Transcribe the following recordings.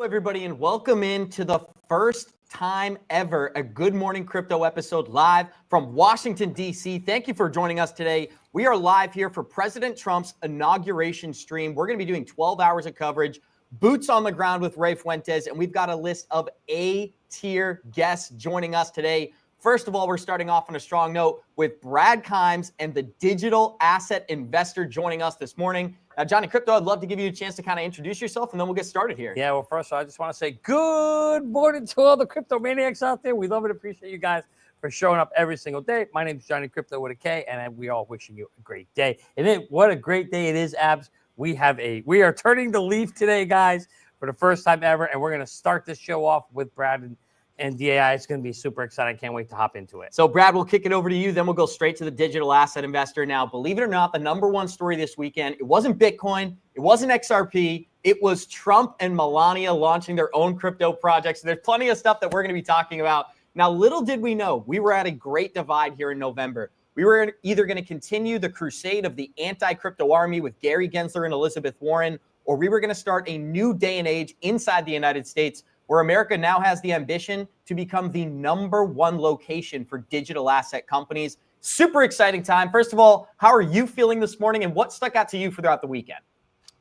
Everybody, and welcome into the first time ever a Good Morning Crypto episode live from Washington, D.C. Thank you for joining us today. We are live here for President Trump's inauguration stream. We're going to be doing 12 hours of coverage, boots on the ground with Ray Fuentes, and we've got a list of A-tier guests joining us today. First of all, we're starting off on a strong note with Brad Kimes and the digital asset investor joining us this morning. Johnny Crypto, I'd love to give you a chance to kind of introduce yourself, and then we'll get started here. Yeah, well, first of all, I just want to say good morning to all the crypto maniacs out there. We love and appreciate you guys for showing up every single day. My name is Johnny Crypto with a K, and we all wishing you a great day. And then what a great day it is, Abs. We are turning the leaf today, guys, for the first time ever, and we're going to start this show off with Brad and DAI. It's going to be super exciting. Can't wait to hop into it. So, Brad, we'll kick it over to you. Then we'll go straight to the digital asset investor. Now, believe it or not, the number one story this weekend, it wasn't Bitcoin. It wasn't XRP. It was Trump and Melania launching their own crypto projects. So there's plenty of stuff that we're going to be talking about. Now, little did we know, we were at a great divide here in November. We were either going to continue the crusade of the anti-crypto army with Gary Gensler and Elizabeth Warren, or we were going to start a new day and age inside the United States where America now has the ambition to become the number one location for digital asset companies. Super exciting time. First of all, how are you feeling this morning, and what stuck out to you throughout the weekend?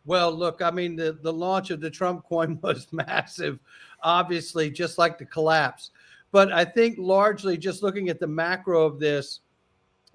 Well, look, I mean, the launch of the Trump coin was massive, obviously, just like the collapse. But I think largely just looking at the macro of this,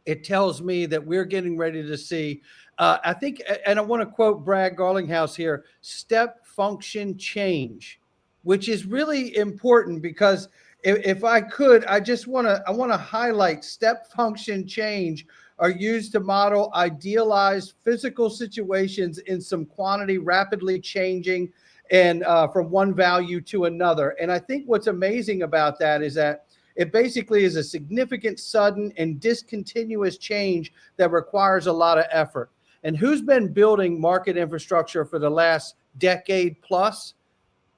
it tells me that we're getting ready to see, I think, and I want to quote Brad Garlinghouse here, step function change, which is really important because if I could, I want to highlight step function change are used to model idealized physical situations in some quantity rapidly changing and from one value to another. And I think what's amazing about that is that it basically is a significant, sudden, and discontinuous change that requires a lot of effort. And who's been building market infrastructure for the last decade plus?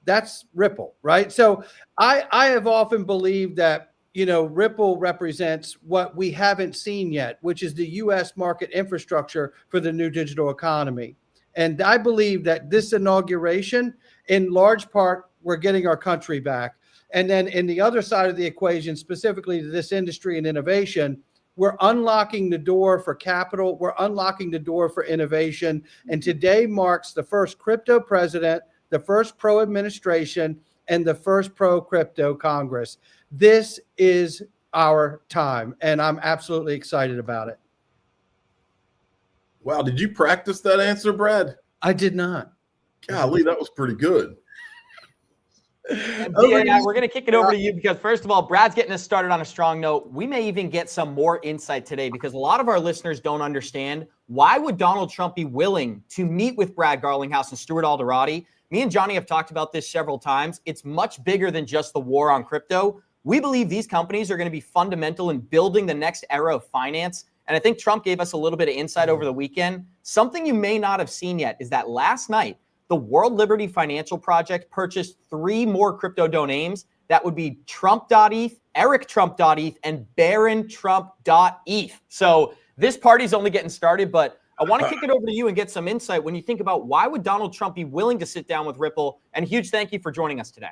That's Ripple, right? So I have often believed that, you know, Ripple represents what we haven't seen yet, which is the U.S. market infrastructure for the new digital economy. And I believe that this inauguration, in large part, we're getting our country back. And then in the other side of the equation, specifically to this industry and innovation, we're unlocking the door for capital. We're unlocking the door for innovation. And today marks the first crypto president, the first pro administration, and the first pro crypto Congress. This is our time, and I'm absolutely excited about it. Wow, did you practice that answer, Brad? I did not. Golly, that was pretty good. We're going to kick it over to you because, first of all, Brad's getting us started on a strong note. We may even get some more insight today because a lot of our listeners don't understand why would Donald Trump be willing to meet with Brad Garlinghouse and Stuart Alderati. Me and Johnny have talked about this several times. It's much bigger than just the war on crypto. We believe these companies are going to be fundamental in building the next era of finance. And I think Trump gave us a little bit of insight over the weekend. Something you may not have seen yet is that last night, the World Liberty Financial Project purchased 3 more crypto domains. That would be Trump.eth, EricTrump.eth, and BaronTrump.eth. So this party's only getting started, but I want to kick it over to you and get some insight when you think about why would Donald Trump be willing to sit down with Ripple. And a huge thank you for joining us today.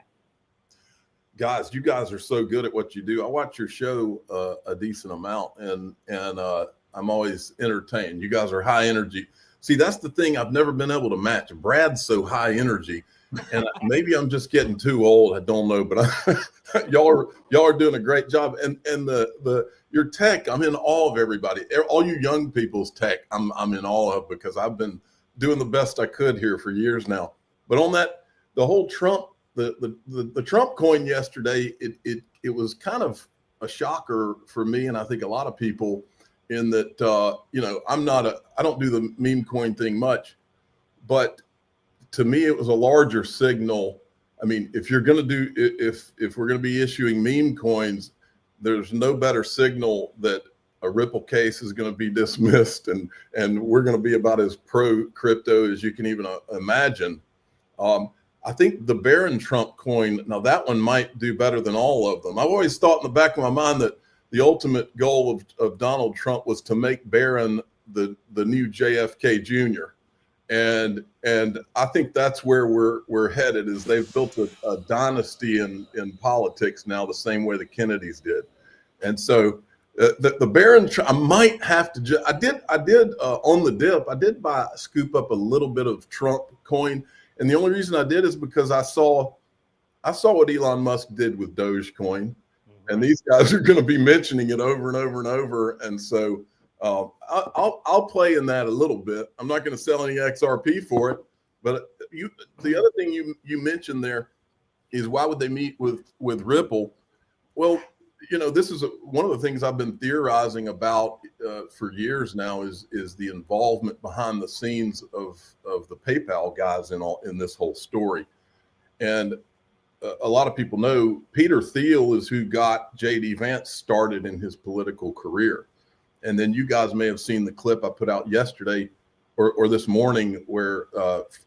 Guys, you guys are so good at what you do. I watch your show a decent amount, and I'm always entertained. You guys are high energy. See, that's the thing I've never been able to match. Brad's so high energy, and maybe I'm just getting too old. I don't know, but y'all are doing a great job. And your tech, I'm in awe of everybody. All you young people's tech, I'm in awe of because I've been doing the best I could here for years now. But on that, the whole Trump, the Trump coin yesterday, it was kind of a shocker for me, and I think a lot of people. In that, you know, I don't do the meme coin thing much, but to me, it was a larger signal. I mean, if you're going to do, if we're going to be issuing meme coins, there's no better signal that a Ripple case is going to be dismissed and we're going to be about as pro crypto as you can even imagine. I think the Baron Trump coin, now that one might do better than all of them. I've always thought in the back of my mind that the ultimate goal of Donald Trump was to make Barron the new JFK Jr. and I think that's where we're headed. Is they've built a dynasty in politics now, the same way the Kennedys did, and so the Barron. I might have to. I did on the dip. I did scoop up a little bit of Trump coin, and the only reason I did is because I saw what Elon Musk did with Dogecoin, and these guys are going to be mentioning it over and over and over, and so. I'll play in that a little bit. I'm not going to sell any XRP for it, but the other thing you mentioned there is why would they meet with Ripple? Well, this is one of the things I've been theorizing about for years now is the involvement behind the scenes of the PayPal guys in this whole story, and a lot of people know Peter Thiel is who got J.D. Vance started in his political career. And then you guys may have seen the clip I put out yesterday or this morning where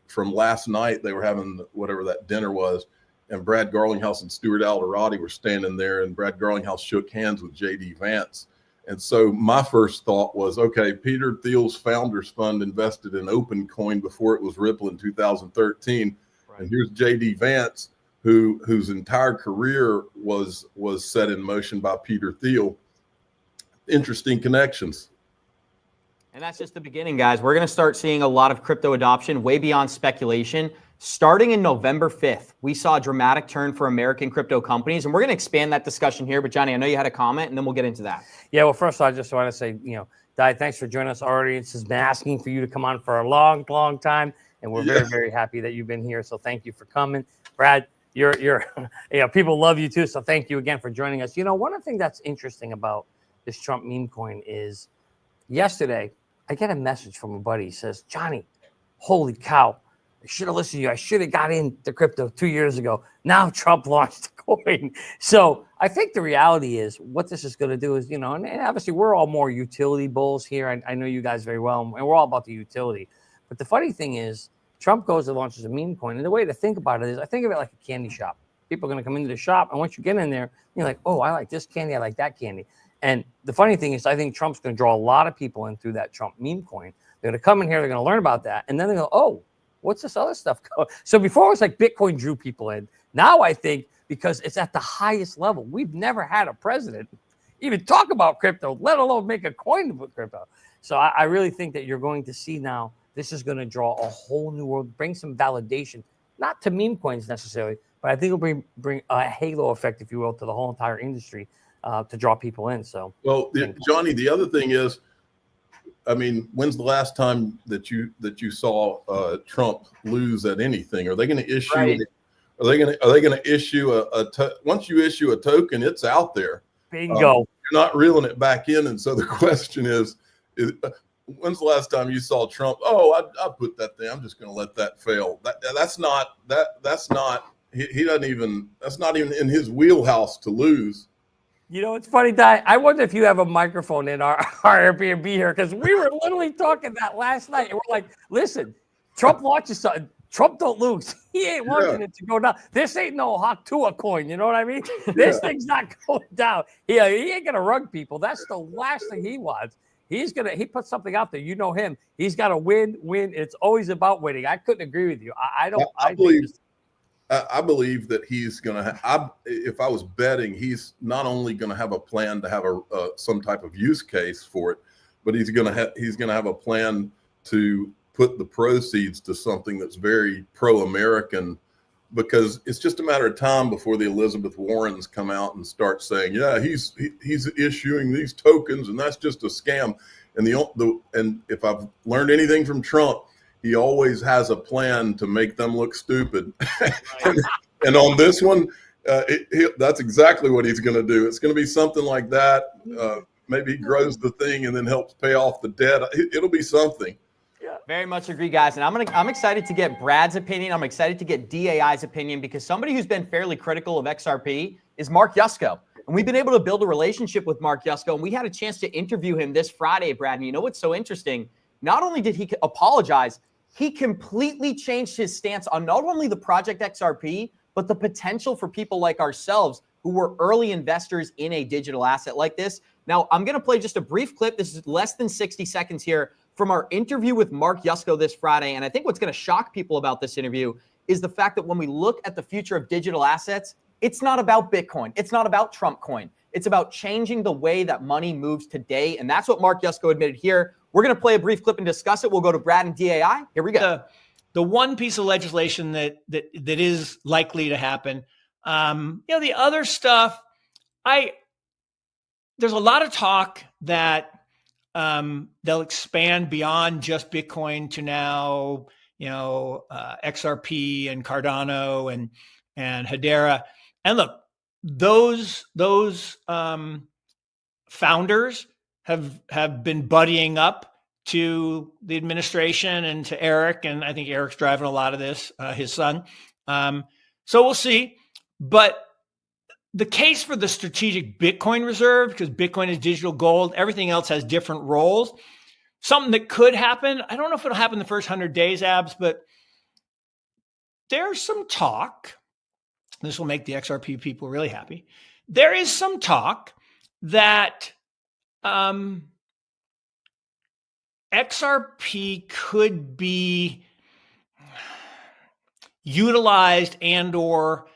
from last night they were having whatever that dinner was, and Brad Garlinghouse and Stuart Alderati were standing there, and Brad Garlinghouse shook hands with J.D. Vance. And so my first thought was, okay, Peter Thiel's Founders Fund invested in OpenCoin before it was Ripple in 2013. Right. And here's J.D. Vance, whose entire career was set in motion by Peter Thiel. Interesting connections. And that's just the beginning, guys. We're going to start seeing a lot of crypto adoption way beyond speculation. Starting in November 5th, we saw a dramatic turn for American crypto companies, and we're going to expand that discussion here. But Johnny, I know you had a comment, and then we'll get into that. Yeah, well, first of all, I just want to say, Di, thanks for joining us. Our audience has been asking for you to come on for a long, long time, and we're very, very happy that you've been here. So thank you for coming. Brad, you're people love you too, so thank you again for joining us. One of the things that's interesting about this Trump meme coin is yesterday I get a message from a buddy. He says, Johnny, holy cow, I should have listened to you. I should have got into crypto 2 years ago. Now Trump launched the coin. So I think the reality is what this is going to do is, and obviously we're all more utility bulls here. I know you guys very well, and we're all about the utility. But the funny thing is Trump goes and launches a meme coin. And the way to think about it is I think of it like a candy shop. People are going to come into the shop, and once you get in there, you're like, oh, I like this candy. I like that candy. And the funny thing is, I think Trump's going to draw a lot of people in through that Trump meme coin. They're going to come in here, they're going to learn about that, and then they go, oh, what's this other stuff? So before it was like Bitcoin drew people in. Now I think because it's at the highest level, we've never had a president even talk about crypto, let alone make a coin with crypto. So I really think that you're going to see now this is going to draw a whole new world, bring some validation, not to meme coins necessarily, but I think it'll bring a halo effect, if you will, to the whole entire industry. To draw people in. So, well, Johnny, the other thing is, I mean, when's the last time that you saw Trump lose at anything? Are they going to issue? Right. Are they going to issue once you issue a token, it's out there. Bingo. You're not reeling it back in, and so the question is when's the last time you saw Trump? Oh, I put that thing. I'm just going to let that fail. That's not. He doesn't even. That's not even in his wheelhouse to lose. It's funny, Di. I wonder if you have a microphone in our Airbnb here, because we were literally talking that last night, and we're like, listen, Trump launches something. Trump don't lose. He ain't wanting it to go down. This ain't no Haktua coin. You know what I mean? This thing's not going down. He ain't going to rug people. That's the last thing he wants. He puts something out there. You know him. He's got to win. It's always about winning. I couldn't agree with you. I believe that he's going to if I was betting, he's not only going to have a plan to have some type of use case for it, but he's going to have a plan to put the proceeds to something that's very pro-American, because it's just a matter of time before the Elizabeth Warrens come out and start saying, yeah, he's issuing these tokens and that's just a scam. And if I've learned anything from Trump, he always has a plan to make them look stupid. and on this one, that's exactly what he's going to do. It's going to be something like that. Maybe he grows the thing and then helps pay off the debt. It'll be something. Yeah. Very much agree, guys. And I'm excited to get Brad's opinion. I'm excited to get DAI's opinion, because somebody who's been fairly critical of XRP is Mark Yusko. And we've been able to build a relationship with Mark Yusko, and we had a chance to interview him this Friday, Brad. And you know what's so interesting? Not only did he apologize, he completely changed his stance on not only the Project XRP, but the potential for people like ourselves who were early investors in a digital asset like this. Now, I'm going to play just a brief clip. This is less than 60 seconds here from our interview with Mark Yusko this Friday. And I think what's going to shock people about this interview is the fact that when we look at the future of digital assets, it's not about Bitcoin. It's not about Trump coin. It's about changing the way that money moves today. And that's what Mark Yusko admitted here. We're going to play a brief clip and discuss it. We'll go to Brad and DAI. Here we go. The one piece of legislation that is likely to happen. The other stuff, there's a lot of talk that they'll expand beyond just Bitcoin to now, XRP and Cardano and Hedera. And look, those founders have been buddying up to the administration and to Eric, and I think Eric's driving a lot of this, his son. So we'll see. But the case for the strategic Bitcoin reserve, because Bitcoin is digital gold, everything else has different roles. Something that could happen. I don't know if it'll happen the first 100 days, Abs, but there's some talk. This will make the XRP people really happy. There is some talk that XRP could be utilized and or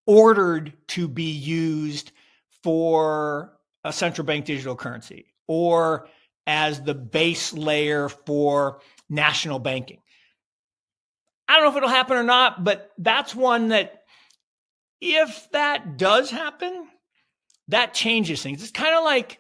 ordered to be used for a central bank digital currency or as the base layer for national banking. I don't know if it'll happen or not, but that's one that if that does happen, that changes things. It's kind of like,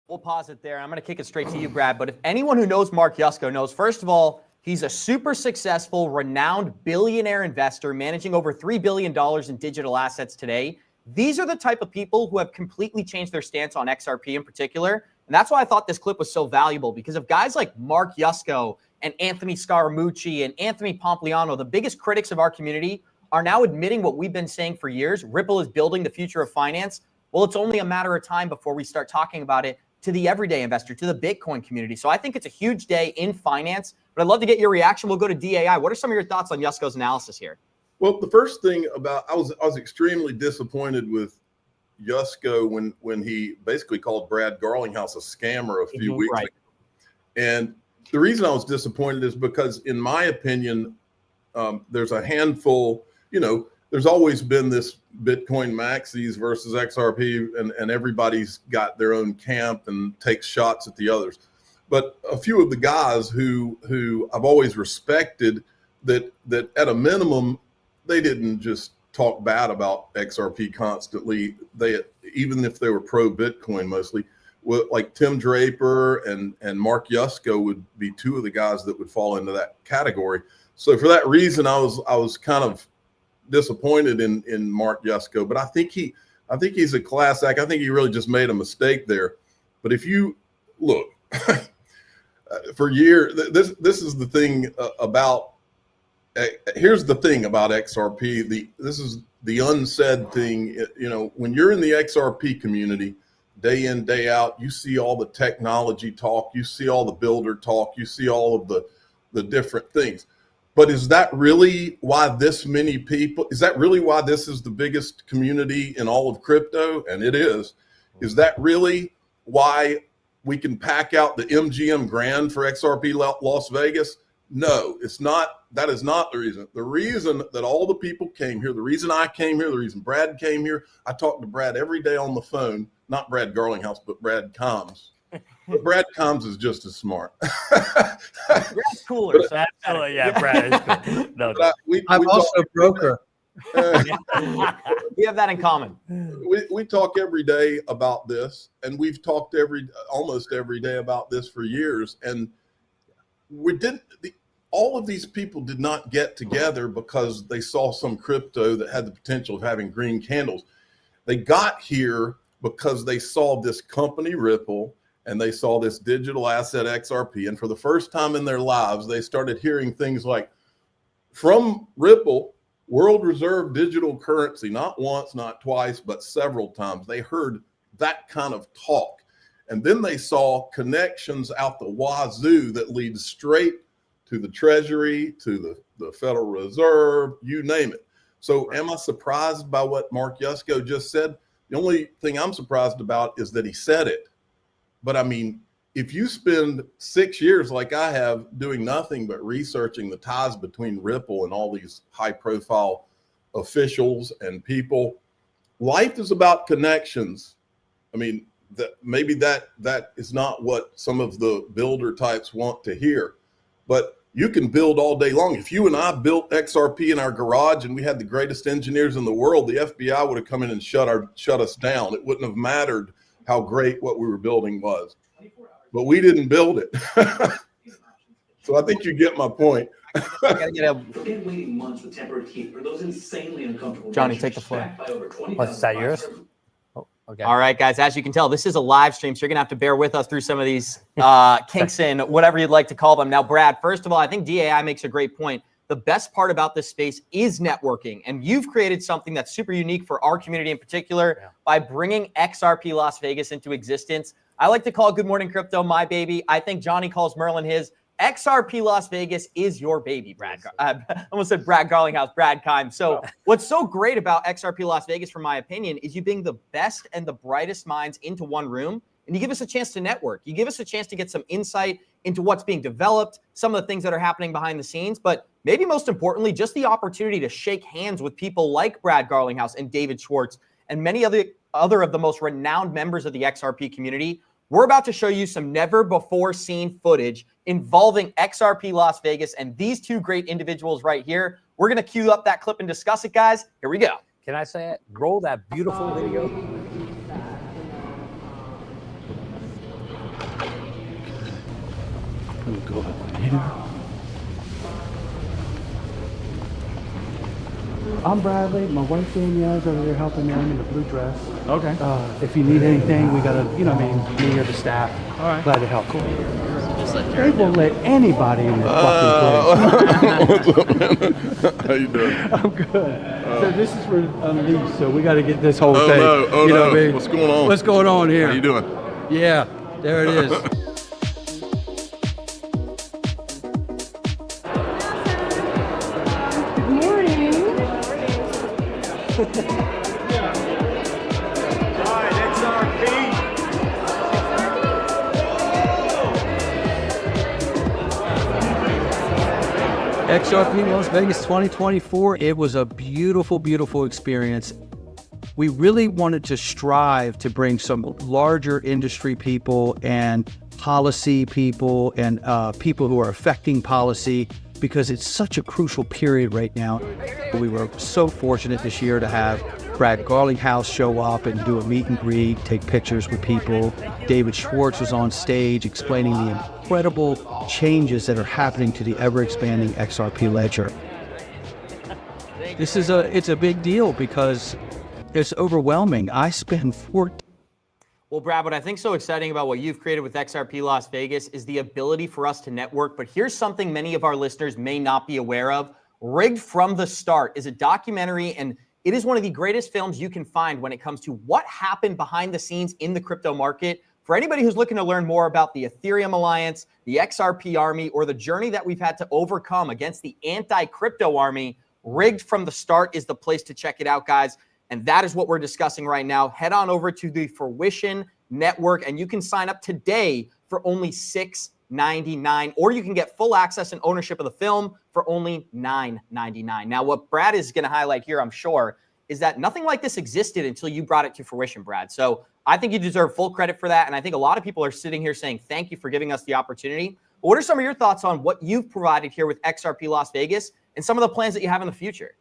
we'll pause it there. I'm going to kick it straight to you, Brad. But if anyone who knows Mark Yusko knows, first of all, he's a super successful, renowned billionaire investor managing over $3 billion in digital assets today. These are the type of people who have completely changed their stance on XRP in particular. And that's why I thought this clip was so valuable, because of guys like Mark Yusko and Anthony Scaramucci and Anthony Pompliano, the biggest critics of our community, are now admitting what we've been saying for years. Ripple is building the future of finance. Well, it's only a matter of time before we start talking about it to the everyday investor, to the Bitcoin community. So I think it's a huge day in finance, but I'd love to get your reaction. We'll go to DAI. What are some of your thoughts on Yusko's analysis here? Well, the first thing about, I was extremely disappointed with Yusko when he basically called Brad Garlinghouse a scammer a few weeks ago. And the reason I was disappointed is because, in my opinion, there's a handful, there's always been this Bitcoin maxis versus XRP, and everybody's got their own camp and takes shots at the others. But a few of the guys who I've always respected, that at a minimum, they didn't just talk bad about XRP constantly. They, even if they were pro Bitcoin mostly, like Tim Draper and Mark Yusko would be two of the guys that would fall into that category. So for that reason, I was kind of disappointed in Mark Yusko, but I think he's a class act. I think he really just made a mistake there. But if you look for years, this is the thing about. Here's the thing about XRP. This is the unsaid thing. When you're in the XRP community, day in, day out, you see all the technology talk, you see all the builder talk, you see all of the different things. But is that really why this many people, is that really why this is the biggest community in all of crypto? And it is. Is that really why we can pack out the MGM Grand for XRP Las Vegas? No, it's not. That is not the reason. The reason that all the people came here, the reason I came here, the reason Brad came here, I talk to Brad every day on the phone, not Brad Garlinghouse, but Brad Combs. But Brad Combs is just as smart. Brad's cooler. So absolutely, yeah, Brad is cool. No, I'm also a broker. We have that in common. We talk every day about this, and we've talked almost every day about this for years. And all of these people did not get together because they saw some crypto that had the potential of having green candles. They got here because they saw this company Ripple, and they saw this digital asset XRP. And for the first time in their lives, they started hearing things like, from Ripple, world reserve digital currency, not once, not twice, but several times. They heard that kind of talk. And then they saw connections out the wazoo that lead straight to the Treasury, to the Federal Reserve, you name it. So am I surprised by what Mark Yusko just said? The only thing I'm surprised about is that he said it. But I mean, if you spend 6 years like I have doing nothing but researching the ties between Ripple and all these high profile officials and people, life is about connections. I mean, maybe that is not what some of the builder types want to hear, but you can build all day long. If you and I built XRP in our garage and we had the greatest engineers in the world, the FBI would have come in and shut us down. It wouldn't have mattered how great what we were building was, but we didn't build it. So I think you get my point. Forget waiting months with temporary teeth for those insanely uncomfortable. Johnny, take the floor. What's that, yours? Oh, okay. All right, guys, as you can tell, this is a live stream, so you're going to have to bear with us through some of these kinks and whatever you'd like to call them. Now, Brad, first of all, I think DAI makes a great point. The best part about this space is networking, and you've created something that's super unique for our community in particular by bringing XRP Las Vegas into existence. I like to call Good Morning Crypto my baby. I think Johnny calls Merlin his. XRP Las Vegas is your baby, Brad. I almost said Brad Garlinghouse, Brad Kime. So what's so great about XRP Las Vegas, from my opinion, is you bring the best and the brightest minds into one room, and you give us a chance to network. You give us a chance to get some insight into what's being developed, some of the things that are happening behind the scenes, but maybe most importantly, just the opportunity to shake hands with people like Brad Garlinghouse and David Schwartz and many other of the most renowned members of the XRP community. We're about to show you some never before seen footage involving XRP Las Vegas and these two great individuals right here. We're going to cue up that clip and discuss it, guys. Here we go. Can I say it? Roll that beautiful video. Let me go up here. I'm Bradley. My wife Danielle's over there helping me. I'm in the blue dress. Okay. If you need anything, we gotta, me or the staff. All right. Glad to help. Cool. They won't let anybody in this fucking place. What's up, man? How you doing? I'm good. So this is for Unleashed. So we got to get this whole thing. No. Oh, you know no. what I mean? What's going on? What's going on here? How you doing? Yeah, there it is. XRP Las Vegas 2024. It was a beautiful, beautiful experience. We really wanted to strive to bring some larger industry people and policy people and people who are affecting policy, because it's such a crucial period right now. We were so fortunate this year to have Brad Garlinghouse show up and do a meet and greet, take pictures with people. David Schwartz was on stage explaining the incredible changes that are happening to the ever-expanding XRP ledger. It's a big deal because it's overwhelming. I spend 14. Well, Brad, what I think so exciting about what you've created with XRP Las Vegas is the ability for us to network. But here's something many of our listeners may not be aware of. Rigged from the Start is a documentary, and it is one of the greatest films you can find when it comes to what happened behind the scenes in the crypto market. For anybody who's looking to learn more about the Ethereum Alliance, the XRP Army, or the journey that we've had to overcome against the anti-crypto army, Rigged from the Start is the place to check it out, guys. And that is what we're discussing right now. Head on over to the Fruition Network, and you can sign up today for only $6.99, or you can get full access and ownership of the film for only $9.99. Now, what Brad is going to highlight here, I'm sure, is that nothing like this existed until you brought it to fruition, Brad. So I think you deserve full credit for that, and I think a lot of people are sitting here saying thank you for giving us the opportunity. But what are some of your thoughts on what you've provided here with XRP Las Vegas and some of the plans that you have in the future?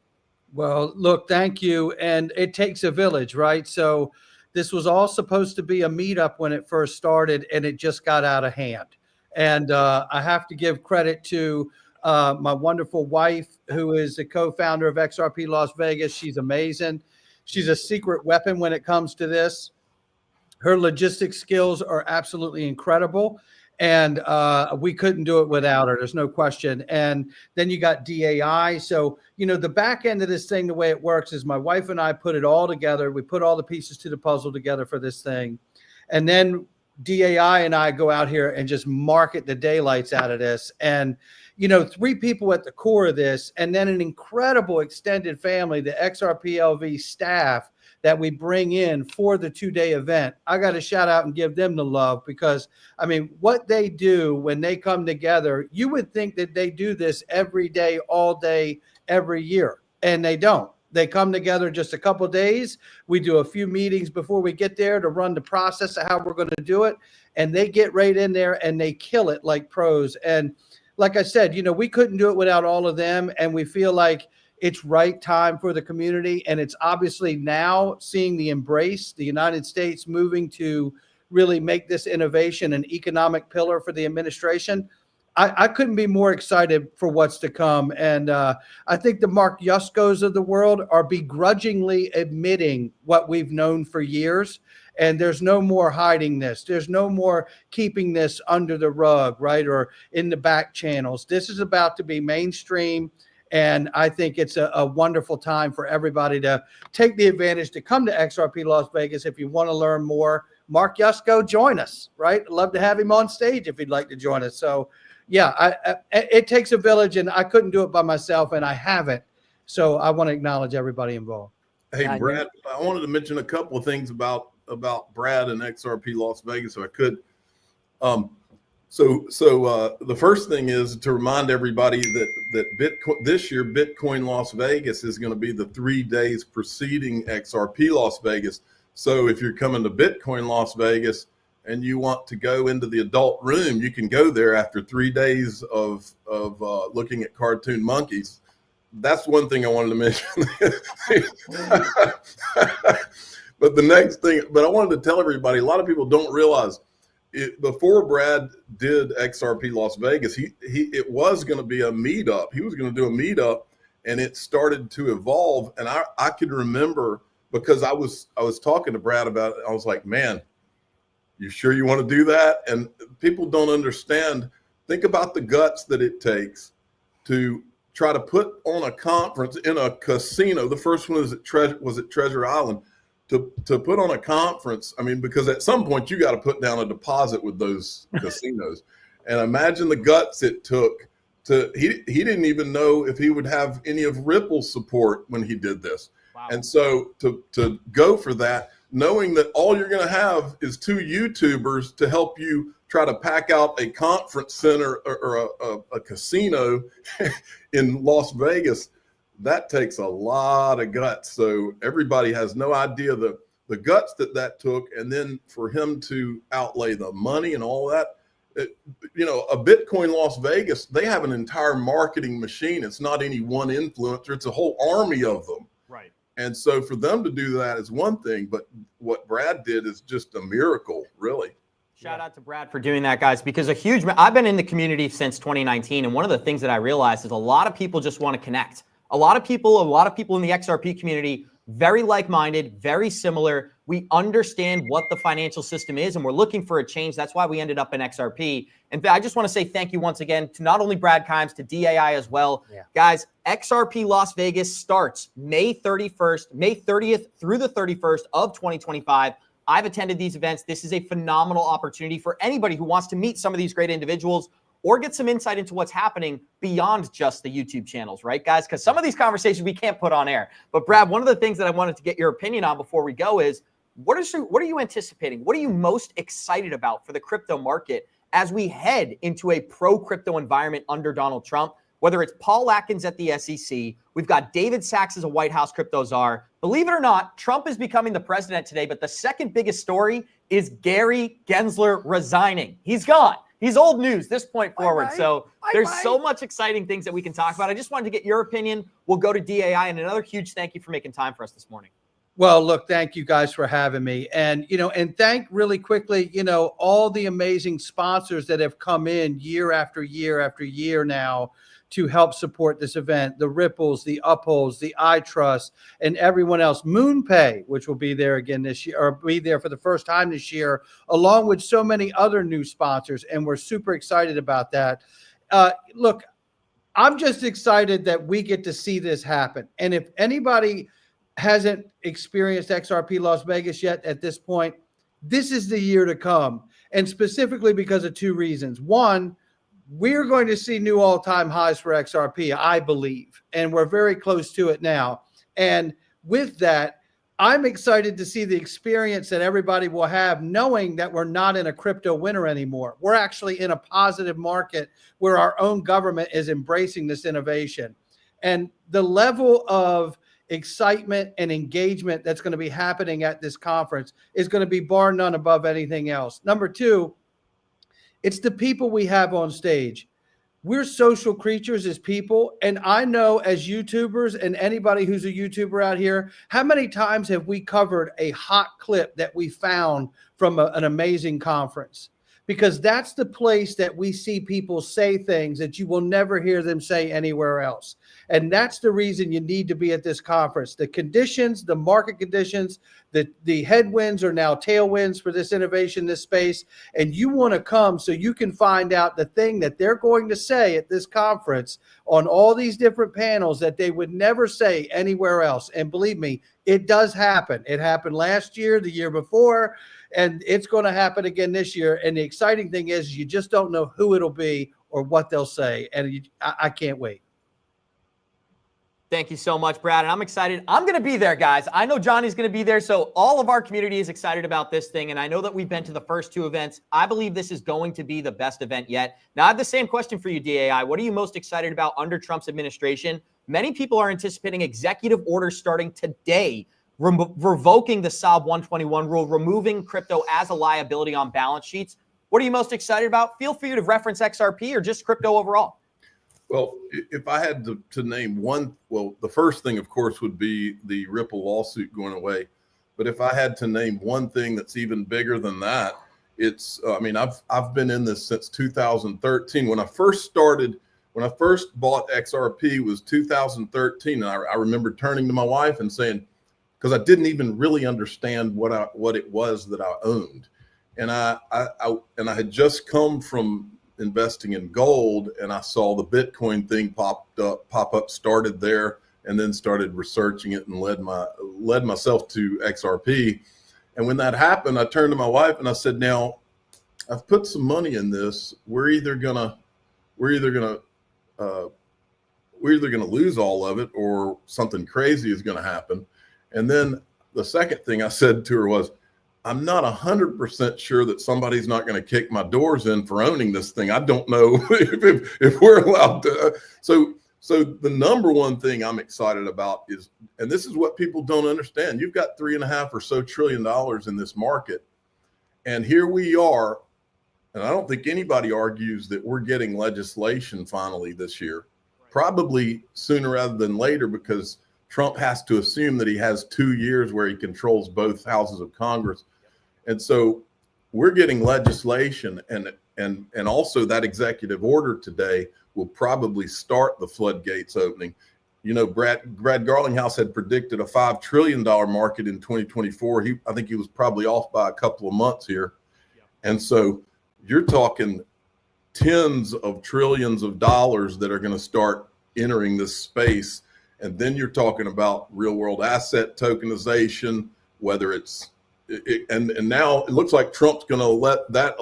Well, look, thank you. And it takes a village, right? So this was all supposed to be a meetup when it first started, and it just got out of hand. And I have to give credit to my wonderful wife, who is the co-founder of XRP Las Vegas. She's amazing. She's a secret weapon when it comes to this. Her logistics skills are absolutely incredible. And we couldn't do it without her. There's no question. And then you got DAI. So, the back end of this thing, the way it works is my wife and I put it all together. We put all the pieces to the puzzle together for this thing. And then DAI and I go out here and just market the daylights out of this. And, 3 people at the core of this, and then an incredible extended family, the XRPLV staff that we bring in for the 2-day event. I got to shout out and give them the love, because what they do when they come together, you would think that they do this every day, all day, every year, and they don't. They come together just a couple of days. We do a few meetings before we get there to run the process of how we're going to do it, and they get right in there and they kill it like pros. And like I said, we couldn't do it without all of them, and we feel like it's right time for the community. And it's obviously now seeing the embrace, the United States moving to really make this innovation an economic pillar for the administration. I couldn't be more excited for what's to come. And I think the Mark Yuskos of the world are begrudgingly admitting what we've known for years. And there's no more hiding this. There's no more keeping this under the rug, right, or in the back channels. This is about to be mainstream. And I think it's a wonderful time for everybody to take the advantage to come to XRP Las Vegas. If you want to learn more, Mark Yusko, join us, right? I'd love to have him on stage if he'd like to join us. So, yeah, it takes a village, and I couldn't do it by myself, and I haven't. So I want to acknowledge everybody involved. Hey, Brad, I wanted to mention a couple of things about Brad and XRP Las Vegas, if I could. So the first thing is to remind everybody that Bitcoin this year, Bitcoin Las Vegas is going to be the 3 days preceding XRP Las Vegas. So if you're coming to Bitcoin Las Vegas and you want to go into the adult room, you can go there after 3 days of looking at cartoon monkeys. That's one thing I wanted to mention. But the next thing, I wanted to tell everybody, a lot of people don't realize before Brad did XRP Las Vegas, it was going to be a meetup. He was going to do a meetup, and it started to evolve. And I could remember, because I was talking to Brad about it. I was like, man, you sure you want to do that? And people don't understand. Think about the guts that it takes to try to put on a conference in a casino. The first one was at Treasure Island. To put on a conference, because at some point you got to put down a deposit with those casinos. And imagine the guts it took he didn't even know if he would have any of Ripple's support when he did this. Wow. And so to go for that, knowing that all you're going to have is 2 YouTubers to help you try to pack out a conference center or a casino in Las Vegas, that takes a lot of guts. So everybody has no idea the guts that took. And then for him to outlay the money and all that, a Bitcoin Las Vegas, they have an entire marketing machine. It's not any one influencer. It's a whole army of them. Right. And so for them to do that is one thing, but what Brad did is just a miracle, really. Shout out to Brad for doing that, guys, because I've been in the community since 2019. And one of the things that I realized is a lot of people just want to connect. A lot of people in the XRP community, very like-minded, very similar. We understand what the financial system is, and we're looking for a change. That's why we ended up in XRP. And I just want to say thank you once again to not only Brad Kimes, to DAI as well. Yeah. Guys, XRP Las Vegas starts May 30th through the 31st of 2025. I've attended these events. This is a phenomenal opportunity for anybody who wants to meet some of these great individuals or get some insight into what's happening beyond just the YouTube channels, right, guys? Because some of these conversations we can't put on air. But Brad, one of the things that I wanted to get your opinion on before we go is, what are you anticipating? What are you most excited about for the crypto market as we head into a pro-crypto environment under Donald Trump? Whether it's Paul Atkins at the SEC, we've got David Sachs as a White House crypto czar. Believe it or not, Trump is becoming the president today, but the second biggest story is Gary Gensler resigning. He's gone. He's old news this point forward. So there's so much exciting things that we can talk about. I just wanted to get your opinion. We'll go to DAI, and another huge thank you for making time for us this morning. Well, look, thank you guys for having me. And, and thank really quickly, all the amazing sponsors that have come in year after year after year now to help support this event, the Ripples, the Upholds, the iTrust, and everyone else. MoonPay, which will be there again this year, or be there for the first time this year, along with so many other new sponsors. And we're super excited about that. Look, I'm just excited that we get to see this happen. And if anybody hasn't experienced XRP Las Vegas yet at this point, this is the year to come. and specifically because of two reasons. One, we're going to see new all-time highs for XRP, I believe, and we're very close to it now. And with that, I'm excited to see the experience that everybody will have knowing that we're not in a crypto winter anymore. We're actually in a positive market where our own government is embracing this innovation. And the level of excitement and engagement that's going to be happening at this conference is going to be bar none above anything else. Number two, it's the people we have on stage. We're social creatures as people. And I know as YouTubers and anybody who's a YouTuber out here, how many times have we covered a hot clip that we found from an amazing conference? Because that's the place that we see people say things that you will never hear them say anywhere else. And that's the reason you need to be at this conference. The conditions, the market conditions, the headwinds are now tailwinds for this innovation, this space. And you want to come so you can find out the thing that they're going to say at this conference on all these different panels that they would never say anywhere else. And believe me, it does happen. It happened last year, the year before, and it's going to happen again this year. And the exciting thing is you just don't know who it'll be or what they'll say. And I can't wait. Thank you so much, Brad. And I'm excited. I'm going to be there, guys. I know Johnny's going to be there. So all of our community is excited about this thing. And I know that we've been to the first two events. I believe this is going to be the best event yet. Now, I have the same question for you, DAI. What are you most excited about under Trump's administration? Many people are anticipating executive orders starting today, revoking the SOB 121 rule, removing crypto as a liability on balance sheets. What are you most excited about? Feel free to reference XRP or just crypto overall. Well, if I had to name one, well, the first thing, of course, would be the Ripple lawsuit going away. But if I had to name one thing that's even bigger than that, it's, I mean, I've been in this since 2013. When I first bought XRP was 2013. And I remember turning to my wife and saying, because I didn't even really understand what it was that I owned. And I had just come from investing in gold, and I saw the Bitcoin thing pop up, started there, and then started researching it and led myself to XRP. And when that happened, I turned to my wife and I said, now I've put some money in this. We're either gonna lose all of it or something crazy is gonna happen. And then the second thing I said to her was, I'm not 100% sure that somebody's not going to kick my doors in for owning this thing. I don't know if we're allowed to. So the number one thing I'm excited about is, and this is what people don't understand, you've got $3.5 or so trillion in this market. And here we are. And I don't think anybody argues that we're getting legislation finally this year, probably sooner rather than later, because Trump has to assume that he has 2 years where he controls both houses of Congress. And so we're getting legislation, and also that executive order today will probably start the floodgates opening. You know, Brad Garlinghouse had predicted a $5 trillion market in 2024. I think he was probably off by a couple of months here. And so you're talking tens of trillions of dollars that are going to start entering this space. And then you're talking about real world asset tokenization, whether and now it looks like Trump's going to let that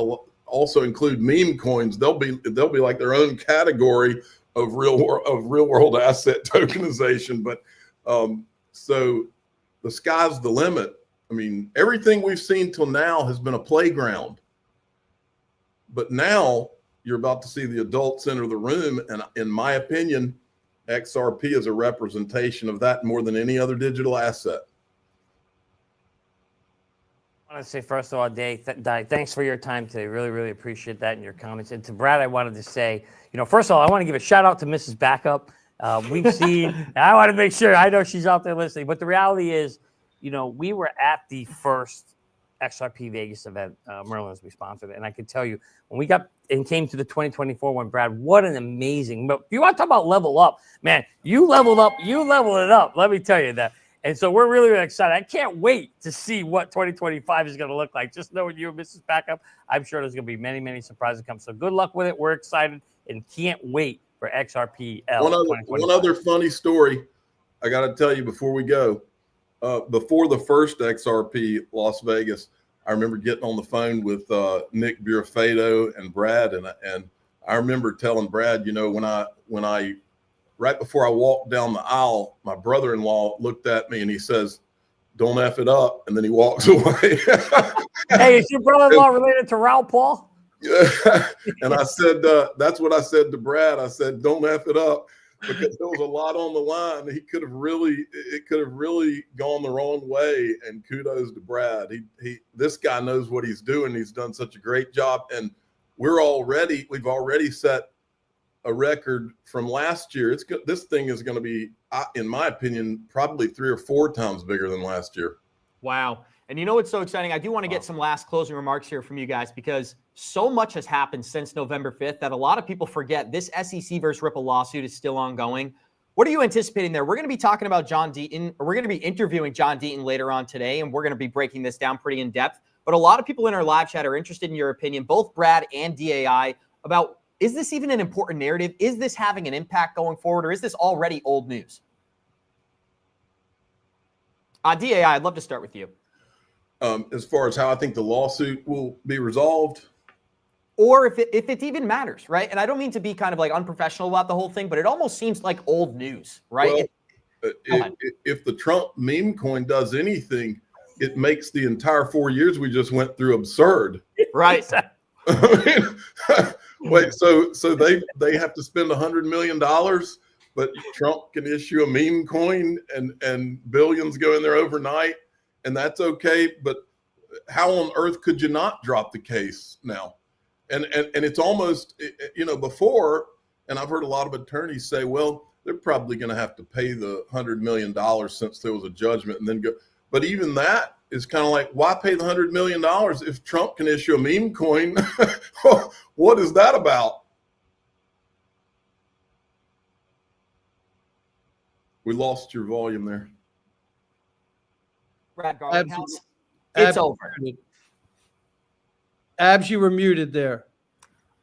also include meme coins. They'll be like their own category of real world asset tokenization. But so the sky's the limit. I mean, everything we've seen till now has been a playground, but now you're about to see the adults enter the room. And in my opinion, XRP is a representation of that more than any other digital asset. I want to say, first of all, Dave, thanks for your time today. Really, really appreciate that and your comments. And to Brad, I wanted to say, first of all, I want to give a shout out to Mrs. Backup. We've seen, and I want to make sure, I know she's out there listening, but the reality is, we were at the first XRP Vegas event, Merlin's we sponsored it. And I can tell you, when we came to the 2024 one, Brad, what an amazing, but you want to talk about level up, man, you leveled it up. Let me tell you that. And so we're really, really excited. I can't wait to see what 2025 is going to look like. Just knowing you and Mrs. Backup, I'm sure there's going to be many, many surprises come. So good luck with it. We're excited and can't wait for XRPL. One other funny story I got to tell you before we go. Before the first XRP Las Vegas, I remember getting on the phone with Nick Burafedo and Brad, and I remember telling Brad, you know, when I right before I walked down the aisle, my brother-in-law looked at me and he says, "Don't F it up," and then he walks away. Hey, is your brother-in-law related to Raul Paul? And I said, that's what I said to Brad. I said, "Don't F it up," because there was a lot on the line. It could have really gone the wrong way. And kudos to Brad. This guy knows what he's doing. He's done such a great job. And we've already set a record from last year. This thing is going to be, in my opinion, probably 3 or 4 times bigger than last year. Wow. And you know what's so exciting? I do want to get some last closing remarks here from you guys, because so much has happened since November 5th that a lot of people forget. This SEC versus Ripple lawsuit is still ongoing. What are you anticipating there? We're going to be talking about John Deaton, or we're going to be interviewing John Deaton later on today, and we're going to be breaking this down pretty in depth. But a lot of people in our live chat are interested in your opinion, both Brad and DAI, about, is this even an important narrative? Is this having an impact going forward, or is this already old news? DAI, I'd love to start with you. As far as how I think the lawsuit will be resolved, or if it even matters, right? And I don't mean to be kind of like unprofessional about the whole thing, but it almost seems like old news, right? Well, if the Trump meme coin does anything, it makes the entire 4 years we just went through absurd. Right. I mean, wait, so they have to spend $100 million, but Trump can issue a meme coin and billions go in there overnight, and that's okay. But how on earth could you not drop the case now? And it's almost, you know, before, and I've heard a lot of attorneys say, well, they're probably going to have to pay the $100 million since there was a judgment and then go. But even that is kind of like, why pay the $100 million if Trump can issue a meme coin? What is that about? We lost your volume there. Brad Garlinghouse, it's over. Abs, you were muted there.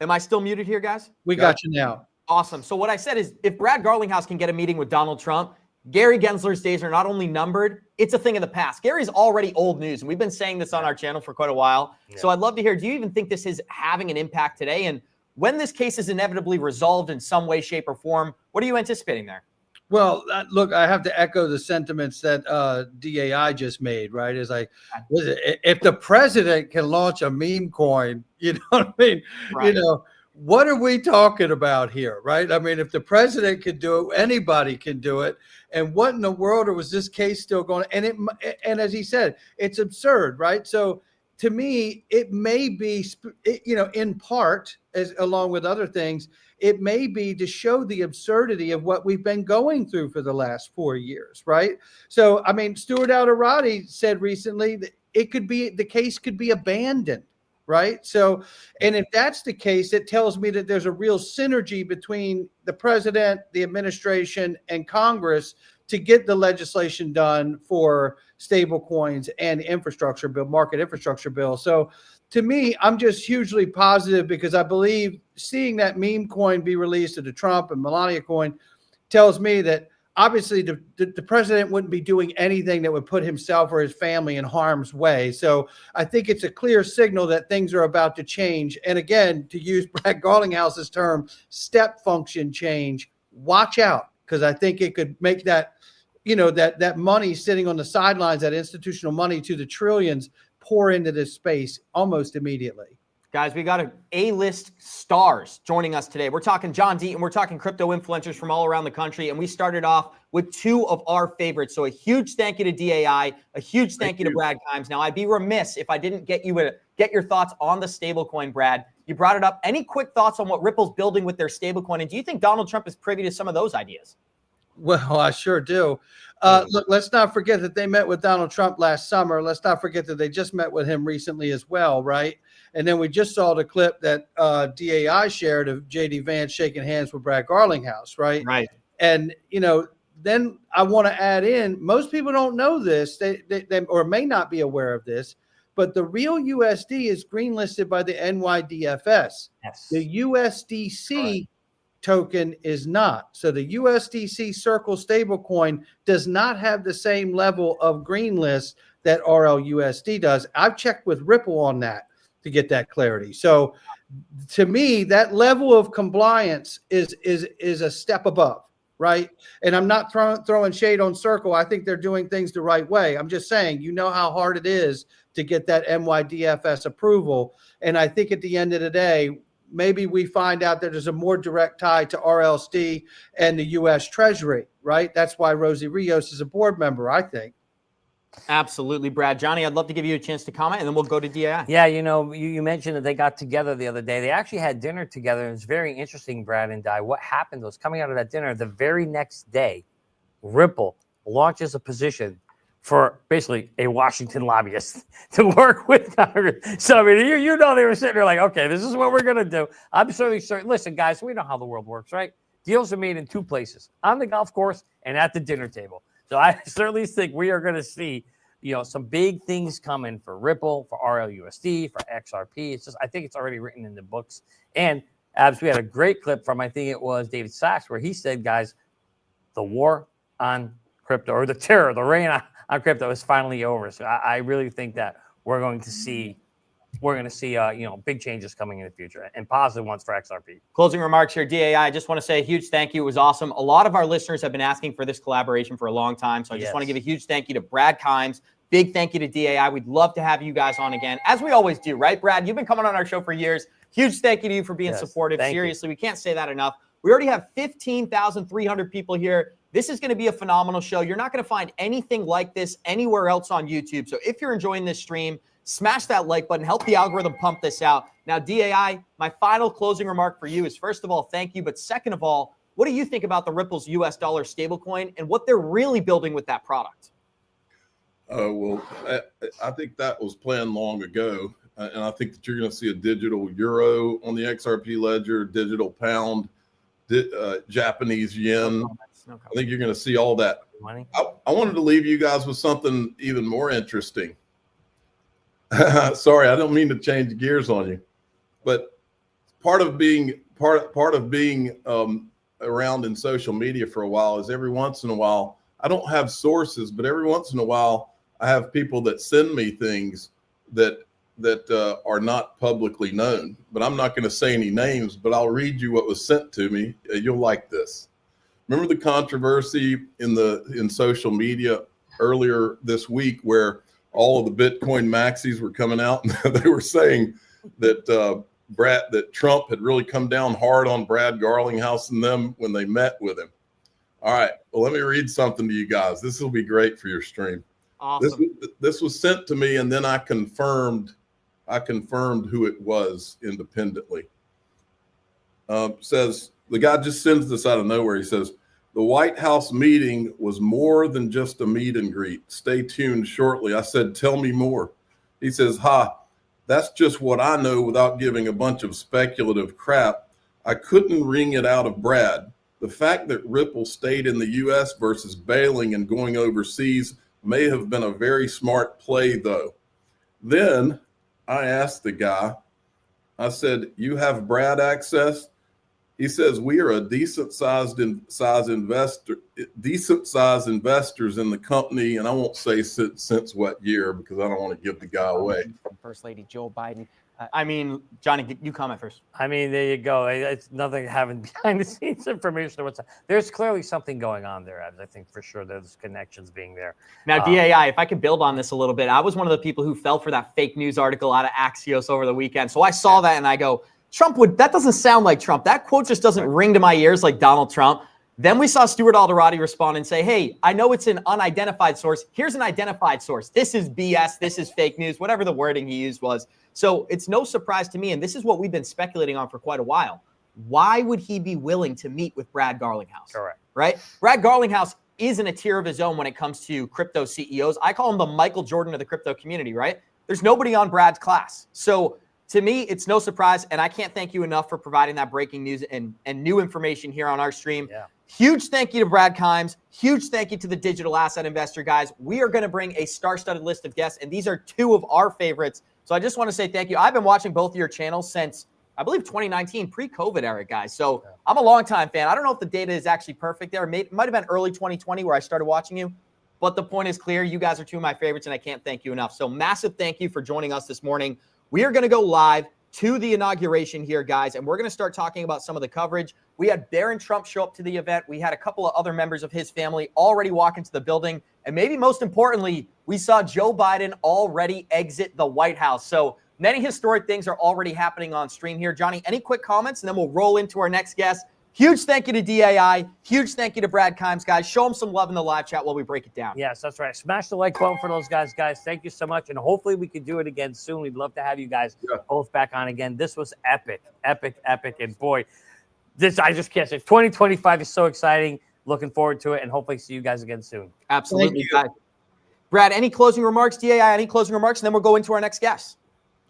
Am I still muted here, guys? We got you now. Awesome. So what I said is, if Brad Garlinghouse can get a meeting with Donald Trump, Gary Gensler's days are not only numbered, it's a thing of the past. Gary's already old news, and we've been saying this on our channel for quite a while. Yeah. So I'd love to hear, do you even think this is having an impact today? And when this case is inevitably resolved in some way, shape, or form, what are you anticipating there? Well, look, I have to echo the sentiments that DAI just made, right? Is like, if the president can launch a meme coin, you know what I mean? Right. You know, what are we talking about here, right? I mean, if the president can do it, anybody can do it. And what in the world was this case still going? And as he said, it's absurd, right? So to me, it may be, you know, in part, as along with other things, it may be to show the absurdity of what we've been going through for the last 4 years, right? So, I mean, Stuart Alderati said recently that the case could be abandoned, right? So, and if that's the case, it tells me that there's a real synergy between the president, the administration, and Congress to get the legislation done for stable coins and infrastructure bill, market infrastructure bill. So to me, I'm just hugely positive because I believe seeing that meme coin be released to the Trump and Melania coin tells me that obviously the president wouldn't be doing anything that would put himself or his family in harm's way. So I think it's a clear signal that things are about to change. And again, to use Brad Garlinghouse's term, step function change, watch out, because I think it could make that, you know, that money sitting on the sidelines, that institutional money to the trillions, pour into this space almost immediately. Guys, we got A-list stars joining us today. We're talking John Deaton. We're talking crypto influencers from all around the country. And we started off with 2 of our favorites. So a huge thank you to DAI, a huge thank you to Brad Kimes. Now, I'd be remiss if I didn't get your thoughts on the stablecoin, Brad. You brought it up. Any quick thoughts on what Ripple's building with their stablecoin? And do you think Donald Trump is privy to some of those ideas? Well, I sure do. Look, let's not forget that they met with Donald Trump last summer. Let's not forget that they just met with him recently as well, right? And then we just saw the clip that DAI shared of J.D. Vance shaking hands with Brad Garlinghouse, right? Right. And, you know, then I want to add in, most people don't know this, they or may not be aware of this, but the real USD is greenlisted by the NYDFS. Yes. The USDC token is not. So the USDC Circle stablecoin does not have the same level of green list that RLUSD does. I've checked with Ripple on that to get that clarity. So to me, that level of compliance is a step above, right? And I'm not throwing shade on Circle. I think they're doing things the right way. I'm just saying, you know how hard it is to get that NYDFS approval. And I think at the end of the day, maybe we find out that there's a more direct tie to RLSD and the U.S. Treasury, right? That's why Rosie Rios is a board member, I think. Absolutely, Brad. Johnny, I'd love to give you a chance to comment, and then we'll go to DAI. Yeah, you mentioned that they got together the other day. They actually had dinner together. It was very interesting, Brad and Di. What happened was, coming out of that dinner, the very next day, Ripple launches a position for basically a Washington lobbyist to work with Congress. So, I mean, you know, they were sitting there like, okay, this is what we're going to do. I'm certainly certain. Listen, guys, we know how the world works, right? Deals are made in two places, on the golf course and at the dinner table. So I certainly think we are going to see, some big things coming for Ripple, for RLUSD, for XRP. It's just, I think it's already written in the books. And Abs, we had a great clip from, I think it was David Sachs, where he said, guys, the war on crypto, or the terror, the reign on crypto is finally over. So I really think that we're going to see big changes coming in the future, and positive ones for XRP. Closing remarks here, DAI. I just want to say a huge thank you. It was awesome. A lot of our listeners have been asking for this collaboration for a long time. So I just want to give a huge thank you to Brad Kimes. Big thank you to DAI. We'd love to have you guys on again, as we always do, right, Brad? You've been coming on our show for years. Huge thank you to you for being supportive. Seriously, we can't say that enough. We already have 15,300 people here. This is going to be a phenomenal show. You're not going to find anything like this anywhere else on YouTube. So if you're enjoying this stream, smash that like button. Help the algorithm pump this out. Now, DAI, my final closing remark for you is, first of all, thank you. But second of all, what do you think about the Ripple's US dollar stablecoin and what they're really building with that product? Well, I think that was planned long ago. And I think that you're going to see a digital euro on the XRP ledger, digital pound, Japanese yen. I think you're going to see all that. I wanted to leave you guys with something even more interesting. Sorry, I don't mean to change gears on you, but part of being around in social media for a while is every once in a while, I don't have sources, but every once in a while I have people that send me things that are not publicly known. But I'm not going to say any names, but I'll read you what was sent to me. You'll like this. Remember the controversy in social media earlier this week where all of the Bitcoin maxis were coming out and they were saying that that Trump had really come down hard on Brad Garlinghouse and them when they met with him. All right, well, let me read something to you guys. This will be great for your stream. Awesome. This was sent to me, and then I confirmed who it was independently. Says the guy just sends this out of nowhere. He says, the White House meeting was more than just a meet and greet. Stay tuned shortly. I said, tell me more. He says, that's just what I know without giving a bunch of speculative crap. I couldn't wring it out of Brad. The fact that Ripple stayed in the U.S. versus bailing and going overseas may have been a very smart play, though. Then I asked the guy, I said, you have Brad access? He says, we are a decent sized investors in the company. And I won't say since what year, because I don't want to give the guy away. First Lady Joe Biden. I mean, Johnny, you comment first. I mean, there you go. It's nothing having behind the scenes information or what's that. There's clearly something going on there. I think for sure there's connections being there. Now, DAI, if I could build on this a little bit, I was one of the people who fell for that fake news article out of Axios over the weekend. So I saw that and I go, that doesn't sound like Trump. That quote just doesn't ring to my ears like Donald Trump. Then we saw Stuart Alderati respond and say, hey, I know it's an unidentified source. Here's an identified source. This is BS. This is fake news, whatever the wording he used was. So it's no surprise to me, and this is what we've been speculating on for quite a while. Why would he be willing to meet with Brad Garlinghouse? Correct. Right? Brad Garlinghouse is in a tier of his own when it comes to crypto CEOs. I call him the Michael Jordan of the crypto community, right? There's nobody on Brad's class. So to me, it's no surprise, and I can't thank you enough for providing that breaking news and new information here on our stream. Yeah. Huge thank you to Brad Kimes. Huge thank you to the Digital Asset Investor guys. We are going to bring a star-studded list of guests, and these are two of our favorites. So I just want to say thank you. I've been watching both of your channels since I believe 2019, pre-COVID era, guys. So I'm a longtime fan. I don't know if the data is actually perfect there. It might have been early 2020 where I started watching you. But the point is clear. You guys are two of my favorites, and I can't thank you enough. So massive thank you for joining us this morning. We are going to go live to the inauguration here, guys, and we're going to start talking about some of the coverage. We had Barron Trump show up to the event. We had a couple of other members of his family already walk into the building. And maybe most importantly, we saw Joe Biden already exit the White House. So many historic things are already happening on stream here. Johnny, any quick comments? And then we'll roll into our next guest. Huge thank you to DAI. Huge thank you to Brad Kimes, guys. Show them some love in the live chat while we break it down. Yes, that's right. Smash the like button for those guys. Thank you so much. And hopefully we can do it again soon. We'd love to have you guys both back on again. This was epic. And boy, I just can't say. 2025 is so exciting. Looking forward to it. And hopefully see you guys again soon. Absolutely, guys. Brad, any closing remarks? DAI, any closing remarks? And then we'll go into our next guest.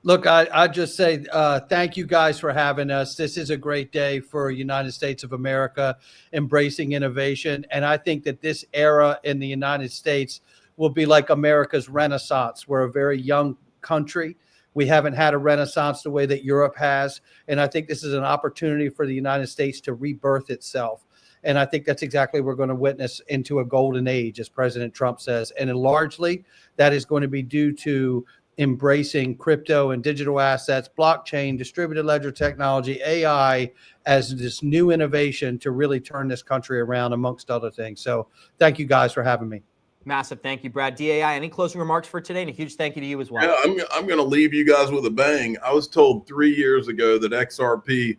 Look, I just say thank you guys for having us. This is a great day for United States of America, embracing innovation. And I think that this era in the United States will be like America's Renaissance. We're a very young country. We haven't had a Renaissance the way that Europe has. And I think this is an opportunity for the United States to rebirth itself. And I think that's exactly what we're going to witness into a golden age, as President Trump says. And largely, that is going to be due to embracing crypto and digital assets, blockchain, distributed ledger technology, AI as this new innovation to really turn this country around, amongst other things. So thank you guys for having me. Massive thank you, Brad. DAI, any closing remarks for today? And a huge thank you to you as well. Yeah, I'm going to leave you guys with a bang. I was told 3 years ago that XRP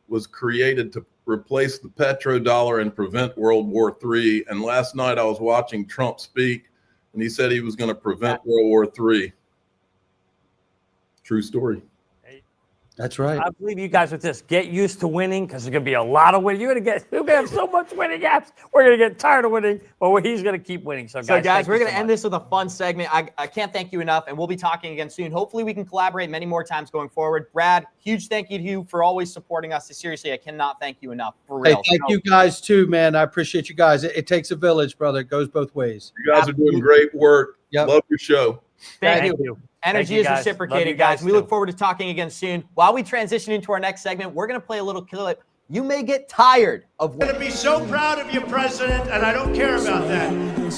was created to replace the petrodollar and prevent World War III. And last night I was watching Trump speak, and he said he was going to prevent World War III. True story. That's right. I believe you guys with this. Get used to winning, because there's going to be a lot of winning. You're going to have so much winning apps. We're going to get tired of winning, but he's going to keep winning. So guys, we're going to end this with a fun segment. I can't thank you enough, and we'll be talking again soon. Hopefully, we can collaborate many more times going forward. Brad, huge thank you to you for always supporting us. Seriously, I cannot thank you enough. For real. Hey, thank you guys too, man. I appreciate you guys. It takes a village, brother. It goes both ways. You guys are doing great work. Yep. Love your show. Thank you. Energy is reciprocated, guys. We look forward to talking again soon. While we transition into our next segment, we're going to play a little clip. You may get tired of. You're going to be so proud of your president, and I don't care about that.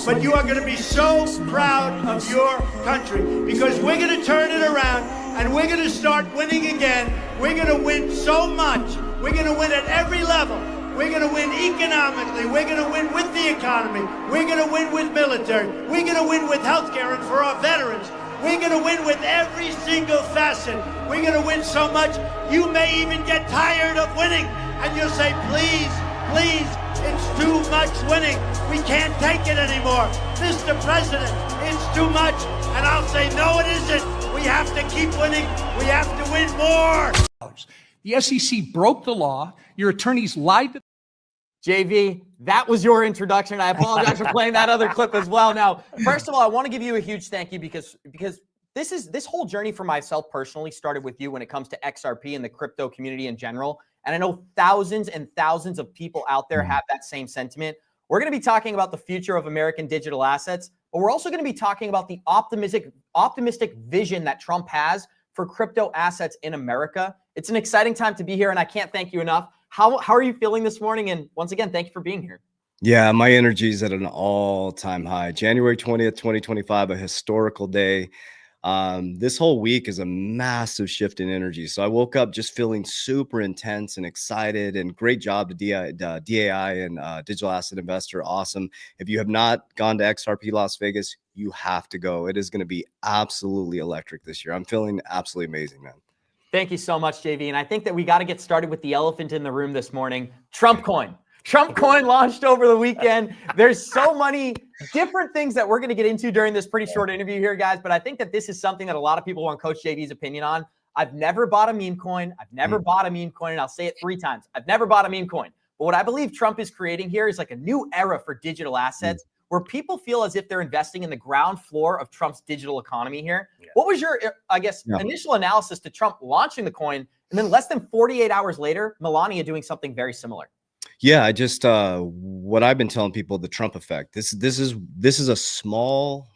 But you are going to be so proud of your country, because we're going to turn it around and we're going to start winning again. We're going to win so much. We're going to win at every level. We're going to win economically. We're going to win with the economy. We're going to win with military. We're going to win with healthcare and for our veterans. We're going to win with every single facet. We're going to win so much, you may even get tired of winning. And you'll say, please, please, it's too much winning. We can't take it anymore. Mr. President, it's too much. And I'll say, no, it isn't. We have to keep winning. We have to win more. The SEC broke the law. Your attorneys lied to JV, that was your introduction. I apologize for playing that other clip as well. Now, first of all, I want to give you a huge thank you because this whole journey for myself personally started with you when it comes to XRP and the crypto community in general. And I know thousands and thousands of people out there have that same sentiment. We're going to be talking about the future of American digital assets, but we're also going to be talking about the optimistic vision that Trump has for crypto assets in America. It's an exciting time to be here, and I can't thank you enough. How are you feeling this morning? And once again, thank you for being here. Yeah, my energy is at an all-time high. January 20th, 2025, a historical day. This whole week is a massive shift in energy. So I woke up just feeling super intense and excited, and great job to DAI and Digital Asset Investor. Awesome. If you have not gone to XRP Las Vegas, you have to go. It is going to be absolutely electric this year. I'm feeling absolutely amazing, man. Thank you so much, JV. And I think that we got to get started with the elephant in the room this morning. Trump coin. Trump coin launched over the weekend. There's so many different things that we're going to get into during this pretty short interview here, guys. But I think that this is something that a lot of people want Coach JV's opinion on. I've never bought a meme coin. I've never bought a meme coin. And I'll say it 3 times. I've never bought a meme coin. But what I believe Trump is creating here is like a new era for digital assets where people feel as if they're investing in the ground floor of Trump's digital economy here. Yeah. What was your, initial analysis to Trump launching the coin, and then less than 48 hours later, Melania doing something very similar? Yeah, I just what I've been telling people, the Trump effect. This is a small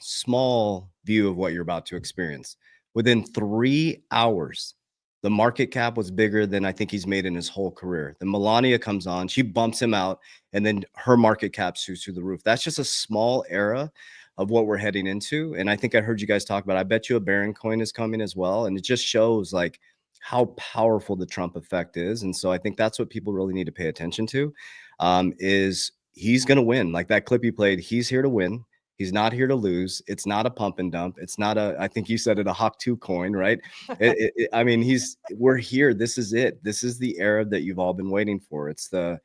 view of what you're about to experience. Within 3 hours, The market cap was bigger than I think he's made in his whole career. Then Melania comes on, she bumps him out, and then her market cap shoots through the roof. That's just a small era of what we're heading into. And I think I heard you guys talk about, I bet you a Baron coin is coming as well. And it just shows like how powerful the Trump effect is. And so I think that's what people really need to pay attention to, is he's going to win. Like that clip you played, he's here to win. He's not here to lose. It's not a pump and dump. It's not a, I think you said it, a Hawk 2 coin, right? I mean, we're here. This is it. This is the era that you've all been waiting for. It's the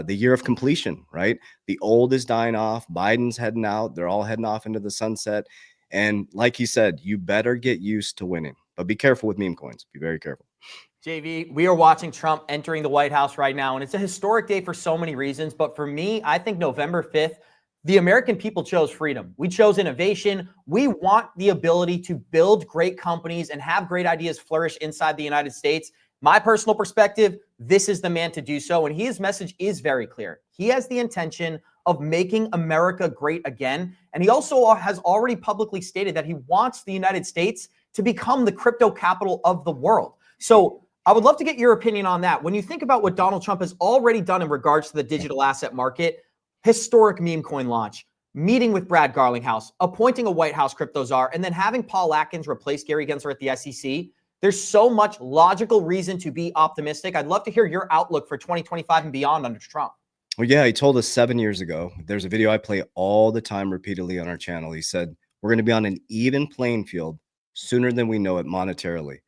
year of completion, right? The old is dying off. Biden's heading out. They're all heading off into the sunset. And like he said, you better get used to winning, but be careful with meme coins. Be very careful. JV, we are watching Trump entering the White House right now, and it's a historic day for so many reasons. But for me, I think November 5th, the American people chose freedom. We chose innovation. We want the ability to build great companies and have great ideas flourish inside the United States. My personal perspective, this is the man to do so. And his message is very clear. He has the intention of making America great again. And he also has already publicly stated that he wants the United States to become the crypto capital of the world. So I would love to get your opinion on that. When you think about what Donald Trump has already done in regards to the digital asset market, historic meme coin launch, meeting with Brad Garlinghouse, appointing a White House crypto czar, and then having Paul Atkins replace Gary Gensler at the SEC. There's so much logical reason to be optimistic. I'd love to hear your outlook for 2025 and beyond under Trump. Well, yeah, he told us 7 years ago. There's a video I play all the time repeatedly on our channel. He said, we're going to be on an even playing field sooner than we know it monetarily.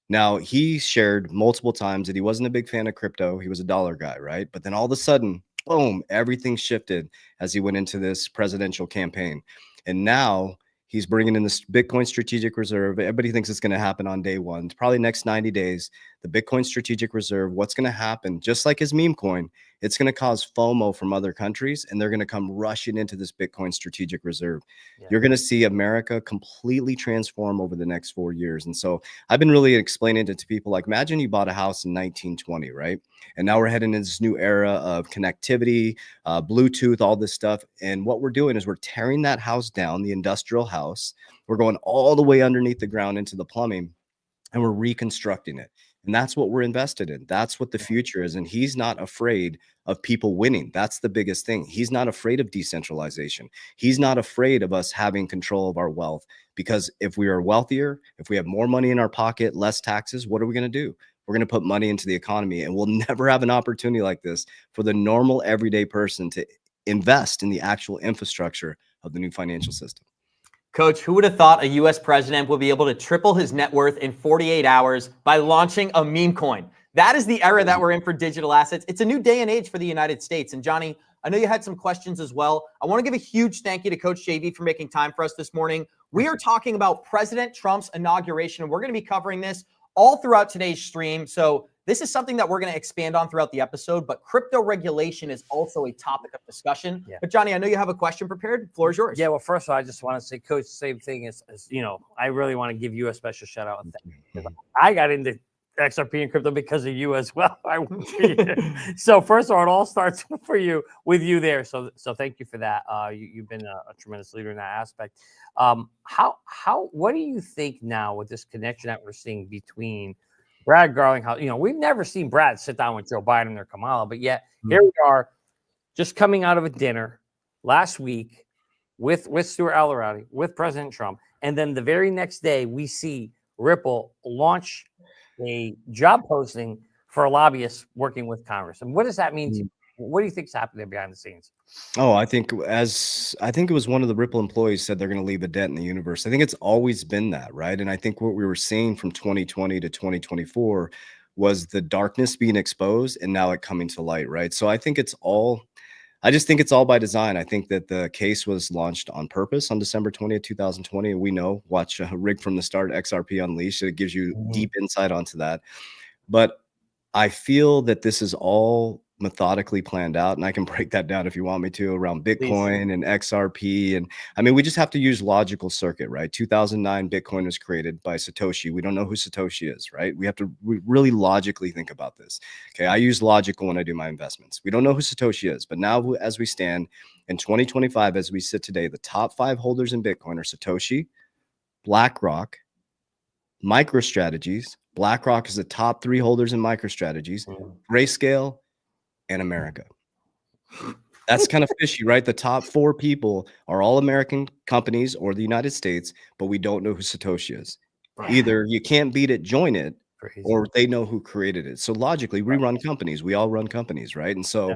Now, he shared multiple times that he wasn't a big fan of crypto. He was a dollar guy, right? But then all of a sudden, boom, everything shifted as he went into this presidential campaign. And now he's bringing in this Bitcoin strategic reserve. Everybody thinks it's going to happen on day one. It's probably next 90 days. The Bitcoin strategic reserve, what's going to happen? Just like his meme coin, it's going to cause FOMO from other countries, and they're going to come rushing into this Bitcoin strategic reserve. Yeah. You're going to see America completely transform over the next 4 years. And so I've been really explaining it to people like, imagine you bought a house in 1920, right? And now we're heading into this new era of connectivity, Bluetooth, all this stuff. And what we're doing is we're tearing that house down, the industrial house. We're going all the way underneath the ground into the plumbing, and we're reconstructing it. And that's what we're invested in. That's what the future is. And he's not afraid of people winning. That's the biggest thing. He's not afraid of decentralization. He's not afraid of us having control of our wealth, because if we are wealthier, if we have more money in our pocket, less taxes, what are we going to do? We're going to put money into the economy, and we'll never have an opportunity like this for the normal everyday person to invest in the actual infrastructure of the new financial system. Coach, who would have thought a U.S. president would be able to triple his net worth in 48 hours by launching a meme coin? That is the era that we're in for digital assets. It's a new day and age for the United States. And Johnny, I know you had some questions as well. I want to give a huge thank you to Coach JV for making time for us this morning. We are talking about President Trump's inauguration, and we're going to be covering this all throughout today's stream. So this is something that we're going to expand on throughout the episode, but crypto regulation is also a topic of discussion. Yeah. But Johnny, I know you have a question prepared. The floor is yours. Yeah, well, first of all, I just want to say, Coach, same thing as you know, I really want to give you a special shout out. I got into XRP and crypto because of you as well. So first of all, it all starts with you there. So thank you for that. You've been a tremendous leader in that aspect. What do you think now with this connection that we're seeing between Brad Garlinghouse? You know, we've never seen Brad sit down with Joe Biden or Kamala, but yet here we are, just coming out of a dinner last week with Stuart Al-Arati, with President Trump, and then the very next day we see Ripple launch a job posting for a lobbyist working with Congress. And what does that mean to you? What do you think's happening behind the scenes? Oh, I think it was one of the Ripple employees said they're going to leave a dent in the universe. I think it's always been that, right? And I think what we were seeing from 2020 to 2024 was the darkness being exposed and now it coming to light, right? So I just think it's all by design. I think that the case was launched on purpose on December 20th, 2020. And we know, watch Rig from the Start, XRP Unleashed. It gives you deep insight onto that. But I feel that this is all methodically planned out, and I can break that down if you want me to, around Bitcoin and XRP. And I mean, we just have to use logical circuit, right? 2009 Bitcoin was created by Satoshi. We don't know who Satoshi is, right? We really logically think about this. Okay, I use logical when I do my investments. We don't know who Satoshi is, but now as we stand in 2025, as we sit today, the top 5 holders in Bitcoin are Satoshi, BlackRock, MicroStrategies. BlackRock is the top 3 holders in MicroStrategies, Grayscale, and America. That's kind of fishy, right? The top 4 people are all American companies or the United States, but we don't know who Satoshi is. Either you can't beat it, join it, or they know who created it. So logically, we run companies. We all run companies, right? And so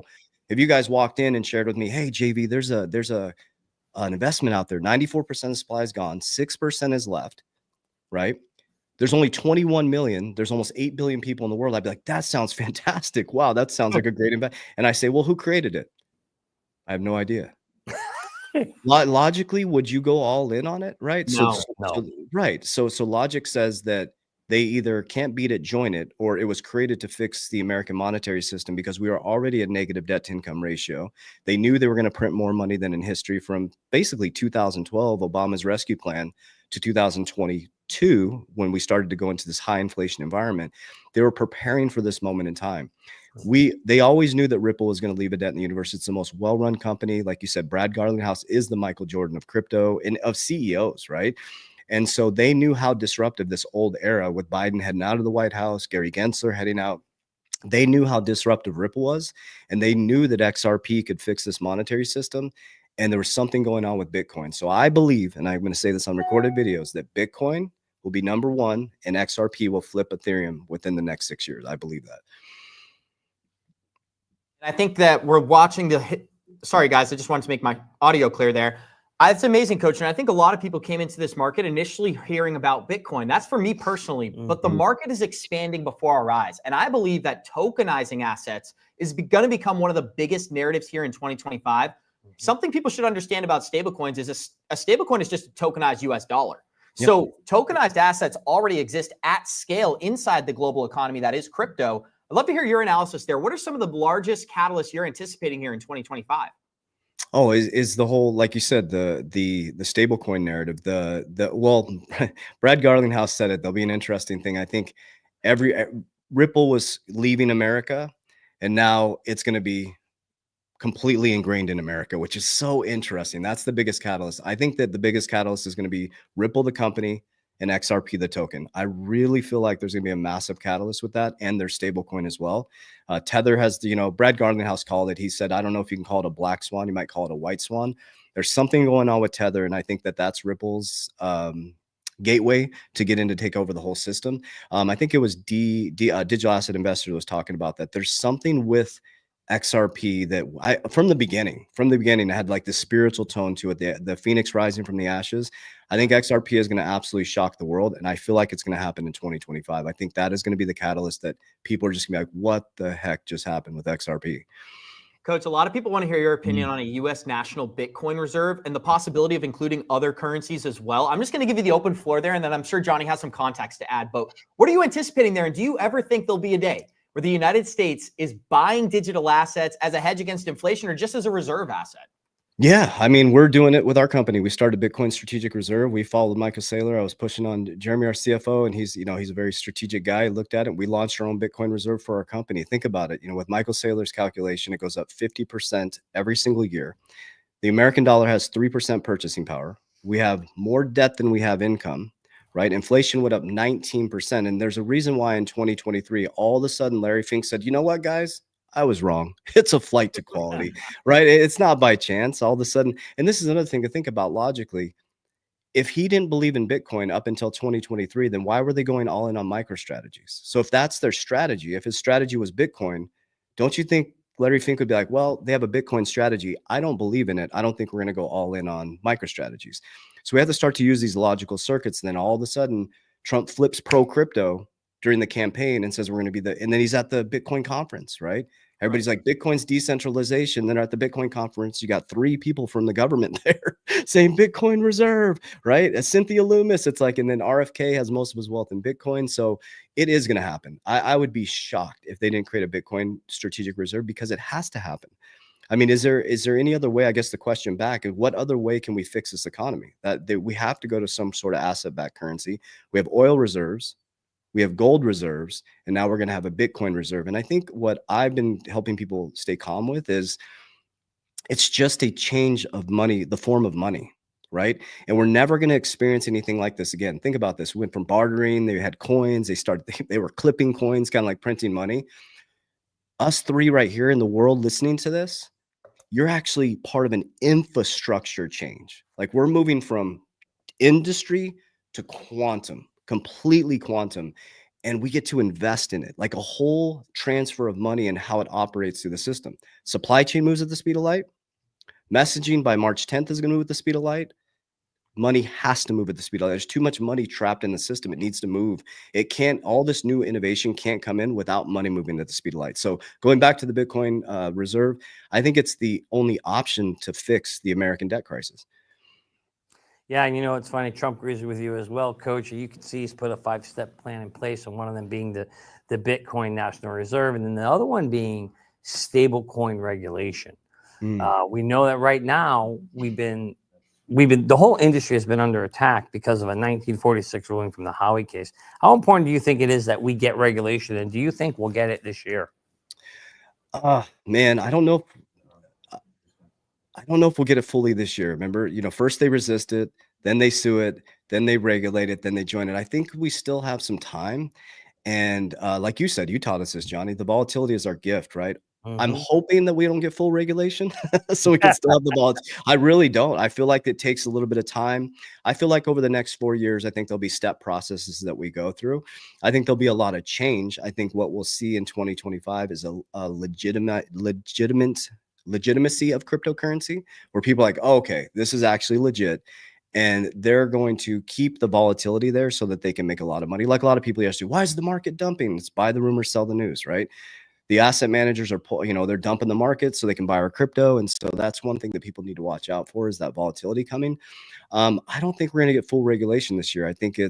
if you guys walked in and shared with me, hey, JV, there's an investment out there. 94% of the supply is gone. 6% is left, right? There's only 21 million. There's almost 8 billion people in the world. I'd be like, that sounds fantastic. Wow, that sounds like a great investment. And I say, well, who created it? I have no idea. Logically, would you go all in on it? Right. No. Right. So logic says that they either can't beat it, join it, or it was created to fix the American monetary system because we are already at negative debt to income ratio. They knew they were going to print more money than in history from basically 2012, Obama's rescue plan, to 2022, when we started to go into this high inflation environment. They were preparing for this moment in time. They always knew that Ripple was going to leave a debt in the universe. It's the most well-run company. Like you said, Brad Garlinghouse is the Michael Jordan of crypto and of CEOs, right? And so they knew how disruptive this old era with Biden heading out of the White House, Gary Gensler heading out. They knew how disruptive Ripple was, and they knew that XRP could fix this monetary system. And there was something going on with Bitcoin. So I believe, and I'm going to say this on recorded videos, that Bitcoin will be number 1 and XRP will flip Ethereum within the next 6 years. I believe that. I think that we're watching sorry guys, I just wanted to make my audio clear there. It's amazing, Coach. And I think a lot of people came into this market initially hearing about Bitcoin. That's for me personally, but the market is expanding before our eyes. And I believe that tokenizing assets is going to become one of the biggest narratives here in 2025. Something people should understand about stablecoins is a stablecoin is just a tokenized US dollar. Yep. So tokenized assets already exist at scale inside the global economy that is crypto. I'd love to hear your analysis there. What are some of the largest catalysts you're anticipating here in 2025? Oh, is the whole, like you said, the stablecoin narrative, well, Brad Garlinghouse said it. There'll be an interesting thing. I think Ripple was leaving America, and now it's going to be completely ingrained in America, which is so interesting. That's the biggest catalyst. I think that the biggest catalyst is going to be Ripple, the company, and XRP, the token. I really feel like there's going to be a massive catalyst with that, and their stablecoin as well. Tether has, Brad Garlinghouse called it. He said, I don't know if you can call it a black swan. You might call it a white swan. There's something going on with Tether, and I think that that's Ripple's gateway to get in to take over the whole system. I think it was Digital Asset Investor was talking about that. There's something with XRP that from the beginning, I had like this spiritual tone to it, the phoenix rising from the ashes. I think XRP is going to absolutely shock the world, and I feel like it's going to happen in 2025. I think that is going to be the catalyst that people are just going to be like, what the heck just happened with XRP? Coach, a lot of people want to hear your opinion on a U.S. national Bitcoin reserve and the possibility of including other currencies as well. I'm just going to give you the open floor there, and then I'm sure Johnny has some context to add. But what are you anticipating there, and do you ever think there'll be a day where the United States is buying digital assets as a hedge against inflation or just as a reserve asset? Yeah, I mean, we're doing it with our company. We started Bitcoin Strategic Reserve. We followed Michael Saylor. I was pushing on Jeremy, our CFO, and he's a very strategic guy. He looked at it. We launched our own Bitcoin reserve for our company. Think about it. With Michael Saylor's calculation, it goes up 50% every single year. The American dollar has 3% purchasing power. We have more debt than we have income, right? Inflation went up 19%. And there's a reason why in 2023, all of a sudden, Larry Fink said, you know what, guys? I was wrong. It's a flight to quality, right? It's not by chance all of a sudden. And this is another thing to think about logically. If he didn't believe in Bitcoin up until 2023, then why were they going all in on MicroStrategies? So if that's their strategy, if his strategy was Bitcoin, don't you think Larry Fink would be like, well, they have a Bitcoin strategy. I don't believe in it. I don't think we're going to go all in on MicroStrategies. So we have to start to use these logical circuits. And then all of a sudden, Trump flips pro crypto during the campaign and says we're going to be and then he's at the Bitcoin conference, right? Everybody's like, Bitcoin's decentralization. Then at the Bitcoin conference, you got 3 people from the government there saying Bitcoin reserve, right? Cynthia Loomis, it's like, and then RFK has most of his wealth in Bitcoin. So it is going to happen. I would be shocked if they didn't create a Bitcoin strategic reserve, because it has to happen. I mean, is there any other way? I guess the question back is, what other way can we fix this economy? That we have to go to some sort of asset-backed currency. We have oil reserves. We have gold reserves, and now we're going to have a Bitcoin reserve. And I think what I've been helping people stay calm with is it's just a change of money, the form of money, right? And we're never going to experience anything like this again. Think about this. We went from bartering, they had coins, they were clipping coins, kind of like printing money. Us three right here in the world listening to this, you're actually part of an infrastructure change. Like we're moving from industry to quantum, completely quantum, and we get to invest in it, like a whole transfer of money and how it operates through the system. Supply chain moves at the speed of light. Messaging by March 10th is going to move at the speed of light. Money has to move at the speed of light. There's too much money trapped in the system. It needs to move. It can't, all this new innovation can't come in without money moving at the speed of light. So going back to the Bitcoin reserve, I think it's the only option to fix the American debt crisis. Yeah, and it's funny. Trump agrees with you as well, Coach. You can see he's put a 5-step plan in place, and one of them being the Bitcoin National Reserve, and then the other one being stablecoin regulation. We know that right now the whole industry has been under attack because of a 1946 ruling from the Howey case. How important do you think it is that we get regulation, and do you think we'll get it this year? Man, I don't know. I don't know if we'll get it fully this year. Remember, first they resist it, then they sue it, then they regulate it, then they join it. I think we still have some time. And like you said, you taught us this, Johnny, the volatility is our gift, right? I'm hoping that we don't get full regulation so we can still have the volatility. I really don't. I feel like it takes a little bit of time. I feel like over the next 4 years, I think there'll be step processes that we go through. I think there'll be a lot of change. I think what we'll see in 2025 is a legitimacy of cryptocurrency where people are like, oh, okay, this is actually legit. And they're going to keep the volatility there so that they can make a lot of money. Like a lot of people yesterday, why is the market dumping? It's buy the rumors, sell the news, right? The asset managers are, they're dumping the market so they can buy our crypto. And so that's one thing that people need to watch out for is that volatility coming. I don't think we're going to get full regulation this year. I think you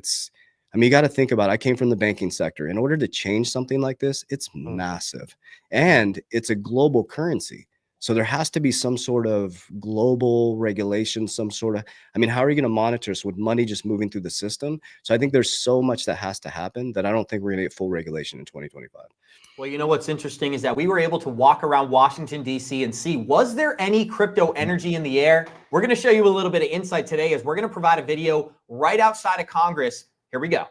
got to think about it. I came from the banking sector. In order to change something like this, it's massive and it's a global currency. So there has to be some sort of global regulation, how are you going to monitor this with money just moving through the system? So I think there's so much that has to happen that I don't think we're going to get full regulation in 2025. Well, what's interesting is that we were able to walk around Washington, D.C. and see, was there any crypto energy in the air? We're going to show you a little bit of insight today as we're going to provide a video right outside of Congress. Here we go.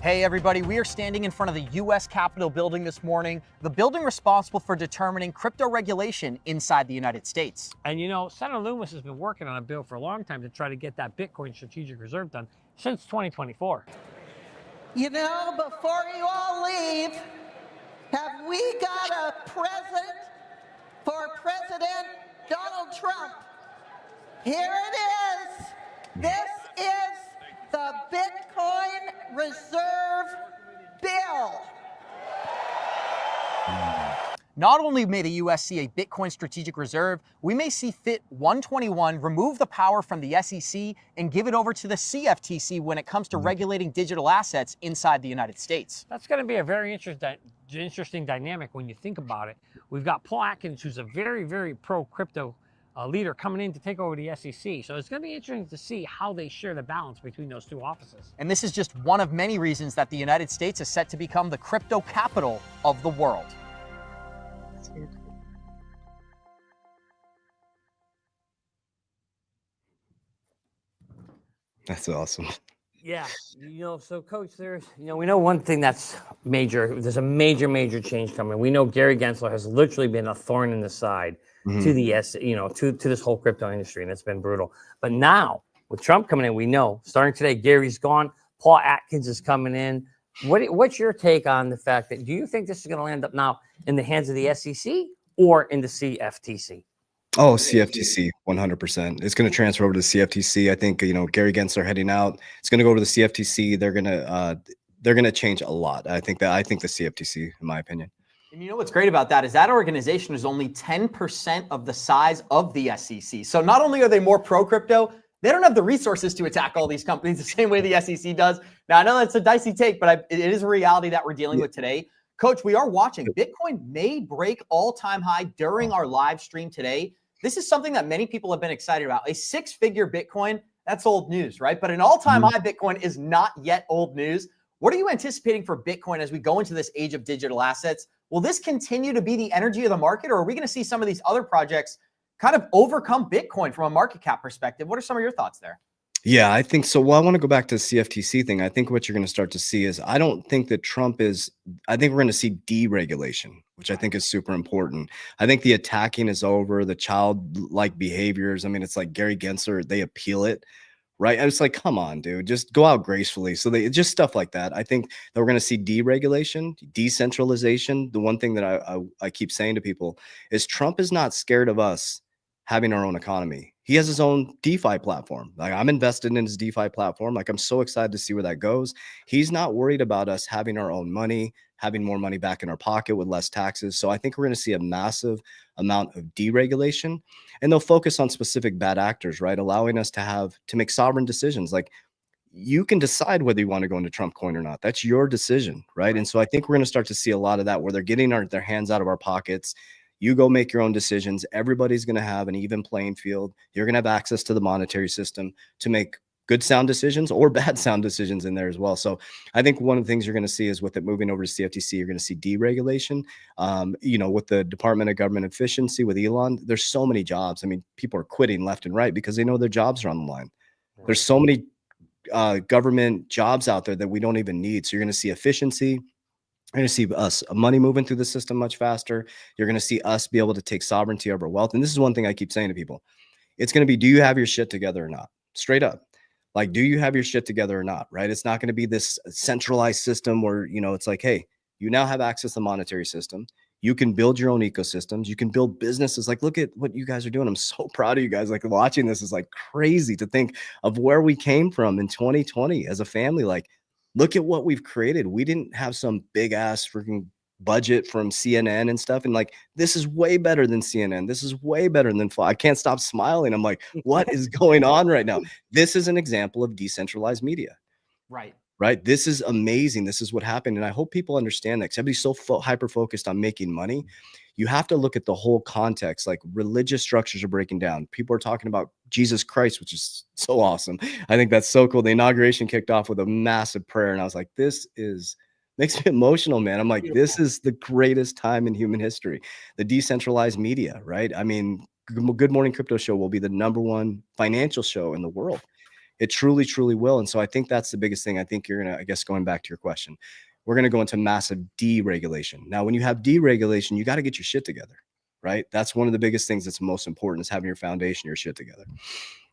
Hey everybody, we are standing in front of the U.S. Capitol building this morning, the building responsible for determining crypto regulation inside the United States. And Senator Loomis has been working on a bill for a long time to try to get that Bitcoin strategic reserve done since 2024. Before you all leave, have we got a present for President Donald Trump? Here it is. This is the Bitcoin Reserve Bill. Not only may the U.S. see a Bitcoin strategic reserve, we may see FIT 121 remove the power from the SEC and give it over to the CFTC when it comes to regulating digital assets inside the United States. That's going to be a very interesting dynamic when you think about it. We've got Paul Atkins, who's a very, very pro-crypto leader coming in to take over the SEC. So it's going to be interesting to see how they share the balance between those two offices. And this is just one of many reasons that the United States is set to become the crypto capital of the world. That's awesome. Yeah, so Coach, we know one thing that's major. There's a major change coming. We know Gary Gensler has literally been a thorn in the side to the to this whole crypto industry, and it's been brutal. But now with Trump coming in, we know starting today, Gary's gone. Paul Atkins is coming in. What's your take on the fact that do you think this is going to land up now in the hands of the SEC or in the CFTC? Oh, CFTC, 100%. It's going to transfer over to the CFTC. I think Gary Gensler heading out. It's going to go over to the CFTC. They're going to change a lot. I think the CFTC, in my opinion. And what's great about that is that organization is only 10% of the size of the SEC. So not only are they more pro-crypto, they don't have the resources to attack all these companies the same way the SEC does. Now, I know that's a dicey take, but it is a reality that we're dealing with today. Coach, we are watching. Bitcoin may break all-time high during our live stream today. This is something that many people have been excited about. A six-figure Bitcoin, that's old news, right? But an all-time high Bitcoin is not yet old news. What are you anticipating for Bitcoin as we go into this age of digital assets? Will this continue to be the energy of the market, or are we going to see some of these other projects kind of overcome Bitcoin from a market cap perspective? What are some of your thoughts there? Yeah, I think so. Well, I want to go back to the CFTC thing. I think what you're going to start to see is I don't think that Trump is, I think we're going to see deregulation, which I think is super important. I think the attacking is over, the childlike behaviors. I mean, it's like Gary Gensler, they appeal it, right? And it's like, come on, dude, just go out gracefully. So they just stuff like that. I think that we're going to see deregulation, decentralization. The one thing that I keep saying to people is Trump is not scared of us having our own economy. He has his own DeFi platform. Like, I'm invested in his DeFi platform. Like, I'm so excited to see where that goes. He's not worried about us having our own money, having more money back in our pocket with less taxes. So I think we're going to see a massive amount of deregulation, and they'll focus on specific bad actors, right? Allowing us to make sovereign decisions. Like, you can decide whether you want to go into Trump coin or not. That's your decision, right? And so I think we're going to start to see a lot of that where they're getting their hands out of our pockets. You go make your own decisions. Everybody's going to have an even playing field. You're going to have access to the monetary system to make good sound decisions or bad sound decisions in there as well. So I think one of the things you're going to see is with it moving over to CFTC, you're going to see deregulation. With the Department of Government Efficiency with Elon, there's so many jobs. I mean, people are quitting left and right because they know their jobs are on the line. There's so many government jobs out there that we don't even need. So you're going to see efficiency. You're going to see us money moving through the system much faster. You're going to see us be able to take sovereignty over wealth. And this is one thing I keep saying to people. It's going to be, do you have your shit together or not? Straight up. Like, do you have your shit together or not? Right? It's not going to be this centralized system where, it's like, hey, you now have access to the monetary system. You can build your own ecosystems. You can build businesses. Like, look at what you guys are doing. I'm so proud of you guys. Like, watching this is like crazy to think of where we came from in 2020 as a family. Like, look at what we've created. We didn't have some big ass freaking budget from CNN and stuff. And like, this is way better than CNN. This is way better than I can't stop smiling. I'm like, what is going on right now? This is an example of decentralized media. Right. This is amazing. This is what happened. And I hope people understand that, because everybody's so hyper focused on making money. You have to look at the whole context. Like, religious structures are breaking down. People are talking about Jesus Christ, which is so awesome. I think that's so cool. The inauguration kicked off with a massive prayer. And I was like, makes me emotional, man. I'm like, This is the greatest time in human history. The decentralized media, right? I mean, Good Morning Crypto Show will be the #1 financial show in the world. It truly, truly will. And so I think that's the biggest thing. I think you're going to, I guess, going back to your question, we're going to go into massive deregulation. Now, when you have deregulation, you got to get your shit together, right? That's one of the biggest things that's most important, is having your foundation, your shit together.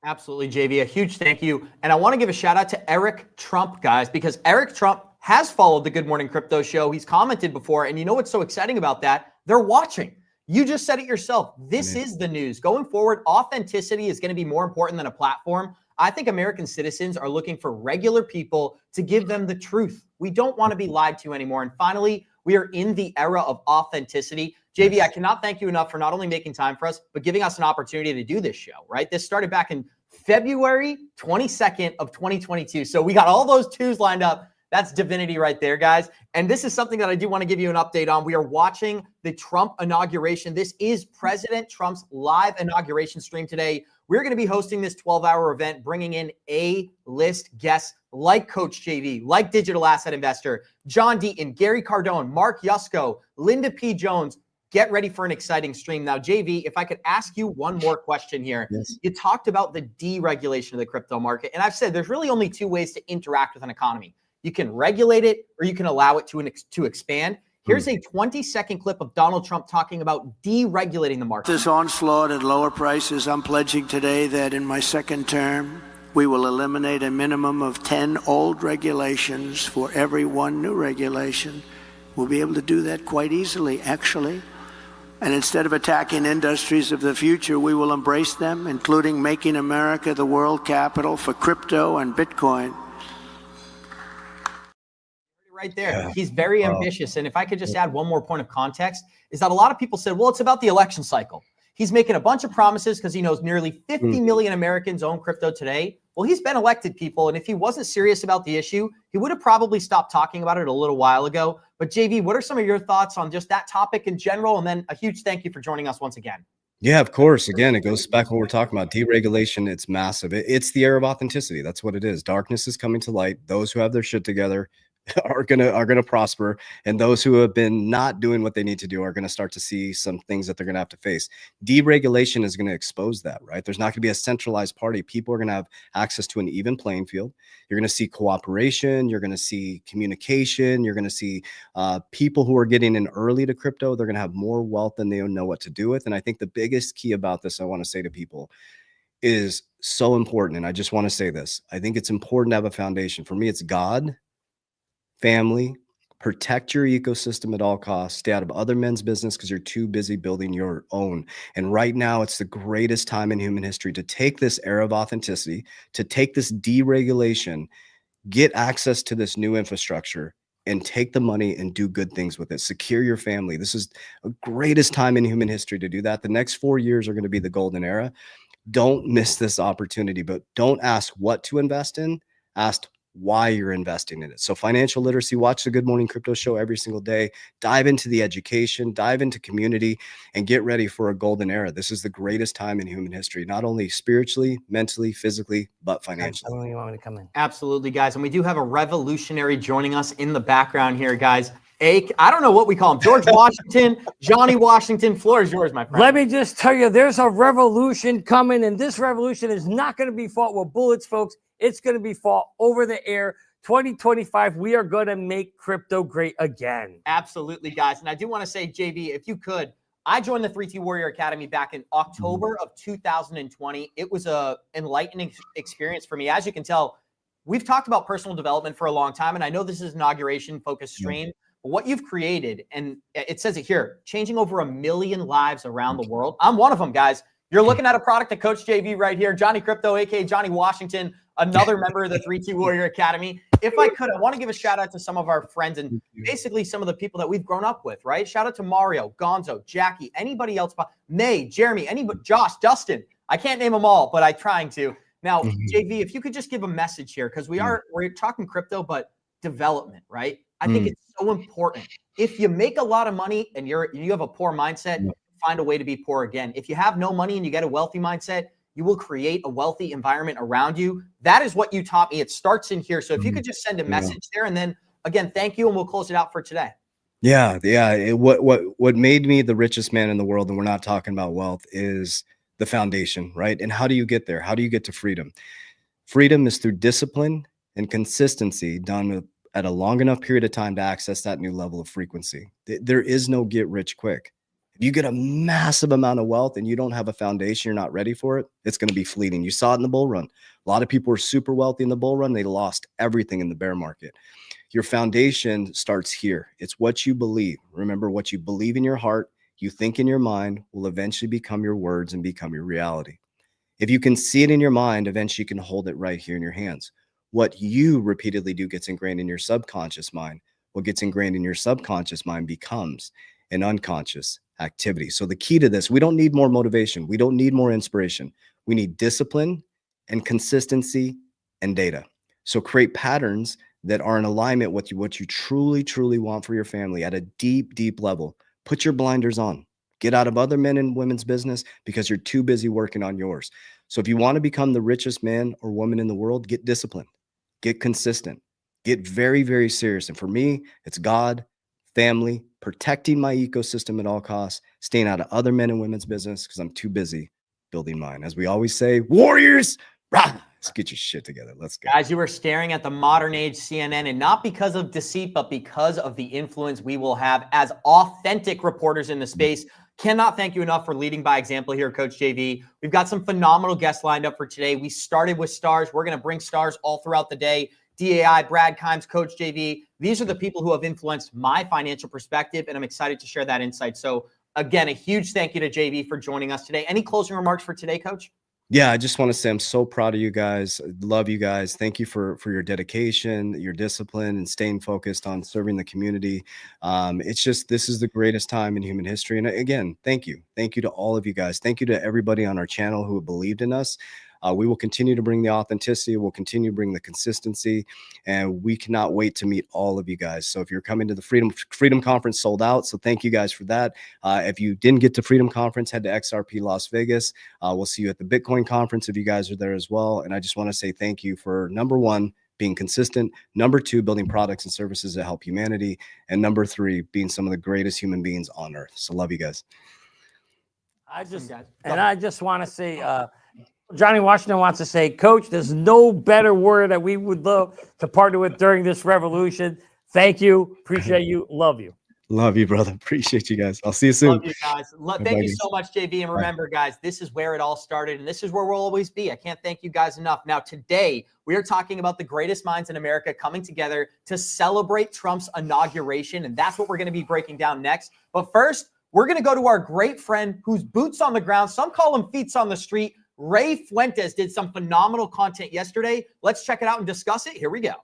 Absolutely, JV. A huge thank you. And I want to give a shout out to Eric Trump, guys, because Eric Trump has followed the Good Morning Crypto Show. He's commented before. And you know what's so exciting about that? They're watching. You just said it yourself. This is the news. Going forward, authenticity is going to be more important than a platform. I think American citizens are looking for regular people to give them the truth. We don't want to be lied to anymore. And finally, we are in the era of authenticity. JV, I cannot thank you enough for not only making time for us, but giving us an opportunity to do this show, right? This started back in February 22nd of 2022. So we got all those twos lined up. That's divinity right there, guys. And this is something that I do want to give you an update on. We are watching the Trump inauguration. This is President Trump's live inauguration stream today. We're going to be hosting this 12-hour event, bringing in A-list guests like Coach JV, like Digital Asset Investor, John Deaton, Gary Cardone, Mark Yusko, Linda P. Jones. Get ready for an exciting stream. Now, JV, if I could ask you one more question here. Yes. You talked about the deregulation of the crypto market. And I've said there's really only two ways to interact with an economy. You can regulate it, or you can allow it to expand. Here's a 20-second clip of Donald Trump talking about deregulating the market. This onslaught at lower prices, I'm pledging today that in my second term, we will eliminate a minimum of 10 old regulations for every one new regulation. We'll be able to do that quite easily, actually. And instead of attacking industries of the future, we will embrace them, including making America the world capital for crypto and Bitcoin. Right there. Yeah. He's very ambitious. And if I could just add one more point of context, is that a lot of people said, well, it's about the election cycle. He's making a bunch of promises because he knows nearly 50 million Americans own crypto today. Well, he's been elected, people. And if he wasn't serious about the issue, he would have probably stopped talking about it a little while ago. But JV, what are some of your thoughts on just that topic in general? And then a huge thank you for joining us once again. Yeah, of course. Again, it goes back to what we're talking about. Deregulation, it's massive. It's the era of authenticity. That's what it is. Darkness is coming to light. Those who have their shit together are gonna prosper, and those who have been not doing what they need to do are gonna start to see some things that they're gonna have to face. Deregulation is gonna expose that, right? There's not gonna be a centralized party. People are gonna have access to an even playing field. You're gonna see cooperation. You're gonna see communication. You're gonna see people who are getting in early to crypto. They're gonna have more wealth than they know what to do with. And I think the biggest key about this, I want to say to people, is so important. And I just want to say this. I think it's important to have a foundation. For me, it's God, family, protect your ecosystem at all costs, stay out of other men's business because you're too busy building your own. And right now, it's the greatest time in human history to take this era of authenticity, to take this deregulation, get access to this new infrastructure, and take the money and do good things with it. Secure your family. This is the greatest time in human history to do that. The next 4 years are going to be the golden era. Don't miss this opportunity, but don't ask what to invest in. Ask why you're investing in it. So financial literacy, watch the Good Morning Crypto Show every single day. Dive into the education, dive into community, and get ready for a golden era. This is the greatest time in human history, not only spiritually, mentally, physically, but financially. Absolutely. You want me to come in? Absolutely, guys. And we do have a revolutionary joining us in the background here, guys. I don't know what we call him. George Washington, Johnny Washington. Floor is yours, my friend. Let me just tell you, there's a revolution coming, and this revolution is not going to be fought with bullets, folks. It's going to be fought over the air. 2025, we are going to make crypto great again. Absolutely, guys. And I do want to say, JV, if you could, I joined the 3T Warrior Academy back in October of 2020. It was a enlightening experience for me. As you can tell, we've talked about personal development for a long time, and I know this is an inauguration-focused stream. But what you've created, and it says it here, changing over 1 million lives around the world. I'm one of them, guys. You're looking at a product of Coach JV right here, Johnny Crypto, aka Johnny Washington, another member of the 3T Warrior Academy. If I could, I want to give a shout out to some of our friends and basically some of the people that we've grown up with, right? Shout out to Mario, Gonzo, Jackie, anybody else, May, Jeremy, anybody, Josh, Dustin. I can't name them all, but I'm trying to. Now, JV, if you could just give a message here, because we're talking crypto, but development, right? I think it's so important. If you make a lot of money and you have a poor mindset, find a way to be poor again. If you have no money and you get a wealthy mindset, you will create a wealthy environment around you. That is what you taught me. It starts in here. So if you could just send a message there, and then again, thank you, and we'll close it out for today. Yeah. What made me the richest man in the world, and we're not talking about wealth, is the foundation, right? And how do you get there? How do you get to freedom? Freedom is through discipline and consistency done at a long enough period of time to access that new level of frequency. There is no get rich quick. If you get a massive amount of wealth and you don't have a foundation, you're not ready for it, it's going to be fleeting. You saw it in the bull run. A lot of people were super wealthy in the bull run. They lost everything in the bear market. Your foundation starts here. It's what you believe. Remember, what you believe in your heart, you think in your mind, will eventually become your words and become your reality. If you can see it in your mind, eventually you can hold it right here in your hands. What you repeatedly do gets ingrained in your subconscious mind. What gets ingrained in your subconscious mind becomes an unconscious activity. So the key to this, we don't need more motivation. We don't need more inspiration. We need discipline and consistency and data. So create patterns that are in alignment with what you truly, truly want for your family at a deep, deep level. Put your blinders on. Get out of other men and women's business because you're too busy working on yours. So if you want to become the richest man or woman in the world, get disciplined. Get consistent, get very, very serious. And for me, it's God, family, protecting my ecosystem at all costs, staying out of other men and women's business because I'm too busy building mine. As we always say, warriors, rise, get your shit together. Let's go. Guys, you are staring at the modern age CNN, and not because of deceit, but because of the influence we will have as authentic reporters in the space. Cannot thank you enough for leading by example here, Coach JV. We've got some phenomenal guests lined up for today. We started with stars. We're going to bring stars all throughout the day. DAI, Brad Kimes, Coach JV. These are the people who have influenced my financial perspective, and I'm excited to share that insight. So again, a huge thank you to JV for joining us today. Any closing remarks for today, Coach? Yeah, I just want to say I'm so proud of you guys. Love you guys. Thank you for your dedication, your discipline, and staying focused on serving the community. It's just, this is the greatest time in human history. And again, thank you. Thank you to all of you guys. Thank you to everybody on our channel who believed in us. We will continue to bring the authenticity. We'll continue to bring the consistency, and we cannot wait to meet all of you guys. So if you're coming to the Freedom Conference, sold out. So thank you guys for that. If you didn't get to Freedom Conference, head to XRP Las Vegas. We'll see you at the Bitcoin Conference if you guys are there as well. And I just want to say thank you for, number one, being consistent. Number 2, building products and services that help humanity. And number 3, being some of the greatest human beings on earth. So love you guys. I just want to say, Johnny Washington wants to say, Coach, there's no better word that we would love to partner with during this revolution. Thank you. Appreciate you. Love you. Love you, brother. Appreciate you guys. I'll see you soon. Love you guys. Thank you so much, JV. And remember, guys, this is where it all started, and this is where we'll always be. I can't thank you guys enough. Now, today, we are talking about the greatest minds in America coming together to celebrate Trump's inauguration, and that's what we're going to be breaking down next. But first, we're going to go to our great friend whose boots on the ground, some call him feet on the street. Ray Fuentes did some phenomenal content yesterday. Let's check it out and discuss it. Here we go.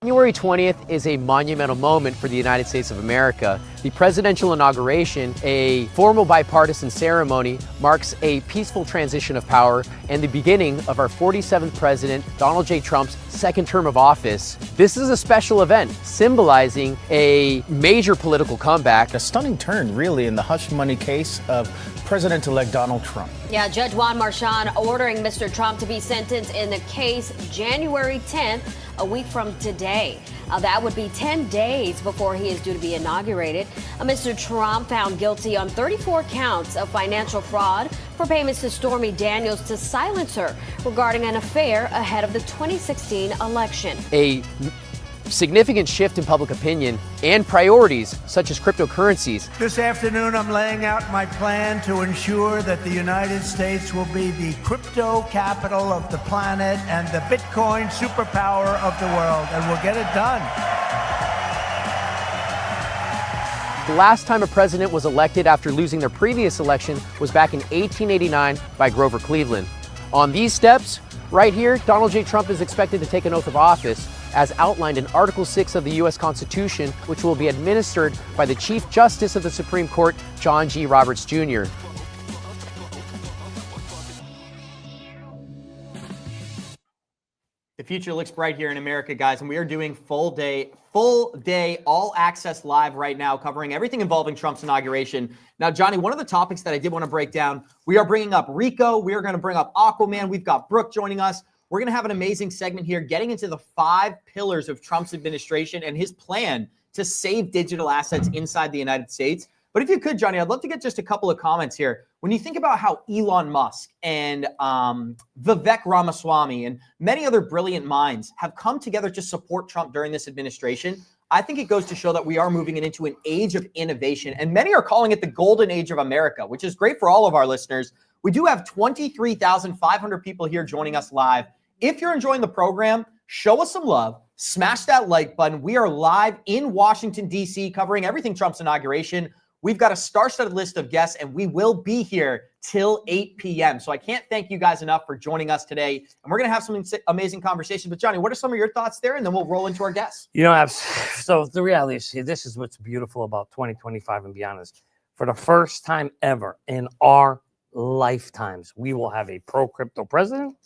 January 20th is a monumental moment for the United States of America. The presidential inauguration, a formal bipartisan ceremony, marks a peaceful transition of power and the beginning of our 47th president, Donald J. Trump's second term of office. This is a special event symbolizing a major political comeback. A stunning turn, really, in the hush money case of President-elect Donald Trump. Yeah, Judge Juan Marchand ordering Mr. Trump to be sentenced in the case January 10th, a week from today. That would be 10 days before he is due to be inaugurated. Mr. Trump found guilty on 34 counts of financial fraud for payments to Stormy Daniels to silence her regarding an affair ahead of the 2016 election. A significant shift in public opinion and priorities such as cryptocurrencies. This afternoon, I'm laying out my plan to ensure that the United States will be the crypto capital of the planet and the Bitcoin superpower of the world, and we'll get it done. The last time a president was elected after losing their previous election was back in 1889 by Grover Cleveland. On these steps, right here, Donald J. Trump is expected to take an oath of office as outlined in Article 6 of the U.S. Constitution, which will be administered by the Chief Justice of the Supreme Court, John G. Roberts Jr. The future looks bright here in America, guys, and we are doing full day, all access live right now, covering everything involving Trump's inauguration. Now, Johnny, one of the topics that I did want to break down, we are bringing up Rico. We are going to bring up Aquaman. We've got Brooke joining us. We're going to have an amazing segment here, getting into the 5 pillars of Trump's administration and his plan to save digital assets inside the United States. But if you could, Johnny, I'd love to get just a couple of comments here. When you think about how Elon Musk and Vivek Ramaswamy and many other brilliant minds have come together to support Trump during this administration, I think it goes to show that we are moving into an age of innovation. And many are calling it the golden age of America, which is great for all of our listeners. We do have 23,500 people here joining us live. If you're enjoying the program, show us some love. Smash that like button. We are live in Washington, D.C., covering everything Trump's inauguration. We've got a star-studded list of guests, and we will be here till 8 p.m. So I can't thank you guys enough for joining us today. And we're going to have some amazing conversations. But, Johnny, what are some of your thoughts there? And then we'll roll into our guests. You know, so the reality is, this is what's beautiful about 2025 and beyond is for the first time ever in our lifetimes, we will have a pro-crypto president,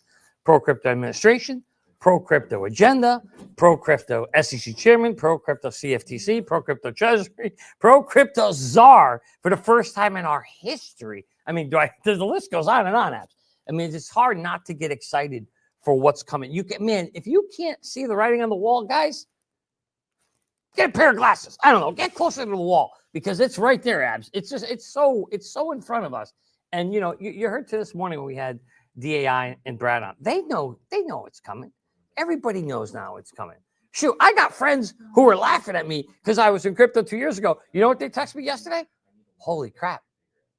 pro-crypto administration, pro-crypto agenda, pro-crypto SEC chairman, pro-crypto CFTC, pro-crypto treasury, pro-crypto czar for the first time in our history. I mean, the list goes on and on, Abs. I mean, it's hard not to get excited for what's coming. Man, if you can't see the writing on the wall, guys, get a pair of glasses. I don't know, get closer to the wall because it's right there, Abs. It's so in front of us. And, you know, you heard to this morning when we had DAI and Brad on. They know it's coming. Everybody knows now it's coming. Shoot, I got friends who were laughing at me because I was in crypto 2 years ago. You know what they texted me yesterday? Holy crap.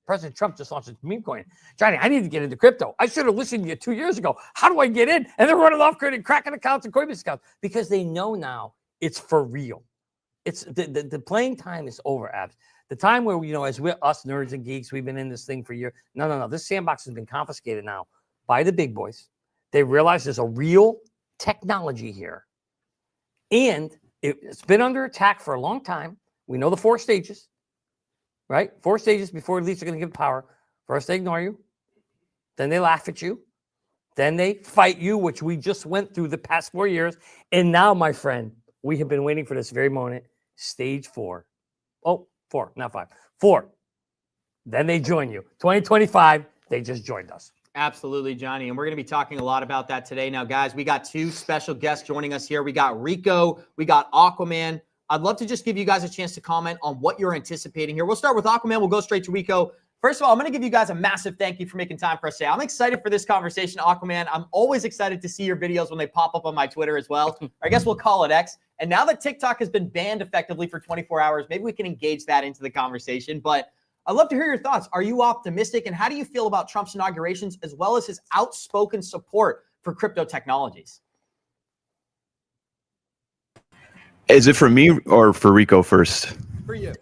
President Trump just launched a meme coin. Johnny, I need to get into crypto. I should have listened to you 2 years ago. How do I get in? And they're running off credit, cracking accounts and Coinbase accounts because they know now it's for real. It's the playing time is over, Abs. The time where, you know, as we're us nerds and geeks, we've been in this thing for years. No. This sandbox has been confiscated now by the big boys. They realize there's a real technology here. And it's been under attack for a long time. We know the 4 stages, right? 4 stages before elites are going to give power. First, they ignore you. Then they laugh at you. Then they fight you, which we just went through the past 4 years. And now, my friend, we have been waiting for this very moment. Stage 4. Oh, 4, not 5. 4. Then they join you. 2025, they just joined us. Absolutely, Johnny. And we're going to be talking a lot about that today. Now, guys, we got two special guests joining us here. We got Rico, we got Aquaman. I'd love to just give you guys a chance to comment on what you're anticipating here. We'll start with Aquaman. We'll go straight to Rico. First of all, I'm going to give you guys a massive thank you for making time for us today. I'm excited for this conversation, Aquaman. I'm always excited to see your videos when they pop up on my Twitter as well. Or I guess we'll call it X. And now that TikTok has been banned effectively for 24 hours, maybe we can engage that into the conversation. But I'd love to hear your thoughts. Are you optimistic? And how do you feel about Trump's inaugurations as well as his outspoken support for crypto technologies? Is it for me or for Rico first? For you.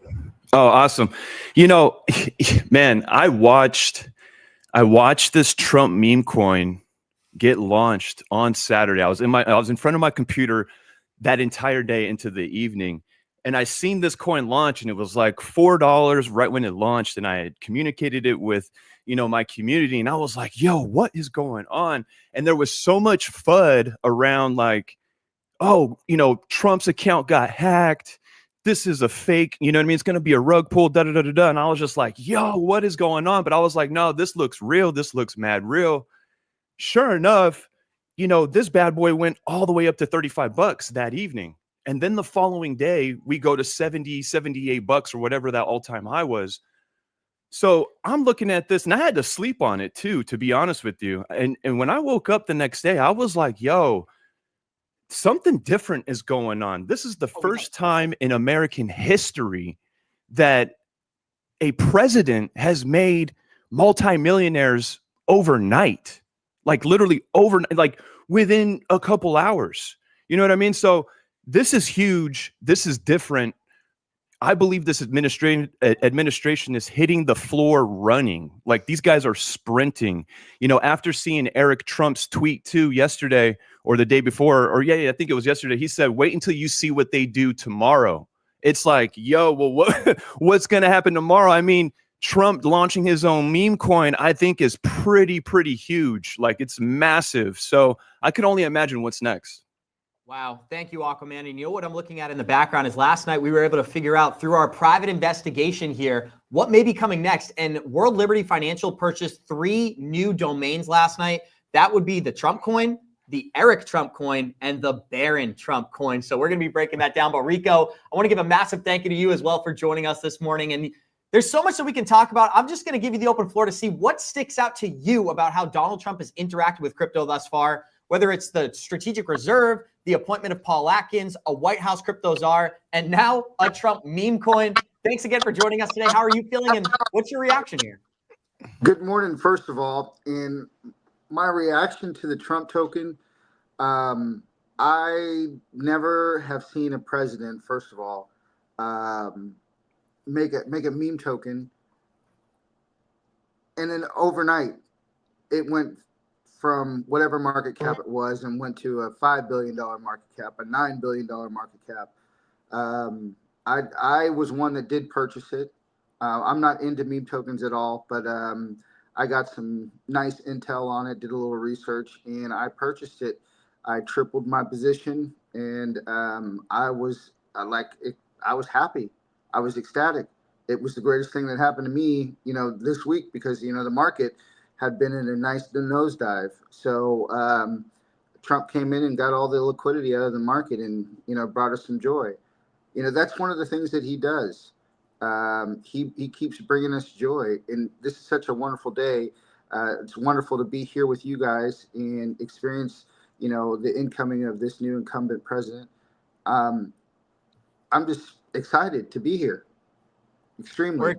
Oh, awesome. You know, man, I watched this Trump meme coin get launched on Saturday. I was in front of my computer that entire day into the evening. And I seen this coin launch and it was like $4 right when it launched. And I had communicated it with, my community. And I was like, yo, what is going on? And there was so much FUD around like, oh, Trump's account got hacked. This is a fake, you know what I mean? It's going to be a rug pull, da-da-da-da-da. And I was just like, yo, what is going on? But I was like, no, this looks real. This looks mad real. Sure enough, this bad boy went all the way up to $35 that evening. And then the following day, we go to $78 or whatever that all-time high was. So I'm looking at this, and I had to sleep on it too, to be honest with you. And when I woke up the next day, I was like, yo, something different is going on. This is the first time in American history that a president has made multimillionaires overnight, like literally overnight, like within a couple hours. You know what I mean? So this is huge. This is different. I believe this administration is hitting the floor running. Like these guys are sprinting. After seeing Eric Trump's tweet too yesterday or the day before, or I think it was yesterday, he said, wait until you see what they do tomorrow. It's like, yo, well, what's going to happen tomorrow? I mean, Trump launching his own meme coin, I think is pretty huge. Like it's massive. So I can only imagine what's next. Wow. Thank you, Aquaman. And you know what I'm looking at in the background is last night we were able to figure out through our private investigation here what may be coming next. And World Liberty Financial purchased 3 new domains last night. That would be the Trump coin, the Eric Trump coin, and the Barron Trump coin. So we're going to be breaking that down. But Rico, I want to give a massive thank you to you as well for joining us this morning. And there's so much that we can talk about. I'm just going to give you the open floor to see what sticks out to you about how Donald Trump has interacted with crypto thus far, whether it's the strategic reserve, the appointment of Paul Atkins, a White House crypto czar, and now a Trump meme coin. Thanks again for joining us today. How are you feeling, and what's your reaction here? Good morning, first of all. In my reaction to the Trump token, I never have seen a president, first of all, make a meme token, and then overnight it went from whatever market cap it was and went to a $5 billion market cap, a $9 billion market cap. I was one that did purchase it. I'm not into meme tokens at all, but I got some nice intel on it, did a little research, and I purchased it. I tripled my position, and I was happy. I was ecstatic. It was the greatest thing that happened to me, this week, because the market had been in a nice nosedive. So Trump came in and got all the liquidity out of the market and, brought us some joy. That's one of the things that he does. He keeps bringing us joy. And this is such a wonderful day. It's wonderful to be here with you guys and experience, the incoming of this new incumbent president. I'm just excited to be here. Extremely.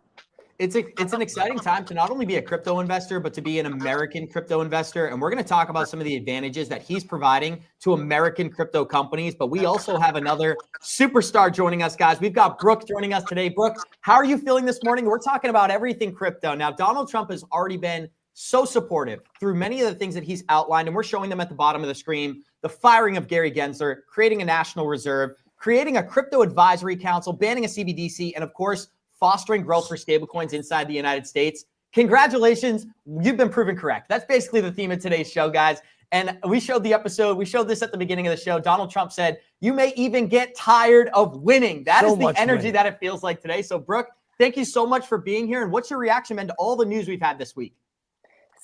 It's an exciting time to not only be a crypto investor, but to be an American crypto investor. And we're going to talk about some of the advantages that he's providing to American crypto companies. But we also have another superstar joining us, guys. We've got Brooke joining us today. Brooke, how are you feeling this morning? We're talking about everything crypto. Now, Donald Trump has already been so supportive through many of the things that he's outlined, and we're showing them at the bottom of the screen. The firing of Gary Gensler, creating a national reserve, creating a crypto advisory council, banning a CBDC, and of course, fostering growth for stablecoins inside the United States. Congratulations. You've been proven correct. That's basically the theme of today's show, guys. And we showed this at the beginning of the show. Donald Trump said, you may even get tired of winning. That is the energy that it feels like today. So, Brooke, thank you so much for being here. And what's your reaction, man, to all the news we've had this week?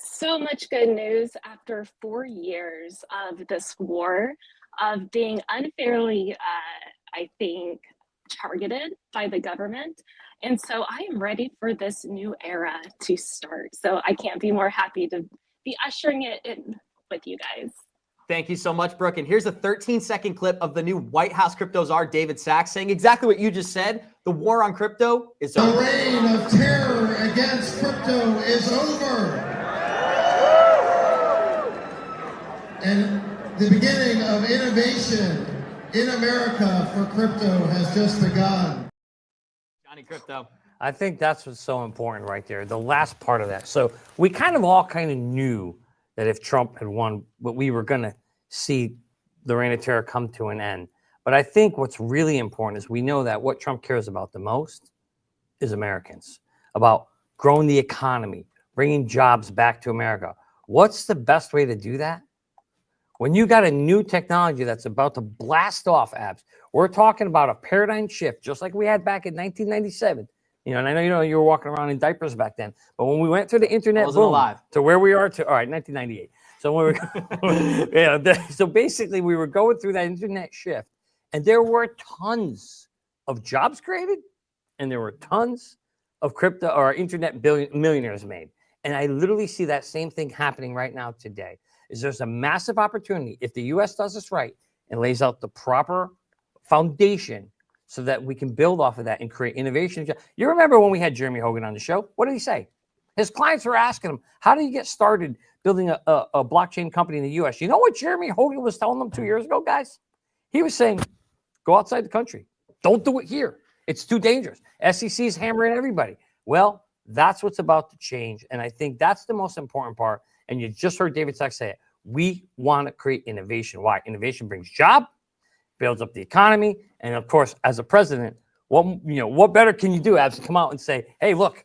So much good news after 4 years of this war, of being unfairly, I think, targeted by the government. And so I am ready for this new era to start. So I can't be more happy to be ushering it in with you guys. Thank you so much, Brooke. And here's a 13-second clip of the new White House crypto czar, David Sachs, saying exactly what you just said. The war on crypto is over. The reign of terror against crypto is over. And the beginning of innovation in America for crypto has just begun. Johnny Crypto. I think that's what's so important right there. The last part of that. So we kind of knew that if Trump had won, but we were going to see the reign of terror come to an end. But I think what's really important is we know that what Trump cares about the most is Americans, about growing the economy, bringing jobs back to America. What's the best way to do that? When you got a new technology that's about to blast off apps, we're talking about a paradigm shift, just like we had back in 1997. And I know you were walking around in diapers back then, but when we went through the internet boom to where we are to, all right, 1998. So when so basically we were going through that internet shift, and there were tons of jobs created, and there were tons of crypto or internet millionaires made. And I literally see that same thing happening right now today. There's a massive opportunity if the U.S. does this right and lays out the proper foundation so that we can build off of that and create innovation. You remember when we had Jeremy Hogan on the show? What did he say? His clients were asking him, how do you get started building a blockchain company in the U.S.? You know what Jeremy Hogan was telling them 2 years ago, guys? He was saying, go outside the country. Don't do it here. It's too dangerous. SEC is hammering everybody. Well, that's what's about to change. And I think that's the most important part. And you just heard David Sachs say it. We want to create innovation. Why? Innovation brings job, builds up the economy, and of course, as a president, what better can you do? Abs come out and say, "Hey, look,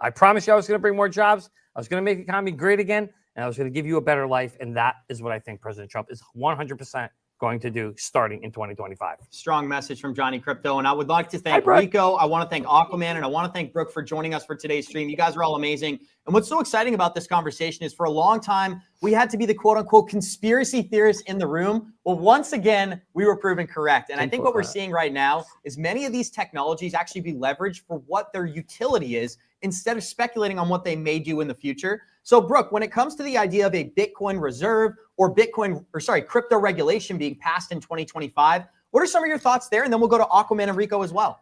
I promised you I was going to bring more jobs. I was going to make the economy great again, and I was going to give you a better life." And that is what I think President Trump is 100% going to do starting in 2025. Strong message from Johnny Crypto. And I would like to thank Rico. I want to thank Aquaman, and I want to thank Brooke for joining us for today's stream. You guys are all amazing. And what's so exciting about this conversation is for a long time, we had to be the quote unquote conspiracy theorists in the room. Well, once again, we were proven correct. And I think what we're seeing right now is many of these technologies actually be leveraged for what their utility is instead of speculating on what they may do in the future. So, Brooke, when it comes to the idea of a Bitcoin reserve or crypto regulation being passed in 2025, what are some of your thoughts there? And then we'll go to Aquaman and Rico as well.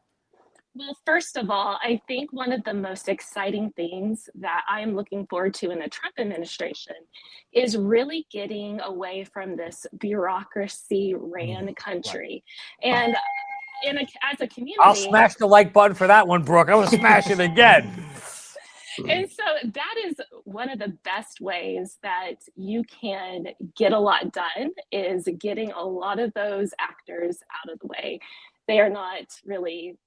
Well, first of all, I think one of the most exciting things that I am looking forward to in the Trump administration is really getting away from this bureaucracy-ran country. And as a community, I'll smash the like button for that one, Brooke. I'm going to smash it again. And so that is one of the best ways that you can get a lot done, is getting a lot of those actors out of the way. They are not really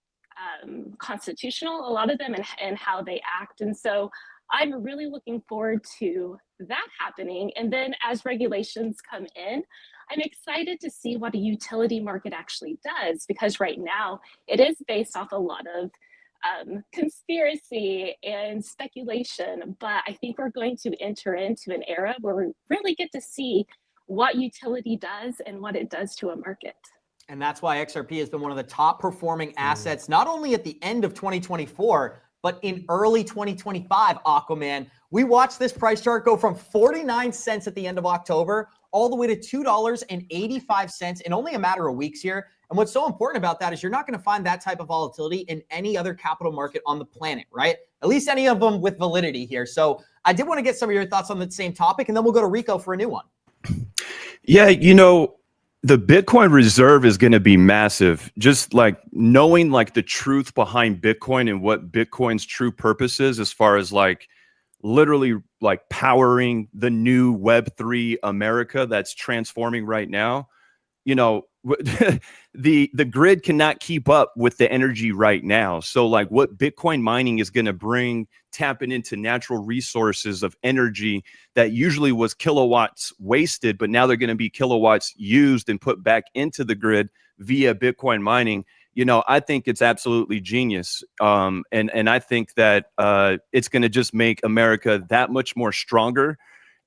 constitutional, a lot of them, and how they act. And so I'm really looking forward to that happening. And then as regulations come in, I'm excited to see what a utility market actually does, because right now it is based off a lot of conspiracy and speculation. But I think we're going to enter into an era where we really get to see what utility does and what it does to a market. And that's why XRP has been one of the top performing assets, not only at the end of 2024, but in early 2025, Aquaman. We watched this price chart go from 49 cents at the end of October all the way to $2.85 in only a matter of weeks here. And what's so important about that is you're not going to find that type of volatility in any other capital market on the planet, right? At least any of them with validity here. So I did want to get some of your thoughts on the same topic, and then we'll go to Rico for a new one. Yeah, the Bitcoin reserve is going to be massive. Just like knowing like the truth behind Bitcoin and what Bitcoin's true purpose is, as far as like literally like powering the new Web3 America that's transforming right now. The grid cannot keep up with the energy right now. So like what Bitcoin mining is going to bring, tapping into natural resources of energy that usually was kilowatts wasted, but now they're going to be kilowatts used and put back into the grid via Bitcoin mining. I think it's absolutely genius. And I think that it's going to just make America that much more stronger.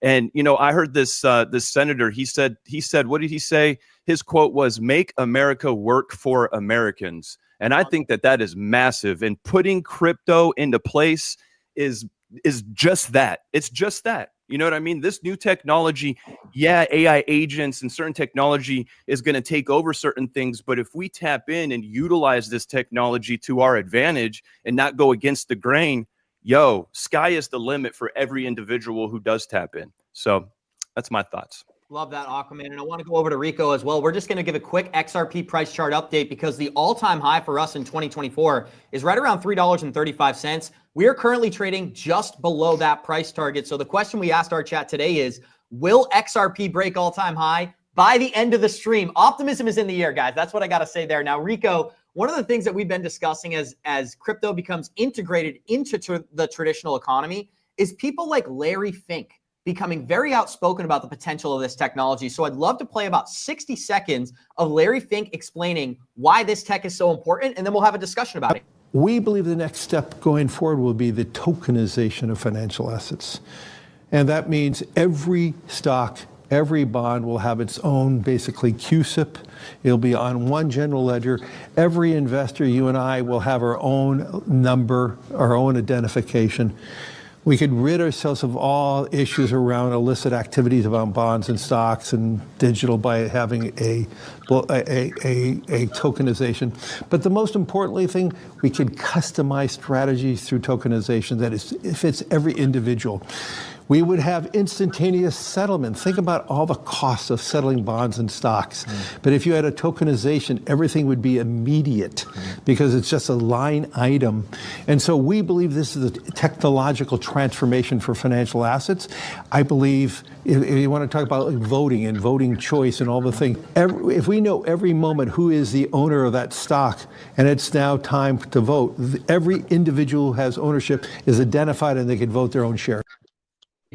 And, I heard this senator, he said, what did he say? His quote was, "Make America work for Americans." And I think that is massive. And putting crypto into place is just that. It's just that. You know what I mean? This new technology, yeah, AI agents and certain technology is going to take over certain things. But if we tap in and utilize this technology to our advantage and not go against the grain, sky is the limit for every individual who does tap in. So that's my thoughts. Love that, Aquaman. And I want to go over to Rico as well. We're just going to give a quick XRP price chart update because the all-time high for us in 2024 is right around $3.35. We are currently trading just below that price target. So the question we asked our chat today is, will XRP break all-time high by the end of the stream? Optimism is in the air, guys. That's what I got to say there. Now, Rico, one of the things that we've been discussing as crypto becomes integrated into the traditional economy is people like Larry Fink becoming very outspoken about the potential of this technology. So I'd love to play about 60 seconds of Larry Fink explaining why this tech is so important, and then we'll have a discussion about it. We believe the next step going forward will be the tokenization of financial assets. And that means every stock, every bond will have its own, basically, CUSIP. It'll be on one general ledger. Every investor, you and I, will have our own number, our own identification. We could rid ourselves of all issues around illicit activities around bonds and stocks and digital by having a tokenization. But the most importantly thing, we could customize strategies through tokenization that fits every individual. We would have instantaneous settlement. Think about all the costs of settling bonds and stocks. But if you had a tokenization, everything would be immediate because it's just a line item. And so we believe this is a technological transformation for financial assets. I believe if you want to talk about voting and voting choice and all the things, if we know every moment who is the owner of that stock and it's now time to vote, every individual who has ownership is identified and they can vote their own share.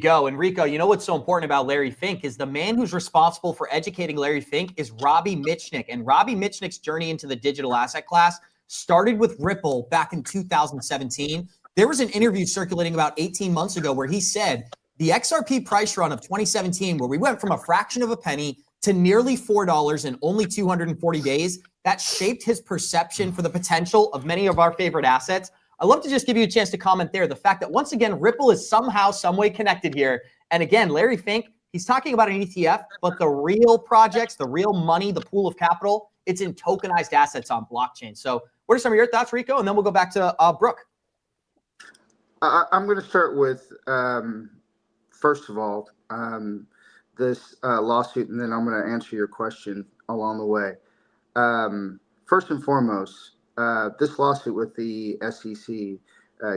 Go. And Rico, you know what's so important about Larry Fink is the man who's responsible for educating Larry Fink is Robbie Mitchnick. And Robbie Mitchnick's journey into the digital asset class started with Ripple back in 2017. There was an interview circulating about 18 months ago where he said the XRP price run of 2017, where we went from a fraction of a penny to nearly $4 in only 240 days, that shaped his perception for the potential of many of our favorite assets. I'd love to just give you a chance to comment there. The fact that, once again, Ripple is somehow, some way connected here. And again, Larry Fink, he's talking about an ETF, but the real projects, the real money, the pool of capital, it's in tokenized assets on blockchain. So what are some of your thoughts, Rico? And then we'll go back to Brooke. I'm going to start with, first of all, this lawsuit, and then I'm going to answer your question along the way. First and foremost, this lawsuit with the SEC,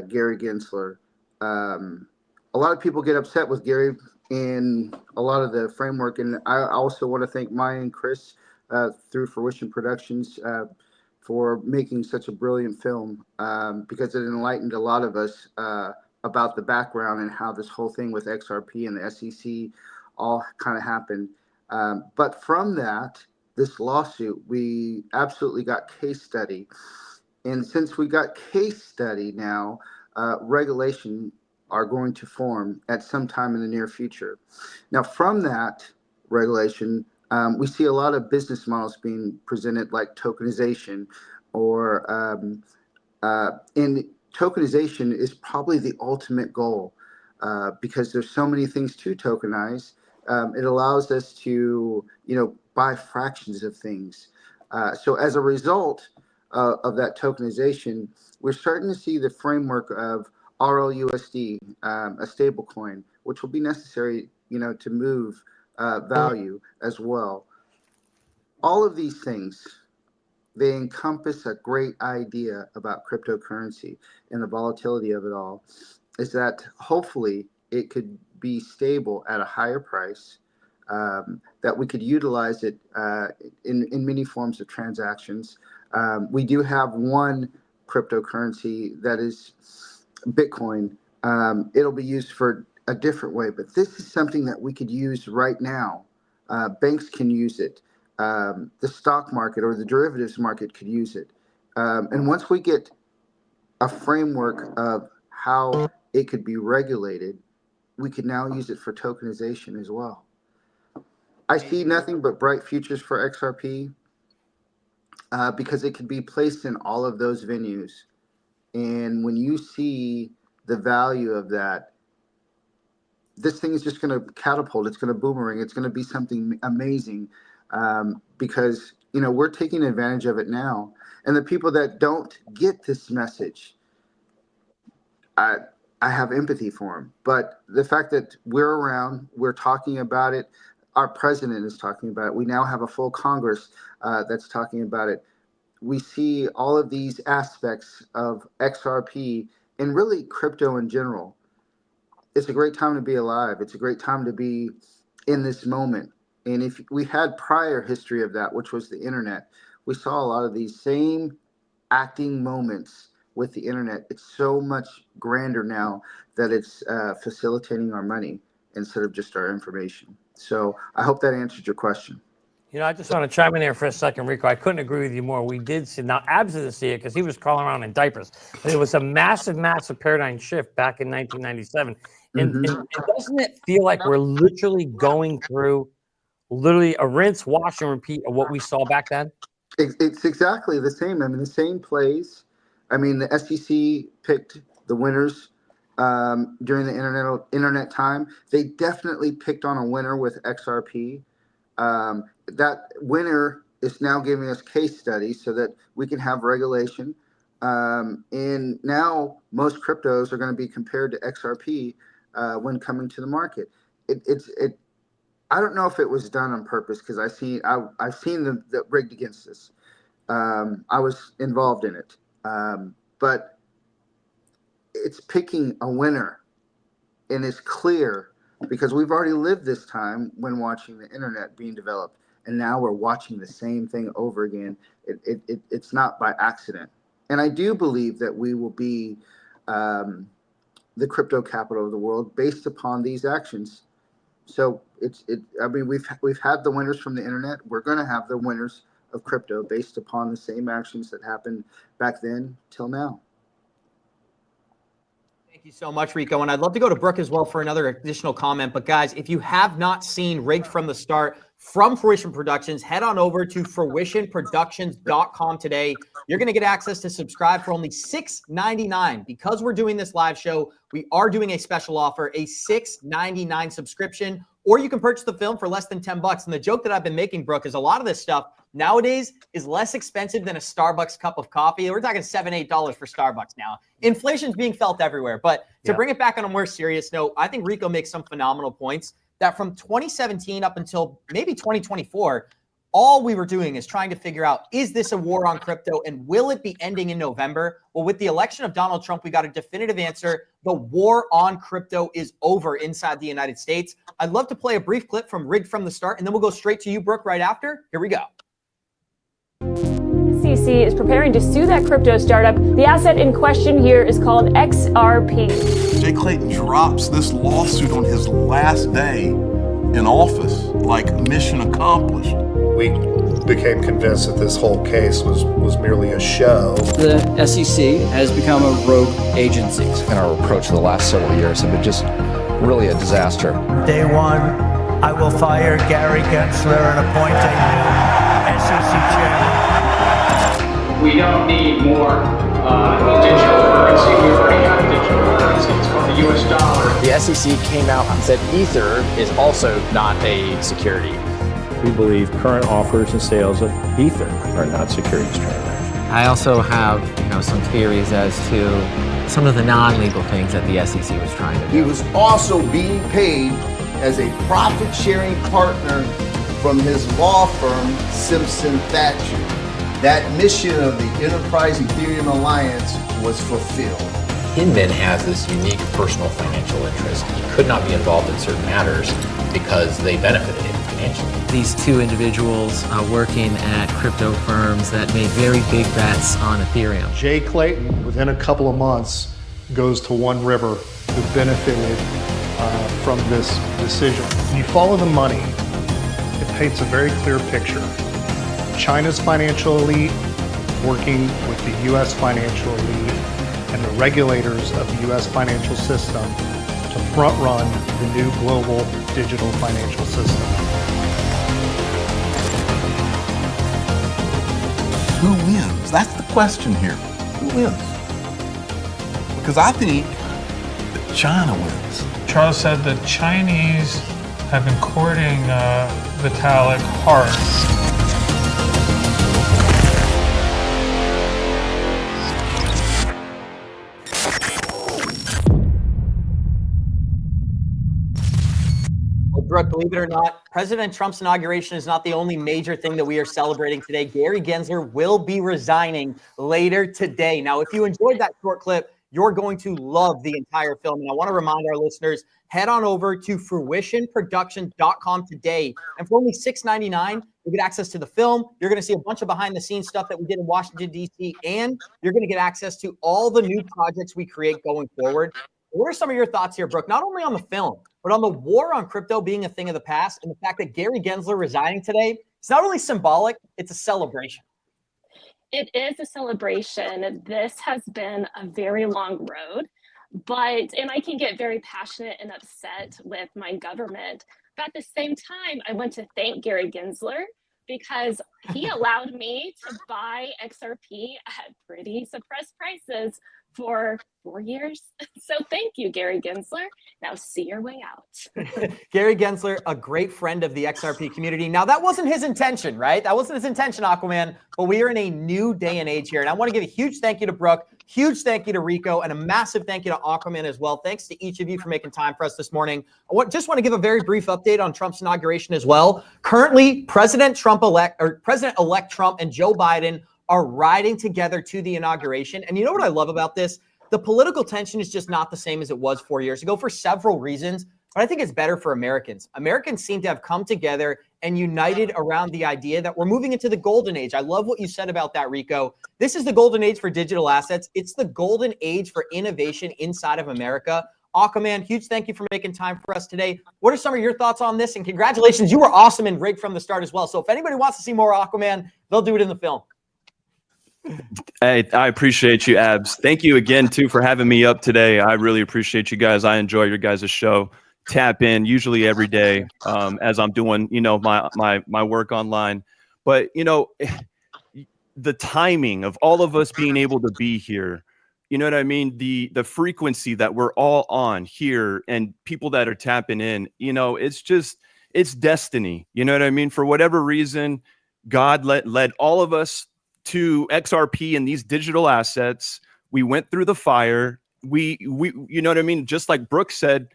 Gary Gensler, a lot of people get upset with Gary in a lot of the framework. And I also want to thank Maya and Chris through Fruition Productions for making such a brilliant film because it enlightened a lot of us about the background and how this whole thing with XRP and the SEC all kind of happened. But from that, this lawsuit, we absolutely got case study. And since we got case study now, regulation are going to form at some time in the near future. Now, from that regulation, we see a lot of business models being presented like tokenization or and tokenization is probably the ultimate goal because there's so many things to tokenize. It allows us to, buy fractions of things. So as a result of that tokenization, we're starting to see the framework of RLUSD, a stable coin, which will be necessary, to move value as well. All of these things, they encompass a great idea about cryptocurrency and the volatility of it all, is that hopefully it could be stable at a higher price, that we could utilize it in many forms of transactions. We do have one cryptocurrency that is Bitcoin. It'll be used for a different way, but this is something that we could use right now. Banks can use it. The stock market or the derivatives market could use it. And once we get a framework of how it could be regulated, we can now use it for tokenization as well. I see nothing but bright futures for XRP because it could be placed in all of those venues. And when you see the value of that, this thing is just going to catapult. It's going to boomerang. It's going to be something amazing because, we're taking advantage of it now. And the people that don't get this message, I have empathy for them. But the fact that we're around, we're talking about it, our president is talking about it. We now have a full Congress that's talking about it. We see all of these aspects of XRP and really crypto in general. It's a great time to be alive. It's a great time to be in this moment. And if we had prior history of that, which was the internet, we saw a lot of these same acting moments with the internet. It's so much grander now that it's facilitating our money instead of just our information. So I hope that answered your question. I just want to chime in there for a second, Rico. I couldn't agree with you more. We did see, now Abs didn't see it because he was crawling around in diapers. But it was a massive, massive paradigm shift back in 1997. And doesn't it feel like we're literally going through a rinse, wash, and repeat of what we saw back then? It's exactly the same. I mean, the same plays. I mean, the SEC picked the winners during the internet time. They definitely picked on a winner with XRP. That winner is now giving us case studies so that we can have regulation. And now most cryptos are going to be compared to XRP when coming to the market. I don't know if it was done on purpose because I've seen the rigged against this. I was involved in it, but it's picking a winner, and it's clear because we've already lived this time when watching the internet being developed, and now we're watching the same thing over again. It's not by accident, and I do believe that we will be the crypto capital of the world based upon these actions. So I mean, we've had the winners from the internet. We're going to have the winners of crypto based upon the same actions that happened back then till now. Thank you so much, Rico. And I'd love to go to Brooke as well for another additional comment. But guys, if you have not seen Rigged from the Start from Fruition Productions, head on over to fruitionproductions.com today. You're going to get access to subscribe for only $6.99. Because we're doing this live show, we are doing a special offer, a $6.99 subscription, or you can purchase the film for less than $10. And the joke that I've been making, Brooke, is a lot of this stuff nowadays is less expensive than a Starbucks cup of coffee. We're talking $7, $8 for Starbucks now. Inflation's being felt everywhere. But to bring it back on a more serious note, I think Rico makes some phenomenal points that from 2017 up until maybe 2024, all we were doing is trying to figure out, is this a war on crypto and will it be ending in November? Well, with the election of Donald Trump, we got a definitive answer. The war on crypto is over inside the United States. I'd love to play a brief clip from Rigged from the Start, and then we'll go straight to you, Brooke, right after. Here we go. SEC is preparing to sue that crypto startup. The asset in question here is called XRP. Jay Clayton drops this lawsuit on his last day in office, like mission accomplished. We became convinced that this whole case was merely a show. The SEC has become a rogue agency. And our approach for the last several years have been just really a disaster. Day one, I will fire Gary Gensler and appoint a new SEC chairman. We don't need more digital currency. We already have digital currency. It's called the US dollar. The SEC came out and said Ether is also not a security. We believe current offers and sales of Ether are not securities transactions. I also have, some theories as to some of the non-legal things that the SEC was trying to do. He was also being paid as a profit-sharing partner from his law firm, Simpson Thacher. That mission of the Enterprise Ethereum Alliance was fulfilled. Hinman has this unique personal financial interest. He could not be involved in certain matters because they benefited him financially. These two individuals working at crypto firms that made very big bets on Ethereum. Jay Clayton, within a couple of months, goes to One River, who benefited from this decision. When you follow the money, it paints a very clear picture. China's financial elite working with the U.S. financial elite and the regulators of the U.S. financial system to front-run the new global digital financial system. Who wins? That's the question here. Who wins? Because I think that China wins. Charles said the Chinese have been courting Vitalik hard. Well, Brooke, believe it or not, President Trump's inauguration is not the only major thing that we are celebrating today. Gary Gensler will be resigning later today. Now, if you enjoyed that short clip, you're going to love the entire film. And I want to remind our listeners, head on over to fruitionproduction.com today. And for only $6.99, you get access to the film. You're going to see a bunch of behind-the-scenes stuff that we did in Washington, D.C., and you're going to get access to all the new projects we create going forward. What are some of your thoughts here, Brooke, not only on the film, but on the war on crypto being a thing of the past and the fact that Gary Gensler resigning today, it's not only symbolic, it's a celebration. It is a celebration. This has been a very long road, and I can get very passionate and upset with my government. But at the same time, I want to thank Gary Gensler because he allowed me to buy XRP at pretty suppressed prices for 4 years. So thank you, Gary Gensler. Now see your way out. Gary Gensler, a great friend of the XRP community. Now, that wasn't his intention, right? That wasn't his intention, Aquaman, but we are in a new day and age here. And I want to give a huge thank you to Brooke, huge thank you to Rico, and a massive thank you to Aquaman as well. Thanks to each of you for making time for us this morning. I just want to give a very brief update on Trump's inauguration as well. Currently, President-elect Trump and Joe Biden are riding together to the inauguration. And you know what I love about this? The political tension is just not the same as it was 4 years ago for several reasons, but I think it's better for Americans. Americans seem to have come together and united around the idea that we're moving into the golden age. I love what you said about that, Rico. This is the golden age for digital assets. It's the golden age for innovation inside of America. Aquaman, huge thank you for making time for us today. What are some of your thoughts on this? And congratulations, you were awesome and rigged from the start as well. So if anybody wants to see more Aquaman, they'll do it in the film. Hey, I appreciate you, Abs. Thank you again, too, for having me up today. I really appreciate you guys. I enjoy your guys' show. Tap in usually every day as I'm doing, my work online. But, the timing of all of us being able to be here, you know what I mean? The frequency that we're all on here and people that are tapping in, it's destiny. You know what I mean? For whatever reason, God led all of us to XRP and these digital assets. We went through the fire. We you know what I mean? Just like Brooke said,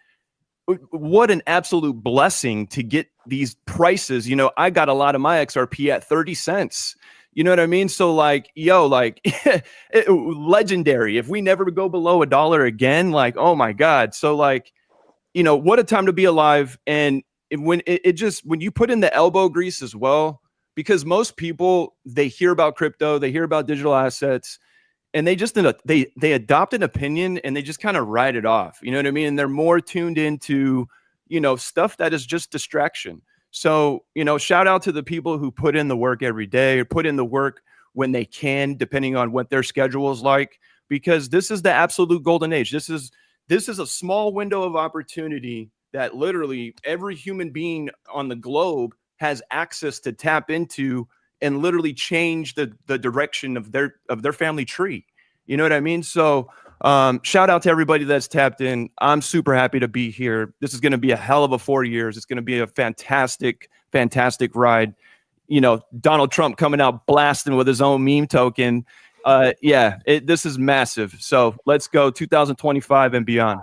what an absolute blessing to get these prices. I got a lot of my XRP at 30 cents. You know what I mean? So legendary. If we never go below $1 again, oh my God. So what a time to be alive. And when when you put in the elbow grease as well, because most people, they hear about crypto, they hear about digital assets, and they adopt an opinion and they just kind of write it off. You know what I mean? And they're more tuned into, stuff that is just distraction. So, shout out to the people who put in the work every day or put in the work when they can, depending on what their schedule is like, because this is the absolute golden age. This is a small window of opportunity that literally every human being on the globe has access to tap into and literally change the direction of their family tree. You know what I mean? So shout out to everybody that's tapped in. I'm super happy to be here. This is going to be a hell of a 4 years. It's going to be a fantastic, fantastic ride. Donald Trump coming out blasting with his own meme token. This is massive. So let's go 2025 and beyond.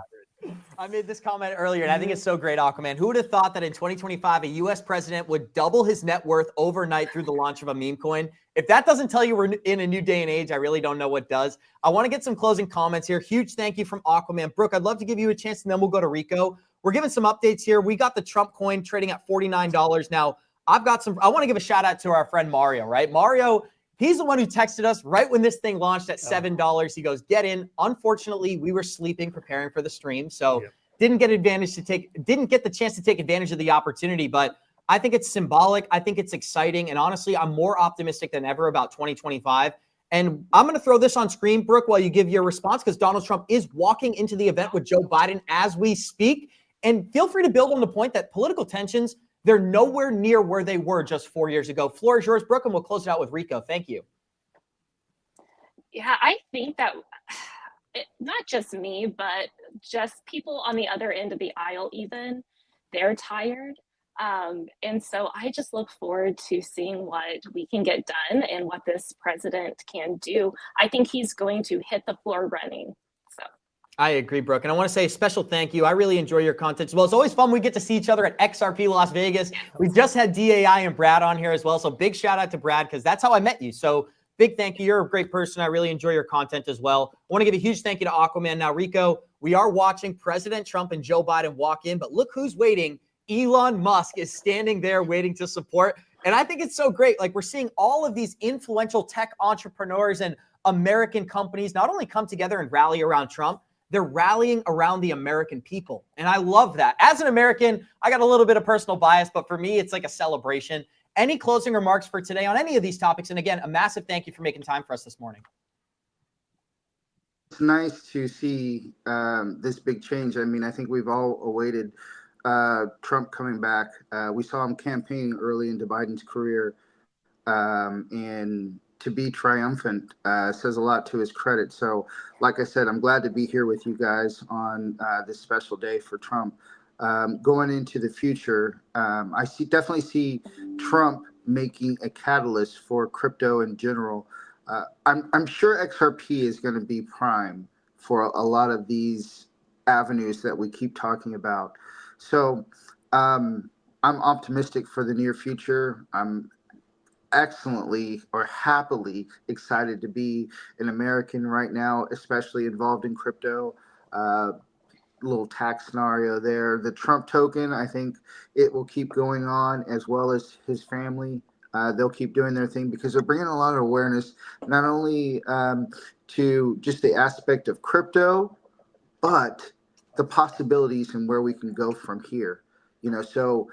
I made this comment earlier, and I think it's so great, Aquaman. Who would have thought that in 2025, a U.S. president would double his net worth overnight through the launch of a meme coin? If that doesn't tell you we're in a new day and age, I really don't know what does. I want to get some closing comments here. Huge thank you from Aquaman. Brooke, I'd love to give you a chance, and then we'll go to Rico. We're giving some updates here. We got the Trump coin trading at $49. Now, I want to give a shout out to our friend Mario, right? Mario, he's the one who texted us right when this thing launched at $7. He goes, get in. Unfortunately, we were sleeping preparing for the stream, so didn't get the chance to take advantage of the opportunity. But I think it's symbolic. I think it's exciting. And honestly, I'm more optimistic than ever about 2025. And I'm going to throw this on screen, Brooke, while you give your response, because Donald Trump is walking into the event with Joe Biden as we speak. And feel free to build on the point that political tensions, they're nowhere near where they were just 4 years ago. Floor is yours, Brooke, and we'll close it out with Rico. Thank you. Yeah, I think that not just me, but just people on the other end of the aisle, even, they're tired. And so I just look forward to seeing what we can get done and what this president can do. I think he's going to hit the floor running. So I agree, Brooke. And I want to say a special thank you. I really enjoy your content as well. It's always fun. We get to see each other at XRP Las Vegas. We just had DAI and Brad on here as well. So big shout out to Brad, because that's how I met you. So big thank you. You're a great person. I really enjoy your content as well. I want to give a huge thank you to Aquaman. Now, Rico, we are watching President Trump and Joe Biden walk in, but look who's waiting. Elon Musk is standing there waiting to support. And I think it's so great. Like, we're seeing all of these influential tech entrepreneurs and American companies not only come together and rally around Trump, they're rallying around the American people. And I love that. As an American, I got a little bit of personal bias, but for me, it's like a celebration. Any closing remarks for today on any of these topics? And again, a massive thank you for making time for us this morning. It's nice to see this big change. I mean, I think we've all awaited Trump coming back. We saw him campaigning early into Biden's career, and to be triumphant says a lot to his credit. So, like I said, I'm glad to be here with you guys on this special day for Trump. Going into the future, I definitely see Trump making a catalyst for crypto in general. I'm sure XRP is going to be prime for a lot of these avenues that we keep talking about. So I'm optimistic for the near future. I'm excellently or happily excited to be an American right now, especially involved in crypto. Little tax scenario there. The Trump token, I think it will keep going on, as well as his family. They'll keep doing their thing because they're bringing a lot of awareness, not only to just the aspect of crypto, but the possibilities and where we can go from here. You know, so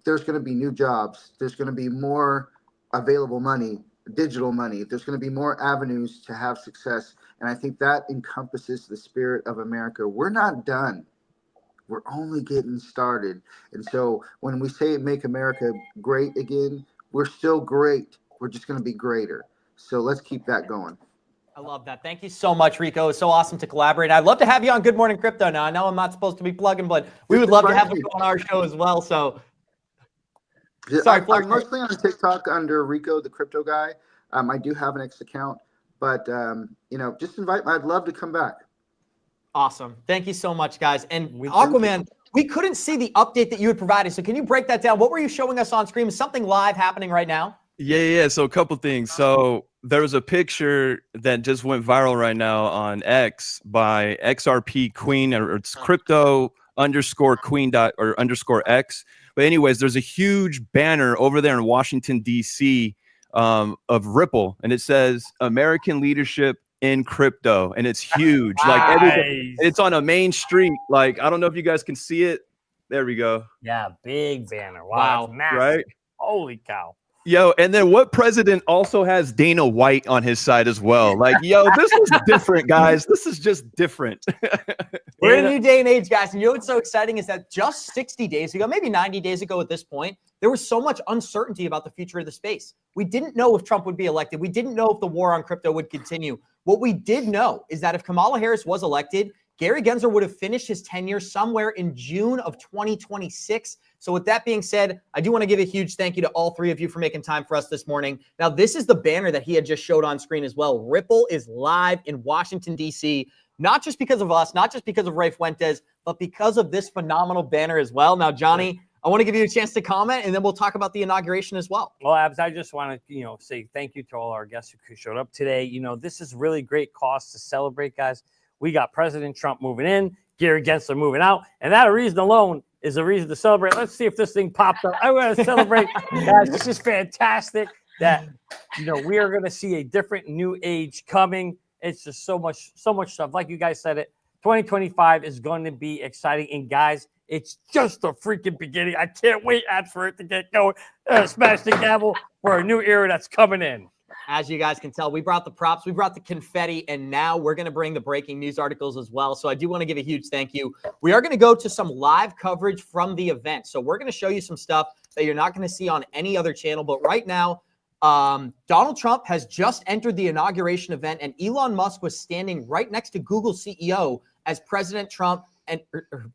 there's going to be new jobs. There's going to be more available money, digital money. There's going to be more avenues to have success. And I think that encompasses the spirit of America. We're not done. We're only getting started. And so when we say make America great again, we're still great. We're just going to be greater. So let's keep that going. I love that. Thank you so much, Rico. It's so awesome to collaborate. I'd love to have you on Good Morning Crypto now. I know I'm not supposed to be plugging, but we would love to have you on our show as well. So sorry, I'm mostly on TikTok under Rico, the crypto guy. I do have an X account, but you know, just invite me. I'd love to come back. Awesome. Thank you so much, guys. And Aquaman, we couldn't see the update that you had provided. So can you break that down? What were you showing us on screen? Is something live happening right now? Yeah. So a couple things. So there was a picture that just went viral right now on X by XRP Queen, or it's crypto _ queen _ X. But anyways, there's a huge banner over there in Washington, D.C. Of Ripple, and it says American leadership in crypto, and it's huge. Like it's on a main street. Like, I don't know if you guys can see it. There we go. Yeah, big banner. Wow, massive. Right? Holy cow. Yo, and then what president also has Dana White on his side as well? Like, yo, this is different, guys. This is just different. We're in a new day and age, guys. And you know what's so exciting is that just 60 days ago, maybe 90 days ago at this point, there was so much uncertainty about the future of the space. We didn't know if Trump would be elected. We didn't know if the war on crypto would continue. What we did know is that if Kamala Harris was elected, Gary Gensler would have finished his tenure somewhere in June of 2026. So with that being said, I do want to give a huge thank you to all three of you for making time for us this morning. Now, this is the banner that he had just showed on screen as well. Ripple is live in Washington, D.C., not just because of us, not just because of Ray Fuentes, but because of this phenomenal banner as well. Now, Johnny, I want to give you a chance to comment, and then we'll talk about the inauguration as well. Well, Abs, I just want to, say thank you to all our guests who showed up today. This is really great cause to celebrate, guys. We got President Trump moving in, Gary Gensler moving out, and that reason alone is a reason to celebrate. Let's see if this thing pops up. I want to celebrate, guys. This is fantastic that, we are going to see a different new age coming. It's just so much stuff. Like you guys said it, 2025 is going to be exciting. And guys, it's just the freaking beginning. I can't wait for it to get going. Smash the gavel for a new era that's coming in. As you guys can tell, we brought the props, we brought the confetti, and now we're going to bring the breaking news articles as well. So I do want to give a huge thank you. We are going to go to some live coverage from the event. So we're going to show you some stuff that you're not going to see on any other channel. But right now, Donald Trump has just entered the inauguration event, and Elon Musk was standing right next to Google CEO as President Trump, and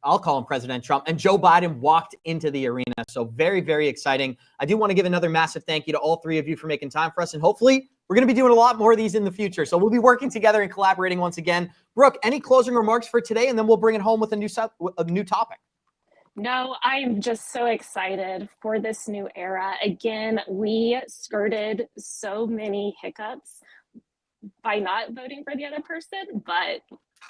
I'll call him President Trump, and Joe Biden walked into the arena. So very, very exciting. I do want to give another massive thank you to all three of you for making time for us. And hopefully we're going to be doing a lot more of these in the future. So we'll be working together and collaborating once again. Brooke, any closing remarks for today? And then we'll bring it home with a new topic. No, I'm just so excited for this new era. Again, we skirted so many hiccups by not voting for the other person, but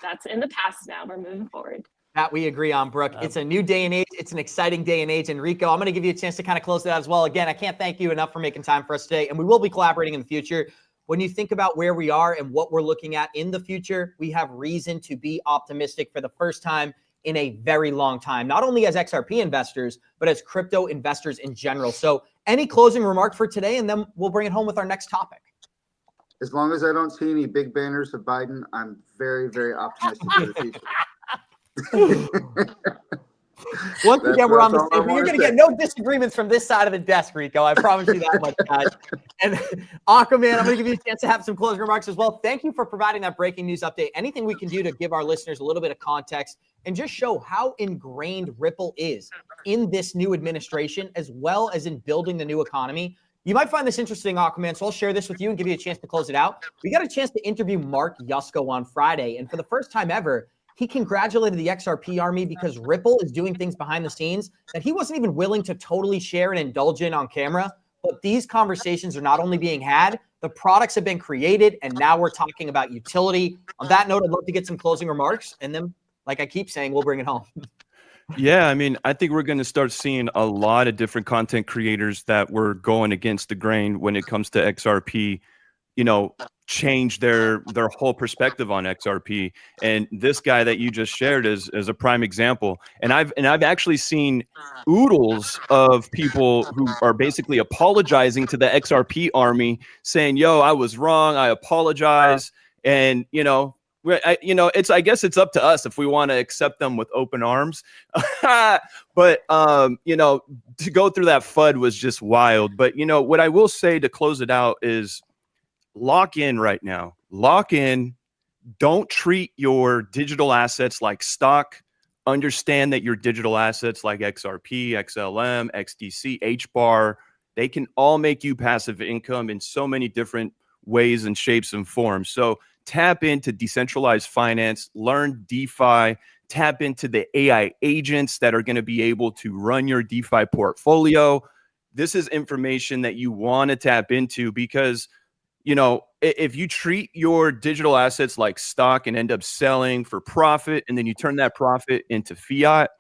that's in the past now. We're moving forward. That we agree on, Brooke. It's a new day and age. It's an exciting day and age. And Rico, I'm going to give you a chance to kind of close it out as well. Again, I can't thank you enough for making time for us today. And we will be collaborating in the future. When you think about where we are and what we're looking at in the future, we have reason to be optimistic for the first time in a very long time, not only as XRP investors, but as crypto investors in general. So any closing remark for today, and then we'll bring it home with our next topic. As long as I don't see any big banners of Biden, I'm very, very optimistic for the future. Once again, we're on the same. You're going to get no disagreements from this side of the desk, Rico. I promise you that much, guys. And Aquaman, I'm going to give you a chance to have some closing remarks as well. Thank you for providing that breaking news update. Anything we can do to give our listeners a little bit of context and just show how ingrained Ripple is in this new administration, as well as in building the new economy. You might find this interesting, Aquaman, so I'll share this with you and give you a chance to close it out. We got a chance to interview Mark Yusko on Friday, and for the first time ever, he congratulated the XRP army because Ripple is doing things behind the scenes that he wasn't even willing to totally share and indulge in on camera. But these conversations are not only being had, the products have been created, and now we're talking about utility. On that note, I'd love to get some closing remarks, and then, like I keep saying, we'll bring it home. Yeah, I mean, I think we're going to start seeing a lot of different content creators that were going against the grain when it comes to XRP, you know, change their whole perspective on XRP. And this guy that you just shared is a prime example. And I've actually seen oodles of people who are basically apologizing to the XRP army, saying, "Yo, I was wrong. I apologize." And I guess it's up to us if we want to accept them with open arms. But to go through that FUD was just wild. But what I will say to close it out is, lock in right now. Lock in. Don't treat your digital assets like stock. Understand that your digital assets like XRP, XLM, XDC, HBAR, they can all make you passive income in so many different ways and shapes and forms. So tap into decentralized finance, learn DeFi, tap into the AI agents that are going to be able to run your DeFi portfolio. This is information that you want to tap into because if you treat your digital assets like stock and end up selling for profit, and then you turn that profit into fiat,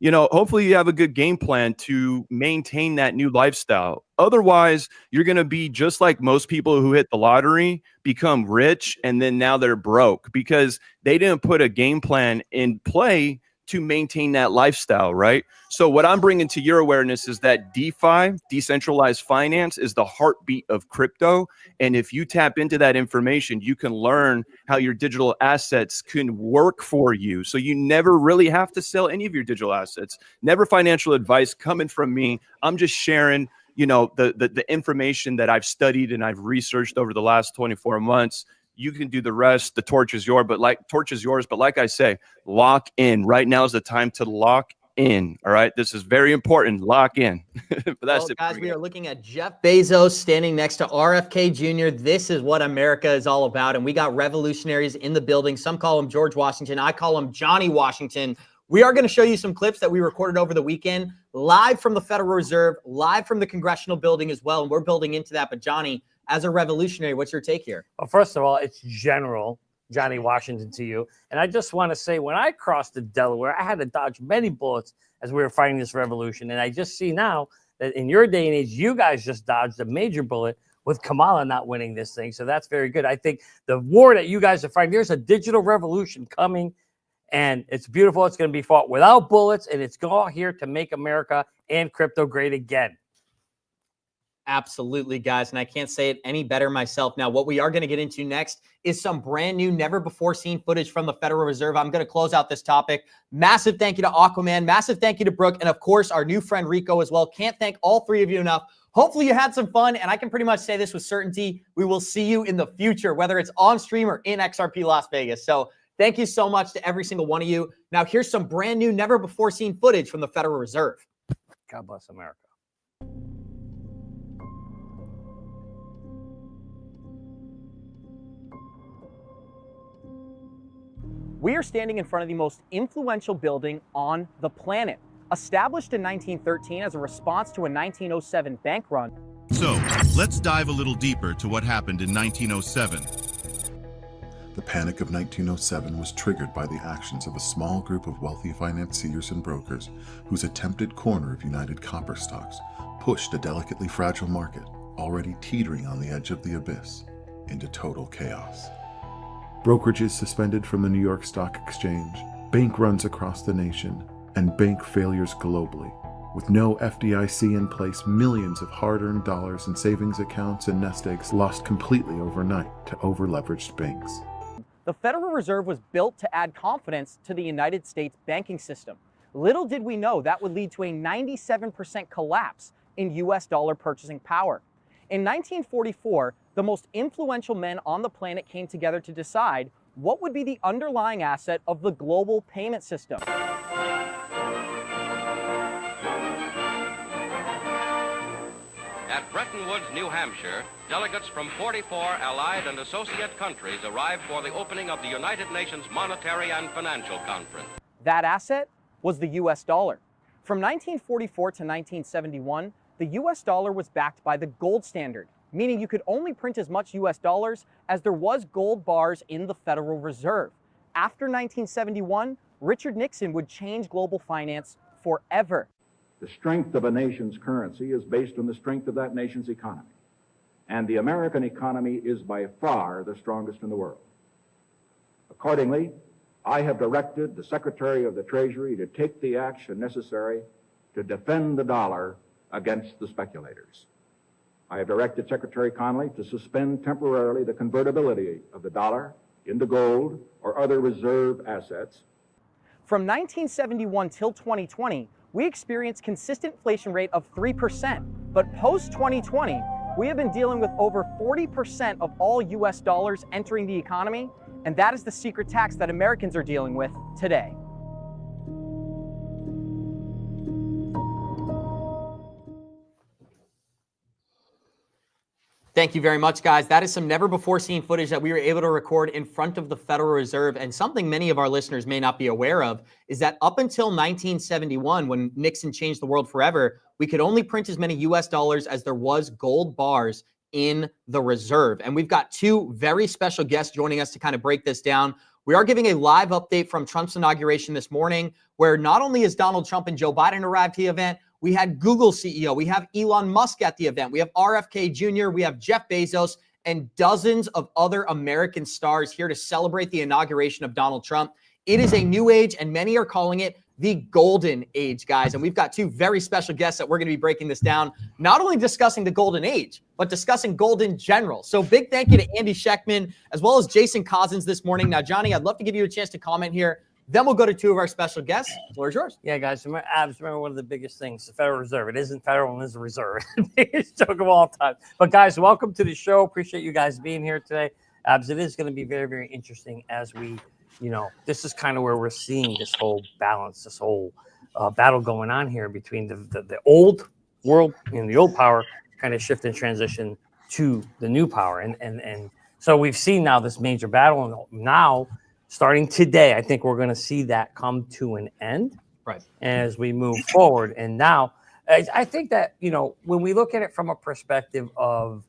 hopefully you have a good game plan to maintain that new lifestyle. Otherwise, you're going to be just like most people who hit the lottery, become rich, and then now they're broke because they didn't put a game plan in play to maintain that lifestyle, right? So what I'm bringing to your awareness is that DeFi, decentralized finance, is the heartbeat of crypto. And if you tap into that information, you can learn how your digital assets can work for you. So you never really have to sell any of your digital assets. Never financial advice coming from me. I'm just sharing, the information that I've studied and I've researched over the last 24 months. You can do the rest. The torch is yours. But like I say, lock in. Right now is the time to lock in. All right. This is very important. Lock in. But that's it. Guys, we are looking at Jeff Bezos standing next to RFK Jr. This is what America is all about. And we got revolutionaries in the building. Some call him George Washington. I call him Johnny Washington. We are going to show you some clips that we recorded over the weekend, live from the Federal Reserve, live from the Congressional building as well. And we're building into that. But Johnny, as a revolutionary, what's your take here? Well, first of all, it's General Johnny Washington to you. And I just want to say, when I crossed the Delaware, I had to dodge many bullets as we were fighting this revolution. And I just see now that in your day and age, you guys just dodged a major bullet with Kamala not winning this thing. So that's very good. I think the war that you guys are fighting, there's a digital revolution coming, and it's beautiful. It's going to be fought without bullets, and it's all here to make America and crypto great again. Absolutely, guys. And I can't say it any better myself. Now, what we are going to get into next is some brand new, never before seen footage from the Federal Reserve. I'm going to close out this topic. Massive thank you to Aquaman. Massive thank you to Brooke. And of course, our new friend Rico as well. Can't thank all three of you enough. Hopefully you had some fun. And I can pretty much say this with certainty. We will see you in the future, whether it's on stream or in XRP Las Vegas. So thank you so much to every single one of you. Now, here's some brand new, never before seen footage from the Federal Reserve. God bless America. We are standing in front of the most influential building on the planet. Established in 1913 as a response to a 1907 bank run. So, let's dive a little deeper to what happened in 1907. The panic of 1907 was triggered by the actions of a small group of wealthy financiers and brokers whose attempted corner of United Copper stocks pushed a delicately fragile market, already teetering on the edge of the abyss, into total chaos. Brokerages suspended from the New York Stock Exchange, bank runs across the nation, and bank failures globally. With no FDIC in place, millions of hard-earned dollars in savings accounts and nest eggs lost completely overnight to over-leveraged banks. The Federal Reserve was built to add confidence to the United States banking system. Little did we know that would lead to a 97% collapse in US dollar purchasing power. In 1944, the most influential men on the planet came together to decide what would be the underlying asset of the global payment system. At Bretton Woods, New Hampshire, delegates from 44 allied and associate countries arrived for the opening of the United Nations Monetary and Financial Conference. That asset was the US dollar. From 1944 to 1971, the US dollar was backed by the gold standard, meaning you could only print as much US dollars as there was gold bars in the Federal Reserve. After 1971, Richard Nixon would change global finance forever. The strength of a nation's currency is based on the strength of that nation's economy. And the American economy is by far the strongest in the world. Accordingly, I have directed the Secretary of the Treasury to take the action necessary to defend the dollar against the speculators. I have directed Secretary Connally to suspend temporarily the convertibility of the dollar into gold or other reserve assets. From 1971 till 2020, we experienced consistent inflation rate of 3%, but post-2020, we have been dealing with over 40% of all US dollars entering the economy, and that is the secret tax that Americans are dealing with today. Thank you very much, guys. That is some never before seen footage that we were able to record in front of the Federal Reserve. And something many of our listeners may not be aware of is that up until 1971, when Nixon changed the world forever, we could only print as many US dollars as there was gold bars in the reserve. And we've got two very special guests joining us to kind of break this down. We are giving a live update from Trump's inauguration this morning, where not only is Donald Trump and Joe Biden arrived to the event, we had Google CEO, we have Elon Musk at the event, we have RFK Jr., we have Jeff Bezos, and dozens of other American stars here to celebrate the inauguration of Donald Trump. It is a new age, and many are calling it the golden age, guys. And we've got two very special guests that we're going to be breaking this down, not only discussing the golden age, but discussing gold in general. So big thank you to Andy Schechtman, as well as Jason Cousins this morning. Now, Johnny, I'd love to give you a chance to comment here. Then we'll go to two of our special guests. The floor is yours. Yeah, guys, remember one of the biggest things, the Federal Reserve. It isn't federal, it is a reserve. Biggest joke of all time. But guys, welcome to the show. Appreciate you guys being here today. It is going to be very, very interesting as we, this is kind of where we're seeing this whole balance, this whole battle going on here between the old world and the old power kind of shift and transition to the new power. And so we've seen now this major battle, and now starting today, I think we're going to see that come to an end, right, as we move forward. And now, I think that when we look at it from a perspective of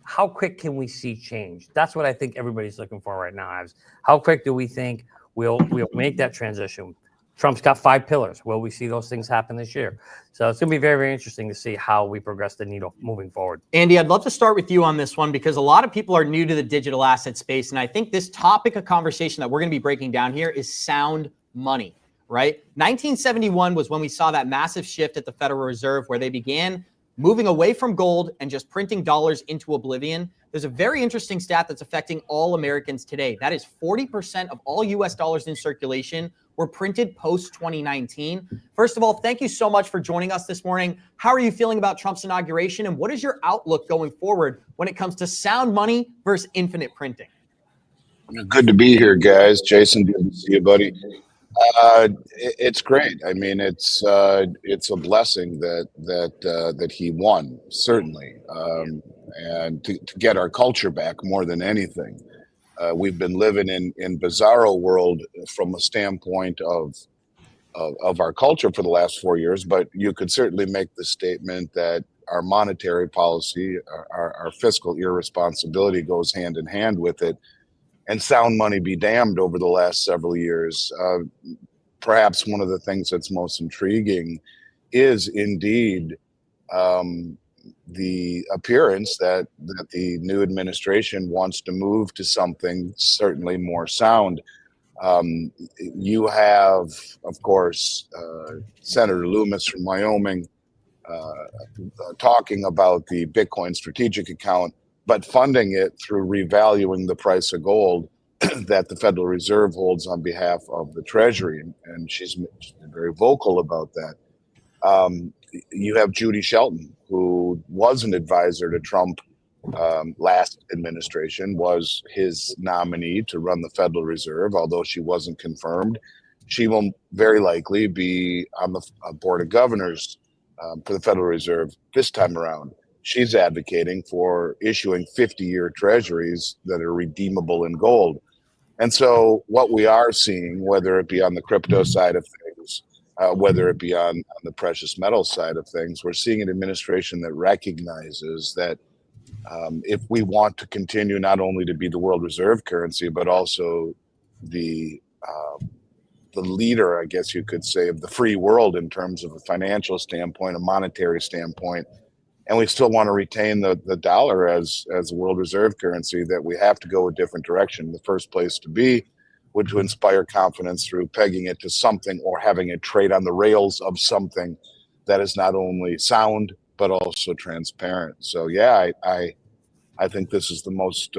how quick can we see change, that's what I think everybody's looking for right now. How quick do we think we'll make that transition? Trump's got 5 pillars. Will we see those things happen this year? So it's going to be very, very interesting to see how we progress the needle moving forward. Andy, I'd love to start with you on this one because a lot of people are new to the digital asset space. And I think this topic of conversation that we're going to be breaking down here is sound money, right? 1971 was when we saw that massive shift at the Federal Reserve where they began moving away from gold and just printing dollars into oblivion. There's a very interesting stat that's affecting all Americans today. That is 40% of all US dollars in circulation were printed post 2019. First of all, thank you so much for joining us this morning. How are you feeling about Trump's inauguration, and what is your outlook going forward when it comes to sound money versus infinite printing? Good to be here, guys. Jason, good to see you, buddy. It's great. I mean, it's a blessing that he won, certainly, and to get our culture back more than anything. We've been living in bizarro world from a standpoint of our culture for the last 4 years, but you could certainly make the statement that our monetary policy, our fiscal irresponsibility goes hand in hand with it. And sound money be damned over the last several years. Perhaps one of the things that's most intriguing is indeed the appearance that the new administration wants to move to something certainly more sound. You have, of course, Senator Loomis from Wyoming talking about the Bitcoin strategic account, but funding it through revaluing the price of gold that the Federal Reserve holds on behalf of the Treasury. And she's been very vocal about that. You have Judy Shelton, who was an advisor to Trump last administration, was his nominee to run the Federal Reserve, although she wasn't confirmed. She will very likely be on the Board of Governors for the Federal Reserve this time around. She's advocating for issuing 50-year treasuries that are redeemable in gold. And so what we are seeing, whether it be on the crypto side of things, whether it be on the precious metal side of things, we're seeing an administration that recognizes that if we want to continue not only to be the world reserve currency, but also the leader, I guess you could say, of the free world in terms of a financial standpoint, a monetary standpoint, and we still want to retain the dollar as a world reserve currency, that we have to go a different direction. The first place to be would to inspire confidence through pegging it to something or having it trade on the rails of something that is not only sound, but also transparent. So yeah, I think this is the most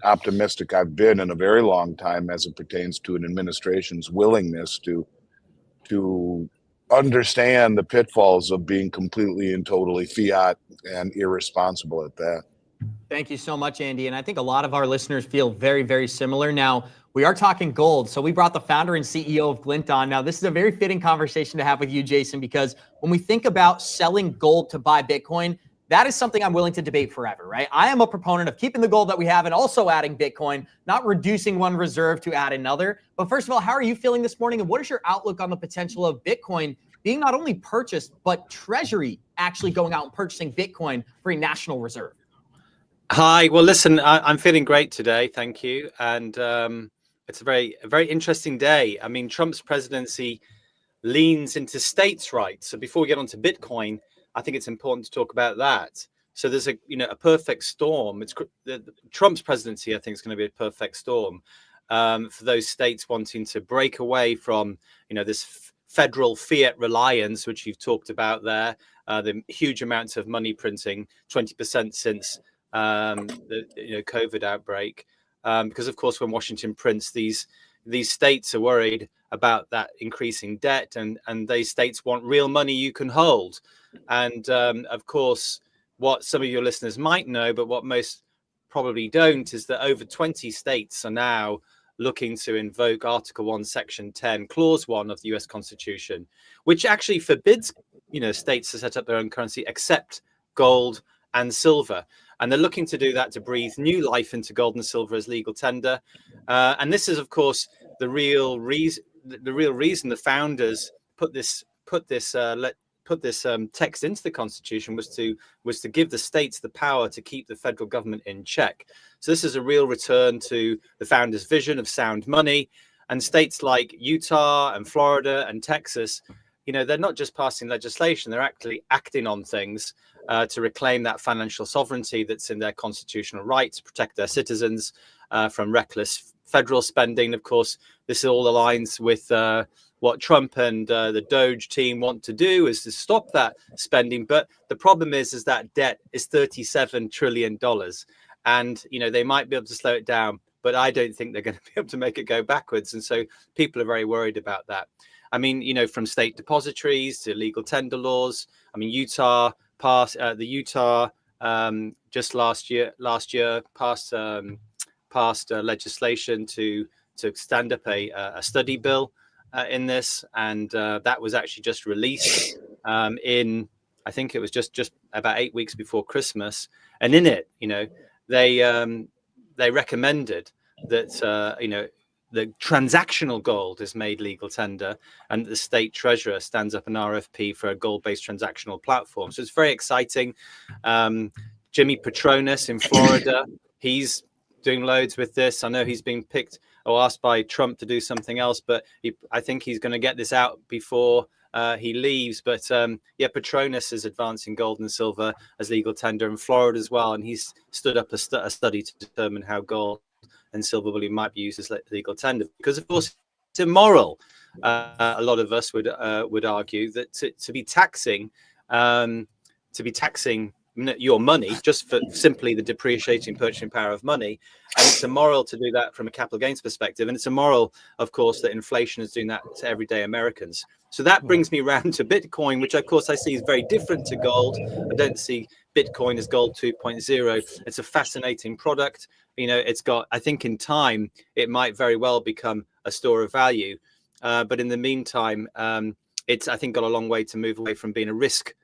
optimistic I've been in a very long time as it pertains to an administration's willingness to understand the pitfalls of being completely and totally fiat and irresponsible at that. Thank you so much, Andy. And I think a lot of our listeners feel very, very similar. Now, we are talking gold. So we brought the founder and CEO of Glint on. Now, this is a very fitting conversation to have with you, Jason, because when we think about selling gold to buy Bitcoin, that is something I'm willing to debate forever, right? I am a proponent of keeping the gold that we have and also adding Bitcoin, not reducing one reserve to add another. But first of all, how are you feeling this morning? And what is your outlook on the potential of Bitcoin being not only purchased, but Treasury actually going out and purchasing Bitcoin for a national reserve? Hi. Well, listen, I'm feeling great today. Thank you. And it's a very interesting day. I mean, Trump's presidency leans into states' rights. So before we get onto Bitcoin, I think it's important to talk about that. So there's a perfect storm. It's Trump's presidency, I think, is going to be a perfect storm for those states wanting to break away from, this federal fiat reliance, which you've talked about there, the huge amounts of money printing, 20% since the COVID outbreak. Because, of course, when Washington prints, these states are worried about that increasing debt, and these states want real money you can hold. And of course, what some of your listeners might know, but what most probably don't, is that over 20 states are now looking to invoke Article 1, Section 10, Clause 1 of the US Constitution, which actually forbids, states to set up their own currency except gold and silver. And they're looking to do that to breathe new life into gold and silver as legal tender. And this is, of course, the real reason the founders put this text into the Constitution was to give the states the power to keep the federal government in check. So this is a real return to the founders' vision of sound money. And states like Utah and Florida and Texas, they're not just passing legislation, they're actually acting on things to reclaim that financial sovereignty that's in their constitutional right to protect their citizens from reckless federal spending. Of course, this all aligns with what Trump and the Doge team want to do is to stop that spending. But the problem is that debt is $37 trillion. And, they might be able to slow it down, but I don't think they're going to be able to make it go backwards. And so people are very worried about that. I mean, from state depositories to legal tender laws. I mean, Utah passed just last year passed legislation to stand up a study bill in this, and that was actually just released I think it was just about 8 weeks before Christmas. And in it, they recommended that the transactional gold is made legal tender, and the state treasurer stands up an RFP for a gold-based transactional platform. So it's very exciting. Jimmy Petronas in Florida, he's doing loads with this. I know he's being picked or asked by Trump to do something else, but I think he's going to get this out before he leaves. But Petronas is advancing gold and silver as legal tender in Florida as well, and he's stood up a study to determine how gold and silver bullion might be used as legal tender, because of course it's immoral. A lot of us would argue that to be taxing your money just for simply the depreciating purchasing power of money, and it's immoral to do that from a capital gains perspective, and it's immoral, of course, that inflation is doing that to everyday Americans. So that brings me around to Bitcoin, which of course I see is very different to gold. I don't see Bitcoin as gold 2.0. It's a fascinating product. It's got, I think in time, it might very well become a store of value. But in the meantime, it's, I think, got a long way to move away from being a risk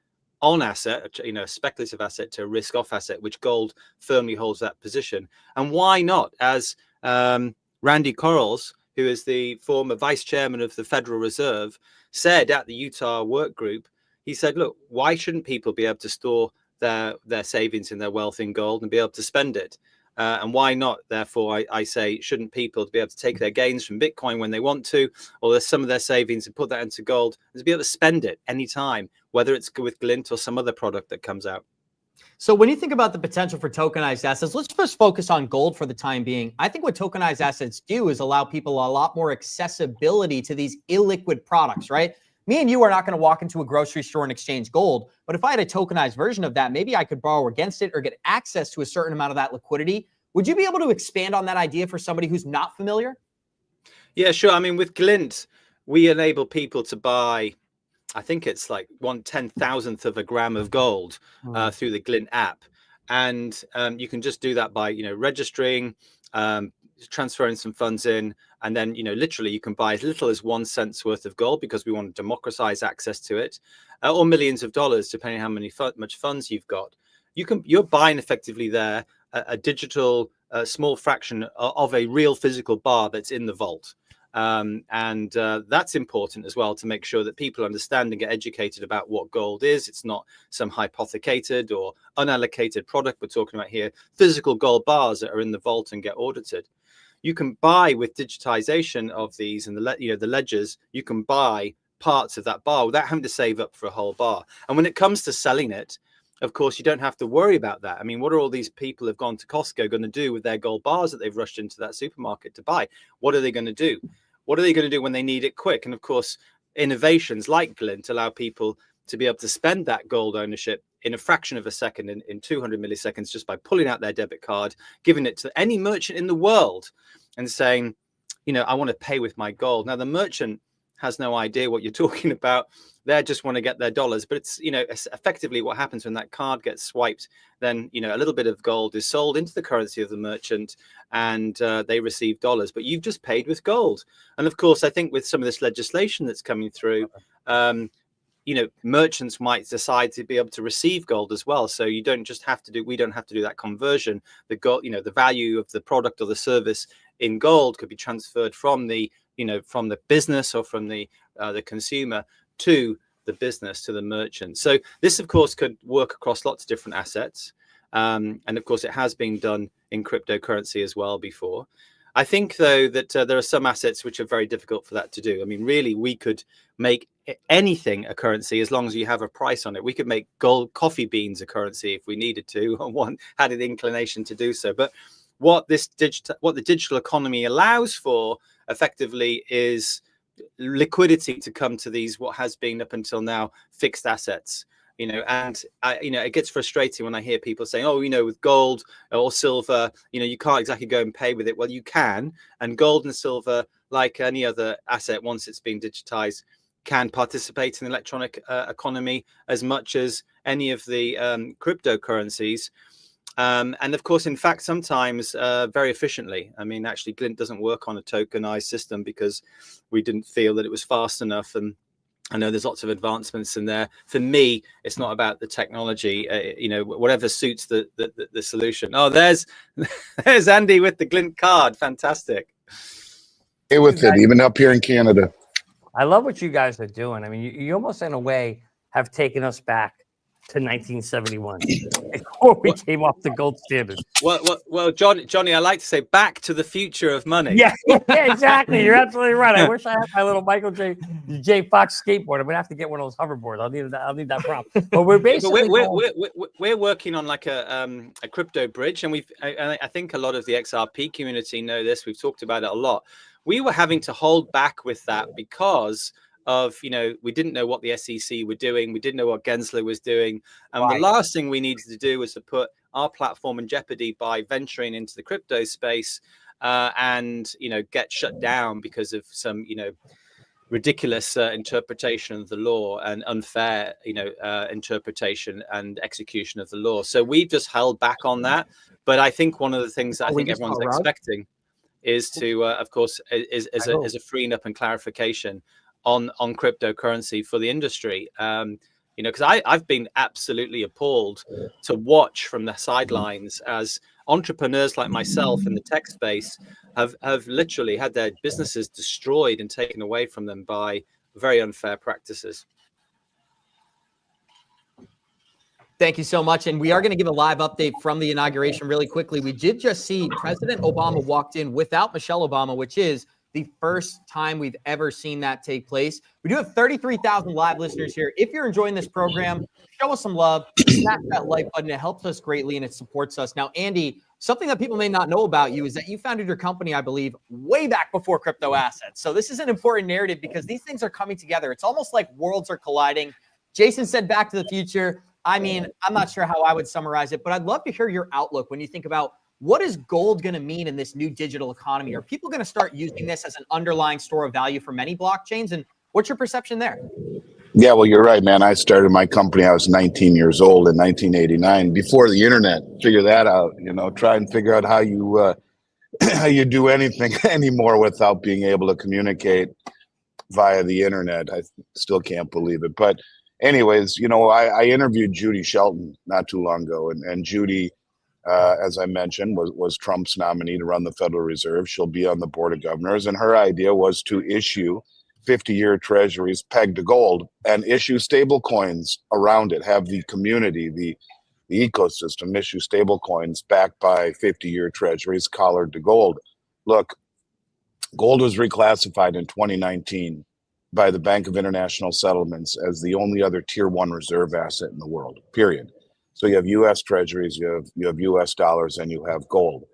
on asset, a speculative asset, to a risk off asset, which gold firmly holds that position. And why not? As Randy Quarles, who is the former vice chairman of the Federal Reserve, said at the Utah work group, he said, look, why shouldn't people be able to store their savings and their wealth in gold and be able to spend it? And why not? Therefore, I say, shouldn't people be able to take their gains from Bitcoin when they want to, or some of their savings, and put that into gold, and to be able to spend it anytime, whether it's with Glint or some other product that comes out? So when you think about the potential for tokenized assets, let's first focus on gold for the time being. I think what tokenized assets do is allow people a lot more accessibility to these illiquid products, right? Me and you are not going to walk into a grocery store and exchange gold, but if I had a tokenized version of that, maybe I could borrow against it or get access to a certain amount of that liquidity. Would you be able to expand on that idea for somebody who's not familiar? Yeah, sure. I mean, with Glint, we enable people to buy, I think it's like 1/10,000th of a gram of gold through the Glint app. And you can just do that by, registering, transferring some funds in, and then, literally you can buy as little as 1 cent's worth of gold, because we want to democratize access to it, or millions of dollars, depending on how much funds you've got. You're buying effectively there a digital small fraction of a real physical bar that's in the vault. And that's important as well, to make sure that people understand and get educated about what gold is. It's not some hypothecated or unallocated product we're talking about here. Physical gold bars that are in the vault and get audited. You can buy, with digitization of these and the ledgers, you can buy parts of that bar without having to save up for a whole bar. And when it comes to selling it, of course, you don't have to worry about that. I mean, what are all these people who've gone to Costco going to do with their gold bars that they've rushed into that supermarket to buy? What are they going to do? What are they going to do when they need it quick? And of course, innovations like Glint allow people to be able to spend that gold ownership in a fraction of a second, in 200 milliseconds, just by pulling out their debit card, giving it to any merchant in the world and saying, I want to pay with my gold. Now, the merchant has no idea what you're talking about. They just want to get their dollars. But it's, it's effectively what happens when that card gets swiped. Then, a little bit of gold is sold into the currency of the merchant, and they receive dollars. But you've just paid with gold. And of course, I think with some of this legislation that's coming through, merchants might decide to be able to receive gold as well. So we don't have to do that conversion. The gold, the value of the product or the service in gold could be transferred from the business or from the consumer to the business, to the merchant. So this, of course, could work across lots of different assets. And of course, it has been done in cryptocurrency as well before. I think, though, that there are some assets which are very difficult for that to do. I mean, really, we could make anything a currency as long as you have a price on it. We could make gold coffee beans a currency if we needed to, or had an inclination to do so. But what the digital economy allows for effectively is liquidity to come to these what has been up until now fixed assets. And it gets frustrating when I hear people saying, oh, with gold or silver, you can't exactly go and pay with it. Well, you can, and gold and silver, like any other asset, once it's been digitized, can participate in the electronic economy as much as any of the cryptocurrencies. And of course, in fact, sometimes very efficiently. I mean, actually, Glint doesn't work on a tokenized system because we didn't feel that it was fast enough. And I know there's lots of advancements in there. For me, it's not about the technology, whatever suits the solution. Oh, there's Andy with the Glint card. Fantastic. Hey, with it, even up here in Canada. I love what you guys are doing. I mean, you almost in a way have taken us back to 1971 before we came off the gold standard. Well, Johnny, I like to say back to the future of money. Yeah, exactly. You're absolutely right. I wish I had my little Michael J. Fox skateboard. I'm gonna have to get one of those hoverboards. I'll need that prop. But we're basically we're working on like a crypto bridge, and I think a lot of the XRP community know this. We've talked about it a lot. We were having to hold back with that because of, we didn't know what the SEC were doing. We didn't know what Gensler was doing. And the last thing we needed to do was to put our platform in jeopardy by venturing into the crypto space and, get shut down because of some, ridiculous interpretation of the law and unfair, interpretation and execution of the law. So we just held back on that. But I think one of the things that I think everyone's expecting is to, of course, is a freeing up and clarification on cryptocurrency for the industry. Because I've been absolutely appalled to watch from the sidelines as entrepreneurs like myself in the tech space have literally had their businesses destroyed and taken away from them by very unfair practices. Thank you so much. And we are going to give a live update from the inauguration really quickly. We did just see President Obama walked in without Michelle Obama, which is the first time we've ever seen that take place. We do have 33,000 live listeners here. If you're enjoying this program, show us some love, smash that like button. It helps us greatly and it supports us. Now, Andy, something that people may not know about you is that you founded your company, I believe, way back before crypto assets. So this is an important narrative because these things are coming together. It's almost like worlds are colliding. Jason said Back to the Future. I mean, I'm not sure how I would summarize it, but I'd love to hear your outlook when you think about what is gold going to mean in this new digital economy? Are people going to start using this as an underlying store of value for many blockchains? And what's your perception there? Yeah, well, you're right, man. I started my company. I was 19 years old in 1989, before the internet. Figure that out, try and figure out how you do anything anymore without being able to communicate via the internet. I still can't believe it. But anyways, I interviewed Judy Shelton not too long ago, and Judy, as I mentioned, was Trump's nominee to run the Federal Reserve. She'll be on the board of governors, and her idea was to issue 50-year treasuries pegged to gold and issue stable coins around it, have the community, the ecosystem issue stable coins backed by 50-year treasuries collared to gold. Look, gold was reclassified in 2019 by the Bank of International Settlements as the only other tier 1 reserve asset in the world, period. So you have U.S. treasuries, you have U.S. dollars, and you have gold.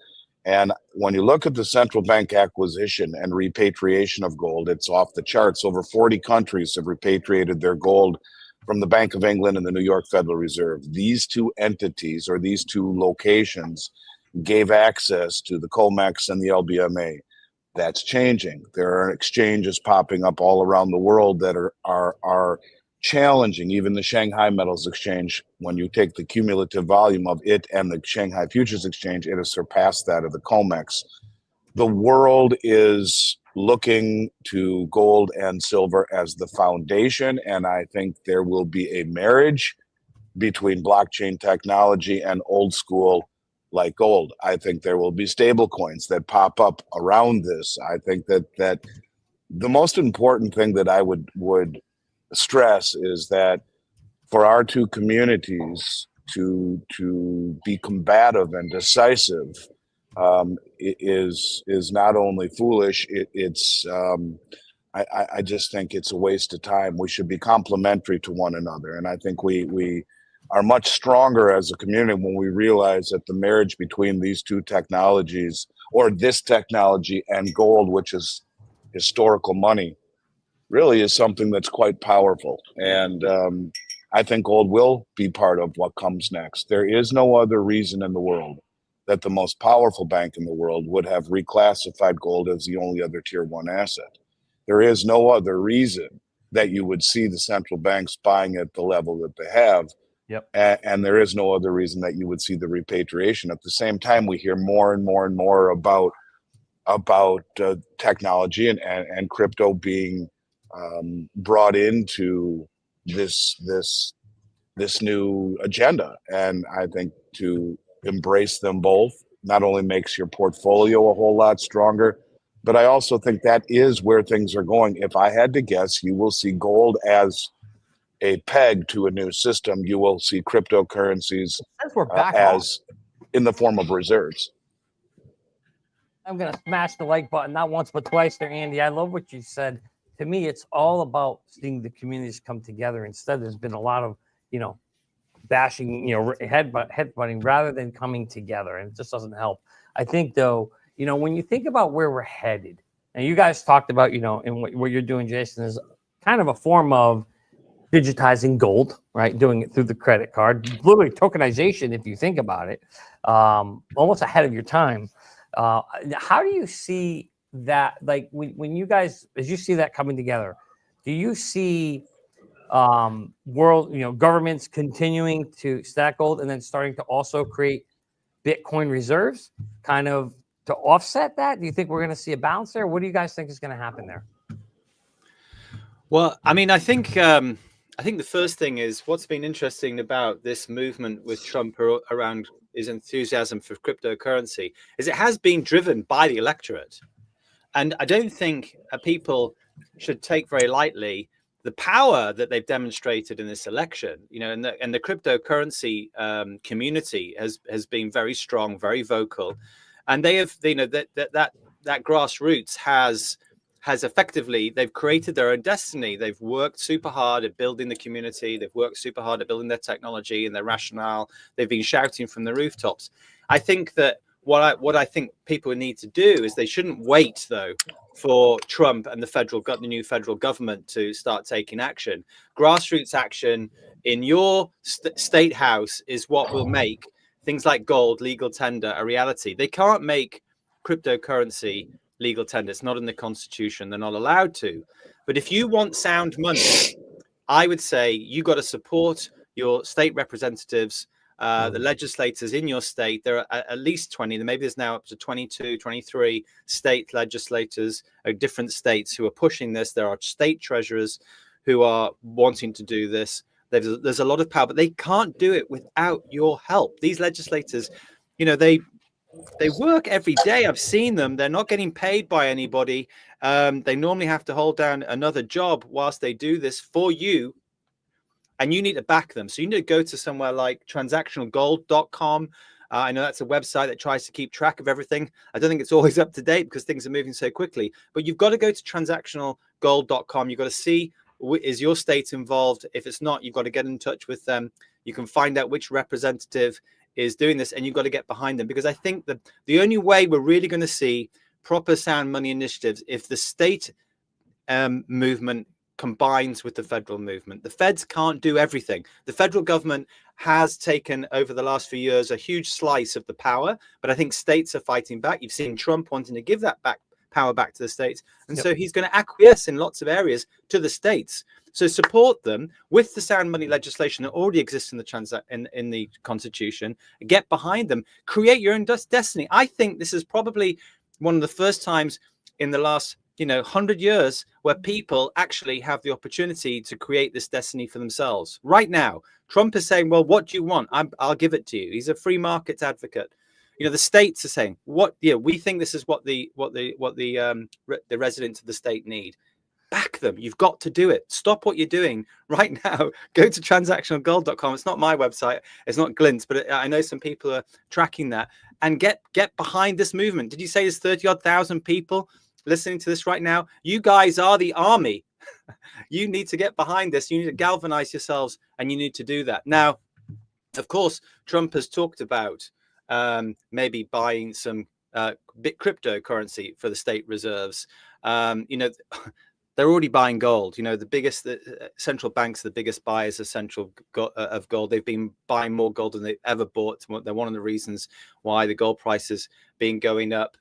And when you look at the central bank acquisition and repatriation of gold, it's off the charts. Over 40 countries have repatriated their gold from the Bank of England and the New York Federal Reserve. These two entities, or these two locations, gave access to the COMEX and the LBMA. That's changing. There are exchanges popping up all around the world that are challenging even the Shanghai Metals Exchange. When you take the cumulative volume of it and the Shanghai Futures Exchange, it has surpassed that of the COMEX. The world is looking to gold and silver as the foundation, and I think there will be a marriage between blockchain technology and old school like gold. I think there will be stable coins that pop up around this. I think that the most important thing that I would stress is that for our two communities to be combative and decisive is not only foolish, I just think it's a waste of time. We should be complementary to one another, and I think we are much stronger as a community when we realize that the marriage between these two technologies, or this technology and gold, which is historical money, really is something that's quite powerful. And I think gold will be part of what comes next. There is no other reason in the world that the most powerful bank in the world would have reclassified gold as the only other tier one asset. There is no other reason that you would see the central banks buying at the level that they have. Yep. And there is no other reason that you would see the repatriation. At the same time, we hear more and more and more about technology and crypto being brought into this new agenda. And I think to embrace them both not only makes your portfolio a whole lot stronger, but I also think that is where things are going. If I had to guess, you will see gold as a peg to a new system. You will see cryptocurrencies as in the form of reserves. I'm going to smash the like button, not once, but twice there, Andy. I love what you said. To me, it's all about seeing the communities come together. Instead, there's been a lot of, bashing, headbutting rather than coming together. And it just doesn't help. I think, though, when you think about where we're headed, and you guys talked about, and what you're doing, Jason, is kind of a form of digitizing gold, right? Doing it through the credit card, literally tokenization, if you think about it, almost ahead of your time. How do you see that? Like when you guys, as you see that coming together, do you see governments continuing to stack gold and then starting to also create Bitcoin reserves kind of to offset that? Do you think we're going to see a balance there? What do you guys think is going to happen there? Well, I mean, I think the first thing is what's been interesting about this movement with Trump around his enthusiasm for cryptocurrency is it has been driven by the electorate. And I don't think people should take very lightly the power that they've demonstrated in this election, and the cryptocurrency community has been very strong, very vocal, and they have, that grassroots has effectively, they've created their own destiny. They've worked super hard at building the community. They've worked super hard at building their technology and their rationale. They've been shouting from the rooftops. I think that what I think people need to do is they shouldn't wait, though, for Trump and the new federal government to start taking action. Grassroots action in your state house is what will make things like gold, legal tender, a reality. They can't make cryptocurrency legal tender. It's not in the Constitution. They're not allowed to. But if you want sound money, I would say you got to support your state representatives, the legislators in your state. There are at least 20, maybe there's now up to 22, 23 state legislators of different states who are pushing this. There are state treasurers who are wanting to do this. There's a lot of power, but they can't do it without your help. These legislators, they work every day. I've seen them. They're not getting paid by anybody. They normally have to hold down another job whilst they do this for you. And you need to back them. So you need to go to somewhere like transactionalgold.com. I know that's a website that tries to keep track of everything. I don't think it's always up to date because things are moving so quickly. But you've got to go to transactionalgold.com. You've got to see, is your state involved? If it's not, you've got to get in touch with them. You can find out which representative is doing this, and you've got to get behind them. Because I think that the only way we're really going to see proper sound money initiatives if the state movement combines with the federal movement. The feds can't do everything. The federal government has taken over the last few years a huge slice of the power, but I think states are fighting back. You've seen Trump wanting to give that power back to the states, and so he's going to acquiesce in lots of areas to the states. So support them with the sound money legislation that already exists in the Constitution. Get behind them. Create your own destiny. I think this is probably one of the first times in the last 100 years where people actually have the opportunity to create this destiny for themselves. Right now, Trump is saying, well, what do you want? I'll give it to you. He's a free markets advocate. The states are saying, we think this is what the residents of the state need. Back them. You've got to do it. Stop what you're doing right now. Go to transactionalgold.com. It's not my website. It's not Glint's, but I know some people are tracking that, and get behind this movement. Did you say there's 30,000 people listening to this right now? You guys are the army. You need to get behind this. You need to galvanize yourselves, and you need to do that. Now, of course, Trump has talked about maybe buying some cryptocurrency for the state reserves. they're already buying gold. You know, the central banks, the biggest buyers of of gold. They've been buying more gold than they've ever bought. They're one of the reasons why the gold price has been going up.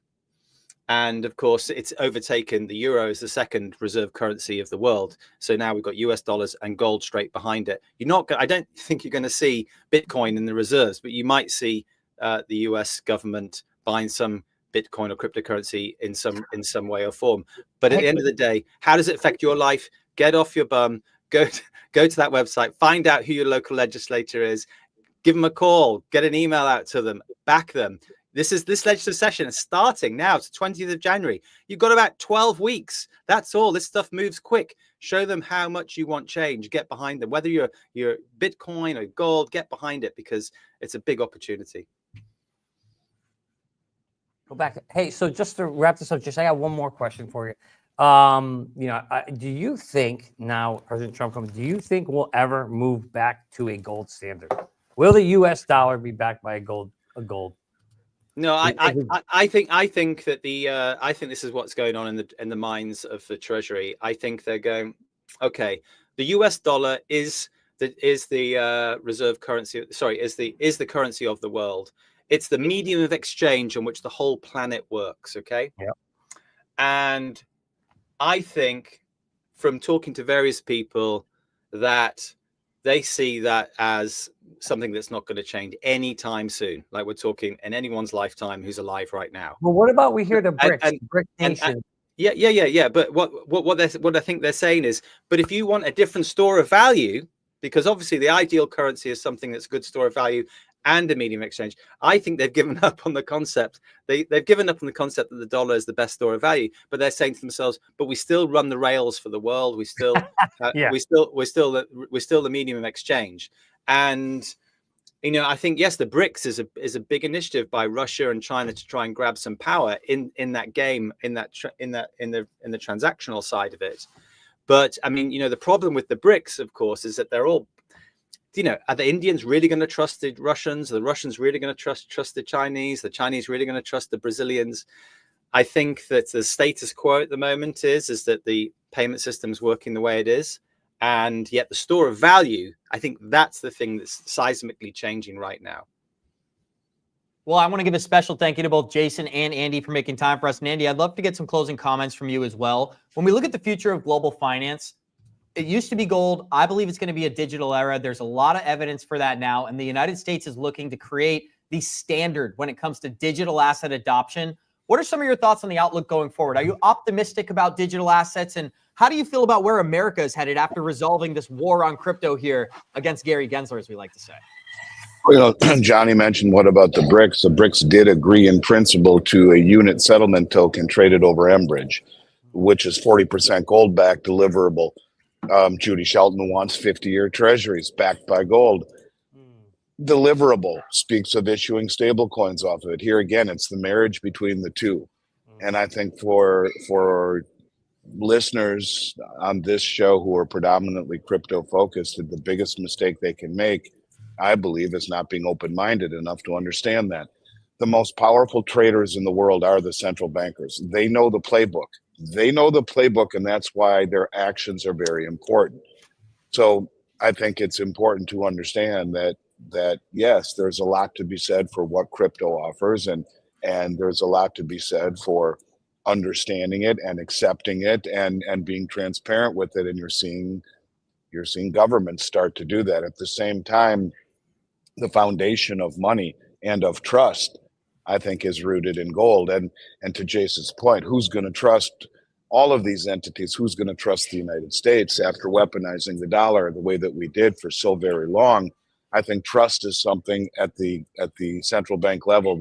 And of course, it's overtaken the euro as the second reserve currency of the world. So now we've got US dollars and gold straight behind it. I don't think you're going to see Bitcoin in the reserves, but you might see the US government buying some Bitcoin or cryptocurrency in some way or form. But at the end of the day, how does it affect your life? Get off your bum, go to that website, find out who your local legislator is, give them a call, get an email out to them, back them. This legislative session is starting now. It's the 20th of January. You've got about 12 weeks. That's all. This stuff moves quick. Show them how much you want change. Get behind them. Whether you're Bitcoin or gold, get behind it, because it's a big opportunity. Go back. Hey, so just to wrap this up, I got one more question for you. Do you think now, President Trump comes, do you think we'll ever move back to a gold standard? Will the U.S. dollar be backed by a gold? No, I think that I think this is what's going on in the minds of the Treasury. I think they're going, okay, the U.S. dollar is the reserve currency. Sorry, is the currency of the world. It's the medium of exchange on which the whole planet works. Okay. Yeah. And I think from talking to various people that they see that as something that's not going to change anytime soon. Like we're talking in anyone's lifetime who's alive right now. Well, what about we hear the BRICS, BRIC nation? Yeah. But what I think they're saying is, but if you want a different store of value, because obviously the ideal currency is something that's a good store of value and a medium exchange. I think they've given up on the concept. They've given up on the concept that the dollar is the best store of value, but they're saying to themselves, but we still run the rails for the world. We still, we're still the medium of exchange. And, I think, yes, the BRICS is a big initiative by Russia and China to try and grab some power in that game, in the transactional side of it. But I mean, the problem with the BRICS, of course, is that they're all, are the Indians really going to trust the Russians? Are the Russians really going to trust the Chinese really going to trust the Brazilians? I think that the status quo at the moment is that the payment system is working the way it is. And yet the store of value, I think that's the thing that's seismically changing right now. Well, I want to give a special thank you to both Jason and Andy for making time for us. And Andy, I'd love to get some closing comments from you as well. When we look at the future of global finance, it used to be gold. I believe it's going to be a digital era. There's a lot of evidence for that now. And the United States is looking to create the standard when it comes to digital asset adoption. What are some of your thoughts on the outlook going forward? Are you optimistic about digital assets? And how do you feel about where America is headed after resolving this war on crypto here against Gary Gensler, as we like to say? Well, Johnny mentioned, what about the BRICS? The BRICS did agree in principle to a unit settlement token traded over Enbridge, which is 40% gold-backed deliverable. Judy Shelton wants 50-year treasuries backed by gold. Deliverable speaks of issuing stable coins off of it. Here again, it's the marriage between the two. And I think for listeners on this show who are predominantly crypto focused, the biggest mistake they can make, I believe, is not being open-minded enough to understand that. The most powerful traders in the world are the central bankers. They know the playbook. And that's why their actions are very important. So I think it's important to understand that yes, there's a lot to be said for what crypto offers, and there's a lot to be said for understanding it and accepting it and being transparent with it. And you're seeing governments start to do that. At the same time, the foundation of money and of trust, I think, is rooted in gold. And to Jason's point, who's going to trust all of these entities? Who's going to trust the United States after weaponizing the dollar the way that we did for so very long? I think trust is something at the central bank level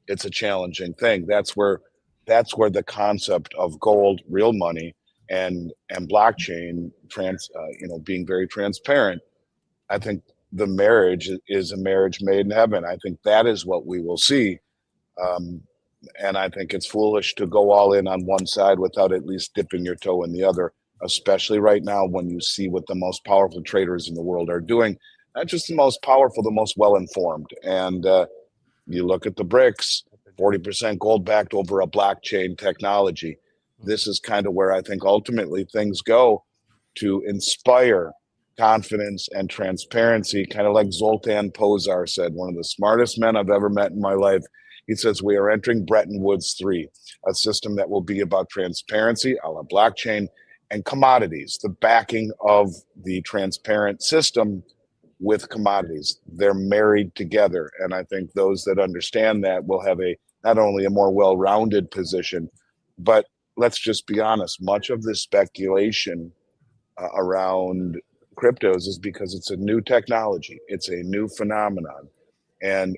it's a challenging thing. That's where the concept of gold, real money, and blockchain being very transparent, I think the marriage is a marriage made in heaven. I think that is what we will see. And I think it's foolish to go all in on one side without at least dipping your toe in the other, especially right now when you see what the most powerful traders in the world are doing. Not just the most powerful, the most well-informed. And you look at the BRICS, 40% gold backed over a blockchain technology. this is kind of where I think ultimately things go, to inspire confidence and transparency, kind of like Zoltan Pozar said, one of the smartest men I've ever met in my life. He says, we are entering Bretton Woods 3, a system that will be about transparency, a la blockchain, and commodities, the backing of the transparent system with commodities. They're married together. And I think those that understand that will have not only a more well-rounded position, but let's just be honest, much of this speculation around cryptos is because it's a new technology. It's a new phenomenon, and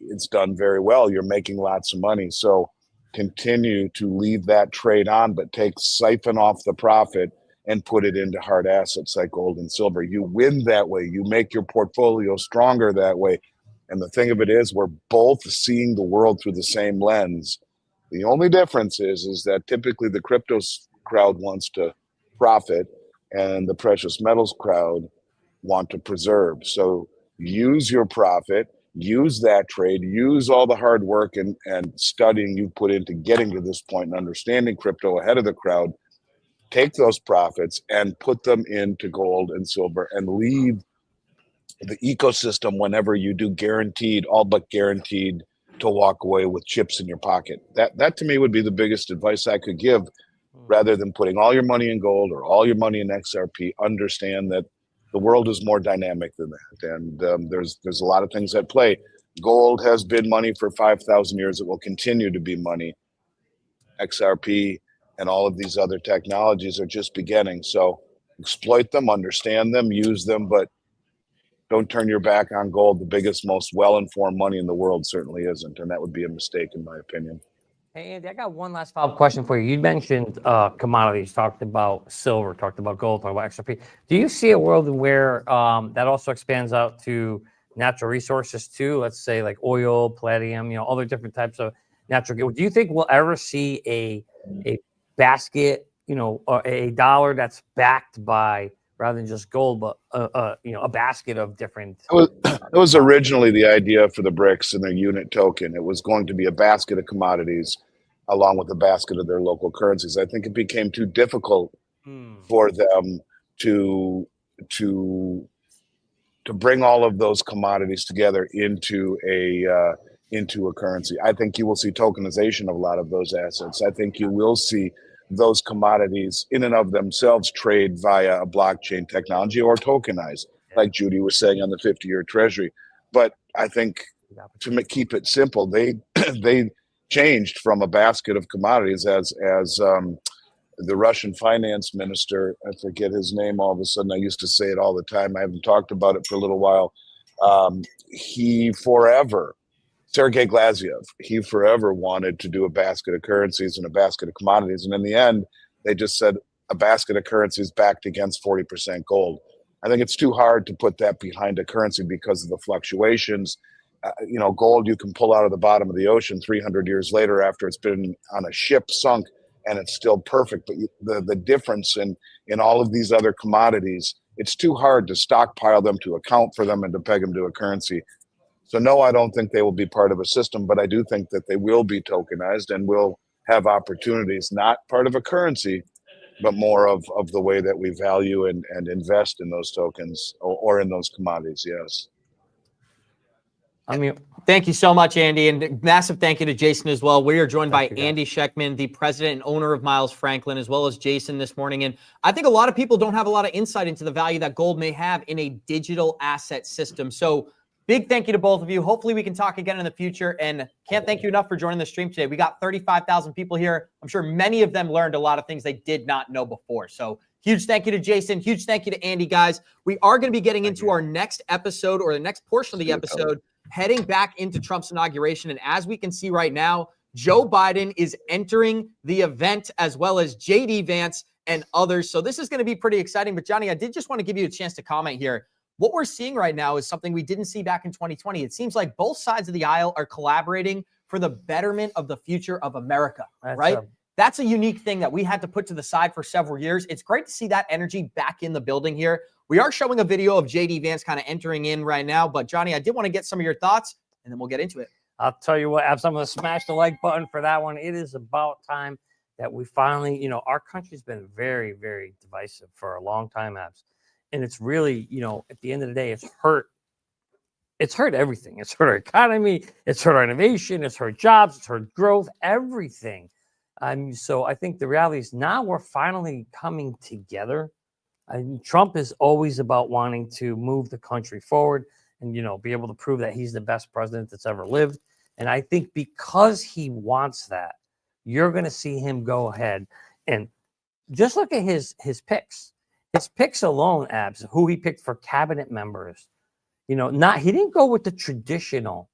it's done very well. You're making lots of money. So continue to leave that trade on, but siphon off the profit and put it into hard assets like gold and silver. You win that way. You make your portfolio stronger that way. And the thing of it is, we're both seeing the world through the same lens. The only difference is that typically the crypto crowd wants to profit and the precious metals crowd want to preserve. So use your profit, use that trade, use all the hard work and studying you put into getting to this point and understanding crypto ahead of the crowd. Take those profits and put them into gold and silver and leave the ecosystem whenever you do guaranteed, all but guaranteed, to walk away with chips in your pocket. That to me would be the biggest advice I could give, rather than putting all your money in gold or all your money in XRP. Understand that the world is more dynamic than that, and there's a lot of things at play. Gold has been money for 5,000 years. It will continue to be money. XRP and all of these other technologies are just beginning. So exploit them, understand them, use them, but don't turn your back on gold. The biggest, most well-informed money in the world certainly isn't, and that would be a mistake in my opinion. Hey, Andy, I got one last follow-up question for you. You mentioned commodities, talked about silver, talked about gold, talked about XRP. Do you see a world where that also expands out to natural resources too? Let's say like oil, palladium, other different types of natural gas. Do you think we'll ever see a basket, or a dollar that's backed by, rather than just gold, but a basket of different? It was originally the idea for the BRICS and their unit token. It was going to be a basket of commodities along with a basket of their local currencies. I think it became too difficult for them to bring all of those commodities together into a currency. I think you will see tokenization of a lot of those assets. I think you will see those commodities in and of themselves trade via a blockchain technology or tokenized, like Judy was saying on the 50-year treasury. But I think to keep it simple, they changed from a basket of commodities as the Russian finance minister, I forget his name all of a sudden, I used to say it all the time, I haven't talked about it for a little while, Sergei Glaziev, he forever wanted to do a basket of currencies and a basket of commodities. And in the end, they just said a basket of currencies backed against 40% gold. I think it's too hard to put that behind a currency because of the fluctuations. Gold you can pull out of the bottom of the ocean 300 years later after it's been on a ship sunk, and it's still perfect. But the difference in all of these other commodities, it's too hard to stockpile them, to account for them, and to peg them to a currency. So no, I don't think they will be part of a system, but I do think that they will be tokenized and will have opportunities, not part of a currency, but more of the way that we value and invest in those tokens or in those commodities. Yes. Thank you so much, Andy, and massive thank you to Jason as well. We are joined by Andy Schechtman, the president and owner of Miles Franklin, as well as Jason this morning. And I think a lot of people don't have a lot of insight into the value that gold may have in a digital asset system. So big thank you to both of you. Hopefully we can talk again in the future, and can't thank you enough for joining the stream today. We got 35,000 people here. I'm sure many of them learned a lot of things they did not know before. So huge thank you to Jason. Huge thank you to Andy, guys. We are going to be getting into our next episode, or the next portion of the episode, heading back into Trump's inauguration. And as we can see right now, Joe Biden is entering the event, as well as JD Vance and others. So this is going to be pretty exciting. But Johnny, I did just want to give you a chance to comment here. What we're seeing right now is something we didn't see back in 2020. It seems like both sides of the aisle are collaborating for the betterment of the future of America, right? That's a unique thing that we had to put to the side for several years. It's great to see that energy back in the building here. We are showing a video of JD Vance kind of entering in right now. But Johnny, I did want to get some of your thoughts, and then we'll get into it. I'll tell you what, Abs, I'm going to smash the like button for that one. It is about time that we finally, our country's been very, very divisive for a long time, Abs. And it's really, at the end of the day, it's hurt everything. It's hurt our economy. It's hurt our innovation. It's hurt jobs. It's hurt growth, everything. So I think the reality is now we're finally coming together. Trump is always about wanting to move the country forward and, be able to prove that he's the best president that's ever lived. And I think because he wants that, you're going to see him go ahead and just look at his picks. His picks alone, Abs, who he picked for cabinet members. He didn't go with the traditional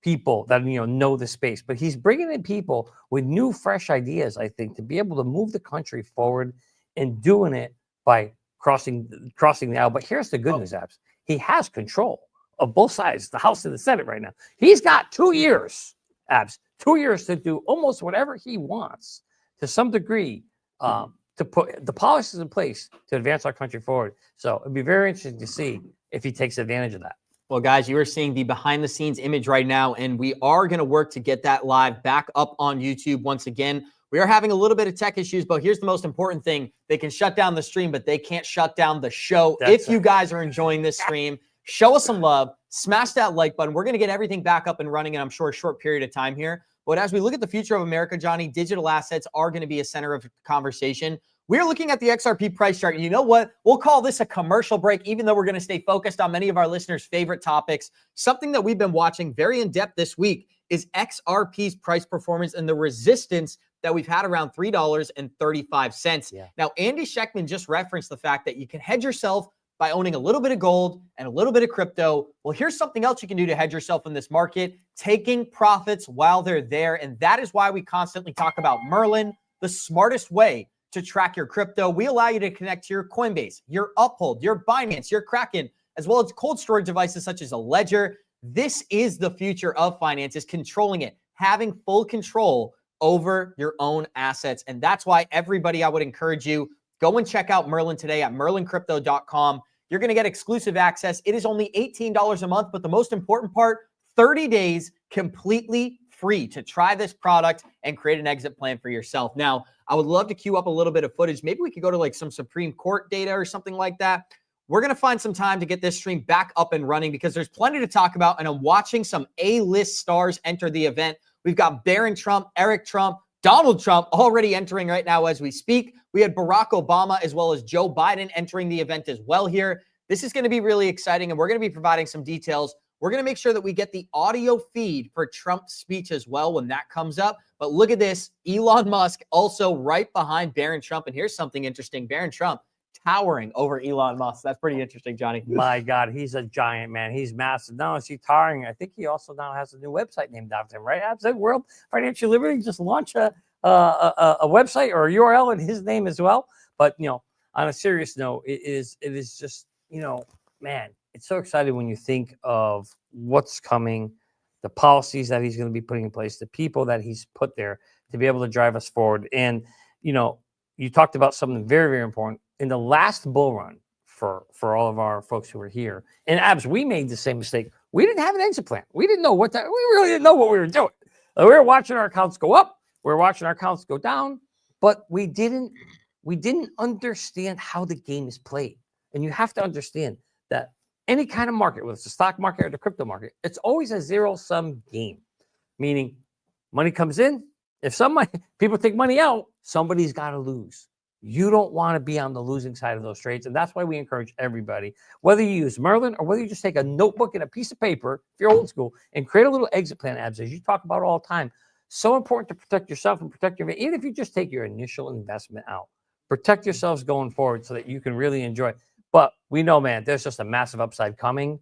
people that know the space, but he's bringing in people with new, fresh ideas. I think to be able to move the country forward and doing it by crossing the aisle. But here's the good news, Abs. He has control of both sides, the House and the Senate right now. He's got 2 years, Abs, 2 years to do almost whatever he wants to some degree to put the policies in place to advance our country forward. So it'd be very interesting to see if he takes advantage of that. Well, guys, you are seeing the behind-the-scenes image right now, and we are going to work to get that live back up on YouTube once again. We are having a little bit of tech issues, but here's the most important thing. They can shut down the stream, but they can't shut down the show. If you guys are enjoying this stream, show us some love, smash that like button. We're going to get everything back up and running in, I'm sure, a short period of time here. But as we look at the future of America, Johnny, digital assets are going to be a center of conversation. We're looking at the XRP price chart. You know what? We'll call this a commercial break, even though we're going to stay focused on many of our listeners' favorite topics. Something that we've been watching very in depth this week is XRP's price performance and the resistance that we've had around $3.35. Yeah. Now, Andy Schechtman just referenced the fact that you can hedge yourself by owning a little bit of gold and a little bit of crypto. Well, here's something else you can do to hedge yourself in this market, taking profits while they're there. And that is why we constantly talk about Merlin, the smartest way to track your crypto. We allow you to connect to your Coinbase, your Uphold, your Binance, your Kraken, as well as cold storage devices such as a Ledger. This is the future of finance, is controlling it, having full control over your own assets. And that's why everybody, I would encourage you, go and check out Merlin today at merlincrypto.com. You're going to get exclusive access. It is only $18 a month, but the most important part, 30 days completely free to try this product and create an exit plan for yourself. Now, I would love to queue up a little bit of footage. Maybe we could go to like some Supreme Court data or something like that. We're going to find some time to get this stream back up and running because there's plenty to talk about. And I'm watching some A-list stars enter the event. We've got Barron Trump, Eric Trump, Donald Trump already entering right now as we speak. We had Barack Obama as well as Joe Biden entering the event as well here. This is going to be really exciting, and we're going to be providing some details. We're going to make sure that we get the audio feed for Trump's speech as well when that comes up. But look at this. Elon Musk also right behind Barron Trump. And here's something interesting. Barron Trump towering over Elon Musk. That's pretty interesting, Johnny. My God, he's a giant, man. He's massive. Not only is he towering, I think he also now has a new website named after him, right? Absolutely. World Financial Liberty just launched a website or a URL in his name as well. But, on a serious note, it is just, man, it's so exciting when you think of what's coming, the policies that he's going to be putting in place, the people that he's put there to be able to drive us forward. And, you talked about something very, very important. In the last bull run for all of our folks who were here, and Abs, we made the same mistake. We didn't have an exit plan. We didn't know we really didn't know what we were doing. We were watching our accounts go up. We were watching our accounts go down, but we didn't understand how the game is played. And you have to understand that any kind of market, whether it's the stock market or the crypto market, it's always a zero-sum game, meaning money comes in. If people take money out, somebody's got to lose. You don't want to be on the losing side of those trades. And that's why we encourage everybody, whether you use Merlin or whether you just take a notebook and a piece of paper, if you're old school, and create a little exit plan, Abs, as you talk about all the time. So important to protect yourself and protect your, even if you just take your initial investment out, protect yourselves going forward so that you can really enjoy. But we know, man, there's just a massive upside coming.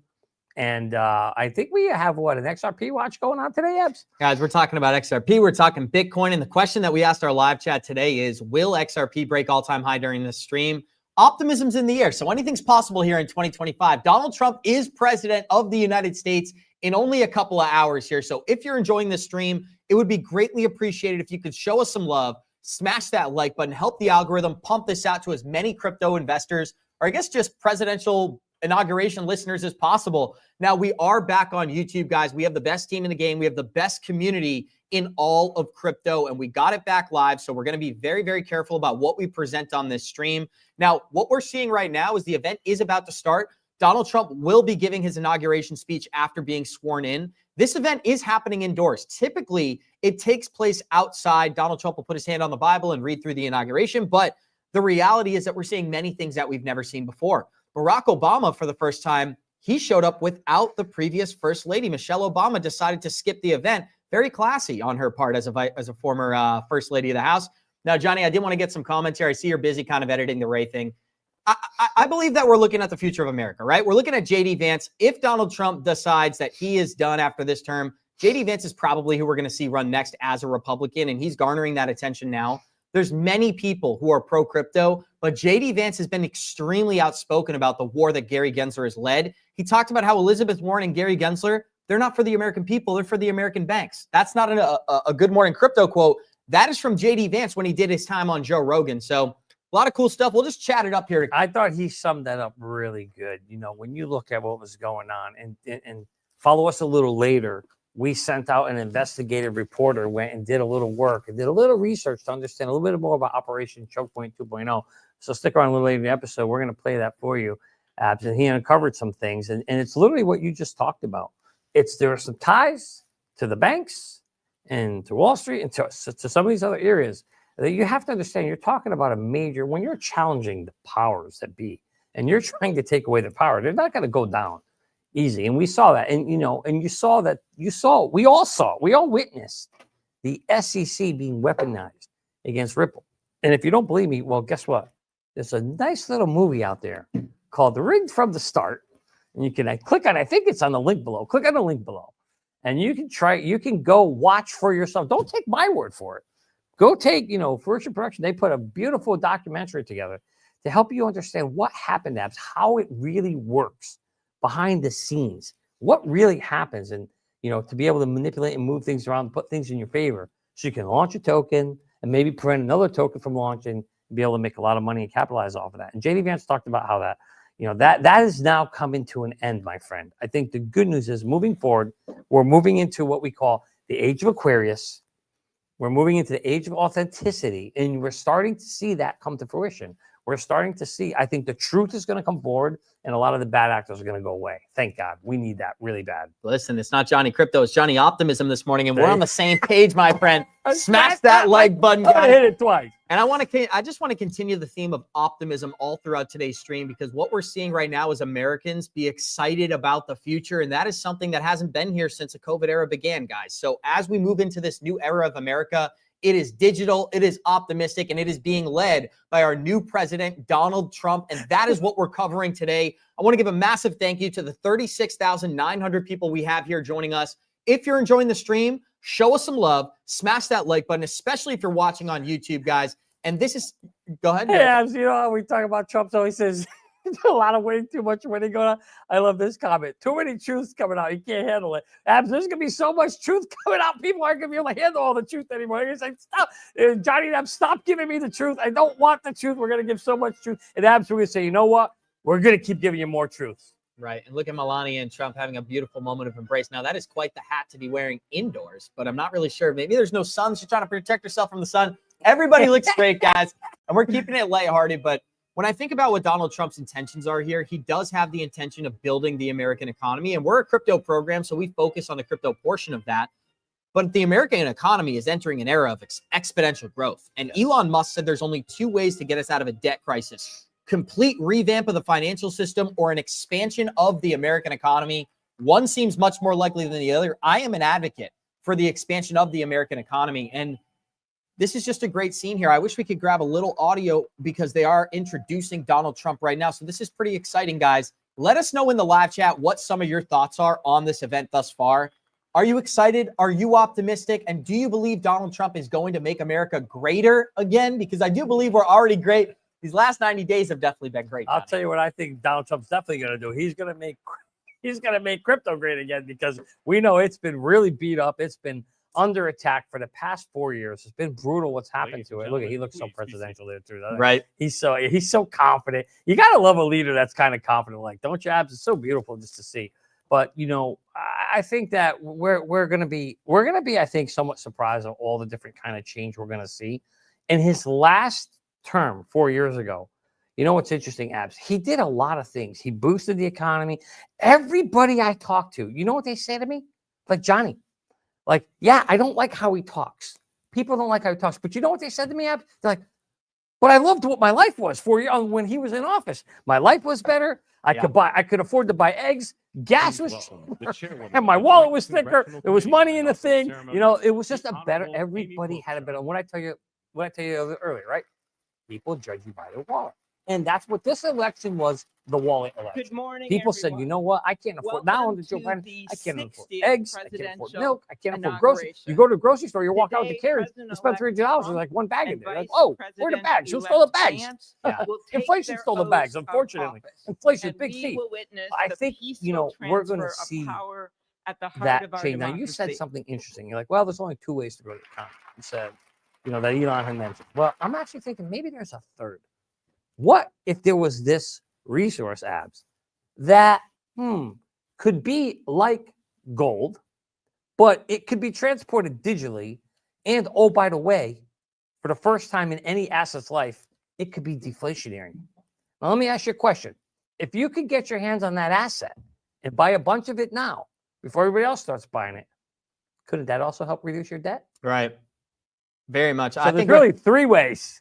And I think we have, an XRP watch going on today, Ebs? Guys, we're talking about XRP. We're talking Bitcoin. And the question that we asked our live chat today is, will XRP break all-time high during this stream? Optimism's in the air. So anything's possible here in 2025. Donald Trump is president of the United States in only a couple of hours here. So if you're enjoying this stream, it would be greatly appreciated if you could show us some love, smash that like button, help the algorithm pump this out to as many crypto investors, or I guess just presidential inauguration listeners as possible. Now, we are back on YouTube, guys. We have the best team in the game. We have the best community in all of crypto, and we got it back live. So we're going to be very, very careful about what we present on this stream. Now, what we're seeing right now is the event is about to start. Donald Trump will be giving his inauguration speech after being sworn in. This event is happening indoors. Typically, it takes place outside. Donald Trump will put his hand on the Bible and read through the inauguration, but the reality is that we're seeing many things that we've never seen before. Barack Obama, for the first time, he showed up without the previous First Lady. Michelle Obama decided to skip the event. Very classy on her part as a former First Lady of the House. Now, Johnny, I did want to get some commentary. I see you're busy kind of editing the Ray thing. I believe that we're looking at the future of America, right? We're looking at J.D. Vance. If Donald Trump decides that he is done after this term, J.D. Vance is probably who we're going to see run next as a Republican, and he's garnering that attention now. There's many people who are pro-crypto, but J.D. Vance has been extremely outspoken about the war that Gary Gensler has led. He talked about how Elizabeth Warren and Gary Gensler, they're not for the American people, they're for the American banks. That's not a Good Morning Crypto quote. That is from J.D. Vance when he did his time on Joe Rogan. So a lot of cool stuff. We'll just chat it up here. I thought he summed that up really good. You know, when you look at what was going on and follow us a little later, we sent out an investigative reporter, went and did a little work and did a little research to understand a little bit more about Operation Choke Point 2.0. So stick around a little later in the episode. We're going to play that for you. And he uncovered some things. And it's literally what you just talked about. There are some ties to the banks and to Wall Street and to some of these other areas that you have to understand. You're talking about a major, when you're challenging the powers that be and you're trying to take away the power, they're not going to go down easy. And we saw that. And, we all witnessed the SEC being weaponized against Ripple. And if you don't believe me, well, guess what? There's a nice little movie out there called The Rigged from the Start. And you can click on, I think it's on the link below. Click on the link below. And you can go watch for yourself. Don't take my word for it. Go take, Fruition Production. They put a beautiful documentary together to help you understand what happened, how it really works behind the scenes, what really happens, and to be able to manipulate and move things around, put things in your favor, so you can launch a token and maybe prevent another token from launching and be able to make a lot of money and capitalize off of that. And JD Vance talked about how that, that is now coming to an end, my friend. I think the good news is moving forward, we're moving into what we call the age of Aquarius. We're moving into the age of authenticity, and we're starting to see that come to fruition. We're starting to see, I think the truth is going to come forward and a lot of the bad actors are going to go away. Thank God. We need that really bad. Listen, it's not Johnny Crypto. It's Johnny Optimism this morning, and we're on the same page, my friend. Smash that like button, guys. Hit it twice. And I just want to continue the theme of optimism all throughout today's stream, because what we're seeing right now is Americans be excited about the future, and that is something that hasn't been here since the COVID era began, guys. So as we move into this new era of America, it is digital, it is optimistic, and it is being led by our new president, Donald Trump. And that is what we're covering today. I want to give a massive thank you to the 36,900 people we have here joining us. If you're enjoying the stream, show us some love, smash that like button, especially if you're watching on YouTube, guys. And this is, go ahead. Yeah, we talk about Trump, so he says, a lot of way too much when they go on. I love this comment. Too many truths coming out. You can't handle it. Abs, there's going to be so much truth coming out. People aren't going to be able to handle all the truth anymore. They're going to say, stop. Johnny and Abs, stop giving me the truth. I don't want the truth. We're going to give so much truth. And Abs, we're going to say, you know what? We're going to keep giving you more truths. Right. And look at Melania and Trump having a beautiful moment of embrace. Now, that is quite the hat to be wearing indoors, but I'm not really sure. Maybe there's no sun. She's trying to protect herself from the sun. Everybody looks great, guys. And we're keeping it lighthearted, but when I think about what Donald Trump's intentions are here, he does have the intention of building the American economy. And we're a crypto program, so we focus on the crypto portion of that. But the American economy is entering an era of exponential growth. And Elon Musk said there's only two ways to get us out of a debt crisis: complete revamp of the financial system or an expansion of the American economy. One seems much more likely than the other. I am an advocate for the expansion of the American economy. And this is just a great scene here. I wish we could grab a little audio because they are introducing Donald Trump right now. So this is pretty exciting, guys. Let us know in the live chat what some of your thoughts are on this event thus far. Are you excited? Are you optimistic? And do you believe Donald Trump is going to make America greater again? Because I do believe we're already great. These last 90 days have definitely been great. I'll tell you what I think Donald Trump's definitely going to do. He's going to make crypto great again, because we know it's been really beat up. It's been under attack for the past 4 years. It's been brutal what's happened to it. Look, he looks so presidential there too. Right. He's so confident. You gotta love a leader that's kind of confident, like, don't you, Abs? It's so beautiful just to see. But I think that we're gonna be, I think, somewhat surprised at all the different kind of change we're gonna see. In his last term 4 years ago, you know what's interesting, Abs? He did a lot of things. He boosted the economy. Everybody I talked to, you know what they say to me? Like, Johnny, like, yeah, I don't like how he talks. People don't like how he talks. But you know what they said to me, Abs? They're like, but I loved what my life was 4 years when he was in office. My life was better. I could afford to buy eggs. Gas was cheaper, and my wallet was thicker. There was money in the thing. It was just a better. Everybody had a better. What I tell you earlier, right? People judge you by their wallet, and that's what this election was. The wallet election. Good morning, people said, you know what? I can't afford now under Joe Biden. I can't afford eggs. I can't afford milk. I can't afford groceries. You go to the grocery store, you walk out with the carriage, you spend $300. There's like one bag in there. Like, oh, where are the bags? Who stole the bags? Inflation stole the bags. Unfortunately, inflation, big thief. I think we're going to see that change. Now, you said something interesting. You're like, well, there's only two ways to grow the economy. You said, that Elon had mentioned. Well, I'm actually thinking maybe there's a third. What if there was this resource, Abs, that could be like gold, but it could be transported digitally, and oh, by the way, for the first time in any asset's life, it could be deflationary. Now, let me ask you a question. If you could get your hands on that asset and buy a bunch of it now before everybody else starts buying it, couldn't that also help reduce your debt? Right. Very much. So I think really three ways.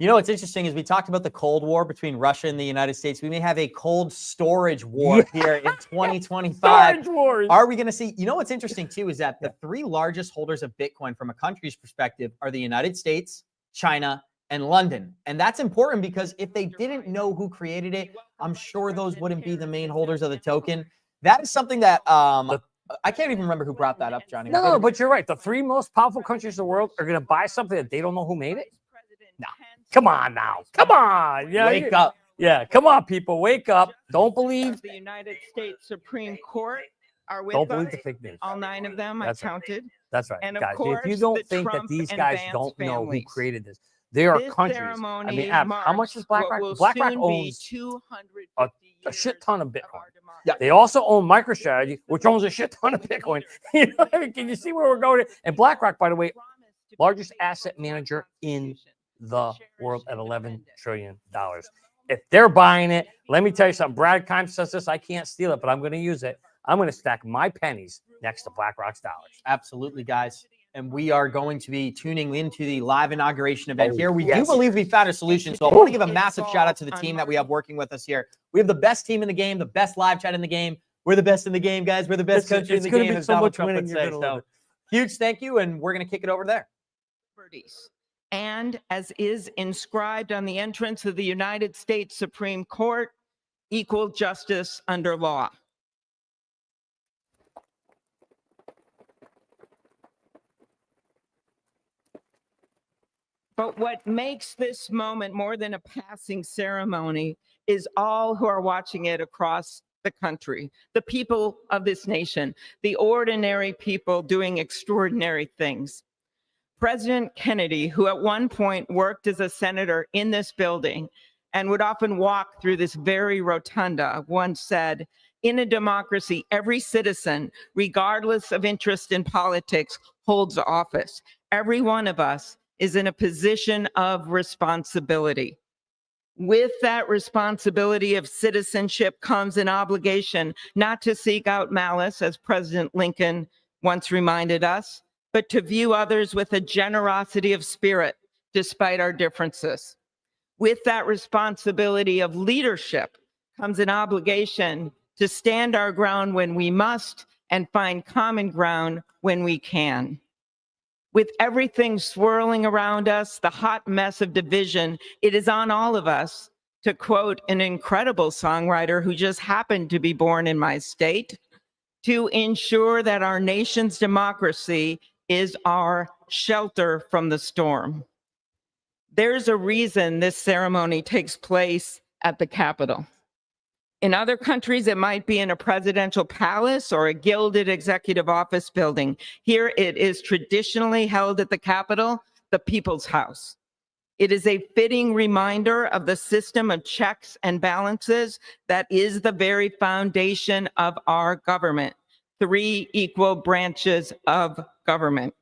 What's interesting is we talked about the Cold War between Russia and the United States. We may have a cold storage war here in 2025. Storage wars. Are we going to see? What's interesting too is that the three largest holders of Bitcoin from a country's perspective are the United States, China, and London. And that's important because if they didn't know who created it, I'm sure those wouldn't be the main holders of the token. That is something that I can't even remember who brought that up, Johnny. No, but you're right. The three most powerful countries in the world are going to buy something that they don't know who made it. No. Come on now. Come on. Yeah, wake up. Yeah, come on, people. Wake up. Don't believe the United States Supreme Court are with Don't us. believe the fake news. All 9 of them, That's I counted. That's right. And of guys, course, if you don't the think Trump that these and guys Vance don't know who families. created this, there are This countries. ceremony I mean, how much is BlackRock? will BlackRock soon owns be 250 a shit ton of Bitcoin. Yeah. They also own MicroStrategy, which owns a shit ton of Bitcoin. Can you see where we're going? And BlackRock, by the way, largest asset manager in the world at $11 trillion. If they're buying it, let me tell you something. Brad Kimes says this. I can't steal it, but I'm going to use it. I'm going to stack my pennies next to BlackRock's dollars. Absolutely, guys. And we are going to be tuning into the live inauguration event here. We do believe we found a solution. So I want to give a massive shout out to the team that we have working with us here. We have the best team in the game, the best live chat in the game. We're the best in the game, guys. We're the best country in the game, as Donald Trump would say. So huge thank you, and we're going to kick it over there. And as is inscribed on the entrance of the United States Supreme Court, equal justice under law. But what makes this moment more than a passing ceremony is all who are watching it across the country, the people of this nation, the ordinary people doing extraordinary things. President Kennedy, who at one point worked as a senator in this building and would often walk through this very rotunda, once said, in a democracy, every citizen, regardless of interest in politics, holds office. Every one of us is in a position of responsibility. With that responsibility of citizenship comes an obligation not to seek out malice, as President Lincoln once reminded us, but to view others with a generosity of spirit, despite our differences. With that responsibility of leadership comes an obligation to stand our ground when we must and find common ground when we can. With everything swirling around us, the hot mess of division, it is on all of us, to quote an incredible songwriter who just happened to be born in my state, to ensure that our nation's democracy is our shelter from the storm. There's a reason this ceremony takes place at the Capitol. In other countries, it might be in a presidential palace or a gilded executive office building. Here, it is traditionally held at the Capitol, the People's House. It is a fitting reminder of the system of checks and balances that is the very foundation of our government. 3 equal branches of government.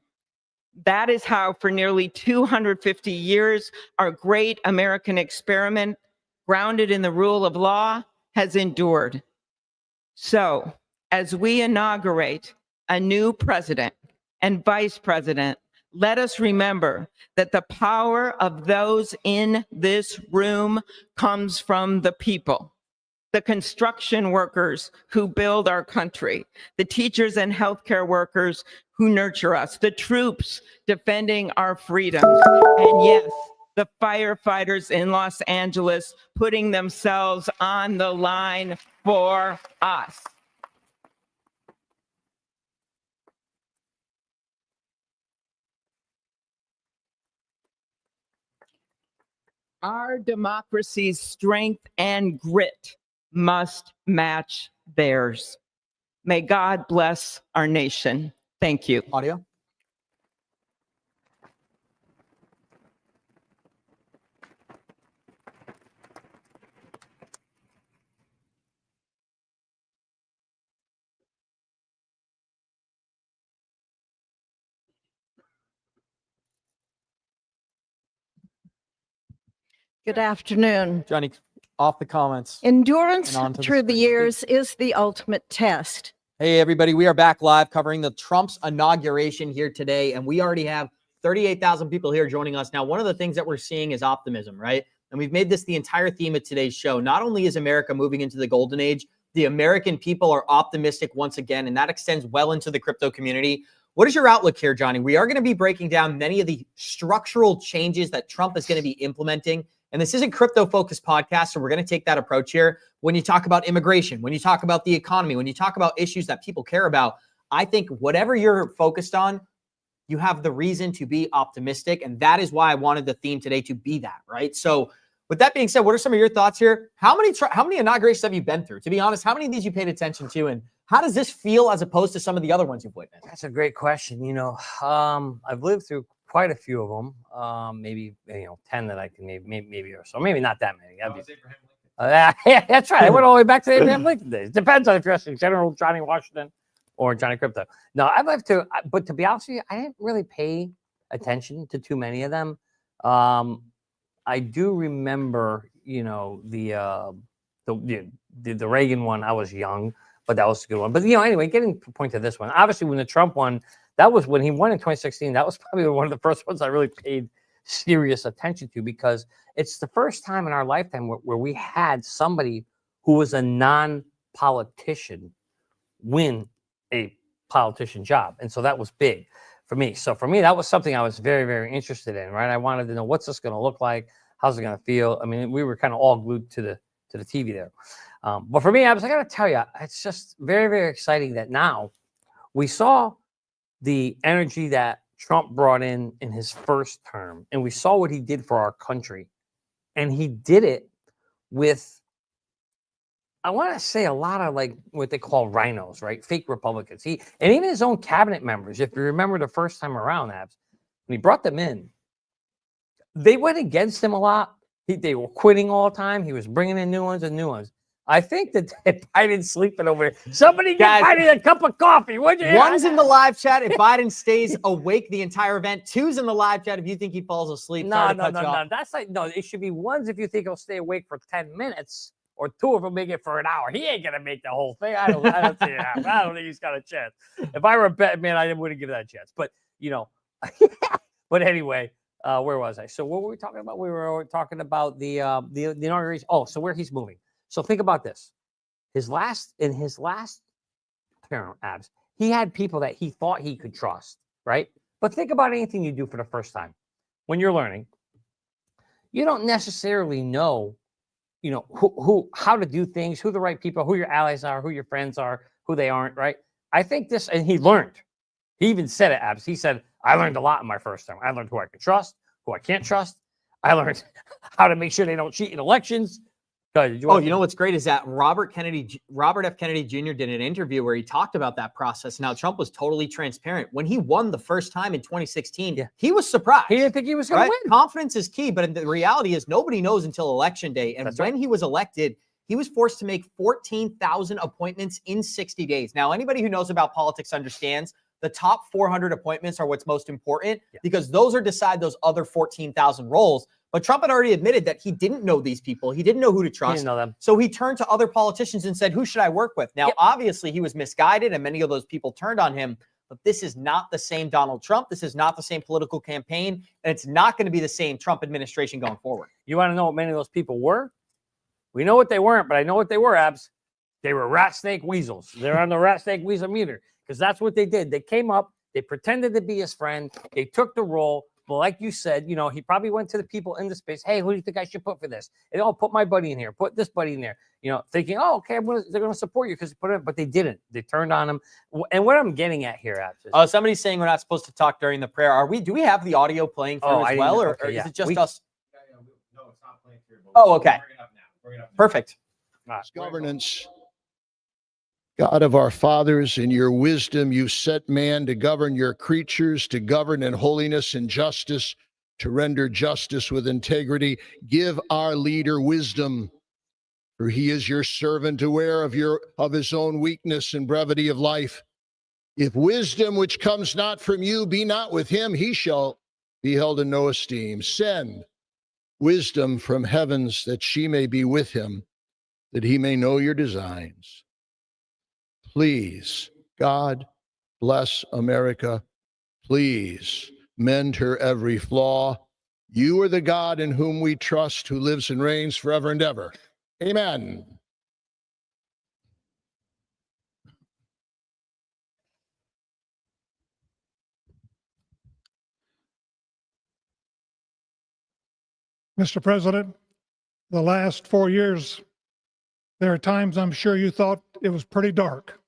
That is how, for nearly 250 years, our great American experiment, grounded in the rule of law, has endured. So, as we inaugurate a new president and vice president, let us remember that the power of those in this room comes from the people. The construction workers who build our country, the teachers and healthcare workers who nurture us, the troops defending our freedoms, and yes, the firefighters in Los Angeles putting themselves on the line for us. Our democracy's strength and grit must match theirs. May God bless our nation. Thank you. Audio. Good afternoon. Johnny, off the comments. Endurance and on to the through the screen. years is the ultimate test. Hey, everybody, we are back live covering the Trump's inauguration here today, and we already have 38,000 people here joining us. Now, one of the things that we're seeing is optimism, right? And we've made this the entire theme of today's show. Not only is America moving into the golden age, the American people are optimistic once again, and that extends well into the crypto community. What is your outlook here, Johnny? We are going to be breaking down many of the structural changes that Trump is going to be implementing. And this isn't crypto-focused podcast, so we're going to take that approach here. When you talk about immigration, when you talk about the economy, when you talk about issues that people care about, I think whatever you're focused on, you have the reason to be optimistic. And that is why I wanted the theme today to be that, right? So with that being said, what are some of your thoughts here? How many inaugurations have you been through? To be honest, how many of these you paid attention to? And how does this feel as opposed to some of the other ones you've witnessed? That's a great question. I've lived through quite a few of them, maybe 10 that I can maybe or so, maybe not that many. Yeah, that's right. I went all the way back to the Abraham Lincoln days. Depends on if you're asking General Johnny Washington or Johnny Crypto. No, I've lived to, but to be honest with you, I didn't really pay attention to too many of them. I do remember, the Reagan one. I was young, but that was a good one. But anyway, getting to point to this one. Obviously, when the Trump one. That was when he won in 2016. That was probably one of the first ones I really paid serious attention to, because it's the first time in our lifetime where we had somebody who was a non-politician win a politician job. And so that was big for me. So for me, that was something I was very, very interested in, right? I wanted to know, what's this going to look like? How's it going to feel? I mean, we were kind of all glued to the TV there. But for me, I got to tell you, it's just very, very exciting that now we saw the energy that Trump brought in his first term. And we saw what he did for our country. And he did it with, I want to say, a lot of like what they call rhinos, right? Fake Republicans. And even his own cabinet members, if you remember the first time around, Abs, when he brought them in, they went against him a lot. They were quitting all the time. He was bringing in new ones and new ones. I think that Biden's sleeping over there. Somebody get Biden a cup of coffee, would you? One's in the live chat if Biden stays awake the entire event. Two's in the live chat if you think he falls asleep. No. That's like, no, it should be ones if you think he'll stay awake for 10 minutes, or two if he'll make it for an hour. He ain't going to make the whole thing. I don't see it happen. I don't think he's got a chance. If I were a bet man, I wouldn't give that a chance. But, but anyway, where was I? So what were we talking about? We were talking about the inauguration. Oh, so where he's moving. So think about this. In his last term, Abs, he had people that he thought he could trust, right? But think about anything you do for the first time. When you're learning, you don't necessarily know, how to do things, who the right people, who your allies are, who your friends are, who they aren't, right? I think this, and he learned. He even said it, Abs. He said, I learned a lot in my first term. I learned who I could trust, who I can't trust. I learned how to make sure they don't cheat in elections. Oh, you know what's great is that Robert F. Kennedy Jr. did an interview where he talked about that process. Now, Trump was totally transparent. When he won the first time in 2016, he was surprised. He didn't think he was going to win. Confidence is key, but the reality is nobody knows until Election Day. And when he was elected, he was forced to make 14,000 appointments in 60 days. Now, anybody who knows about politics understands the top 400 appointments are what's most important because those are decide those other 14,000 roles. But Trump had already admitted that he didn't know these people. He didn't know who to trust. He didn't know them. So he turned to other politicians and said, who should I work with? Now, obviously, he was misguided and many of those people turned on him. But this is not the same Donald Trump. This is not the same political campaign. And it's not going to be the same Trump administration going forward. You want to know what many of those people were? We know what they weren't, but I know what they were, Abs. They were rat snake weasels. They're on the rat snake weasel meter because that's what they did. They came up. They pretended to be his friend. They took the role. But like you said, you know, he probably went to the people in the space. Hey, who do you think I should put for this? And I'll put my buddy in here. Put this buddy in there. You know, thinking, oh, okay, they're going to support you because you put it. But they didn't. They turned on him. And what I'm getting at here, Abs, somebody's saying we're not supposed to talk during the prayer. Do we have the audio playing through as well, or is it just us? No, it's not playing through. Oh, okay. Perfect. Governance. God of our fathers, in your wisdom, you set man to govern your creatures, to govern in holiness and justice, to render justice with integrity. Give our leader wisdom, for he is your servant, aware of his own weakness and brevity of life. If wisdom which comes not from you be not with him, he shall be held in no esteem. Send wisdom from heavens that she may be with him, that he may know your designs. Please, God, bless America. Please mend her every flaw. You are the God in whom we trust, who lives and reigns forever and ever. Amen. Mr. President, the last 4 years, there are times I'm sure you thought it was pretty dark.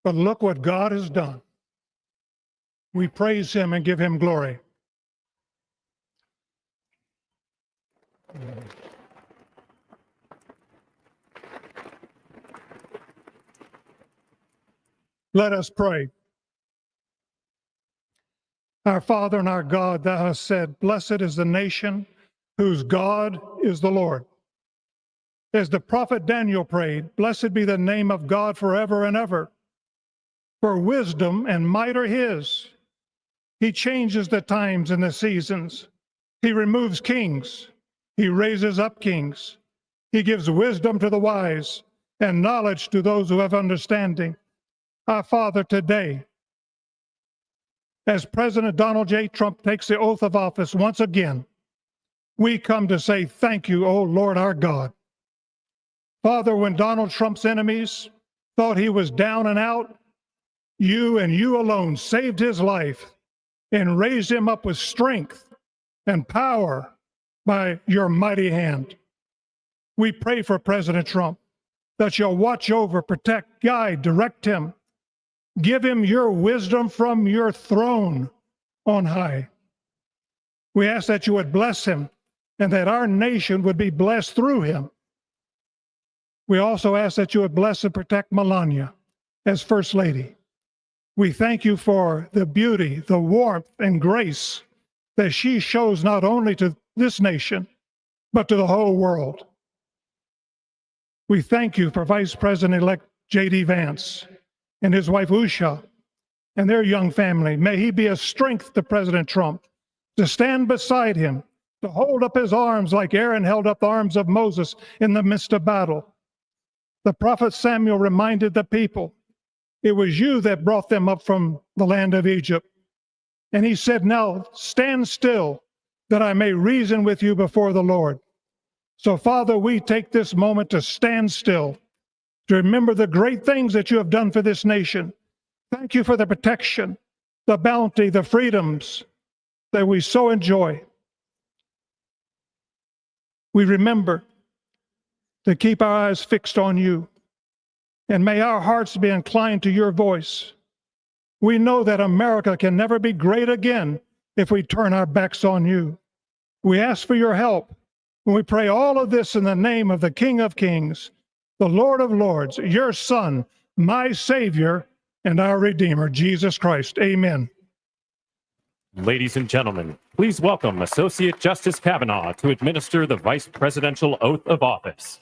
But look what God has done. We praise him and give him glory. Let us pray. Our Father and our God, thou hast said, blessed is the nation whose God is the Lord. As the prophet Daniel prayed, blessed be the name of God forever and ever. For wisdom and might are his. He changes the times and the seasons. He removes kings. He raises up kings. He gives wisdom to the wise and knowledge to those who have understanding. Our Father, today, as President Donald J. Trump takes the oath of office once again, we come to say thank you, O Lord our God. Father, when Donald Trump's enemies thought he was down and out, you and you alone saved his life and raised him up with strength and power by your mighty hand. We pray for President Trump that you'll watch over, protect, guide, direct him. Give him your wisdom from your throne on high. We ask that you would bless him and that our nation would be blessed through him. We also ask that you would bless and protect Melania as First Lady. We thank you for the beauty, the warmth, and grace that she shows not only to this nation, but to the whole world. We thank you for Vice President-elect J.D. Vance and his wife Usha and their young family. May he be a strength to President Trump, to stand beside him, to hold up his arms like Aaron held up the arms of Moses in the midst of battle. The prophet Samuel reminded the people, it was you that brought them up from the land of Egypt. And he said, now stand still that I may reason with you before the Lord. So Father, we take this moment to stand still, to remember the great things that you have done for this nation. Thank you for the protection, the bounty, the freedoms that we so enjoy. We remember to keep our eyes fixed on you. And may our hearts be inclined to your voice. We know that America can never be great again if we turn our backs on you. We ask for your help And we pray all of this in the name of the King of Kings, the Lord of Lords, your Son, my Savior, and our Redeemer, Jesus Christ. Amen. Ladies and gentlemen, please welcome Associate Justice Kavanaugh to administer the Vice Presidential Oath of Office.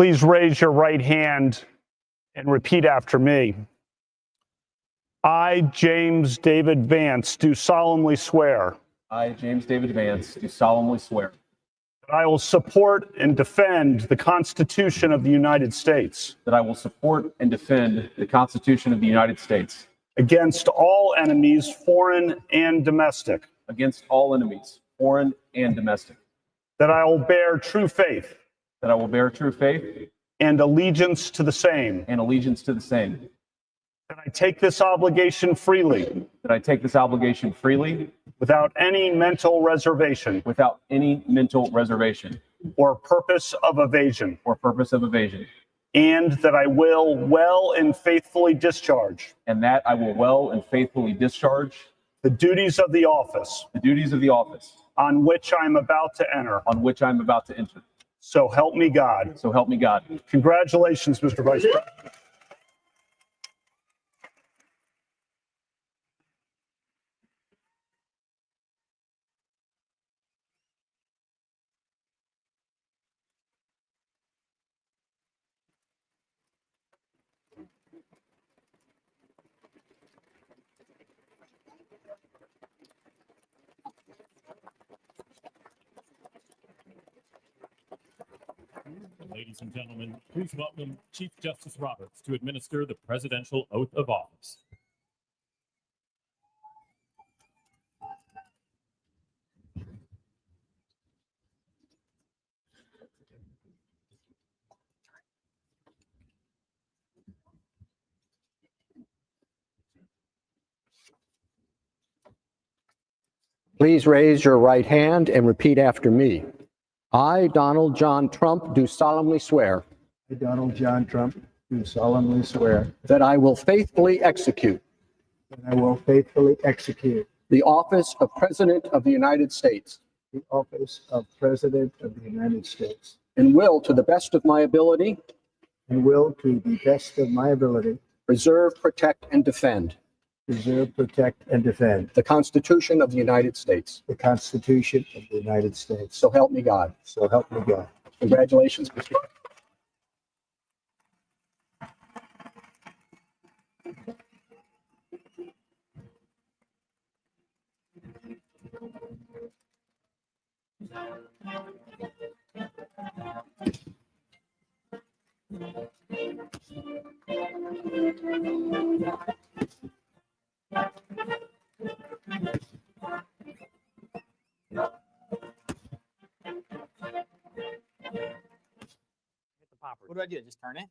Please raise your right hand and repeat after me. I, James David Vance, do solemnly swear. I, James David Vance, do solemnly swear that I will support and defend the Constitution of the United States. that I will support and defend the Constitution of the United States Against all enemies, foreign and domestic. against all enemies, foreign and domestic. That I will bear true faith. That I will bear true faith and allegiance to the same. and allegiance to the same. That I take this obligation freely. That I take this obligation freely without any mental reservation. without any mental reservation or purpose of evasion. or purpose of evasion. And that I will well and faithfully discharge. And that I will well and faithfully discharge the duties of the office. the duties of the office On which I am about to enter. on which I am about to enter. So help me God. So help me God. Congratulations, Mr. Vice President. Ladies and gentlemen, please welcome Chief Justice Roberts to administer the Presidential Oath of Office. Please raise your right hand and repeat after me. I, Donald John Trump, do solemnly swear I, Donald John Trump, do solemnly swear that I will faithfully execute that I will faithfully execute the office of President of the United States the office of President of the United States and will, to the best of my ability, and will, to the best of my ability, preserve, protect, and defend preserve, protect, and defend the Constitution of the United States. the Constitution of the United States. So help me God. So help me God. Congratulations, Mr. What do I do? Just turn it?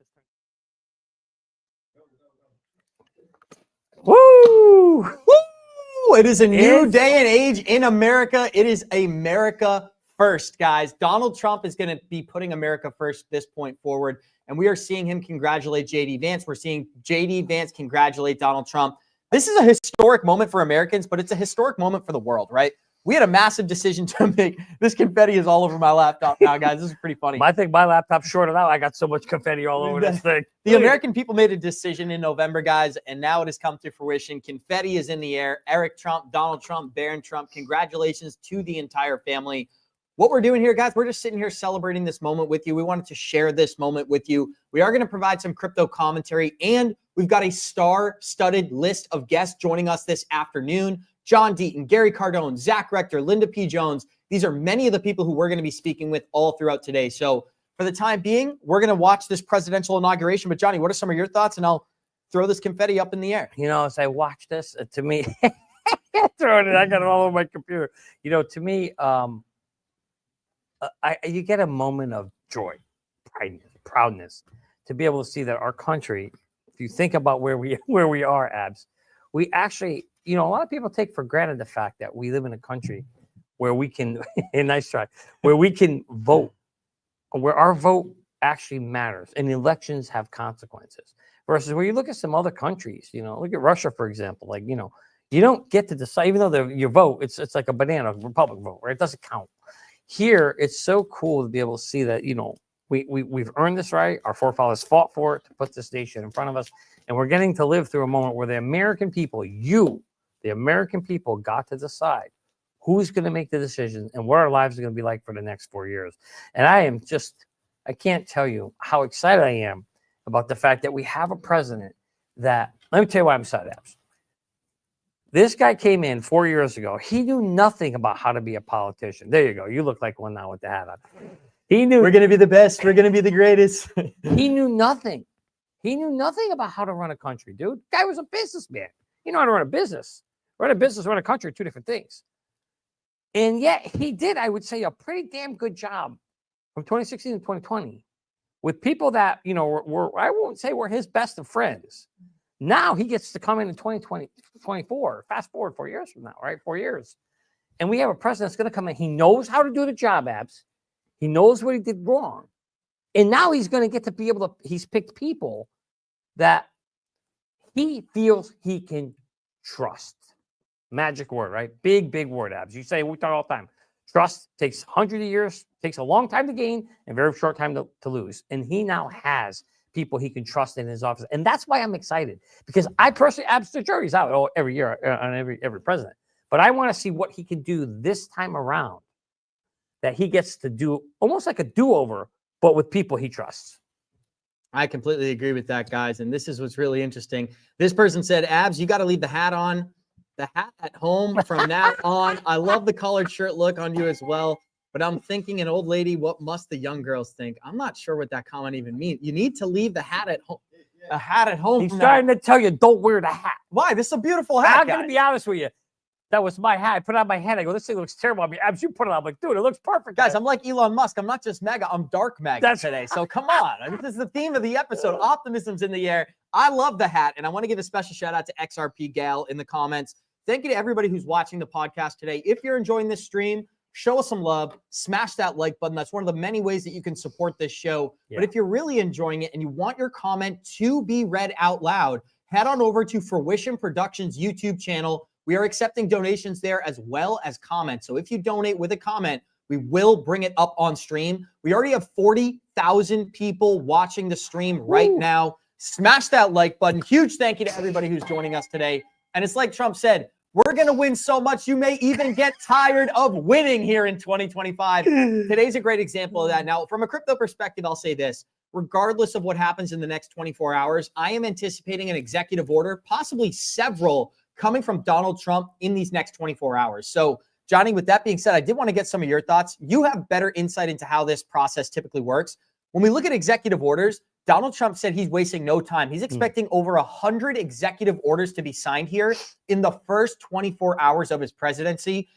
Woo! Woo! It is a new day and age in America. It is America first, guys. Donald Trump is going to be putting America first this point forward. And we are seeing him congratulate J.D. Vance. We're seeing J.D. Vance congratulate Donald Trump. This is a historic moment for Americans, but it's a historic moment for the world, right? We had a massive decision to make. This confetti is all over my laptop now, guys. This is pretty funny. I think my laptop shorted out. I got so much confetti all over this thing. The American people made a decision in November, guys, and now it has come to fruition. Confetti is in the air. Eric Trump, Donald Trump, Barron Trump. Congratulations to the entire family. What we're doing here, guys, we're just sitting here celebrating this moment with you. We wanted to share this moment with you. We are going to provide some crypto commentary, and we've got a star-studded list of guests joining us this afternoon. John Deaton, Gary Cardone, Zach Rector, Linda P. Jones. These are many of the people who we're going to be speaking with all throughout today. So for the time being, we're going to watch this presidential inauguration. But Johnny, what are some of your thoughts? And I'll throw this confetti up in the air. You know, as I watch this, to me, throwing it, I got it all over my computer. You know, to me, you get a moment of joy, proudness to be able to see that our country, if you think about where we are, Abs, we actually, you know, a lot of people take for granted the fact that we live in a country where we can, nice try, where we can vote, where our vote actually matters and elections have consequences. Versus where you look at some other countries, you know, look at Russia, for example, like, you know, you don't get to decide, even though your vote, it's like a banana republic vote, right? It doesn't count. Here, it's so cool to be able to see that, you know, we've earned this right. Our forefathers fought for it to put this nation in front of us. And we're getting to live through a moment where the American people, the American people got to decide who's going to make the decisions and what our lives are going to be like for the next 4 years. And I can't tell you how excited I am about the fact that we have a president that, let me tell you why I'm excited, Abs. This guy came in 4 years ago. He knew nothing about how to be a politician. There you go. You look like one now with the hat on. He knew we're going to be the best. We're going to be the greatest. He knew nothing. He knew nothing about how to run a country, dude. Guy was a businessman. He knew how to run a business. Run a business, run a country, two different things. And yet he did, I would say, a pretty damn good job from 2016 to 2020 with people that, you know, were I won't say were his best of friends. Now he gets to come in 2024. Fast forward 4 years from now, right? 4 years. And we have a president that's going to come in. He knows how to do the job, Abs. He knows what he did wrong. And now he's going to get to be able to, he's picked people that he feels he can trust. Magic word, right? Big, big word, Abs. You say, we talk all the time. Trust takes hundreds of years, takes a long time to gain and very short time to lose. And he now has people he can trust in his office. And that's why I'm excited, because I personally, Abs, the jury's out every year on every president. But I want to see what he can do this time around, that he gets to do almost like a do-over, but with people he trusts. I completely agree with that, guys. And this is what's really interesting. This person said, Abs, you got to leave the hat on. The hat at home from now on. I love the collared shirt look on you as well. But I'm thinking, an old lady, what must the young girls think? I'm not sure what that comment even means. You need to leave the hat at home. A hat at home. He's trying to tell you, don't wear the hat. Why? This is a beautiful hat. I'm going to be honest with you. That was my hat. I put it on my head. I go, this thing looks terrible on me. Abs, you put it on. I'm like, dude, it looks perfect. Guys, I'm like Elon Musk. I'm not just MAGA. I'm dark MAGA today. So come on. This is the theme of the episode. Optimism's in the air. I love the hat. And I want to give a special shout out to XRP Gal in the comments. Thank you to everybody who's watching the podcast today. If you're enjoying this stream, show us some love. Smash that like button. That's one of the many ways that you can support this show. Yeah. But if you're really enjoying it and you want your comment to be read out loud, head on over to Fruition Productions YouTube channel. We are accepting donations there as well as comments. So if you donate with a comment, we will bring it up on stream. We already have 40,000 people watching the stream right now. Smash that like button. Huge thank you to everybody who's joining us today. And it's like Trump said, we're going to win so much, you may even get tired of winning here in 2025. Today's a great example of that. Now, from a crypto perspective, I'll say this. Regardless of what happens in the next 24 hours, I am anticipating an executive order, possibly several, coming from Donald Trump in these next 24 hours. So, Johnny, with that being said, I did want to get some of your thoughts. You have better insight into how this process typically works. When we look at executive orders, Donald Trump said he's wasting no time. He's expecting over 100 executive orders to be signed here in the first 24 hours of his presidency.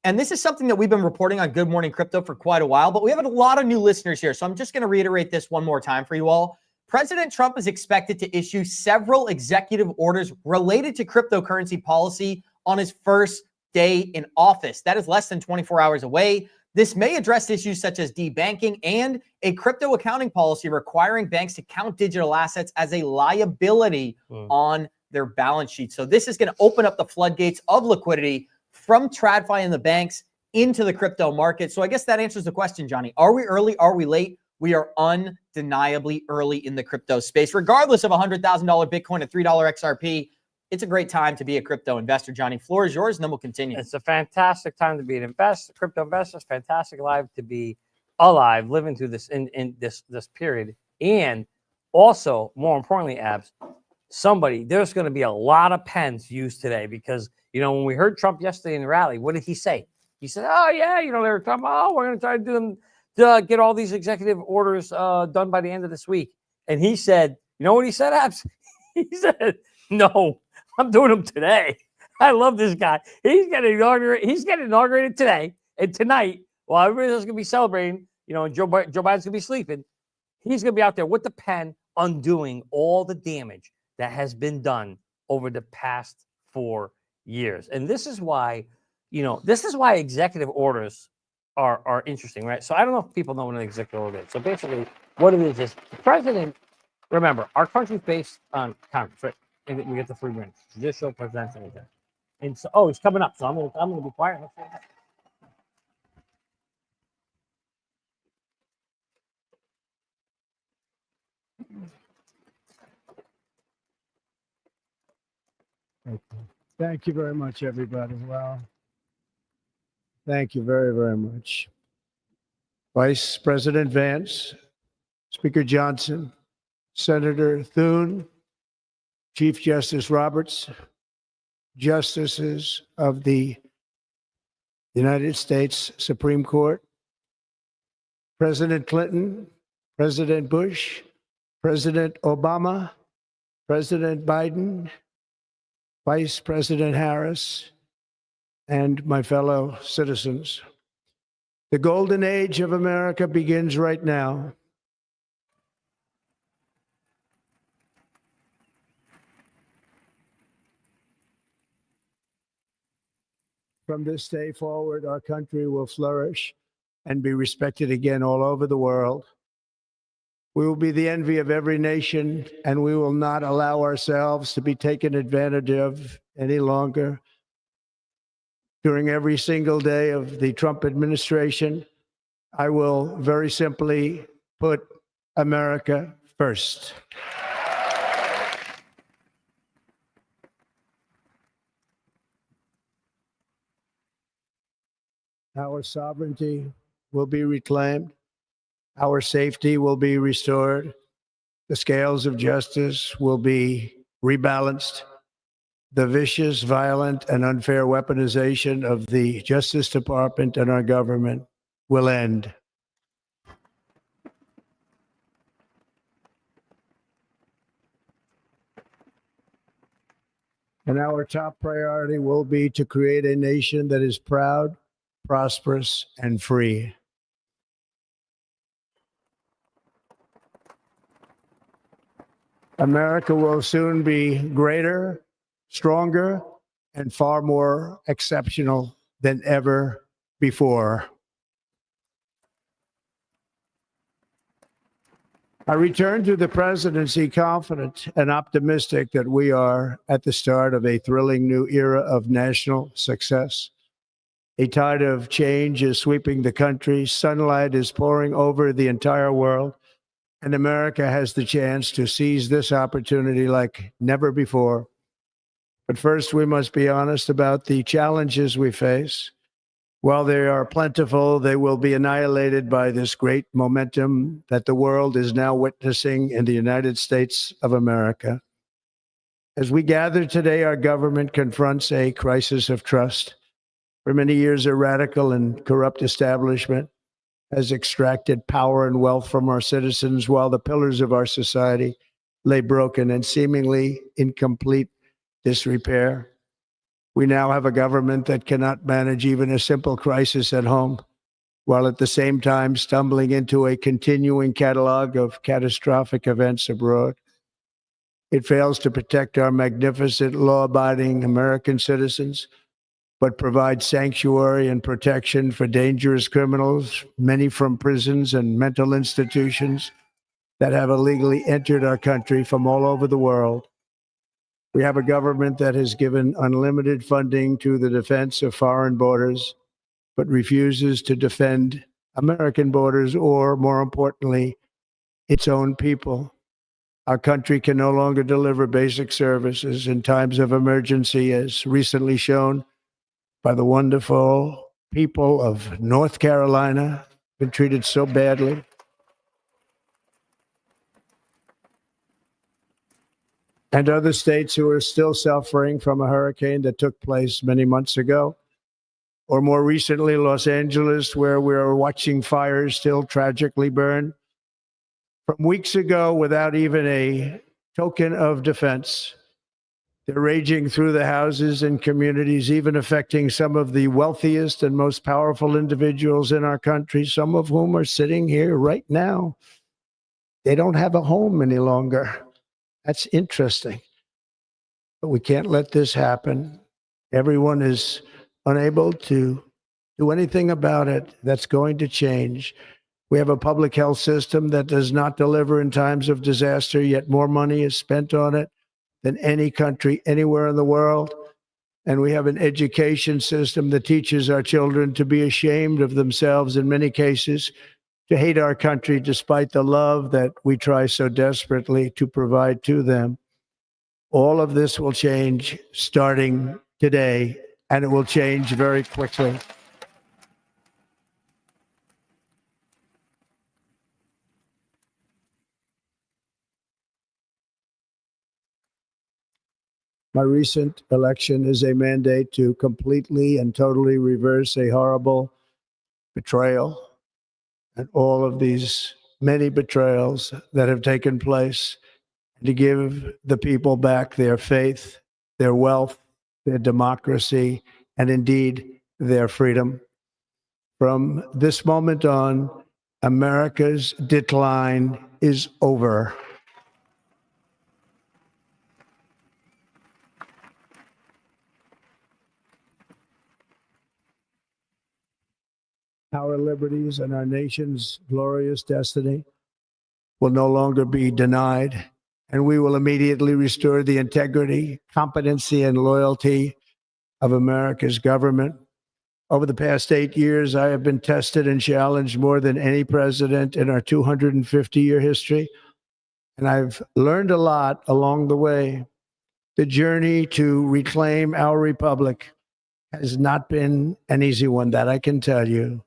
And this is something that we've been reporting on Good Morning Crypto for quite a while, but we have a lot of new listeners here. So I'm just going to reiterate this one more time for you all. President Trump is expected to issue several executive orders related to cryptocurrency policy on his first day in office. That is less than 24 hours away. This may address issues such as debanking and a crypto accounting policy requiring banks to count digital assets as a liability on their balance sheet. So this is going to open up the floodgates of liquidity from TradFi and the banks into the crypto market. So I guess that answers the question, Johnny. Are we early? Are we late? We are undeniably early in the crypto space. Regardless of $100,000 Bitcoin at $3 XRP, it's a great time to be a crypto investor. Johnny, floor is yours, and then we'll continue. It's a fantastic time to be an crypto investor. It's fantastic life to be alive, living through this in this period. And also, more importantly, Abs, there's going to be a lot of pens used today because, you know, when we heard Trump yesterday in the rally, what did he say? He said, oh, yeah, you know, they were talking about, we're going to try to do them to get all these executive orders done by the end of this week. And he said, you know what he said, Abs? He said, "No, I'm doing them today." I love this guy. He's getting inaugurated today and tonight. While everybody else is gonna be celebrating, and Joe Biden's gonna be sleeping. He's gonna be out there with the pen, undoing all the damage that has been done over the past 4 years. And this is why, executive orders are interesting, right? So I don't know if people know what an executive order is. So basically, what it is the president. Remember, our country's based on Congress, right? And we get the three branches: judicial, presidential, and executive. And so, it's coming up. So I'm gonna be quiet. Thank you very much, everybody. Well, thank you very, very much. Vice President Vance, Speaker Johnson, Senator Thune, Chief Justice Roberts, Justices of the United States Supreme Court, President Clinton, President Bush, President Obama, President Biden, Vice President Harris, and my fellow citizens. The golden age of America begins right now. From this day forward, our country will flourish and be respected again all over the world. We will be the envy of every nation, and we will not allow ourselves to be taken advantage of any longer. During every single day of the Trump administration, I will very simply put America first. Our sovereignty will be reclaimed. Our safety will be restored. The scales of justice will be rebalanced. The vicious, violent, and unfair weaponization of the Justice Department and our government will end. And our top priority will be to create a nation that is proud, prosperous, and free. America will soon be greater, stronger, and far more exceptional than ever before. I return to the presidency confident and optimistic that we are at the start of a thrilling new era of national success. A tide of change is sweeping the country. Sunlight is pouring over the entire world. And America has the chance to seize this opportunity like never before. But first, we must be honest about the challenges we face. While they are plentiful, they will be annihilated by this great momentum that the world is now witnessing in the United States of America. As we gather today, our government confronts a crisis of trust. For many years, a radical and corrupt establishment has extracted power and wealth from our citizens while the pillars of our society lay broken and seemingly in complete disrepair. We now have a government that cannot manage even a simple crisis at home, while at the same time stumbling into a continuing catalog of catastrophic events abroad. It fails to protect our magnificent, law-abiding American citizens, but provides sanctuary and protection for dangerous criminals, many from prisons and mental institutions that have illegally entered our country from all over the world. We have a government that has given unlimited funding to the defense of foreign borders, but refuses to defend American borders or, more importantly, its own people. Our country can no longer deliver basic services in times of emergency, as recently shown by the wonderful people of North Carolina, been treated so badly. And other states who are still suffering from a hurricane that took place many months ago. Or more recently, Los Angeles, where we're watching fires still tragically burn. From weeks ago, without even a token of defense. They're raging through the houses and communities, even affecting some of the wealthiest and most powerful individuals in our country, some of whom are sitting here right now. They don't have a home any longer. That's interesting. But we can't let this happen. Everyone is unable to do anything about it. That's going to change. We have a public health system that does not deliver in times of disaster, yet more money is spent on it than any country anywhere in the world. And we have an education system that teaches our children to be ashamed of themselves in many cases, to hate our country despite the love that we try so desperately to provide to them. All of this will change starting today, and it will change very quickly. My recent election is a mandate to completely and totally reverse a horrible betrayal and all of these many betrayals that have taken place, and to give the people back their faith, their wealth, their democracy, and indeed their freedom. From this moment on, America's decline is over. Our liberties and our nation's glorious destiny will no longer be denied, and we will immediately restore the integrity, competency, and loyalty of America's government. Over the past 8 years, I have been tested and challenged more than any president in our 250-year history, and I've learned a lot along the way. The journey to reclaim our republic has not been an easy one, that I can tell you.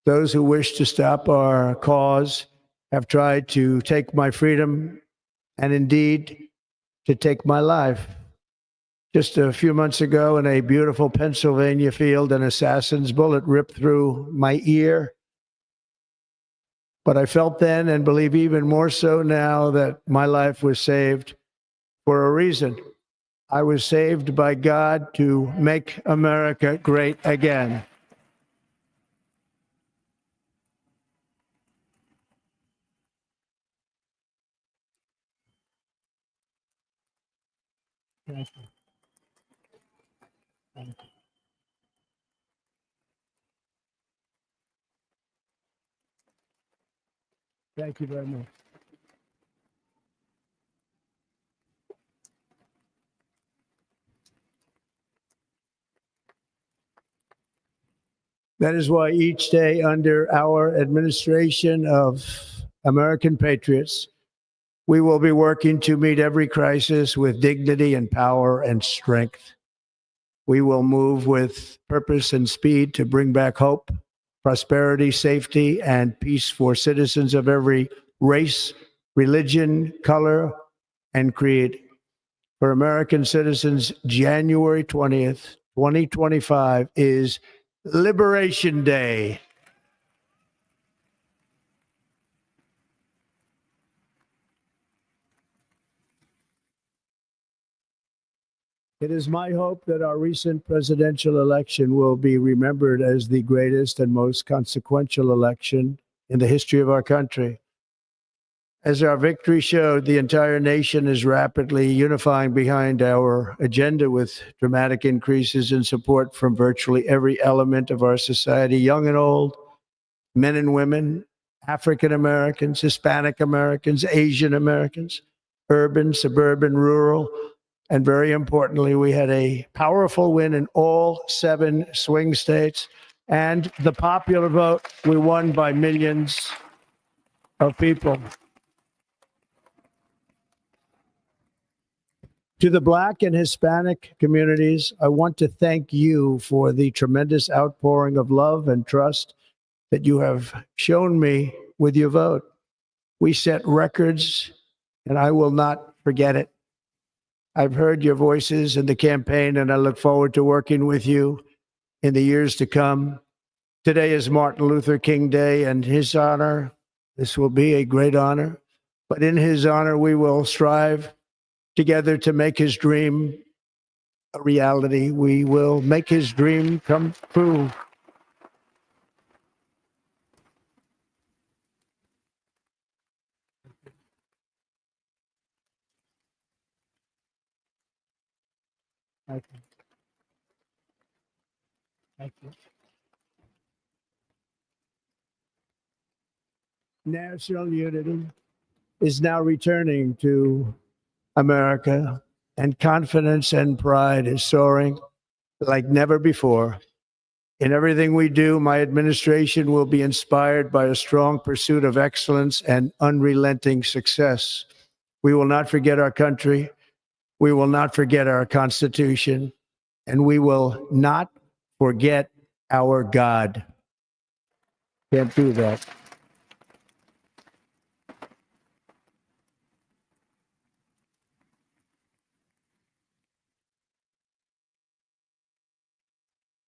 Those who wish to stop our cause have tried to take my freedom and indeed to take my life. Just a few months ago in a beautiful Pennsylvania field, an assassin's bullet ripped through my ear. But I felt then, and believe even more so now, that my life was saved for a reason. I was saved by God to make America great again. Thank you. Thank you. Thank you very much. That is why each day under our administration of American patriots, we will be working to meet every crisis with dignity and power and strength. We will move with purpose and speed to bring back hope, prosperity, safety, and peace for citizens of every race, religion, color, and creed. For American citizens, January 20th, 2025 is Liberation Day. It is my hope that our recent presidential election will be remembered as the greatest and most consequential election in the history of our country. As our victory showed, the entire nation is rapidly unifying behind our agenda with dramatic increases in support from virtually every element of our society, young and old, men and women, African Americans, Hispanic Americans, Asian Americans, urban, suburban, rural, and very importantly, we had a powerful win in all 7 swing states. And the popular vote, we won by millions of people. To the Black and Hispanic communities, I want to thank you for the tremendous outpouring of love and trust that you have shown me with your vote. We set records, and I will not forget it. I've heard your voices in the campaign, and I look forward to working with you in the years to come. Today is Martin Luther King Day, and his honor, this will be a great honor. But in his honor, we will strive together to make his dream a reality. We will make his dream come true. Thank you. Thank you. National unity is now returning to America, and confidence and pride is soaring like never before. In everything we do, my administration will be inspired by a strong pursuit of excellence and unrelenting success. We will not forget our country. We will not forget our Constitution, and we will not forget our God. Can't do that.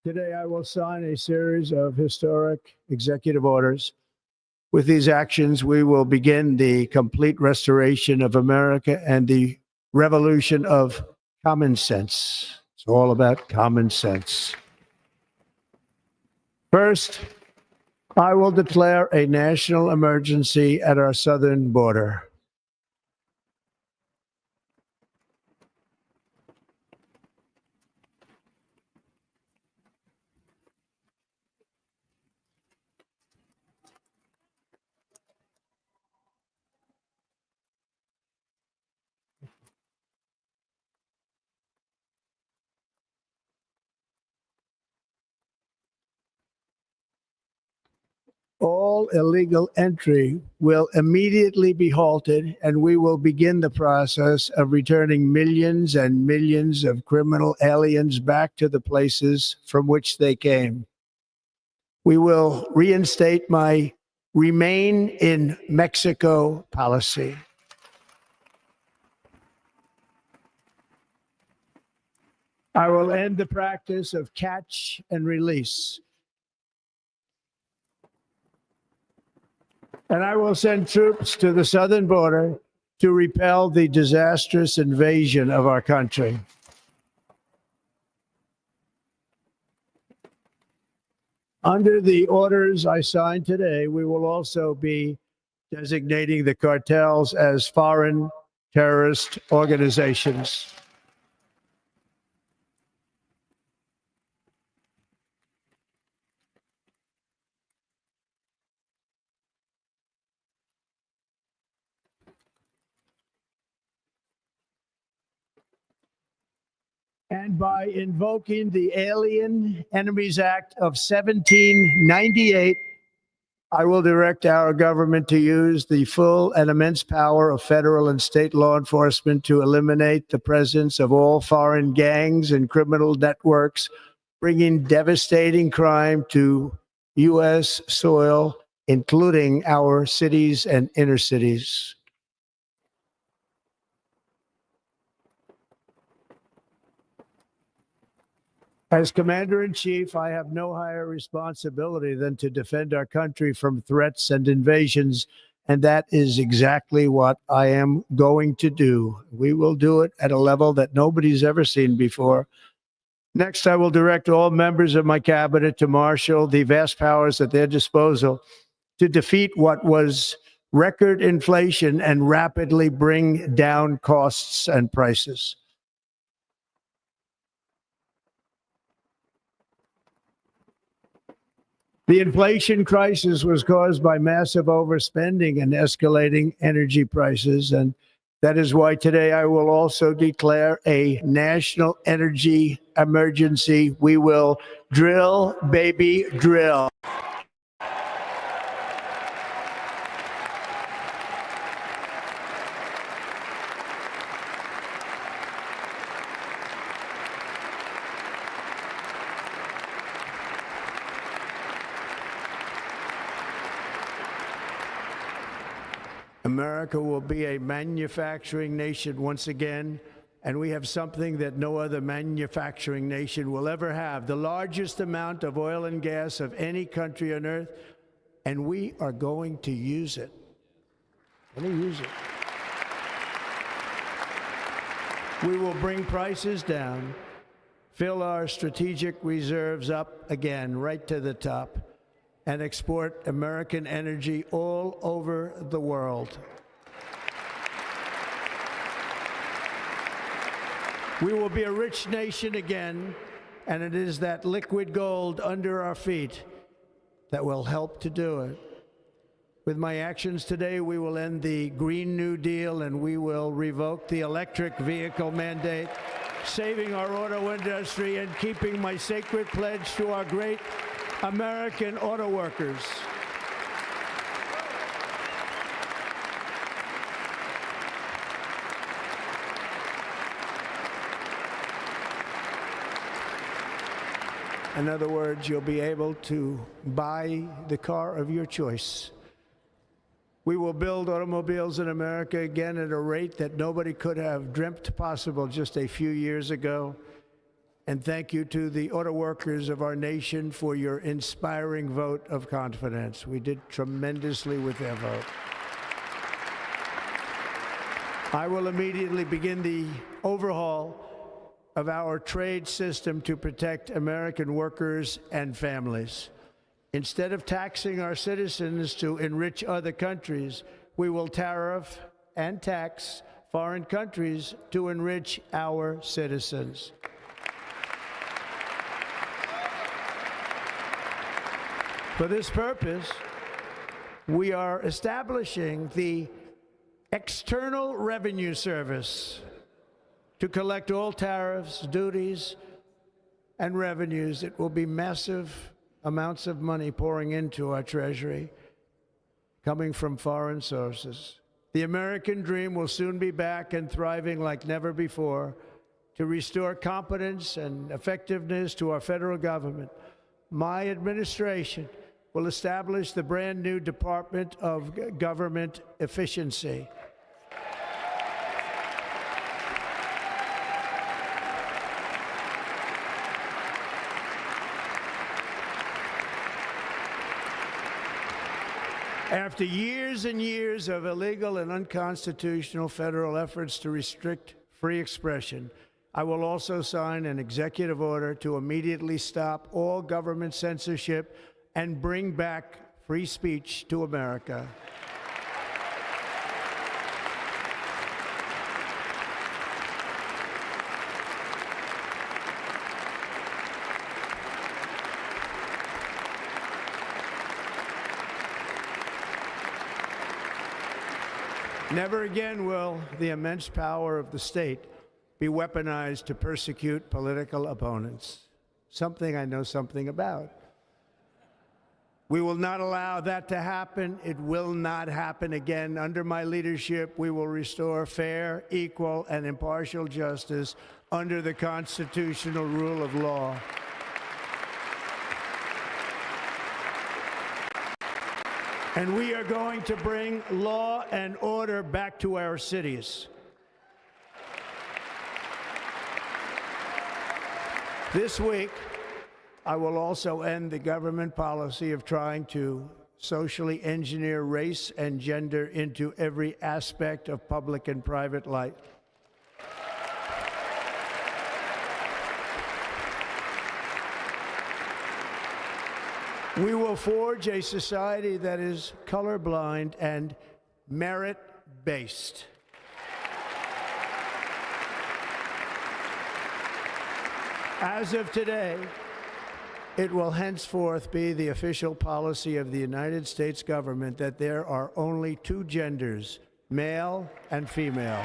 Today, I will sign a series of historic executive orders. With these actions, we will begin the complete restoration of America and the revolution of common sense. It's all about common sense. First, I will declare a national emergency at our southern border. All illegal entry will immediately be halted, and we will begin the process of returning millions and millions of criminal aliens back to the places from which they came. We will reinstate my Remain in Mexico policy. I will end the practice of catch and release. And I will send troops to the southern border to repel the disastrous invasion of our country. Under the orders I signed today, we will also be designating the cartels as foreign terrorist organizations. And by invoking the Alien Enemies Act of 1798, I will direct our government to use the full and immense power of federal and state law enforcement to eliminate the presence of all foreign gangs and criminal networks, bringing devastating crime to U.S. soil, including our cities and inner cities. As Commander-in-Chief, I have no higher responsibility than to defend our country from threats and invasions, and that is exactly what I am going to do. We will do it at a level that nobody's ever seen before. Next, I will direct all members of my cabinet to marshal the vast powers at their disposal to defeat what was record inflation and rapidly bring down costs and prices. The inflation crisis was caused by massive overspending and escalating energy prices, and that is why today I will also declare a national energy emergency. We will drill, baby, drill. America will be a manufacturing nation once again, and we have something that no other manufacturing nation will ever have, the largest amount of oil and gas of any country on earth, and we are going to use it. We're going to use it. We will bring prices down, fill our strategic reserves up again, right to the top, and export American energy all over the world. We will be a rich nation again, and it is that liquid gold under our feet that will help to do it. With my actions today, we will end the Green New Deal and we will revoke the electric vehicle mandate, saving our auto industry and keeping my sacred pledge to our great American auto workers. In other words, you'll be able to buy the car of your choice. We will build automobiles in America again at a rate that nobody could have dreamt possible just a few years ago. And thank you to the auto workers of our nation for your inspiring vote of confidence. We did tremendously with their vote. I will immediately begin the overhaul of our trade system to protect American workers and families. Instead of taxing our citizens to enrich other countries, we will tariff and tax foreign countries to enrich our citizens. For this purpose, we are establishing the External Revenue Service to collect all tariffs, duties, and revenues. It will be massive amounts of money pouring into our treasury, coming from foreign sources. The American dream will soon be back and thriving like never before to restore competence and effectiveness to our federal government. My administration will establish the brand new Department of Government Efficiency. After years and years of illegal and unconstitutional federal efforts to restrict free expression, I will also sign an executive order to immediately stop all government censorship and bring back free speech to America. Never again will the immense power of the state be weaponized to persecute political opponents, something I know something about. We will not allow that to happen. It will not happen again. Under my leadership, we will restore fair, equal, and impartial justice under the constitutional rule of law. And we are going to bring law and order back to our cities. This week, I will also end the government policy of trying to socially engineer race and gender into every aspect of public and private life. We will forge a society that is colorblind and merit-based. As of today, it will henceforth be the official policy of the United States government that there are only two genders, male and female.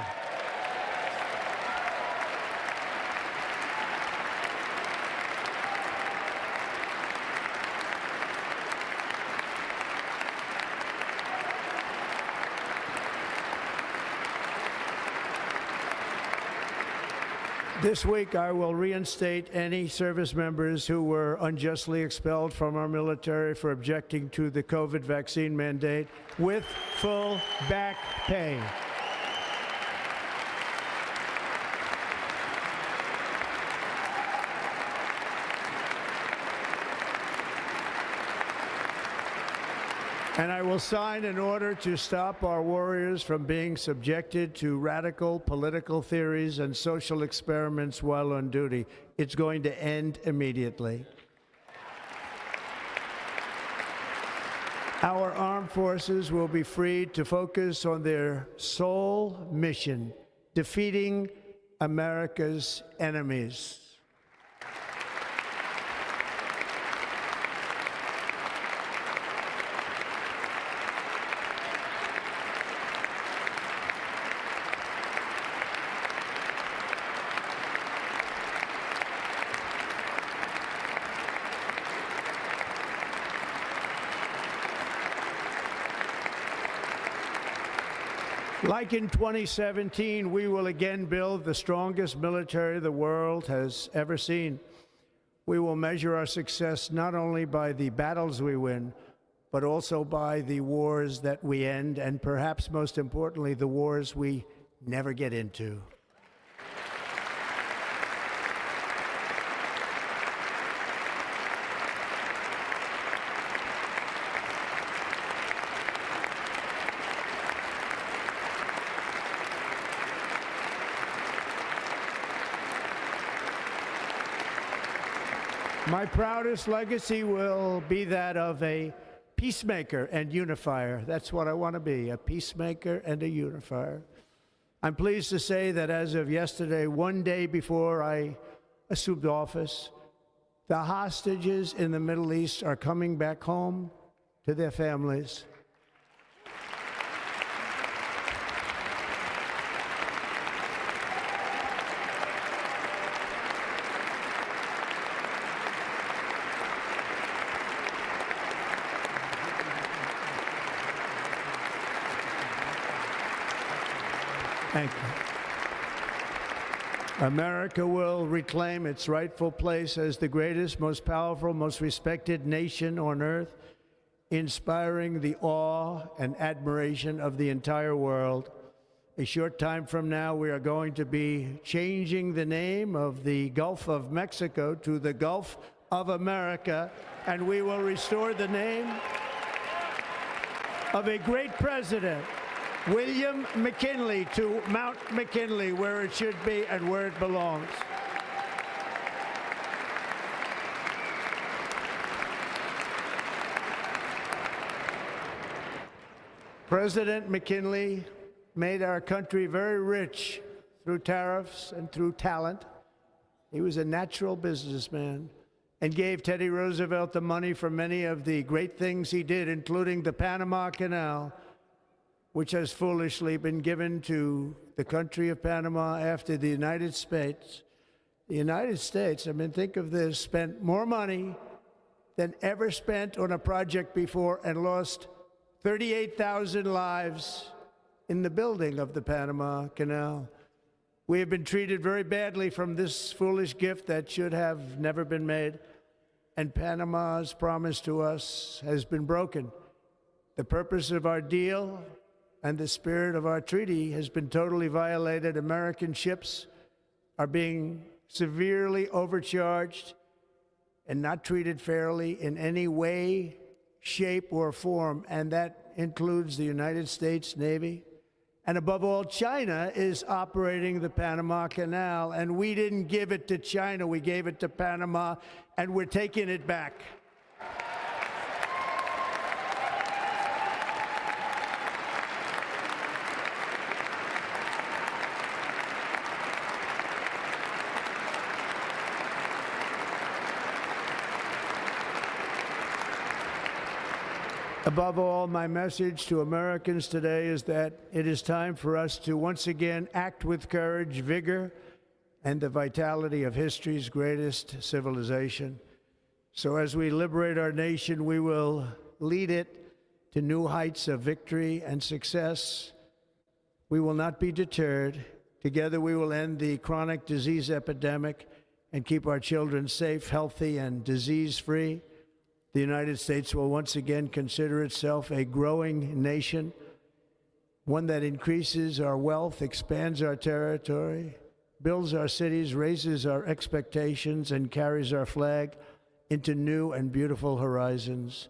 This week, I will reinstate any service members who were unjustly expelled from our military for objecting to the COVID vaccine mandate with full back pay. And I will sign an order to stop our warriors from being subjected to radical political theories and social experiments while on duty. It's going to end immediately. Our armed forces will be freed to focus on their sole mission, defeating America's enemies. Like in 2017, we will again build the strongest military the world has ever seen. We will measure our success not only by the battles we win, but also by the wars that we end, and perhaps most importantly, the wars we never get into. My proudest legacy will be that of a peacemaker and unifier. That's what I want to be, a peacemaker and a unifier. I'm pleased to say that as of yesterday, one day before I assumed office, the hostages in the Middle East are coming back home to their families. Thank you. America will reclaim its rightful place as the greatest, most powerful, most respected nation on earth, inspiring the awe and admiration of the entire world. A short time from now, we are going to be changing the name of the Gulf of Mexico to the Gulf of America, and we will restore the name of a great president, William McKinley, to Mount McKinley, where it should be and where it belongs. President McKinley made our country very rich through tariffs and through talent. He was a natural businessman and gave Teddy Roosevelt the money for many of the great things he did, including the Panama Canal, which has foolishly been given to the country of Panama after the United States. The United States, I mean, think of this, spent more money than ever spent on a project before and lost 38,000 lives in the building of the Panama Canal. We have been treated very badly from this foolish gift that should have never been made, and Panama's promise to us has been broken. The purpose of our deal and the spirit of our treaty has been totally violated. American ships are being severely overcharged and not treated fairly in any way, shape, or form, and that includes the United States Navy. And above all, China is operating the Panama Canal, and we didn't give it to China, we gave it to Panama, and we're taking it back. Above all, my message to Americans today is that it is time for us to once again act with courage, vigor, and the vitality of history's greatest civilization. So as we liberate our nation, we will lead it to new heights of victory and success. We will not be deterred. Together we will end the chronic disease epidemic and keep our children safe, healthy, and disease-free. The United States will once again consider itself a growing nation, one that increases our wealth, expands our territory, builds our cities, raises our expectations, and carries our flag into new and beautiful horizons.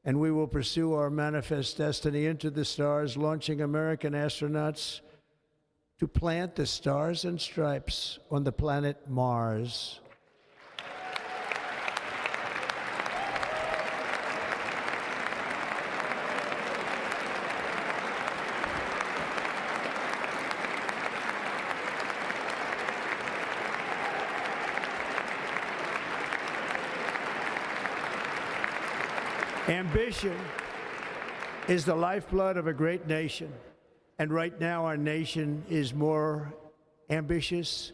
and we will pursue our manifest destiny into the stars, launching American astronauts to plant the stars and stripes on the planet Mars. Ambition is the lifeblood of a great nation. And right now, our nation is more ambitious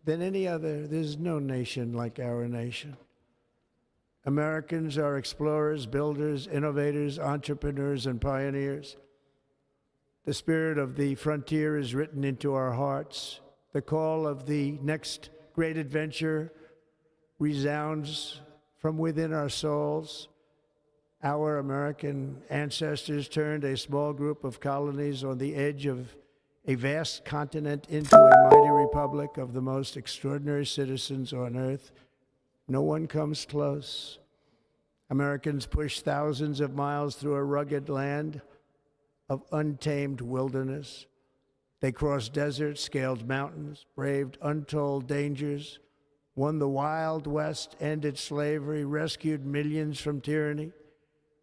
than any other. There's no nation like our nation. Americans are explorers, builders, innovators, entrepreneurs, and pioneers. The spirit of the frontier is written into our hearts. The call of the next great adventure resounds from within our souls. Our American ancestors turned a small group of colonies on the edge of a vast continent into a mighty republic of the most extraordinary citizens on earth. No one comes close. Americans pushed thousands of miles through a rugged land of untamed wilderness. They crossed deserts, scaled mountains, braved untold dangers, won the Wild West, ended slavery, rescued millions from tyranny,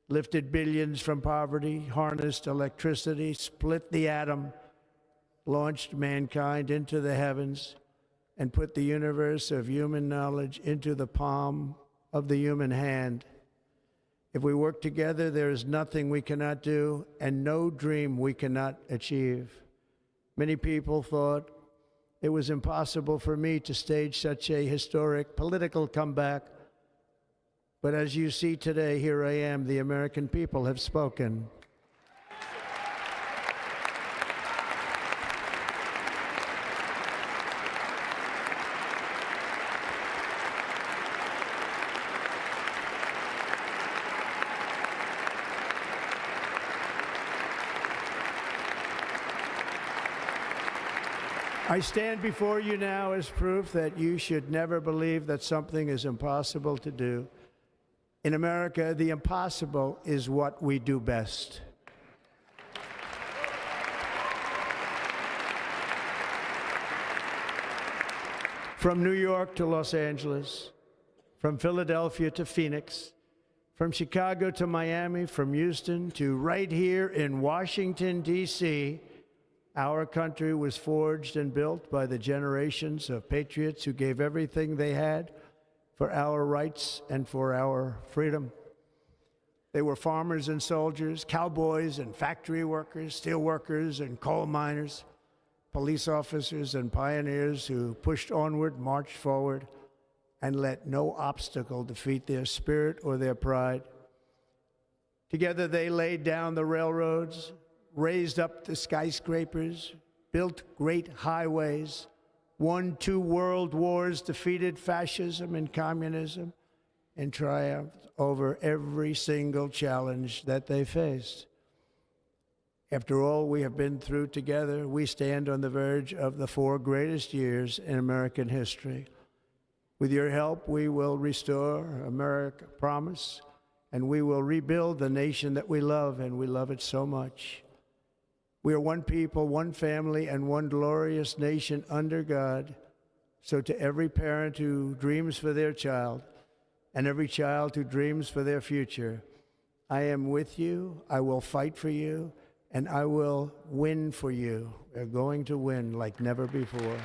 lifted billions from poverty, harnessed electricity, split the atom, launched mankind into the heavens, and put the universe of human knowledge into the palm of the human hand. If we work together, there is nothing we cannot do and no dream we cannot achieve. Many people thought it was impossible for me to stage such a historic political comeback. But as you see today, here I am. The American people have spoken. I stand before you now as proof that you should never believe that something is impossible to do. In America, the impossible is what we do best. From New York to Los Angeles, from Philadelphia to Phoenix, from Chicago to Miami, from Houston to right here in Washington, D.C., our country was forged and built by the generations of patriots who gave everything they had for our rights and for our freedom. They were farmers and soldiers, cowboys and factory workers, steel workers and coal miners, police officers and pioneers who pushed onward, marched forward, and let no obstacle defeat their spirit or their pride. Together they laid down the railroads, raised up the skyscrapers, built great highways, won 2 world wars, defeated fascism and communism, and triumphed over every single challenge that they faced. After all we have been through together, we stand on the verge of the 4 greatest years in American history. With your help, we will restore America, promise, and we will rebuild the nation that we love, and we love it so much. We are one people, one family, and one glorious nation under God. So to every parent who dreams for their child, and every child who dreams for their future, I am with you, I will fight for you, and I will win for you. We're going to win like never before.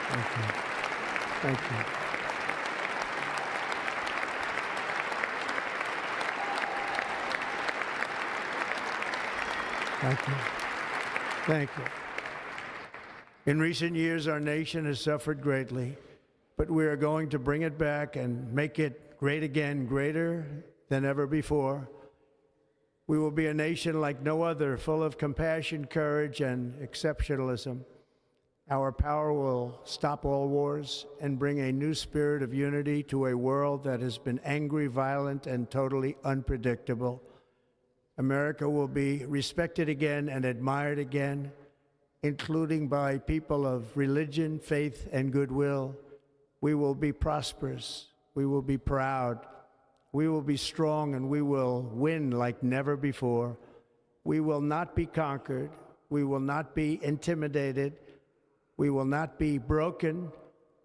Thank you. Thank you. Thank you. Thank you. In recent years, our nation has suffered greatly, but we are going to bring it back and make it great again, greater than ever before. We will be a nation like no other, full of compassion, courage, and exceptionalism. Our power will stop all wars and bring a new spirit of unity to a world that has been angry, violent, and totally unpredictable. America will be respected again and admired again. including by people of religion, faith, and goodwill, we will be prosperous, we will be proud, we will be strong, and we will win like never before. We will not be conquered, we will not be intimidated, we will not be broken,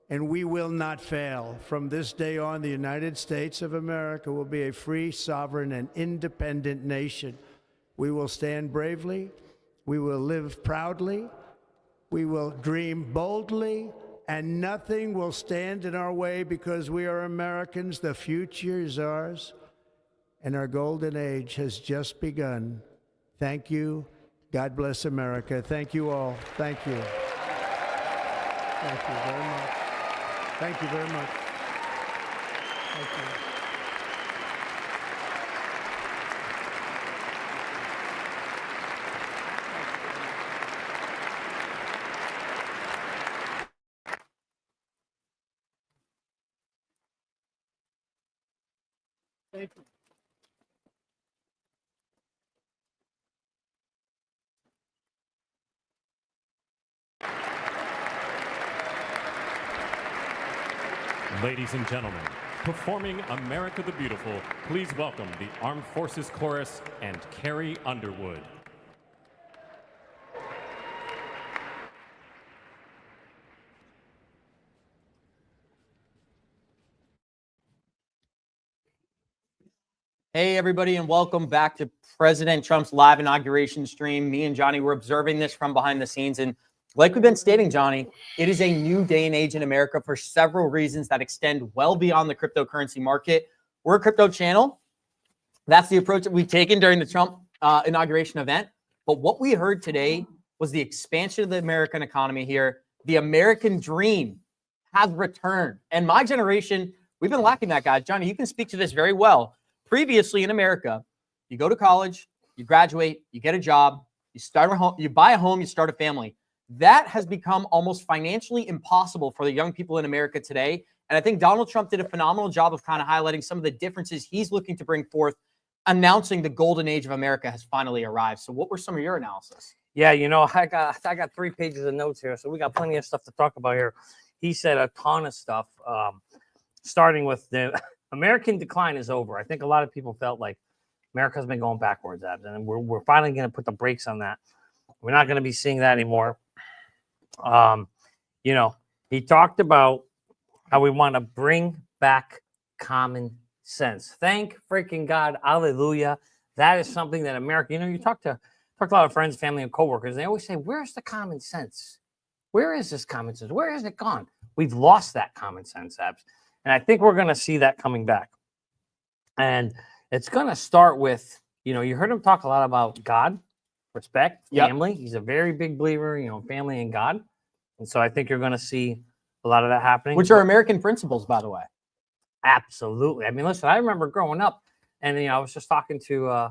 and we will not fail. From this day on, the United States of America will be a free, sovereign, and independent nation. We will stand bravely, we will live proudly, we will dream boldly, and nothing will stand in our way because we are Americans. The future is ours, and our golden age has just begun. Thank you. God bless America. Thank you all. Thank you. Thank you very much. Thank you very much. Thank you. Thank you. Ladies and gentlemen, performing America the Beautiful, please welcome the Armed Forces Chorus and Carrie Underwood. Hey, everybody, and welcome back to President Trump's live inauguration stream. Me and Johnny were observing this from behind the scenes. And like we've been stating, Johnny, it is a new day and age in America for several reasons that extend well beyond the cryptocurrency market. We're a crypto channel. That's the approach that we've taken during the Trump inauguration event. But what we heard today was the expansion of the American economy here. The American dream has returned. And my generation, we've been lacking that, guys. Johnny, you can speak to this very well. Previously in America, you go to college, you graduate, you get a job, you start a home, you buy a home, you start a family. That has become almost financially impossible for the young people in America today. And I think Donald Trump did a phenomenal job of kind of highlighting some of the differences he's looking to bring forth, announcing the golden age of America has finally arrived. So what were some of your analysis? Yeah, you know, I got 3 pages of notes here, so we got plenty of stuff to talk about here. He said a ton of stuff, starting with the American decline is over. I think a lot of people felt like America's been going backwards, and we're finally going to put the brakes on that. We're not going to be seeing that anymore. You know, he talked about how we want to bring back common sense. Thank freaking God, hallelujah. That is something that America, you know, you talk to a lot of friends, family, and coworkers, and they always say, "Where's the common sense? Where is this common sense? Where has it gone?" We've lost that common sense, Abs. And I think we're going to see that coming back. And it's going to start with, you know, you heard him talk a lot about God, respect, family. He's a very big believer, you know, family and God. And so I think you're going to see a lot of that happening. Which are American principles, by the way. Absolutely. I mean, listen, I remember growing up, and, you know, I was just talking to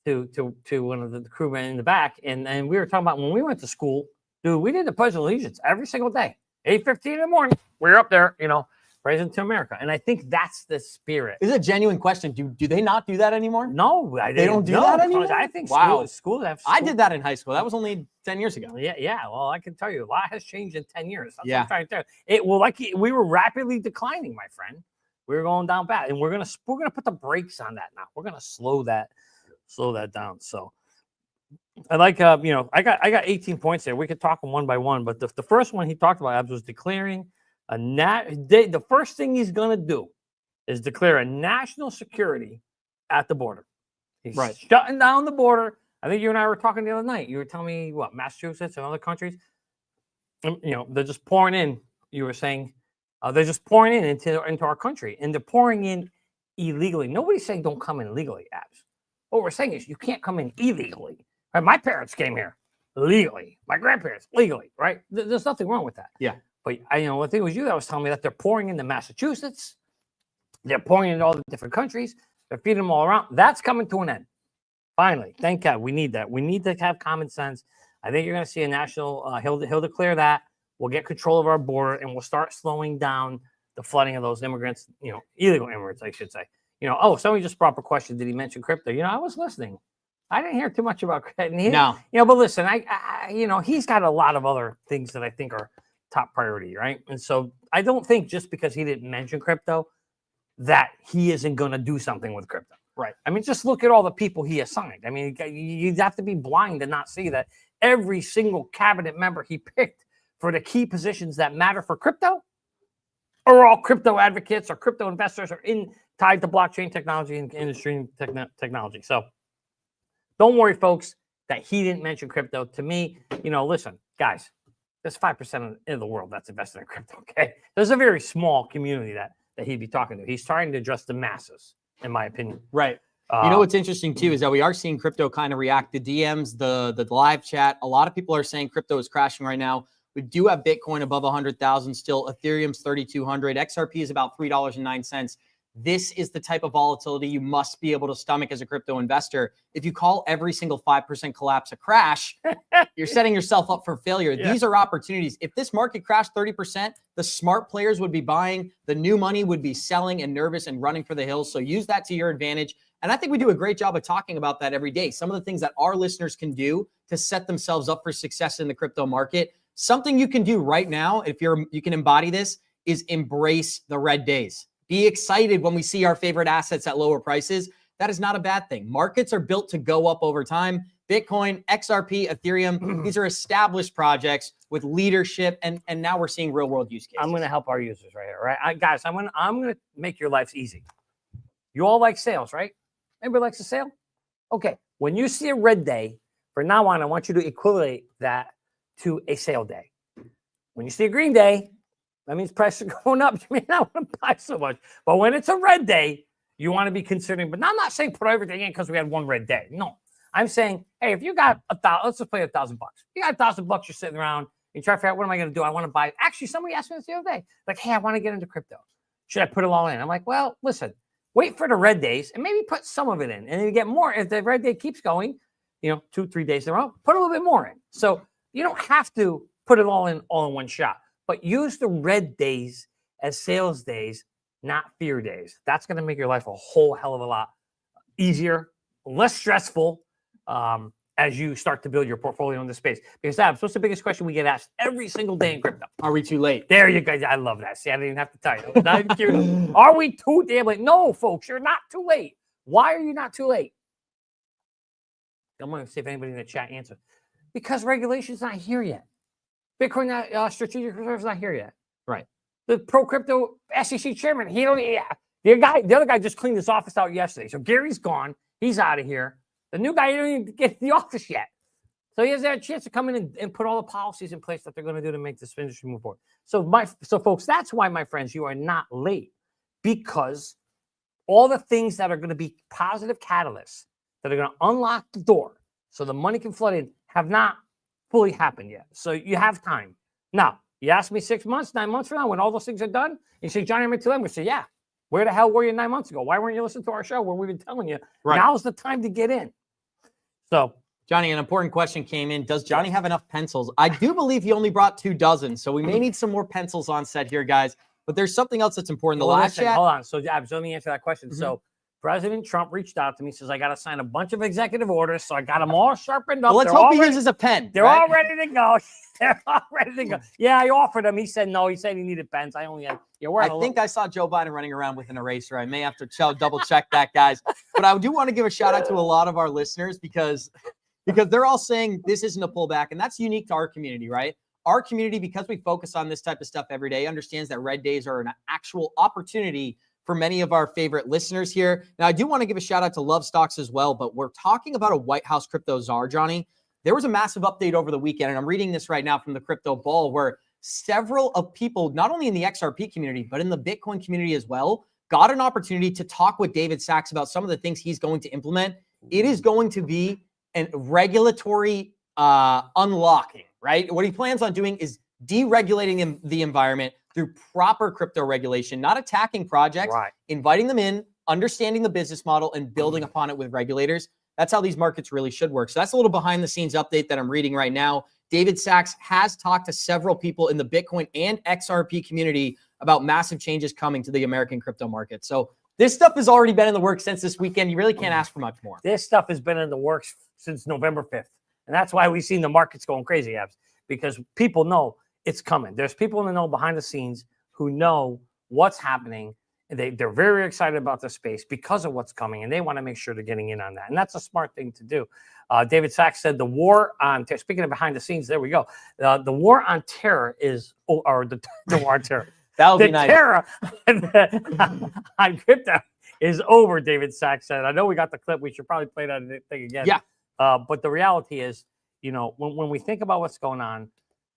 one of the crewmen in the back, and we were talking about when we went to school, dude, we did the Pledge of Allegiance every single day. 8:15 in the morning. We're up there, you know, praising to America. And I think that's the spirit. This is a genuine question. Do they not do that anymore? No, they don't do that anymore. I think wow. School have I did that in high school. That was only 10 years ago. Yeah. Well, I can tell you, a lot has changed in 10 years. That's yeah. what I'm trying to tell you. We were rapidly declining, my friend. We were going down bad, and we're gonna put the brakes on that now. We're gonna slow that down. So I like, you know, I got 18 points there. We could talk them one by one, but the first one he talked about, Abs, was declaring the first thing he's going to do is declare a national security at the border. He's shutting down the border. I think you and I were talking the other night. You were telling me what, Massachusetts and other countries, you know, they're just pouring in. You were saying they're just pouring in into our country, and they're pouring in illegally. Nobody's saying don't come in legally, Abs. What we're saying is you can't come in illegally. Right? My parents came here legally. My grandparents legally. Right? There's nothing wrong with that. Yeah. But I know, I think it was you that was telling me that they're pouring into Massachusetts. They're pouring into all the different countries. They're feeding them all around. That's coming to an end. Finally, thank God. We need that. We need to have common sense. I think you're going to see a national. He'll declare that. We'll get control of our border, and we'll start slowing down the flooding of those immigrants. You know, illegal immigrants, I should say. You know, somebody just brought up a question. Did he mention crypto? You know, I was listening. I didn't hear too much about credit. No. But listen, he's got a lot of other things that I think are top priority, right? And so I don't think just because he didn't mention crypto that he isn't going to do something with crypto. Right. I mean, just look at all the people he assigned. I mean, you'd have to be blind to not see that every single cabinet member he picked for the key positions that matter for crypto are all crypto advocates or crypto investors or tied to blockchain technology and industry technology. So don't worry, folks, that he didn't mention crypto. To me, listen, guys, there's 5% of the world that's invested in crypto, okay? There's a very small community that he'd be talking to. He's trying to address the masses, in my opinion. Right. What's interesting, too, is that we are seeing crypto kind of react. The DMs, the live chat, a lot of people are saying crypto is crashing right now. We do have Bitcoin above 100,000 still. Ethereum's 3,200. XRP is about $3.09. This is the type of volatility you must be able to stomach as a crypto investor. If you call every single 5% collapse a crash, you're setting yourself up for failure. Yeah. These are opportunities. If this market crashed 30%, the smart players would be buying, the new money would be selling and nervous and running for the hills. So use that to your advantage. And I think we do a great job of talking about that every day. Some of the things that our listeners can do to set themselves up for success in the crypto market. Something you can do right now, if you can embody this, is embrace the red days. Be excited when we see our favorite assets at lower prices. That is not a bad thing. Markets are built to go up over time. Bitcoin, XRP, Ethereum, these are established projects with leadership, and now we're seeing real world use cases. I'm going to help our users right here, right? Guys, I'm going to make your lives easy. You all like sales, right? Everybody likes a sale? Okay. When you see a red day, from now on, I want you to equate that to a sale day. When you see a green day, that means prices are going up. You may not want to buy so much. But when it's a red day, you want to be considering. But I'm not saying put everything in because we had one red day. No. I'm saying, hey, if you got let's just play $1,000. You got $1,000, you're sitting around, you try to figure out, what am I going to do? I want to buy. Actually, somebody asked me this the other day. Like, hey, I want to get into crypto. Should I put it all in? I'm like, well, listen, wait for the red days and maybe put some of it in. And then you get more. If the red day keeps going, 2-3 days in a row, put a little bit more in. So you don't have to put it all in one shot. But use the red days as sales days, not fear days. That's going to make your life a whole hell of a lot easier, less stressful as you start to build your portfolio in this space. Because that's what's the biggest question we get asked every single day in crypto? Are we too late? There you go. I love that. See, I didn't even have to tell you. Not even curious. Are we too damn late? No, folks, you're not too late. Why are you not too late? I'm going to see if anybody in the chat answers. Because regulation's not here yet. Bitcoin strategic reserve is not here yet. Right. The pro crypto SEC chairman, the other guy just cleaned his office out yesterday. So Gary's gone. He's out of here. The new guy didn't even get to the office yet. So he has that chance to come in and put all the policies in place that they're going to do to make this industry move forward. So folks, that's why, my friends, you are not late, because all the things that are going to be positive catalysts that are going to unlock the door so the money can flood in have not fully happened yet. So you have time. Now, you ask me 6 months, 9 months from now, when all those things are done, you say, Johnny, I'm too late. We say, yeah. Where the hell were you 9 months ago? Why weren't you listening to our show where we've been telling you? Right. Now's the time to get in. So, Johnny, an important question came in. Does Johnny have enough pencils? I do believe he only brought 2 dozen, so we may need some more pencils on set here, guys. But there's something else that's important. Hold on. So, let me answer that question. Mm-hmm. So, President Trump reached out to me, says, I got to sign a bunch of executive orders. So I got them all sharpened up. Well, let's hope he uses a pen. They're all ready to go. They're all ready to go. Yeah, I offered him. He said no. He said he needed pens. I only had. I think I saw Joe Biden running around with an eraser. I may have to double check that, guys. But I do want to give a shout out to a lot of our listeners because they're all saying this isn't a pullback. And that's unique to our community, right? Our community, because we focus on this type of stuff every day, understands that red days are an actual opportunity for many of our favorite listeners here. Now, I do want to give a shout out to Love Stocks as well, but we're talking about a White House crypto czar, Johnny. There was a massive update over the weekend, and I'm reading this right now from the Crypto Ball, where several of people, not only in the XRP community, but in the Bitcoin community as well, got an opportunity to talk with David Sachs about some of the things he's going to implement. It is going to be a regulatory unlocking, right? What he plans on doing is deregulating the environment through proper crypto regulation, not attacking projects, right, inviting them in, understanding the business model, and building upon it with regulators. That's how these markets really should work. So that's a little behind the scenes update that I'm reading right now. David Sachs has talked to several people in the Bitcoin and XRP community about massive changes coming to the American crypto market. So This stuff has already been in the works since this weekend. You really can't ask for much more. This stuff has been in the works since November 5th. And that's why we've seen the markets going crazy, Abs, because people know it's coming. There's people in the know behind the scenes who know what's happening. And they're very excited about the space because of what's coming, and they want to make sure they're getting in on that. And that's a smart thing to do. David Sachs said the war on terror, speaking of behind the scenes, there we go. The war on terror is, or the war on terror. That would be nice. Terror on crypto is over, David Sachs said. I know we got the clip. We should probably play that thing again. Yeah. But the reality is, you know, when we think about what's going on,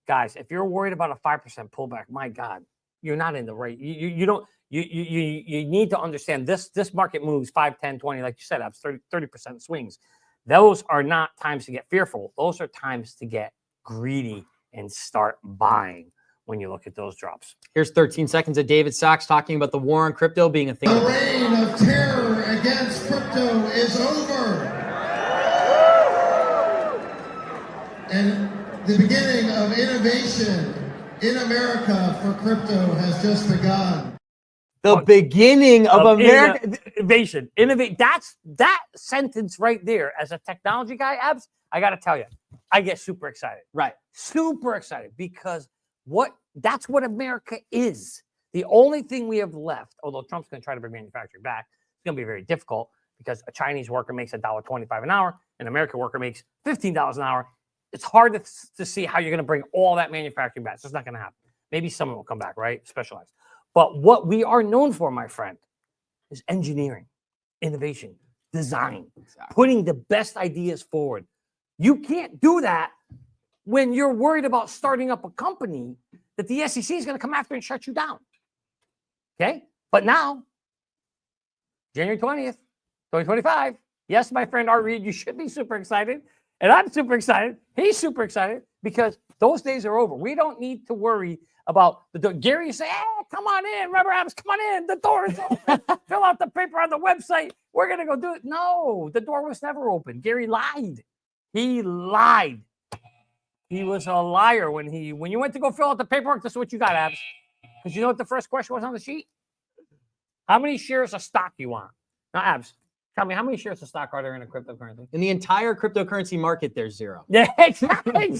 guys, if you're worried about a 5% pullback, my God, you're not in the right. You don't. You need to understand this market moves 5, 10, 20, like you said, up 30% swings. Those are not times to get fearful. Those are times to get greedy and start buying when you look at those drops. Here's 13 seconds of David Sachs talking about the war on crypto being a thing. The reign of terror against crypto is over. And the beginning of innovation in America for crypto has just begun. The beginning of America innovation. Innovate. That sentence right there. As a technology guy, Abs, I got to tell you, I get super excited. Right. Super excited because that's what America is. The only thing we have left, although Trump's going to try to bring manufacturing back, it's going to be very difficult because a Chinese worker makes $1.25 an hour, an American worker makes $15 an hour. It's hard to see how you're going to bring all that manufacturing back. So it's not going to happen. Maybe someone will come back, right? Specialized. But what we are known for, my friend, is engineering, innovation, design, putting the best ideas forward. You can't do that when you're worried about starting up a company that the SEC is going to come after and shut you down. Okay? But now, January 20th, 2025, yes, my friend Art Reed, you should be super excited. And I'm super excited. He's super excited because those days are over. We don't need to worry about the door. Gary, you say, hey, come on in. Rubber Abs, come on in. The door is open. Fill out the paper on the website. We're going to go do it. No, the door was never open. Gary lied. He lied. He was a liar when you went to go fill out the paperwork. This is what you got, Abs. Because you know what the first question was on the sheet? How many shares of stock you want? Now, Abs, tell me, how many shares of stock are there in a cryptocurrency? In the entire cryptocurrency market, there's 0. Yeah, exactly.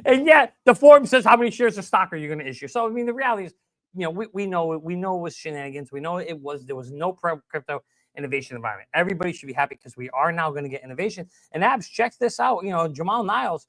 And yet the form says how many shares of stock are you going to issue? So I mean, the reality is, you know, we know it was shenanigans. We know there was no crypto innovation environment. Everybody should be happy because we are now going to get innovation. And Abs, check this out. You know, Jamal Niles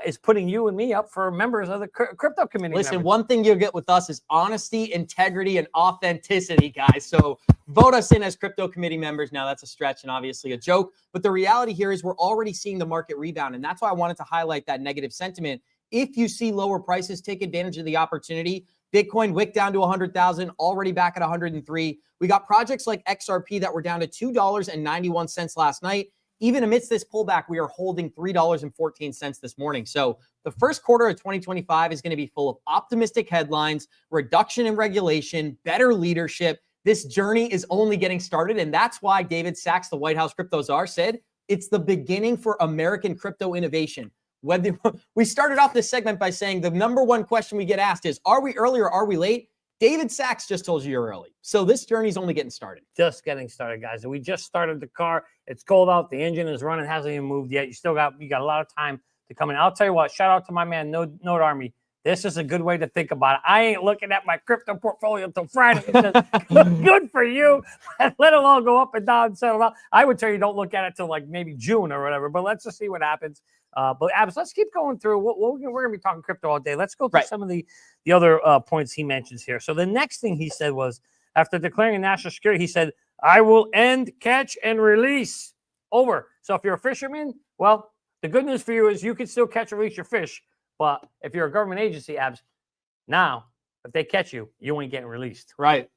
is putting you and me up for members of the crypto community. Listen, one thing you'll get with us is honesty, integrity, and authenticity, guys. So vote us in as crypto committee members. Now, that's a stretch and obviously a joke. But the reality here is we're already seeing the market rebound. And that's why I wanted to highlight that negative sentiment. If you see lower prices, take advantage of the opportunity. Bitcoin wick down to 100,000, already back at 103. We got projects like XRP that were down to $2.91 last night. Even amidst this pullback, we are holding $3.14 this morning. So the first quarter of 2025 is going to be full of optimistic headlines, reduction in regulation, better leadership. This journey is only getting started. And that's why David Sachs, the White House crypto czar, said it's the beginning for American crypto innovation. Whether we started off this segment by saying the number one question we get asked is, are we early or are we late? David Sachs just told you you're early. So this journey is only getting started. Just getting started, guys. We just started the car. It's cold out. The engine is running. Hasn't even moved yet. You got a lot of time to come in. I'll tell you what, shout out to my man, Note Army. This is a good way to think about it. I ain't looking at my crypto portfolio until Friday. Good for you. Let it all go up and down and settle out. I would tell you don't look at it till like maybe June or whatever, but let's just see what happens. But Abs, let's keep going through. We're going to be talking crypto all day. Let's go through some of the other points he mentions here. So the next thing he said was, after declaring a national security, he said, I will end catch and release. Over. So if you're a fisherman, well, the good news for you is you can still catch and release your fish. But if you're a government agency, Abs, now, if they catch you, you ain't getting released. Right.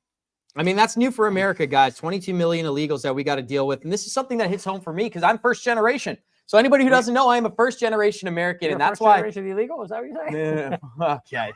I mean, that's new for America, guys. 22 million illegals that we got to deal with. And this is something that hits home for me because I'm first generation. So anybody who doesn't know, I am a first generation American. You're and that's first why. Generation illegal? Is that what you're saying? Okay.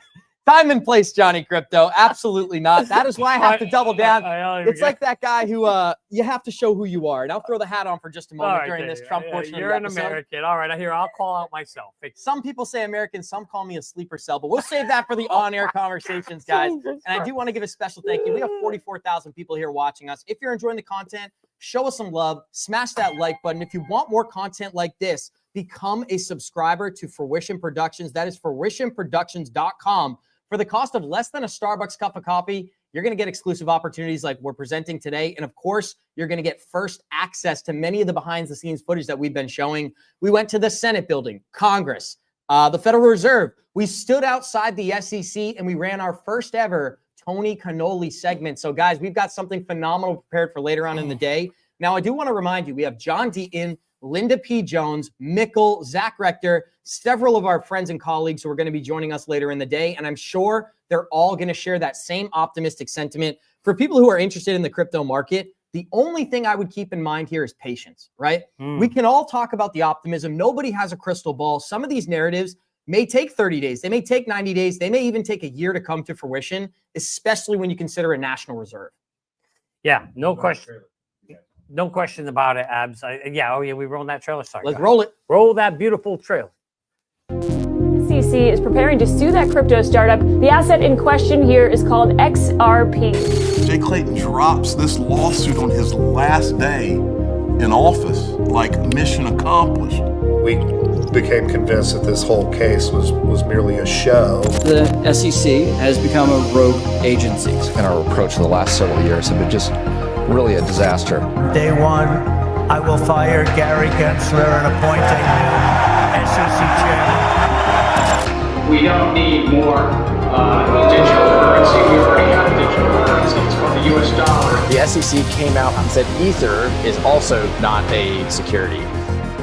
Time and place, Johnny Crypto. Absolutely not. That is why I have to double down. It's like that guy who you have to show who you are. And I'll throw the hat on for just a moment during this Trump portion of the episode. You're an American. All right, I'll call out myself. Some people say American, some call me a sleeper cell, but we'll save that for the on-air conversations, guys. And I do want to give a special thank you. We have 44,000 people here watching us. If you're enjoying the content, show us some love. Smash that like button. If you want more content like this, become a subscriber to Fruition Productions. That is fruitionproductions.com. For the cost of less than a Starbucks cup of coffee, you're going to get exclusive opportunities like we're presenting today. And of course, you're going to get first access to many of the behind the scenes footage that we've been showing. We went to the Senate building, Congress, the Federal Reserve. We stood outside the SEC and we ran our first ever Tony Cannoli segment. So guys, we've got something phenomenal prepared for later on in the day. Now, I do want to remind you, we have John Deaton, Linda P. Jones, Mikkel, Zach Rector, several of our friends and colleagues who are going to be joining us later in the day. And I'm sure they're all going to share that same optimistic sentiment. For people who are interested in the crypto market, the only thing I would keep in mind here is patience, right? We can all talk about the optimism. Nobody has a crystal ball. Some of these narratives may take 30 days. They may take 90 days. They may even take a year to come to fruition, especially when you consider a national reserve. Yeah, no question. No question about it, Abs. We rolling that trailer. Sorry, let's roll it. Roll that beautiful trailer. SEC is preparing to sue that crypto startup. The asset in question here is called XRP. Jay Clayton drops this lawsuit on his last day in office, like mission accomplished. We became convinced that this whole case was merely a show. The SEC has become a rogue agency. And our approach in the last several years have been just really a disaster. Day one, I will fire Gary Gensler and appoint a new SEC chairman. We don't need more digital currency. We already have digital currency. It's called the US dollar. The SEC came out and said Ether is also not a security.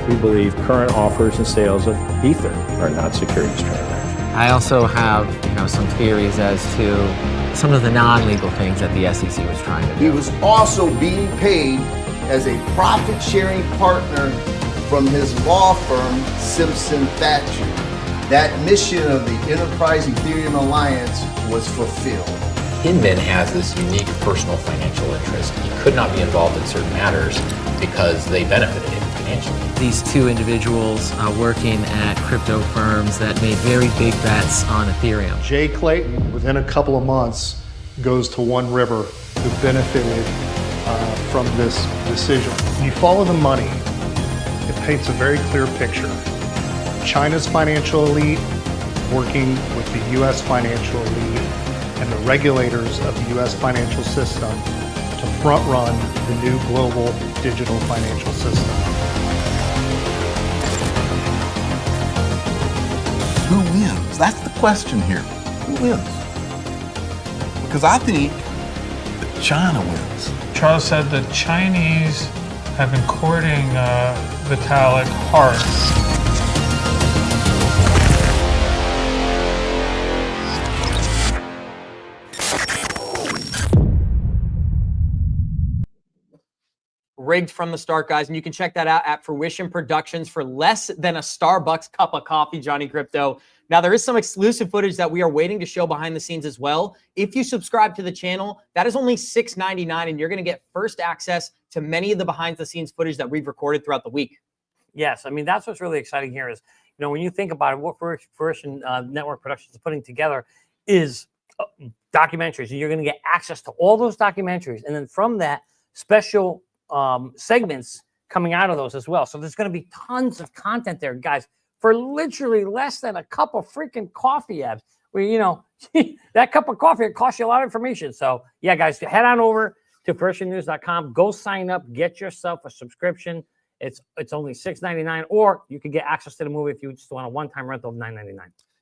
We believe current offers and sales of Ether are not securities transactions. I also have, some theories as to some of the non-legal things that the SEC was trying to do. He was also being paid as a profit-sharing partner from his law firm, Simpson Thatcher. That mission of the Enterprise Ethereum Alliance was fulfilled. Hinman has this unique personal financial interest. He could not be involved in certain matters because they benefited him financially. These two individuals working at crypto firms that made very big bets on Ethereum. Jay Clayton, within a couple of months, goes to One River, who benefited from this decision. When you follow the money, it paints a very clear picture. China's financial elite working with the U.S. financial elite and the regulators of the U.S. financial system to front-run the new global digital financial system. Who wins? That's the question here. Who wins? Because I think that China wins. Charles said the Chinese have been courting Vitalik hard. Rigged from the start, guys. And you can check that out at Fruition Productions for less than a Starbucks cup of coffee, Johnny Crypto. Now, there is some exclusive footage that we are waiting to show behind the scenes as well. If you subscribe to the channel, that is only $6.99, and you're going to get first access to many of the behind the scenes footage that we've recorded throughout the week. Yes, I mean, that's what's really exciting here is, when you think about it, what Fruition Network Productions is putting together is documentaries, and you're going to get access to all those documentaries. And then from that, special segments coming out of those as well. So there's going to be tons of content there, guys, for literally less than a cup of freaking coffee, Abs. Where, that cup of coffee, it costs you a lot of information. So yeah, guys, head on over to fruitionnews.com. Go sign up, get yourself a subscription. It's only $6.99, or you can get access to the movie if you just want a one-time rental of $9.99.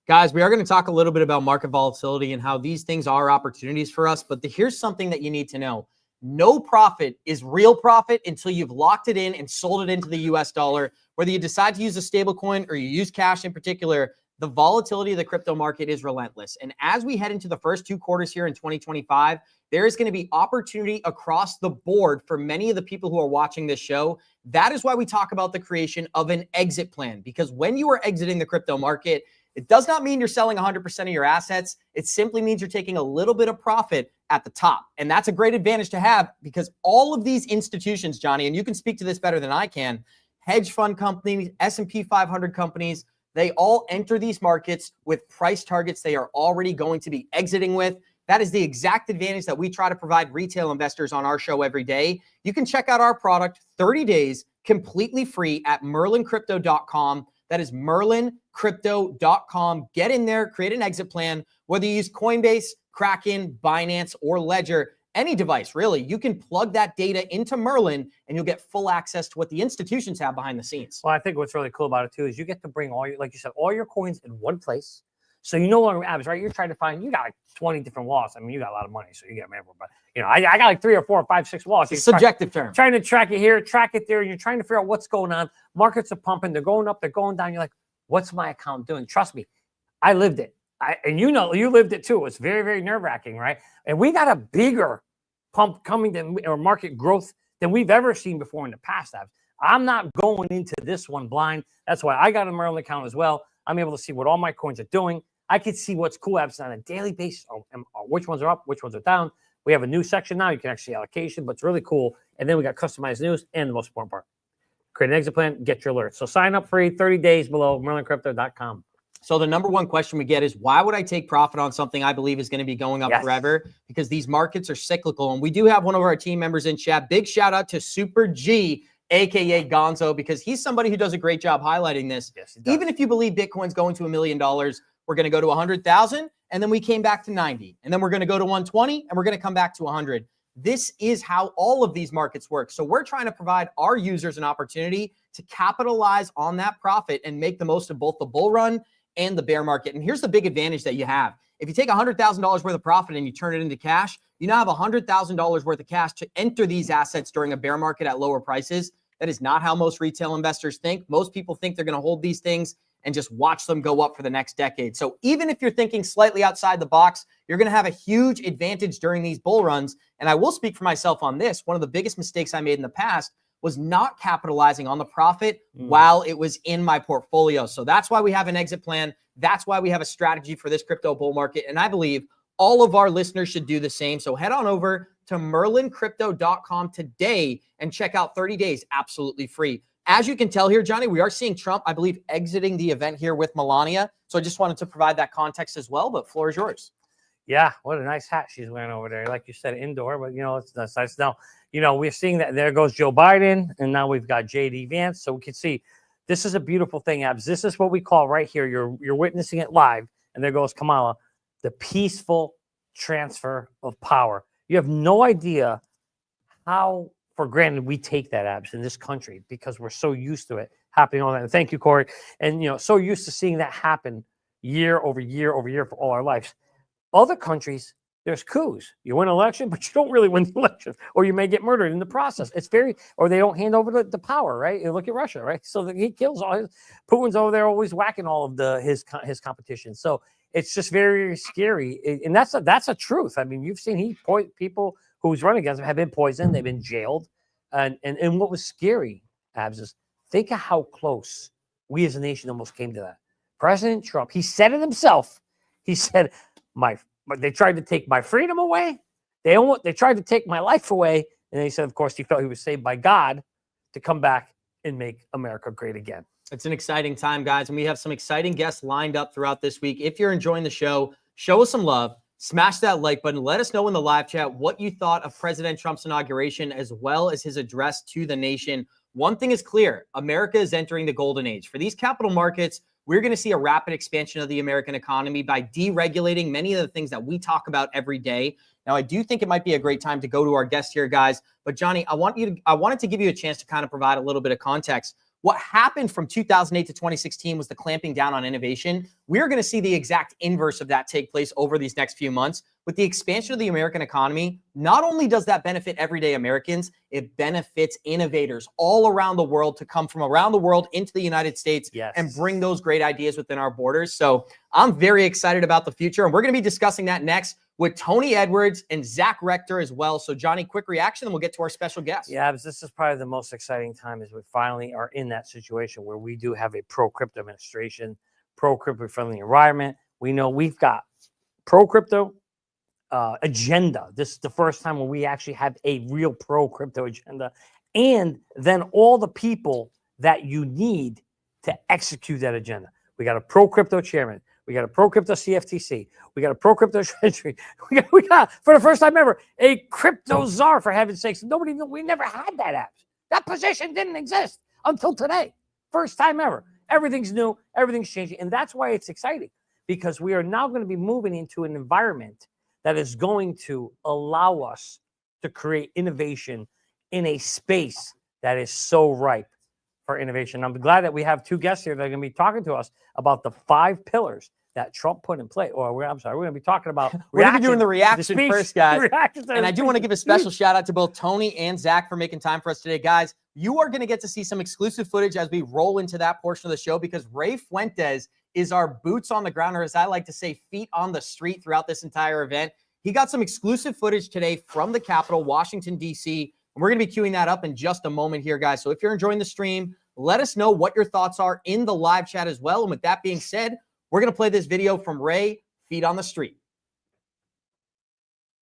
Guys, we are going to talk a little bit about market volatility and how these things are opportunities for us. But here's something that you need to know. No profit is real profit until you've locked it in and sold it into the US dollar. Whether you decide to use a stable coin or you use cash in particular, the volatility of the crypto market is relentless. And as we head into the first 2 quarters here in 2025, there is going to be opportunity across the board for many of the people who are watching this show. That is why we talk about the creation of an exit plan, because when you are exiting the crypto market, It does not mean you're selling 100% of your assets. It simply means you're taking a little bit of profit at the top. And that's a great advantage to have because all of these institutions, Johnny, and you can speak to this better than I can, hedge fund companies, S&P 500 companies, they all enter these markets with price targets they are already going to be exiting with. That is the exact advantage that we try to provide retail investors on our show every day. You can check out our product 30 days completely free at merlincrypto.com. That is merlincrypto.com. Get in there, create an exit plan, whether you use Coinbase, Kraken, Binance, or Ledger, any device, really. You can plug that data into Merlin and you'll get full access to what the institutions have behind the scenes. Well, I think what's really cool about it too is you get to bring all your, like you said, all your coins in one place. So you no longer have, right? You're trying to find, you got like 20 different wallets. I mean, you got a lot of money, so you get remember. But I got like 3 or 4 or 5, 6 wallets. It's a subjective term. Trying to track it here, track it there. You're trying to figure out what's going on. Markets are pumping. They're going up. They're going down. You're like, what's my account doing? Trust me, I lived it. And you lived it too. It's very, very nerve wracking, right? And we got a bigger pump coming or market growth than we've ever seen before in the past. I'm not going into this one blind. That's why I got a Merlin account as well. I'm able to see what all my coins are doing. I can see what's cool apps on a daily basis, which ones are up, which ones are down. We have a new section now. You can actually see allocation, but it's really cool. And then we got customized news and the most important part, create an exit plan, get your alerts. So sign up free, 30 days below merlincrypto.com. So the number one question we get is, why would I take profit on something I believe is going to be going up forever? Because these markets are cyclical. And we do have one of our team members in chat. Big shout out to Super G, AKA Gonzo, because he's somebody who does a great job highlighting this. Yes, he does. Even if you believe Bitcoin's going to $1 million, we're going to go to 100,000, and then we came back to 90, and then we're going to go to 120, and we're going to come back to 100. This is how all of these markets work. So we're trying to provide our users an opportunity to capitalize on that profit and make the most of both the bull run and the bear market. And here's the big advantage that you have. If you take $100,000 worth of profit and you turn it into cash, you now have $100,000 worth of cash to enter these assets during a bear market at lower prices. That is not how most retail investors think. Most people think they're going to hold these things and just watch them go up for the next decade. So even if you're thinking slightly outside the box, you're going to have a huge advantage during these bull runs. And I will speak for myself on this. One of the biggest mistakes I made in the past was not capitalizing on the profit while it was in my portfolio. So that's why we have an exit plan. That's why we have a strategy for this crypto bull market. And I believe all of our listeners should do the same. So head on over to merlincrypto.com today and check out 30 days absolutely free. As you can tell here, Johnny, we are seeing Trump, I believe, exiting the event here with Melania. So I just wanted to provide that context as well, but floor is yours. Yeah, what a nice hat she's wearing over there. Like you said, indoor, but, it's nice. Now, we're seeing that there goes Joe Biden, and now we've got J.D. Vance. So we can see this is a beautiful thing, Abs. This is what we call right here. You're witnessing it live, and there goes Kamala, the peaceful transfer of power. You have no idea how for granted we take that, Abs, in this country because we're so used to it happening all that. And thank you, Corey. And, so used to seeing that happen year over year over year for all our lives. Other countries, there's coups. You win an election, but you don't really win the election, or you may get murdered in the process. Or they don't hand over the power, right? You look at Russia, right? So he kills all his, Putin's over there always whacking all of his competition. So it's just very, very scary. And that's a truth. I mean, you've seen people who's running against him have been poisoned. They've been jailed. And what was scary, Abs, is think of how close we as a nation almost came to that. President Trump, he said it himself. He said, they tried to take my freedom away. They tried to take my life away. And then he said, of course, he felt he was saved by God to come back and make America great again. It's an exciting time, guys. And we have some exciting guests lined up throughout this week. If you're enjoying the show, show us some love. Smash that like button. Let us know in the live chat what you thought of President Trump's inauguration as well as his address to the nation. One thing is clear. America is entering the golden age. For these capital markets, we're going to see a rapid expansion of the American economy by deregulating many of the things that we talk about every day. Now, I do think it might be a great time to go to our guest here, guys. But Johnny, I wanted to give you a chance to kind of provide a little bit of context. What happened from 2008 to 2016 was the clamping down on innovation. We're going to see the exact inverse of that take place over these next few months. With the expansion of the American economy, not only does that benefit everyday Americans, it benefits innovators all around the world to come from around the world into the United States and bring those great ideas within our borders. So I'm very excited about the future, and we're going to be discussing that next with Tony Edwards and Zach Rector as well. So Johnny, quick reaction, and we'll get to our special guest. Yeah, this is probably the most exciting time as we finally are in that situation where we do have a pro-crypto administration pro-crypto friendly environment. We know we've got pro-crypto agenda. This is the first time when we actually have a real pro-crypto agenda. And then all the people that you need to execute that agenda. We got a pro-crypto chairman. We got a pro-crypto CFTC. We got a pro-crypto treasury. We got, for the first time ever, a crypto czar, for heaven's sakes. Nobody knew. We never had that app. That position didn't exist until today. First time ever. Everything's new. Everything's changing. And that's why it's exciting, because we are now going to be moving into an environment that is going to allow us to create innovation in a space that is so ripe for innovation. I'm glad that we have two guests here that are going to be talking to us about the 5 pillars that Trump put in place. Or we're going to be talking about we're going to be doing the reaction first, guys. And I do want to give a special speech. shout out to both Tony and Zach for making time for us today. Guys, you are going to get to see some exclusive footage as we roll into that portion of the show, because Ray Fuentes is our boots on the ground, or as I like to say, feet on the street throughout this entire event. He got some exclusive footage today from the Capitol, Washington, D.C., and we're going to be queuing that up in just a moment here, guys. So if you're enjoying the stream, let us know what your thoughts are in the live chat as well. And with that being said, we're going to play this video from Ray, Feet on the Street.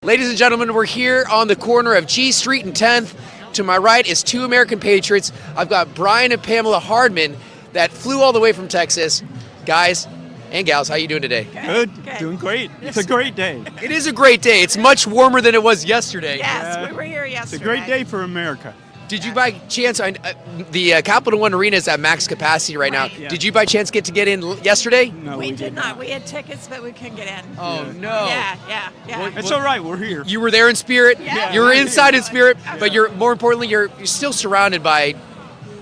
Ladies and gentlemen, we're here on the corner of G Street and 10th. To my right is 2 American patriots. I've got Brian and Pamela Hardman that flew all the way from Texas. Guys and gals, how you doing today? Good. Doing great. It's a great day. It is a great day. It's much warmer than it was yesterday. Yes, we were here yesterday. It's a great day for America. Did you by chance, the Capital One Arena is at max capacity right now. Yeah. Did you by chance get to get in yesterday? No, we did not. We had tickets, but we couldn't get in. Oh, no. Yeah. It's all right. We're here. You were there in spirit. Yeah. You were inside in spirit, but more importantly, you're still surrounded by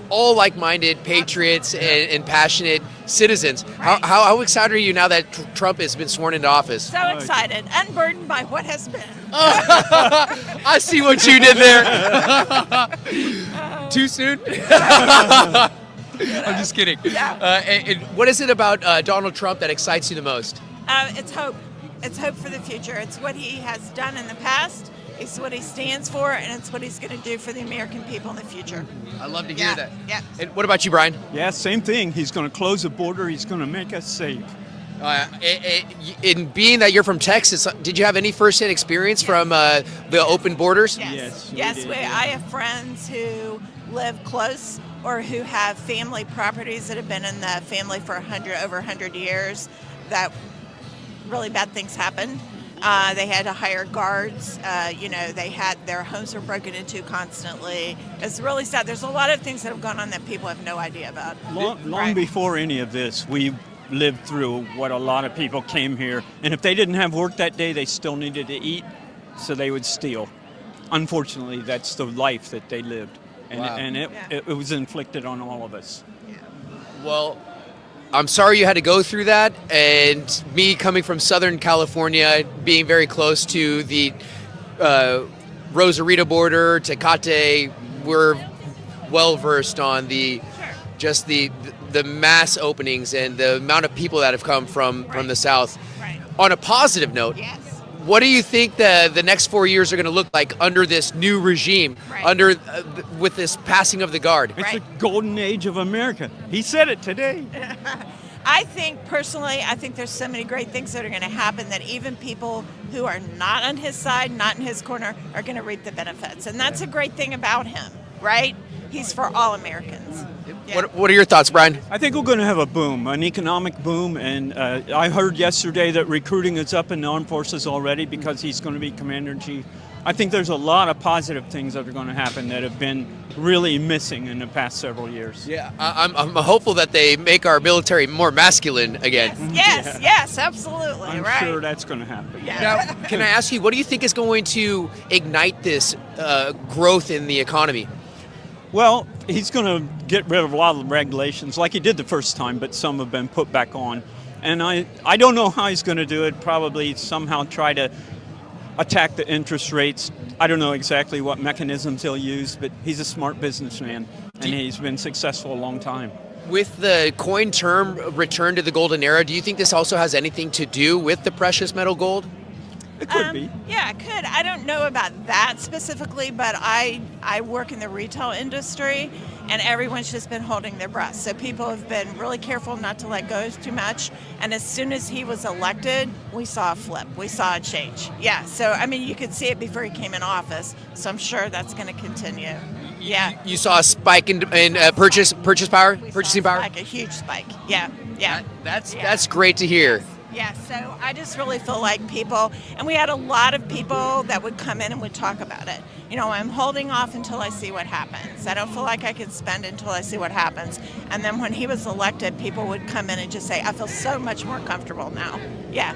all like-minded patriots and passionate citizens. Right. How excited are you now that Trump has been sworn into office? So excited, unburdened by what has been. I see what you did there. Too soon? I'm just kidding. Yeah. And what is it about Donald Trump that excites you the most? It's hope. It's hope for the future. It's what he has done in the past. It's what he stands for, and it's what he's going to do for the American people in the future. I love to hear that. Yeah. And what about you, Brian? Yeah, same thing. He's going to close the border. He's going to make us safe. In being that you're from Texas, did you have any firsthand experience from the open borders? Yes. I have friends who live close or who have family properties that have been in the family for over 100 years. That really bad things happened. They had to hire guards. They had their homes were broken into constantly. It's really sad. There's a lot of things that have gone on that people have no idea about. Long before any of this, we lived through what a lot of people came here. And if they didn't have work that day, they still needed to eat, so they would steal. Unfortunately, that's the life that they lived. And it was inflicted on all of us. Yeah. Well, I'm sorry you had to go through that, and me coming from Southern California, being very close to the Rosarito border, Tecate, we're well versed on the mass openings and the amount of people that have come from the South. Right. On a positive note, what do you think the next 4 years are going to look like under this new regime, with this passing of the guard? It's the golden age of America. He said it today. I think there's so many great things that are going to happen that even people who are not on his side, not in his corner, are going to reap the benefits. And that's a great thing about him, right? He's for all Americans. Yeah. What are your thoughts, Brian? I think we're going to have a boom, an economic boom, and I heard yesterday that recruiting is up in the armed forces already because he's going to be commander-in-chief. I think there's a lot of positive things that are going to happen that have been really missing in the past several years. Yeah, I'm hopeful that they make our military more masculine again. Yes, absolutely. I'm sure that's going to happen. Yeah. Now, can I ask you, what do you think is going to ignite this growth in the economy? Well, he's going to get rid of a lot of the regulations like he did the first time, but some have been put back on. And I don't know how he's going to do it, probably somehow try to attack the interest rates. I don't know exactly what mechanisms he'll use, but he's a smart businessman, and he's been successful a long time. With the coin term return to the golden era, do you think this also has anything to do with the precious metal gold? It could be. Yeah, it could. I don't know about that specifically, but I work in the retail industry, and everyone's just been holding their breath. So people have been really careful not to let go too much. And as soon as he was elected, we saw a flip. We saw a change. Yeah. So I mean, you could see it before he came in office. So I'm sure that's going to continue. Yeah. You saw a spike in purchasing power. Like a huge spike. Yeah. Yeah. That's great to hear. Yeah, so I just really feel like people, and we had a lot of people that would come in and would talk about it. You know, I'm holding off until I see what happens. I don't feel like I can spend until I see what happens. And then when he was elected, people would come in and just say, I feel so much more comfortable now. Yeah.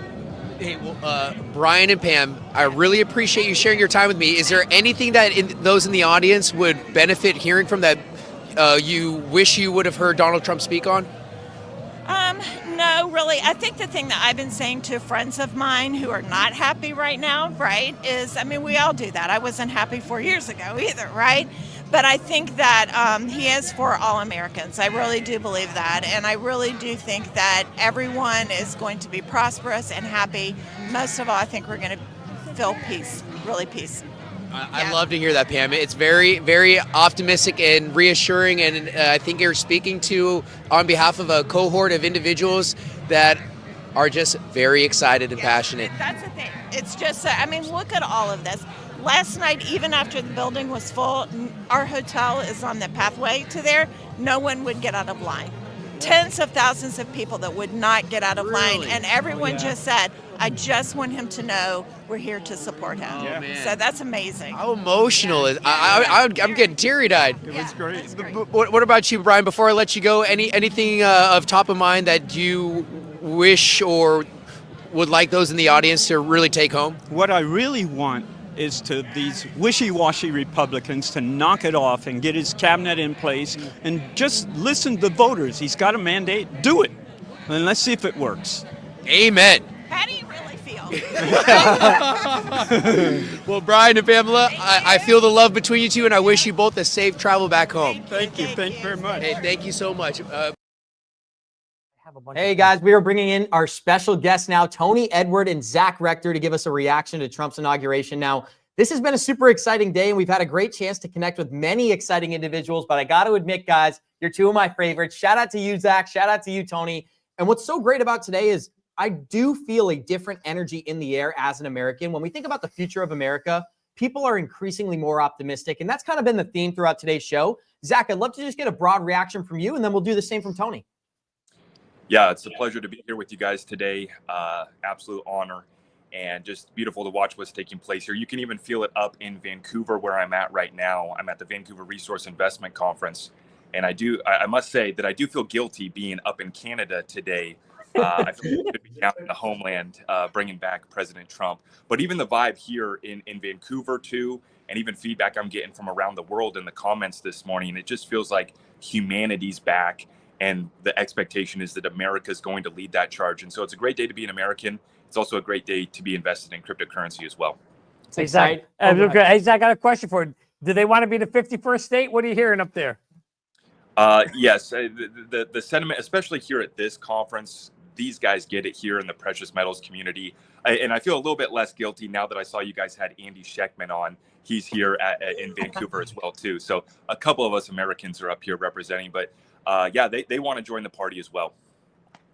Hey, well, Brian and Pam, I really appreciate you sharing your time with me. Is there anything that those in the audience would benefit hearing from that you wish you would have heard Donald Trump speak on? No, really. I think the thing that I've been saying to friends of mine who are not happy right now, right, is, I mean, we all do that. I wasn't happy 4 years ago either, right? But I think that he is for all Americans. I really do believe that. And I really do think that everyone is going to be prosperous and happy. Most of all, I think we're going to feel peace, really peace. I love to hear that, Pam. It's very, very optimistic and reassuring, and I think you're speaking to on behalf of a cohort of individuals that are just very excited and passionate. That's the thing. It's just, I mean, look at all of this. Last night, even after the building was full, our hotel is on the pathway to there. No one would get out of line. Tens of thousands of people that would not get out of line, and everyone just said, I just want him to know we're here to support him. So that's amazing. How emotional is I'm getting teary-eyed. It was great. What about you, Brian? Before I let you go, anything of top of mind that you wish or would like those in the audience to really take home? What I really want is to these wishy-washy Republicans to knock it off and get his cabinet in place and just listen to the voters. He's got a mandate. Do it. And let's see if it works. Amen. How do you really feel? Well, Brian and Pamela, I feel the love between you two, and I wish you both a safe travel back home. Thank you. Thank you very much. Hey, thank you so much. Hey guys, we are bringing in our special guests now, Tony Edward and Zach Rector, to give us a reaction to Trump's inauguration. Now, this has been a super exciting day, and we've had a great chance to connect with many exciting individuals, but I got to admit, guys, you're two of my favorites. Shout out to you, Zach. Shout out to you, Tony. And what's so great about today is I do feel a different energy in the air as an American. When we think about the future of America, people are increasingly more optimistic, and that's kind of been the theme throughout today's show. Zach, I'd love to just get a broad reaction from you, and then we'll do the same from Tony. Yeah, it's a pleasure to be here with you guys today. Absolute honor, and just beautiful to watch what's taking place here. You can even feel it up in Vancouver, where I'm at right now. I'm at the Vancouver Resource Investment Conference, and I must say that I do feel guilty being up in Canada today. I feel good to be down in the homeland, bringing back President Trump. But even the vibe here in Vancouver too, and even feedback I'm getting from around the world in the comments this morning, it just feels like humanity's back. And the expectation is that America is going to lead that charge. And so it's a great day to be an American. It's also a great day to be invested in cryptocurrency as well. Hey, Zach, hey, Zach, I got a question for you. Do they want to be the 51st state? What are you hearing up there? Yes, the sentiment, especially here at this conference, these guys get it here in the precious metals community. And I feel a little bit less guilty now that I saw you guys had Andy Schechtman on. He's here in Vancouver as well, too. So a couple of us Americans are up here representing. But yeah, they want to join the party as well.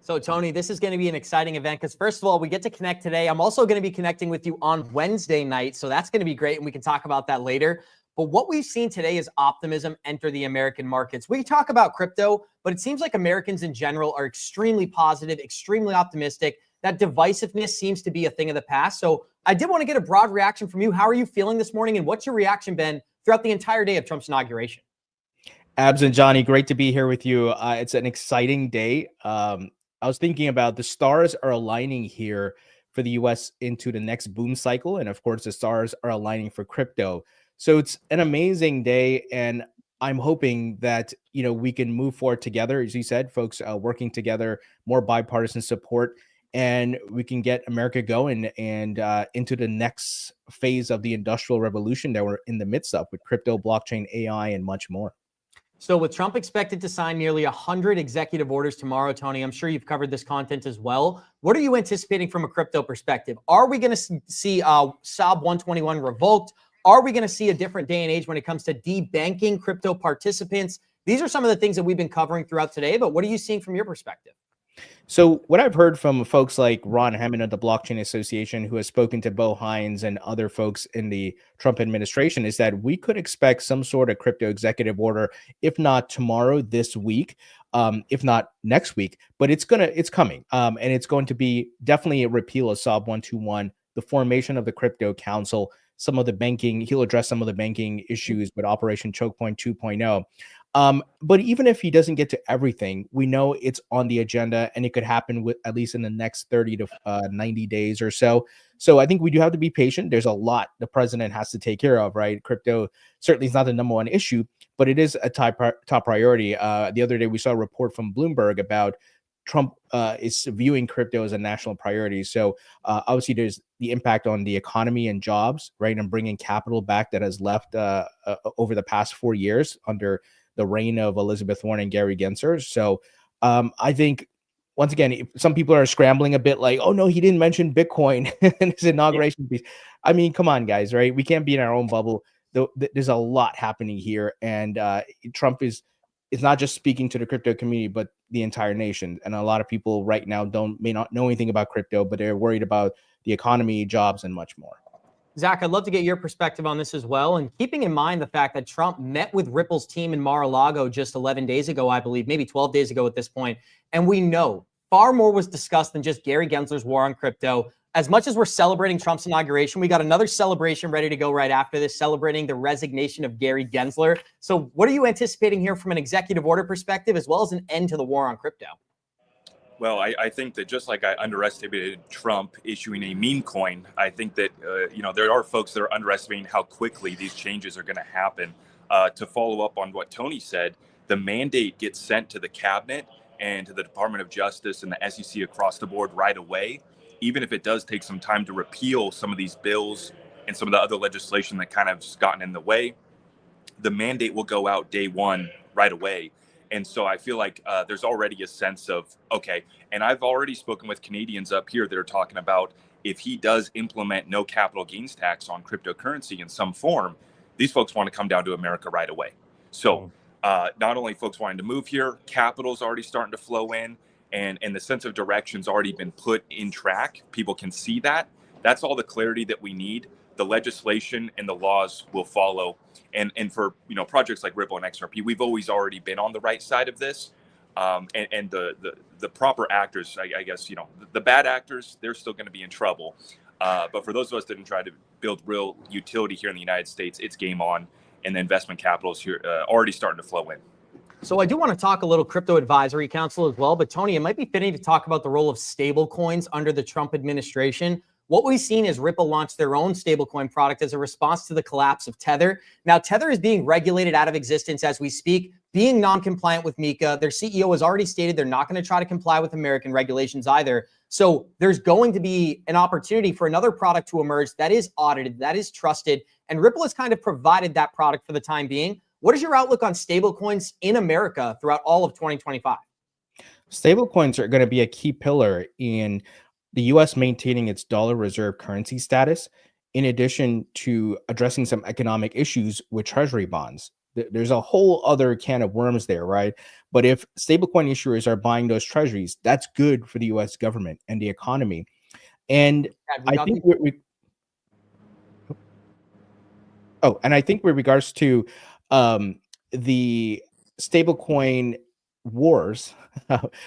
So, Tony, this is going to be an exciting event because, first of all, we get to connect today. I'm also going to be connecting with you on Wednesday night. So that's going to be great, and we can talk about that later. But what we've seen today is optimism enter the American markets. We talk about crypto, but it seems like Americans in general are extremely positive, extremely optimistic. That divisiveness seems to be a thing of the past. So I did want to get a broad reaction from you. How are you feeling this morning, and what's your reaction been throughout the entire day of Trump's inauguration? Abs and Johnny, great to be here with you. It's an exciting day. I was thinking about the stars are aligning here for the U.S. into the next boom cycle. And of course, the stars are aligning for crypto. So it's an amazing day. And I'm hoping that, we can move forward together. As you said, folks, working together, more bipartisan support, and we can get America going and into the next phase of the industrial revolution that we're in the midst of with crypto, blockchain, AI, and much more. So with Trump expected to sign nearly 100 executive orders tomorrow, Tony, I'm sure you've covered this content as well. What are you anticipating from a crypto perspective? Are we going to see SOB 121 revoked? Are we going to see a different day and age when it comes to debanking crypto participants? These are some of the things that we've been covering throughout today, but what are you seeing from your perspective? So what I've heard from folks like Ron Hammond of the Blockchain Association, who has spoken to Bo Hines and other folks in the Trump administration, is that we could expect some sort of crypto executive order, if not tomorrow, this week, if not next week. But it's coming, and it's going to be definitely a repeal of SOB 121, the formation of the Crypto Council, some of the banking. He'll address some of the banking issues with Operation Choke Point 2.0. But even if he doesn't get to everything, we know it's on the agenda, and it could happen with at least in the next 30 to 90 days or so. So I think we do have to be patient. There's a lot the president has to take care of, right? Crypto certainly is not the number one issue, but it is a top priority. The other day, we saw a report from Bloomberg about Trump is viewing crypto as a national priority. So obviously there's the impact on the economy and jobs, right? And bringing capital back that has left over the past 4 years under the reign of Elizabeth Warren and Gary Gensler. So I think, once again, some people are scrambling a bit like, oh, no, he didn't mention Bitcoin in his inauguration piece. I mean, come on, guys, right? We can't be in our own bubble. There's a lot happening here. And Trump is not just speaking to the crypto community, but the entire nation. And a lot of people right now may not know anything about crypto, but they're worried about the economy, jobs, and much more. Zach, I'd love to get your perspective on this as well. And keeping in mind the fact that Trump met with Ripple's team in Mar-a-Lago just 11 days ago, I believe, maybe 12 days ago at this point. And we know far more was discussed than just Gary Gensler's war on crypto. As much as we're celebrating Trump's inauguration, we got another celebration ready to go right after this, celebrating the resignation of Gary Gensler. So what are you anticipating here from an executive order perspective, as well as an end to the war on crypto? Well, I think that just like I underestimated Trump issuing a meme coin, I think that, there are folks that are underestimating how quickly these changes are going to happen. To follow up on what Tony said, the mandate gets sent to the cabinet and to the Department of Justice and the SEC across the board right away, even if it does take some time to repeal some of these bills and some of the other legislation that kind of has gotten in the way. The mandate will go out day one right away. And so I feel like there's already a sense of, okay, and I've already spoken with Canadians up here that are talking about if he does implement no capital gains tax on cryptocurrency in some form, these folks want to come down to America right away. So not only folks wanting to move here, capital's already starting to flow in, and the sense of direction's already been put in track. People can see that. That's all the clarity that we need. The legislation and the laws will follow. And for projects like Ripple and XRP, we've always already been on the right side of this. And the proper actors, I guess, the bad actors, they're still going to be in trouble. But for those of us that didn't try to build real utility here in the United States, it's game on, and the investment capital is here already starting to flow in. So I do want to talk a little crypto advisory council as well, but Tony, it might be fitting to talk about the role of stable coins under the Trump administration. What we've seen is Ripple launched their own stablecoin product as a response to the collapse of Tether. Now, Tether is being regulated out of existence as we speak, being non-compliant with MiCA. Their CEO has already stated they're not going to try to comply with American regulations either. So there's going to be an opportunity for another product to emerge that is audited, that is trusted, and Ripple has kind of provided that product for the time being. What is your outlook on stablecoins in America throughout all of 2025? Stablecoins are going to be a key pillar in the U.S. maintaining its dollar reserve currency status, in addition to addressing some economic issues with treasury bonds. There's a whole other can of worms there, right? But if stablecoin issuers are buying those treasuries, that's good for the U.S. government and the economy. And I think I think with regards to the stablecoin wars,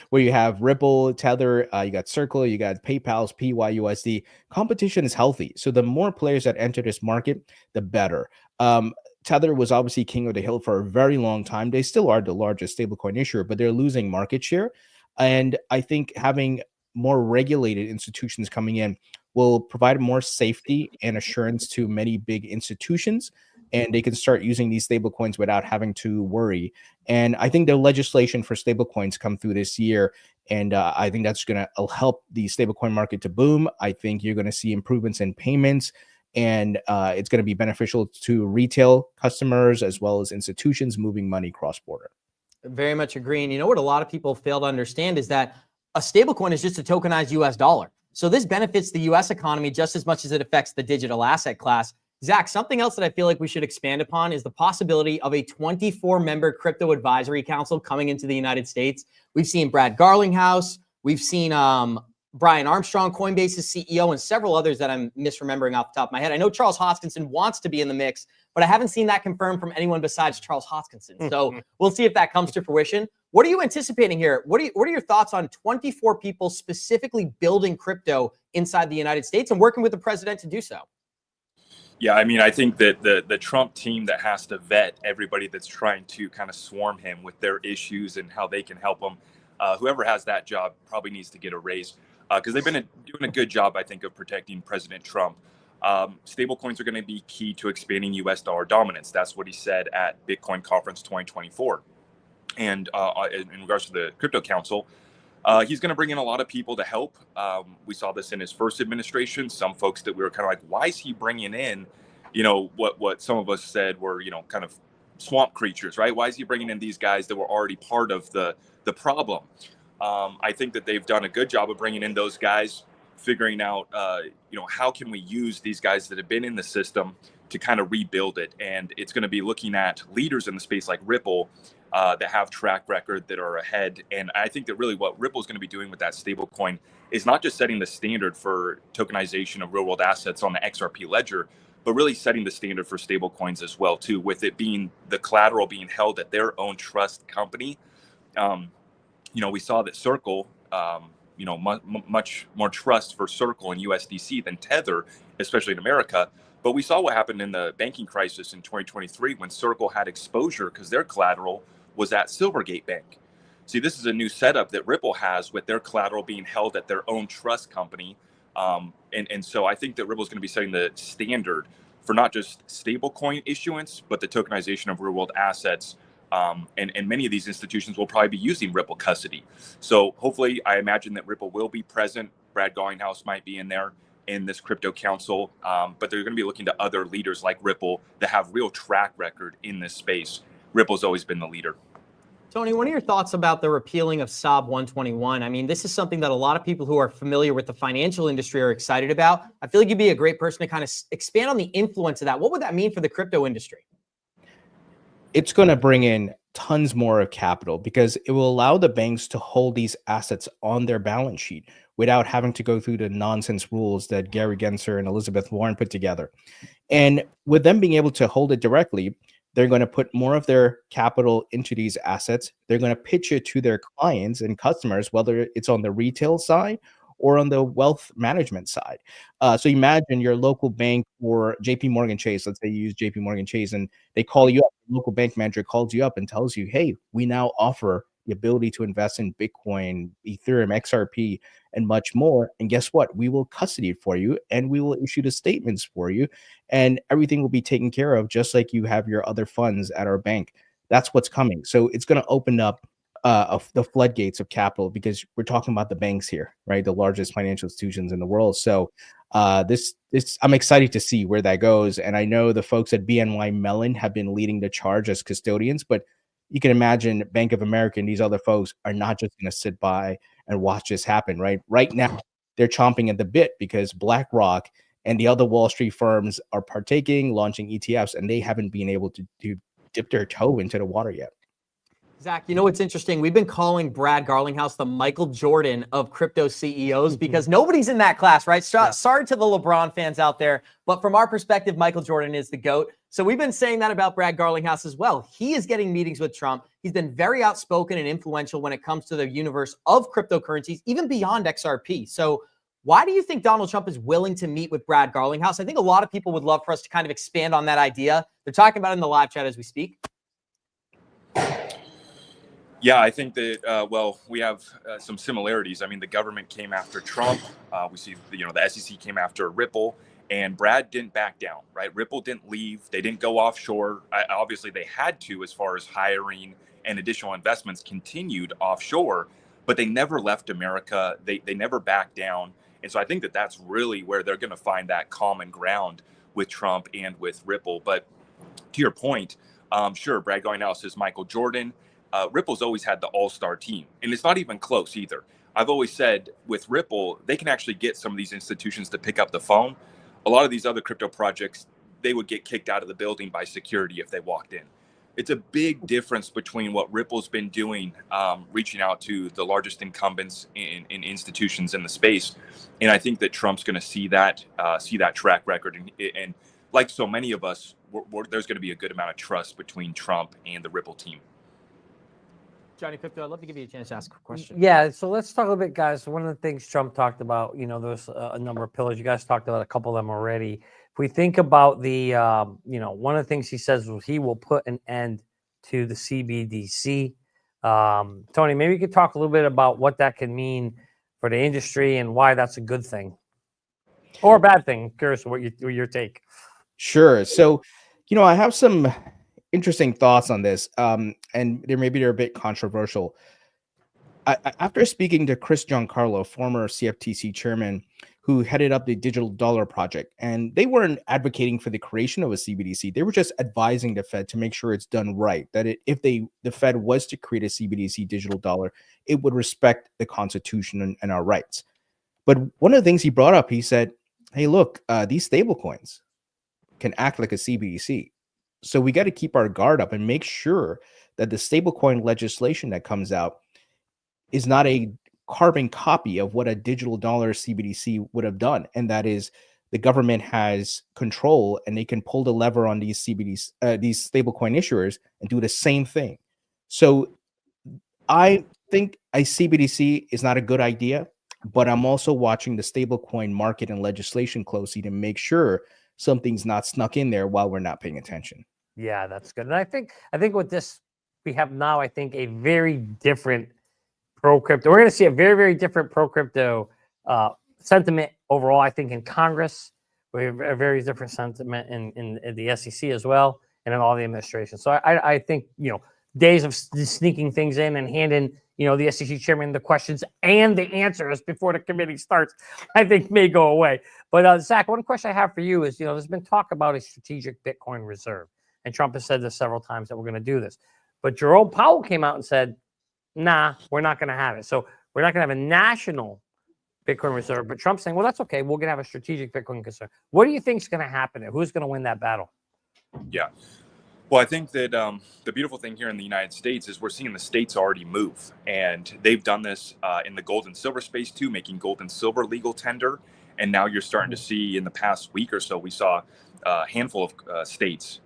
where you have Ripple, Tether, you got Circle, you got PayPal's PYUSD. Competition is healthy. So the more players that enter this market, the better. Tether was obviously king of the hill for a very long time. They still are the largest stablecoin issuer, but they're losing market share. And I think having more regulated institutions coming in will provide more safety and assurance to many big institutions, and they can start using these stablecoins without having to worry. And I think the legislation for stablecoins come through this year, and I think that's going to help the stablecoin market to boom. I think you're going to see improvements in payments and it's going to be beneficial to retail customers as well as institutions moving money cross-border. Very much agree. And you know what a lot of people fail to understand is that a stablecoin is just a tokenized US dollar. So this benefits the US economy just as much as it affects the digital asset class. Zach, something else that I feel like we should expand upon is the possibility of a 24-member crypto advisory council coming into the United States. We've seen Brad Garlinghouse. We've seen Brian Armstrong, Coinbase's CEO, and several others that I'm misremembering off the top of my head. I know Charles Hoskinson wants to be in the mix, but I haven't seen that confirmed from anyone besides Charles Hoskinson. So we'll see if that comes to fruition. What are you anticipating here? What are your thoughts on 24 people specifically building crypto inside the United States and working with the president to do so? Yeah, I mean, I think that the Trump team that has to vet everybody that's trying to kind of swarm him with their issues and how they can help him, whoever has that job probably needs to get a raise because they've been doing a good job, I think, of protecting President Trump. Stablecoins are going to be key to expanding U.S. dollar dominance. That's what he said at Bitcoin Conference 2024. And in regards to the Crypto Council, he's going to bring in a lot of people to help. We saw this in his first administration. Some folks that we were kind of like, why is he bringing in, what some of us said were, kind of swamp creatures, right? Why is he bringing in these guys that were already part of the problem? I think that they've done a good job of bringing in those guys, figuring out, how can we use these guys that have been in the system to kind of rebuild it. And it's going to be looking at leaders in the space like Ripple that have track record that are ahead. And I think that really what Ripple is going to be doing with that stable coin is not just setting the standard for tokenization of real world assets on the XRP ledger, but really setting the standard for stable coins as well, too, with it being the collateral being held at their own trust company. We saw that Circle, much more trust for Circle and USDC than Tether, especially in America. But we saw what happened in the banking crisis in 2023 when Circle had exposure because their collateral was at Silvergate Bank. See, this is a new setup that Ripple has with their collateral being held at their own trust company. And so I think that Ripple is going to be setting the standard for not just stablecoin issuance, but the tokenization of real world assets. And many of these institutions will probably be using Ripple custody. So hopefully, I imagine that Ripple will be present. Brad Garlinghouse might be in there in this crypto council, but they're going to be looking to other leaders like Ripple that have real track record in this space. Ripple's always been the leader. Tony, what are your thoughts about the repealing of SOB 121? I mean, this is something that a lot of people who are familiar with the financial industry are excited about. I feel like you'd be a great person to kind of expand on the influence of that. What would that mean for the crypto industry? It's going to bring in tons more of capital because it will allow the banks to hold these assets on their balance sheet without having to go through the nonsense rules that Gary Gensler and Elizabeth Warren put together. And with them being able to hold it directly, they're going to put more of their capital into these assets. They're going to pitch it to their clients and customers, whether it's on the retail side or on the wealth management side. So imagine your local bank or JP Morgan Chase, let's say you use JP Morgan Chase and they call you up, the local bank manager calls you up and tells you, hey, we now offer the ability to invest in Bitcoin, Ethereum, XRP, and much more. And guess what? We will custody it for you and we will issue the statements for you and everything will be taken care of just like you have your other funds at our bank. That's what's coming. So it's going to open up of the floodgates of capital because we're talking about the banks here, right? The largest financial institutions in the world. So this I'm excited to see where that goes. And I know the folks at BNY Mellon have been leading the charge as custodians, but you can imagine Bank of America and these other folks are not just going to sit by and watch this happen, right? Right now, they're chomping at the bit because BlackRock and the other Wall Street firms are partaking, launching ETFs, and they haven't been able to dip their toe into the water yet. Zach, you know what's interesting? We've been calling Brad Garlinghouse the Michael Jordan of crypto CEOs because nobody's in that class, right? Sorry to the LeBron fans out there, but from our perspective, Michael Jordan is the GOAT. So we've been saying that about Brad Garlinghouse as well. He is getting meetings with Trump. He's been very outspoken and influential when it comes to the universe of cryptocurrencies, even beyond XRP. So why do you think Donald Trump is willing to meet with Brad Garlinghouse? I think a lot of people would love for us to kind of expand on that idea. They're talking about it in the live chat as we speak. Yeah, I think that, we have some similarities. I mean, the government came after Trump. We see, the SEC came after Ripple, and Brad didn't back down, right? Ripple didn't leave. They didn't go offshore. Obviously, they had to as far as hiring and additional investments continued offshore, but they never left America. They never backed down. And so I think that that's really where they're going to find that common ground with Trump and with Ripple. But to your point, sure, Brad Garling now says Michael Jordan. Ripple's always had the all-star team, and it's not even close either. I've always said with Ripple, they can actually get some of these institutions to pick up the phone. A lot of these other crypto projects, they would get kicked out of the building by security if they walked in. It's a big difference between what Ripple's been doing, reaching out to the largest incumbents in institutions in the space, and I think that Trump's going to see that track record, and like so many of us, there's going to be a good amount of trust between Trump and the Ripple team. Johnny Crypto, I'd love to give you a chance to ask a question. Yeah, so let's talk a little bit, guys. One of the things Trump talked about, there's a number of pillars. You guys talked about a couple of them already. If we think about the, one of the things he says was he will put an end to the CBDC. Tony, maybe you could talk a little bit about what that can mean for the industry and why that's a good thing or a bad thing. Curious what your take. Sure. So, I have some interesting thoughts on this, and they're a bit controversial. After speaking to Chris Giancarlo, former CFTC chairman, who headed up the Digital Dollar Project, and they weren't advocating for the creation of a CBDC. They were just advising the Fed to make sure it's done right. That if the Fed was to create a CBDC digital dollar, it would respect the Constitution and our rights. But one of the things he brought up, he said, "Hey, look, these stablecoins can act like a CBDC. So we got to keep our guard up and make sure that the stablecoin legislation that comes out is not a carbon copy of what a digital dollar CBDC would have done. And that is the government has control and they can pull the lever on these CBDs, these stablecoin issuers and do the same thing." So I think a CBDC is not a good idea, but I'm also watching the stablecoin market and legislation closely to make sure something's not snuck in there while we're not paying attention. Yeah, that's good. And I think with this, we have now, I think, a very different pro-crypto. We're going to see a very, very different pro-crypto sentiment overall, I think, in Congress. We have a very different sentiment in the SEC as well, and in all the administration. So I think, days of sneaking things in and handing, the SEC chairman the questions and the answers before the committee starts, I think may go away. But Zach, one question I have for you is, there's been talk about a strategic Bitcoin reserve. And Trump has said this several times that we're going to do this. But Jerome Powell came out and said, nah, we're not going to have it. So we're not going to have a national Bitcoin reserve. But Trump's saying, well, that's okay. We're going to have a strategic Bitcoin reserve. What do you think is going to happen there? Who's going to win that battle? Yeah. Well, I think that the beautiful thing here in the United States is we're seeing the states already move. And they've done this in the gold and silver space too, making gold and silver legal tender. And now you're starting to see in the past week or so, we saw a handful of states,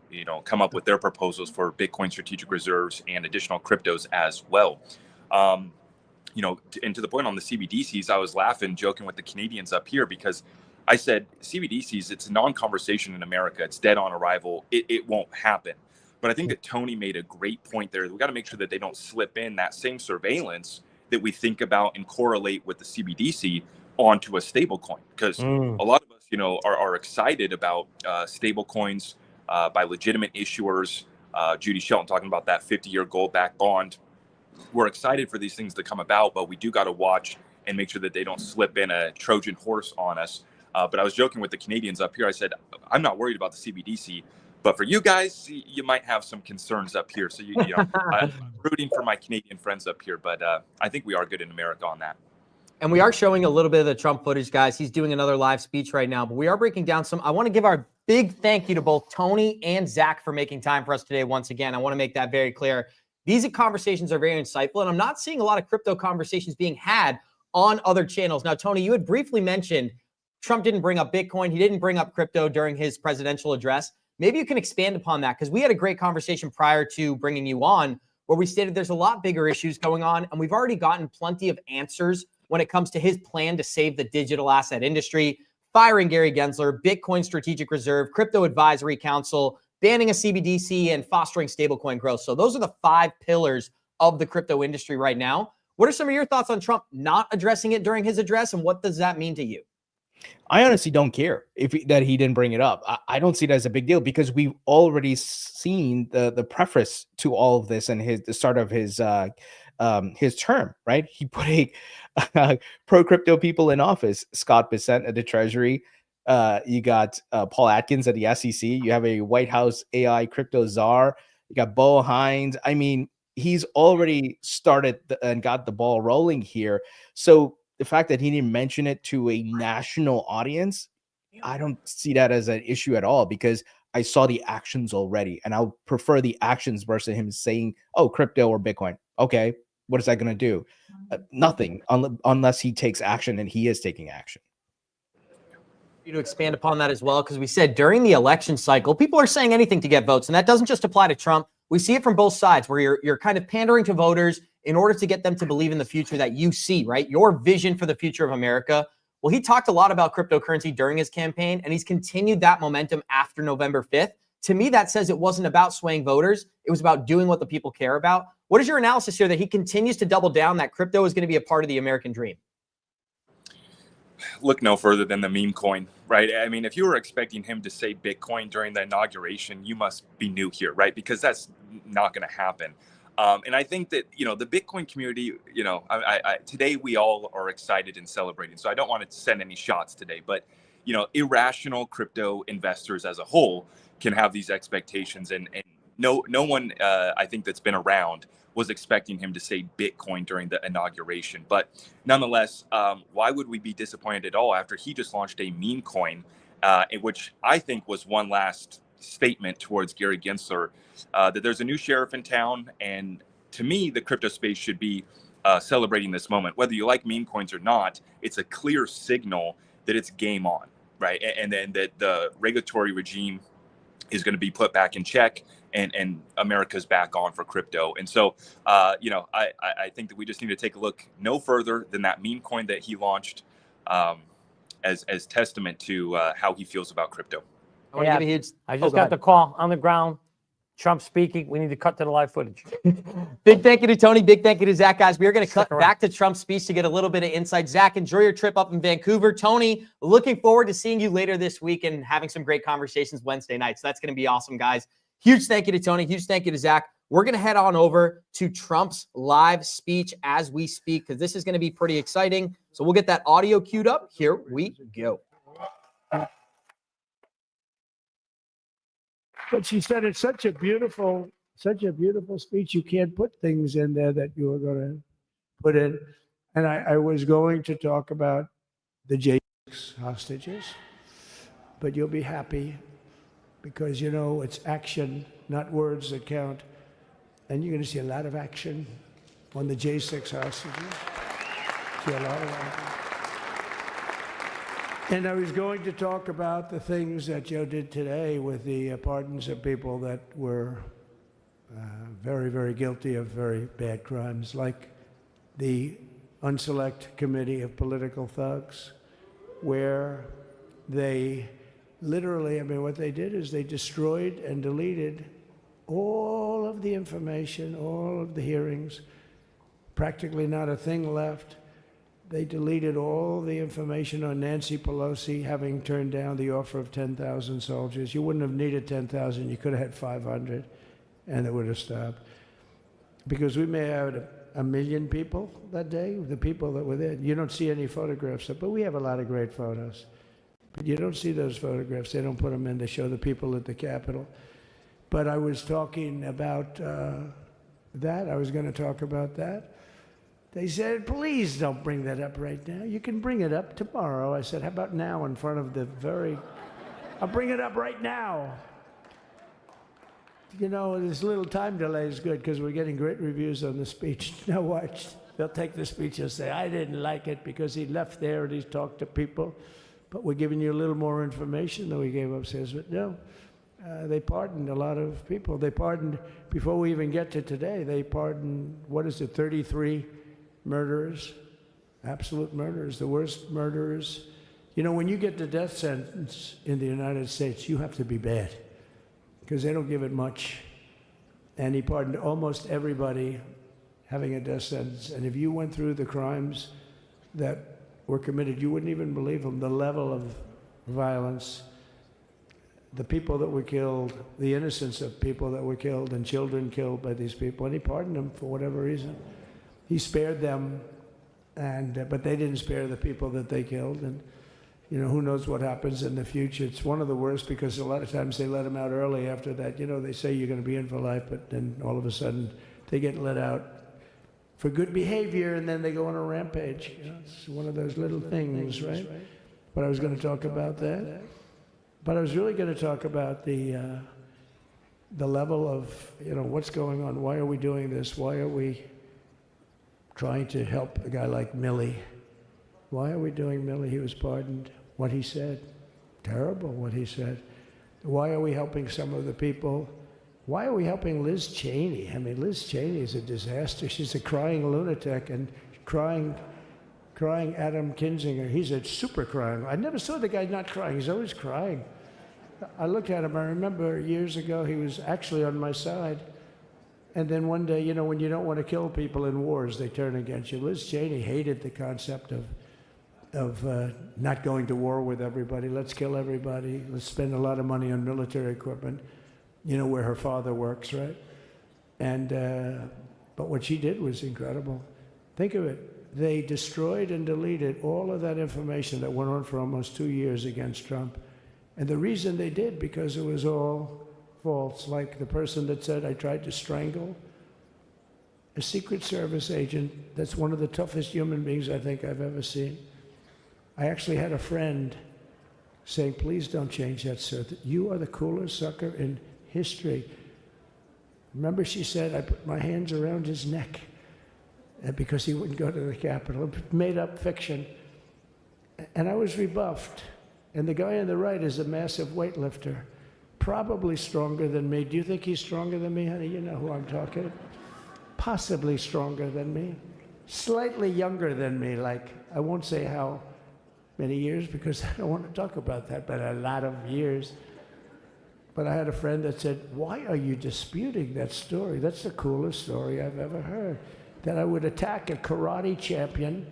come up with their proposals for Bitcoin strategic reserves and additional cryptos as well. And to the point on the CBDCs, I was joking with the Canadians up here because I said CBDCs, it's a non-conversation in America. It's dead on arrival. It won't happen. But I think that Tony made a great point there. We got to make sure that they don't slip in that same surveillance that we think about and correlate with the CBDC onto a stable coin, because a lot of us, are excited about stable coins by legitimate issuers. Judy Shelton talking about that 50-year gold-backed bond. We're excited for these things to come about, but we do got to watch and make sure that they don't slip in a Trojan horse on us. But I was joking with the Canadians up here. I said, I'm not worried about the CBDC, but for you guys, you might have some concerns up here. So, I'm rooting for my Canadian friends up here, but I think we are good in America on that. And we are showing a little bit of the Trump footage, guys. He's doing another live speech right now, but we are breaking down some. I want to give our big thank you to both Tony and Zach for making time for us today. Once again, I want to make that very clear. These conversations are very insightful, and I'm not seeing a lot of crypto conversations being had on other channels. Now, Tony, you had briefly mentioned Trump didn't bring up Bitcoin. He didn't bring up crypto during his presidential address. Maybe you can expand upon that, because we had a great conversation prior to bringing you on where we stated there's a lot bigger issues going on, and we've already gotten plenty of answers when it comes to his plan to save the digital asset industry, firing Gary Gensler, Bitcoin Strategic Reserve, Crypto Advisory Council, banning a CBDC, and fostering stablecoin growth. So those are the 5 pillars of the crypto industry right now. What are some of your thoughts on Trump not addressing it during his address, and what does that mean to you? I honestly don't care that he didn't bring it up. I don't see it as a big deal, because we've already seen the preface to all of this and the start of his term, right? He put pro crypto people in office: Scott Bessent at the Treasury, You got Paul Atkins at the SEC. You have a White House AI crypto czar. You got Bo Hines. I mean, he's already started and got the ball rolling here. So the fact that he didn't mention it to a national audience, I don't see that as an issue at all, because I saw the actions already, and I'll prefer the actions versus him saying, "Oh, crypto or Bitcoin." Okay, what is that going to do? Nothing, unless he takes action, and he is taking action. You to expand upon that as well, because we said during the election cycle, people are saying anything to get votes, and that doesn't just apply to Trump. We see it from both sides, where you're kind of pandering to voters in order to get them to believe in the future that you see, right? Your vision for the future of America. Well, he talked a lot about cryptocurrency during his campaign, and he's continued that momentum after November 5th. To me, that says it wasn't about swaying voters. It was about doing what the people care about. What is your analysis here that he continues to double down that crypto is going to be a part of the American dream? Look no further than the meme coin, right? I mean, if you were expecting him to say Bitcoin during the inauguration, you must be new here, right? Because that's not going to happen. And I think that, the Bitcoin community, today we all are excited and celebrating. So I don't want to send any shots today, but, irrational crypto investors as a whole can have these expectations. And no one, I think, that's been around was expecting him to say Bitcoin during the inauguration. But nonetheless, why would we be disappointed at all after he just launched a meme coin, which I think was one last statement towards Gary Gensler, that there's a new sheriff in town. And to me, the crypto space should be celebrating this moment. Whether you like meme coins or not, it's a clear signal that it's game on, right? And then that the regulatory regime is going to be put back in check, and America's back on for crypto. And so, I think that we just need to take a look no further than that meme coin that he launched as testament to how he feels about crypto. I just got the call on the ground. Trump speaking. We need to cut to the live footage. Big thank you to Tony. Big thank you to Zach, guys. We are going to cut back to Trump's speech to get a little bit of insight. Zach, enjoy your trip up in Vancouver. Tony, looking forward to seeing you later this week and having some great conversations Wednesday night. So that's going to be awesome, guys. Huge thank you to Tony. Huge thank you to Zach. We're going to head on over to Trump's live speech as we speak, because this is going to be pretty exciting. So we'll get that audio queued up. Here we go. But she said it's such a beautiful speech. You can't put things in there that you were going to put in. And I was going to talk about the J6 hostages, but you'll be happy because, it's action, not words that count. And you're going to see a lot of action on the J6 hostages. See a lot of action. And I was going to talk about the things that Joe did today with the pardons of people that were very, very guilty of very bad crimes, like the Unselect Committee of Political Thugs, where they literally, what they did is they destroyed and deleted all of the information, all of the hearings, practically not a thing left. They deleted all the information on Nancy Pelosi having turned down the offer of 10,000 soldiers. You wouldn't have needed 10,000. You could have had 500, and it would have stopped. Because we may have had 1 million people that day, the people that were there. You don't see any photographs, but we have a lot of great photos. But you don't see those photographs. They don't put them in. They show the people at the Capitol. But I was talking about that. I was going to talk about that. They said, please don't bring that up right now. You can bring it up tomorrow. I said, how about now in front of I'll bring it up right now. This little time delay is good because we're getting great reviews on the speech. Now watch. They'll take the speech and say, I didn't like it because he left there and he talked to people. But we're giving you a little more information than we gave upstairs. But no, they pardoned a lot of people. They pardoned, before we even get to today, they pardoned, 33 murderers, absolute murderers, the worst murderers. When you get the death sentence in the United States, you have to be bad because they don't give it much. And he pardoned almost everybody having a death sentence. And if you went through the crimes that were committed, you wouldn't even believe them, the level of violence, the people that were killed, the innocence of people that were killed and children killed by these people. And he pardoned them for whatever reason. He spared them, but they didn't spare the people that they killed. And You know, who knows what happens in the future. It's one of the worst because a lot of times they let them out early after that. You know, they say you're going to be in for life, but then all of a sudden they get let out for good behavior, and then they go on a rampage. You know, it's one of those little things, right? But I was going to talk about that. But I was really going to talk about the level of, you know, what's going on. Why are we doing this? Why are we trying to help a guy like Milley? Why are we doing Milley? He was pardoned. What he said, terrible what he said. Why are we helping some of the people? Why are we helping Liz Cheney? I mean, Liz Cheney is a disaster. She's a crying lunatic and crying Adam Kinzinger. He's a super crying. I never saw the guy not crying. He's always crying. I looked at him. I remember years ago, he was actually on my side. And then one day, you know, when you don't want to kill people in wars, they turn against you. Liz Cheney hated the concept of not going to war with everybody. Let's kill everybody. Let's spend a lot of money on military equipment. You know, where her father works, right? And but what she did was incredible. Think of it. They destroyed and deleted all of that information that went on for almost 2 years against Trump. And the reason they did, because it was all false. Like the person that said, I tried to strangle a Secret Service agent. That's one of the toughest human beings I think I've ever seen. I actually had a friend saying, please don't change that, sir. You are the coolest sucker in history. Remember, she said, I put my hands around his neck because he wouldn't go to the Capitol. Made up fiction. And I was rebuffed. And the guy on the right is a massive weightlifter, probably stronger than me. Do you think he's stronger than me, honey? You know who I'm talking. Possibly stronger than me. Slightly younger than me, like, I won't say how many years because I don't want to talk about that, but a lot of years. But I had a friend that said, why are you disputing that story? That's the coolest story I've ever heard. That I would attack a karate champion,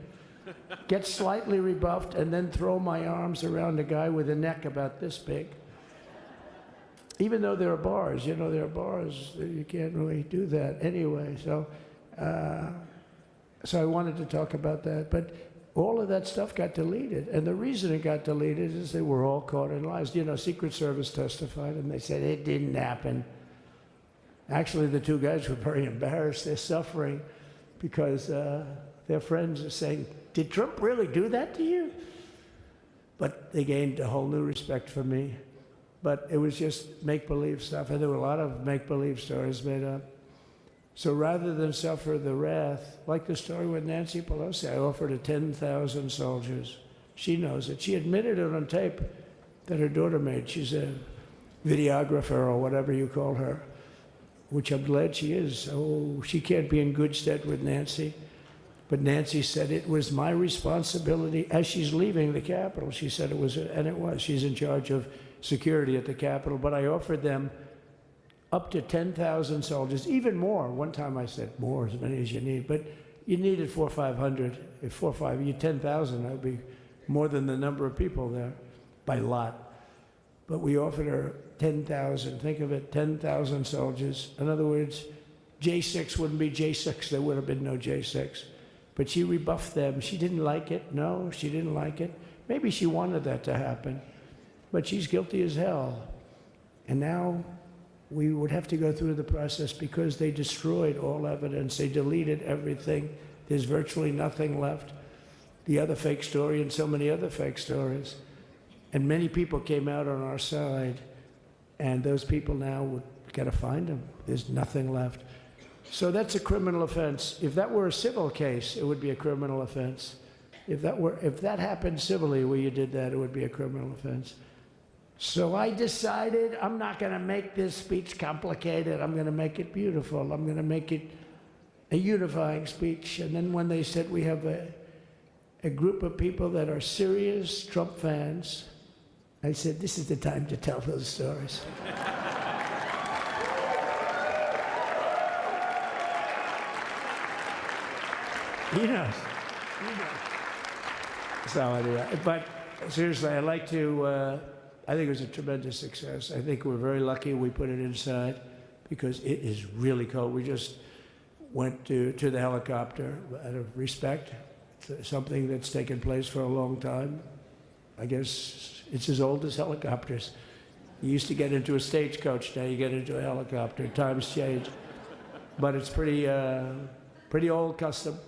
get slightly rebuffed, and then throw my arms around a guy with a neck about this big. Even though there are bars, you know, there are bars, you can't really do that anyway. So I wanted to talk about that. But all of that stuff got deleted. And the reason it got deleted is they were all caught in lies. You know, Secret Service testified, and they said it didn't happen. Actually, the two guys were very embarrassed. They're suffering because their friends are saying, did Trump really do that to you? But they gained a whole new respect for me. But it was just make-believe stuff. And there were a lot of make-believe stories made up. So rather than suffer the wrath, like the story with Nancy Pelosi, I offered her 10,000 soldiers. She knows it. She admitted it on tape that her daughter made. She's a videographer or whatever you call her, which I'm glad she is. Oh, she can't be in good stead with Nancy. But Nancy said it was my responsibility as she's leaving the Capitol. She said it was, and it was. She's in charge of security at the Capitol. But I offered them up to 10,000 soldiers, even more. One time I said more, as many as you need, but you needed 400 or 500. If 4 or 5, you 10,000, that would be more than the number of people there by lot. But we offered her 10,000. Think of it, 10,000 soldiers. In other words, J6 wouldn't be J6. There would have been no J6. But she rebuffed them. She didn't like it. No, she didn't like it. Maybe she wanted that to happen. But she's guilty as hell. And now we would have to go through the process because they destroyed all evidence. They deleted everything. There's virtually nothing left. The other fake story and so many other fake stories. And many people came out on our side. And those people now would got to find them. There's nothing left. So that's a criminal offense. If that were a civil case, it would be a criminal offense. If that happened civilly where you did that, it would be a criminal offense. So I decided I'm not going to make this speech complicated. I'm going to make it beautiful. I'm going to make it a unifying speech. And then when they said we have a group of people that are serious Trump fans, I said, this is the time to tell those stories. He knows. So anyway, but seriously, I'd like to, I think it was a tremendous success. I think we're very lucky we put it inside because it is really cold. We just went to the helicopter out of respect. It's something that's taken place for a long time. I guess it's as old as helicopters. You used to get into a stagecoach, now you get into a helicopter. Times change. But it's pretty old custom.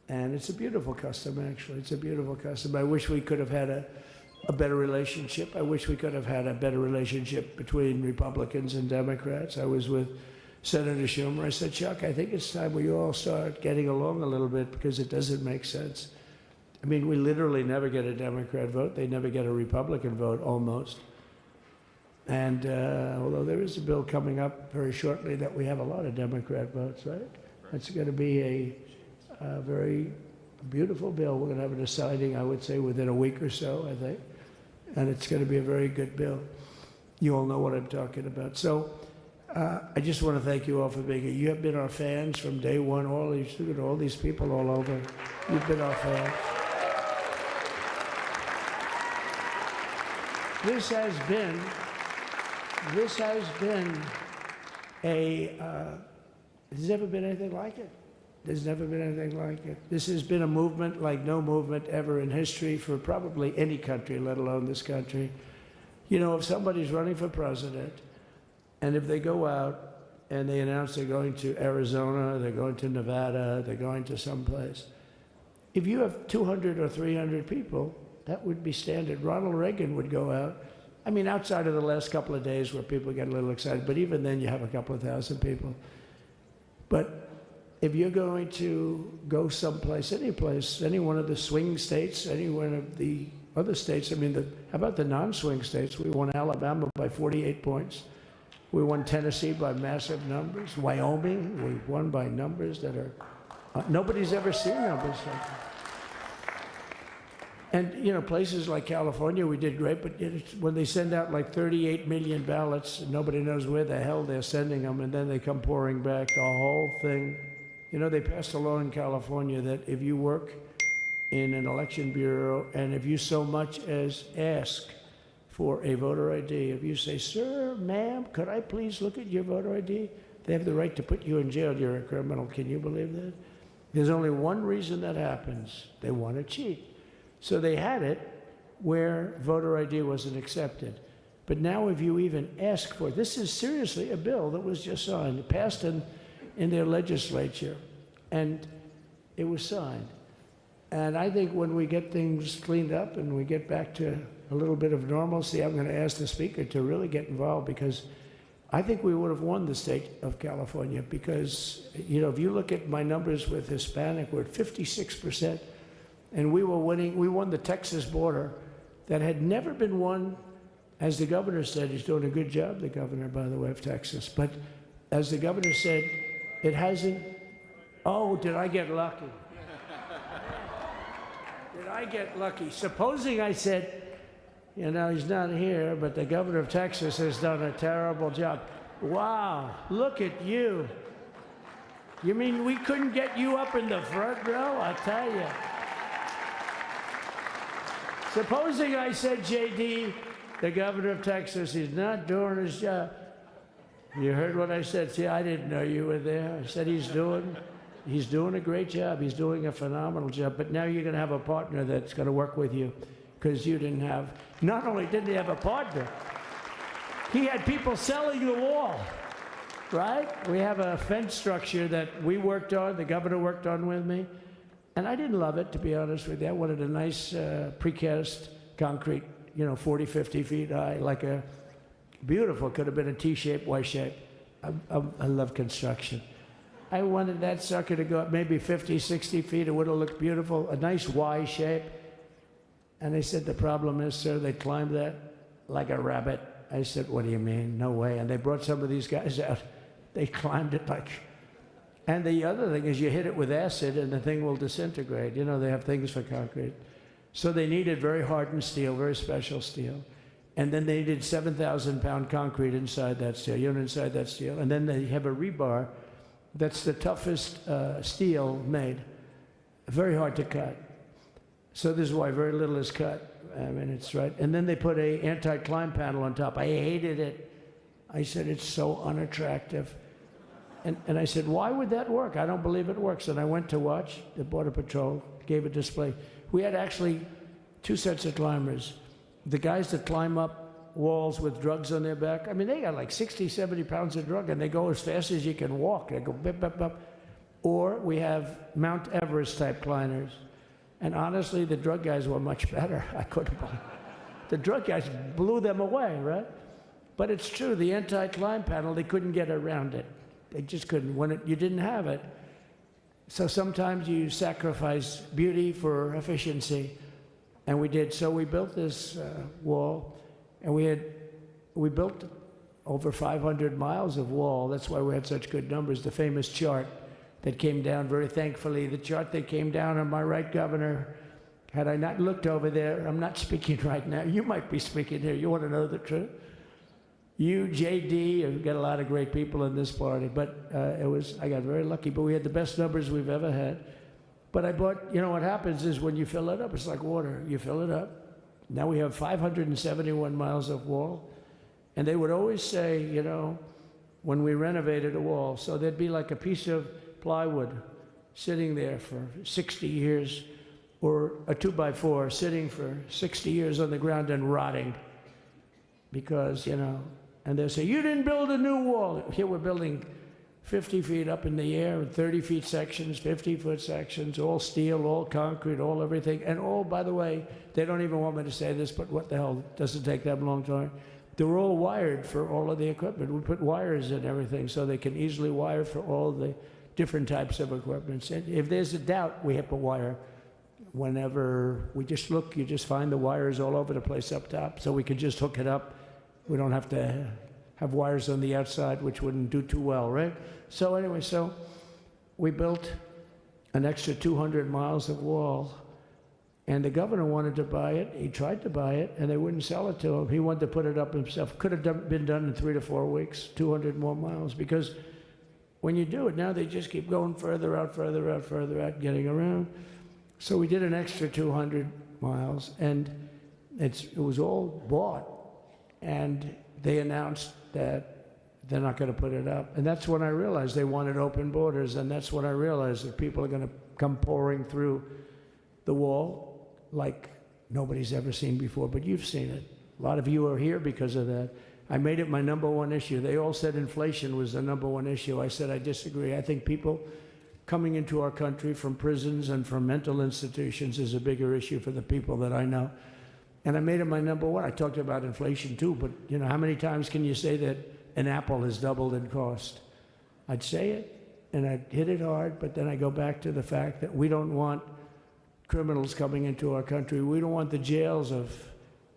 And it's a beautiful custom, actually. It's a beautiful custom. I wish we could have had a better relationship. I wish we could have had a better relationship between Republicans and Democrats. I was with Senator Schumer. I said, Chuck, I think it's time we all start getting along a little bit because it doesn't make sense. I mean, we literally never get a Democrat vote. They never get a Republican vote, almost. And although there is a bill coming up very shortly that we have a lot of Democrat votes, right? It's going to be a very beautiful bill. We're going to have a deciding, I would say, within a week or so, I think. And it's going to be a very good bill. You all know what I'm talking about. So I just want to thank you all for being here. You have been our fans from day one, all these people all over. You've been our fans. This has been there's never been anything like it. There's never been anything like it. This has been a movement like no movement ever in history for probably any country, let alone this country. You know, if somebody's running for president, and if they go out and they announce they're going to Arizona, they're going to Nevada, they're going to someplace, if you have 200 or 300 people, that would be standard. Ronald Reagan would go out. I mean, outside of the last couple of days where people get a little excited, but even then you have a couple of thousand people. But if you're going to go someplace, any place, any one of the swing states, any one of the other states, I mean, how about the non-swing states? We won Alabama by 48 points. We won Tennessee by massive numbers. Wyoming, we won by numbers that are, nobody's ever seen numbers like that. And, you know, places like California, we did great, but when they send out like 38 million ballots, and nobody knows where the hell they're sending them, and then they come pouring back, the whole thing. You know, they passed a law in California that if you work in an election bureau, and if you so much as ask for a voter ID, if you say, sir, ma'am, could I please look at your voter ID? They have the right to put you in jail. You're a criminal. Can you believe that? There's only one reason that happens. They want to cheat. So they had it where voter ID wasn't accepted. But now if you even ask for it, this is seriously a bill that was just signed, passed in their legislature, and it was signed. And I think when we get things cleaned up and we get back to a little bit of normalcy, I'm going to ask the speaker to really get involved, because I think we would have won the state of California, because, you know, if you look at my numbers with Hispanic, we're at 56%. And we were winning. We won the Texas border that had never been won. As the governor said, he's doing a good job, the governor, by the way, of Texas. But as the governor said, it hasn't. Oh, did I get lucky? Did I get lucky? Supposing I said, you know, he's not here, but the governor of Texas has done a terrible job. Wow, look at you. You mean we couldn't get you up in the front row? I tell you. Supposing I said, JD, the governor of Texas, he's not doing his job. You heard what I said. See, I didn't know you were there. I said he's doing a great job. He's doing a phenomenal job. But now you're going to have a partner that's going to work with you, because you didn't have, not only didn't he have a partner, he had people selling the wall, right? We have a fence structure that we worked on, the governor worked on with me. And I didn't love it, to be honest with you. I wanted a nice precast concrete, you know, 40, 50 feet high, like a beautiful, could have been a T-shape, Y-shape. I love construction. I wanted that sucker to go up maybe 50, 60 feet. It would have looked beautiful, a nice Y shape. And they said, the problem is, sir, they climbed that like a rabbit. I said, what do you mean? No way. And they brought some of these guys out. They climbed it like... And the other thing is you hit it with acid and the thing will disintegrate. You know, they have things for concrete. So they needed very hardened steel, very special steel. And then they needed 7,000-pound concrete inside that steel, inside that steel. And then they have a rebar that's the toughest steel made. Very hard to cut. So this is why very little is cut. I mean, it's right. And then they put a anti-climb panel on top. I hated it. I said, it's so unattractive. And I said, why would that work? I don't believe it works. And I went to watch the Border Patrol, gave a display. We had actually two sets of climbers. The guys that climb up walls with drugs on their back, I mean, they got like 60, 70 pounds of drug, and they go as fast as you can walk. They go bip, bip, bip. Or we have Mount Everest type climbers. And honestly, the drug guys were much better. I couldn't believe it. The drug guys blew them away, right? But it's true, the anti-climb panel, they couldn't get around it. They just couldn't. When you didn't have it. So sometimes you sacrifice beauty for efficiency. And we did. So we built this wall, and we built over 500 miles of wall. That's why we had such good numbers. The famous chart that came down, very thankfully, the chart that came down on my right, Governor. Had I not looked over there, I'm not speaking right now. You might be speaking here. You want to know the truth? You, JD, you've got a lot of great people in this party, but I got very lucky, but we had the best numbers we've ever had. But I bought, you know what happens is when you fill it up, it's like water. You fill it up. Now we have 571 miles of wall. And they would always say, you know, when we renovated a wall, so there'd be like a piece of plywood sitting there for 60 years, or a 2x4 sitting for 60 years on the ground and rotting. Because, you know, and they'll say, you didn't build a new wall. Here we're building 50 feet up in the air, 30 feet sections, 50-foot sections, all steel, all concrete, all everything. And all, by the way, they don't even want me to say this, but what the hell, doesn't take that long time. They're all wired for all of the equipment. We put wires in everything so they can easily wire for all the different types of equipment. And if there's a doubt, we have to wire. Whenever we just look, you just find the wires all over the place up top, so we can just hook it up. We don't have to have wires on the outside, which wouldn't do too well, right? So anyway, so we built an extra 200 miles of wall, and the governor wanted to buy it. He tried to buy it, and they wouldn't sell it to him. He wanted to put it up himself. Could have been done in 3 to 4 weeks, 200 more miles, because when you do it now, they just keep going further out, further out, further out, getting around. So we did an extra 200 miles, and it was all bought. And they announced that they're not going to put it up. And that's when I realized they wanted open borders, and that's when I realized that people are going to come pouring through the wall like nobody's ever seen before. But you've seen it. A lot of you are here because of that. I made it my #1 issue. They all said inflation was the #1 issue. I said I disagree. I think people coming into our country from prisons and from mental institutions is a bigger issue for the people that I know. And I made it my #1. I talked about inflation too, but you know, how many times can you say that an apple has doubled in cost? I'd say it, and I'd hit it hard, but then I go back to the fact that we don't want criminals coming into our country. We don't want the jails of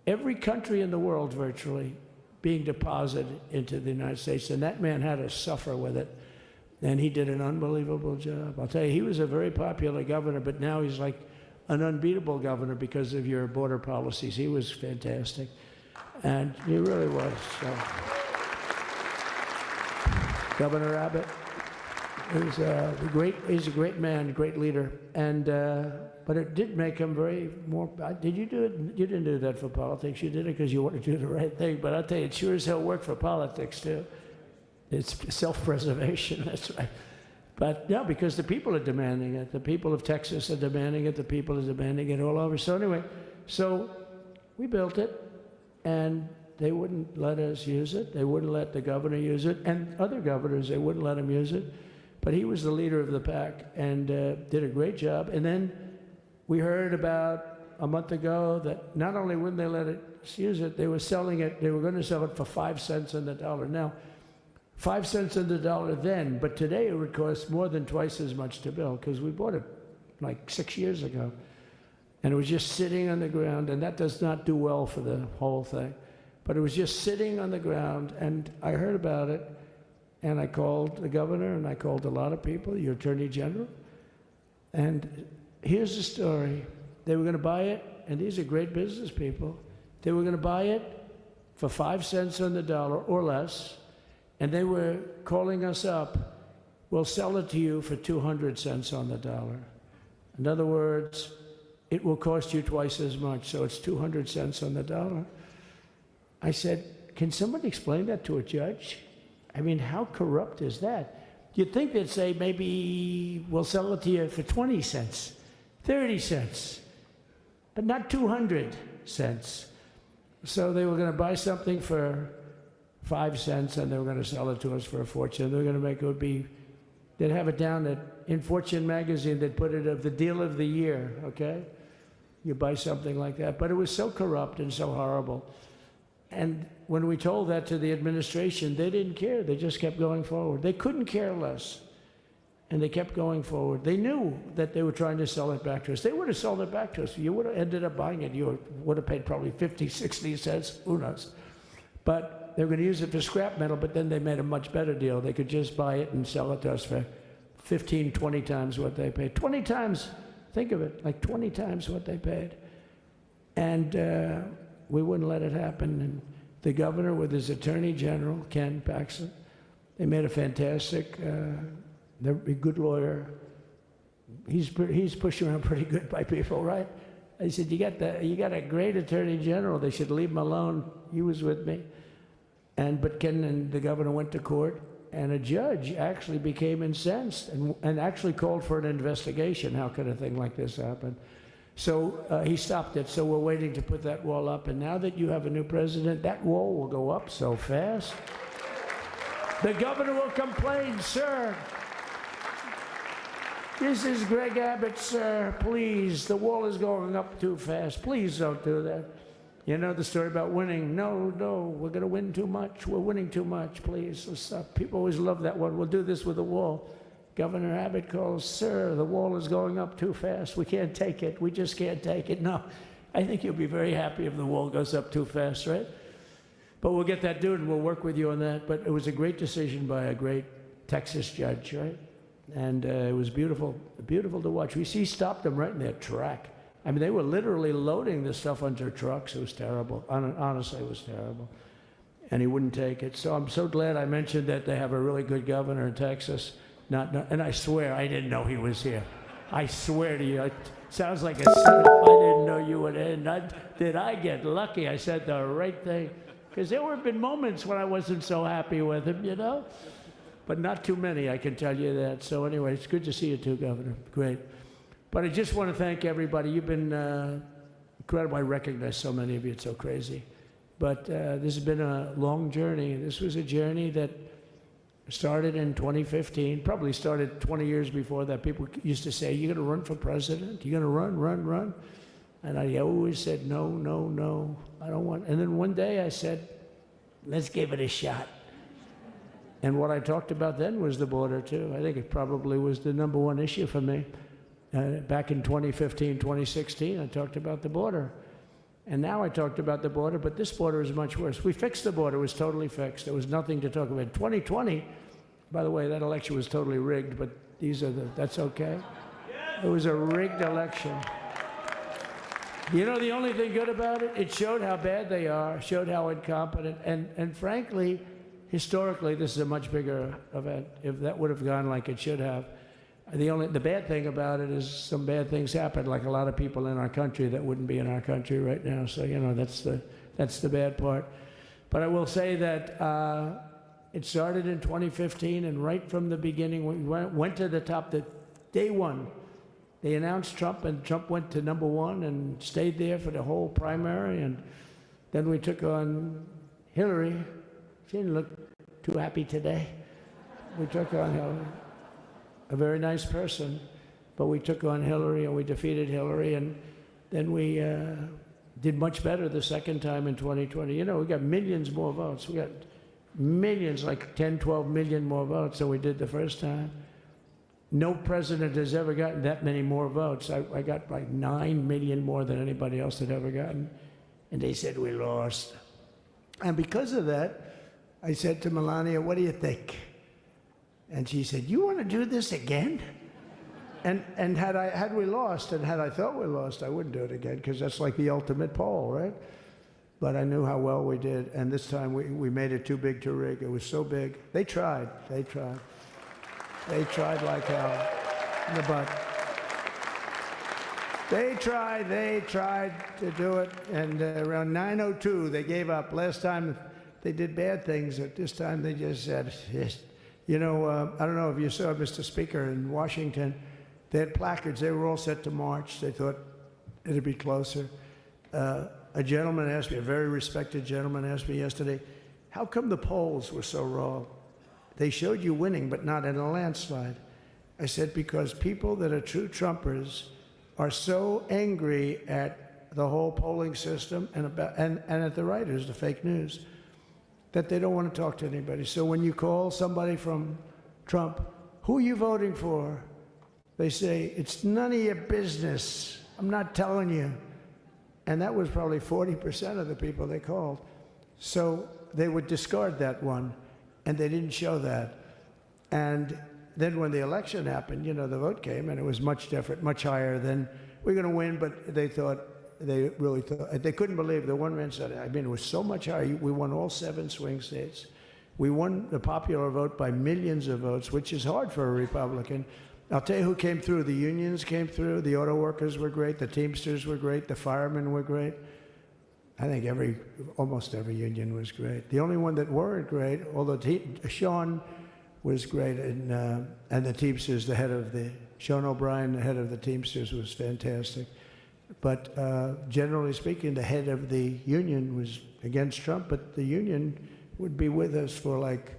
every country in the world virtually being deposited into the United States. And that man had to suffer with it. And he did an unbelievable job. I'll tell you, he was a very popular governor, but now he's like an unbeatable governor because of your border policies. He was fantastic. And he really was. So. Governor Abbott is he's a great man, great leader. And but it did make him very more. Did you do it? You didn't do that for politics. You did it because you wanted to do the right thing. But I'll tell you, it sure as hell worked for politics too. It's self-preservation, that's right. But no, because the people are demanding it. The people of Texas are demanding it. The people are demanding it all over. So anyway, so we built it, and they wouldn't let us use it. They wouldn't let the governor use it. And other governors, they wouldn't let him use it. But he was the leader of the pack and did a great job. And then we heard about a month ago that not only wouldn't they let us use it, they were selling it. They were going to sell it for 5 cents on the dollar. Now, 5 cents on the dollar then, but today it would cost more than twice as much to build because we bought it like 6 years ago. And it was just sitting on the ground, and that does not do well for the whole thing. But it was just sitting on the ground, and I heard about it, and I called the governor, and I called a lot of people, your attorney general. And here's the story. They were going to buy it, and these are great business people. They were going to buy it for 5 cents on the dollar or less. And they were calling us up, we'll sell it to you for 200 cents on the dollar. In other words, it will cost you twice as much, so it's 200 cents on the dollar. I said, can somebody explain that to a judge? I mean, how corrupt is that? You'd think they'd say, maybe we'll sell it to you for 20 cents, 30 cents. but not 200 cents. So they were going to buy something for 5 cents, and they were going to sell it to us for a fortune. They were going to make it would be, they'd have it down in Fortune magazine, they'd put it of the deal of the year, okay? You buy something like that. But it was so corrupt and so horrible. And when we told that to the administration, they didn't care. They just kept going forward. They couldn't care less. And they kept going forward. They knew that they were trying to sell it back to us. They would have sold it back to us. You would have ended up buying it. You would have paid probably 50, 60 cents, who knows. But they were going to use it for scrap metal, but then they made a much better deal. They could just buy it and sell it to us for 15, 20 times what they paid. 20 times, think of it, like 20 times what they paid. And we wouldn't let it happen. And the governor with his attorney general, Ken Paxton, they made a fantastic, they're a good lawyer. He's pushed around pretty good by people, right? I said, you got a great attorney general. They should leave him alone. He was with me. But Ken and the governor went to court, and a judge actually became incensed and actually called for an investigation. How could a thing like this happen? So he stopped it. So we're waiting to put that wall up. And now that you have a new president, that wall will go up so fast. The governor will complain, sir. This is Greg Abbott, sir. Please, the wall is going up too fast. Please don't do that. You know the story about winning? No, we're going to win too much. We're winning too much. Please, let's stop. People always love that one. We'll do this with the wall. Governor Abbott calls, sir, the wall is going up too fast. We can't take it. We just can't take it. No, I think you'll be very happy if the wall goes up too fast, right? But we'll get that dude and we'll work with you on that. But it was a great decision by a great Texas judge, right? And it was beautiful to watch. He stopped them right in their track. I mean, they were literally loading this stuff onto trucks. It was terrible. Honestly, it was terrible. And he wouldn't take it. So I'm so glad I mentioned that they have a really good governor in Texas. And I swear, I didn't know he was here. I swear to you, it sounds like a setup. I didn't know you would end. Did I get lucky? I said the right thing. Because there have been moments when I wasn't so happy with him, you know? But not too many, I can tell you that. So anyway, it's good to see you too, Governor. Great. But I just want to thank everybody. You've been incredible. I recognize so many of you. It's so crazy. But this has been a long journey. This was a journey that started in 2015, probably started 20 years before that. People used to say, you're going to run for president? You're going to run? And I always said, no, I don't want. And then one day I said, let's give it a shot. And what I talked about then was the border, too. I think it probably was the number one issue for me. Back in 2015, 2016, I talked about the border. And now I talked about the border, but this border is much worse. We fixed the border. It was totally fixed. There was nothing to talk about. 2020, by the way, that election was totally rigged, but that's okay. It was a rigged election. You know the only thing good about it? It showed how bad they are, showed how incompetent, and frankly, historically, this is a much bigger event. If that would have gone like it should have. The bad thing about it is some bad things happened, like a lot of people in our country that wouldn't be in our country right now. So, you know, that's the bad part. But I will say that it started in 2015, and right from the beginning, we went to the top. Day one, they announced Trump, and Trump went to number one and stayed there for the whole primary. And then we took on Hillary. She didn't look too happy today. We took on Hillary. A very nice person, but we took on Hillary and we defeated Hillary, and then we did much better the second time in 2020. You know, we got millions more votes. We got millions, like 10, 12 million more votes than we did the first time. No president has ever gotten that many more votes. I got like 9 million more than anybody else had ever gotten, and they said we lost. And because of that, I said to Melania, what do you think? And she said, you want to do this again? And had we lost, and had I thought we lost, I wouldn't do it again, because that's like the ultimate poll, right? But I knew how well we did, and this time we made it too big to rig. It was so big. They tried like hell in the butt. They tried to do it, and around 9:02, they gave up. Last time they did bad things, but this time they just said, yes. You know, I don't know if you saw, Mr. Speaker, in Washington, they had placards. They were all set to march. They thought it'd be closer. A gentleman asked me, a very respected gentleman asked me yesterday, how come the polls were so wrong? They showed you winning, but not in a landslide. I said, because people that are true Trumpers are so angry at the whole polling system and at the writers, the fake news, that they don't want to talk to anybody. So when you call somebody from Trump, who are you voting for? They say, it's none of your business. I'm not telling you. And that was probably 40% of the people they called. So they would discard that one, and they didn't show that. And then when the election happened, the vote came, and it was much different, much higher than we're going to win, but they really thought, they couldn't believe the one man said, it was so much higher. We won all 7 swing states. We won the popular vote by millions of votes, which is hard for a Republican. I'll tell you who came through. The unions came through. The auto workers were great. The Teamsters were great. The firemen were great. I think almost every union was great. The only one that weren't great, although Sean was great, and the Teamsters, Sean O'Brien, the head of the Teamsters, was fantastic. But generally speaking, the head of the union was against Trump, but the union would be with us for like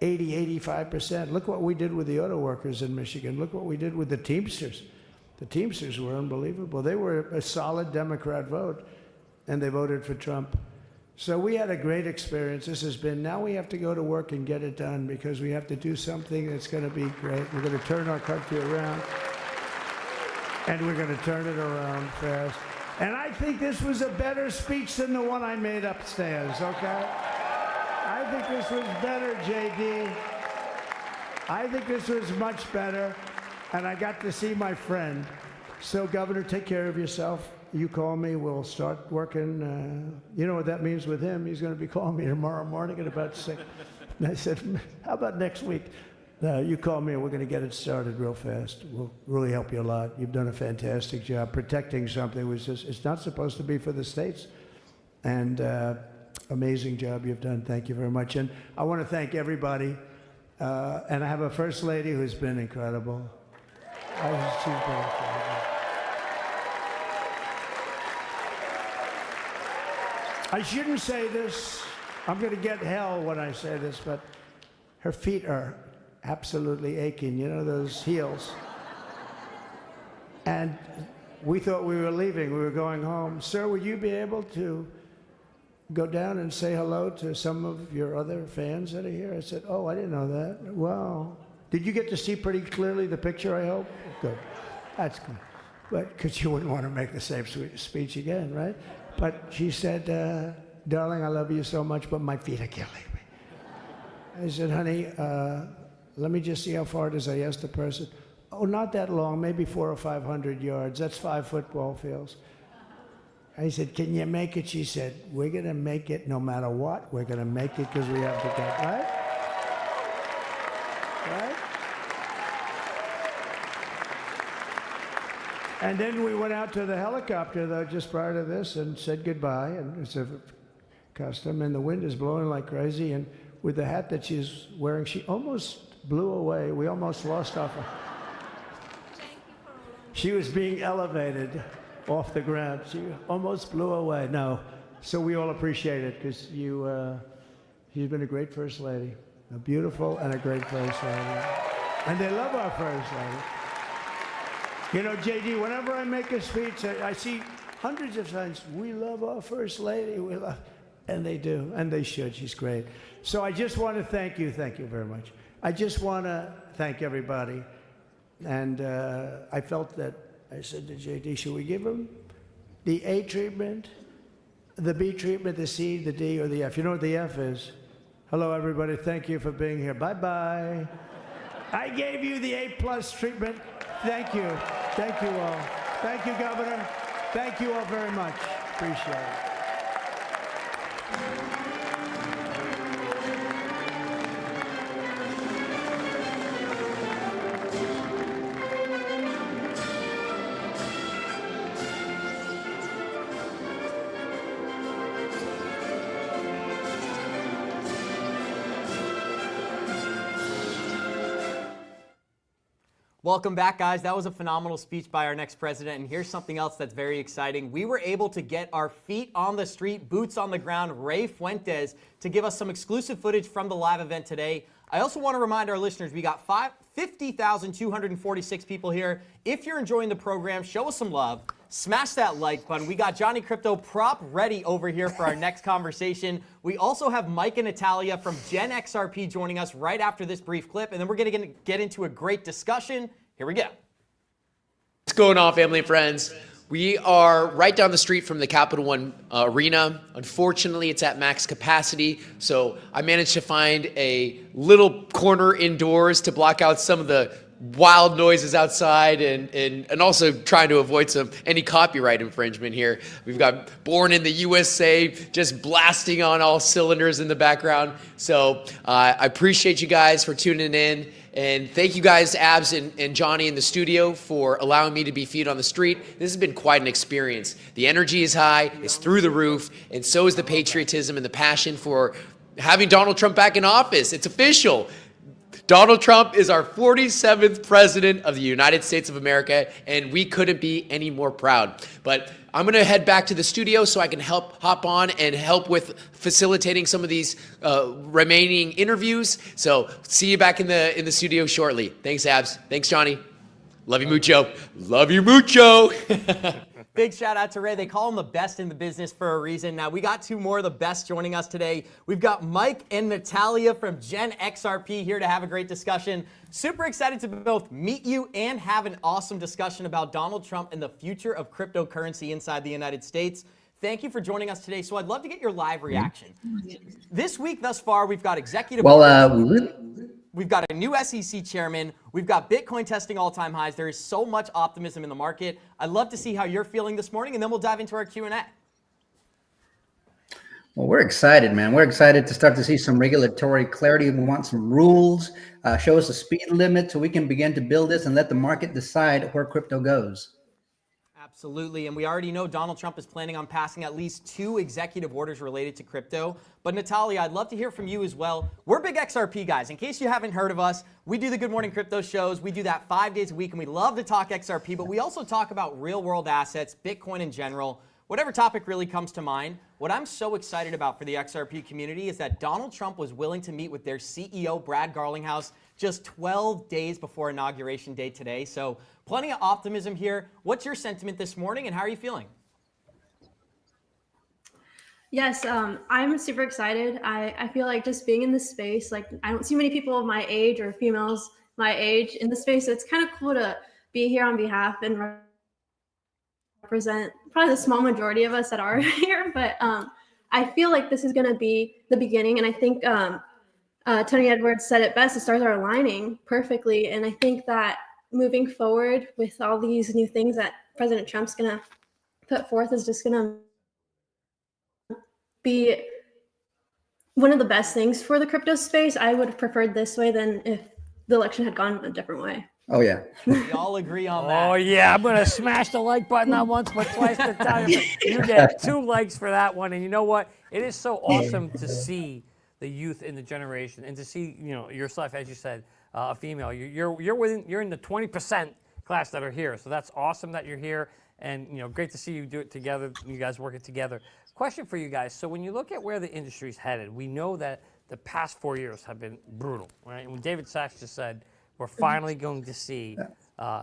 85%. Look what we did with the auto workers in Michigan. Look what we did with the Teamsters. The Teamsters were unbelievable. They were a solid Democrat vote, and they voted for Trump. So we had a great experience. Now we have to go to work and get it done, because we have to do something that's going to be great. We're going to turn our country around, and we're going to turn it around fast. And I think this was a better speech than the one I made upstairs, okay? I think this was better, JD. I think this was much better, and I got to see my friend. So, Governor, take care of yourself. You call me, we'll start working. You know what that means with him. He's going to be calling me tomorrow morning at about 6. And I said, how about next week? You call me, and we're going to get it started real fast. We'll really help you a lot. You've done a fantastic job protecting something which it's not supposed to be for the states. And amazing job you've done. Thank you very much. And I want to thank everybody. And I have a First Lady who's been incredible. She's been incredible. I shouldn't say this. I'm going to get hell when I say this, but her feet are absolutely aching. You know, those heels. And we thought we were leaving. We were going home. Sir, would you be able to go down and say hello to some of your other fans that are here? I said, oh, I didn't know that. Wow. Did you get to see pretty clearly the picture, I hope? Good. That's good. But because you wouldn't want to make the same speech again, right? But she said, darling, I love you so much, but my feet are killing me. I said, honey, let me just see how far it is. I asked the person. Oh, not that long, maybe 400 or 500 yards. That's 5 football fields. I said, can you make it? She said, we're going to make it no matter what. We're going to make it because we have to get, right? Right? And then we went out to the helicopter, though, just prior to this, and said goodbye. And it's a custom, and the wind is blowing like crazy. And with the hat that she's wearing, she almost blew away. We almost lost off her. She was being elevated off the ground. She almost blew away. No. So we all appreciate it, because you've been a great First Lady. A beautiful and a great First Lady. And they love our First Lady. You know, JD, whenever I make a speech, I see hundreds of times, we love our First Lady, and they do, and they should. She's great. So I just want to thank you very much. I just want to thank everybody. And I felt that, I said to JD, should we give him the A treatment, the B treatment, the C, the D, or the F? You know what the F is? Hello, everybody. Thank you for being here. Bye-bye. I gave you the A+ treatment. Thank you. Thank you all. Thank you, Governor. Thank you all very much. Appreciate it. Welcome back, guys. That was a phenomenal speech by our next president. And here's something else that's very exciting. We were able to get our feet on the street, boots on the ground, Ray Fuentes, to give us some exclusive footage from the live event today. I also want to remind our listeners, we got 50,246 people here. If you're enjoying the program, show us some love. Smash that like button. We got Johnny Crypto prop ready over here for our next conversation. We also have Mike and Natalia from Gen XRP joining us right after this brief clip, and then we're going to get into a great discussion. Here we go. What's going on, family and friends? We are right down the street from the Capital One Arena. Unfortunately, it's at max capacity, so I managed to find a little corner indoors to block out some of the wild noises outside and also trying to avoid any copyright infringement here. We've got Born in the USA just blasting on all cylinders in the background. So I appreciate you guys for tuning in. And thank you guys, Abs and Johnny in the studio, for allowing me to be feet on the street. This has been quite an experience. The energy is high, it's through the roof, and so is the patriotism and the passion for having Donald Trump back in office. It's official. Donald Trump is our 47th president of the United States of America, and we couldn't be any more proud. But I'm going to head back to the studio so I can hop on and help with facilitating some of these remaining interviews. So see you back in the studio shortly. Thanks, Abs. Thanks, Johnny. Love you, mucho. Love you, mucho. Big shout out to Ray. They call him the best in the business for a reason. Now, we got two more of the best joining us today. We've got Mike and Natalia from Gen XRP here to have a great discussion. Super excited to both meet you and have an awesome discussion about Donald Trump and the future of cryptocurrency inside the United States. Thank you for joining us today. So I'd love to get your live reaction. This week thus far, we've got executive... We've got a new SEC chairman. We've got Bitcoin testing all-time highs. There is so much optimism in the market. I'd love to see how you're feeling this morning, and then we'll dive into our Q&A. Well, we're excited, man. We're excited to start to see some regulatory clarity. We want some rules, show us a speed limit so we can begin to build this and let the market decide where crypto goes. Absolutely, and we already know Donald Trump is planning on passing at least 2 executive orders related to crypto. But Natalia, I'd love to hear from you as well. We're big XRP guys. In case you haven't heard of us, we do the Good Morning Crypto shows. We do that 5 days a week, and we love to talk XRP, but we also talk about real-world assets, Bitcoin in general, whatever topic really comes to mind. What I'm so excited about for the XRP community is that Donald Trump was willing to meet with their CEO, Brad Garlinghouse, just 12 days before Inauguration Day today. So plenty of optimism here. What's your sentiment this morning, and how are you feeling? Yes, I'm super excited. I feel like just being in this space, like I don't see many people of my age or females my age in the space. So it's kind of cool to be here on behalf and represent probably the small majority of us that are here. But I feel like this is going to be the beginning. And I think Tony Edwards said it best, the stars are aligning perfectly. And I think that moving forward with all these new things that President Trump's going to put forth is just going to be one of the best things for the crypto space. I would have preferred this way than if the election had gone a different way. Oh, yeah. We all agree on that. Oh, yeah. I'm going to smash the like button not once, but twice the time. You get 2 likes for that one. And you know what? It is so awesome to see the youth in the generation and to see, you know, yourself, as you said, a female. You're in the 20% class that are here. So that's awesome that you're here. And, you know, great to see you do it together, you guys working together. Question for you guys. So when you look at where the industry's headed, we know that the past 4 years have been brutal, right? And when David Sachs just said, we're finally going to see,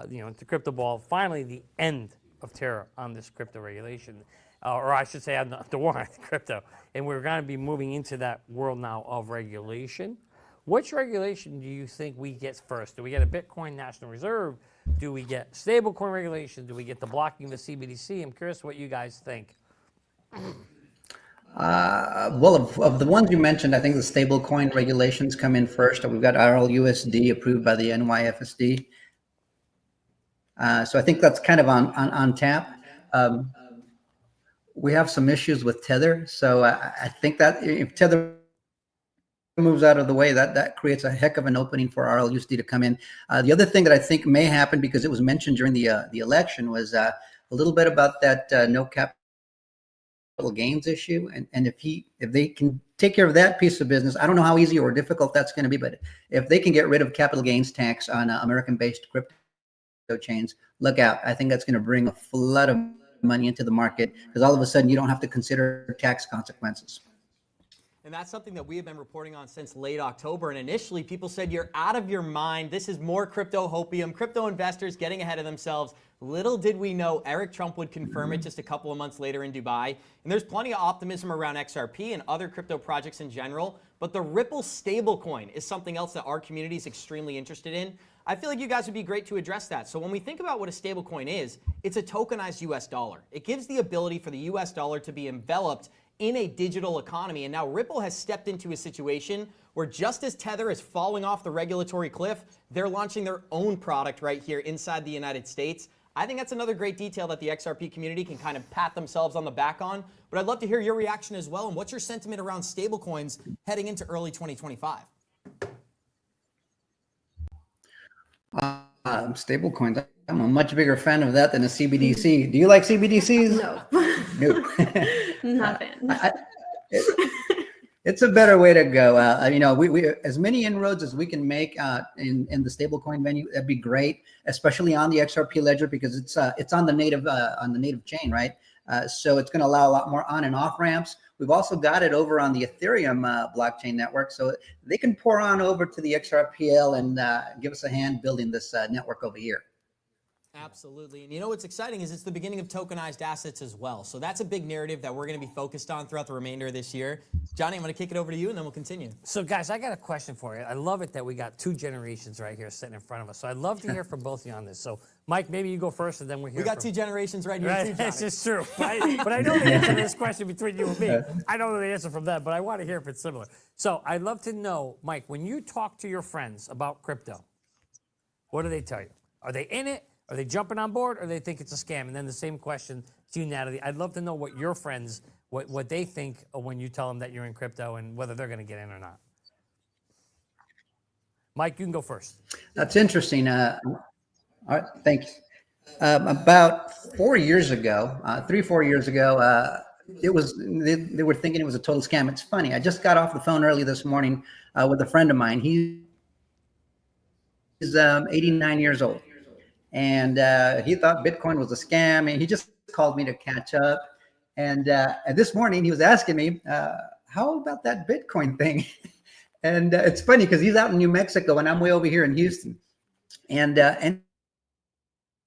you know, the crypto ball, finally the end of terror on this crypto regulation, or I should say on the war on crypto. And we're going to be moving into that world now of regulation. Which regulation do you think we get first? Do we get a Bitcoin National Reserve? Do we get stablecoin regulation? Do we get the blocking the CBDC? I'm curious what you guys think. Well, of the ones you mentioned, I think the stablecoin regulations come in first. We've got RLUSD approved by the NYFSD. So I think that's kind of on tap. We have some issues with Tether. So I think that if Tether moves out of the way, that creates a heck of an opening for RLUSD to come in. The other thing that I think may happen, because it was mentioned during the election, was a little bit about that no capital gains issue. And if they can take care of that piece of business, I don't know how easy or difficult that's going to be, but if they can get rid of capital gains tax on American-based crypto chains, look out. I think that's going to bring a flood of money into the market because all of a sudden you don't have to consider tax consequences. And that's something that we have been reporting on since late October. And initially, people said, you're out of your mind. This is more crypto hopium, crypto investors getting ahead of themselves. Little did we know Eric Trump would confirm it just a couple of months later in Dubai. And there's plenty of optimism around XRP and other crypto projects in general. But the Ripple stablecoin is something else that our community is extremely interested in. I feel like you guys would be great to address that. So when we think about what a stablecoin is, it's a tokenized US dollar. It gives the ability for the US dollar to be enveloped in a digital economy. And now Ripple has stepped into a situation where just as Tether is falling off the regulatory cliff, they're launching their own product right here inside the United States. I think that's another great detail that the XRP community can kind of pat themselves on the back on. But I'd love to hear your reaction as well. And what's your sentiment around stablecoins heading into early 2025? Stable coins. I'm a much bigger fan of that than a CBDC. Do you like CBDCs? No. No. Not a fan. It's a better way to go. You know, we as many inroads as we can make in the stablecoin venue, that'd be great, especially on the XRP ledger because it's on the native chain, right? So it's going to allow a lot more on and off ramps. We've also got it over on the Ethereum blockchain network, so they can pour on over to the XRPL and give us a hand building this network over here. Absolutely. And you know what's exciting is it's the beginning of tokenized assets as well. So that's a big narrative that we're going to be focused on throughout the remainder of this year. Johnny, I'm going to kick it over to you and then we'll continue. So guys, I got a question for you. I love it that we got two generations right here sitting in front of us. So I'd love to hear from both of you on this. So Mike, maybe you go first and then we'll hear. We got two generations right here too, Johnny. It's just true. But I know the answer to this question between you and me. I don't know the answer from them, but I want to hear if it's similar. So I'd love to know, Mike, when you talk to your friends about crypto, what do they tell you? Are they in it? Are they jumping on board or they think it's a scam? And then the same question to you, Natalie. I'd love to know what your friends, what they think when you tell them that you're in crypto and whether they're going to get in or not. Mike, you can go first. That's interesting. All right, thanks. About 4 years ago, 3-4 years ago, they were thinking it was a total scam. It's funny. I just got off the phone early this morning with a friend of mine. He's 89 years old. And he thought Bitcoin was a scam, and he just called me to catch up. And this morning he was asking me, how about that Bitcoin thing? And it's funny because he's out in New Mexico and I'm way over here in Houston. And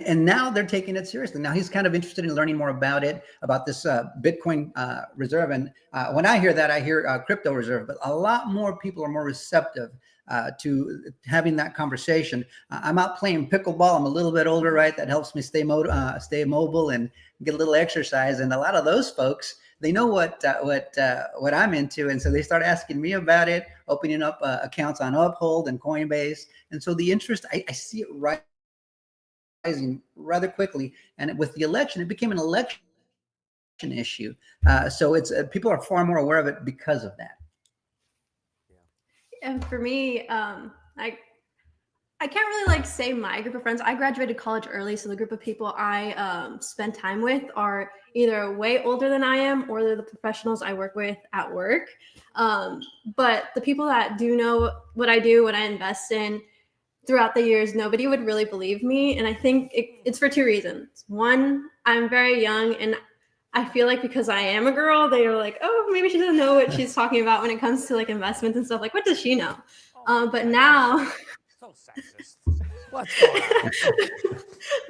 now they're taking it seriously. Now he's kind of interested in learning more about it, about this Bitcoin reserve. And when I hear that, I hear crypto reserve, but a lot more people are more receptive to having that conversation. I'm out playing pickleball. I'm a little bit older, right? That helps me stay mobile and get a little exercise. And a lot of those folks, they know what I'm into, and so they start asking me about it, opening up accounts on Uphold and Coinbase. And so the interest, I see it rising rather quickly. And with the election, it became an election issue. So it's people are far more aware of it because of that. And for me, I can't really say my group of friends. I graduated college early, so the group of people I spend time with are either way older than I am or they're the professionals I work with at work. But the people that do know what I do, what I invest in throughout the years, nobody would really believe me. And I think it's for two reasons. One, I'm very young, and I feel like because I am a girl, they are like, oh, maybe she doesn't know what she's talking about when it comes to investments and stuff. Like, what does she know? But now, so sexist. What's going on?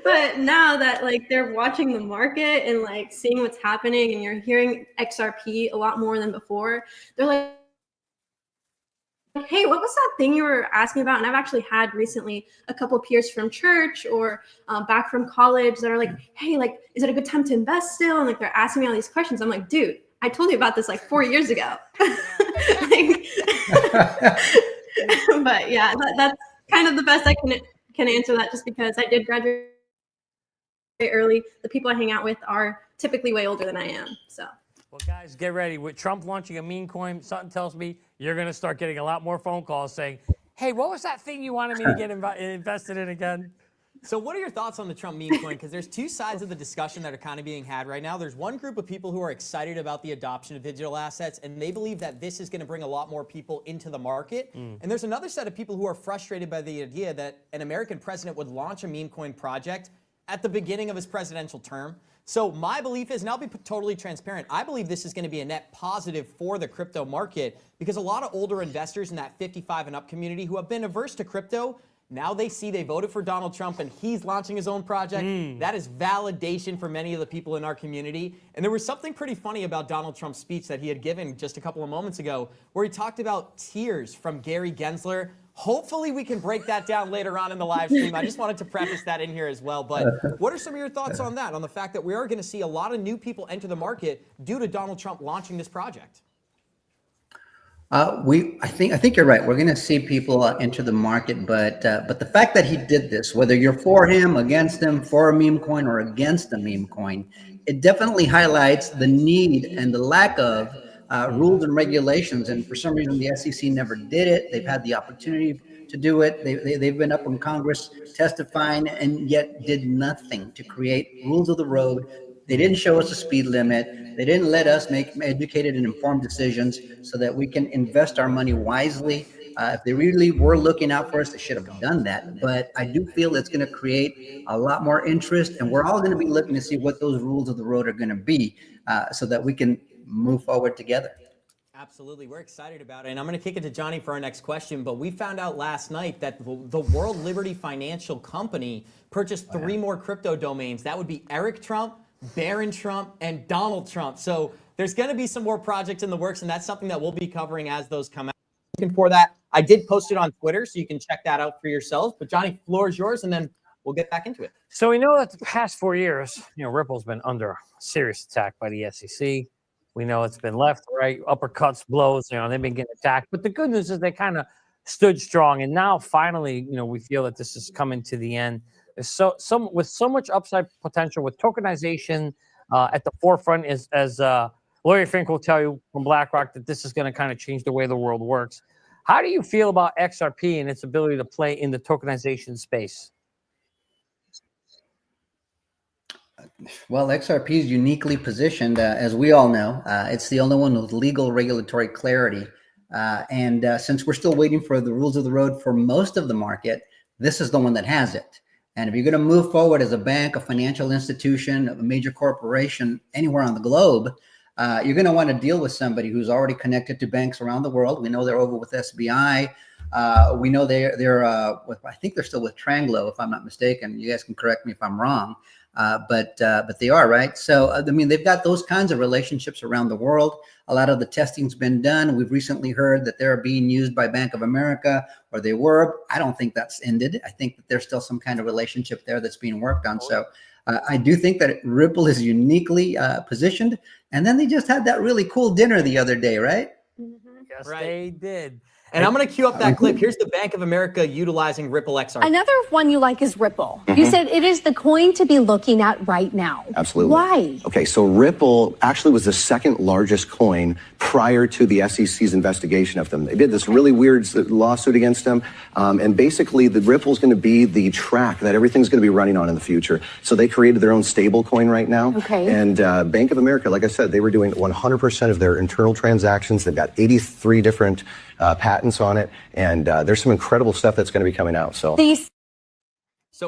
But now that they're watching the market and seeing what's happening, and you're hearing XRP a lot more than before, they're like, hey, what was that thing you were asking about? And I've actually had recently a couple of peers from church or back from college that are like, hey, is it a good time to invest still? And they're asking me all these questions. I'm like, dude, I told you about this 4 years ago. But yeah, that's kind of the best I can answer that, just because I did graduate early. The people I hang out with are typically way older than I am. So. Well, guys, get ready. With Trump launching a meme coin, something tells me you're going to start getting a lot more phone calls saying, hey, what was that thing you wanted me to get invested in again? So what are your thoughts on the Trump meme coin? Because there's two sides of the discussion that are kind of being had right now. There's one group of people who are excited about the adoption of digital assets, and they believe that this is going to bring a lot more people into the market. And there's another set of people who are frustrated by the idea that an American president would launch a meme coin project at the beginning of his presidential term. So my belief is, and I'll be totally transparent, I believe this is going to be a net positive for the crypto market because a lot of older investors in that 55 and up community who have been averse to crypto, now they see they voted for Donald Trump and he's launching his own project. That is validation for many of the people in our community. And there was something pretty funny about Donald Trump's speech that he had given just a couple of moments ago where he talked about tears from Gary Gensler. Hopefully we can break that down later on in the live stream. I just wanted to preface that in here as well. But what are some of your thoughts on that, on the fact that we are going to see a lot of new people enter the market due to Donald Trump launching this project? I think you're right. We're going to see people enter the market, but the fact that he did this, whether you're for him, against him, for a meme coin, or against a meme coin, it definitely highlights the need and the lack of rules and regulations. And for some reason, the SEC never did it. They've had the opportunity to do it. They've been up in Congress testifying and yet did nothing to create rules of the road. They didn't show us a speed limit. They didn't let us make educated and informed decisions so that we can invest our money wisely. If they really were looking out for us, they should have done that. But I do feel it's going to create a lot more interest, and we're all going to be looking to see what those rules of the road are going to be so that we can move forward together. Absolutely. We're excited about it. And I'm going to kick it to Johnny for our next question. But we found out last night that the World Liberty Financial Company purchased 3 more crypto domains. That would be Eric Trump, Barron Trump, and Donald Trump. So there's going to be some more projects in the works, and that's something that we'll be covering as those come out. Looking for that. I did post it on Twitter, so you can check that out for yourselves. But Johnny, floor is yours, and then we'll get back into it. So we know that the past 4 years, Ripple's been under serious attack by the SEC. We know it's been left, right, uppercuts, blows. They've been getting attacked. But the good news is they kind of stood strong, and now finally, we feel that this is coming to the end. With so much upside potential, with tokenization at the forefront, as Larry Fink will tell you from BlackRock, that this is going to kind of change the way the world works. How do you feel about XRP and its ability to play in the tokenization space? Well, XRP is uniquely positioned, as we all know. It's the only one with legal regulatory clarity. And since we're still waiting for the rules of the road for most of the market, this is the one that has it. And if you're going to move forward as a bank, a financial institution, a major corporation, anywhere on the globe, you're going to want to deal with somebody who's already connected to banks around the world. We know they're over with SBI. We know they're I think they're still with Tranglo, if I'm not mistaken. You guys can correct me if I'm wrong. But they are, right? So, they've got those kinds of relationships around the world. A lot of the testing's been done. We've recently heard that they're being used by Bank of America, or they were. I don't think that's ended. I think that there's still some kind of relationship there that's being worked on. So I do think that Ripple is uniquely positioned. And then they just had that really cool dinner the other day, right? Yes, they did. And I'm going to cue up that clip. Here's the Bank of America utilizing Ripple XRP. Another one you like is Ripple. You said it is the coin to be looking at right now. Absolutely. Why? Okay, so Ripple actually was the second largest coin prior to the SEC's investigation of them. They did this really weird lawsuit against them. And basically, the Ripple is going to be the track that everything's going to be running on in the future. So they created their own stable coin right now. Okay. And Bank of America, like I said, they were doing 100% of their internal transactions. They've got 83 different patents on it, and there's some incredible stuff that's going to be coming out. So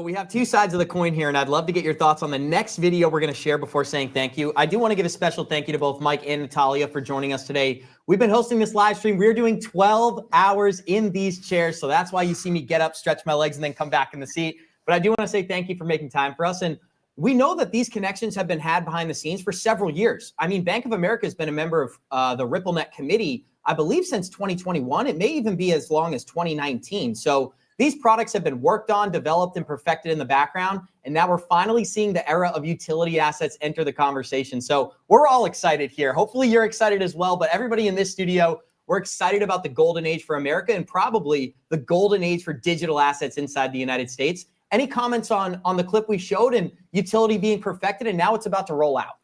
we have two sides of the coin here, and I'd love to get your thoughts on the next video we're going to share before saying thank you. I do want to give a special thank you to both Mike and Natalia for joining us today. We've been hosting this live stream. We're doing 12 hours in these chairs, so that's why you see me get up, stretch my legs, and then come back in the seat. But I do want to say thank you for making time for us. And we know that these connections have been had behind the scenes for several years. Bank of America has been a member of the RippleNet committee, I believe, since 2021. It may even be as long as 2019. So these products have been worked on, developed, and perfected in the background. And now we're finally seeing the era of utility assets enter the conversation. So we're all excited here. Hopefully you're excited as well. But everybody in this studio, we're excited about the golden age for America and probably the golden age for digital assets inside the United States. Any comments on the clip we showed and utility being perfected and now it's about to roll out?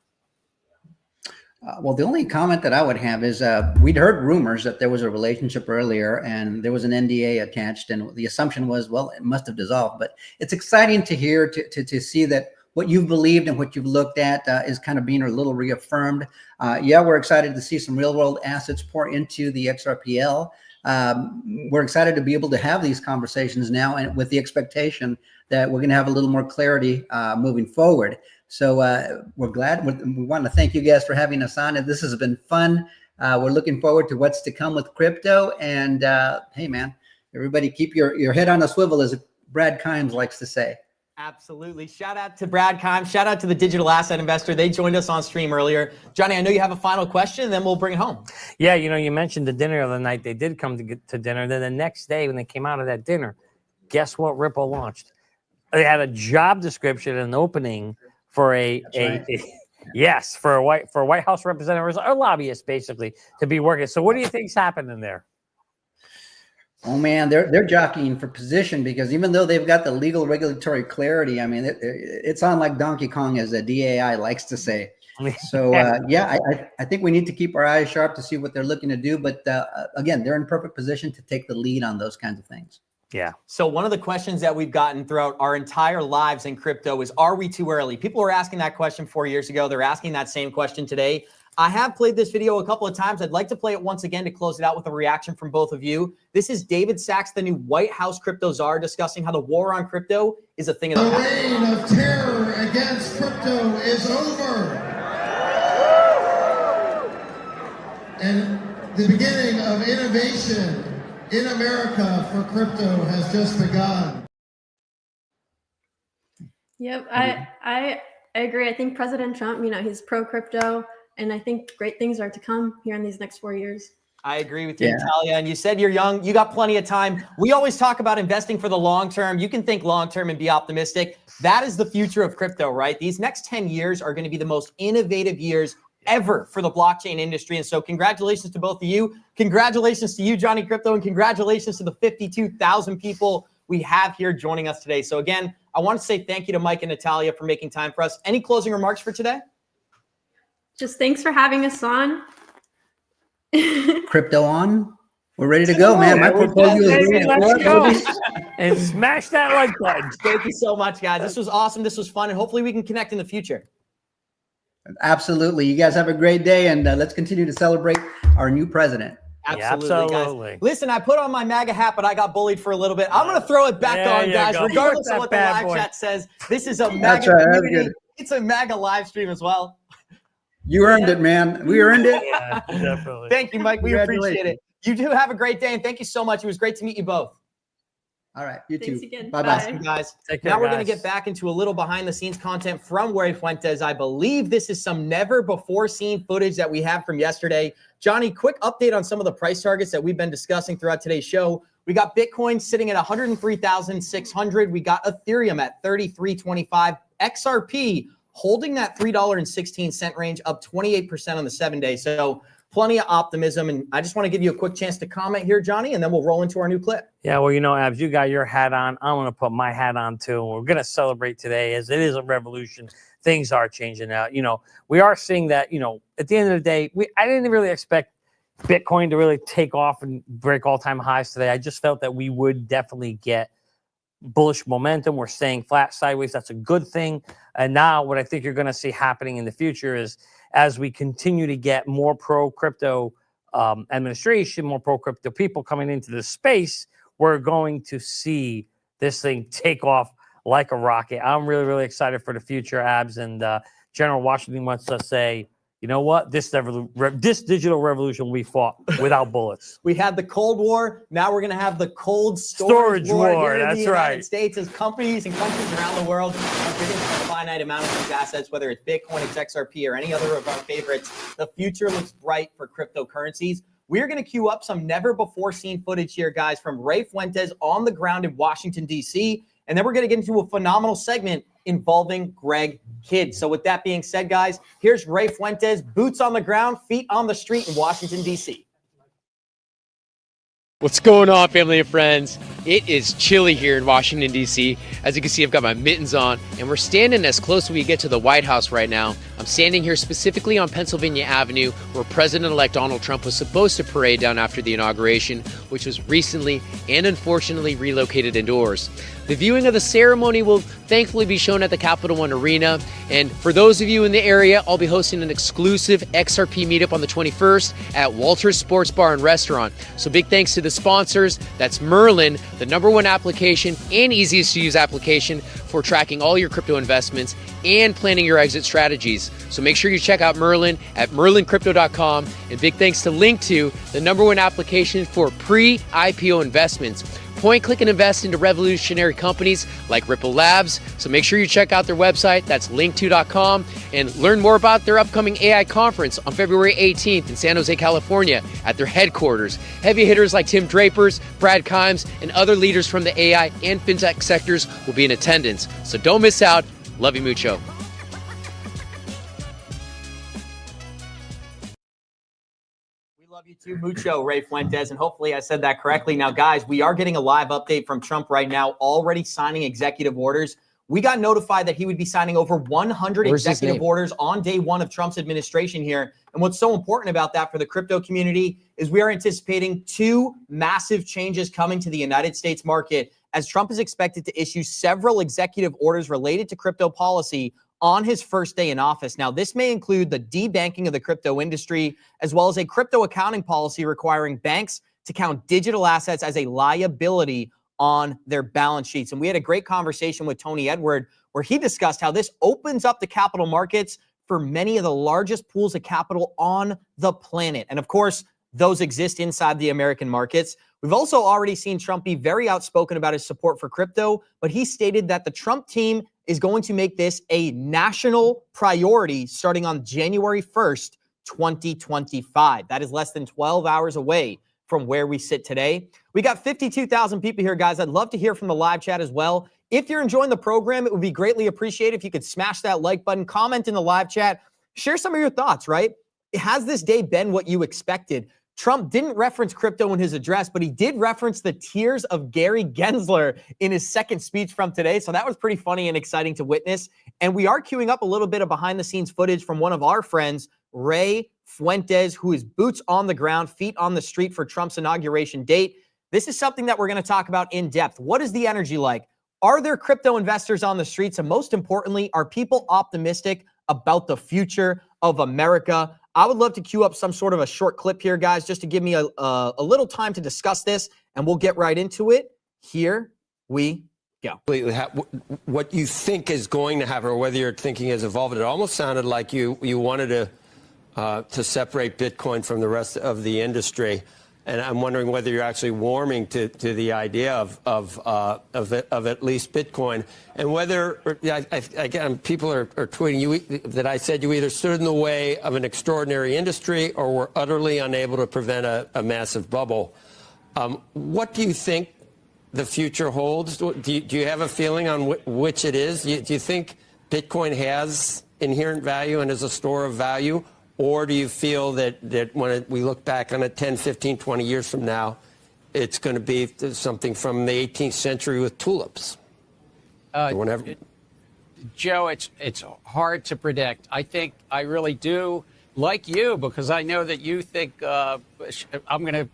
Well, the only comment that I would have is we'd heard rumors that there was a relationship earlier and there was an NDA attached, and the assumption was, well, it must have dissolved. But it's exciting to hear, to see that what you've believed and what you've looked at is kind of being a little reaffirmed. Yeah, we're excited to see some real world assets pour into the XRPL. We're excited to be able to have these conversations now, and with the expectation that we're going to have a little more clarity moving forward. So we're glad. We want to thank you guys for having us on, and this has been fun. We're looking forward to what's to come with crypto. And hey, man, everybody keep your head on a swivel, as Brad Kimes likes to say. Absolutely. Shout out to Brad Kimes. Shout out to the Digital Asset Investor. They joined us on stream earlier. Johnny, I know you have a final question, and then we'll bring it home. Yeah, you mentioned the dinner of the night. They did come to dinner. Then the next day, when they came out of that dinner, guess what Ripple launched? They had a job description and an opening for a White House representative or lobbyist, basically, to be working. So what do you think's happening there? Oh man, they're jockeying for position, because even though they've got the legal regulatory clarity, I mean, it's on like Donkey Kong, as the DAI likes to say. So yeah, I think we need to keep our eyes sharp to see what they're looking to do. But again, they're in perfect position to take the lead on those kinds of things. Yeah. So one of the questions that we've gotten throughout our entire lives in crypto is, are we too early? People were asking that question 4 years ago. They're asking that same question today. I have played this video a couple of times. I'd like to play it once again to close it out with a reaction from both of you. This is David Sachs, the new White House crypto czar, discussing how the war on crypto is a thing of the past. The reign of terror against crypto is over. And the beginning of innovation in America for crypto has just begun. Yep, I agree. I think President Trump, he's pro crypto, and I think great things are to come here in these next 4 years. I agree with you, Natalia. And you said you're young. You got plenty of time. We always talk about investing for the long term. You can think long term and be optimistic. That is the future of crypto, right? These next 10 years are going to be the most innovative years ever for the blockchain industry. And so congratulations to both of you. Congratulations to you, Johnny Crypto, and congratulations to the 52,000 people we have here joining us today. So again, I want to say thank you to Mike and Natalia for making time for us. Any closing remarks for today? Just thanks for having us on. Crypto on. We're ready to go, man. My portfolio is ready to go. And smash that like button. Thank you so much, guys. This was awesome. This was fun. And hopefully we can connect in the future. Absolutely. You guys have a great day, and let's continue to celebrate our new president. Absolutely. Guys. Listen, I put on my MAGA hat, but I got bullied for a little bit. I'm going to throw it back on, guys, regardless of what the live chat says. This is a MAGA community. It's a MAGA live stream as well. You earned it, man. We earned it. Yeah, definitely. Thank you, Mike. We appreciate it. You do have a great day, and thank you so much. It was great to meet you both. All right. You too. Bye-bye. Guys. Now we're going to get back into a little behind-the-scenes content from Ray Fuentes. I believe this is some never-before-seen footage that we have from yesterday. Johnny, quick update on some of the price targets that we've been discussing throughout today's show. We got Bitcoin sitting at 103,600. We got Ethereum at 33.25. XRP holding that $3.16 range, up 28% on the 7-day. So plenty of optimism. And I just want to give you a quick chance to comment here, Johnny, and then we'll roll into our new clip. Yeah, well, Abs, you got your hat on. I'm going to put my hat on, too. We're going to celebrate today, as it is a revolution. Things are changing now. We are seeing that, at the end of the day, I didn't really expect Bitcoin to really take off and break all-time highs today. I just felt that we would definitely get bullish momentum. We're staying flat sideways. That's a good thing. And now what I think you're going to see happening in the future is, as we continue to get more pro-crypto administration, more pro-crypto people coming into this space, we're going to see this thing take off like a rocket. I'm really, really excited for the future, Abs. And General Washington wants to say, you know what? This digital revolution we fought without bullets. We had the Cold War. Now we're going to have the cold storage war here in the United States, as companies and countries around the world are bidding for a finite amount of these assets, whether it's Bitcoin, it's XRP, or any other of our favorites. The future looks bright for cryptocurrencies. We're going to queue up some never-before-seen footage here, guys, from Ray Fuentes on the ground in Washington, D.C., and then we're going to get into a phenomenal segment involving Greg Kidd. So with that being said, guys, here's Ray Fuentes, boots on the ground, feet on the street in Washington, D.C. What's going on, family and friends? It is chilly here in Washington, D.C. As you can see, I've got my mittens on, and we're standing as close as we get to the White House right now. I'm standing here specifically on Pennsylvania Avenue, where President-elect Donald Trump was supposed to parade down after the inauguration, which was recently and unfortunately relocated indoors. The viewing of the ceremony will thankfully be shown at the Capital One Arena. And for those of you in the area, I'll be hosting an exclusive XRP meetup on the 21st at Walter's Sports Bar and Restaurant. So big thanks to the sponsors. That's Merlin, the #1 application and easiest to use application for tracking all your crypto investments and planning your exit strategies. So make sure you check out Merlin at merlincrypto.com. And big thanks to Link2, the #1 application for pre-IPO investments. Point, click, and invest into revolutionary companies like Ripple Labs. So make sure you check out their website. That's link2.com, and learn more about their upcoming AI conference on February 18th in San Jose, California at their headquarters. Heavy hitters like Tim Drapers, Brad Kimes, and other leaders from the AI and fintech sectors will be in attendance. So don't miss out. Love you mucho. Love you too, mucho, Ray Fuentes, and hopefully I said that correctly. Now, guys, we are getting a live update from Trump right now, already signing executive orders. We got notified that he would be signing over 100 executive orders on day one of Trump's administration here. And what's so important about that for the crypto community is we are anticipating 2 massive changes coming to the United States market, as Trump is expected to issue several executive orders related to crypto policy on his first day in office. Now, this may include the debanking of the crypto industry, as well as a crypto accounting policy requiring banks to count digital assets as a liability on their balance sheets. And we had a great conversation with Tony Edward, where he discussed how this opens up the capital markets for many of the largest pools of capital on the planet. And of course, those exist inside the American markets. We've also already seen Trump be very outspoken about his support for crypto, but he stated that the Trump team is going to make this a national priority starting on January 1st, 2025. That is less than 12 hours away from where we sit today. We got 52,000 people here, guys. I'd love to hear from the live chat as well. If you're enjoying the program, it would be greatly appreciated if you could smash that like button, comment in the live chat, share some of your thoughts, right? Has this day been what you expected? Trump didn't reference crypto in his address, but he did reference the tears of Gary Gensler in his second speech from today. So that was pretty funny and exciting to witness. And we are queuing up a little bit of behind the scenes footage from one of our friends, Ray Fuentes, who is boots on the ground, feet on the street for Trump's inauguration date. This is something that we're going to talk about in depth. What is the energy like? Are there crypto investors on the streets? And most importantly, are people optimistic about the future of America? I would love to queue up some sort of a short clip here, guys, just to give me a little time to discuss this, and we'll get right into it. Here we go. What you think is going to happen, or whether your thinking has evolved, it almost sounded like you wanted to separate Bitcoin from the rest of the industry. And I'm wondering whether you're actually warming to the idea of at least Bitcoin, and whether again people are tweeting you that I said you either stood in the way of an extraordinary industry or were utterly unable to prevent a massive bubble. What do you think the future holds? Do you have a feeling on which it is? Do you think Bitcoin has inherent value and is a store of value? Or do you feel that when we look back on it 10, 15, 20 years from now, it's going to be something from the 18th century with tulips? Joe, it's hard to predict. I think I really do like you, because I know that you think I'm going to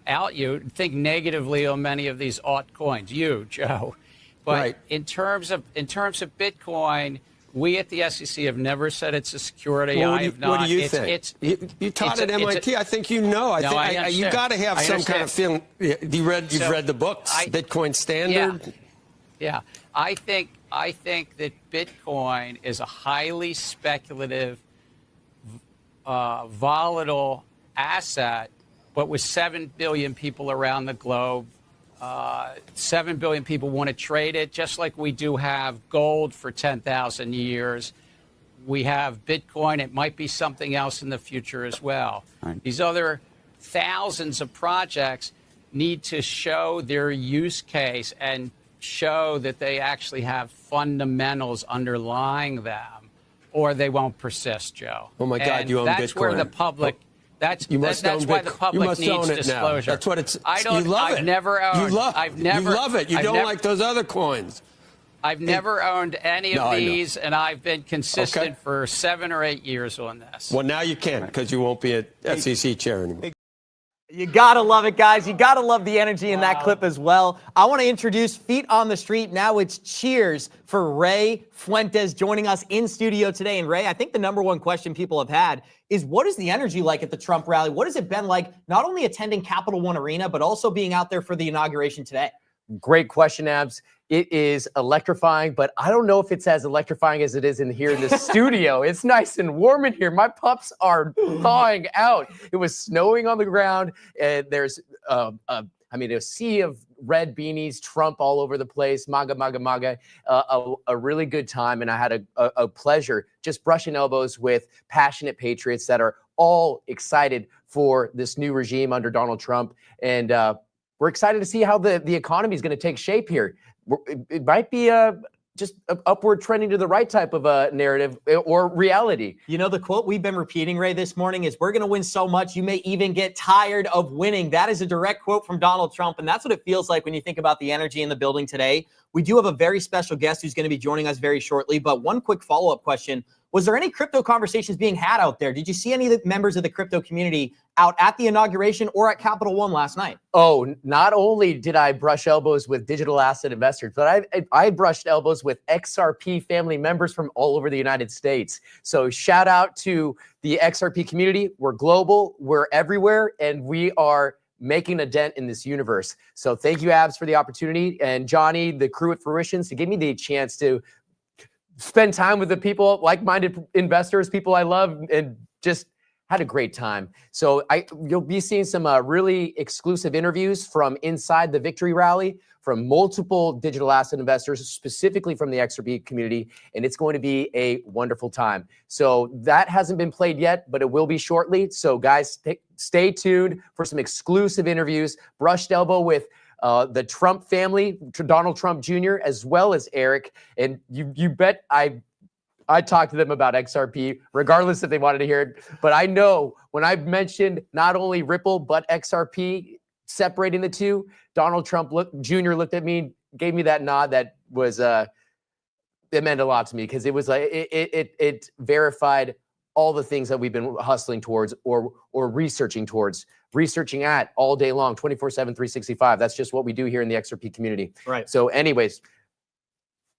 out you, think negatively on many of these altcoins. You, Joe. But right. in terms of Bitcoin, we at the SEC have never said it's a security. Well, I have not. What do you think? You taught at MIT. I think you know. I think you got to have some kind of feeling. You've read the books, Bitcoin Standard. Yeah. I think that Bitcoin is a highly speculative, volatile asset, but with 7 billion people around the globe. 7 billion people want to trade it, just like we do have gold for 10,000 years. We have Bitcoin. It might be something else in the future as well. Right. These other thousands of projects need to show their use case and show that they actually have fundamentals underlying them, or they won't persist, Joe. Oh, my God, you own Bitcoin. That's where the public... That's You must that's own why Bitcoin. the You public must needs own it disclosure. now. That's what it's. I don't. You love I've it. never owned. You love. I've never. You love it. You I've don't never, like those other coins. I've never owned any No, of I know. these, and I've been consistent Okay. for 7 or 8 years on this. Well, now you can because you won't be a SEC chair anymore. You gotta love it, guys. You gotta love the energy in that clip as well. I want to introduce Feet on the Street. Now it's cheers for Ray Fuentes joining us in studio today. And Ray, I think the number one question people have had is, what is the energy like at the Trump rally? What has it been like not only attending Capital One Arena, but also being out there for the inauguration today? Great question, Abs. It is electrifying, but I don't know if it's as electrifying as it is in here in the studio. It's nice and warm in here. My pups are thawing out. It was snowing on the ground. There's a sea of red beanies, Trump all over the place, MAGA, MAGA, MAGA. A really good time, and I had a pleasure just brushing elbows with passionate patriots that are all excited for this new regime under Donald Trump. And we're excited to see how the economy is going to take shape here. It might be just a upward trending to the right type of a narrative or reality. You know, the quote we've been repeating, Ray, this morning is, we're going to win so much, you may even get tired of winning. That is a direct quote from Donald Trump. And that's what it feels like when you think about the energy in the building today. We do have a very special guest who's going to be joining us very shortly. But one quick follow-up question. Was there any crypto conversations being had out there? Did you see any of the members of the crypto community out at the inauguration or at Capital One last night? Oh, not only did I brush elbows with digital asset investors, but I brushed elbows with XRP family members from all over the United States. So shout out to the XRP community. We're global, we're everywhere, and we are making a dent in this universe. So thank you, Abs, for the opportunity, and Johnny, the crew at Fruitions, to give me the chance to spend time with the people, like-minded investors, people I love, and just had a great time. So you'll be seeing some really exclusive interviews from inside the victory rally from multiple digital asset investors, specifically from the XRP community, and it's going to be a wonderful time. So that hasn't been played yet, but it will be shortly. So guys, stay tuned for some exclusive interviews, brushed elbow with the Trump family, Donald Trump Jr., as well as Eric. And you bet I talked to them about XRP, regardless if they wanted to hear it. But I know when I've mentioned not only Ripple, but XRP, separating the two, Donald Trump Jr. looked at me, gave me that nod that was, it meant a lot to me, because it was like, it verified all the things that we've been hustling towards or researching at all day long, 24/7, 365. That's just what we do here in the XRP community. Right. So anyways,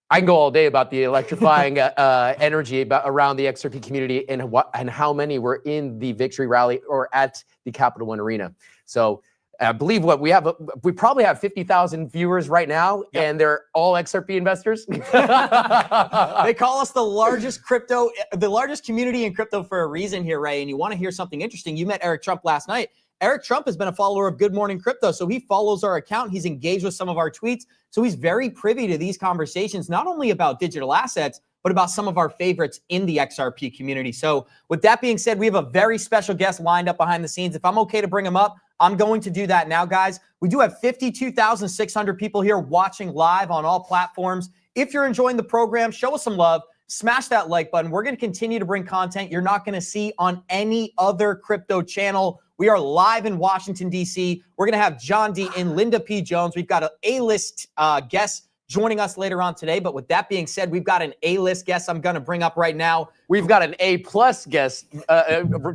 I can go all day about the electrifying energy around the XRP community and how many were in the victory rally or at the Capital One Arena. So I believe we probably have 50,000 viewers right now, and they're all XRP investors. They call us the largest community in crypto for a reason here, Ray. And you want to hear something interesting? You met Eric Trump last night. Eric Trump has been a follower of Good Morning Crypto, so he follows our account. He's engaged with some of our tweets, so he's very privy to these conversations, not only about digital assets, but about some of our favorites in the XRP community. So with that being said, we have a very special guest lined up behind the scenes. If I'm okay to bring him up, I'm going to do that now, guys. We do have 52,600 people here watching live on all platforms. If you're enjoying the program, show us some love. Smash that like button. We're going to continue to bring content you're not going to see on any other crypto channel. We are live in Washington, D.C. We're going to have John D. and Linda P. Jones. We've got an A-list guest joining us later on today. But with that being said, we've got an A-list guest I'm going to bring up right now. We've got an A-plus guest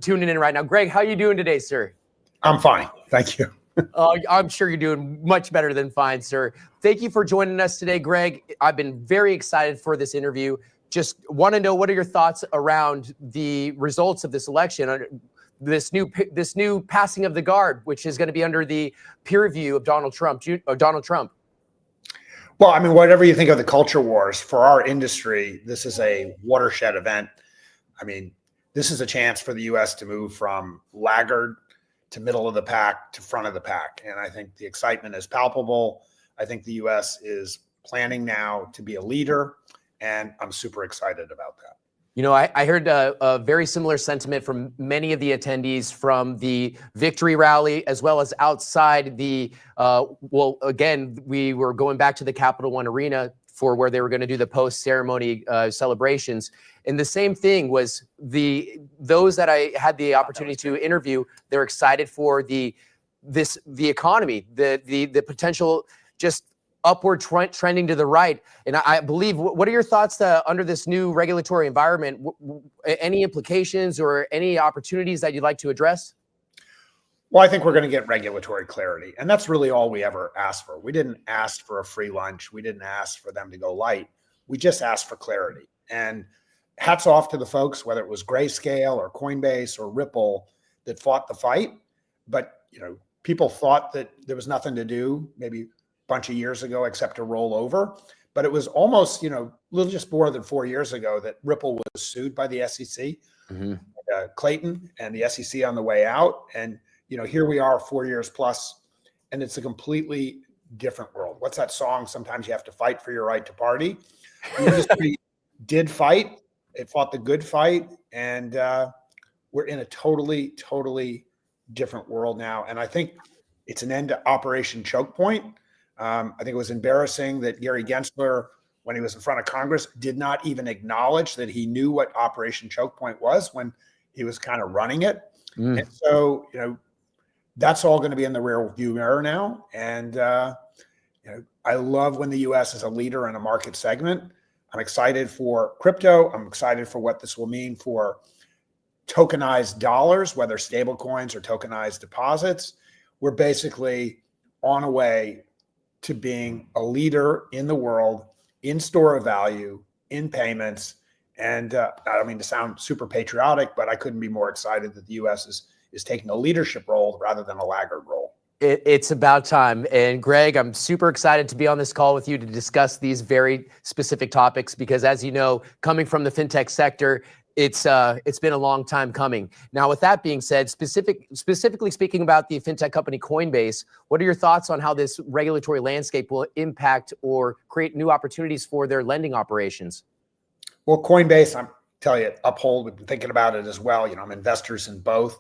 tuning in right now. Greg, how are you doing today, sir? I'm fine. Thank you. I'm sure you're doing much better than fine, sir. Thank you for joining us today, Greg. I've been very excited for this interview. Just want to know, what are your thoughts around the results of this election, this new passing of the guard, which is going to be under the peer review of Donald Trump. Well, I mean, whatever you think of the culture wars, for our industry, this is a watershed event. I mean, this is a chance for the U.S. to move from laggard to middle of the pack to front of the pack. And I think the excitement is palpable. I think the U.S. is planning now to be a leader, and I'm super excited about that. You know, I heard a very similar sentiment from many of the attendees from the victory rally, as well as outside the, again, we were going back to the Capital One Arena for where they were going to do the post-ceremony celebrations. And the same thing was those that I had the opportunity to interview, they're excited for the economy, the potential just upward trending to the right. And I believe, what are your thoughts under this new regulatory environment? Any implications or any opportunities that you'd like to address? Well, I think we're going to get regulatory clarity. And that's really all we ever asked for. We didn't ask for a free lunch. We didn't ask for them to go light. We just asked for clarity. And hats off to the folks, whether it was Grayscale or Coinbase or Ripple, that fought the fight. But, people thought that there was nothing to do maybe a bunch of years ago except to roll over. But it was almost, a little just more than 4 years ago that Ripple was sued by the SEC, Clayton and the SEC on the way out. And here we are 4 years plus, and it's a completely different world. What's that song? Sometimes you have to fight for your right to party. The industry did fight. It fought the good fight. And we're in a totally, totally different world now. And I think it's an end to Operation Choke Point. I think it was embarrassing that Gary Gensler, when he was in front of Congress, did not even acknowledge that he knew what Operation Choke Point was when he was kind of running it. And so, that's all going to be in the rear view mirror now. And, I love when the U.S. is a leader in a market segment. I'm excited for crypto. I'm excited for what this will mean for tokenized dollars, whether stable coins or tokenized deposits. We're basically on a way to being a leader in the world in store of value, in payments. And I don't mean to sound super patriotic, but I couldn't be more excited that the U.S. is taking a leadership role rather than a laggard role. It's about time. And Greg, I'm super excited to be on this call with you to discuss these very specific topics, because as you know, coming from the fintech sector, it's been a long time coming. Now, with that being said, specifically speaking about the fintech company Coinbase, what are your thoughts on how this regulatory landscape will impact or create new opportunities for their lending operations? Well, Coinbase, I'm telling you, Uphold, we've been thinking about it as well. I'm investors in both.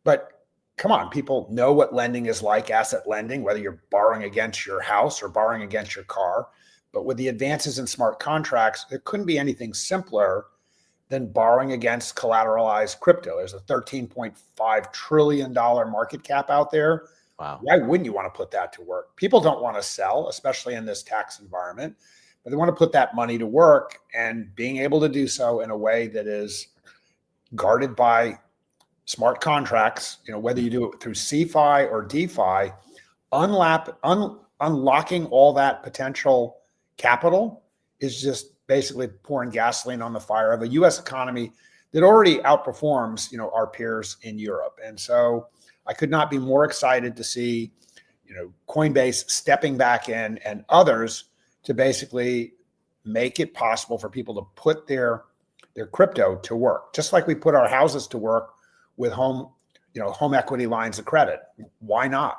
But come on, people know what lending is like, asset lending, whether you're borrowing against your house or borrowing against your car. But with the advances in smart contracts, there couldn't be anything simpler than borrowing against collateralized crypto. There's a $13.5 trillion market cap out there. Wow. Why wouldn't you want to put that to work? People don't want to sell, especially in this tax environment, but they want to put that money to work, and being able to do so in a way that is guarded by smart contracts, whether you do it through CeFi or DeFi, unlocking all that potential capital is just basically pouring gasoline on the fire of a U.S. economy that already outperforms, our peers in Europe. And so I could not be more excited to see, Coinbase stepping back in and others to basically make it possible for people to put their crypto to work, just like we put our houses to work with home equity lines of credit. Why not?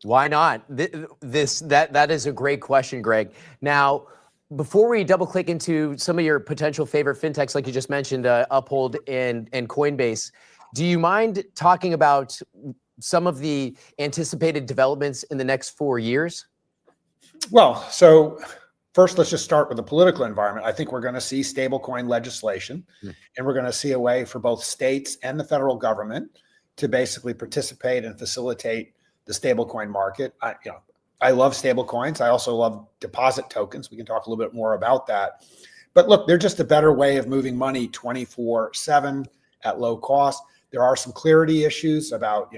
Why not? That is a great question, Greg. Now, before we double click into some of your potential favorite fintechs, like you just mentioned, Uphold and Coinbase, do you mind talking about some of the anticipated developments in the next 4 years? Well, so first, let's just start with the political environment. I think we're going to see stablecoin legislation, and we're going to see a way for both states and the federal government to basically participate and facilitate the stablecoin market. I love stablecoins. I also love deposit tokens. We can talk a little bit more about that. But look, they're just a better way of moving money 24/7 at low cost. There are some clarity issues about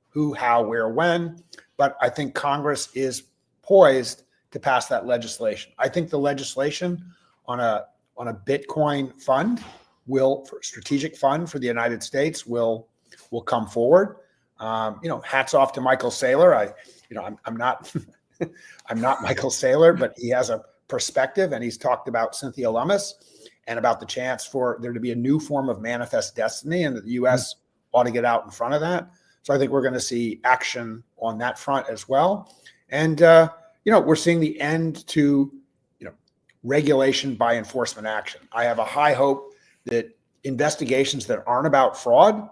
who, how, where, when, but I think Congress is poised to pass that legislation. I think the legislation on a Bitcoin fund for strategic fund for the United States will come forward. Hats off to Michael Saylor. I'm not I'm not Michael Saylor, but he has a perspective, and he's talked about Cynthia Lummis and about the chance for there to be a new form of manifest destiny, and that the U.S. ought to get out in front of that. So I think we're going to see action on that front as well. And we're seeing the end to regulation by enforcement action. I have a high hope that investigations that aren't about fraud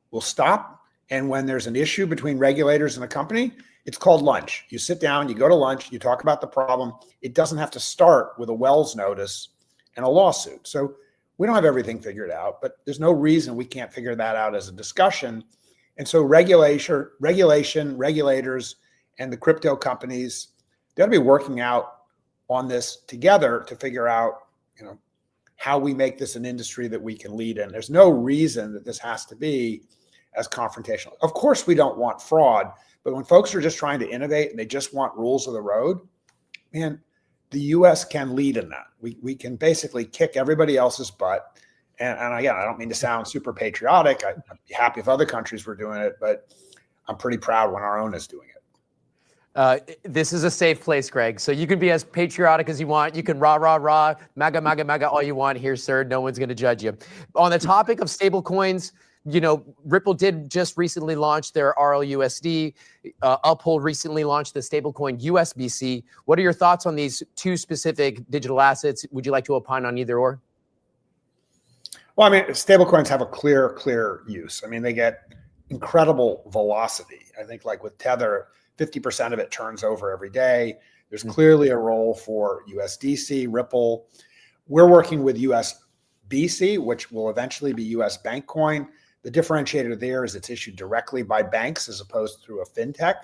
will stop. And when there's an issue between regulators and a company, It's called lunch. You sit down, you go to lunch, you talk about the problem. It doesn't have to start with a Wells notice and a lawsuit. So we don't have everything figured out, but there's no reason we can't figure that out as a discussion. And so regulators, and the crypto companies, they'll be working out on this together to figure out, how we make this an industry that we can lead in. There's no reason that this has to be as confrontational. Of course, we don't want fraud, but when folks are just trying to innovate and they just want rules of the road, man, the U.S. can lead in that. We can basically kick everybody else's butt. And again, I don't mean to sound super patriotic. I'd be happy if other countries were doing it, but I'm pretty proud when our own is doing it. This is a safe place, Greg. So you can be as patriotic as you want. You can rah, MAGA, MAGA, MAGA, all you want here, sir. No one's going to judge you. On the topic of stable coins, Ripple did just recently launch their RLUSD. Uphold recently launched the stablecoin USBC. What are your thoughts on these two specific digital assets? Would you like to opine on either or? Well, I mean, stablecoins have a clear use. I mean, they get incredible velocity. I think like with Tether, 50% of it turns over every day. There's clearly a role for USDC, Ripple. We're working with USBC, which will eventually be US Bank Coin. The differentiator there is it's issued directly by banks as opposed through a fintech.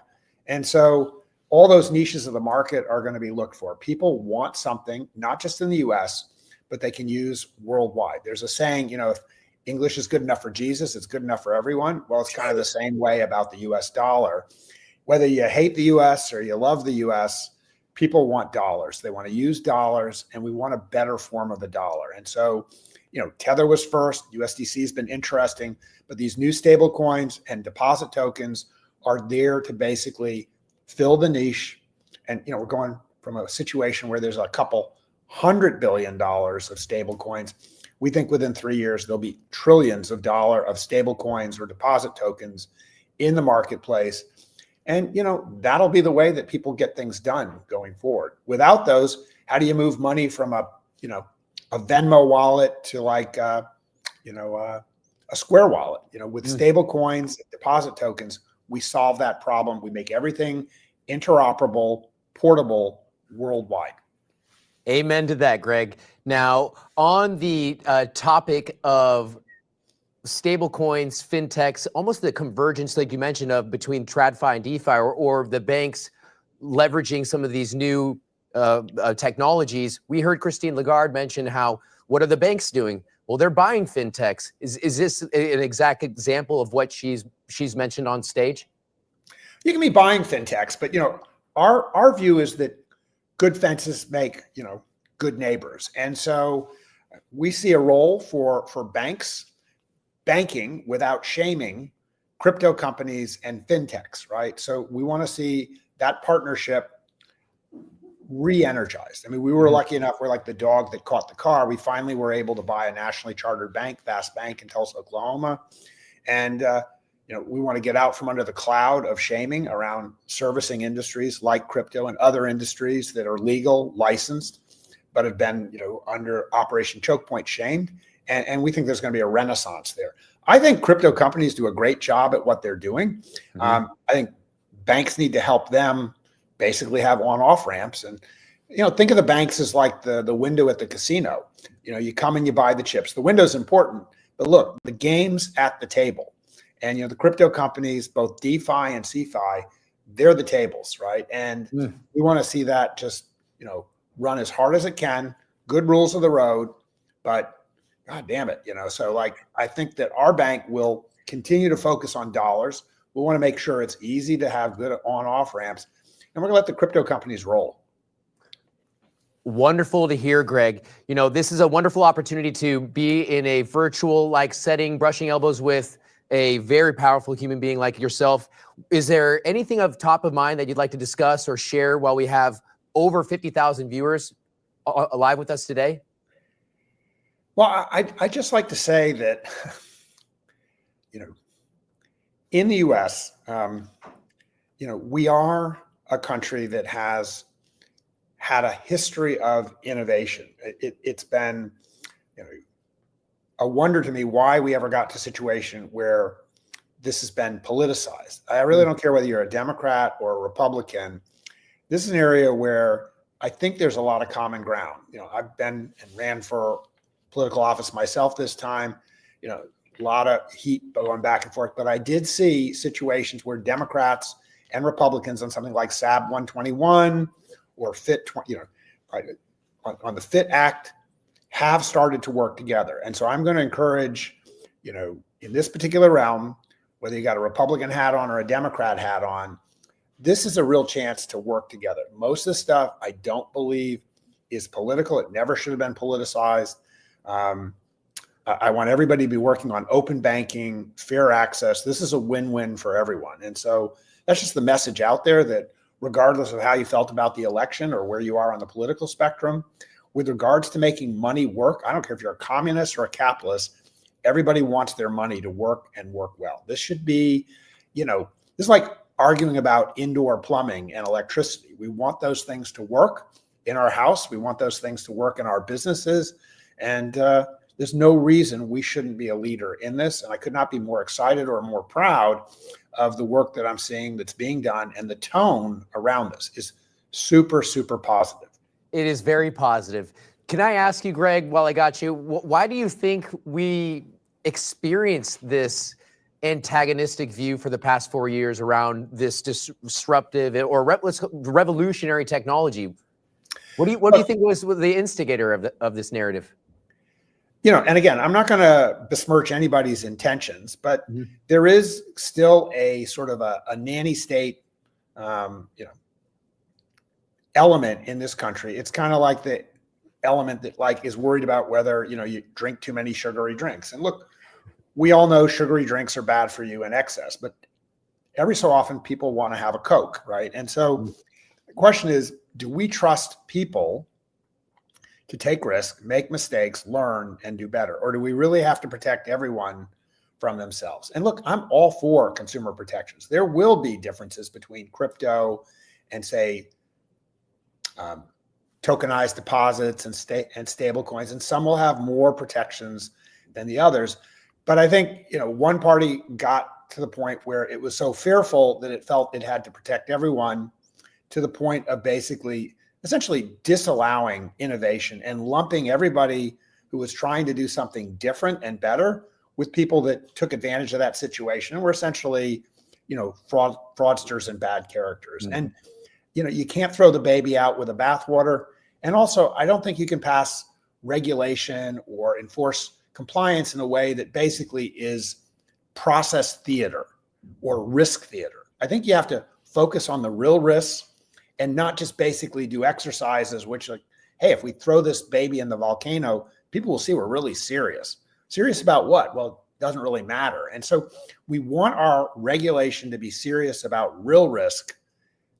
And so all those niches of the market are going to be looked for. People want something, not just in the US, but they can use worldwide. There's a saying, if English is good enough for Jesus, it's good enough for everyone. Well, it's kind of the same way about the US dollar. Whether you hate the US or you love the US, people want dollars. They want to use dollars, and we want a better form of the dollar. And so, Tether was first. USDC has been interesting, but these new stable coins and deposit tokens are there to basically fill the niche. And, we're going from a situation where there's a couple $100 billion of stable coins. We think within 3 years, there'll be trillions of dollars of stable coins or deposit tokens in the marketplace. And, that'll be the way that people get things done going forward. Without those, how do you move money from a Venmo wallet to like, a Square wallet? With stable coins, deposit tokens, we solve that problem. We make everything interoperable, portable, worldwide. Amen to that, Greg. Now, on the topic of stable coins, fintechs, almost the convergence, like you mentioned, of between TradFi and DeFi, or the banks leveraging some of these new technologies. We heard Christine Lagarde mention what are the banks doing? Well, they're buying fintechs. Is this an exact example of what she's mentioned on stage? You can be buying fintechs, but our view is that good fences make good neighbors, and so we see a role for banks banking without shaming crypto companies and fintechs, right? So we want to see that partnership re-energized. I mean, we were lucky enough, we're like the dog that caught the car. We finally were able to buy a nationally chartered bank, Fast Bank in Tulsa, Oklahoma. And, we want to get out from under the cloud of shaming around servicing industries like crypto and other industries that are legal, licensed, but have been, under Operation Choke Point shamed. And we think there's going to be a renaissance there. I think crypto companies do a great job at what they're doing. I think banks need to help them basically have on-off ramps. And, think of the banks as like the window at the casino. You come and you buy the chips. The window's important, but look, the game's at the table. And, the crypto companies, both DeFi and CeFi, they're the tables, right? And we want to see that just, run as hard as it can, good rules of the road, but God damn it, so I think that our bank will continue to focus on dollars. We want to make sure it's easy to have good on-off ramps, and we're going to let the crypto companies roll. Wonderful to hear, Greg. This is a wonderful opportunity to be in a virtual setting, brushing elbows with a very powerful human being like yourself. Is there anything of top of mind that you'd like to discuss or share while we have over 50,000 viewers live with us today? Well, I just like to say that, in the U.S., we are a country that has had a history of innovation. It's been, a wonder to me why we ever got to a situation where this has been politicized. I really don't care whether you're a Democrat or a Republican. This is an area where I think there's a lot of common ground. You know, I've been and ran for political office myself this time, you know, a lot of heat going back and forth, but I did see situations where Democrats and Republicans on something like SAB 121 or FIT, you know, right, on the FIT Act have started to work together. And so I'm going to encourage, you know, in this particular realm, whether you got a Republican hat on or a Democrat hat on, this is a real chance to work together. Most of the stuff I don't believe is political. It never should have been politicized. I want everybody to be working on open banking, fair access. This is a win-win for everyone. And so that's just the message out there, that regardless of how you felt about the election or where you are on the political spectrum, with regards to making money work, I don't care if you're a communist or a capitalist, everybody wants their money to work and work well. This should be, you know, this is like arguing about indoor plumbing and electricity. We want those things to work in our house. We want those things to work in our businesses. And there's no reason we shouldn't be a leader in this. And I could not be more excited or more proud of the work that I'm seeing that's being done. And the tone around this is super, super positive. It is very positive. Can I ask you, Greg, while I got you, why do you think we experienced this antagonistic view for the past 4 years around this disruptive or revolutionary technology? What do you think was the instigator of this narrative? You know, and again, I'm not going to besmirch anybody's intentions, but there is still a sort of a nanny state, you know, element in this country. It's kind of like the element that like is worried about whether, you know, you drink too many sugary drinks. And look, we all know sugary drinks are bad for you in excess, but every so often people want to have a Coke, right? And so the question is, do we trust people to take risks, make mistakes, learn, and do better? Or do we really have to protect everyone from themselves? And look, I'm all for consumer protections. There will be differences between crypto and, say, tokenized deposits and stable coins, and some will have more protections than the others. But I think, you know, one party got to the point where it was so fearful that it felt it had to protect everyone, to the point of basically essentially disallowing innovation and lumping everybody who was trying to do something different and better with people that took advantage of that situation and were essentially, you know, fraudsters and bad characters. And, you know, you can't throw the baby out with the bathwater. And also, I don't think you can pass regulation or enforce compliance in a way that basically is process theater or risk theater. I think you have to focus on the real risks and not just basically do exercises, which, like, hey, if we throw this baby in the volcano, people will see we're really serious. Serious about what? Well, it doesn't really matter. And so we want our regulation to be serious about real risk,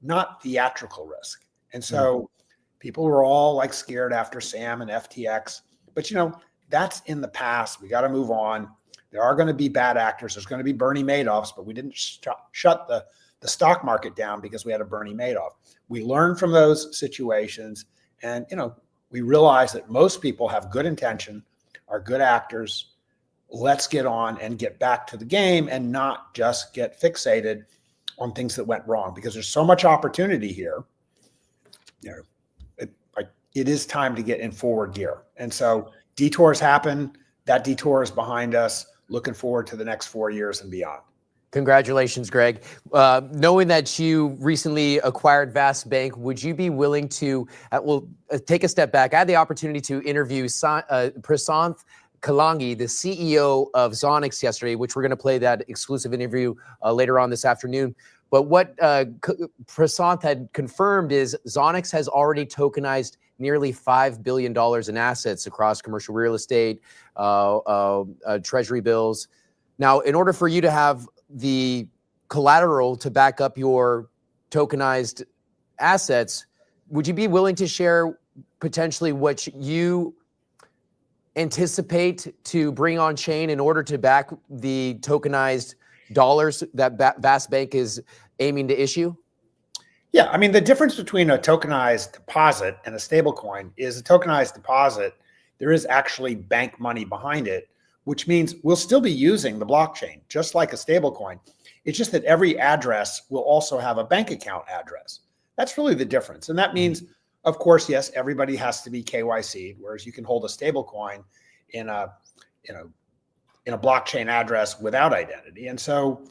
not theatrical risk. And so people were all like scared after SAM and FTX, but, you know, that's in the past. We got to move on. There are going to be bad actors. There's going to be Bernie Madoffs, but we didn't shut the stock market down because we had a Bernie Madoff. We learned from those situations, and, you know, we realize that most people have good intention, are good actors. Let's get on and get back to the game and not just get fixated on things that went wrong, because there's so much opportunity here. You know, it is time to get in forward gear. And so detours happen. That detour is behind us. Looking forward to the next 4 years and beyond. Congratulations, Greg. Knowing that you recently acquired Vast Bank, would you be willing to, take a step back? I had the opportunity to interview Prasanth Kalangi, the CEO of Zonix, yesterday, which we're going to play that exclusive interview later on this afternoon. But what Prasanth had confirmed is Zonix has already tokenized nearly $5 billion in assets across commercial real estate, treasury bills. Now, in order for you to have the collateral to back up your tokenized assets, would you be willing to share potentially what you anticipate to bring on chain in order to back the tokenized dollars that Vast Bank is aiming to issue? Yeah, I mean, the difference between a tokenized deposit and a stable coin is a tokenized deposit, there is actually bank money behind it, which means we'll still be using the blockchain, just like a stablecoin. It's just that every address will also have a bank account address. That's really the difference. And that means, of course, yes, everybody has to be KYC'd, whereas you can hold a stablecoin in a blockchain address without identity. And so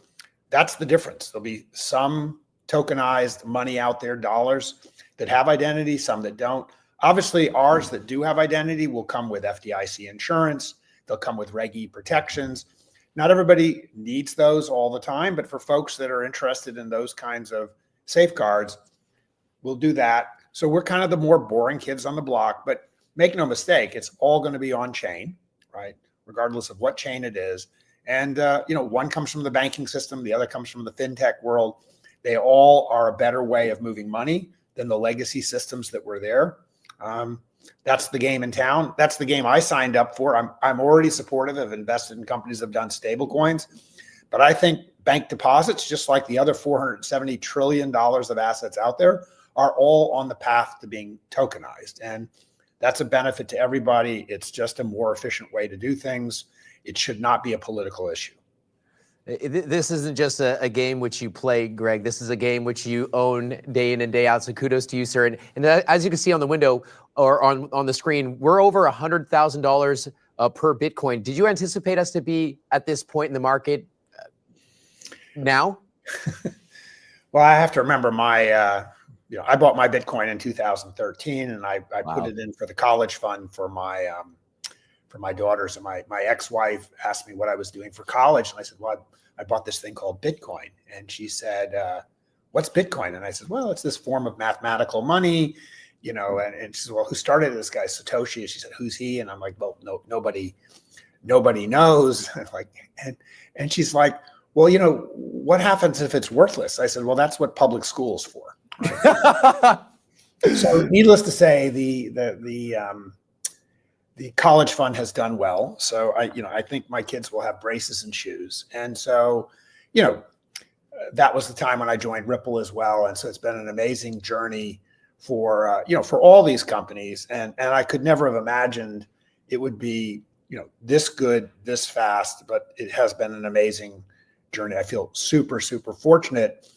that's the difference. There'll be some tokenized money out there, dollars, that have identity, some that don't. Obviously, ours that do have identity will come with FDIC insurance. They'll come with Reg E protections. Not everybody needs those all the time, but for folks that are interested in those kinds of safeguards, we'll do that. So we're kind of the more boring kids on the block, but make no mistake, it's all going to be on chain, right? Regardless of what chain it is. And, one comes from the banking system, the other comes from the fintech world. They all are a better way of moving money than the legacy systems that were there. That's the game in town. That's the game I signed up for. I'm already supportive of invested in companies that have done stable coins, but I think bank deposits, just like the other $470 trillion of assets out there, are all on the path to being tokenized. And that's a benefit to everybody. It's just a more efficient way to do things. It should not be a political issue. This isn't just a game which you play, Greg. This is a game which you own day in and day out. So kudos to you, sir. And as you can see on the window or on the screen, we're over $100,000 per Bitcoin. Did you anticipate us to be at this point in the market now? Well, I have to remember I bought my Bitcoin in 2013, and I put it in for the college fund for my daughters. And my ex-wife asked me what I was doing for college, and I said, well, I bought this thing called Bitcoin. And she said, what's Bitcoin? And I said, well, it's this form of mathematical money, and she said, well, who started this guy? Satoshi. And she said, who's he? And I'm like, well, no, nobody knows. And she's like, well, what happens if it's worthless? I said, well, that's what public school's for. Right? So needless to say, the college fund has done well. So I think my kids will have braces and shoes. And so, that was the time when I joined Ripple as well. And so it's been an amazing journey for all these companies. And I could never have imagined it would be, this good, this fast, but it has been an amazing journey. I feel super, super fortunate,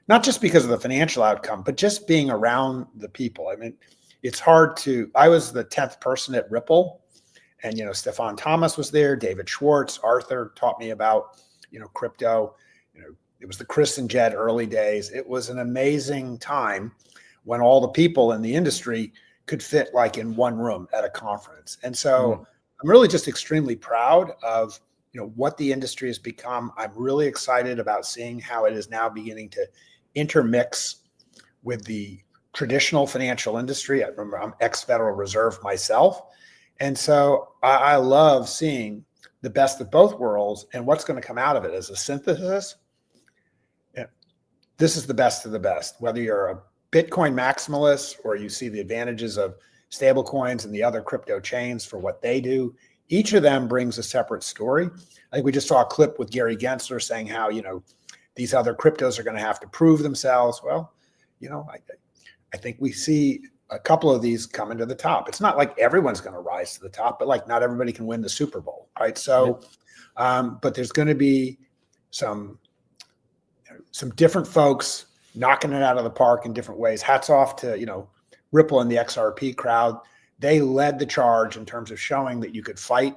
not just because of the financial outcome, but just being around the people. I mean, it's hard I was the 10th person at Ripple, and, Stefan Thomas was there, David Schwartz, Arthur taught me about, crypto. It was the Chris and Jed early days. It was an amazing time when all the people in the industry could fit like in one room at a conference. And so I'm really just extremely proud of, what the industry has become. I'm really excited about seeing how it is now beginning to intermix with the traditional financial industry. I remember I'm ex-Federal Reserve myself. And so I love seeing the best of both worlds, and what's going to come out of it as a synthesis. This is the best of the best, whether you're a Bitcoin maximalist or you see the advantages of stable coins and the other crypto chains for what they do. Each of them brings a separate story. I think we just saw a clip with Gary Gensler saying how, these other cryptos are going to have to prove themselves. Well, I think we see a couple of these coming to the top. It's not like everyone's going to rise to the top, but like not everybody can win the Super Bowl, right? So, but there's going to be some different folks knocking it out of the park in different ways. Hats off to, Ripple and the XRP crowd. They led the charge in terms of showing that you could fight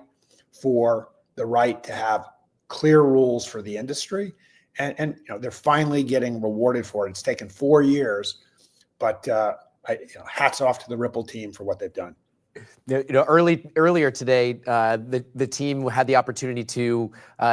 for the right to have clear rules for the industry. And they're finally getting rewarded for it. It's taken 4 years, but hats off to the Ripple team for what they've done. Earlier today, the team had the opportunity to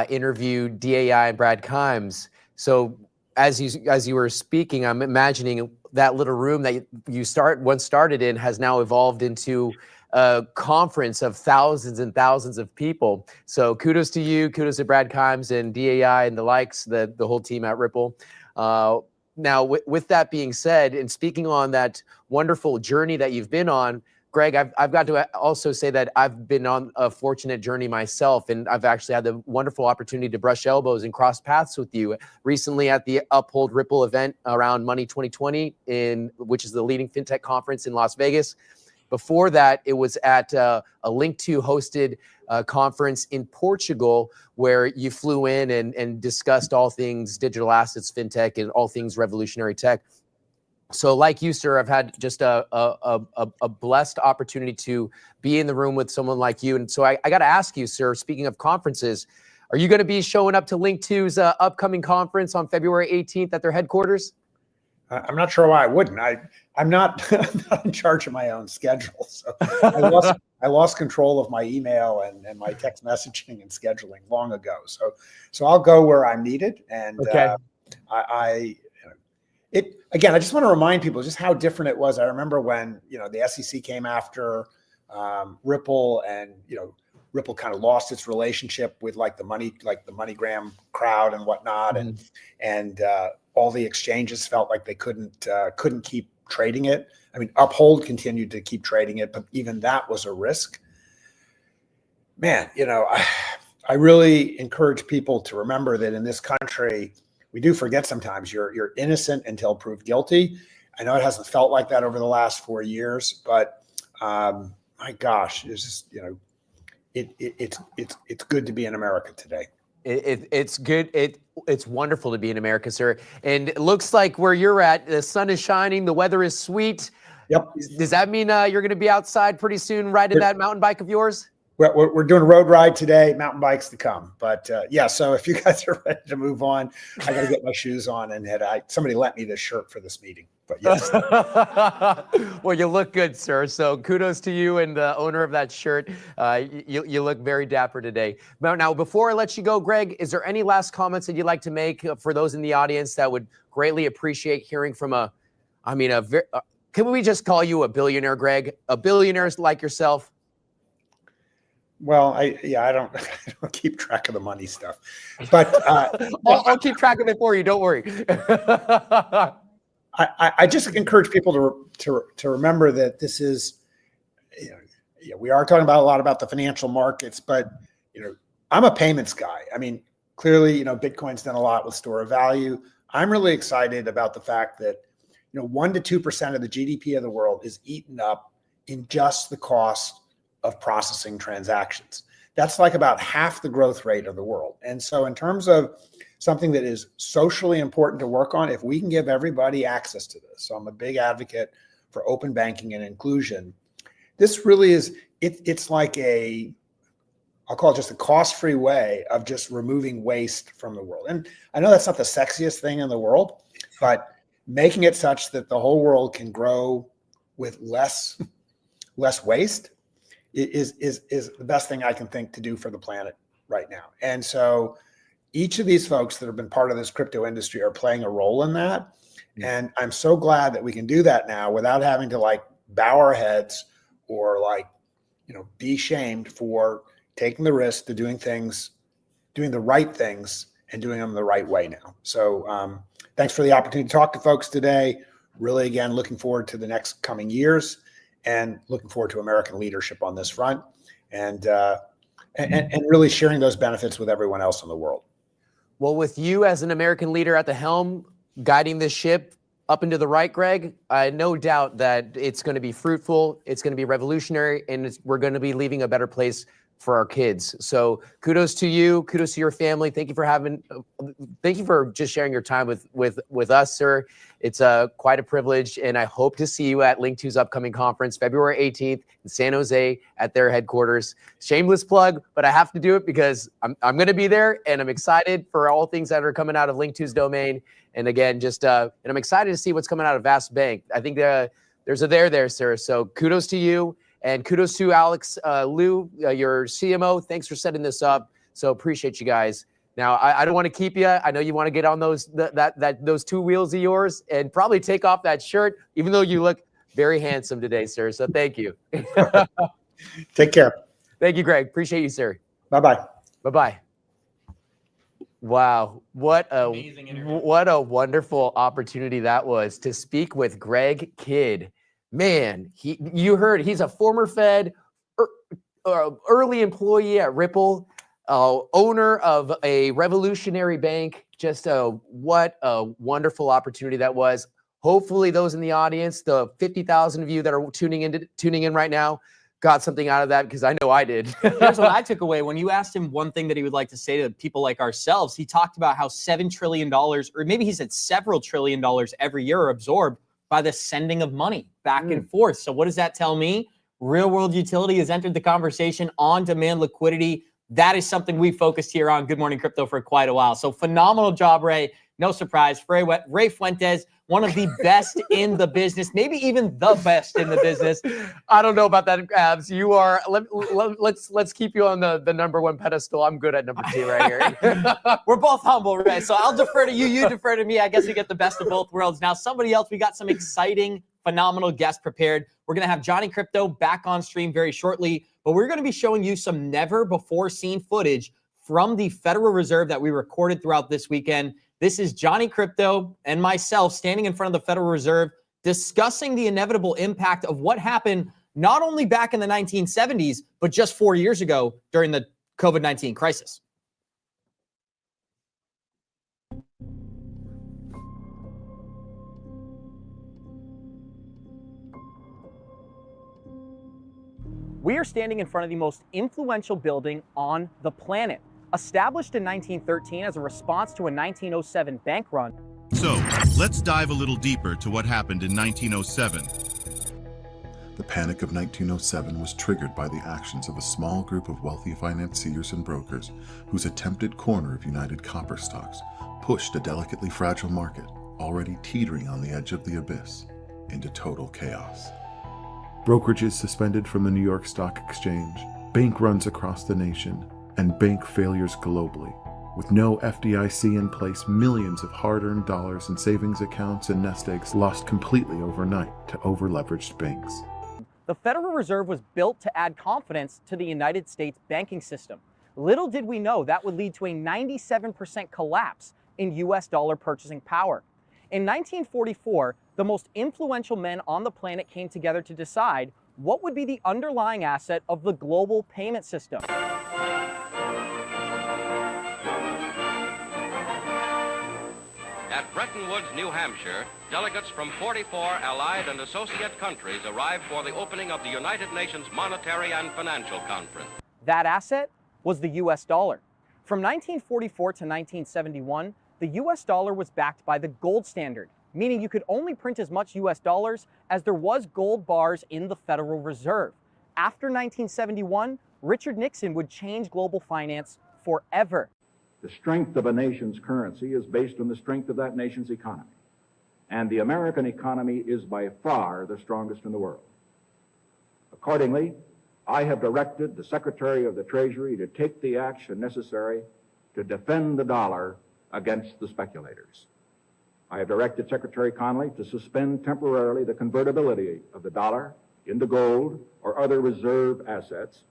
interview DAI and Brad Kimes. So as you were speaking, I'm imagining that little room that you once started in has now evolved into a conference of thousands and thousands of people. So kudos to you, kudos to Brad Kimes and DAI and the likes, the whole team at Ripple. Now, with that being said, and speaking on that wonderful journey that you've been on, Greg, I've got to also say that I've been on a fortunate journey myself, and I've actually had the wonderful opportunity to brush elbows and cross paths with you recently at the Uphold Ripple event around Money 2020, which is the leading fintech conference in Las Vegas. Before that, it was at a Link2 hosted conference in Portugal, where you flew in and discussed all things digital assets, fintech, and all things revolutionary tech. So like you, sir, I've had just a blessed opportunity to be in the room with someone like you. And so I got to ask you, sir, speaking of conferences, are you going to be showing up to Link2's upcoming conference on February 18th at their headquarters? I'm not sure why I wouldn't. I'm not, I'm not in charge of my own schedule. So I lost control of my email and my text messaging and scheduling long ago. So I'll go where I'm needed. And okay. Again, I just want to remind people just how different it was. I remember when, the SEC came after Ripple, and, Ripple kind of lost its relationship with the MoneyGram crowd and whatnot. And all the exchanges felt like they couldn't keep trading it. I mean, Uphold continued to keep trading it, but even that was a risk. Man, I really encourage people to remember that in this country, we do forget sometimes you're innocent until proved guilty. I know it hasn't felt like that over the last 4 years, but my gosh, it's just, it's good to be in America today. It's good. It's wonderful to be in America, sir. And it looks like where you're at, the sun is shining, the weather is sweet. Yep. Does that mean you're going to be outside pretty soon riding that mountain bike of yours? We're doing a road ride today, mountain bikes to come. But yeah, so if you guys are ready to move on, I got to get my shoes on and head out. Somebody lent me this shirt for this meeting. But yes. Well, you look good, sir. So kudos to you and the owner of that shirt. You look very dapper today. Now, before I let you go, Greg, is there any last comments that you'd like to make for those in the audience that would greatly appreciate hearing from can we just call you a billionaire, Greg? A billionaire like yourself? Well, I don't keep track of the money stuff, but I'll keep track of it for you. Don't worry. I just encourage people to remember that this is, we are talking about a lot about the financial markets, but I'm a payments guy. I mean, clearly, Bitcoin's done a lot with store of value. I'm really excited about the fact that 1 to 2% of the GDP of the world is eaten up in just the cost of processing transactions. That's like about half the growth rate of the world. And so in terms of something that is socially important to work on, if we can give everybody access to this, so I'm a big advocate for open banking and inclusion. This really is, it's like I'll call it just a cost-free way of just removing waste from the world. And I know that's not the sexiest thing in the world, but making it such that the whole world can grow with less waste is the best thing I can think to do for the planet right now. And so each of these folks that have been part of this crypto industry are playing a role in that. And I'm so glad that we can do that now without having to bow our heads or be shamed for taking the risk to doing the right things and doing them the right way now. So thanks for the opportunity to talk to folks today. Really, again, looking forward to the next coming years. And looking forward to American leadership on this front, and really sharing those benefits with everyone else in the world. Well, with you as an American leader at the helm, guiding this ship up and to the right, Greg, I no doubt that it's going to be fruitful, it's going to be revolutionary, and we're going to be leaving a better place for our kids. So kudos to you, kudos to your family. Thank you for just sharing your time with us, sir. It's quite a privilege, and I hope to see you at Link2's upcoming conference, February 18th in San Jose at their headquarters. Shameless plug, but I have to do it because I'm going to be there, and I'm excited for all things that are coming out of Link2's domain. And again, and I'm excited to see what's coming out of Vast Bank. I think there's a there, sir. So kudos to you. And kudos to Alex Liu, your CMO. Thanks for setting this up. So appreciate you guys. Now, I don't want to keep you. I know you want to get on those two wheels of yours and probably take off that shirt, even though you look very handsome today, sir. So thank you. Take care. Thank you, Greg. Appreciate you, sir. Bye-bye. Bye-bye. Wow, what a wonderful opportunity that was to speak with Greg Kidd. Man, you heard he's a former Fed, early employee at Ripple, owner of a revolutionary bank. Just what a wonderful opportunity that was. Hopefully those in the audience, the 50,000 of you that are tuning in right now, got something out of that because I know I did. Here's what I took away. When you asked him one thing that he would like to say to people like ourselves, he talked about how $7 trillion, or maybe he said several $1 trillion every year are absorbed by the sending of money back and forth. So what does that tell me? Real world utility has entered the conversation. On demand liquidity. That is something we focused here on Good Morning Crypto for quite a while. So phenomenal job, Ray. No surprise. Ray Fuentes, one of the best in the business, maybe even the best in the business. I don't know about that, Abs. You are. Let's keep you on the number one pedestal. I'm good at number 2 right here. We're both humble, Ray. So I'll defer to you. You defer to me. I guess we get the best of both worlds. Now, somebody else, we got some exciting, phenomenal guests prepared. We're going to have Johnny Crypto back on stream very shortly, but we're going to be showing you some never before seen footage from the Federal Reserve that we recorded throughout this weekend. This is Johnny Crypto and myself standing in front of the Federal Reserve discussing the inevitable impact of what happened not only back in the 1970s, but just 4 years ago during the COVID-19 crisis. We are standing in front of the most influential building on the planet. Established in 1913 as a response to a 1907 bank run. So, let's dive a little deeper to what happened in 1907. The panic of 1907 was triggered by the actions of a small group of wealthy financiers and brokers whose attempted corner of United Copper stocks pushed a delicately fragile market, already teetering on the edge of the abyss, into total chaos. Brokerages suspended from the New York Stock Exchange, bank runs across the nation, and bank failures globally. With no FDIC in place, millions of hard-earned dollars in savings accounts and nest eggs lost completely overnight to over-leveraged banks. The Federal Reserve was built to add confidence to the United States banking system. Little did we know that would lead to a 97% collapse in US dollar purchasing power. In 1944, the most influential men on the planet came together to decide what would be the underlying asset of the global payment system. At Bretton Woods, New Hampshire, delegates from 44 allied and associate countries arrived for the opening of the United Nations Monetary and Financial Conference. That asset was the US dollar. From 1944 to 1971, the US dollar was backed by the gold standard, meaning you could only print as much US dollars as there was gold bars in the Federal Reserve. After 1971, Richard Nixon would change global finance forever. The strength of a nation's currency is based on the strength of that nation's economy. And the American economy is by far the strongest in the world. Accordingly, I have directed the Secretary of the Treasury to take the action necessary to defend the dollar against the speculators. I have directed Secretary Connally to suspend temporarily the convertibility of the dollar into gold or other reserve assets.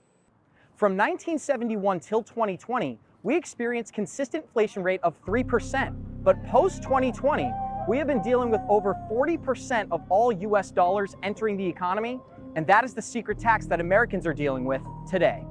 From 1971 till 2020, we experienced consistent inflation rate of 3%, but post-2020, we have been dealing with over 40% of all US dollars entering the economy, and that is the secret tax that Americans are dealing with today.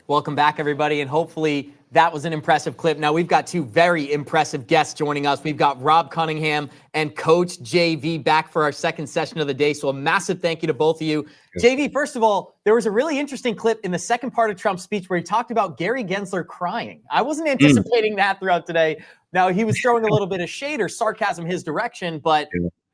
Welcome back, everybody, and hopefully that was an impressive clip. Now, we've got two very impressive guests joining us. We've got Rob Cunningham and Coach JV back for our second session of the day, so a massive thank you to both of you. Yes. JV, first of all, there was a really interesting clip in the second part of Trump's speech where he talked about Gary Gensler crying. I wasn't anticipating that throughout today. Now, he was throwing a little bit of shade or sarcasm his direction, but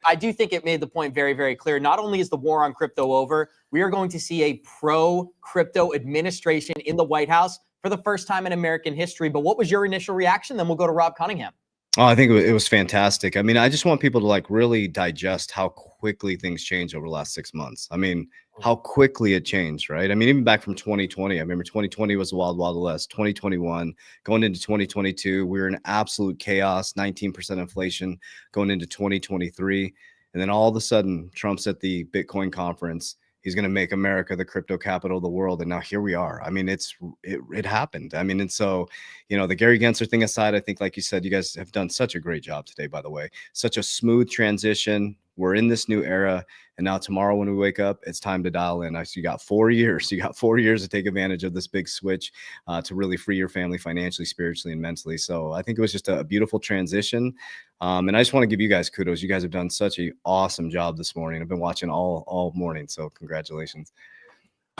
I do think it made the point very, very clear. Not only is the war on crypto over, we are going to see a pro-crypto administration in the White House for the first time in American history. But what was your initial reaction? Then we'll go to Rob Cunningham. Oh, I think it was fantastic. I mean, I just want people to like really digest how quickly things changed over the last 6 months. I mean, how quickly it changed, right? I mean, even back from 2020, I remember 2020 was the wild, wild west. 2021, going into 2022, we were in absolute chaos, 19% inflation going into 2023. And then all of a sudden, Trump's at the Bitcoin conference. He's going to make America the crypto capital of the world. And now here we are. I mean, it happened. I mean, and so, you know, the Gary Gensler thing aside, I think, like you said, you guys have done such a great job today, by the way. Such a smooth transition. we're in this new era. And now tomorrow when we wake up, it's time to dial in. You got 4 years. You got 4 years to take advantage of this big switch to really free your family financially, spiritually, and mentally. So I think it was just a beautiful transition. And I just want to give you guys kudos. You guys have done such an awesome job this morning. I've been watching all morning. So congratulations.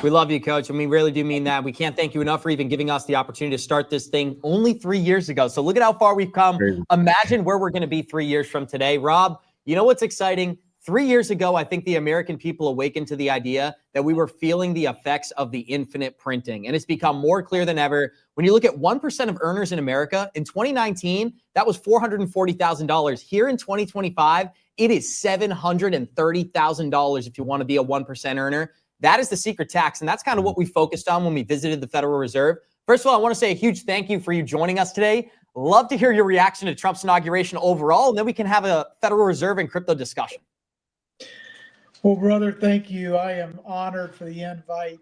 We love you, Coach, and we really do mean that. We can't thank you enough for even giving us the opportunity to start this thing only 3 years ago. So look at how far we've come. Crazy. Imagine where we're going to be 3 years from today. Rob, you know what's exciting? 3 years ago, I think the American people awakened to the idea that we were feeling the effects of the infinite printing. And it's become more clear than ever. When you look at 1% of earners in America, in 2019, that was $440,000. Here in 2025, it is $730,000 if you want to be a 1% earner. That is the secret tax, and that's kind of what we focused on when we visited the Federal Reserve. First of all, I want to say a huge thank you for you joining us today. Love to hear your reaction to Trump's inauguration overall, and then we can have a Federal Reserve and crypto discussion. Well, brother, thank you. I am honored for the invite.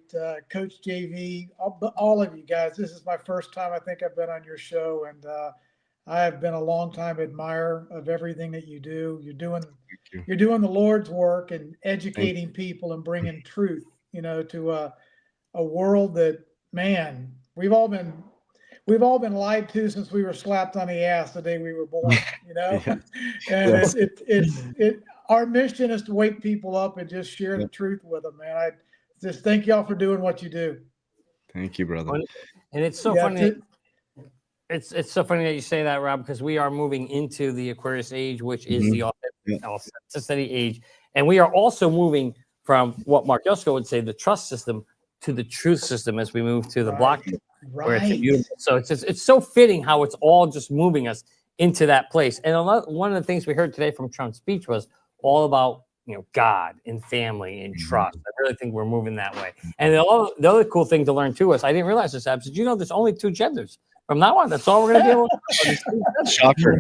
Coach JV, all of you guys, this is my first time I think I've been on your show, and I have been a long-time admirer of everything that you do. You're doing the Lord's work and educating people and bringing truth, to a world that, man, we've all been lied to since we were slapped on the ass the day we were born, Yeah. And our mission is to wake people up and just share the truth with them, man. I just thank y'all for doing what you do. Thank you, brother. And it's so funny. It's so funny that you say that, Rob, because we are moving into the Aquarius age, which is the authenticity age. And we are also moving from what Mark Yosko would say, the trust system, to the truth system as we move to the blockchain. Right. So it's so fitting how it's all just moving us into that place. And one of the things we heard today from Trump's speech was all about God and family and trust. I really think we're moving that way. And the other cool thing to learn too is, I didn't realize this, Abs, did you know there's only 2 genders? From now on, that's all we're going to deal with. Shocker.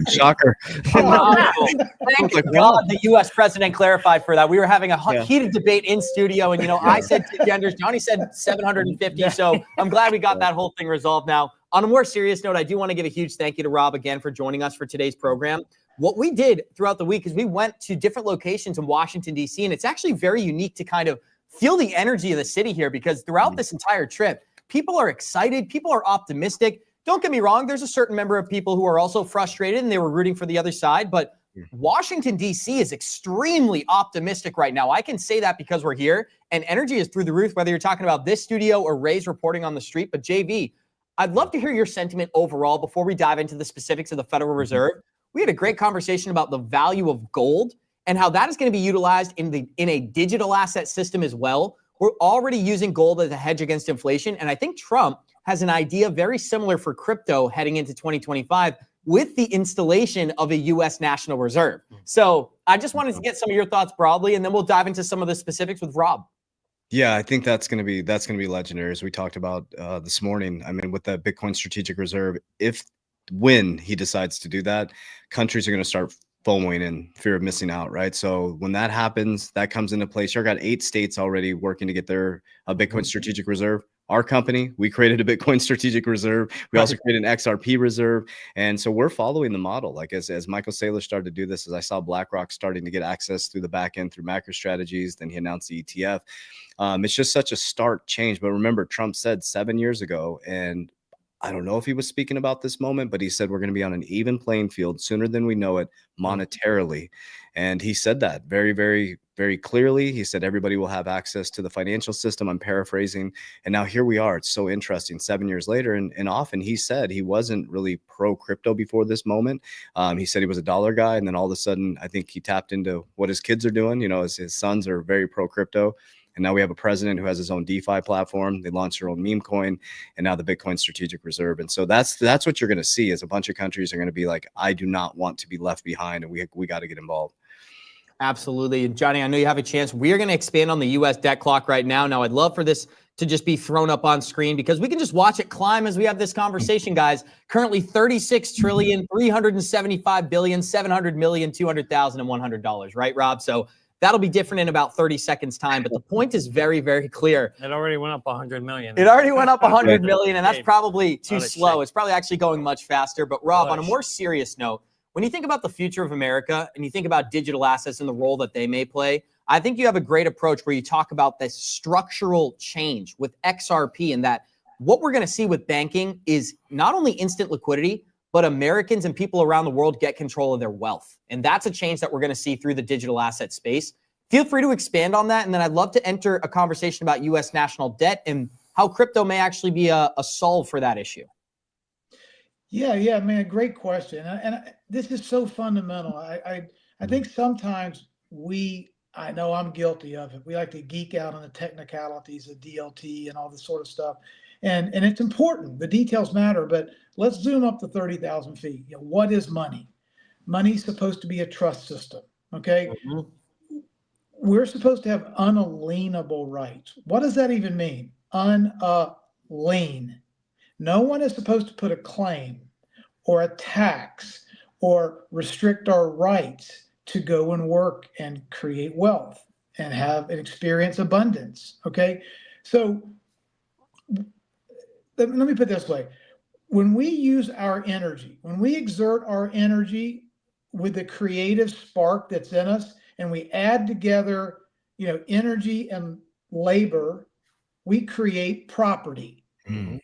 Thank God the U.S. president clarified for that. We were having a heated debate in studio, and I said 2 genders. Johnny said 750. So I'm glad we got that whole thing resolved now. On a more serious note, I do want to give a huge thank you to Rob again for joining us for today's program. What we did throughout the week is we went to different locations in Washington, D.C., and it's actually very unique to kind of feel the energy of the city here, because throughout this entire trip, people are excited. People are optimistic. Don't get me wrong, there's a certain number of people who are also frustrated and they were rooting for the other side, but Washington, D.C. is extremely optimistic right now. I can say that because we're here, and energy is through the roof, whether you're talking about this studio or Ray's reporting on the street. But JV, I'd love to hear your sentiment overall before we dive into the specifics of the Federal Reserve. We had a great conversation about the value of gold and how that is going to be utilized in a digital asset system as well. We're already using gold as a hedge against inflation, and I think Trump has an idea very similar for crypto heading into 2025 with the installation of a U.S. National Reserve. So I just wanted to get some of your thoughts broadly, and then we'll dive into some of the specifics with Rob. Yeah, I think that's going to be legendary, as we talked about this morning. I mean, with the Bitcoin Strategic Reserve, when he decides to do that, countries are going to start FOMOing in fear of missing out, right? So when that happens, that comes into place. You've got 8 states already working to get their Bitcoin Strategic Reserve. Our company, we created a Bitcoin Strategic Reserve. We also created an XRP reserve. And so we're following the model. Like as Michael Saylor started to do this, as I saw BlackRock starting to get access through the back end through MicroStrategies, then he announced the ETF. It's just such a stark change. But remember, Trump said 7 years ago, and I don't know if he was speaking about this moment, but he said we're going to be on an even playing field sooner than we know it monetarily. And he said that very, very, very clearly. He said everybody will have access to the financial system. I'm paraphrasing. And now here we are. It's so interesting 7 years later. And often he said he wasn't really pro crypto before this moment. He said he was a dollar guy. And then all of a sudden, I think he tapped into what his kids are doing. His sons are very pro crypto. And now we have a president who has his own DeFi platform. They launched their own meme coin, and now the Bitcoin Strategic Reserve. And so that's what you're going to see, is a bunch of countries are going to be like, I do not want to be left behind, and we got to get involved. Absolutely. Johnny, I know you have a chance. We are going to expand on the U.S. debt clock right now. Now, I'd love for this to just be thrown up on screen because we can just watch it climb as we have this conversation, guys. Currently 36 trillion, 375 billion, 700 million, 200,000 and $100, right, Rob? So that'll be different in about 30 seconds time. But the point is very, very clear. It already went up 100 million. It already went up 100 million, and that's probably too slow. It's probably actually going much faster. But Rob, on a more serious note, when you think about the future of America and you think about digital assets and the role that they may play, I think you have a great approach where you talk about this structural change with XRP, and that what we're going to see with banking is not only instant liquidity, but Americans and people around the world get control of their wealth. And that's a change that we're going to see through the digital asset space. Feel free to expand on that. And then I'd love to enter a conversation about U.S. national debt and how crypto may actually be a solve for that issue. Yeah, man, great question. And this is so fundamental. I think sometimes I know I'm guilty of it. We like to geek out on the technicalities of DLT and all this sort of stuff. And it's important. The details matter, but let's zoom up to 30,000 feet. What is money? Money's supposed to be a trust system, okay? Mm-hmm. We're supposed to have unalienable rights. What does that even mean? Unalien. No one is supposed to put a claim or a tax or restrict our rights to go and work and create wealth and have and experience abundance, okay? So let me put it this way. When we use our energy, when we exert our energy with the creative spark that's in us, and we add together, energy and labor, we create property. Mm-hmm.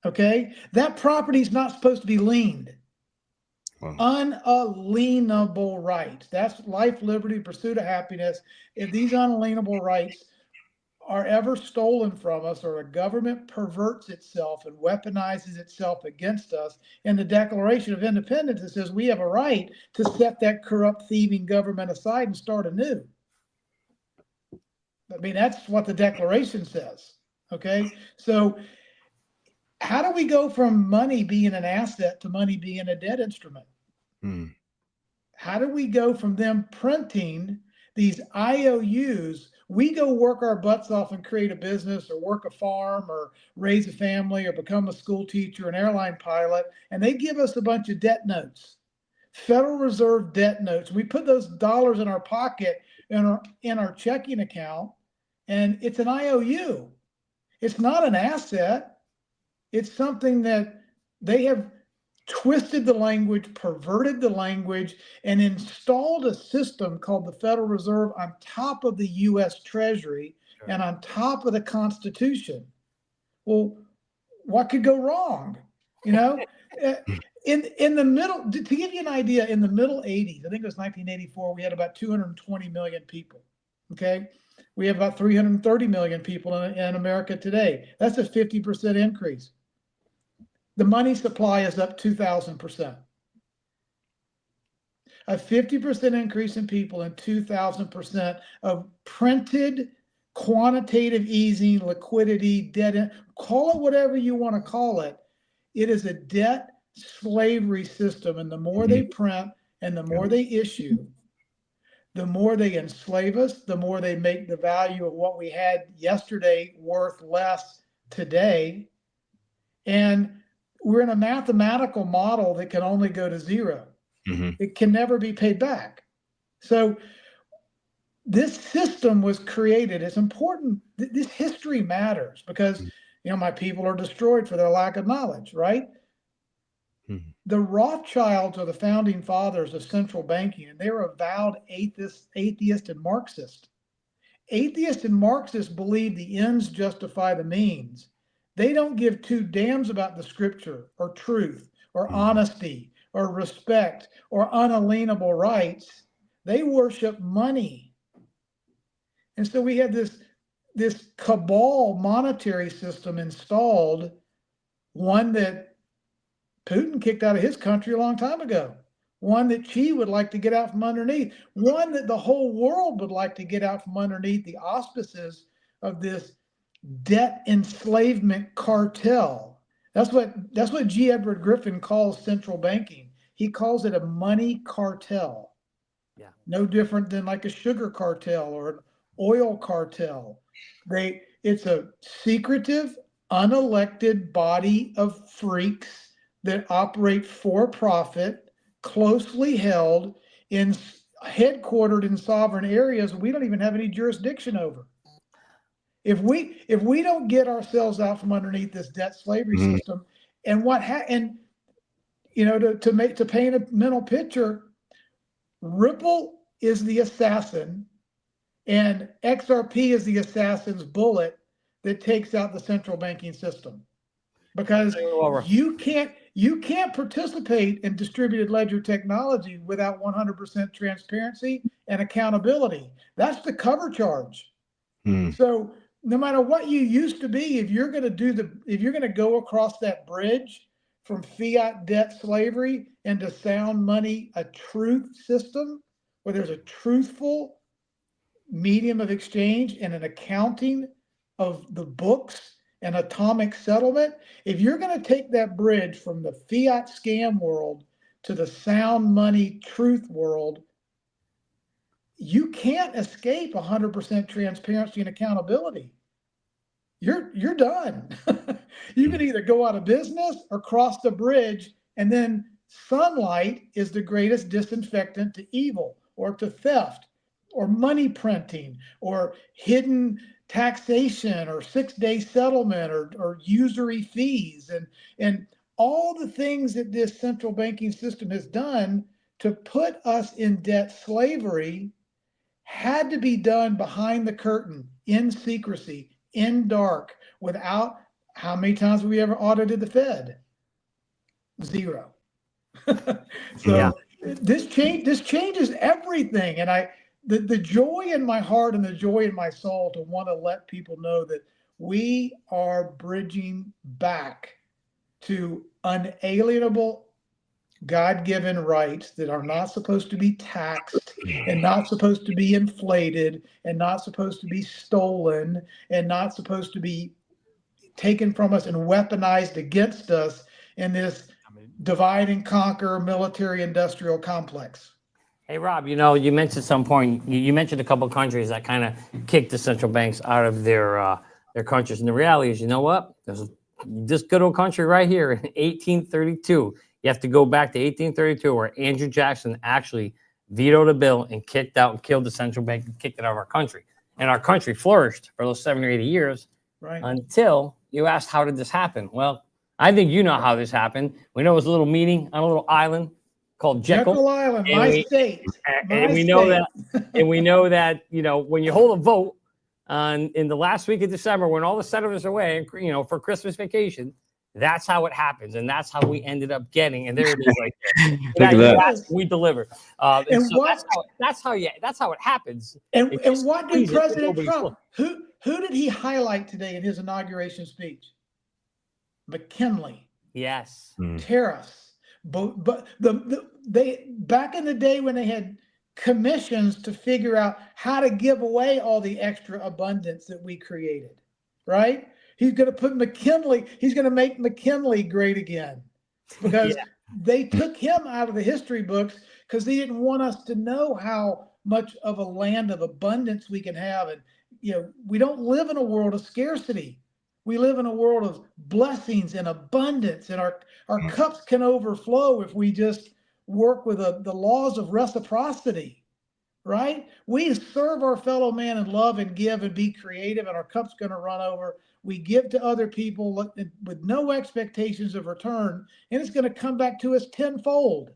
Okay? That property is not supposed to be liened. Wow. Unalienable rights. That's life, liberty, pursuit of happiness. If these unalienable rights are ever stolen from us, or a government perverts itself and weaponizes itself against us, in the Declaration of Independence, it says we have a right to set that corrupt, thieving government aside and start anew. I mean, that's what the Declaration says. Okay? So how do we go from money being an asset to money being a debt instrument? How do we go from them printing these IOUs? We go work our butts off and create a business, or work a farm, or raise a family, or become a school teacher, an airline pilot, and they give us a bunch of debt notes, Federal Reserve debt notes. We put those dollars in our pocket, in our checking account, and it's an IOU. It's not an asset. It's something that they have twisted the language, perverted the language, and installed a system called the Federal Reserve on top of the U.S. Treasury and on top of the Constitution. Well, what could go wrong? In the middle, to give you an idea, in the middle 80s, I think it was 1984, we had about 220 million people. Okay, we have about 330 million people in America today. That's a 50% increase. The money supply is up 2,000%. A 50% increase in people and 2,000% of printed quantitative easing, liquidity, debt, call it whatever you want to call it. It is a debt slavery system. And the more they print and the more they issue, the more they enslave us, the more they make the value of what we had yesterday worth less today. And we're in a mathematical model that can only go to zero. Mm-hmm. It can never be paid back. So this system was created. It's important. This history matters because, my people are destroyed for their lack of knowledge, right? Mm-hmm. The Rothschilds are the founding fathers of central banking, and they were avowed atheist and Marxist. Atheists and Marxists believe the ends justify the means. They don't give two damns about the scripture or truth or honesty or respect or unalienable rights. They worship money. And so we have this cabal monetary system installed, one that Putin kicked out of his country a long time ago, one that Xi would like to get out from underneath, one that the whole world would like to get out from underneath the auspices of this debt enslavement cartel. That's what G. Edward Griffin calls central banking. He calls it a money cartel. Yeah. No different than like a sugar cartel or an oil cartel. It's a secretive, unelected body of freaks that operate for profit, closely held, headquartered in sovereign areas we don't even have any jurisdiction over. If we don't get ourselves out from underneath this debt slavery system, and to paint a mental picture, Ripple is the assassin and XRP is the assassin's bullet that takes out the central banking system. Because you can't participate in distributed ledger technology without 100% transparency and accountability. That's the cover charge. So no matter what you used to be, if you're going to go across that bridge from fiat debt slavery into sound money, a truth system where there's a truthful medium of exchange and an accounting of the books and atomic settlement, if you're going to take that bridge from the fiat scam world to the sound money truth world, you can't escape 100% transparency and accountability. You're done. You can either go out of business or cross the bridge, and then sunlight is the greatest disinfectant to evil or to theft or money printing or hidden taxation or 6-day settlement or usury fees and all the things that this central banking system has done to put us in debt slavery had to be done behind the curtain, in secrecy, in dark, without. How many times have we ever audited the Fed? 0. This changes everything, and the joy in my heart and the joy in my soul to want to let people know that we are bridging back to unalienable God-given rights that are not supposed to be taxed and not supposed to be inflated and not supposed to be stolen and not supposed to be taken from us and weaponized against us in this divide and conquer military industrial complex. Hey, Rob, you mentioned some point, you mentioned a couple of countries that kind of kicked the central banks out of their countries. And the reality is, you know what? There's this good old country right here in 1832. You have to go back to 1832 where Andrew Jackson actually vetoed a bill and kicked out and killed the central bank and kicked it out of our country. And our country flourished for those 70 or 80 years until you asked, how did this happen? Well, I think you know how this happened. We know it was a little meeting on a little island called Jekyll Island, my state. And we know that, when you hold a vote in the last week of December, when all the senators are away, for Christmas vacation, that's how it happens. And that's how we ended up getting. And there it is right there. Look at that. We delivered. And so that's how it happens. And what did President Trump, who did he highlight today in his inauguration speech? McKinley. Yes. Tariffs. But they back in the day when they had commissions to figure out how to give away all the extra abundance that we created, right? He's going to put McKinley, he's going to make McKinley great again because they took him out of the history books because they didn't want us to know how much of a land of abundance we can have. And, we don't live in a world of scarcity. We live in a world of blessings and abundance, and our cups can overflow if we just work with the laws of reciprocity, right? We serve our fellow man and love and give and be creative, and our cup's going to run over. We give to other people with no expectations of return, and it's going to come back to us tenfold.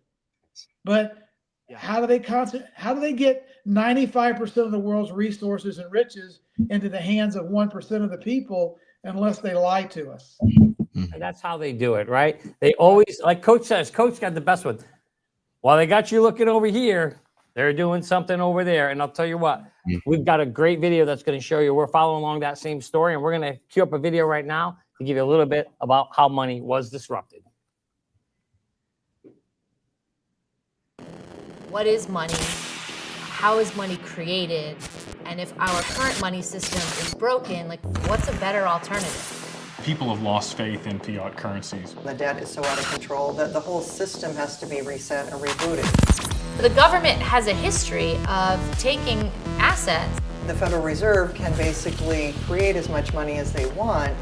But how do they get 95% of the world's resources and riches into the hands of 1% of the people unless they lie to us? And that's how they do it, right? They always, like Coach says, Coach got the best one. While they got you looking over here, they're doing something over there. And I'll tell you what, we've got a great video that's going to show you. We're following along that same story, and we're going to cue up a video right now to give you a little bit about how money was disrupted. What is money? How is money created? And if our current money system is broken, what's a better alternative? People have lost faith in fiat currencies. The debt is so out of control that the whole system has to be reset and rebooted. The government has a history of taking assets. The Federal Reserve can basically create as much money as they want.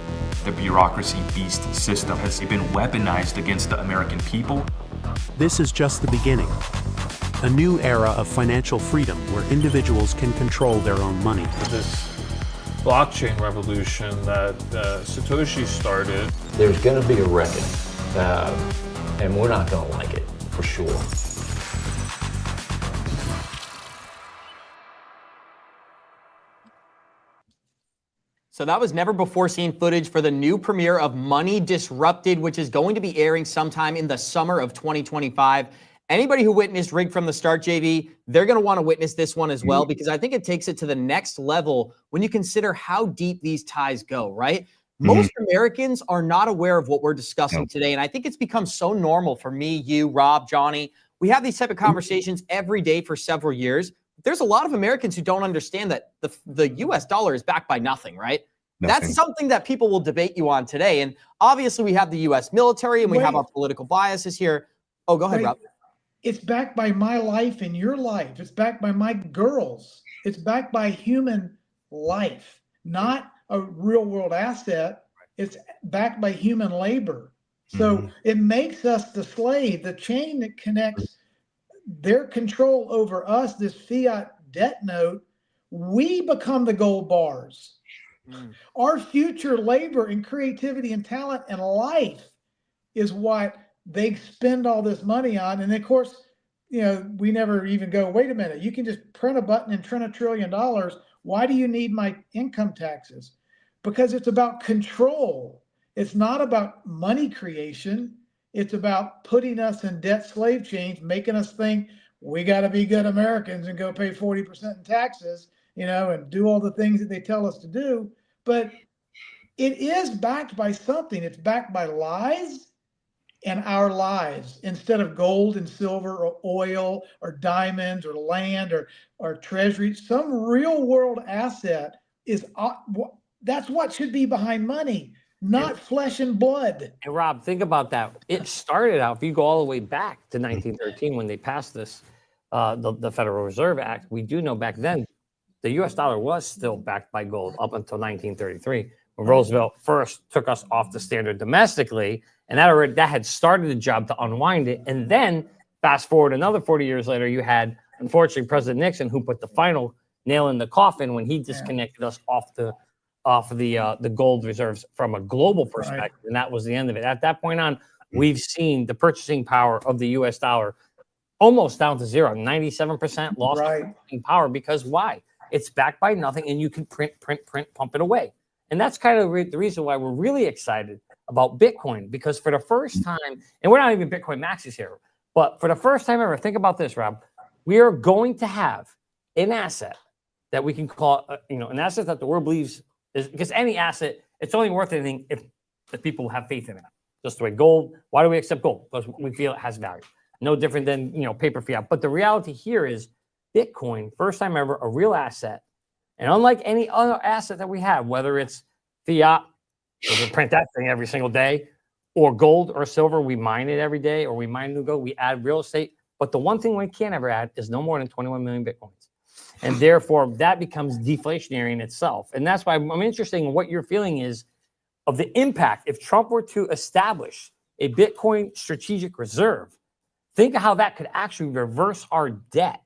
The bureaucracy beast system has been weaponized against the American people. This is just the beginning. A new era of financial freedom where individuals can control their own money. This blockchain revolution that Satoshi started. There's going to be a reckoning. and we're not going to like it for sure. So that was never before seen footage for the new premiere of Money Disrupted, which is going to be airing sometime in the summer of 2025. Anybody who witnessed Rig from the Start, JV, they're going to want to witness this one as well, because I think it takes it to the next level when you consider how deep these ties go, right? Most Americans are not aware of what we're discussing today. And I think it's become so normal for me, you, Rob, Johnny. We have these type of conversations every day for several years. There's a lot of Americans who don't understand that the US dollar is backed by nothing, right? That's something that people will debate you on today. And obviously we have the US military and we have our political biases here. Oh, go ahead, Rob. It's backed by my life and your life. It's backed by my girls. It's backed by human life, not a real world asset. It's backed by human labor. So it makes us the slave, the chain that connects their control over us, this fiat debt note. We become the gold bars. Our future labor and creativity and talent and life is what they spend all this money on. And of course, we never even go, wait a minute, you can just print a button and print $1 trillion. Why do you need my income taxes? Because it's about control. It's not about money creation. It's about putting us in debt slave chains, making us think we got to be good Americans and go pay 40% in taxes, and do all the things that they tell us to do. But it is backed by something. It's backed by lies and our lives, instead of gold and silver or oil or diamonds or land or treasury. Some real world asset is that's what should be behind money, not flesh and blood. And Rob, think about that. It started out, if you go all the way back to 1913 when they passed this, the Federal Reserve Act, we do know back then the US dollar was still backed by gold up until 1933, when Roosevelt first took us off the standard domestically. And that had started the job to unwind it. And then fast forward another 40 years later, you had, unfortunately, President Nixon, who put the final nail in the coffin when he disconnected us off the gold reserves from a global perspective. And that was the end of it. At that point on, we've seen the purchasing power of the US dollar almost down to zero, 97% lost purchasing power. Because why? It's backed by nothing, and you can print, pump it away. And that's kind of the reason why we're really excited about Bitcoin, because for the first time, and we're not even Bitcoin maxis here, but for the first time ever, think about this, Rob, we are going to have an asset that we can call, an asset that the world believes is, because any asset, it's only worth anything if people have faith in it. Just the way gold, why do we accept gold? Because we feel it has value. No different than, paper fiat. But the reality here is Bitcoin, first time ever, a real asset. And unlike any other asset that we have, whether it's fiat, we print that thing every single day, or gold or silver, we mine it every day, or we mine new gold, we add real estate. But the one thing we can't ever add is no more than 21 million Bitcoins. And therefore, that becomes deflationary in itself. And that's why I'm interested in what your feeling is of the impact. If Trump were to establish a Bitcoin strategic reserve, think of how that could actually reverse our debt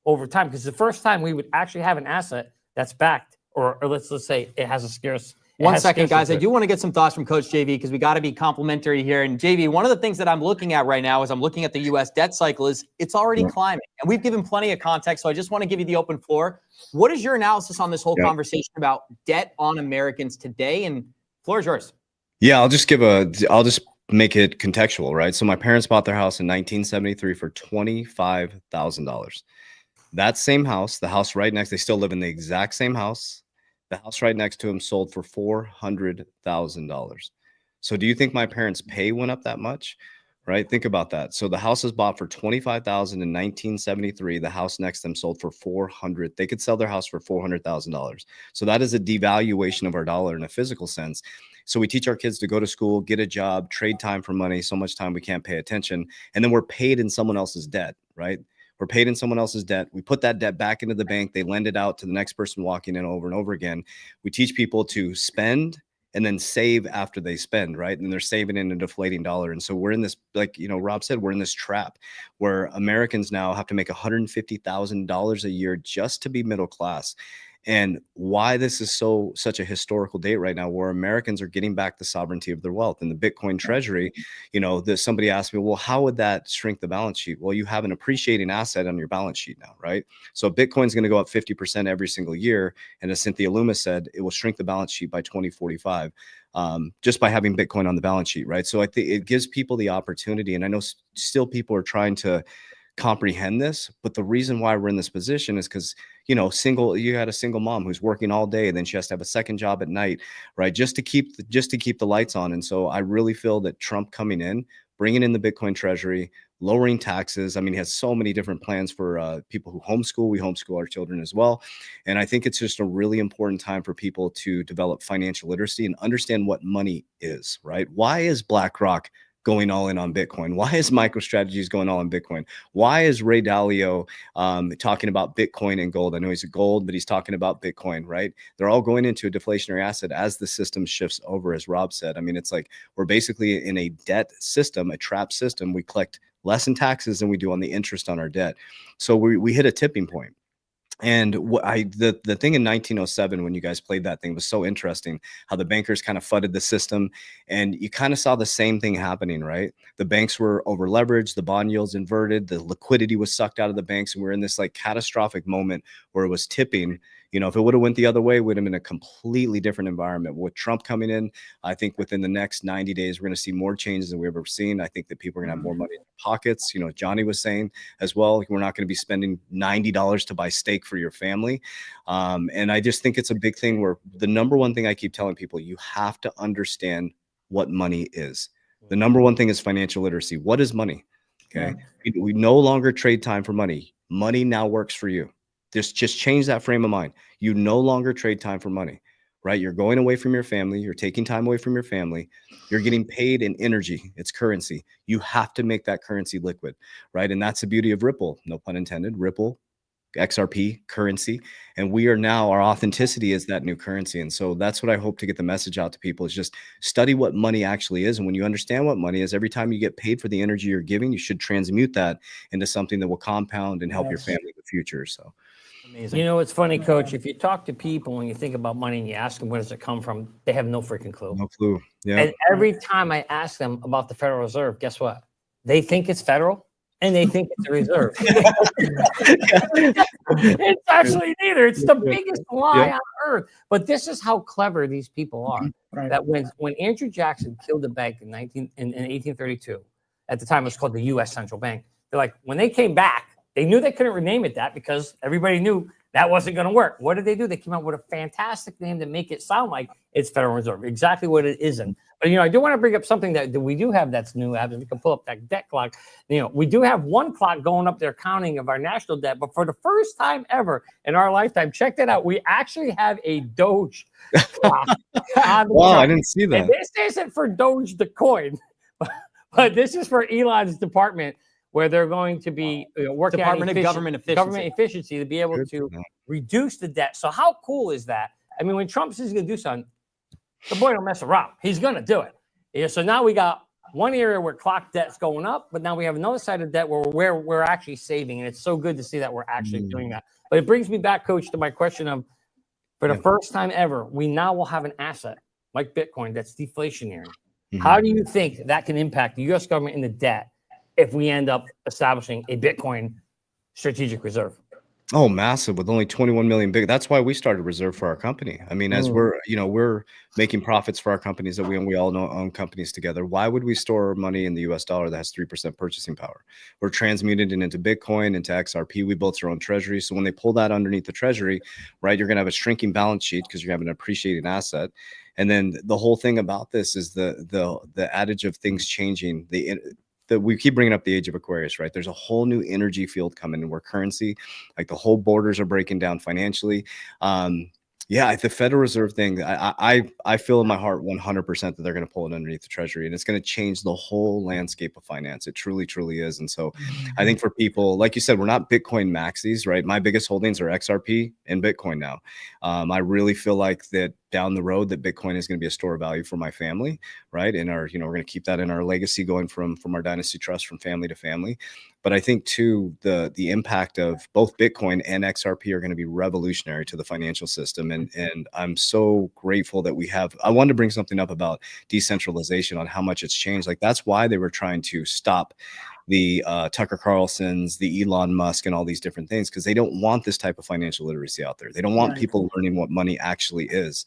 over time. Because the first time we would actually have an asset that's backed, or let's say it has a scarce. One second, guys. I do want to get some thoughts from Coach JV, because we got to be complimentary here. And JV, one of the things that I'm looking at right now as I'm looking at the U.S. debt cycle is it's already climbing. And we've given plenty of context, so I just want to give you the open floor. What is your analysis on this whole conversation about debt on Americans today? And floor is yours. Yeah, I'll just make it contextual, right? So my parents bought their house in 1973 for $25,000. That same house, the house right next, they still live in the exact same house. The house right next to him sold for $400,000. So do you think my parents' pay went up that much? Right? Think about that. So the house is bought for $25,000 in 1973. The house next to them sold for $400,000. They could sell their house for $400,000. So that is a devaluation of our dollar in a physical sense. So we teach our kids to go to school, get a job, trade time for money, so much time we can't pay attention. And then we're paid in someone else's debt, right? We're paid in someone else's debt. We put that debt back into the bank. They lend it out to the next person walking in over and over again. We teach people to spend and then save after they spend, right? And they're saving in a deflating dollar. And so we're in this, like, Rob said, we're in this trap where Americans now have to make $150,000 a year just to be middle class. and why this is such a historical date right now, where Americans are getting back the sovereignty of their wealth. And the Bitcoin treasury, somebody asked me, well, how would that shrink the balance sheet? Well, you have an appreciating asset on your balance sheet now, right? So Bitcoin's going to go up 50% every single year. And as Cynthia Loomis said, it will shrink the balance sheet by 2045. Just by having Bitcoin on the balance sheet, right? So I think it gives people the opportunity, and I know still people are trying to comprehend this, but the reason why we're in this position is because you had a single mom who's working all day, and then she has to have a second job at night, right? Just to keep the lights on. And so I really feel that Trump coming in, bringing in the Bitcoin treasury, lowering taxes. I mean, he has so many different plans for people who homeschool. We homeschool our children as well. And I think it's just a really important time for people to develop financial literacy and understand what money is, right? Why is BlackRock going all in on Bitcoin? Why is MicroStrategies going all in Bitcoin? Why is Ray Dalio talking about Bitcoin and gold? I know he's a gold, but he's talking about Bitcoin, right? They're all going into a deflationary asset as the system shifts over, as Rob said. I mean, it's like we're basically in a debt system, a trap system. We collect less in taxes than we do on the interest on our debt. So we hit a tipping point. And the thing in 1907, when you guys played that thing, was so interesting, how the bankers kind of flooded the system, and you kind of saw the same thing happening, right? The banks were over leveraged, the bond yields inverted, the liquidity was sucked out of the banks, and we're in this like catastrophic moment where it was tipping. If it would have went the other way, it would have been a completely different environment. With Trump coming in, I think within the next 90 days, we're going to see more changes than we've ever seen. I think that people are going to have more money in their pockets. Johnny was saying as well, we're not going to be spending $90 to buy steak for your family. And I just think it's a big thing where the number one thing I keep telling people, you have to understand what money is. The number one thing is financial literacy. What is money? Okay. We no longer trade time for money. Money now works for you. Just change that frame of mind. You no longer trade time for money, right? You're going away from your family. You're taking time away from your family. You're getting paid in energy. It's currency. You have to make that currency liquid, right? And that's the beauty of Ripple, no pun intended. Ripple, XRP, currency. And we are now, our authenticity is that new currency. And so that's what I hope to get the message out to people, is just study what money actually is. And when you understand what money is, every time you get paid for the energy you're giving, you should transmute that into something that will compound and help your family in the future. So amazing. It's funny, Coach. If you talk to people and you think about money and you ask them where does it come from, they have no freaking clue. No clue. Yeah. And every time I ask them about the Federal Reserve, guess what? They think it's federal and they think it's a reserve. It's actually neither. It's the biggest lie on earth. But this is how clever these people are. Right. That when Andrew Jackson killed the bank in 1832, at the time it was called the U.S. Central Bank. They're like, when they came back, they knew they couldn't rename it that because everybody knew that wasn't going to work. What did they do? They came up with a fantastic name to make it sound like it's Federal Reserve, exactly what it isn't. But, I do want to bring up something that we do have that's new. If we can pull up that debt clock. We do have one clock going up there counting of our national debt. But for the first time ever in our lifetime, check that out. We actually have a Doge clock. Wow, I didn't see that. And this isn't for Doge the coin, but this is for Elon's department, where they're going to be working Department of Government efficiency to be able to reduce the debt. So how cool is that? I mean, when Trump says he's going to do something, the boy don't mess around. He's going to do it. Yeah, so now we got one area where clock debt's going up, but now we have another side of debt where we're actually saving. And it's so good to see that we're actually doing that. But it brings me back, Coach, to my question of, for the first time ever, we now will have an asset like Bitcoin that's deflationary. How do you think that can impact the U.S. government in the debt if we end up establishing a Bitcoin strategic reserve? Oh, massive, with only 21 million big. That's why we started reserve for our company. I mean, as we're making profits for our companies that we all know own companies together. Why would we store money in the US dollar that has 3% purchasing power? We're transmuted it into Bitcoin, into XRP. We built our own treasury. So when they pull that underneath the treasury, right, you're going to have a shrinking balance sheet because you're having an appreciating asset. And then the whole thing about this is the adage of things changing. That we keep bringing up the age of Aquarius, right? There's a whole new energy field coming in where currency, like the whole borders are breaking down financially. The Federal Reserve thing, I feel in my heart 100% that they're going to pull it underneath the treasury, and it's going to change the whole landscape of finance. It truly, truly is. And so I think for people, like you said, we're not Bitcoin maxis, right? My biggest holdings are XRP and Bitcoin now. I really feel like that down the road that Bitcoin is going to be a store of value for my family, right? And our, we're going to keep that in our legacy going from our dynasty trust from family to family. But I think too, the impact of both Bitcoin and XRP are going to be revolutionary to the financial system. And I'm so grateful that we have. I wanted to bring something up about decentralization on how much it's changed. Like that's why they were trying to stop the Tucker Carlsons, the Elon Musk, and all these different things, because they don't want this type of financial literacy out there. They don't want people learning what money actually is.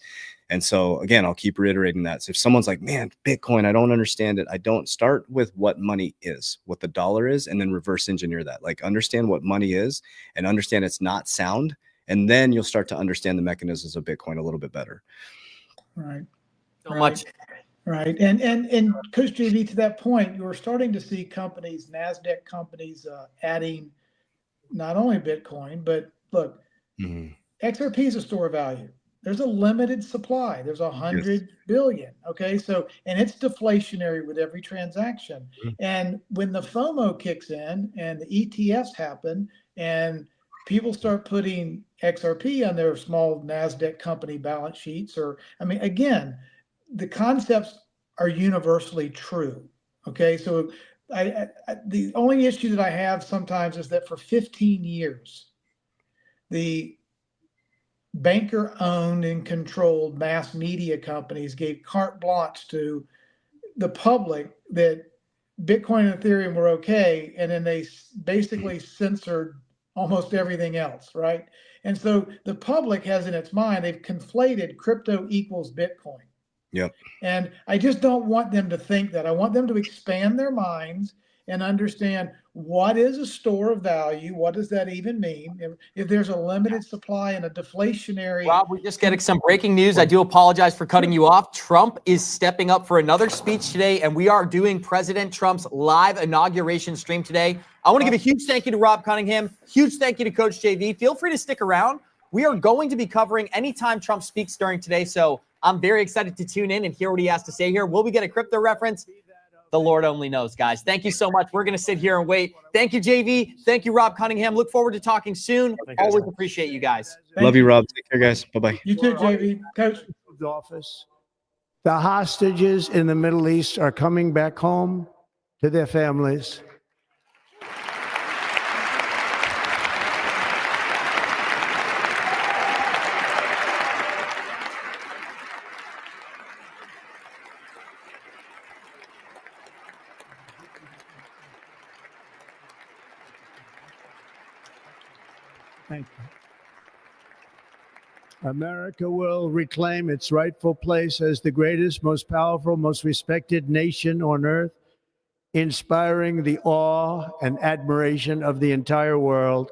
And so again, I'll keep reiterating that. So if someone's like, man, Bitcoin, I don't understand it. I don't start with what money is, what the dollar is, and then reverse engineer that. Like understand what money is and understand it's not sound. And then you'll start to understand the mechanisms of Bitcoin a little bit better. Right. So much. Right. And Coach JV, to that point, you're starting to see companies, NASDAQ companies, adding not only Bitcoin, but look, XRP is a store of value. There's a limited supply. There's 100 billion. Okay. So, and it's deflationary with every transaction. And when the FOMO kicks in and the ETFs happen and people start putting XRP on their small NASDAQ company balance sheets, or, I mean, again, the concepts are universally true. Okay. So the only issue that I have sometimes is that for 15 years, the banker owned and controlled mass media companies gave carte blanche to the public that Bitcoin and Ethereum were okay. And then they basically censored almost everything else. Right. And so the public has in its mind, they've conflated crypto equals Bitcoin. Yep. And I just don't want them to think that. I want them to expand their minds and understand what is a store of value. What does that even mean? If there's a limited supply and a deflationary. Rob, we're just getting some breaking news. I do apologize for cutting you off. Trump is stepping up for another speech today, and we are doing President Trump's live inauguration stream today. I want to give a huge thank you to Rob Cunningham. Huge thank you to Coach JV. Feel free to stick around. We are going to be covering anytime Trump speaks during today, so I'm very excited to tune in and hear what he has to say here. Will we get a crypto reference? The Lord only knows, guys. Thank you so much. We're going to sit here and wait. Thank you, JV. Thank you, Rob Cunningham. Look forward to talking soon. Always appreciate you guys. Love you, Rob. Take care, guys. Bye-bye. You too, JV. Coach. Office. The hostages in the Middle East are coming back home to their families. Thank you. America will reclaim its rightful place as the greatest, most powerful, most respected nation on earth, inspiring the awe and admiration of the entire world.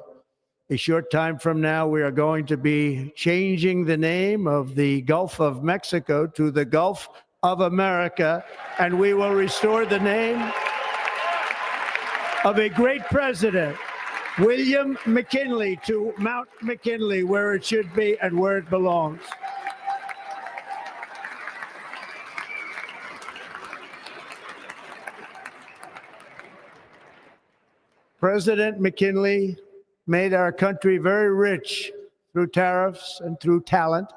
A short time from now, we are going to be changing the name of the Gulf of Mexico to the Gulf of America, and we will restore the name of a great president, William McKinley, to Mount McKinley, where it should be and where it belongs. President McKinley made our country very rich through tariffs and through talent.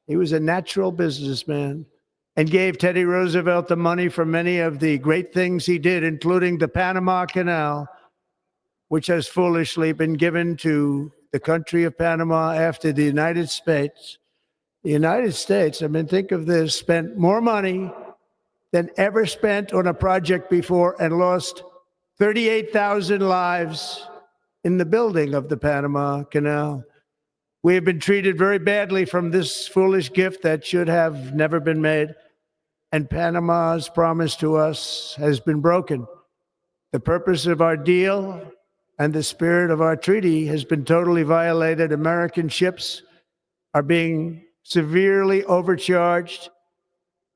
He was a natural businessman and gave Teddy Roosevelt the money for many of the great things he did, including the Panama Canal, which has foolishly been given to the country of Panama after the United States. The United States, I mean, think of this, spent more money than ever spent on a project before and lost 38,000 lives in the building of the Panama Canal. We have been treated very badly from this foolish gift that should have never been made. And Panama's promise to us has been broken. The purpose of our deal and the spirit of our treaty has been totally violated. American ships are being severely overcharged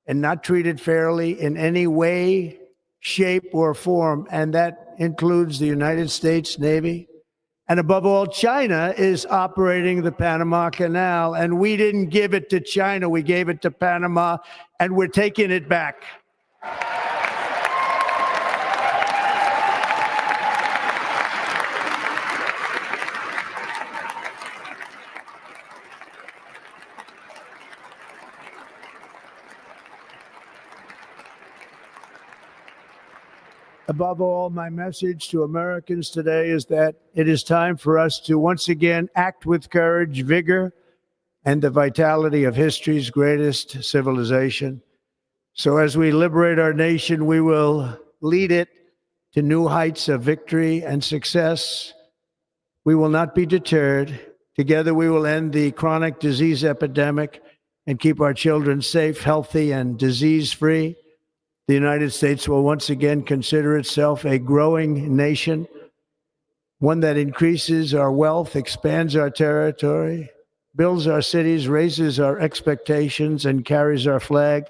and not treated fairly in any way, shape, or form. And that includes the United States Navy. And above all, China is operating the Panama Canal. And we didn't give it to China. We gave it to Panama, and we're taking it back. Above all, my message to Americans today is that it is time for us to once again act with courage, vigor, and the vitality of history's greatest civilization. So as we liberate our nation, we will lead it to new heights of victory and success. We will not be deterred. Together, we will end the chronic disease epidemic and keep our children safe, healthy, and disease-free. The United States will once again consider itself a growing nation, one that increases our wealth, expands our territory, builds our cities, raises our expectations, and carries our flag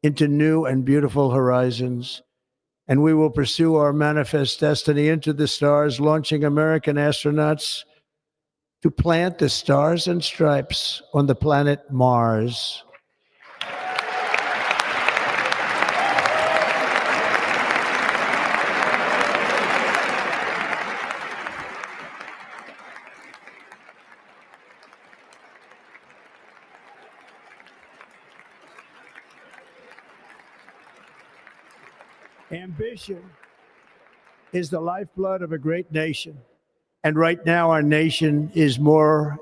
into new and beautiful horizons. And we will pursue our manifest destiny into the stars, launching American astronauts to plant the stars and stripes on the planet Mars. Ambition is the lifeblood of a great nation. And right now, our nation is more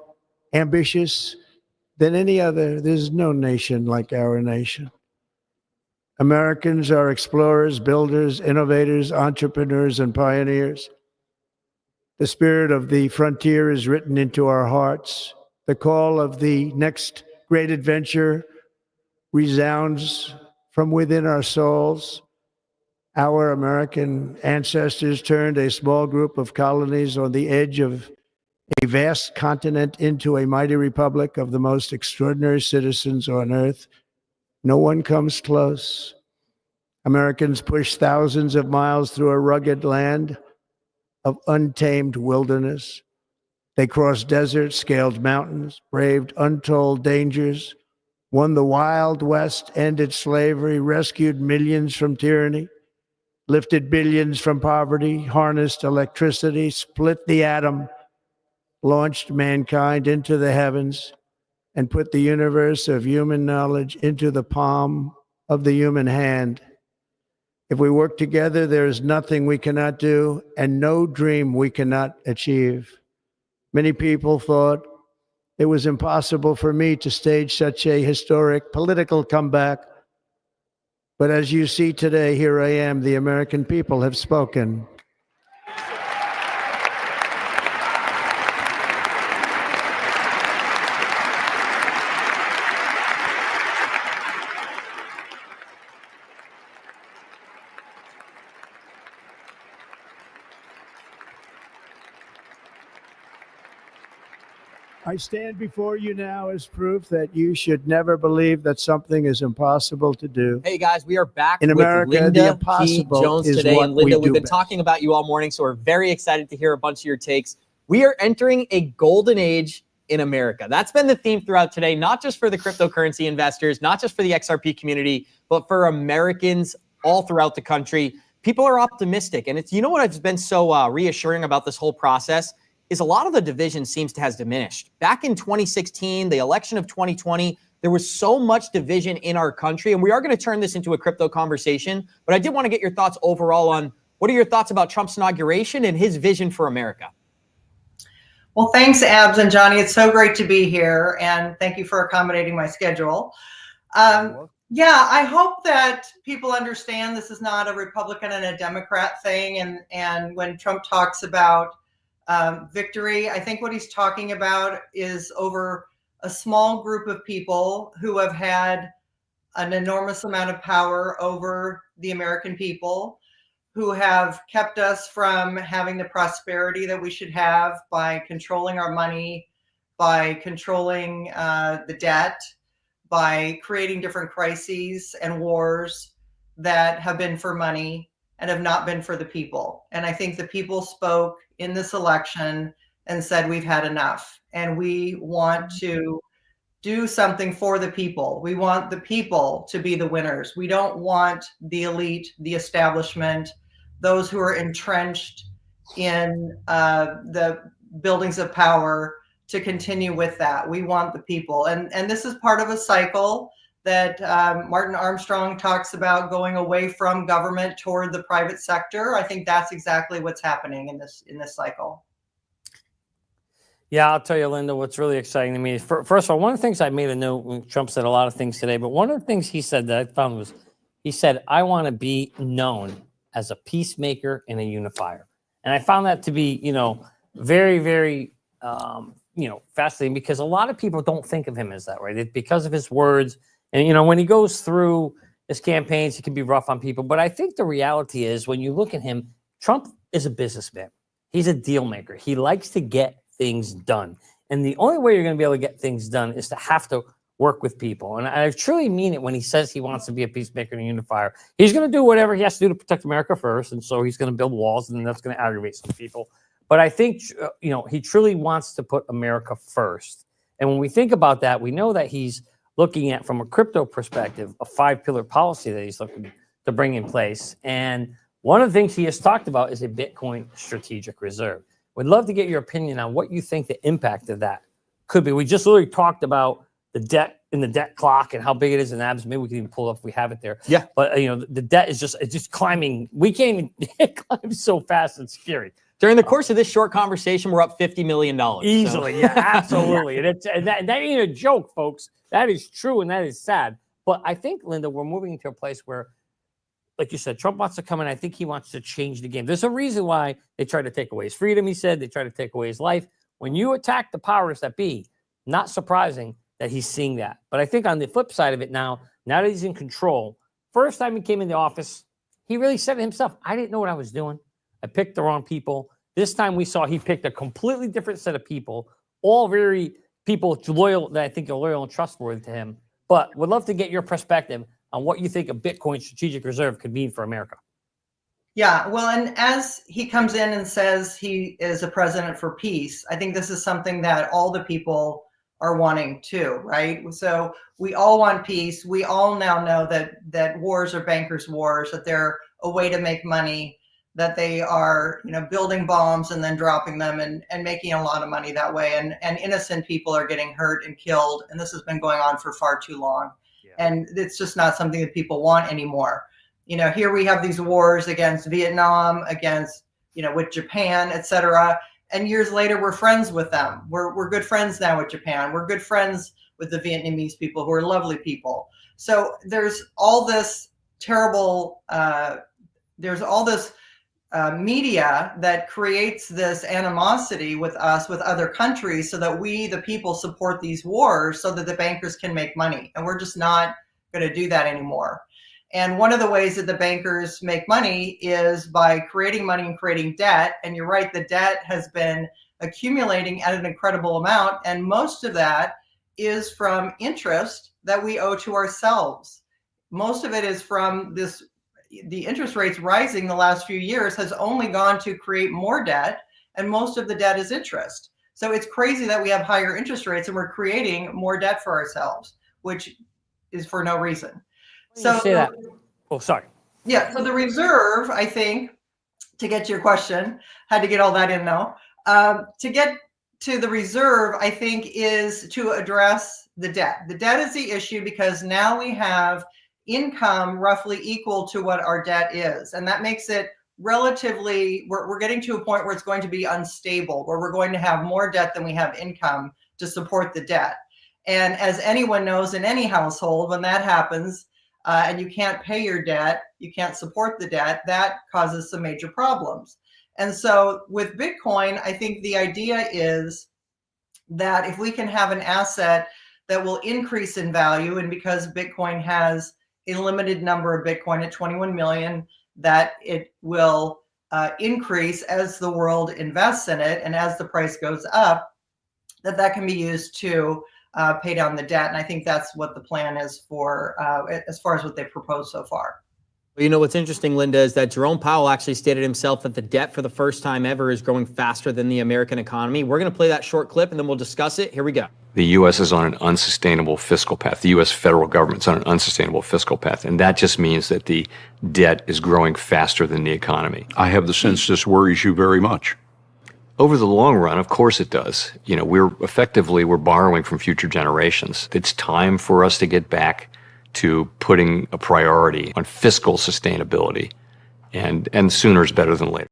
ambitious than any other. There's no nation like our nation. Americans are explorers, builders, innovators, entrepreneurs, and pioneers. The spirit of the frontier is written into our hearts. The call of the next great adventure resounds from within our souls. Our American ancestors turned a small group of colonies on the edge of a vast continent into a mighty republic of the most extraordinary citizens on earth. No one comes close. Americans pushed thousands of miles through a rugged land of untamed wilderness. They crossed deserts, scaled mountains, braved untold dangers, won the Wild West, ended slavery, rescued millions from tyranny, lifted billions from poverty, harnessed electricity, split the atom, launched mankind into the heavens, and put the universe of human knowledge into the palm of the human hand. If we work together, there is nothing we cannot do and no dream we cannot achieve. Many people thought it was impossible for me to stage such a historic political comeback. But as you see today, here I am. The American people have spoken. I stand before you now as proof that you should never believe that something is impossible to do. Hey guys, we are back In with America, Linda the P. impossible Jones is today. what And Linda, we we've do been best. talking about you all morning, so we're very excited to hear a bunch of your takes. We are entering a golden age in America. That's been the theme throughout today, not just for the cryptocurrency investors, not just for the XRP community, but for Americans all throughout the country. People are optimistic. And it's, you know what has been so reassuring about this whole process is a lot of the division seems to has diminished. Back in 2016, the election of 2020, there was so much division in our country, and we are going to turn this into a crypto conversation, but I did want to get your thoughts overall on what are your thoughts about Trump's inauguration and his vision for America? Well, thanks, Abs and Johnny. It's so great to be here, and thank you for accommodating my schedule. Yeah, I hope that people understand this is not a Republican and a Democrat thing, and when Trump talks about victory, I think what he's talking about is over a small group of people who have had an enormous amount of power over the American people, who have kept us from having the prosperity that we should have by controlling our money, by controlling the debt, by creating different crises and wars that have been for money and have not been for the people. And I think the people spoke in this election and said, we've had enough, and we want to do something for the people. We want the people to be the winners. We don't want the elite, the establishment, those who are entrenched in the buildings of power to continue with that. We want the people. And this is part of a cycle that Martin Armstrong talks about going away from government toward the private sector. I think that's exactly what's happening in this cycle. Yeah, I'll tell you, Linda, what's really exciting to me is, first of all, one of the things I made a note when Trump said a lot of things today, but one of the things he said that I found was, he said, I want to be known as a peacemaker and a unifier. And I found that to be, very, very, fascinating, because a lot of people don't think of him as that, right? Because of his words. And, when he goes through his campaigns, he can be rough on people. But I think the reality is, when you look at him, Trump is a businessman. He's a deal maker. He likes to get things done. And the only way you're going to be able to get things done is to have to work with people. And I truly mean it when he says he wants to be a peacemaker and a unifier. He's going to do whatever he has to do to protect America first. And so he's going to build walls, and then that's going to aggravate some people. But I think, he truly wants to put America first. And when we think about that, we know that he's looking at, from a crypto perspective, a 5-pillar policy that he's looking to bring in place. And one of the things he has talked about is a Bitcoin strategic reserve. Would love to get your opinion on what you think the impact of that could be. We just literally talked about the debt in the debt clock and how big it is in abs. Maybe we can even pull it up if we have it there. Yeah. But the debt is just climbing. We can't even climb so fast, it's scary. During the course of this short conversation, we're up $50 million. Easily, so. Yeah, absolutely. And that ain't a joke, folks. That is true, and that is sad. But I think, Linda, we're moving into a place where, like you said, Trump wants to come in. I think he wants to change the game. There's a reason why they try to take away his freedom, he said. They try to take away his life. When you attack the powers that be, not surprising that he's seeing that. But I think on the flip side of it now that he's in control, first time he came into office, he really said it himself, I didn't know what I was doing. I picked the wrong people. This time we saw he picked a completely different set of people, all very people loyal, that I think are loyal and trustworthy to him. But would love to get your perspective on what you think a Bitcoin strategic reserve could mean for America. Yeah, well, and as he comes in and says he is a president for peace, I think this is something that all the people are wanting too, right? So we all want peace. We all now know that wars are bankers' wars, that they're a way to make money, that they are, building bombs and then dropping them and making a lot of money that way. And innocent people are getting hurt and killed. And this has been going on for far too long. Yeah. And it's just not something that people want anymore. Here we have these wars against Vietnam, against, with Japan, et cetera. And years later, we're friends with them. We're good friends now with Japan. We're good friends with the Vietnamese people, who are lovely people. So there's all this terrible, media that creates this animosity with us, with other countries, so that we, the people, support these wars so that the bankers can make money. And we're just not going to do that anymore. And one of the ways that the bankers make money is by creating money and creating debt. And you're right, the debt has been accumulating at an incredible amount. And most of that is from interest that we owe to ourselves. Most of it is from the interest rates rising the last few years has only gone to create more debt. And most of the debt is interest. So it's crazy that we have higher interest rates and we're creating more debt for ourselves, which is for no reason. So say that. Oh, sorry. Yeah. So the reserve, I think, to get to your question, had to get all that in now. To get to the reserve, I think, is to address the debt. The debt is the issue because now we have income roughly equal to what our debt is. And that makes it relatively, we're getting to a point where it's going to be unstable, where we're going to have more debt than we have income to support the debt. And as anyone knows in any household, when that happens, and you can't pay your debt, you can't support the debt, that causes some major problems. And so with Bitcoin, I think the idea is that if we can have an asset that will increase in value, and because Bitcoin has a limited number of Bitcoin at 21 million, that it will increase as the world invests in it and as the price goes up, that can be used to pay down the debt. And I think that's what the plan is for, as far as what they've proposed so far. Well, what's interesting, Linda, is that Jerome Powell actually stated himself that the debt for the first time ever is growing faster than the American economy. We're going to play that short clip and then we'll discuss it. Here we go. The U.S. is on an unsustainable fiscal path. The U.S. federal government's on an unsustainable fiscal path. And that just means that the debt is growing faster than the economy. I have the sense this worries you very much. Over the long run, of course it does. We're borrowing from future generations. It's time for us to get back to putting a priority on fiscal sustainability, and sooner is better than later.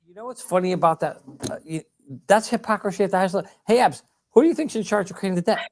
You know what's funny about that? That's hypocrisy at the highest level. Hey, Abs, who do you think's in charge of creating the debt?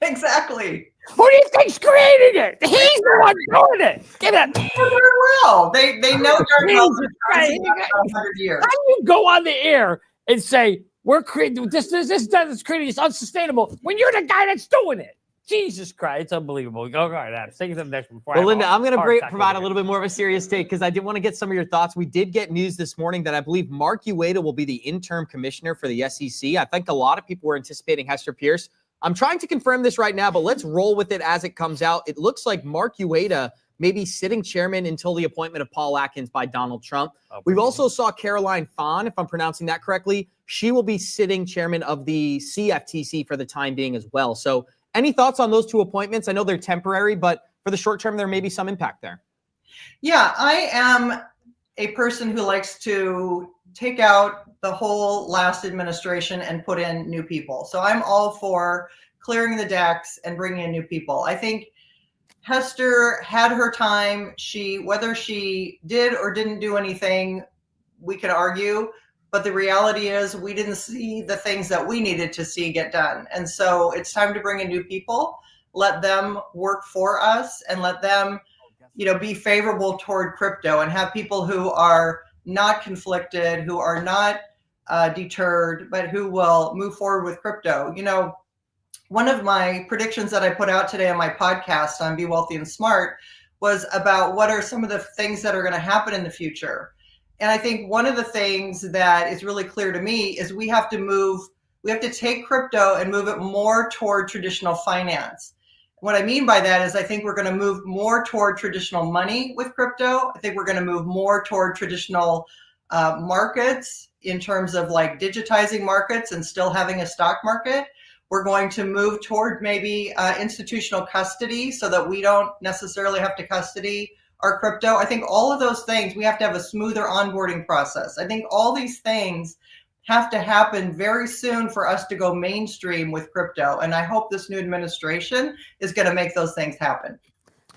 Exactly. Who do you think's creating it? He's the one doing it. Give it. Very well. They know darn well Jesus for Christ. 100 years. How do you go on the air and say we're creating this debt that's creating is unsustainable when you're the guy that's doing it? Jesus Christ, it's unbelievable. Go ahead, Adam. Take it to the next one. Well, Linda, I'm going to provide a little bit more of a serious take because I did want to get some of your thoughts. We did get news this morning that I believe Mark Ueda will be the interim commissioner for the SEC. I think a lot of people were anticipating Hester Pierce. I'm trying to confirm this right now, but let's roll with it as it comes out. It looks like Mark Ueda may be sitting chairman until the appointment of Paul Atkins by Donald Trump. We've also saw Caroline Fahn, if I'm pronouncing that correctly. She will be sitting chairman of the CFTC for the time being as well. So any thoughts on those two appointments? I know they're temporary, but for the short term, there may be some impact there. Yeah, I am a person who likes to take out the whole last administration and put in new people. So I'm all for clearing the decks and bringing in new people. I think Hester had her time. Whether she did or didn't do anything, we could argue. But the reality is we didn't see the things that we needed to see get done. And so it's time to bring in new people, let them work for us and let them, be favorable toward crypto and have people who are not conflicted, who are not deterred, but who will move forward with crypto. One of my predictions that I put out today on my podcast on Be Wealthy and Smart was about what are some of the things that are going to happen in the future. And I think one of the things that is really clear to me is we have to take crypto and move it more toward traditional finance. What I mean by that is I think we're going to move more toward traditional money with crypto. I think we're going to move more toward traditional markets in terms of like digitizing markets and still having a stock market. We're going to move toward maybe institutional custody so that we don't necessarily have to custody our crypto. I think all of those things, we have to have a smoother onboarding process. I think all these things have to happen very soon for us to go mainstream with crypto. And I hope this new administration is going to make those things happen.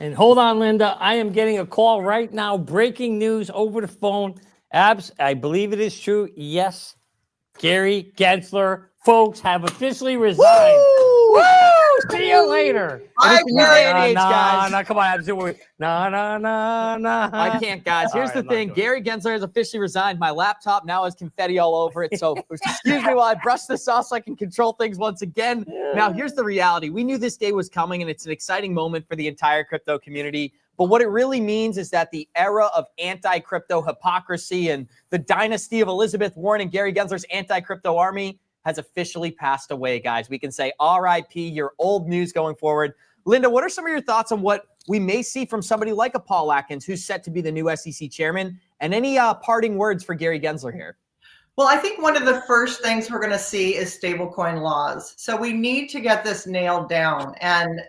And hold on, Linda. I am getting a call right now. Breaking news over the phone. Abs, I believe it is true. Yes, Gary Gensler, folks, have officially resigned. Woo! See you later. Guys. No, come on, Abs. No. I can't, guys. Here's the thing. Gary Gensler has officially resigned. My laptop now has confetti all over it. So excuse me while I brush this off so I can control things once again. Now, here's the reality. We knew this day was coming, and it's an exciting moment for the entire crypto community. But what it really means is that the era of anti-crypto hypocrisy and the dynasty of Elizabeth Warren and Gary Gensler's anti-crypto army has officially passed away, guys. We can say RIP, your old news going forward. Linda, what are some of your thoughts on what we may see from somebody like a Paul Atkins who's set to be the new SEC chairman? And any parting words for Gary Gensler here? Well, I think one of the first things we're going to see is stablecoin laws. So we need to get this nailed down. And,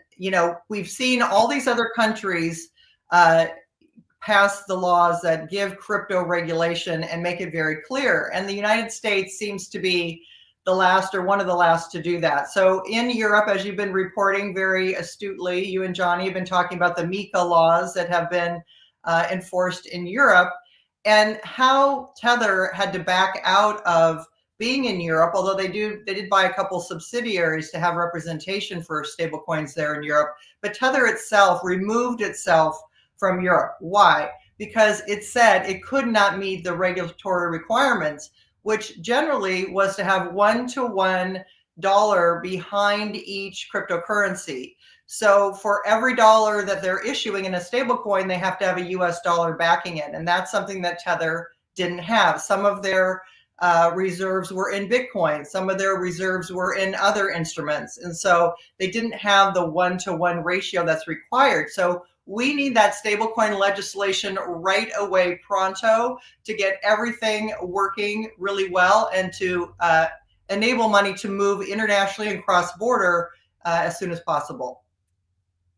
we've seen all these other countries pass the laws that give crypto regulation and make it very clear. And the United States seems to be the last or one of the last to do that. So in Europe, as you've been reporting very astutely, you and Johnny have been talking about the MiCA laws that have been enforced in Europe and how Tether had to back out of being in Europe, although they did buy a couple subsidiaries to have representation for stablecoins there in Europe. But Tether itself removed itself from Europe. Why? Because it said it could not meet the regulatory requirements, which generally was to have $1 behind each cryptocurrency. So for every dollar that they're issuing in a stablecoin, they have to have a US dollar backing it. And that's something that Tether didn't have. Some of their reserves were in Bitcoin. Some of their reserves were in other instruments. And so they didn't have the 1-to-1 ratio that's required. So we need that stablecoin legislation right away, pronto, to get everything working really well and to enable money to move internationally and cross-border as soon as possible.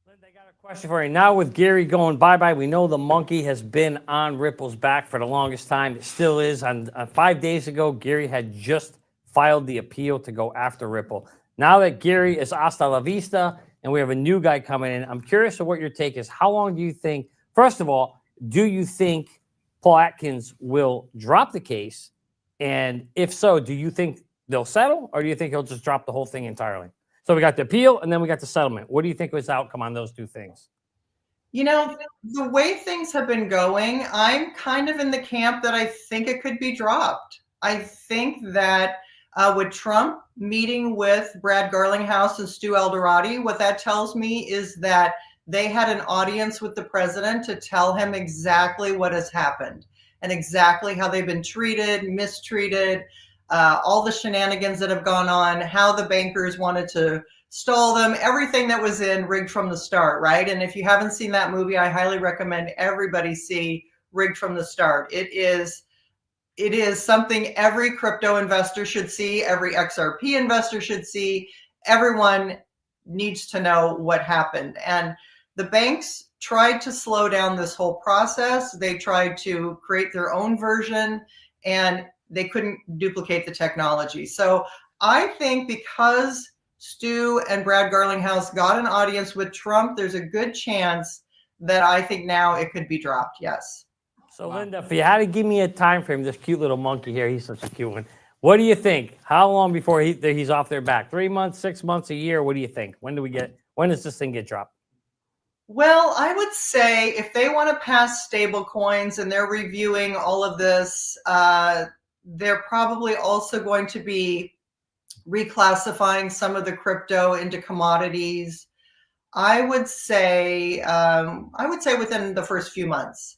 Linda, I got a question for you. Now with Gary going bye-bye, we know the monkey has been on Ripple's back for the longest time. It still is. 5 days ago, Gary had just filed the appeal to go after Ripple. Now that Gary is hasta la vista, and we have a new guy coming in. I'm curious of what your take is. How long do you think, first of all, do you think Paul Atkins will drop the case? And if so, do you think they'll settle, or do you think he'll just drop the whole thing entirely? So we got the appeal, and then we got the settlement. What do you think was the outcome on those two things? You know, the way things have been going, I'm kind of in the camp that I think it could be dropped. I think that with Trump meeting with Brad Garlinghouse and Stu Eldorati, what that tells me is that they had an audience with the president to tell him exactly what has happened and exactly how they've been treated, mistreated, all the shenanigans that have gone on, how the bankers wanted to stole them, everything that was in Rigged from the Start, right? And if you haven't seen that movie, I highly recommend everybody see Rigged from the Start. It is something every crypto investor should see, every XRP investor should see. Everyone needs to know what happened. And the banks tried to slow down this whole process. They tried to create their own version, and they couldn't duplicate the technology. So I think because Stu and Brad Garlinghouse got an audience with Trump, there's a good chance that I think now it could be dropped. Yes. So Linda, if you had to give me a time frame, this cute little monkey here, he's such a cute one. What do you think? How long before he's off their back? 3 months, 6 months, a year? What do you think? When does this thing get dropped? Well, I would say if they want to pass stable coins and they're reviewing all of this, they're probably also going to be reclassifying some of the crypto into commodities. I would say within the first few months.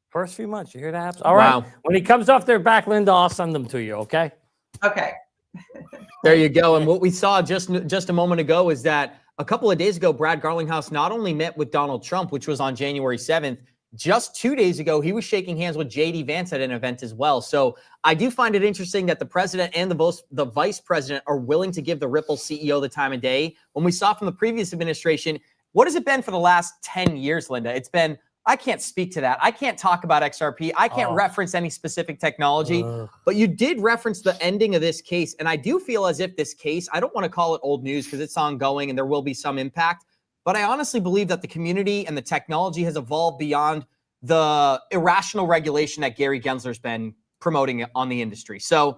First few months, you hear that? All right. When he comes off their back, Linda, I'll send them to you, okay? Okay. There you go. And what we saw just a moment ago is that a couple of days ago, Brad Garlinghouse not only met with Donald Trump, which was on January 7th, just 2 days ago, he was shaking hands with J.D. Vance at an event as well. So I do find it interesting that the president and the vice president are willing to give the Ripple CEO the time of day. When we saw from the previous administration, what has it been for the last 10 years, Linda? It's been, I can't speak to that. I can't talk about XRP. I can't reference any specific technology. But you did reference the ending of this case. And I do feel as if this case, I don't want to call it old news because it's ongoing and there will be some impact. But I honestly believe that the community and the technology has evolved beyond the irrational regulation that Gary Gensler's been promoting on the industry. So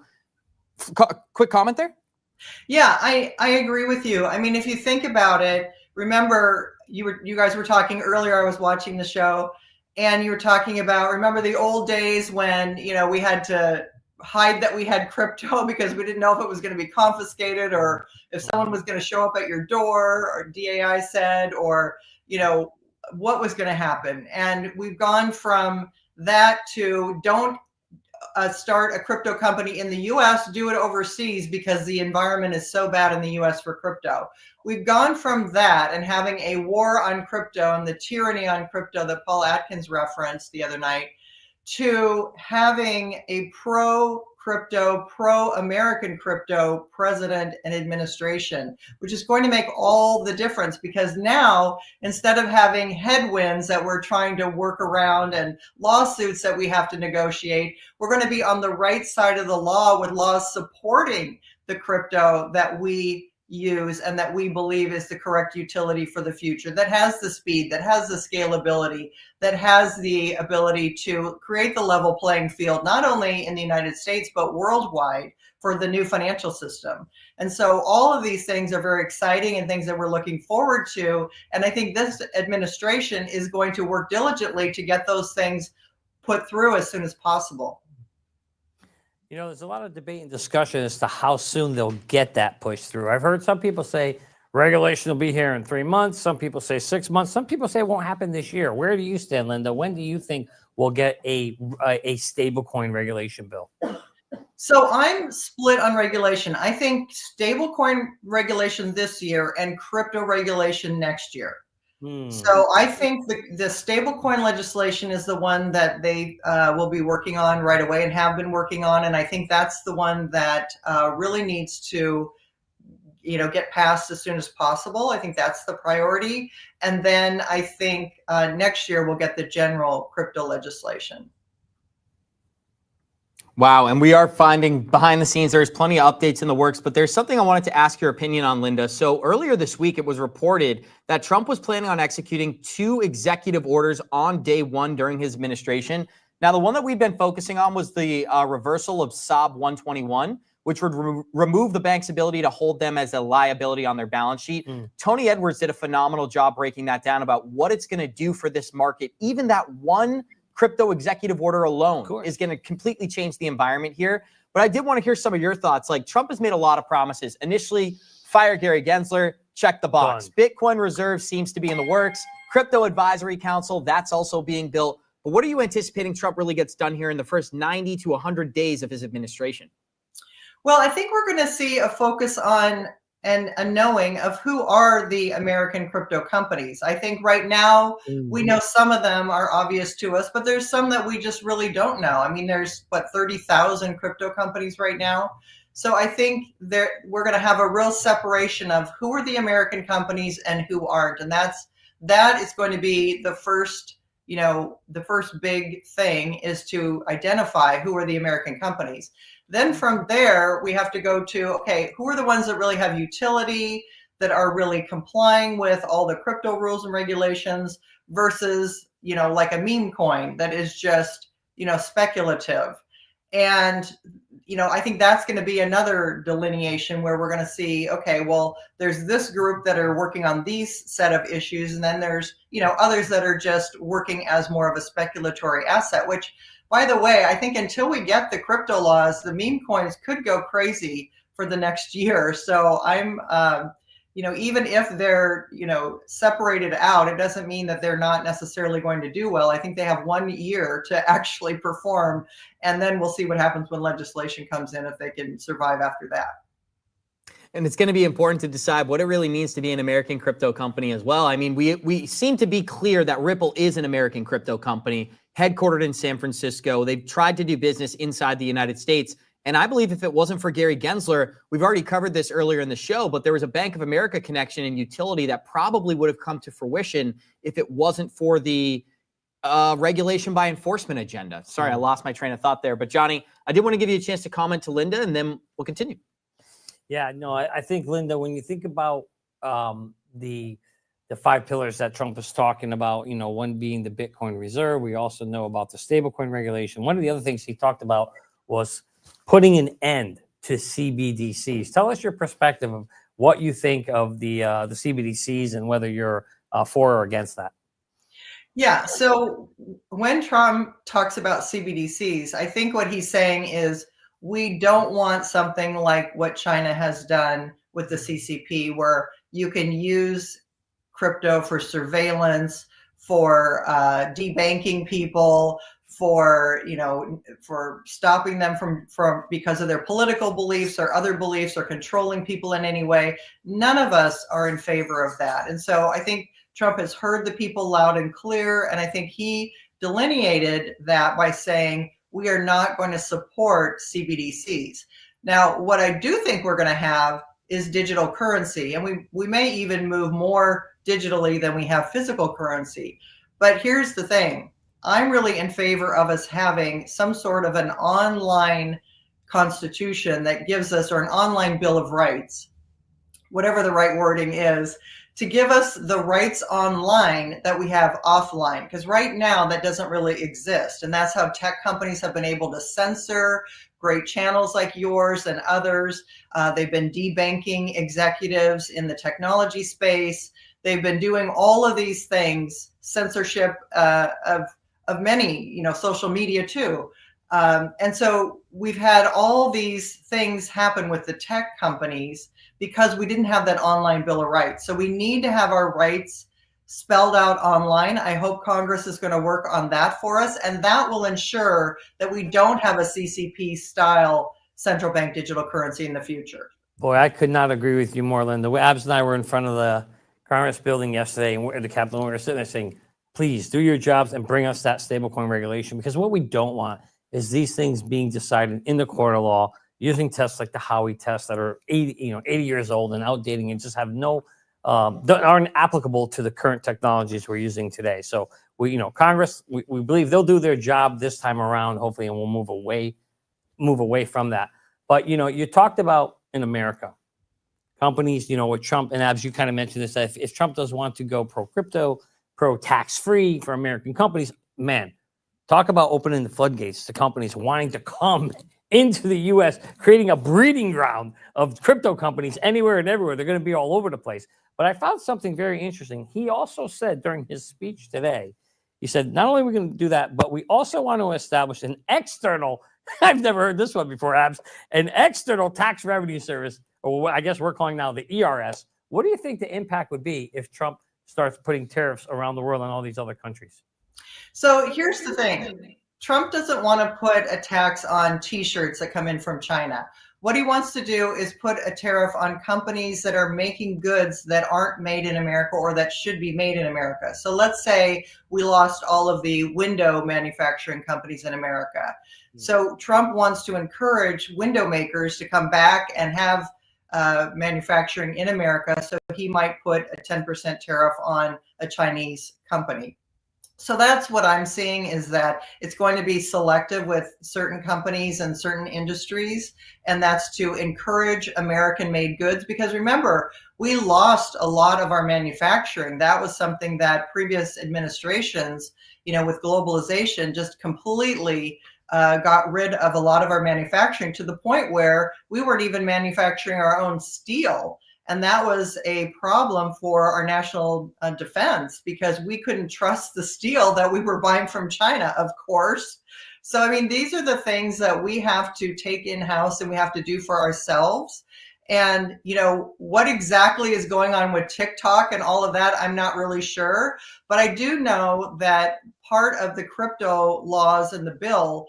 quick comment there. Yeah, I agree with you. I mean, if you think about it, remember you guys were talking earlier, I was watching the show, and you were talking about, remember the old days when, we had to hide that we had crypto because we didn't know if it was going to be confiscated or if someone was going to show up at your door, or DAI said, or, what was going to happen. And we've gone from that to don't start a crypto company in the US, do it overseas because the environment is so bad in the US for crypto. We've gone from that and having a war on crypto and the tyranny on crypto that Paul Atkins referenced the other night to having a pro-crypto, pro-American crypto president and administration, which is going to make all the difference because now, instead of having headwinds that we're trying to work around and lawsuits that we have to negotiate, we're going to be on the right side of the law with laws supporting the crypto that we use and that we believe is the correct utility for the future, that has the speed, that has the scalability, that has the ability to create the level playing field, not only in the United States, but worldwide for the new financial system. And so all of these things are very exciting and things that we're looking forward to. And I think this administration is going to work diligently to get those things put through as soon as possible. There's a lot of debate and discussion as to how soon they'll get that pushed through. I've heard some people say regulation will be here in 3 months. Some people say 6 months. Some people say it won't happen this year. Where do you stand, Linda? When do you think we'll get a stablecoin regulation bill? So I'm split on regulation. I think stablecoin regulation this year and crypto regulation next year. So I think the stablecoin legislation is the one that they will be working on right away and have been working on. And I think that's the one that really needs to, get passed as soon as possible. I think that's the priority. And then I think next year we'll get the general crypto legislation. Wow, and we are finding behind the scenes, there's plenty of updates in the works, but there's something I wanted to ask your opinion on, Linda. So earlier this week, it was reported that Trump was planning on executing 2 executive orders on day 1 during his administration. Now, the one that we've been focusing on was the reversal of SOB 121, which would remove the bank's ability to hold them as a liability on their balance sheet. Tony Edwards did a phenomenal job breaking that down about what it's going to do for this market. Even that one crypto executive order alone is going to completely change the environment here. But I did want to hear some of your thoughts. Like, Trump has made a lot of promises. Initially, fire Gary Gensler, check the box. Bitcoin reserve seems to be in the works. Crypto Advisory Council, that's also being built. But what are you anticipating Trump really gets done here in the first 90 to 100 days of his administration? Well, I think we're going to see a focus on and a knowing of who are the American crypto companies. I think right now we know some of them are obvious to us, but there's some that we just really don't know. I mean, there's 30,000 crypto companies right now. So I think we're going to have a real separation of who are the American companies and who aren't. And that is going to be the first, the first big thing is to identify who are the American companies. Then from there, we have to go to, okay, who are the ones that really have utility, that are really complying with all the crypto rules and regulations versus, like a meme coin that is just, speculative. And, I think that's going to be another delineation where we're going to see, okay, well, there's this group that are working on these set of issues. And then there's, others that are just working as more of a speculatory asset, which, by the way, I think until we get the crypto laws, the meme coins could go crazy for the next year. So I'm, even if they're, separated out, it doesn't mean that they're not necessarily going to do well. I think they have 1 year to actually perform, and then we'll see what happens when legislation comes in, if they can survive after that. And it's going to be important to decide what it really means to be an American crypto company as well. I mean, we seem to be clear that Ripple is an American crypto company headquartered in San Francisco. They've tried to do business inside the United States. And I believe if it wasn't for Gary Gensler, we've already covered this earlier in the show, but there was a Bank of America connection and utility that probably would have come to fruition if it wasn't for the regulation by enforcement agenda. Sorry, I lost my train of thought there. But Johnny, I did want to give you a chance to comment to Linda, and then we'll continue. Yeah, no, I think, Linda, when you think about the 5 pillars that Trump is talking about, one being the Bitcoin reserve, we also know about the stablecoin regulation. One of the other things he talked about was putting an end to CBDCs. Tell us your perspective of what you think of the CBDCs and whether you're for or against that. Yeah, so when Trump talks about CBDCs, I think what he's saying is we don't want something like what China has done with the CCP, where you can use crypto for surveillance, for debanking people, for stopping them from because of their political beliefs or other beliefs or controlling people in any way. None of us are in favor of that. And so I think Trump has heard the people loud and clear. And I think he delineated that by saying, we are not going to support CBDCs. Now, what I do think we're going to have is digital currency. And we may even move more digitally than we have physical currency. But here's the thing. I'm really in favor of us having some sort of an online constitution that gives us, or an online Bill of Rights, whatever the right wording is, to give us the rights online that we have offline. Because right now that doesn't really exist. And that's how tech companies have been able to censor great channels like yours and others. They've been debanking executives in the technology space. They've been doing all of these things, censorship of many, social media too. And so we've had all these things happen with the tech companies because we didn't have that online Bill of Rights. So we need to have our rights spelled out online. I hope Congress is going to work on that for us, and that will ensure that we don't have a CCP style central bank digital currency in the future. Boy, I could not agree with you more, Linda. Abs and I were in front of the Congress building yesterday, and we're at the Capitol, and we were sitting there saying, please do your jobs and bring us that stablecoin regulation, because what we don't want is these things being decided in the court of law using tests like the Howey tests that are 80 years old and outdating and just have no that aren't applicable to the current technologies we're using today. So Congress, we believe they'll do their job this time around, hopefully, and we'll move away move away from that. But, you talked about in America, companies, with Trump, and Abs, you kind of mentioned this, that if Trump does want to go pro-crypto, pro-tax-free for American companies, man, talk about opening the floodgates to companies wanting to come into the U.S., creating a breeding ground of crypto companies anywhere and everywhere. They're going to be all over the place. But I found something very interesting. He also said during his speech today, he said, not only are we going to do that, but we also want to establish an external, I've never heard this one before, Abs, an external tax revenue service, or what I guess we're calling now the ERS. What do you think the impact would be if Trump starts putting tariffs around the world on all these other countries? So here's the thing. Trump doesn't want to put a tax on T-shirts that come in from China. What he wants to do is put a tariff on companies that are making goods that aren't made in America or that should be made in America. So let's say we lost all of the window manufacturing companies in America. So Trump wants to encourage window makers to come back and have manufacturing in America. So he might put a 10% tariff on a Chinese company. So that's what I'm seeing, is that it's going to be selective with certain companies and certain industries. And that's to encourage American made goods, because remember, we lost a lot of our manufacturing. That was something that previous administrations, with globalization, just completely got rid of a lot of our manufacturing, to the point where we weren't even manufacturing our own steel. And that was a problem for our national defense, because we couldn't trust the steel that we were buying from China, of course. So, I mean, these are the things that we have to take in-house and we have to do for ourselves. And, what exactly is going on with TikTok and all of that, I'm not really sure. But I do know that part of the crypto laws in the bill,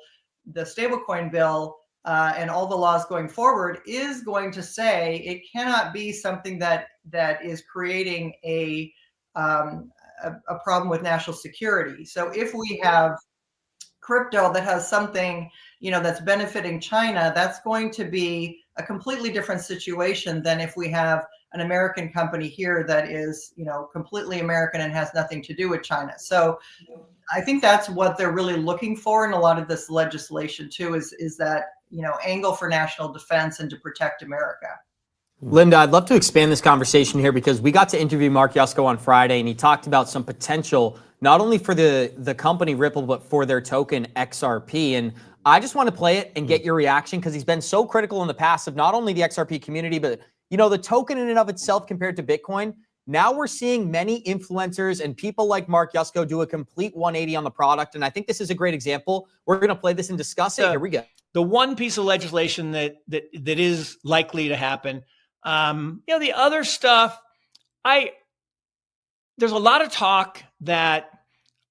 the stablecoin bill, and all the laws going forward, is going to say it cannot be something that is creating a problem with national security. So if we have crypto that has something, that's benefiting China, that's going to be a completely different situation than if we have an American company here that is, completely American and has nothing to do with China. So I think that's what they're really looking for in a lot of this legislation too, is that, angle for national defense and to protect America. Linda, I'd love to expand this conversation here, because we got to interview Mark Yusko on Friday, and he talked about some potential, not only for the company Ripple, but for their token XRP. And I just want to play it and get your reaction, because he's been so critical in the past of not only the XRP community, but the token in and of itself compared to Bitcoin. Now we're seeing many influencers and people like Mark Yusko do a complete 180 on the product. And I think this is a great example. We're going to play this and discuss it. Here we go. The one piece of legislation that is likely to happen. The other stuff, there's a lot of talk that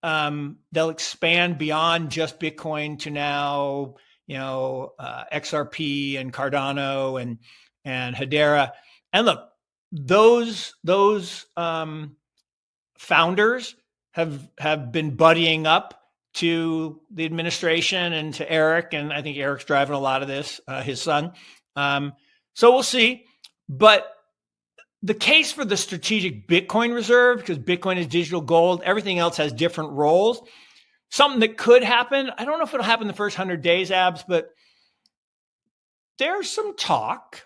they'll expand beyond just Bitcoin to now, XRP and Cardano and Hedera. And look, those founders have been buddying up to the administration and to Eric, and I think Eric's driving a lot of this, his son. So we'll see. But the case for the strategic Bitcoin reserve, because Bitcoin is digital gold, everything else has different roles. Something that could happen, I don't know if it'll happen the first 100 days, Abs, but there's some talk.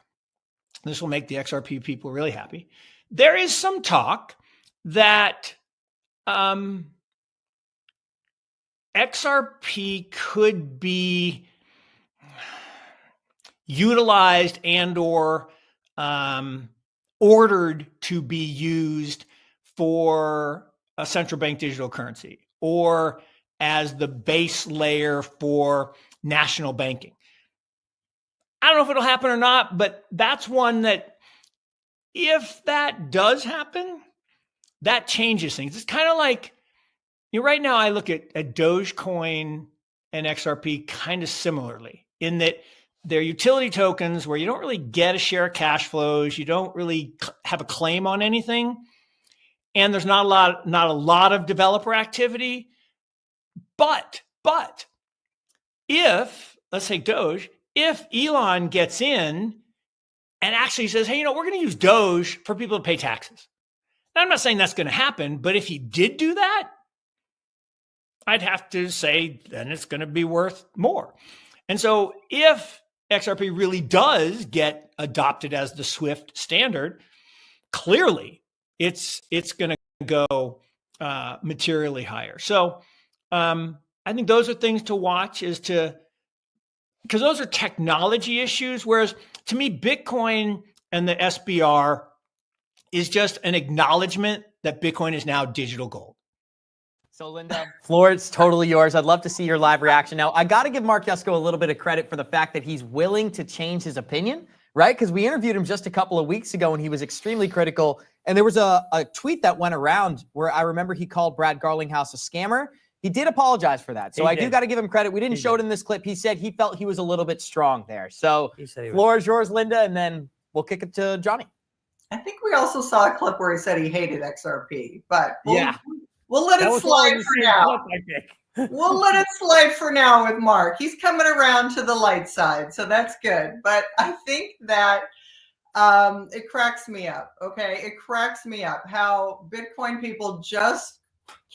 This will make the XRP people really happy. There is some talk that XRP could be utilized and or ordered to be used for a central bank digital currency, or as the base layer for national banking. I don't know if it'll happen or not, but that's one that, if that does happen, that changes things. It's kind of like, right now I look at Dogecoin and XRP kind of similarly, in that they're utility tokens where you don't really get a share of cash flows. You don't really have a claim on anything. And there's not a lot of developer activity. But if, let's say Doge, if Elon gets in and actually says, hey, we're going to use Doge for people to pay taxes. Now, I'm not saying that's going to happen, but if he did do that, I'd have to say then it's going to be worth more. And so if XRP really does get adopted as the SWIFT standard, clearly it's going to go materially higher. So I think those are things to watch, because those are technology issues. Whereas to me, Bitcoin and the SBR is just an acknowledgement that Bitcoin is now digital gold. So, Linda, floor, it's totally yours. I'd love to see your live reaction. Now, I got to give Mark Yusko a little bit of credit for the fact that he's willing to change his opinion, right? Because we interviewed him just a couple of weeks ago, and he was extremely critical. And there was a tweet that went around where I remember he called Brad Garlinghouse a scammer. He did apologize for that. So I do got to give him credit. We didn't show it in this clip. He said he felt he was a little bit strong there. So, floor is yours, Linda, and then we'll kick it to Johnny. I think we also saw a clip where he said he hated XRP, but we'll let it slide for now. We'll let it slide for now with Mark. He's coming around to the light side, so that's good. But I think that it cracks me up, okay? It cracks me up how Bitcoin people just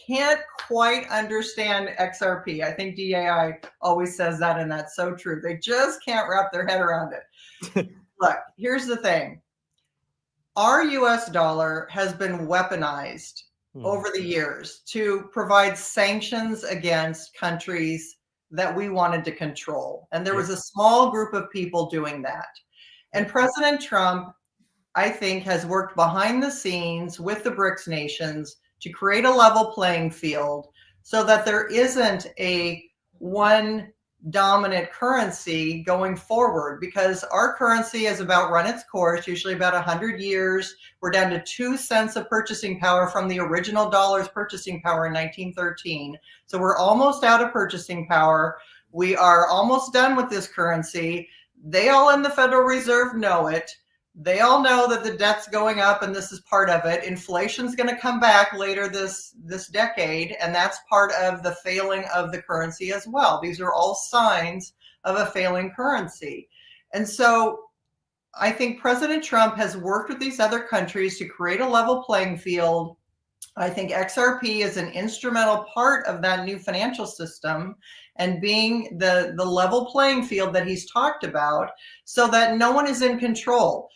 can't quite understand XRP. I think DAI always says that, and that's so true. They just can't wrap their head around it. Look, here's the thing. Our US dollar has been weaponized over the years to provide sanctions against countries that we wanted to control. And there was a small group of people doing that. And President Trump, I think, has worked behind the scenes with the BRICS nations to create a level playing field so that there isn't a one dominant currency going forward, because our currency has about run its course, usually about 100 years. We're down to 2 cents of purchasing power from the original dollar's purchasing power in 1913. So we're almost out of purchasing power. We are almost done with this currency. They all in the Federal Reserve know it. They all know that the debt's going up, and this is part of it. Inflation's going to come back later this decade, and that's part of the failing of the currency as well. These are all signs of a failing currency. And so I think President Trump has worked with these other countries to create a level playing field. I think XRP is an instrumental part of that new financial system and being the level playing field that he's talked about, so that no one is in control.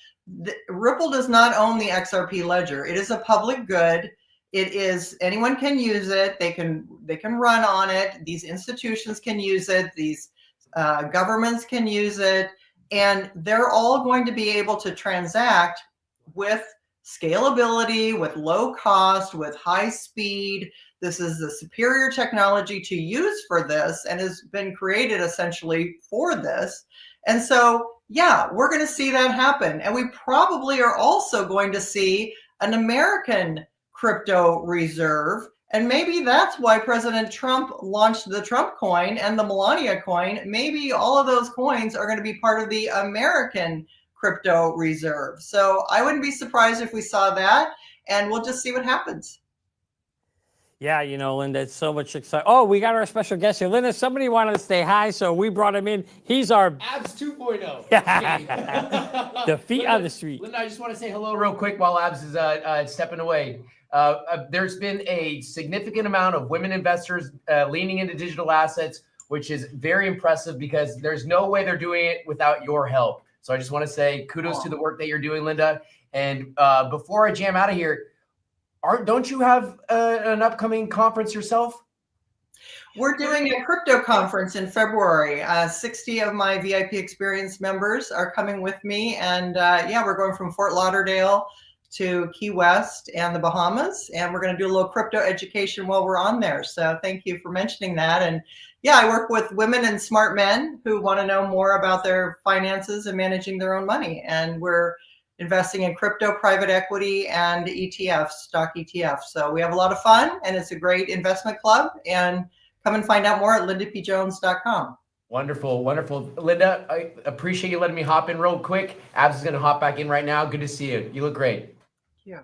Ripple does not own the XRP ledger. It is a public good. It is, anyone can use it. They can run on it. These institutions can use it. These governments can use it, and they're all going to be able to transact with scalability, with low cost, with high speed. This is the superior technology to use for this, and has been created essentially for this. And so, yeah, we're going to see that happen. And we probably are also going to see an American crypto reserve. And maybe that's why President Trump launched the Trump coin and the Melania coin. Maybe all of those coins are going to be part of the American crypto reserve. So I wouldn't be surprised if we saw that, and we'll just see what happens. Yeah, you know, Linda, it's so much excitement. Oh, we got our special guest here. Linda, somebody wanted to say hi, so we brought him in. He's our Abs 2.0. the feet on the street. Linda, I just want to say hello real quick while Abs is stepping away. There's been a significant amount of women investors leaning into digital assets, which is very impressive because there's no way they're doing it without your help. So I just want to say kudos to the work that you're doing, Linda. And before I jam out of here, don't you have an upcoming conference yourself? We're doing a crypto conference in February. 60 of my VIP experience members are coming with me. And yeah, we're going from Fort Lauderdale to Key West and the Bahamas. And we're going to do a little crypto education while we're on there. So thank you for mentioning that. And yeah, I work with women and smart men who want to know more about their finances and managing their own money. And we're investing in crypto, private equity, and ETFs, stock ETFs. So we have a lot of fun, and it's a great investment club. And come and find out more at lindapjones.com. Wonderful, wonderful. Linda, I appreciate you letting me hop in real quick. Abs is going to hop back in right now. Good to see you. You look great. Yeah.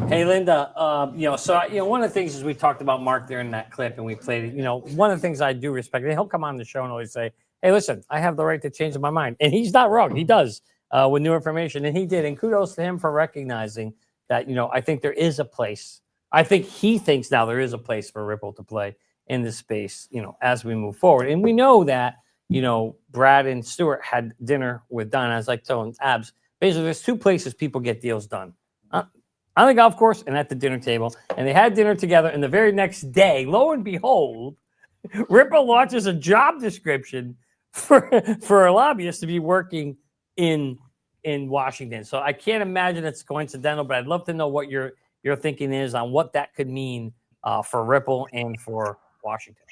Hey, Linda, one of the things is we talked about Mark there in that clip and we played it. You know, one of the things I do respect, he'll come on the show and always say, hey, listen, I have the right to change my mind. And he's not wrong. He does with new information. And he did. And kudos to him for recognizing that, I think there is a place. I think he thinks now there is a place for Ripple to play in this space, as we move forward. And we know that Brad and Stuart had dinner with Don. I was like telling Abs, basically, there's two places people get deals done. On the golf course and at the dinner table. And they had dinner together. And the very next day, lo and behold, Ripple launches a job description for a lobbyist to be working in Washington. So I can't imagine it's coincidental, but I'd love to know what your thinking is on what that could mean for Ripple and for Washington.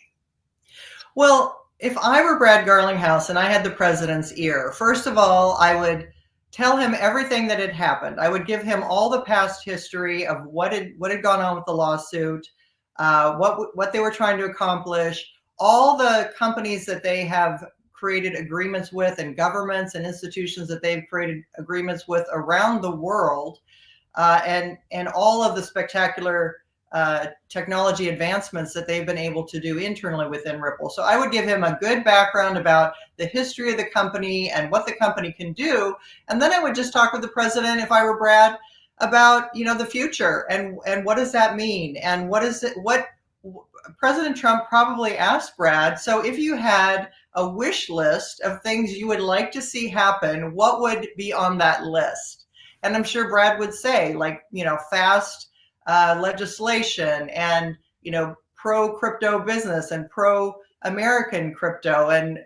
Well, if I were Brad Garlinghouse and I had the president's ear, first of all, I would tell him everything that had happened. I would give him all the past history of what had gone on with the lawsuit, what they were trying to accomplish, all the companies that they have created agreements with, and governments and institutions that they've created agreements with around the world, and all of the spectacular technology advancements that they've been able to do internally within Ripple. So I would give him a good background about the history of the company and what the company can do. And then I would just talk with the president, if I were Brad, about, the future and what does that mean? And what President Trump probably asked Brad, so if you had a wish list of things you would like to see happen, what would be on that list? And I'm sure Brad would say, like, fast legislation and, pro crypto business and pro American crypto and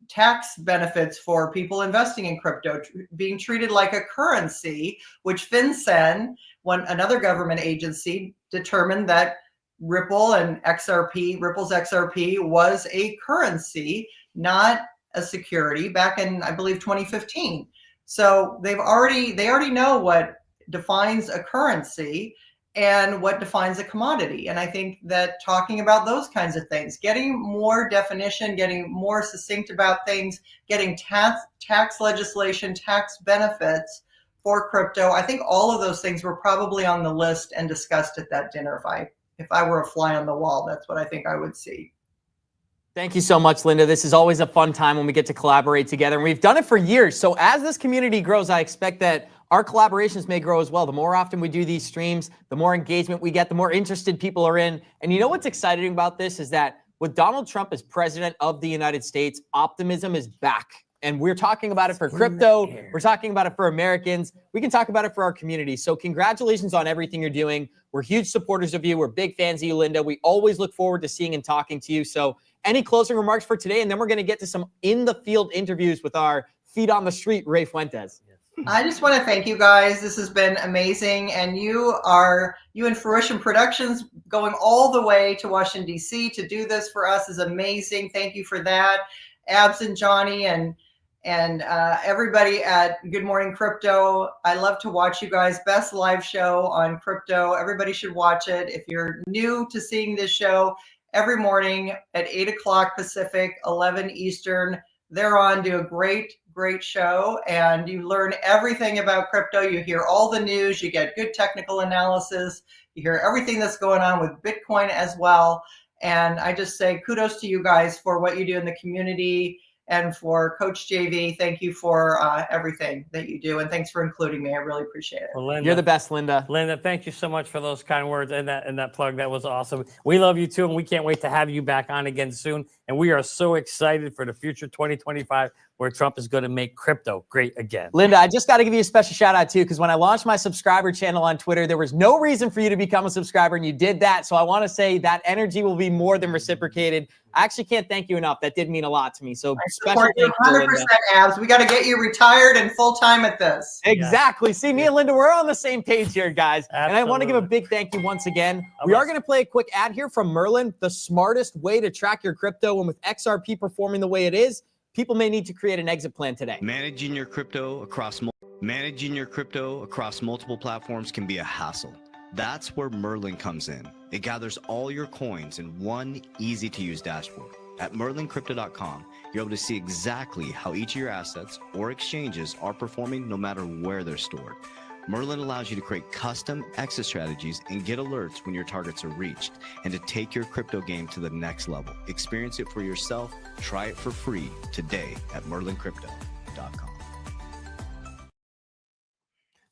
tax benefits for people investing in crypto, being treated like a currency, which FinCEN, another government agency, determined that Ripple and Ripple's XRP was a currency, not a security, back in, I believe, 2015. So they already know what defines a currency and what defines a commodity. And I think that talking about those kinds of things, getting more definition, getting more succinct about things, getting tax legislation, tax benefits for crypto, I think all of those things were probably on the list and discussed at that dinner. If I were a fly on the wall, that's what I think I would see. Thank you so much, Linda. This is always a fun time when we get to collaborate together. And we've done it for years. So as this community grows, I expect that our collaborations may grow as well. The more often we do these streams, the more engagement we get, the more interested people are in. And you know what's exciting about this is that with Donald Trump as president of the United States, optimism is back. And we're talking about it for crypto. We're talking about it for Americans. We can talk about it for our community. So congratulations on everything you're doing. We're huge supporters of you. We're big fans of you, Linda. We always look forward to seeing and talking to you. So any closing remarks for today? And then we're going to get to some in-the-field interviews with our feet on the street, Ray Fuentes. I just want to thank you guys. This has been amazing. And you and Fruition Productions going all the way to Washington, D.C. to do this for us is amazing. Thank you for that. Abs and Johnny and everybody at Good Morning Crypto. I love to watch you guys. Best live show on crypto. Everybody should watch it. If you're new to seeing this show, every morning at 8 o'clock Pacific, 11 Eastern, they're on, do a great show, and you learn everything about crypto. You hear all the news, you get good technical analysis, you hear everything that's going on with Bitcoin as well. And I just say kudos to you guys for what you do in the community. And for Coach JV, thank you for everything that you do. And thanks for including me. I really appreciate it. Well, Linda, you're the best, Linda. Linda, thank you so much for those kind words and that plug. That was awesome. We love you too. And we can't wait to have you back on again soon. And we are so excited for the future 2025, where Trump is going to make crypto great again. Linda, I just got to give you a special shout out too, because when I launched my subscriber channel on Twitter, there was no reason for you to become a subscriber, and you did that. So I want to say that energy will be more than reciprocated. I actually can't thank you enough. That did mean a lot to me. So special thank you, 100%, Abs. We got to get you retired and full time at this. Exactly. See, me and Linda, we're on the same page here, guys. Absolutely. And I want to give a big thank you once again. We are going to play a quick ad here from Merlin, the smartest way to track your crypto. And with XRP performing the way it is, people may need to create an exit plan today. Managing your crypto across multiple platforms can be a hassle. That's where Merlin comes in. It gathers all your coins in one easy-to-use dashboard. At merlincrypto.com, you're able to see exactly how each of your assets or exchanges are performing no matter where they're stored. Merlin allows you to create custom exit strategies and get alerts when your targets are reached, and to take your crypto game to the next level. Experience it for yourself. Try it for free today at merlincrypto.com.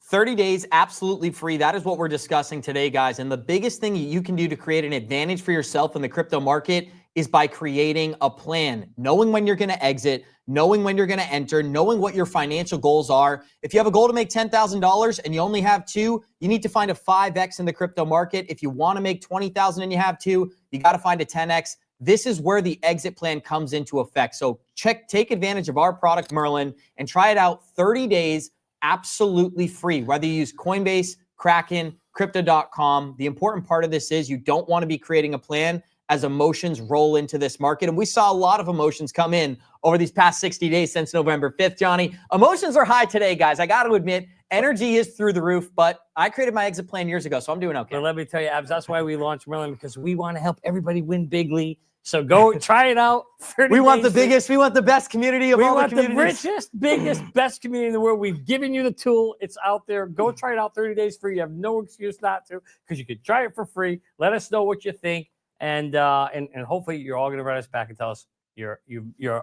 30 days absolutely free. That is what we're discussing today, guys. And the biggest thing you can do to create an advantage for yourself in the crypto market is by creating a plan, knowing when you're going to exit, knowing when you're going to enter, knowing what your financial goals are. If you have a goal to make $10,000 and you only have 2, you need to find a 5X in the crypto market. If you want to make 20,000 and you have 2, you got to find a 10X. This is where the exit plan comes into effect. So take advantage of our product, Merlin, and try it out 30 days absolutely free, whether you use Coinbase, Kraken, Crypto.com. The important part of this is you don't want to be creating a plan as emotions roll into this market. And we saw a lot of emotions come in over these past 60 days since November 5th, Johnny. Emotions are high today, guys. I got to admit, energy is through the roof, but I created my exit plan years ago, so I'm doing okay. But let me tell you, Abs, that's why we launched Merlin, because we want to help everybody win bigly. So go try it out. We want the biggest, we want the best community of all the communities. We want the richest, biggest, best community in the world. We've given you the tool. It's out there. Go try it out 30 days free. You have no excuse not to, because you could try it for free. Let us know what you think. And hopefully you're all going to write us back and tell us you're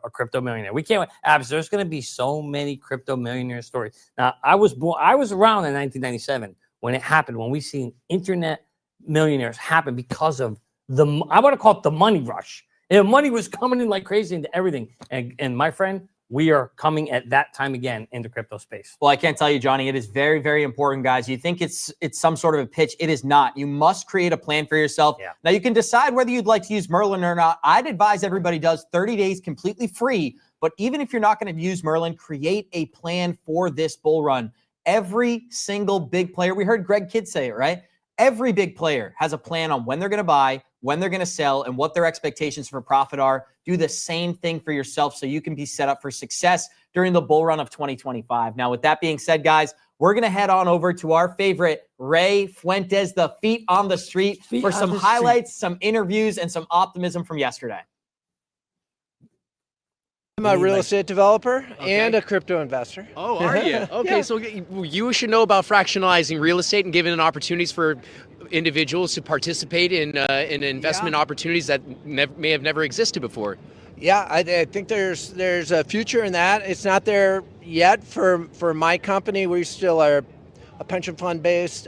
a crypto millionaire. We can't wait. Abs, there's going to be so many crypto millionaire stories. Now, I was around in 1997 when it happened, when we seen internet millionaires happen because of I want to call it the money rush. And money was coming in like crazy into everything. And my friend, we are coming at that time again into crypto space. Well, I can't tell you, Johnny, it is very, very important, guys. You think it's some sort of a pitch. It is not. You must create a plan for yourself. Yeah. Now, you can decide whether you'd like to use Merlin or not. I'd advise everybody does 30 days completely free. But even if you're not going to use Merlin, create a plan for this bull run. Every single big player, we heard Greg Kidd say it, right? Every big player has a plan on when they're going to buy, when they're going to sell, and what their expectations for profit are. Do the same thing for yourself so you can be set up for success during the bull run of 2025. Now, with that being said, guys, we're going to head on over to our favorite Ray Fuentes, the feet on the street, for some highlights, some interviews, and some optimism from yesterday. I'm a real estate developer and a crypto investor. Oh, are you? Okay, Yeah. so you should know about fractionalizing real estate and giving opportunities for individuals to participate in investment opportunities that may have never existed before. Yeah, I think there's a future in that. It's not there yet for my company. We still are a pension fund based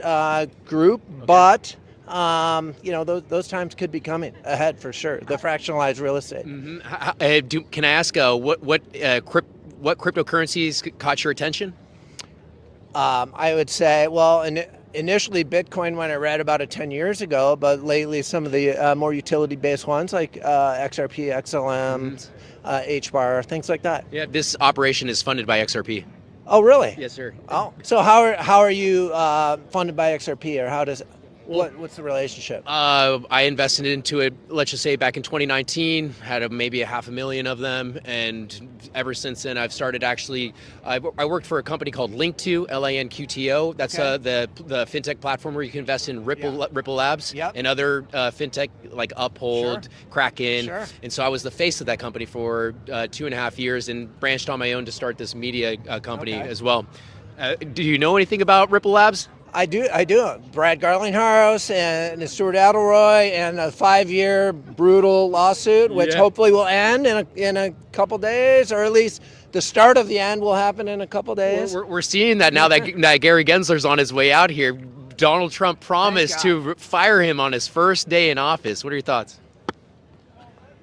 group, but those times could be coming ahead for sure. The fractionalized real estate. Mm-hmm. Can I ask what cryptocurrencies caught your attention? I would say, well, initially Bitcoin when I read about it 10 years ago, but lately some of the more utility-based ones like XRP, XLM, HBAR, things like that. Yeah, this operation is funded by XRP. Oh, really? Yes, sir. Oh, so how are you funded by XRP, or how does what's the relationship? I invested into it, let's just say back in 2019, had maybe 500,000 of them. And ever since then, I've started I worked for a company called Link2, LANQTO. That's the fintech platform where you can invest in Ripple Labs and other fintech like Uphold, Kraken. And so I was the face of that company for 2.5 years and branched on my own to start this media company as well. Do you know anything about Ripple Labs? I do. Brad Garlinghouse and Stuart Adelroy, and a 5-year brutal lawsuit, which hopefully will end in a couple days, or at least the start of the end will happen in a couple days. We're seeing that now that Gary Gensler's on his way out here. Donald Trump promised to fire him on his first day in office. What are your thoughts?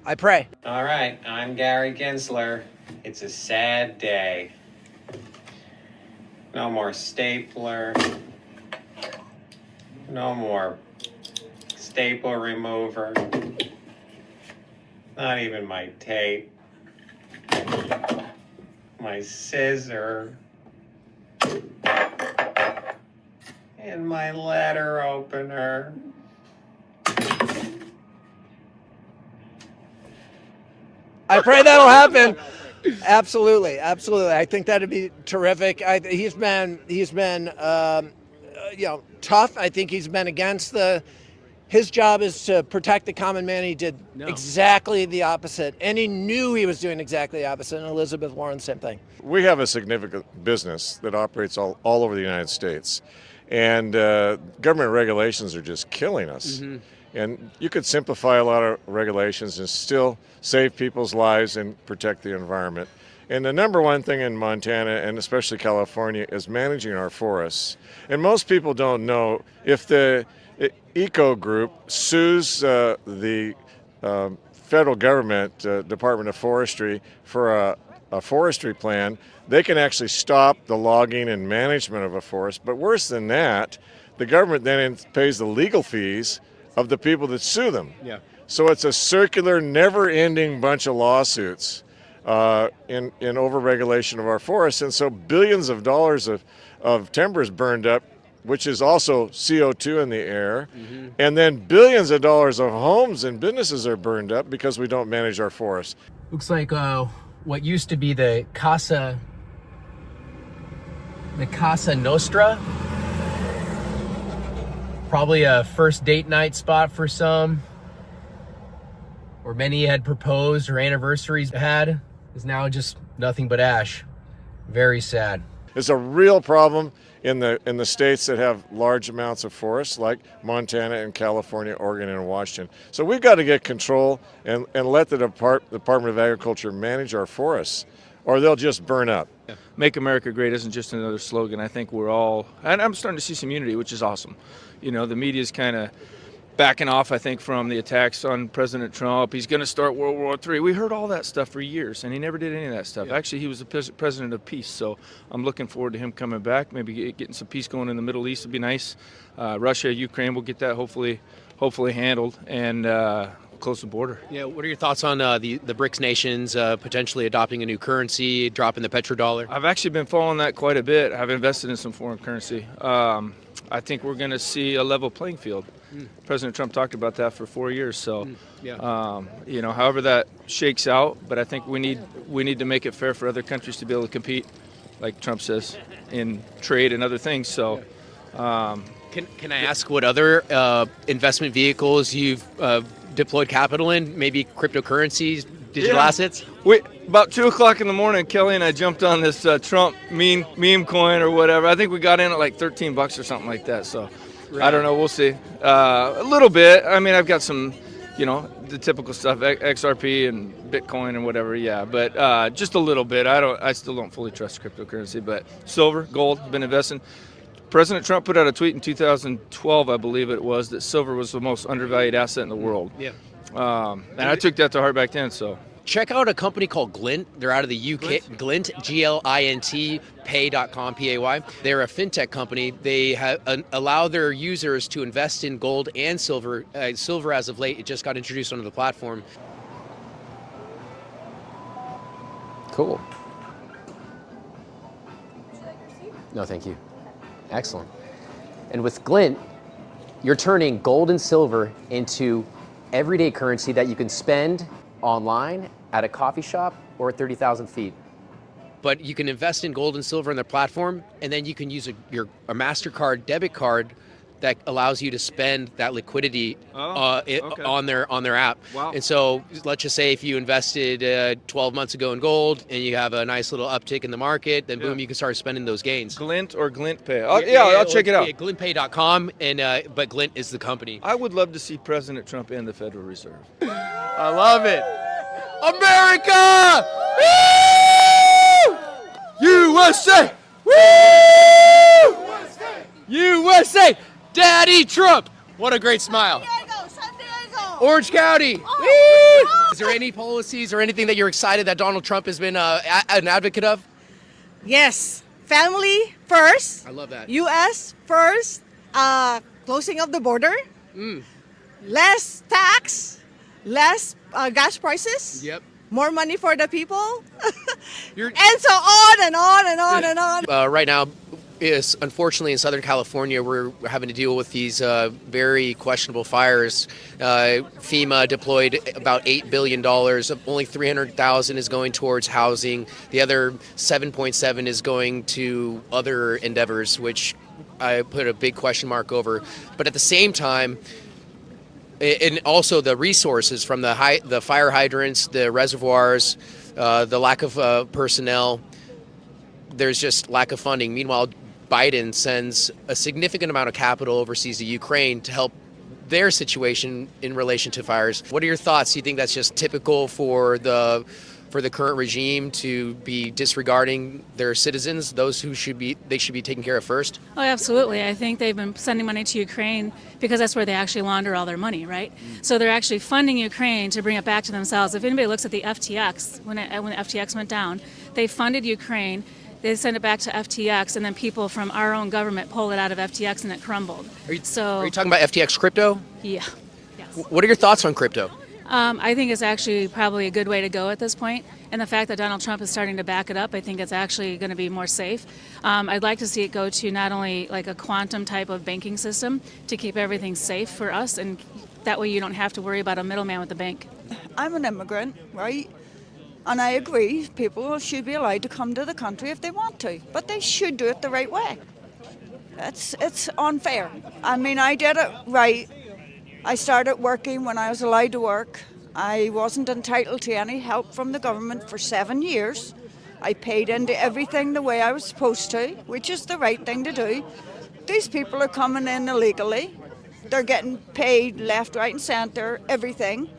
I pray. All right, I'm Gary Gensler. It's a sad day. No more stapler. No more staple remover. Not even my tape. My scissor. And my letter opener. I pray that'll happen. Absolutely. I think that'd be terrific. He's been tough. I think he's been against his job is to protect the common man. He did exactly the opposite, and he knew he was doing exactly the opposite. And Elizabeth Warren, same thing. We have a significant business that operates all over the United States, and government regulations are just killing us. Mm-hmm. And you could simplify a lot of regulations and still save people's lives and protect the environment. And the number one thing in Montana, and especially California, is managing our forests. And most people don't know, if the eco group sues the federal government, Department of Forestry, for a forestry plan, they can actually stop the logging and management of a forest. But worse than that, the government then pays the legal fees of the people that sue them. Yeah. So it's a circular, never-ending bunch of lawsuits in overregulation of our forests. And so billions of dollars of timber is burned up, which is also CO2 in the air. Mm-hmm. And then billions of dollars of homes and businesses are burned up because we don't manage our forests. Looks like what used to be the Casa Nostra. Probably a first date night spot for some, where many had proposed or anniversaries had, is now just nothing but ash. Very sad. It's a real problem in the states that have large amounts of forests, like Montana and California, Oregon, and Washington. So we've got to get control and let the Department of Agriculture manage our forests, or they'll just burn up. Make America Great isn't just another slogan. I think we're all, and I'm starting to see some unity, which is awesome. You know, the media's kind of backing off, I think, from the attacks on President Trump. He's going to start World War III. We heard all that stuff for years, and he never did any of that stuff. Yeah. Actually, he was the president of peace, so I'm looking forward to him coming back, maybe getting some peace going in the Middle East would be nice. Russia, Ukraine, we'll get that hopefully handled, and close the border. Yeah, what are your thoughts on the BRICS nations potentially adopting a new currency, dropping the petrodollar? I've actually been following that quite a bit. I've invested in some foreign currency. I think we're going to see a level playing field. President Trump talked about that for 4 years. So, you know, however that shakes out, but I think we need to make it fair for other countries to be able to compete, like Trump says, in trade and other things. So, can I ask what other investment vehicles you've deployed capital in? Maybe cryptocurrencies, digital assets? About 2 o'clock in the morning, Kelly and I jumped on this Trump meme coin or whatever. I think we got in at like $13 or something like that. So. Right. I don't know. We'll see. A little bit. I mean, I've got some, you know, the typical stuff, XRP and Bitcoin and whatever. Yeah, but just a little bit. I still don't fully trust cryptocurrency, but silver, gold, been investing. President Trump put out a tweet in 2012, I believe it was, that silver was the most undervalued asset in the world. Yeah. And I took that to heart back then. So. Check out a company called Glint. They're out of the UK. Glint, Glint, pay.com, Pay. They're a fintech company. They allow their users to invest in gold and silver. Silver, as of late, it just got introduced onto the platform. Cool. No, thank you. Excellent. And with Glint, you're turning gold and silver into everyday currency that you can spend online, at a coffee shop, or at 30,000 feet. But you can invest in gold and silver in their platform, and then you can use a MasterCard debit card that allows you to spend that liquidity on their app. Wow. And so let's just say if you invested 12 months ago in gold and you have a nice little uptick in the market, then boom, you can start spending those gains. Glint or Glint Pay? I'll check it out. GlintPay.com, but Glint is the company. I would love to see President Trump in the Federal Reserve. I love it. America! Woo! USA! Woo! USA! Daddy Trump! What a great smile. San Diego. Orange County. Oh, is there any policies or anything that you're excited that Donald Trump has been an advocate of? Yes. Family first. I love that. U.S. first. Closing of the border. Less tax. Less gas prices. Yep. More money for the people. And so on and on and on and on. Right now, unfortunately in Southern California, we're having to deal with these very questionable fires. FEMA deployed about $8 billion. Only $300,000 is going towards housing. The other 7.7 is going to other endeavors, which I put a big question mark over. But at the same time, and also the resources from the fire hydrants, the reservoirs, the lack of personnel, there's just lack of funding. Meanwhile, Biden sends a significant amount of capital overseas to Ukraine to help their situation in relation to fires. What are your thoughts? Do you think that's just typical for for the current regime to be disregarding their citizens, those who should be taken care of first? Oh, absolutely. I think they've been sending money to Ukraine because that's where they actually launder all their money, right? So they're actually funding Ukraine to bring it back to themselves. If anybody looks at the FTX, when the FTX went down, they funded Ukraine, they send it back to FTX, and then people from our own government pull it out of FTX and it crumbled. Are you talking about FTX crypto? Yeah. What are your thoughts on crypto? I think it's actually probably a good way to go at this point. And the fact that Donald Trump is starting to back it up, I think it's actually going to be more safe. I'd like to see it go to not only like a quantum type of banking system to keep everything safe for us, and that way you don't have to worry about a middleman with the bank. I'm an immigrant, right? And I agree, people should be allowed to come to the country if they want to, but they should do it the right way. It's unfair. I mean, I did it right. I started working when I was allowed to work. I wasn't entitled to any help from the government for 7 years. I paid into everything the way I was supposed to, which is the right thing to do. These people are coming in illegally. They're getting paid left, right, and center, everything.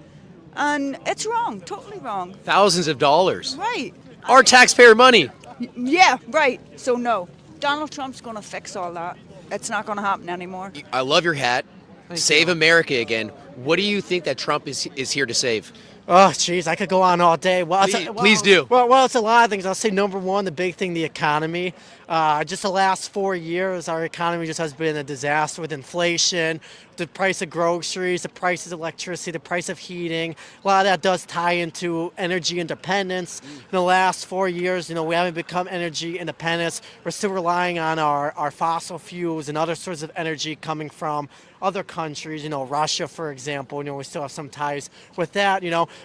And it's wrong, totally wrong. Thousands of dollars. Right. Our taxpayer money. Yeah, right. So no, Donald Trump's going to fix all that. It's not going to happen anymore. I love your hat. Save America again. What do you think that Trump is here to save? Oh, geez, I could go on all day. Well, Please do. Well, it's a lot of things. I'll say number one, the big thing, the economy. Just the last 4 years, our economy just has been a disaster with inflation, the price of groceries, the price of electricity, the price of heating. A lot of that does tie into energy independence. In the last 4 years, we haven't become energy independent. We're still relying on our fossil fuels and other sources of energy coming from other countries, Russia, for example. We still have some ties with that.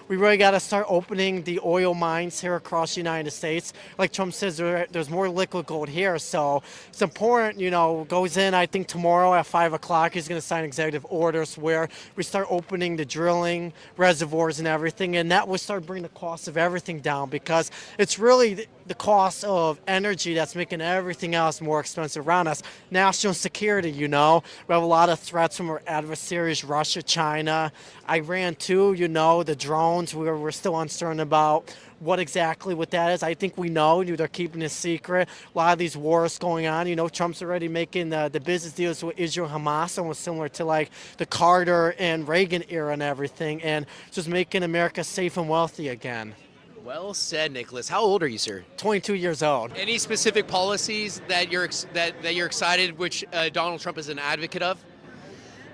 We really got to start opening the oil mines here across the United States. Like Trump says, there's more liquid gold here. So it's important, goes in, I think tomorrow at 5 o'clock, he's going to sign executive orders where we start opening the drilling reservoirs and everything. And that will start bringing the cost of everything down, because it's really the cost of energy that's making everything else more expensive around us. National security, we have a lot of threats from our adversaries, Russia, China, Iran too, the drones, we're still uncertain about what exactly what that is. I think we know, they're keeping it secret. A lot of these wars going on, Trump's already making the business deals with Israel, Hamas, almost similar to like the Carter and Reagan era and everything, and just making America safe and wealthy again. Well said, Nicholas. How old are you, sir? 22 years old. Any specific policies that you're excited, which Donald Trump is an advocate of?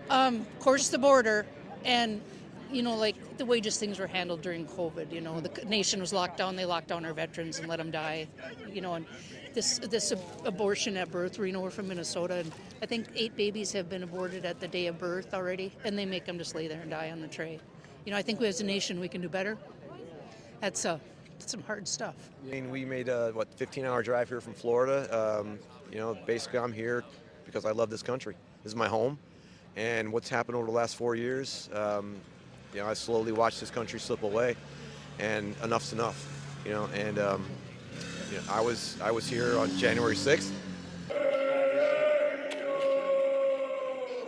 Of course, the border, and like the way just things were handled during COVID. The nation was locked down. They locked down our veterans and let them die. And this abortion at birth. We're from Minnesota, and I think 8 babies have been aborted at the day of birth already, and they make them just lay there and die on the tray. I think we as a nation we can do better. That's some hard stuff. I mean, we made a 15-hour drive here from Florida. Basically I'm here because I love this country. This is my home, and what's happened over the last 4 years, I slowly watched this country slip away, and enough's enough. I was here on January 6th.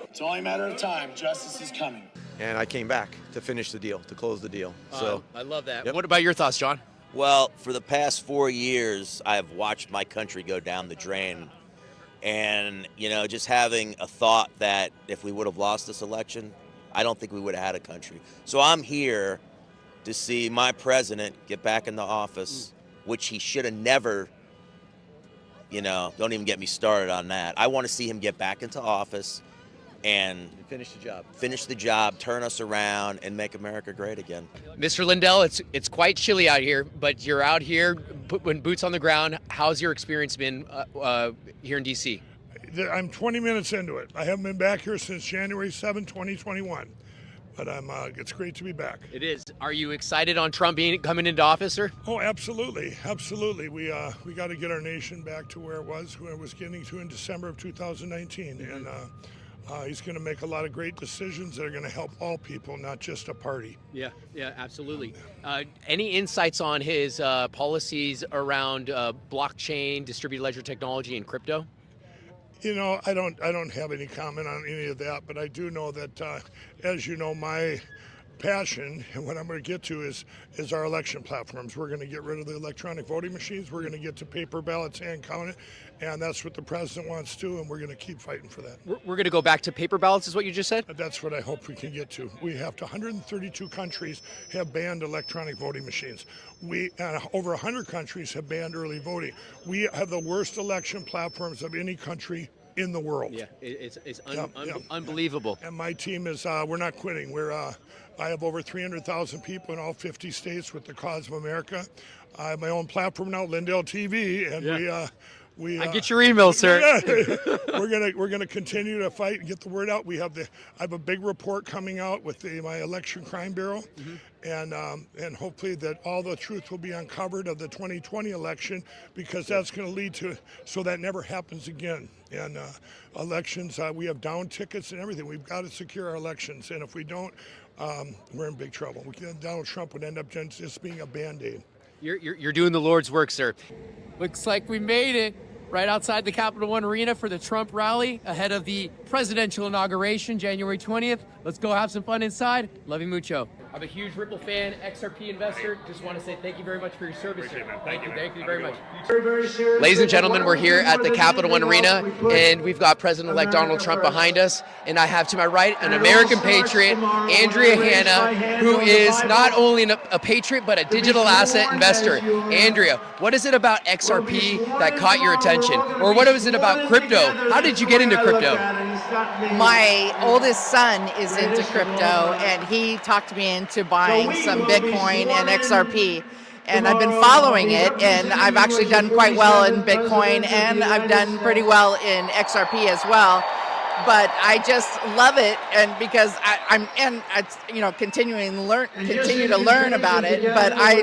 It's only a matter of time. Justice is coming. And I came back to finish the deal, to close the deal. So I love that. Yep. What about your thoughts, John? Well, for the past 4 years, I've watched my country go down the drain. And, just having a thought that if we would have lost this election, I don't think we would have had a country. So I'm here to see my president get back into office, which he should have never, don't even get me started on that. I want to see him get back into office and finish the job, turn us around, and make America great again. Mr. Lindell, it's quite chilly out here, but you're out here when boots on the ground. How's your experience been here in D.C.? I'm 20 minutes into it. I haven't been back here since January 7, 2021, but it's great to be back. It is. Are you excited on Trump coming into office, sir? Oh, absolutely, absolutely. We got to get our nation back to where it was getting to in December of 2019, and he's going to make a lot of great decisions that are going to help all people, not just a party. Yeah, absolutely. Any insights on his policies around blockchain, distributed ledger technology, and crypto? I don't have any comment on any of that, but I do know that, as you know, my passion and what I'm going to get to is our election platforms. We're going to get rid of the electronic voting machines. We're going to get to paper ballots and counted, and that's what the president wants to, and we're going to keep fighting for that. We're going to go back to paper ballots, is what you just said? That's what I hope we can get to. We have to 132 countries have banned electronic voting machines. Over 100 countries have banned early voting. We have the worst election platforms of any country in the world. Yeah, it's unbelievable. And my team is, we're not quitting. I have over 300,000 people in all 50 states with the Cause of America. I have my own platform now, Lindale TV, and I get your email, sir. We're gonna continue to fight and get the word out. I have a big report coming out with my Election Crime Bureau, and hopefully that all the truth will be uncovered of the 2020 election, because that's going to lead to so that never happens again. And elections, we have down tickets and everything. We've got to secure our elections, and if we don't, we're in big trouble. Donald Trump would end up just being a Band-Aid. You're doing the Lord's work, sir. Looks like we made it right outside the Capital One Arena for the Trump rally ahead of the presidential inauguration, January 20th. Let's go have some fun inside. Love you mucho. I'm a huge Ripple fan, XRP investor. Just want to say thank you very much for your service. Thank you very much. Ladies and gentlemen, we're here at the Capital One Arena, and we've got President-elect Donald Trump behind us. And I have to my right an American patriot, Andrea Hanna, who is not only a patriot, but a digital asset investor. Andrea, what is it about XRP that caught your attention? Or what is it about crypto? How did you get into crypto? My oldest son is into crypto, and he talked me into buying some Bitcoin and XRP. And I've been following it, and I've actually done quite well in Bitcoin, and I've done pretty well in XRP as well. But I just love it, and because I'm continue to learn about it. But I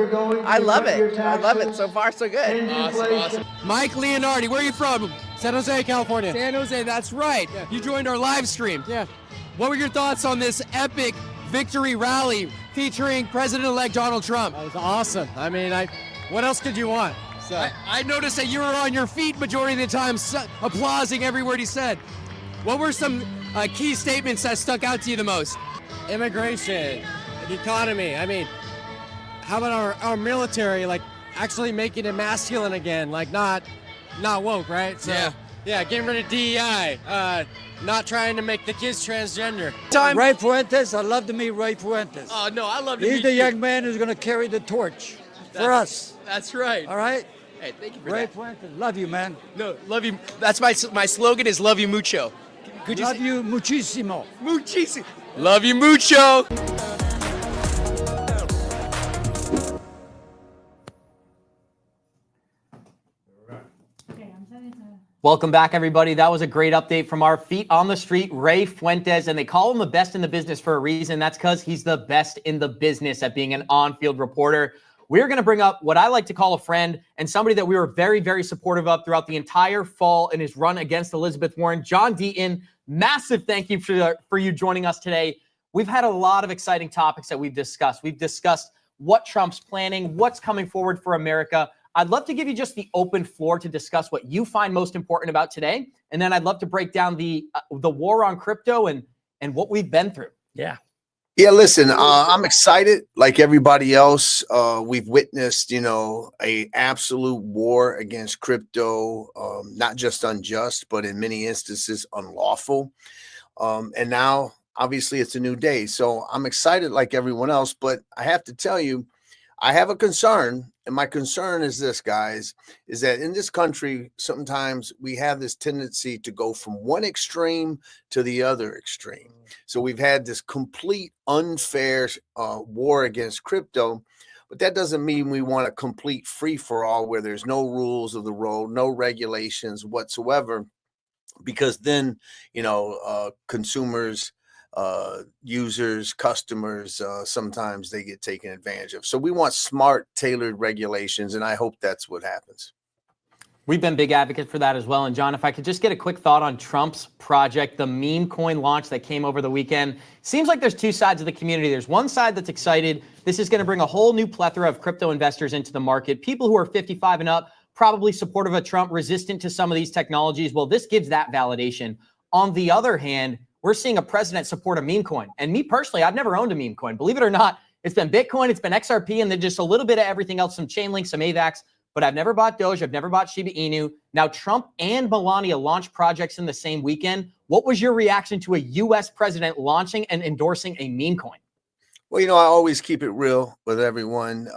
love it. I love it. So far, so good. Awesome. Mike Leonardi, where are you from? San Jose, California. San Jose, that's right. Yeah. You joined our live stream. Yeah. What were your thoughts on this epic victory rally featuring President-elect Donald Trump? That was awesome. I mean, what else could you want? So I noticed that you were on your feet majority of the time, applauding every word he said. What were some key statements that stuck out to you the most? Immigration, the economy. I mean, how about our military, like actually making it masculine again, like not woke, right? So, yeah, getting rid of DEI, not trying to make the kids transgender. Ray Fuentes, I'd love to meet Ray Fuentes. Oh, no, I love to meet you. He's the young man who's going to carry the torch for us. That's right. All right? Hey, thank you for Ray that. Fuentes, love you, man. No, love you. That's my slogan is love you mucho. Could you love you muchísimo. Muchísimo. Love you mucho. Welcome back, everybody. That was a great update from our feet on the street, Ray Fuentes, and they call him the best in the business for a reason. That's because he's the best in the business at being an on-field reporter. We're going to bring up what I like to call a friend and somebody that we were very, very supportive of throughout the entire fall in his run against Elizabeth Warren, John Deaton. Massive thank you for you joining us today. We've had a lot of exciting topics that we've discussed. We've discussed what Trump's planning, what's coming forward for America. I'd love to give you just the open floor to discuss what you find most important about today. And then I'd love to break down the war on crypto and what we've been through. Yeah. Yeah, listen, I'm excited like everybody else. We've witnessed, a absolute war against crypto, not just unjust, but in many instances unlawful. And now, obviously, it's a new day. So I'm excited like everyone else. But I have to tell you, I have a concern. And my concern is this, guys, is that in this country, sometimes we have this tendency to go from one extreme to the other extreme. So we've had this complete unfair war against crypto, but that doesn't mean we want a complete free for all where there's no rules of the road, no regulations whatsoever, because then, consumers, users, customers, sometimes they get taken advantage of. So we want smart, tailored regulations, and I hope that's what happens. We've been big advocates for that as well. And John, if I could just get a quick thought on Trump's project, the meme coin launch that came over the weekend. Seems like there's two sides of the community. There's one side that's excited. This is going to bring a whole new plethora of crypto investors into the market. People who are 55 and up, probably supportive of Trump, resistant to some of these technologies. Well, this gives that validation. On the other hand, we're seeing a president support a meme coin. And me personally, I've never owned a meme coin. Believe it or not, it's been Bitcoin, it's been XRP, and then just a little bit of everything else, some Chainlink, some AVAX. But I've never bought Doge. I've never bought Shiba Inu. Now, Trump and Melania launched projects in the same weekend. What was your reaction to a U.S. president launching and endorsing a meme coin? Well, I always keep it real with everyone.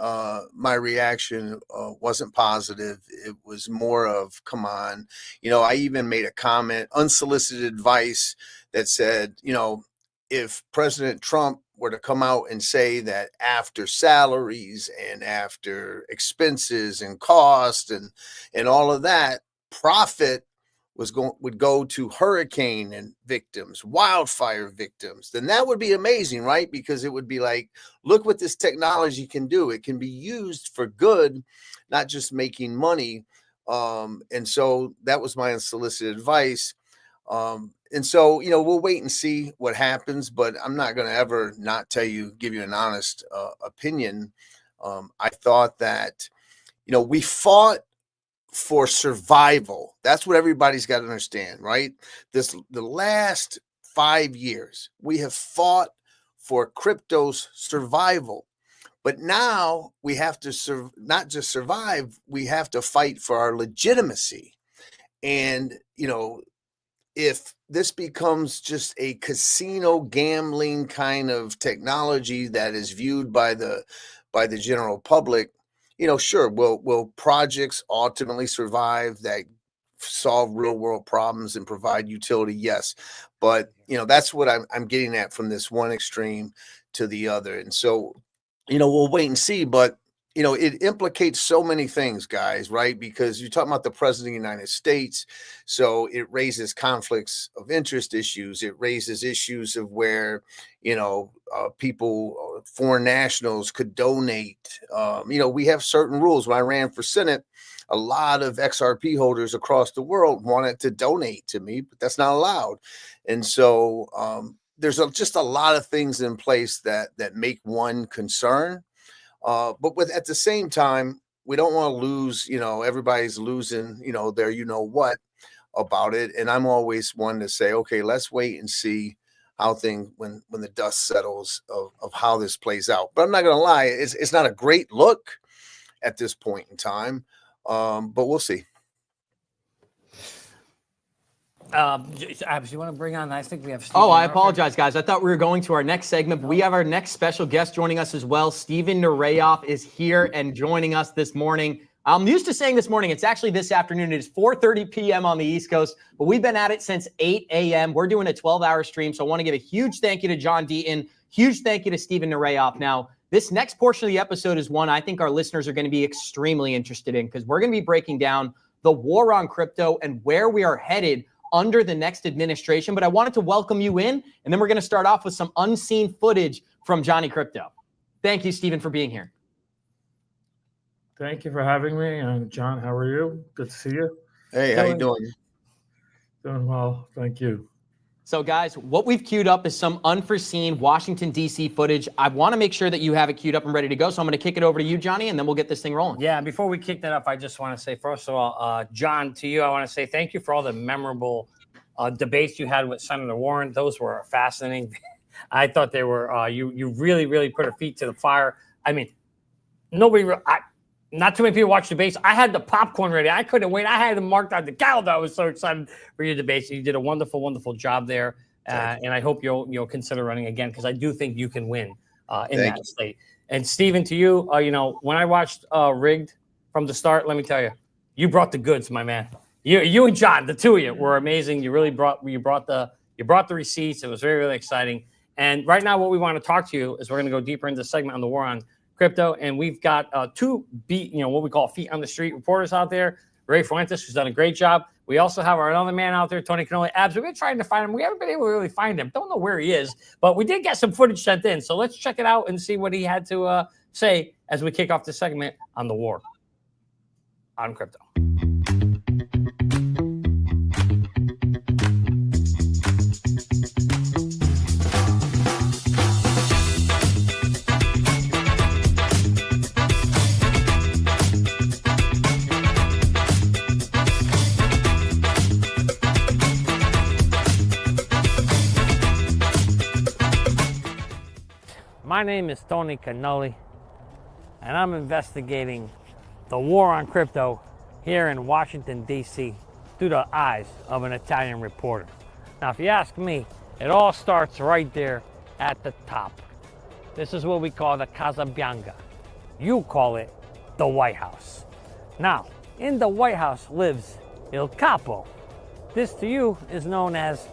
My reaction wasn't positive. It was more of, come on. I even made a comment, unsolicited advice that said, if President Trump were to come out and say that after salaries and after expenses and cost and all of that, profit would go to hurricane and victims, wildfire victims, then that would be amazing, right? Because it would be like, look what this technology can do. It can be used for good, not just making money. And so that was my unsolicited advice. And so, we'll wait and see what happens, but I'm not going to ever not give you an honest opinion. I thought that, we fought for survival. That's what everybody's got to understand, right? The last 5 years, we have fought for crypto's survival. But now we have to not just survive, we have to fight for our legitimacy. And, if this becomes just a casino gambling kind of technology that is viewed by the general public, sure, will projects ultimately survive that solve real world problems and provide utility? Yes. But, that's what I'm getting at from this one extreme to the other. And so, we'll wait and see. But, it implicates so many things, guys, right? Because you're talking about the president of the United States. So it raises conflicts of interest issues. It raises issues of where, people, foreign nationals could donate. We have certain rules. When I ran for Senate, a lot of XRP holders across the world wanted to donate to me, but that's not allowed. And so there's just a lot of things in place that make one concern. But at the same time, we don't want to lose, everybody's losing, their what about it. And I'm always one to say, okay, let's wait and see how when the dust settles of how this plays out. But I'm not going to lie, it's not a great look at this point in time, but we'll see. Abs, you want to bring on? I think we have Steve. I apologize, guys. I thought we were going to our next segment, but we have our next special guest joining us as well. Steven Nureyev is here and joining us this morning. I'm used to saying this morning. It's actually this afternoon. It is 4:30 p.m. on the East Coast, but we've been at it since 8 a.m. We're doing a 12-hour stream, so I want to give a huge thank you to John Deaton. Huge thank you to Steven Nureyev. Now, this next portion of the episode is one I think our listeners are going to be extremely interested in, because we're going to be breaking down the war on crypto and where we are headed under the next administration. But I wanted to welcome you in, and then we're going to start off with some unseen footage from Johnny Crypto. Thank you, Steven, for being here. Thank you for having me. And John, how are you? Good to see you. Hey, how you doing? Doing well. Thank you. So, guys, what we've queued up is some unforeseen Washington, D.C. footage. I want to make sure that you have it queued up and ready to go. So I'm going to kick it over to you, Johnny, and then we'll get this thing rolling. Yeah, before we kick that up, I just want to say, first of all, John, to you, I want to say thank you for all the memorable debates you had with Senator Warren. Those were fascinating. I thought they were, you really, really put your feet to the fire. I mean, not too many people watch debates. I had the popcorn ready. I couldn't wait. I had them marked on the calendar. I was so excited for your debates. You did a wonderful, wonderful job there. And I hope you'll consider running again, because I do think you can win in that state. And Steven, to you, when I watched Rigged from the start, let me tell you, you brought the goods, my man. You and John, the two of you, were amazing. You really brought the receipts. It was very, really exciting. And right now, what we want to talk to you is we're going to go deeper into the segment on the war on crypto, and we've got two what we call feet on the street reporters out there. Ray Fuentes, who's done a great job. We also have our other man out there, Tony Canoli. Abs, we've been trying to find him. We haven't been able to really find him. Don't know where he is, but we did get some footage sent in. So let's check it out and see what he had to say as we kick off the segment on the war on crypto. My name is Tony Cannulli, and I'm investigating the war on crypto here in Washington, D.C. through the eyes of an Italian reporter. Now, if you ask me, it all starts right there at the top. This is what we call the Casa Bianca. You call it the White House. Now, in the White House lives Il Capo. This to you is known as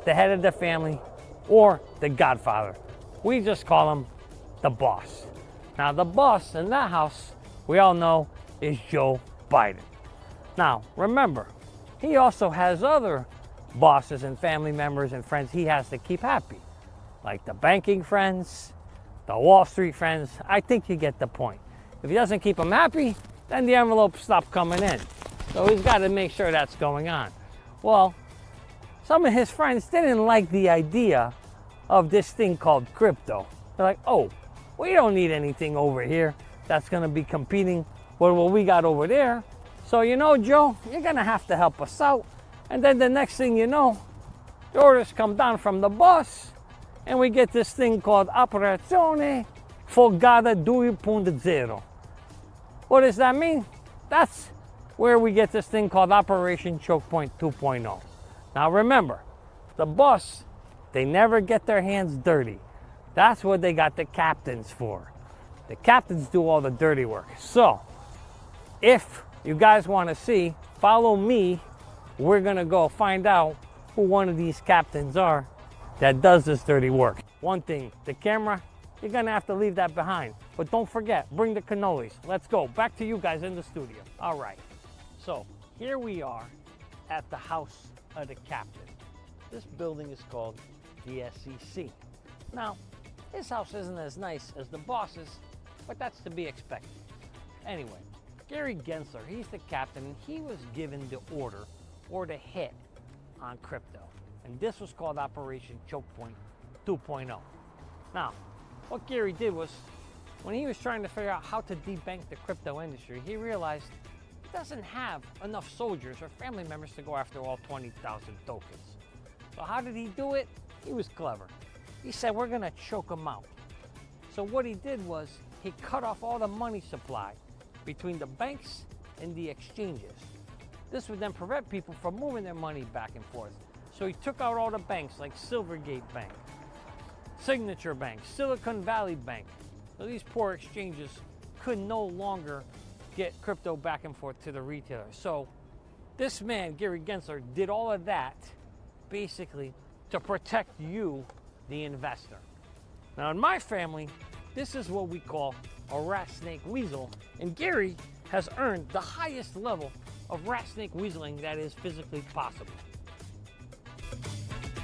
the head of the family or the godfather. We just call him the boss. Now, the boss in that house, we all know, is Joe Biden. Now, remember, he also has other bosses and family members and friends he has to keep happy, like the banking friends, the Wall Street friends. I think you get the point. If he doesn't keep them happy, then the envelopes stop coming in. So he's got to make sure that's going on. Well, some of his friends didn't like the idea of this thing called crypto. They're like, oh, we don't need anything over here that's going to be competing with what we got over there. So, you know, Joe, you're going to have to help us out. And then the next thing you know, the orders come down from the boss, and we get this thing called Operazione Fogata 2.0. What does that mean? That's where we get this thing called Operation Choke Point 2.0. Now remember, the boss, they never get their hands dirty. That's what they got the captains for. The captains do all the dirty work. So, if you guys want to see, follow me. We're going to go find out who one of these captains are that does this dirty work. One thing, the camera, you're going to have to leave that behind. But don't forget, bring the cannolis. Let's go. Back to you guys in the studio. All right. So, here we are at the house of the captain. This building is called the SEC. Now, this house isn't as nice as the boss's, but that's to be expected. Anyway, Gary Gensler, he's the captain, and he was given the order or the hit on crypto. And this was called Operation Choke Point 2.0. Now, what Gary did was, when he was trying to figure out how to debank the crypto industry, he realized he doesn't have enough soldiers or family members to go after all 20,000 tokens. So how did he do it? He was clever. He said, we're gonna choke them out. So what he did was, he cut off all the money supply between the banks and the exchanges. This would then prevent people from moving their money back and forth. So he took out all the banks like Silvergate Bank, Signature Bank, Silicon Valley Bank. So these poor exchanges could no longer get crypto back and forth to the retailers. So this man, Gary Gensler, did all of that basically to protect you, the investor. Now in my family, this is what we call a rat, snake, weasel, and Gary has earned the highest level of rat, snake, weaseling that is physically possible.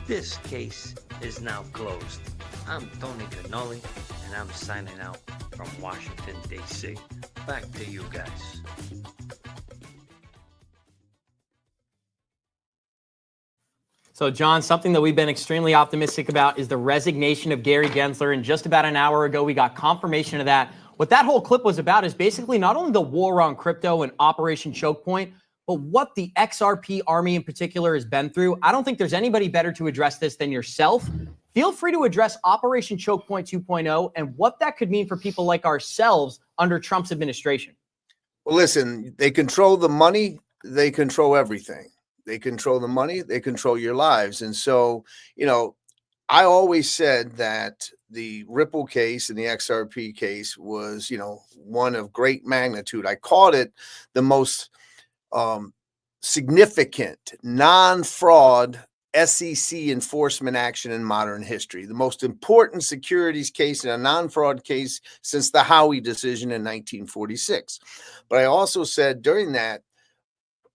This case is now closed. I'm Tony Cannulli, and I'm signing out from Washington, D.C. Back to you guys. So, John, something that we've been extremely optimistic about is the resignation of Gary Gensler. And just about an hour ago, we got confirmation of that. What that whole clip was about is basically not only the war on crypto and Operation Choke Point, but what the XRP army in particular has been through. I don't think there's anybody better to address this than yourself. Feel free to address Operation Choke Point 2.0 and what that could mean for people like ourselves under Trump's administration. Well, listen, they control the money, they control everything. They control the money, they control your lives. And so, you know, I always said that the Ripple case and the XRP case was, you know, one of great magnitude. I called it the most significant non-fraud SEC enforcement action in modern history, the most important securities case and a non-fraud case since the Howey decision in 1946. But I also said during that,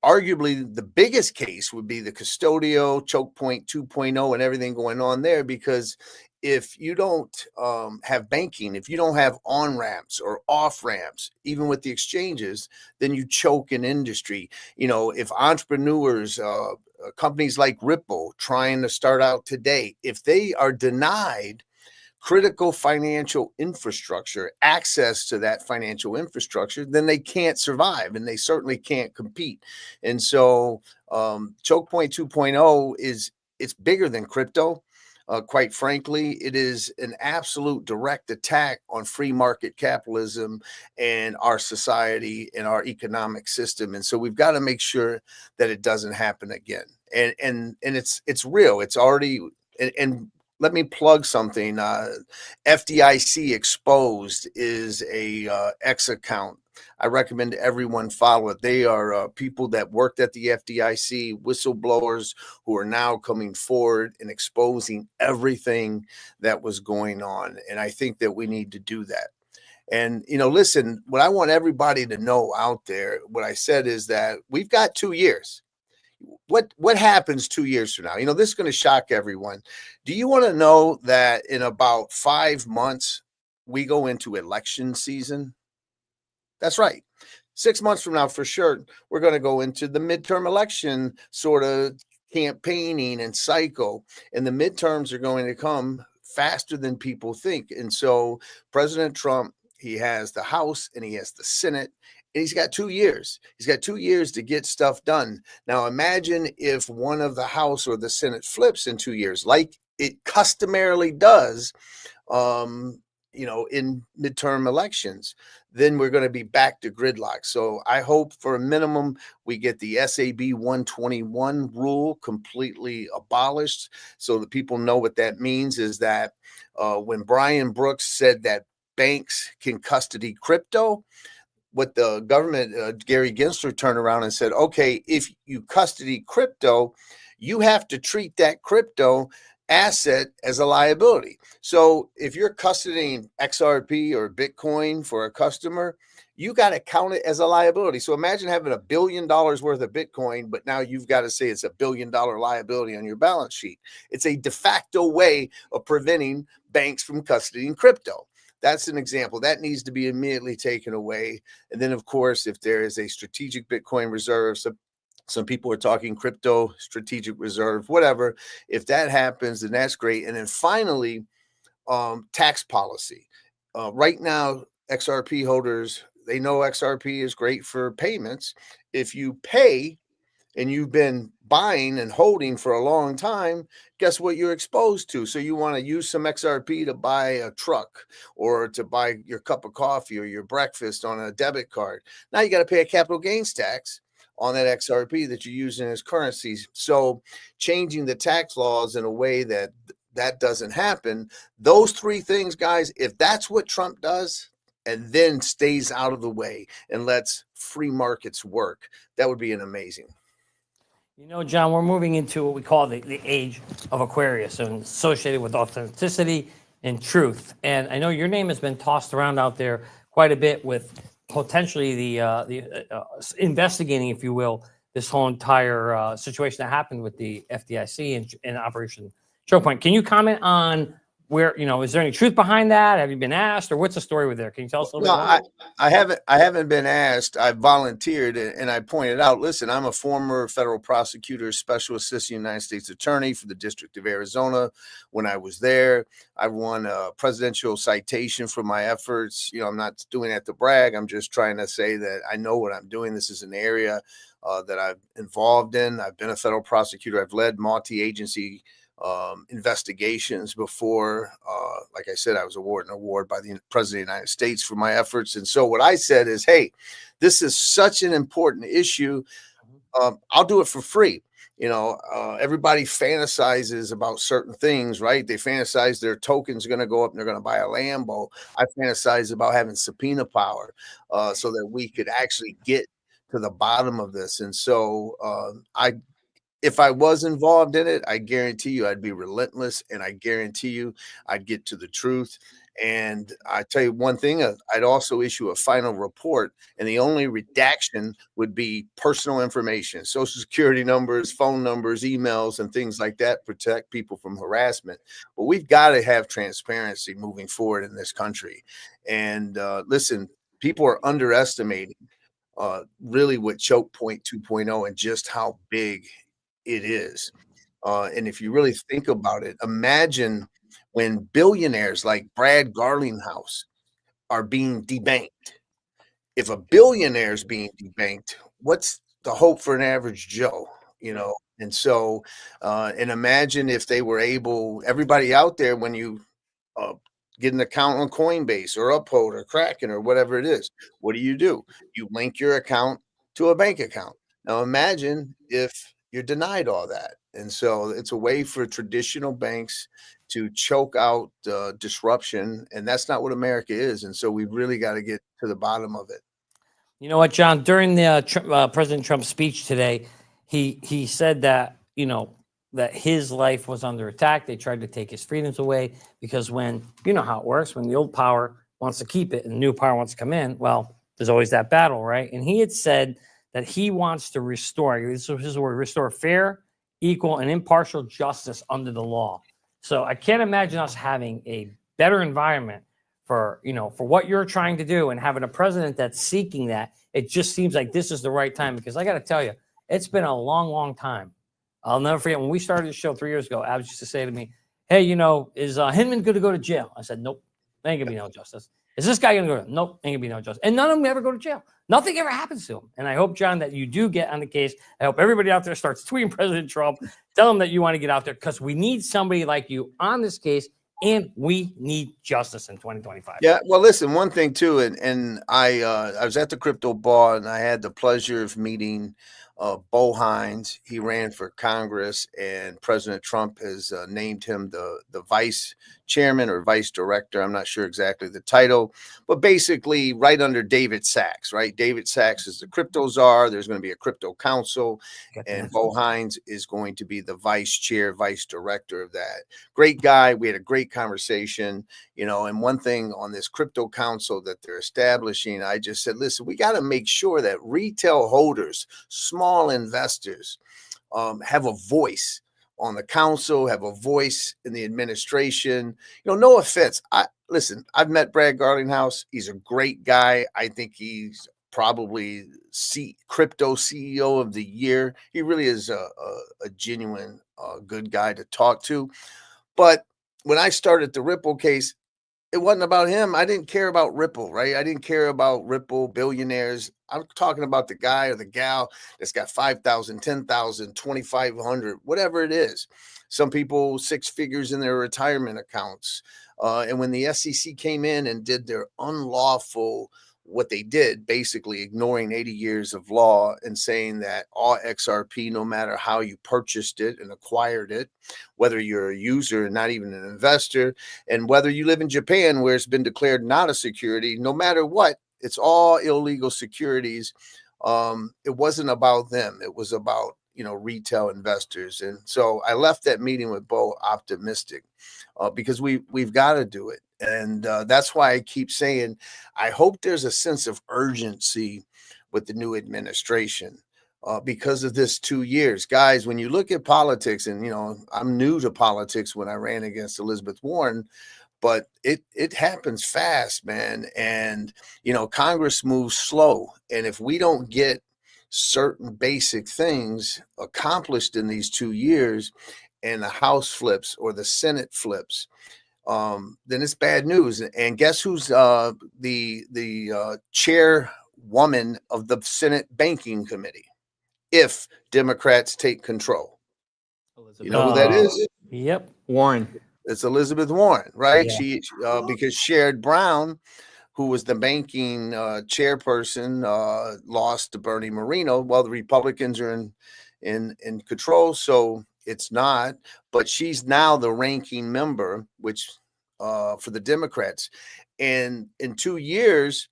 arguably the biggest case would be the Custodio, Choke Point 2.0 and everything going on there, because if you don't have banking, if you don't have on-ramps or off-ramps, even with the exchanges, then you choke an industry. You know, if entrepreneurs, companies like Ripple trying to start out today, if they are denied critical financial infrastructure, access to that financial infrastructure, then they can't survive and they certainly can't compete. And so Choke Point 2.0 it's bigger than crypto. Quite frankly, it is an absolute direct attack on free market capitalism and our society and our economic system. And so we've got to make sure that it doesn't happen again. And it's real. It's already and let me plug something. FDIC Exposed is a X account. I recommend everyone follow it. They are people that worked at the FDIC, whistleblowers who are now coming forward and exposing everything that was going on. And I think that we need to do that. And, listen, what I want everybody to know out there, what I said is that we've got 2 years. What happens 2 years from now? This is going to shock everyone. Do you want to know that in about 5 months, we go into election season? That's right. 6 months from now, for sure, we're going to go into the midterm election sort of campaigning and cycle. And the midterms are going to come faster than people think. And so President Trump, he has the House and he has the Senate. And he's got 2 years. He's got 2 years to get stuff done. Now, imagine if one of the House or the Senate flips in 2 years, like it customarily does, in midterm elections. Then we're going to be back to gridlock. So I hope for a minimum we get the SAB 121 rule completely abolished so that people know what that means is that when Brian Brooks said that banks can custody crypto, what the government, Gary Gensler, turned around and said, okay, if you custody crypto, you have to treat that crypto asset as a liability. So if you're custodying XRP or Bitcoin for a customer, you got to count it as a liability. So imagine having $1 billion worth of Bitcoin, but now you've got to say it's $1 billion liability on your balance sheet. It's a de facto way of preventing banks from custodying crypto. That's an example that needs to be immediately taken away. And then, of course, if there is a strategic Bitcoin reserve, some people are talking crypto strategic reserve, whatever. If that happens, then that's great. And then finally, tax policy. Right now, XRP holders, they know XRP is great for payments. If you pay and you've been buying and holding for a long time, guess what you're exposed to? So you want to use some XRP to buy a truck or to buy your cup of coffee or your breakfast on a debit card. Now you got to pay a capital gains tax on that XRP that you're using as currency. So changing the tax laws in a way that doesn't happen, those three things, guys, if that's what Trump does and then stays out of the way and lets free markets work, that would be an amazing. John, we're moving into what we call the age of Aquarius and associated with authenticity and truth. And I know your name has been tossed around out there quite a bit with potentially the investigating, if you will, this whole entire situation that happened with the FDIC and Operation Choke Point. Can you comment on where, is there any truth behind that? Have you been asked, or what's the story with there? Can you tell us a little bit more? I haven't been asked. I volunteered and I pointed out, listen, I'm a former federal prosecutor, special assistant United States attorney for the District of Arizona. When I was there, I won a presidential citation for my efforts. I'm not doing that to brag. I'm just trying to say that I know what I'm doing. This is an area that I'm involved in. I've been a federal prosecutor. I've led multi-agency investigations before. Like I said, I was awarded an award by the President of the United States for my efforts. And so what I said is, hey, this is such an important issue. I'll do it for free. Everybody fantasizes about certain things, right? They fantasize their tokens are going to go up and they're going to buy a Lambo. I fantasize about having subpoena power so that we could actually get to the bottom of this. And so if I was involved in it, I guarantee you I'd be relentless, and I guarantee you I'd get to the truth. And I tell you one thing, I'd also issue a final report, and the only redaction would be personal information, social security numbers, phone numbers, emails, and things like that, protect people from harassment. But we've got to have transparency moving forward in this country. And listen, people are underestimating really what Choke Point 2.0 and just how big it is. And if you really think about it, imagine when billionaires like Brad Garlinghouse are being debanked. If a billionaire is being debanked, what's the hope for an average Joe? And so, and imagine if they were able, everybody out there, when you get an account on Coinbase or Uphold or Kraken or whatever it is, what do? You link your account to a bank account. Now imagine if you're denied all that. And so it's a way for traditional banks to choke out disruption. And that's not what America is. And so we really got to get to the bottom of it. You know what, John? During the President Trump's speech today, he said that, that his life was under attack. They tried to take his freedoms away because when, you know how it works, when the old power wants to keep it and the new power wants to come in, well, there's always that battle, right? And he had said that he wants to restore, this is his word, restore fair, equal, and impartial justice under the law. So I can't imagine us having a better environment for what you're trying to do, and having a president that's seeking that. It just seems like this is the right time, because I got to tell you, it's been a long, long time. I'll never forget when we started the show 3 years ago, Abs used to say to me, hey, is Hinman going to go to jail? I said, nope, ain't going to be no justice. Is this guy going to go to? Nope, ain't going to be no justice. And none of them ever go to jail. Nothing ever happens to him. And I hope, John, that you do get on the case. I hope everybody out there starts tweeting President Trump. Tell him that you want to get out there, because we need somebody like you on this case, and we need justice in 2025. Yeah, well, listen, one thing too, and I was at the crypto ball, and I had the pleasure of meeting Bo Hines. He ran for Congress, and President Trump has named him the vice chairman or vice director. I'm not sure exactly the title, but basically right under David Sachs, right? David Sachs is the crypto czar. There's going to be a crypto council, and Bo Hines is going to be the vice chair, vice director of that. Great guy. We had a great conversation, and one thing on this crypto council that they're establishing, I just said, listen, we got to make sure that retail holders, small investors, have a voice on the council, have a voice in the administration. No offense. I've met Brad Garlinghouse. He's a great guy. I think he's probably crypto CEO of the year. He really is a genuine good guy to talk to. But when I started the Ripple case, it wasn't about him. I didn't care about Ripple, right? I didn't care about Ripple billionaires. I'm talking about the guy or the gal that's got 5,000, 10,000, 2,500, whatever it is. Some people 6 figures in their retirement accounts. And when the SEC came in and did their unlawful, what they did, basically ignoring 80 years of law and saying that all XRP, no matter how you purchased it and acquired it, whether you're a user and not even an investor, and whether you live in Japan where it's been declared not a security, no matter what, it's all illegal securities. It wasn't about them. It was about, retail investors. And so I left that meeting with Bo optimistic because we've got to do it. And that's why I keep saying, I hope there's a sense of urgency with the new administration because of this 2 years. Guys, when you look at politics, and, I'm new to politics when I ran against Elizabeth Warren, but it happens fast, man. And, Congress moves slow. And if we don't get certain basic things accomplished in these 2 years, and the House flips or the Senate flips, then it's bad news. And guess who's the chairwoman of the Senate Banking Committee if Democrats take control? You know who that is? Yep. Warren. It's Elizabeth Warren, right? Yeah. She because Sherrod Brown, who was the banking chairperson, lost to Bernie Moreno. Well, the Republicans are in control, so it's not. But she's now the ranking member, which for the Democrats. And in 2 years,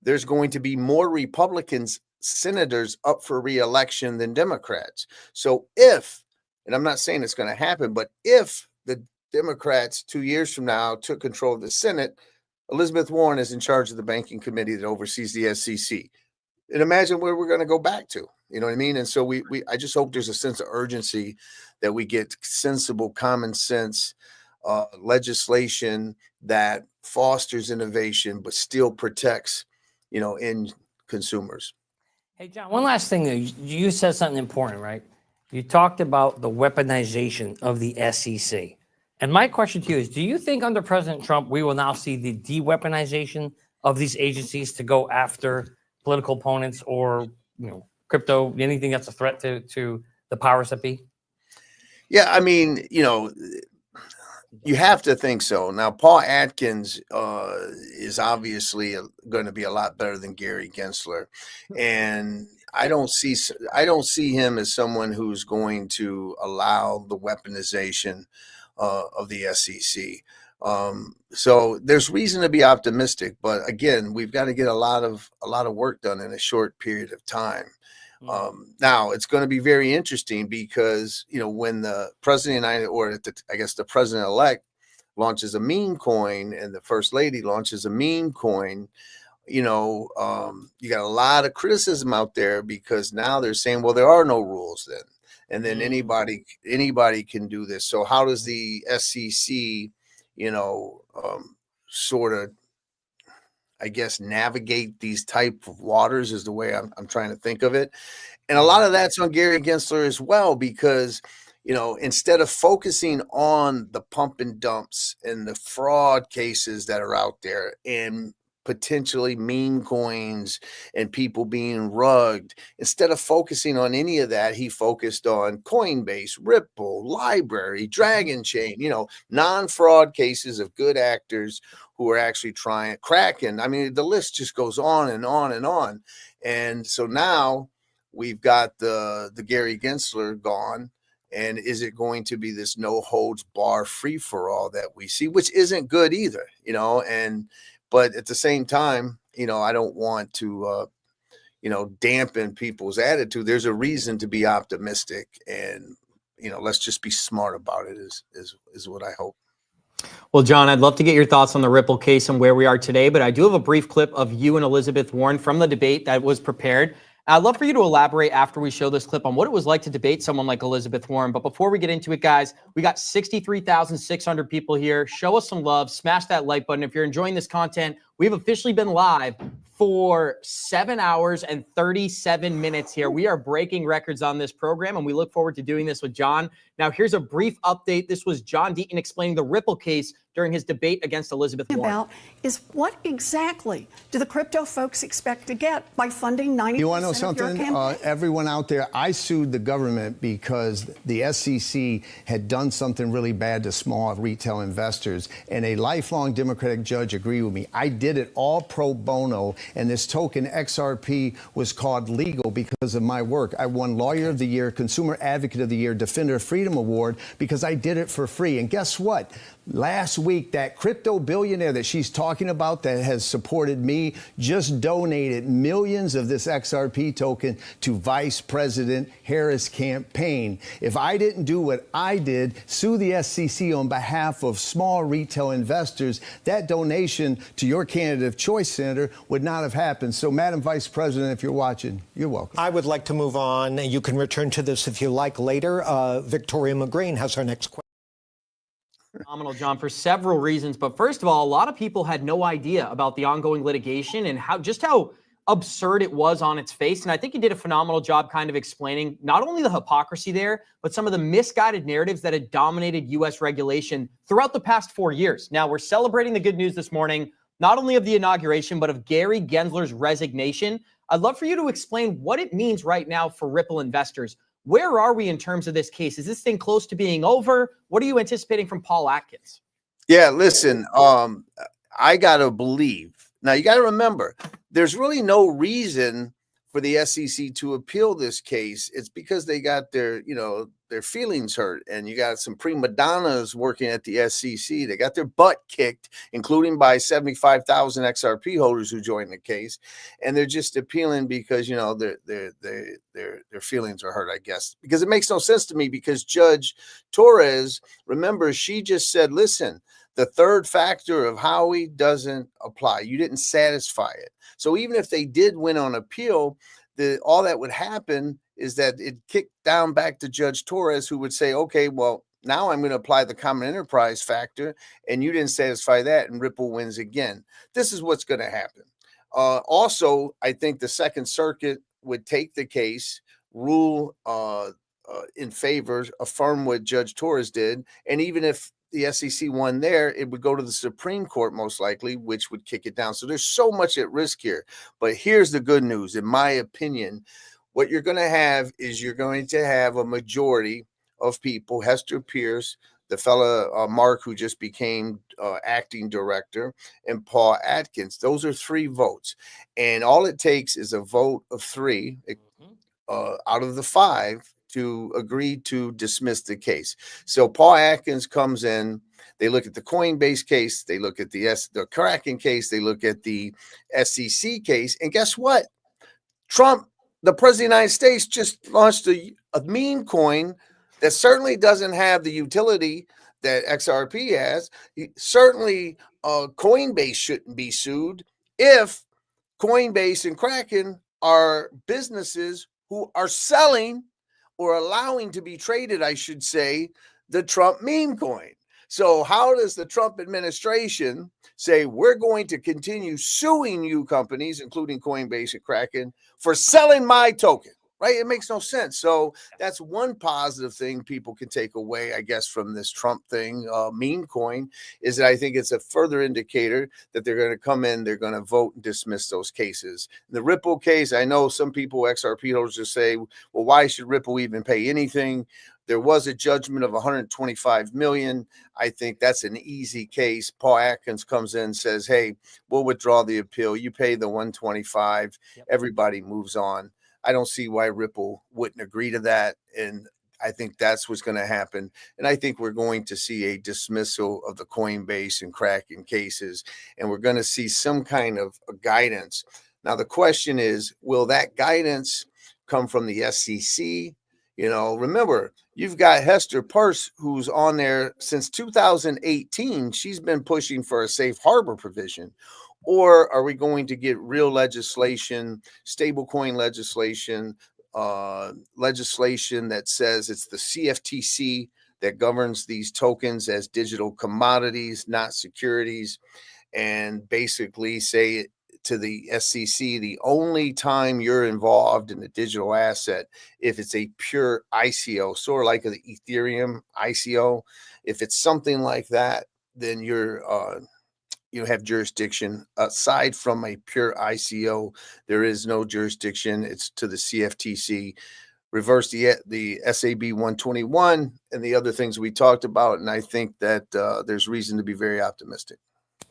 there's going to be more Republicans senators up for re-election than Democrats. So and I'm not saying it's going to happen, but if the Democrats 2 years from now took control of the Senate, Elizabeth Warren is in charge of the banking committee that oversees the SEC. And imagine where we're going to go back to. You know what I mean? And so I just hope there's a sense of urgency that we get sensible, common sense legislation that fosters innovation but still protects, end consumers. Hey, John, one last thing. You said something important, right? You talked about the weaponization of the SEC. And my question to you is, do you think under President Trump, we will now see the de-weaponization of these agencies to go after political opponents or, crypto, anything that's a threat to the powers that be? Yeah, I mean, you have to think so. Now, Paul Atkins is obviously going to be a lot better than Gary Gensler, and I don't see him as someone who's going to allow the weaponization of the SEC. So there's reason to be optimistic, but again, we've got to get a lot of work done in a short period of time. Now it's going to be very interesting because when the president the president-elect launches a meme coin and the first lady launches a meme coin, you got a lot of criticism out there because now they're saying, well, there are no rules then, and then anybody can do this. So how does the SEC, sort of, I guess, navigate these type of waters is the way I'm trying to think of it. And a lot of that's on Gary Gensler as well, because, instead of focusing on the pump and dumps and the fraud cases that are out there and potentially meme coins and people being rugged, instead of focusing on any of that, he focused on Coinbase, Ripple, Library, Dragon Chain, non-fraud cases of good actors who are actually trying Kraken. I mean, the list just goes on and on and on. And so now we've got the Gary Gensler gone. And is it going to be this no holds bar free for all that we see, which isn't good either, but at the same time, I don't want to, dampen people's attitude. There's a reason to be optimistic, and, let's just be smart about it is what I hope. Well, John, I'd love to get your thoughts on the Ripple case and where we are today, but I do have a brief clip of you and Elizabeth Warren from the debate that was prepared. I'd love for you to elaborate after we show this clip on what it was like to debate someone like Elizabeth Warren. But before we get into it, guys, we got 63,600 people here. Show us some love. Smash that like button. If you're enjoying this content, we've officially been live for 7 hours and 37 minutes here. We are breaking records on this program, and we look forward to doing this with John. Now, here's a brief update. This was John Deaton explaining the Ripple case during his debate against Elizabeth Warren. About is what exactly do the crypto folks expect to get by funding 90% You want to know of something? your campaign? Everyone out there, I sued the government because the SEC had done something really bad to small retail investors, and a lifelong Democratic judge agreed with me. I did it all pro bono, and this token XRP was called legal because of my work. I won Lawyer of the Year, Consumer Advocate of the Year, Defender of Freedom Award because I did it for free. And guess what? Last week, that crypto billionaire that she's talking about that has supported me just donated millions of this XRP token to Vice President Harris' campaign. If I didn't do what I did, sue the SEC on behalf of small retail investors, that donation to your candidate of choice, Senator, would not have happened. So, Madam Vice President, if you're watching, you're welcome. I would like to move on. You can return to this if you like later. Victoria McGreen has her next question. Phenomenal, John, for several reasons. But first of all, a lot of people had no idea about the ongoing litigation and how absurd it was on its face. And I think you did a phenomenal job kind of explaining not only the hypocrisy there, but some of the misguided narratives that had dominated U.S. regulation throughout the past 4 years. Now, we're celebrating the good news this morning, not only of the inauguration, but of Gary Gensler's resignation. I'd love for you to explain what it means right now for Ripple investors. Where are we in terms of this case? Is this thing close to being over? What are you anticipating from Paul Atkins? Yeah, listen, I got to believe. Now, you got to remember, there's really no reason for the SEC to appeal this case. It's because they got their feelings hurt, and you got some prima donnas working at the SEC. They got their butt kicked, including by 75,000 XRP holders who joined the case, and they're just appealing because their feelings are hurt, I guess. Because it makes no sense to me, because Judge Torres, remember, she just said, listen, the third factor of Howie doesn't apply. You didn't satisfy it. So even if they did win on appeal, all that would happen is that it kicked down back to Judge Torres, who would say, okay, well, now I'm going to apply the common enterprise factor, and you didn't satisfy that, and Ripple wins again. This is what's going to happen. Also, I think the Second Circuit would take the case, rule in favor, affirm what Judge Torres did, and even if the SEC won there, it would go to the Supreme Court most likely, which would kick it down. So there's so much at risk here. But here's the good news. In my opinion, what you're going to have is you're going to have a majority of people, Hester Pierce, the fella Mark, who just became acting director, and Paul Atkins. Those are 3 votes. And all it takes is a vote of 3 out of the 5 to agree to dismiss the case. So Paul Atkins comes in. They look at the Coinbase case. They look at the Kraken case. They look at the SEC case. And guess what? Trump, the president of the United States, just launched a meme coin that certainly doesn't have the utility that XRP has. Certainly, Coinbase shouldn't be sued if Coinbase and Kraken are businesses who are selling or allowing to be traded, I should say, the Trump meme coin. So how does the Trump administration say we're going to continue suing you companies, including Coinbase and Kraken, for selling my token? Right? It makes no sense. So that's one positive thing people can take away, I guess, from this Trump thing, meme coin, is that I think it's a further indicator that they're going to come in, they're going to vote and dismiss those cases. The Ripple case, I know some people, XRP holders, just say, well, why should Ripple even pay anything? There was a judgment of 125 million. I think that's an easy case. Paul Atkins comes in, says, hey, we'll withdraw the appeal. You pay the 125. Everybody moves on. I don't see why Ripple wouldn't agree to that. And I think that's what's going to happen. And I think we're going to see a dismissal of the Coinbase and Kraken cases. And we're going to see some kind of guidance. Now, the question is, will that guidance come from the SEC? Remember, you've got Hester Peirce, who's on there since 2018. She's been pushing for a safe harbor provision. Or are we going to get real legislation, stablecoin legislation, legislation that says it's the CFTC that governs these tokens as digital commodities, not securities, and basically say to the SEC, the only time you're involved in a digital asset, if it's a pure ICO, sort of like the Ethereum ICO, if it's something like that, then you have jurisdiction. Aside from a pure ICO, there is no jurisdiction. It's to the CFTC. Reverse the SAB 121 and the other things we talked about. And I think that there's reason to be very optimistic.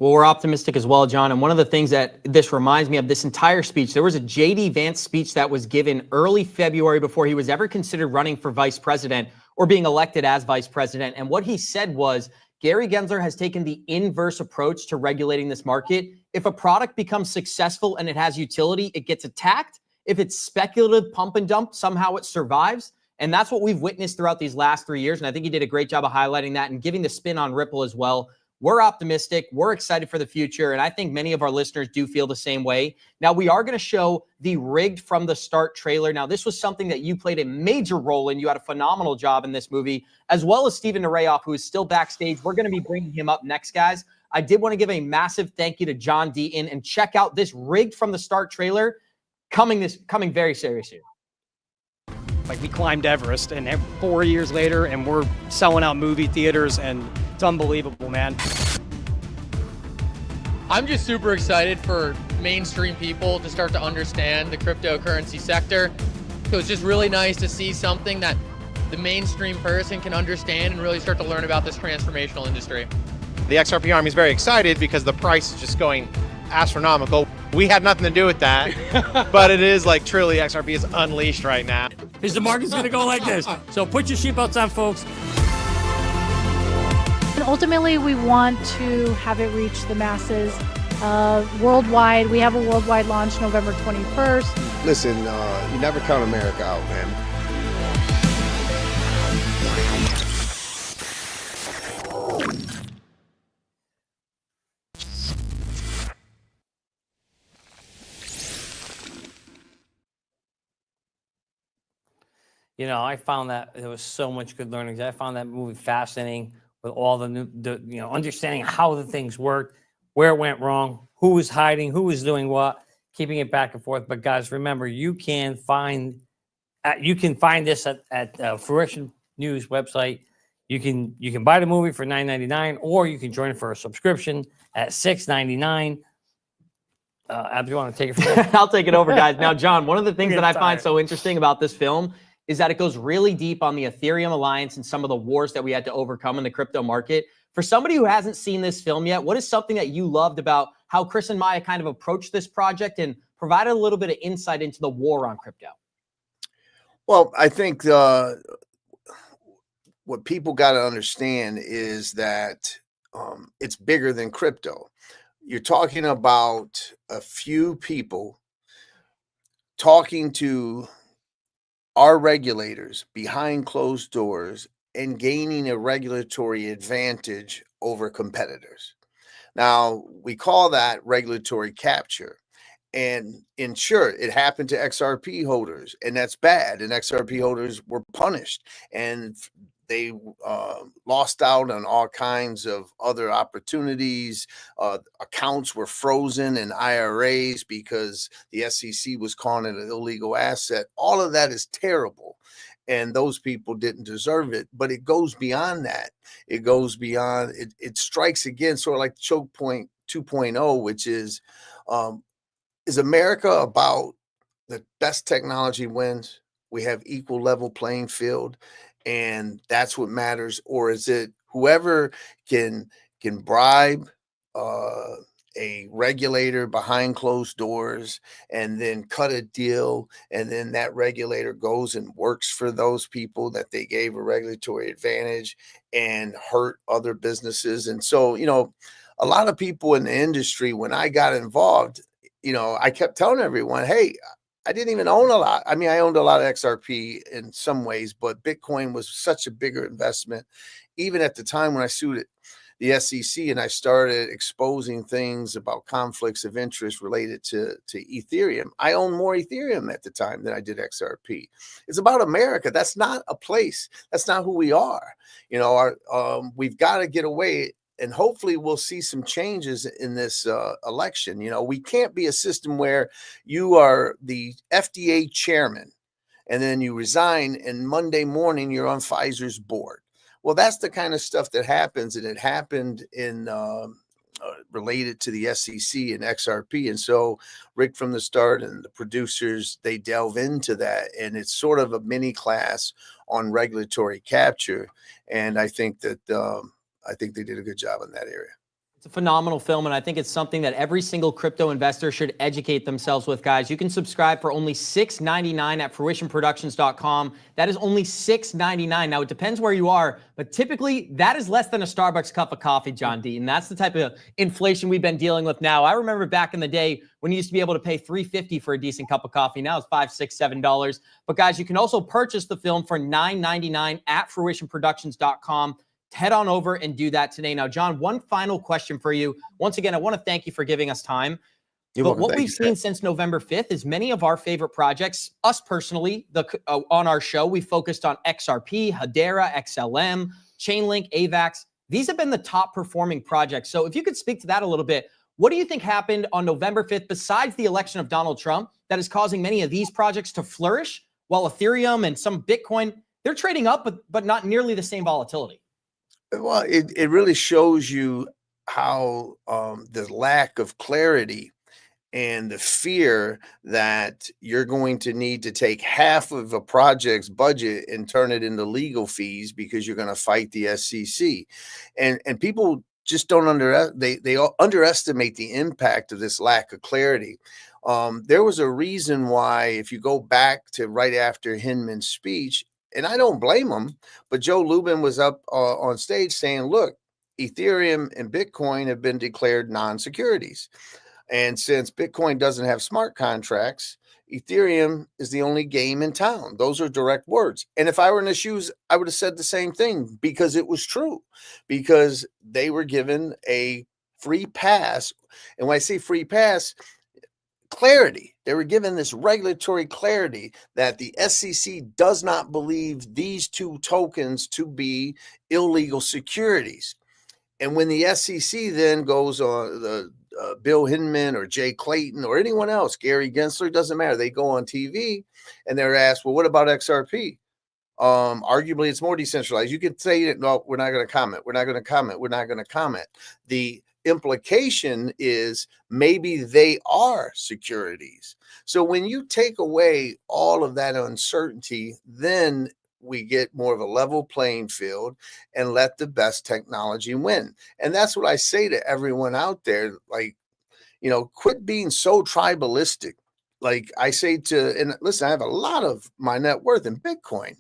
Well, we're optimistic as well, John. And one of the things that this reminds me of, this entire speech, there was a J.D. Vance speech that was given early February before he was ever considered running for vice president or being elected as vice president. And what he said was, Gary Gensler has taken the inverse approach to regulating this market. If a product becomes successful and it has utility, it gets attacked. If it's speculative pump and dump, somehow it survives. And that's what we've witnessed throughout these last 3 years. And I think he did a great job of highlighting that and giving the spin on Ripple as well. We're optimistic. We're excited for the future. And I think many of our listeners do feel the same way. Now, we are going to show the rigged from the start trailer. Now, this was something that you played a major role in. You had a phenomenal job in this movie, as well as Stephen Nareyoff, who is still backstage. We're going to be bringing him up next, guys. I did want to give a massive thank you to John Deaton and check out this rigged from the start trailer coming very serious here. Like, we climbed Everest, and 4 years later, and we're selling out movie theaters, and it's unbelievable, man. I'm just super excited for mainstream people to start to understand the cryptocurrency sector. So it's just really nice to see something that the mainstream person can understand and really start to learn about this transformational industry. The XRP Army is very excited because the price is just going astronomical. We had nothing to do with that, but it is like truly XRP is unleashed right now. Is the market's going to go like this? So put your seatbelts on, folks. And ultimately, we want to have it reach the masses worldwide. We have a worldwide launch November 21st. Listen, you never count America out, man. I found that there was so much good learnings. I found that movie fascinating with all the new, understanding how the things worked, where it went wrong, who was hiding, who was doing what, keeping it back and forth. But guys, remember, you can find this at Fruition News website. You can buy the movie for $9.99, or you can join for a subscription at $6.99. Abs, you want to take it from there? I'll take it over, guys. Now, John, one of the things We're that I getting find tired. so interesting about this film is that it goes really deep on the Ethereum alliance and some of the wars that we had to overcome in the crypto market. For somebody who hasn't seen this film yet, what is something that you loved about how Chris and Maya kind of approached this project and provided a little bit of insight into the war on crypto? Well, I think what people got to understand is that it's bigger than crypto. You're talking about a few people talking to our regulators behind closed doors and gaining a regulatory advantage over competitors. Now, we call that regulatory capture. And sure, it happened to XRP holders, and that's bad. And XRP holders were punished, and they lost out on all kinds of other opportunities. Accounts were frozen in IRAs because the SEC was calling it an illegal asset. All of that is terrible. And those people didn't deserve it. But it goes beyond that. It goes beyond, it strikes again, sort of like choke point 2.0, which is America about the best technology wins? We have equal level playing field, and that's what matters. Or is it whoever can bribe a regulator behind closed doors and then cut a deal, and then that regulator goes and works for those people that they gave a regulatory advantage and hurt other businesses? And so, a lot of people in the industry, when I got involved, I kept telling everyone, hey, I didn't even own a lot. I mean, I owned a lot of XRP in some ways, but Bitcoin was such a bigger investment. Even at the time when I sued the SEC and I started exposing things about conflicts of interest related to Ethereum, I owned more Ethereum at the time than I did XRP. It's about America. That's not a place. That's not who we are. We've got to get away. And hopefully we'll see some changes in this election. We can't be a system where you are the FDA chairman and then you resign and Monday morning you're on Pfizer's board. Well, that's the kind of stuff that happens, and it happened in related to the SEC and XRP. And so Rick from the start and the producers, they delve into that, and it's sort of a mini class on regulatory capture. And I think that they did a good job in that area. It's a phenomenal film, and I think it's something that every single crypto investor should educate themselves with, guys. You can subscribe for only $6.99 at fruitionproductions.com. That is only $6.99. Now, it depends where you are, but typically that is less than a Starbucks cup of coffee, John D. And that's the type of inflation we've been dealing with now. I remember back in the day when you used to be able to pay $3.50 for a decent cup of coffee. Now it's $5, $6, $7. But guys, you can also purchase the film for $9.99 at fruitionproductions.com. Head on over and do that today. Now, John, one final question for you. Once again, I want to thank you for giving us time. You're but welcome. what Thank we've you, seen since November 5th is many of our favorite projects, us personally, on our show, we focused on XRP, Hedera, XLM, Chainlink, AVAX. These have been the top performing projects. So if you could speak to that a little bit, what do you think happened on November 5th, besides the election of Donald Trump, that is causing many of these projects to flourish, while Ethereum and some Bitcoin, they're trading up, but not nearly the same volatility? Well, it really shows you how the lack of clarity and the fear that you're going to need to take half of a project's budget and turn it into legal fees because you're going to fight the SEC. And people just don't underestimate the impact of this lack of clarity. There was a reason why, if you go back to right after Hinman's speech, and I don't blame him, but Joe Lubin was up on stage saying, look, Ethereum and Bitcoin have been declared non-securities. And since Bitcoin doesn't have smart contracts, Ethereum is the only game in town. Those are direct words. And if I were in his shoes, I would have said the same thing, because it was true, because they were given a free pass. And when I say free pass, clarity. They were given this regulatory clarity that the SEC does not believe these two tokens to be illegal securities. And when the SEC then goes on, the Bill Hinman or Jay Clayton or anyone else, Gary Gensler, doesn't matter, they go on TV and they're asked, well, what about XRP? Arguably, it's more decentralized. You could say that, no, we're not going to comment. We're not going to comment. We're not going to comment. The implication is maybe they are securities. So when you take away all of that uncertainty, then we get more of a level playing field and let the best technology win. And that's what I say to everyone out there. Like, quit being so tribalistic. Like I say and listen, I have a lot of my net worth in Bitcoin,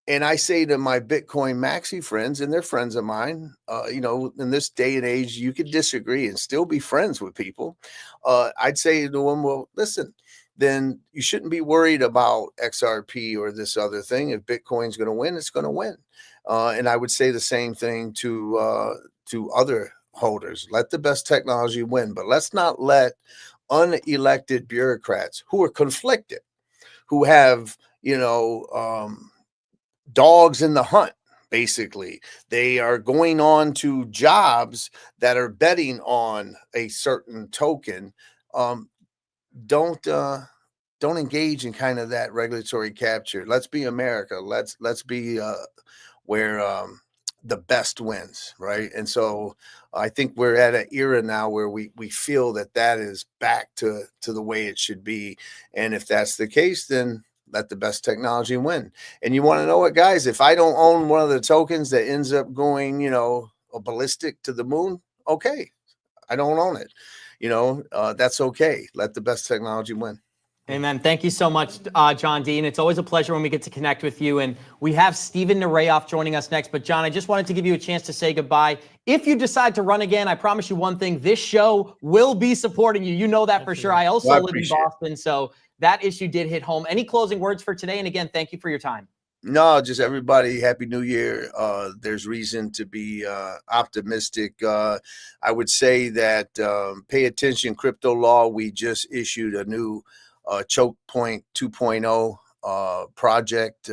and I say to my Bitcoin maxi friends, and they're friends of mine, in this day and age, you could disagree and still be friends with people. I'd say to them, well, listen, then you shouldn't be worried about XRP or this other thing. If Bitcoin's going to win, it's going to win. And I would say the same thing to other holders. Let the best technology win, but let's not let unelected bureaucrats who are conflicted, who have, dogs in the hunt. Basically, they are going on to jobs that are betting on a certain token. Don't engage in kind of that regulatory capture. Let's be America. Let's be where the best wins, right? And so I think we're at an era now where we feel that is back to the way it should be. And if that's the case, then let the best technology win. And you want to know what, guys? If I don't own one of the tokens that ends up going, a ballistic to the moon, okay, I don't own it. That's okay. Let the best technology win. Amen. Thank you so much, John Dean. It's always a pleasure when we get to connect with you. And we have Stephen Nareyoff joining us next. But John, I just wanted to give you a chance to say goodbye. If you decide to run again, I promise you one thing, this show will be supporting you. You know that for sure. I also live in Boston, so that issue did hit home. Any closing words for today? And again, thank you for your time. No, just everybody, Happy New Year. There's reason to be optimistic. I would say that pay attention, crypto law. We just issued a new Choke Point 2.0 project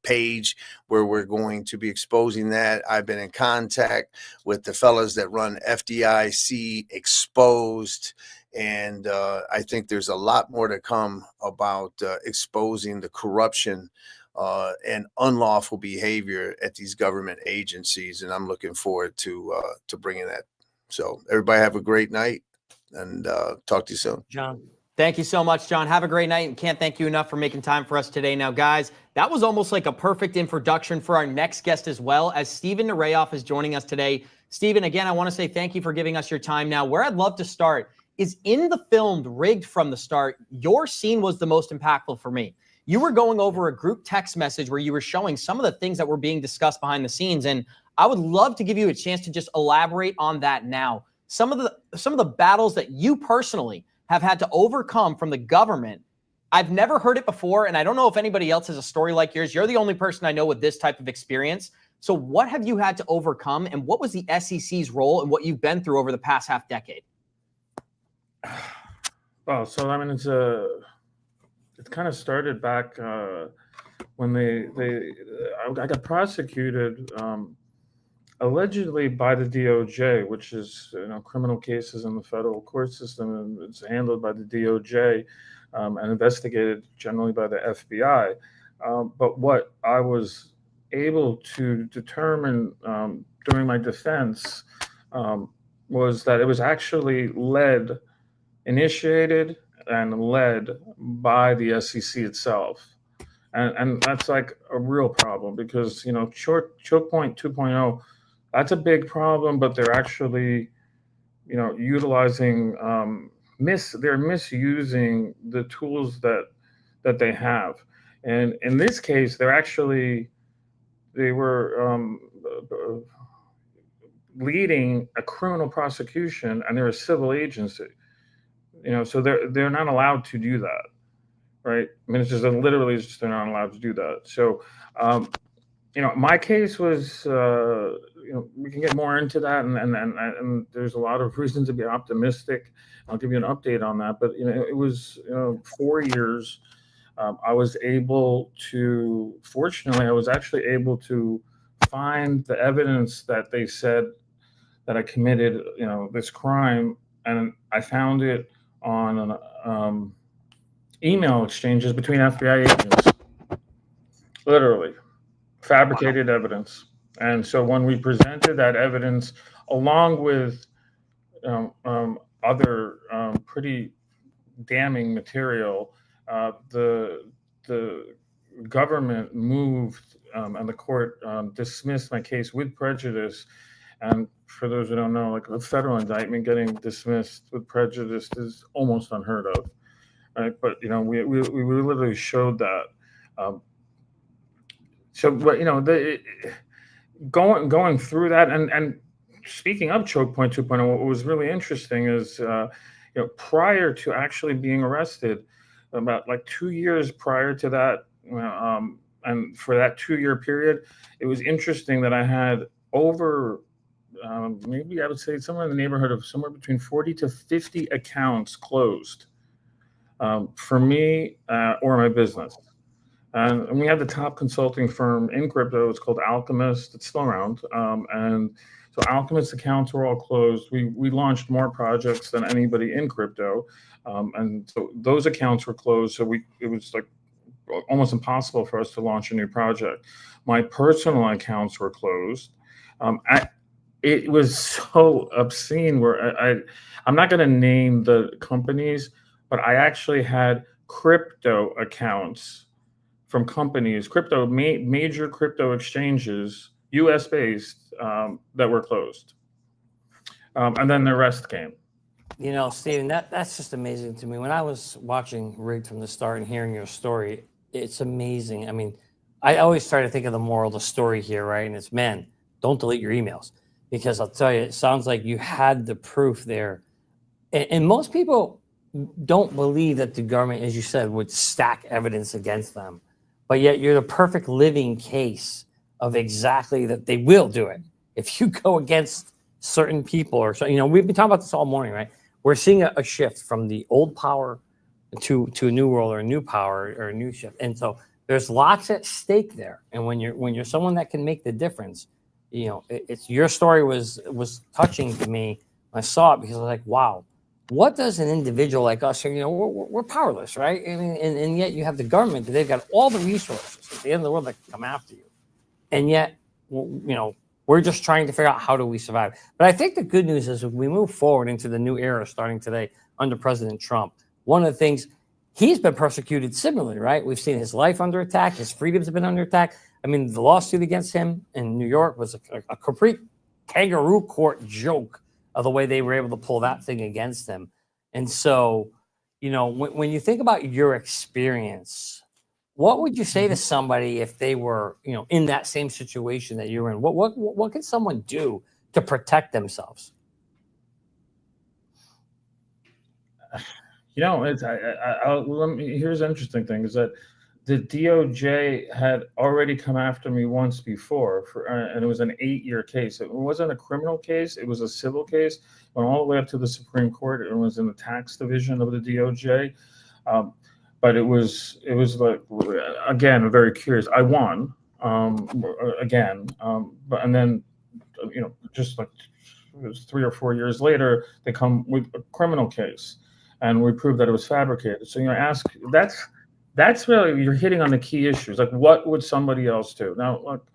page where we're going to be exposing that. I've been in contact with the fellas that run FDIC Exposed, and I think there's a lot more to come about exposing the corruption and unlawful behavior at these government agencies, and I'm looking forward to bringing that. So everybody have a great night, and talk to you soon. John. Thank you so much, John. Have a great night, and can't thank you enough for making time for us today. Now, guys, that was almost like a perfect introduction for our next guest as well, as Stephen Nareyoff is joining us today. Stephen, again, I want to say thank you for giving us your time. Now, where I'd love to start is in the film Rigged from the Start, your scene was the most impactful for me. You were going over a group text message where you were showing some of the things that were being discussed behind the scenes, and I would love to give you a chance to just elaborate on that now. Some of the battles that you personally have had to overcome from the government. I've never heard it before, and I don't know if anybody else has a story like yours. You're the only person I know with this type of experience. So what have you had to overcome, and what was the SEC's role in what you've been through over the past half decade? Well, so I mean, it kind of started back when I got prosecuted allegedly by the DOJ, which is criminal cases in the federal court system, and it's handled by the DOJ and investigated generally by the FBI. But what I was able to determine during my defense was that it was actually initiated and led by the SEC itself. And that's like a real problem because, Choke Point 2.0, that's a big problem, but they're actually, utilizing, they're misusing the tools that they have. And in this case, they were leading a criminal prosecution, and they're a civil agency. So they're not allowed to do that, right? I mean, they're not allowed to do that. So, my case was, we can get more into that, and there's a lot of reason to be optimistic. I'll give you an update on that. But it was 4 years. Fortunately, I was actually able to find the evidence that they said that I committed, this crime, and I found it on email exchanges between FBI agents. Literally, fabricated evidence. And so when we presented that evidence, along with other pretty damning material, the government moved and the court dismissed my case with prejudice. And for those who don't know, like a federal indictment getting dismissed with prejudice is almost unheard of, right? But we literally showed that. But going through that, and speaking of Choke Point 2.0, what was really interesting is prior to actually being arrested, about like 2 years prior to that, and for that 2 year period, it was interesting that I had over maybe I would say somewhere in the neighborhood of somewhere between 40 to 50 accounts closed for me or my business. And we have the top consulting firm in crypto. It's called Alchemist. It's still around. And so Alchemist accounts were all closed. We launched more projects than anybody in crypto. And so those accounts were closed. So it was like almost impossible for us to launch a new project. My personal accounts were closed. It was so obscene where I'm not going to name the companies, but I actually had crypto accounts from companies, major crypto exchanges, US based, that were closed. And then the rest came. Steven, that's just amazing to me. When I was watching Rigged from the start and hearing your story, it's amazing. I mean, I always try to think of the moral of the story here, right? And it's, man, don't delete your emails. Because I'll tell you, it sounds like you had the proof there. And most people don't believe that the government, as you said, would stack evidence against them. But yet you're the perfect living case of exactly that they will do it. If you go against certain people or so, we've been talking about this all morning, right? We're seeing a shift from the old power to a new world or a new power or a new shift. And so there's lots at stake there. And when you're someone that can make the difference, it's your story was touching to me. I saw it because I was like, wow, what does an individual like us, we're powerless, right? And yet you have the government that they've got all the resources at the end of the world that can come after you. And yet, we're just trying to figure out how do we survive. But I think the good news is if we move forward into the new era starting today under President Trump, one of the things, he's been persecuted similarly, right? We've seen his life under attack. His freedoms have been under attack. I mean, the lawsuit against him in New York was a complete kangaroo court joke of the way they were able to pull that thing against him. And so, when you think about your experience, what would you say to somebody if they were, in that same situation that you're in? What can someone do to protect themselves? Here's the interesting thing is that the DOJ had already come after me once before, and it was an 8-year case. It wasn't a criminal case; it was a civil case. Went all the way up to the Supreme Court. It was in the tax division of the DOJ, but it was like, again, very curious. I won again, and then just like it was 3 or 4 years later, they come with a criminal case, and we proved that it was fabricated. So that's really, you're hitting on the key issues. Like, what would somebody else do? Now, look,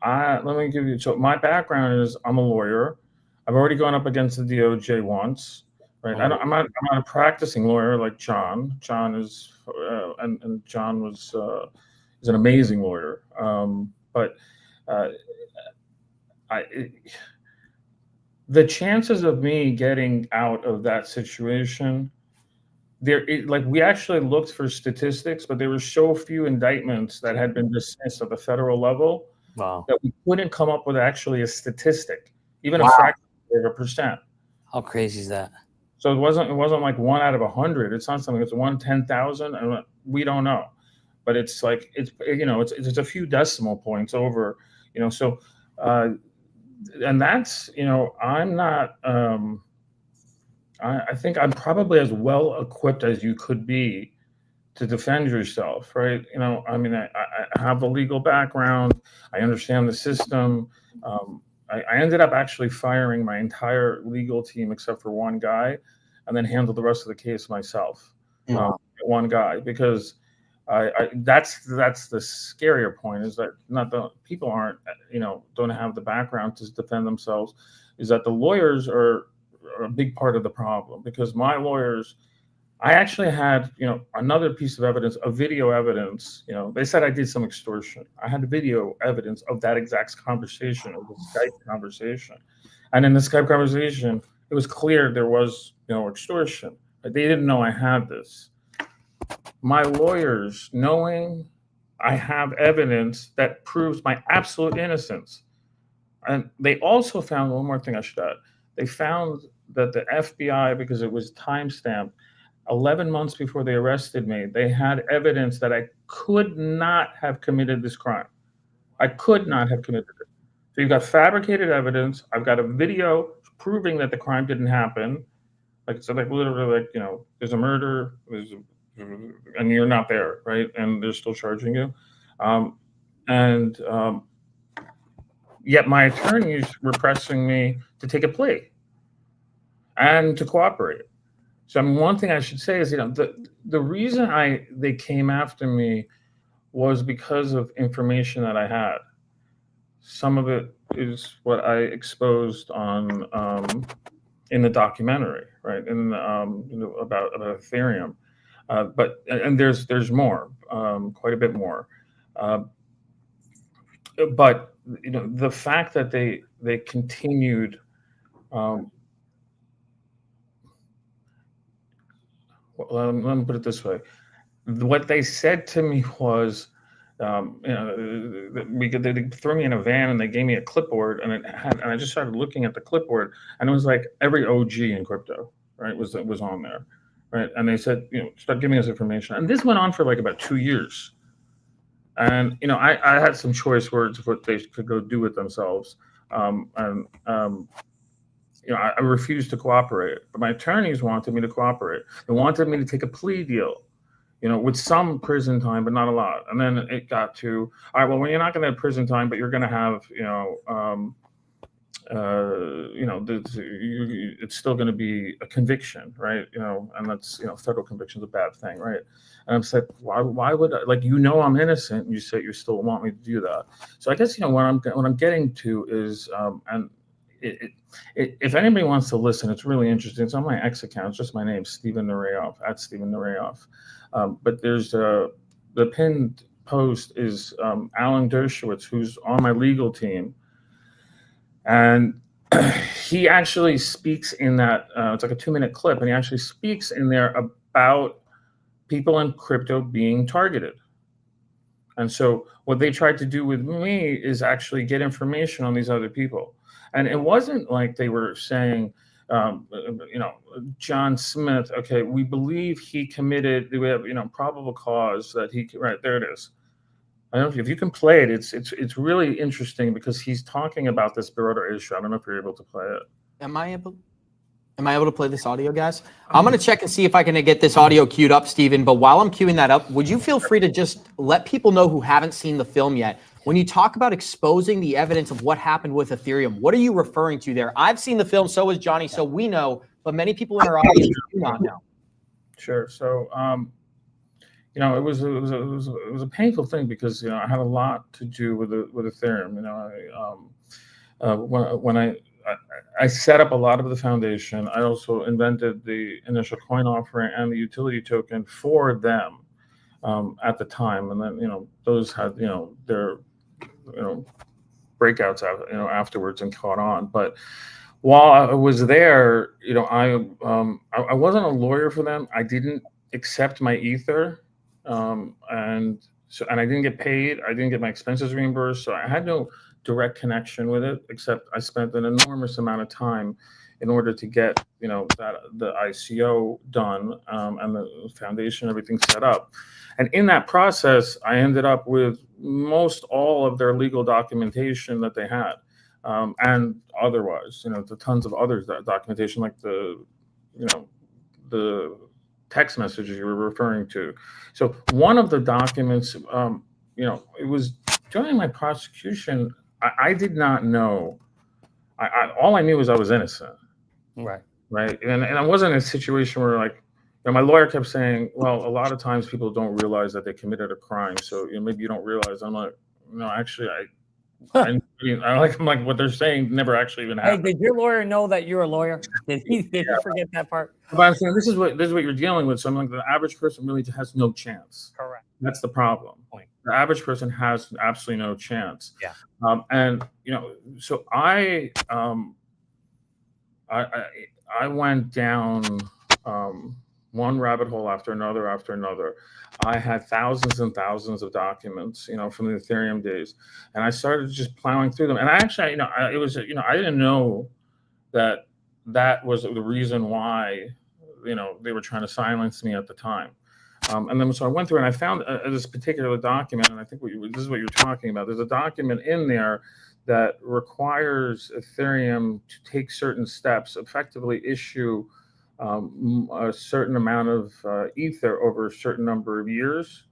let me give you. So my background is I'm a lawyer. I've already gone up against the DOJ once, right? I'm not a practicing lawyer like John. John is, and John is an amazing lawyer. But the chances of me getting out of that situation, we actually looked for statistics, but there were so few indictments that had been dismissed at the federal level that we couldn't come up with actually a statistic, even a fraction of a percent. How crazy is that? So it wasn't like 1 out of 100. It's not something. It's 1 10,000, and we don't know. But it's like it's a few decimal points over. So and that's I'm not. I think I'm probably as well equipped as you could be to defend yourself, right? I have a legal background. I understand the system. I ended up actually firing my entire legal team except for one guy, and then handled the rest of the case myself. One guy, because That's the scarier point, is that not the people aren't, don't have the background to defend themselves, is that the lawyers are a big part of the problem, because my lawyers, I actually had, another piece of evidence, a video evidence. They said I did some extortion. I had video evidence of that exact conversation, of the Skype conversation. And in the Skype conversation, it was clear there was, extortion. They didn't know I had this. My lawyers, knowing I have evidence that proves my absolute innocence. And they also found one more thing I should add. They found that the FBI, because it was timestamped, 11 months before they arrested me, they had evidence that I could not have committed this crime. I could not have committed it. So you've got fabricated evidence. I've got a video proving that the crime didn't happen. Literally, there's a murder, and you're not there, right? And they're still charging you. Yet my attorneys were pressing me to take a plea and to cooperate. So one thing I should say is, the reason they came after me was because of information that I had. Some of it is what I exposed on in the documentary, right? And about Ethereum, but there's more, quite a bit more. But the fact that they continued. Let me put it this way. What they said to me was, they threw me in a van and they gave me a clipboard, and I just started looking at the clipboard, and it was like every OG in crypto, right, was on there, right? And they said, start giving us information, and this went on for like about 2 years. And I had some choice words of what they could go do with themselves, I refused to cooperate, but my attorneys wanted me to cooperate. They wanted me to take a plea deal, with some prison time, but not a lot. And then it got to, all right, well, you're not going to have prison time, but you're going to have, it's still going to be a conviction, right? And that's, federal conviction is a bad thing, right? And I'm said, why would I, I'm innocent, and you say you still want me to do that? So I guess, what I'm getting to is, if anybody wants to listen, it's really interesting. It's on my X account. It's just my name, Stephen Nureyev, @StephenNureyev. But there's the pinned post is Alan Dershowitz, who's on my legal team. And he actually speaks in that, it's like a 2-minute clip, and he actually speaks in there about people in crypto being targeted. And so what they tried to do with me is actually get information on these other people. And it wasn't like they were saying, John Smith, okay, we believe he committed, we have, probable cause that he, right, there it is. I don't know if you can play it. It's really interesting because he's talking about this broader issue. I don't know if you're able to play it. Am I able to play this audio, guys? I'm going to check and see if I can get this audio queued up, Stephen. But while I'm queuing that up, would you feel free to just let people know who haven't seen the film yet? When you talk about exposing the evidence of what happened with Ethereum, what are you referring to there? I've seen the film, so has Johnny, so we know, but many people in our audience do not know. Sure. So, it was a painful thing because I had a lot to do with Ethereum. When I set up a lot of the foundation. I also invented the initial coin offering and the utility token for them at the time, and then those had their breakouts out afterwards and caught on. But while I was there, I wasn't a lawyer for them. I didn't accept my ether, and I didn't get paid. I didn't get my expenses reimbursed, so I had no direct connection with it, except I spent an enormous amount of time in order to get the ICO done and the foundation, everything set up. And in that process, I ended up with most all of their legal documentation that they had, and otherwise, the tons of other documentation, like the text messages you were referring to. So one of the documents, it was during my prosecution. I did not know. All I knew was I was innocent. Right. Right. And I wasn't in a situation where And my lawyer kept saying, well, a lot of times people don't realize that they committed a crime. So maybe you don't realize. I'm like, no, actually, I'm like, what they're saying never actually even Hey, happened. did your lawyer know that you're a lawyer? Did he forget that part? But I'm saying this is what you're dealing with. So I'm like, the average person really has no chance. Correct. That's the problem. Point. The average person has absolutely no chance. Yeah. And so I went down one rabbit hole after another after another. I had thousands and thousands of documents, from the Ethereum days, and I started just plowing through them. And I actually, I didn't know that was the reason why, they were trying to silence me at the time. And then so I went through and I found this particular document, and I think this is what you're talking about. There's a document in there that requires Ethereum to take certain steps, effectively issue a certain amount of ether over a certain number of years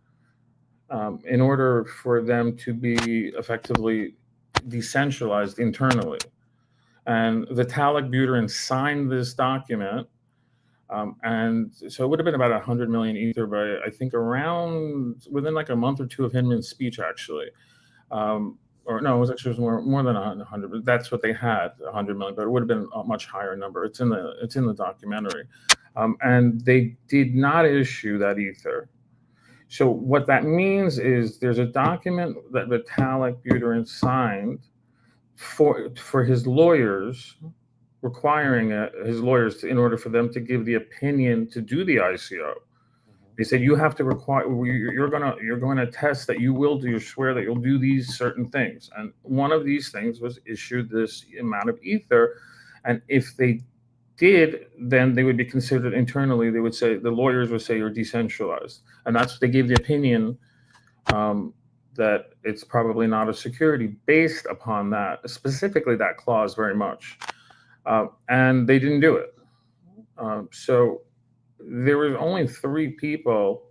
in order for them to be effectively decentralized internally. And Vitalik Buterin signed this document. And so it would have been about 100 million ether by, I think, within like a month or two of Hinman's speech, actually. Or no, it was more than 100. But that's what they had, 100 million. But it would have been a much higher number. It's in the documentary, and they did not issue that ether. So what that means is there's a document that Vitalik Buterin signed for his lawyers, requiring his lawyers in order for them to give the opinion to do the ICO. They said you have to you're going to test that you swear that you'll do these certain things, and one of these things was issue this amount of ether, and if they did, then they would be considered internally. They would say, the lawyers would say, you're decentralized, and that's what they gave the opinion that it's probably not a security based upon that, specifically that clause very much, and they didn't do it. So there was only three people.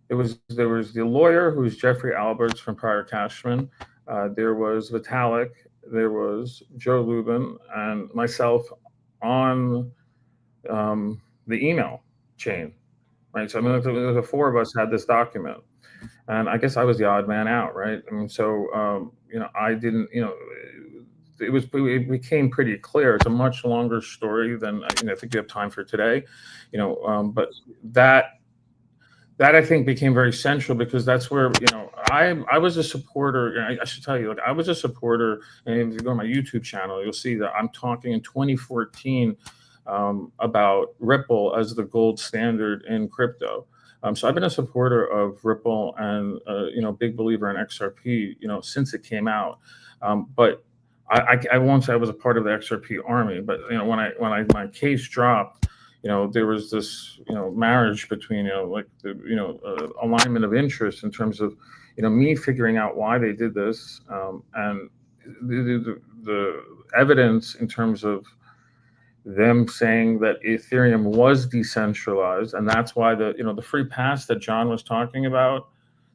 There was the lawyer, who was Jeffrey Alberts from Prior Cashman. There was Vitalik. There was Joe Lubin and myself on the email chain, right? So I mean, the four of us had this document, and I guess I was the odd man out, right? I mean, so I didn't, it became pretty clear. It's a much longer story than I think we have time for today, but that I think became very central, because that's where I was a supporter. I should tell you, I was a supporter, and if you go to my YouTube channel, you'll see that I'm talking in 2014 about Ripple as the gold standard in crypto. So I've been a supporter of Ripple and big believer in XRP since it came out, but I won't say I was a part of the XRP army, but when my case dropped, there was this marriage between alignment of interest in terms of me figuring out why they did this, and the evidence in terms of them saying that Ethereum was decentralized, and that's why the free pass that John was talking about,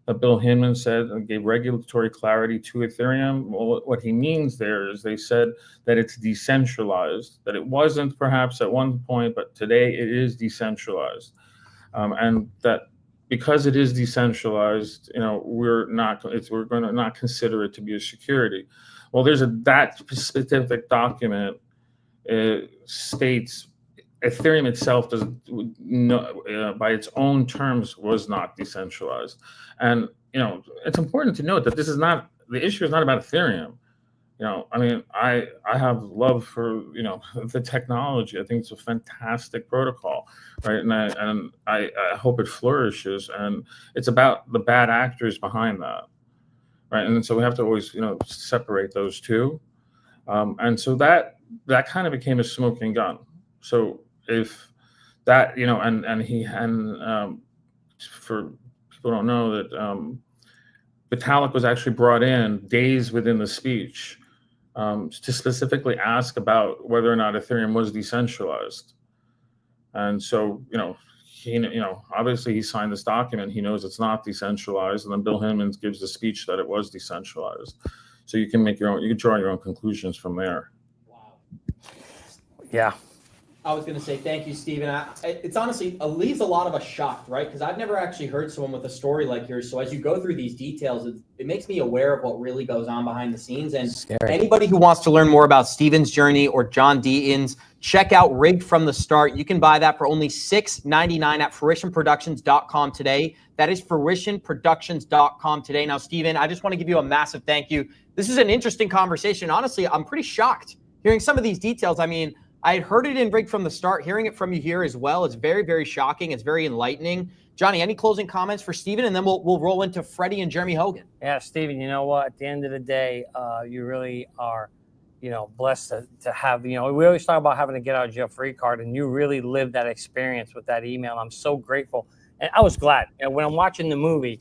that Bill Hinman said gave regulatory clarity to Ethereum. Well, what he means there is they said that it's decentralized, that it wasn't perhaps at one point, but today it is decentralized, and that because it is decentralized, we're going to not consider it to be a security. Well, that specific document states Ethereum itself by its own terms was not decentralized, and it's important to note that this is not the issue. Is not about Ethereum. I mean, I have love for the technology. I think it's a fantastic protocol, right? And I hope it flourishes. And it's about the bad actors behind that, right? And so we have to always separate those two. And so that kind of became a smoking gun. So if that for people who don't know that Vitalik was actually brought in days within the speech to specifically ask about whether or not Ethereum was decentralized, and so obviously he signed this document. He knows it's not decentralized, and then Bill Hinman gives the speech that it was decentralized. So you can draw your own conclusions from there. Yeah. I was going to say thank you, Stephen. It's honestly, it leaves a lot of us shocked, right? Because I've never actually heard someone with a story like yours. So as you go through these details, it makes me aware of what really goes on behind the scenes. And anybody who wants to learn more about Stephen's journey or John Deaton's, check out Rigged from the Start. You can buy that for only $6.99 at fruitionproductions.com today. That is fruitionproductions.com today. Now, Stephen, I just want to give you a massive thank you. This is an interesting conversation. Honestly, I'm pretty shocked hearing some of these details. I mean, I had heard it in Rigged from the Start. Hearing it from you here as well, it's very, very shocking. It's very enlightening. Johnny, any closing comments for Stephen? And then we'll roll into Freddie and Jeremy Hogan. Yeah, Stephen, you know what? At the end of the day, you really are, blessed to have, we always talk about having to get out of jail free card, and you really lived that experience with that email. I'm so grateful. And I was glad. When I'm watching the movie,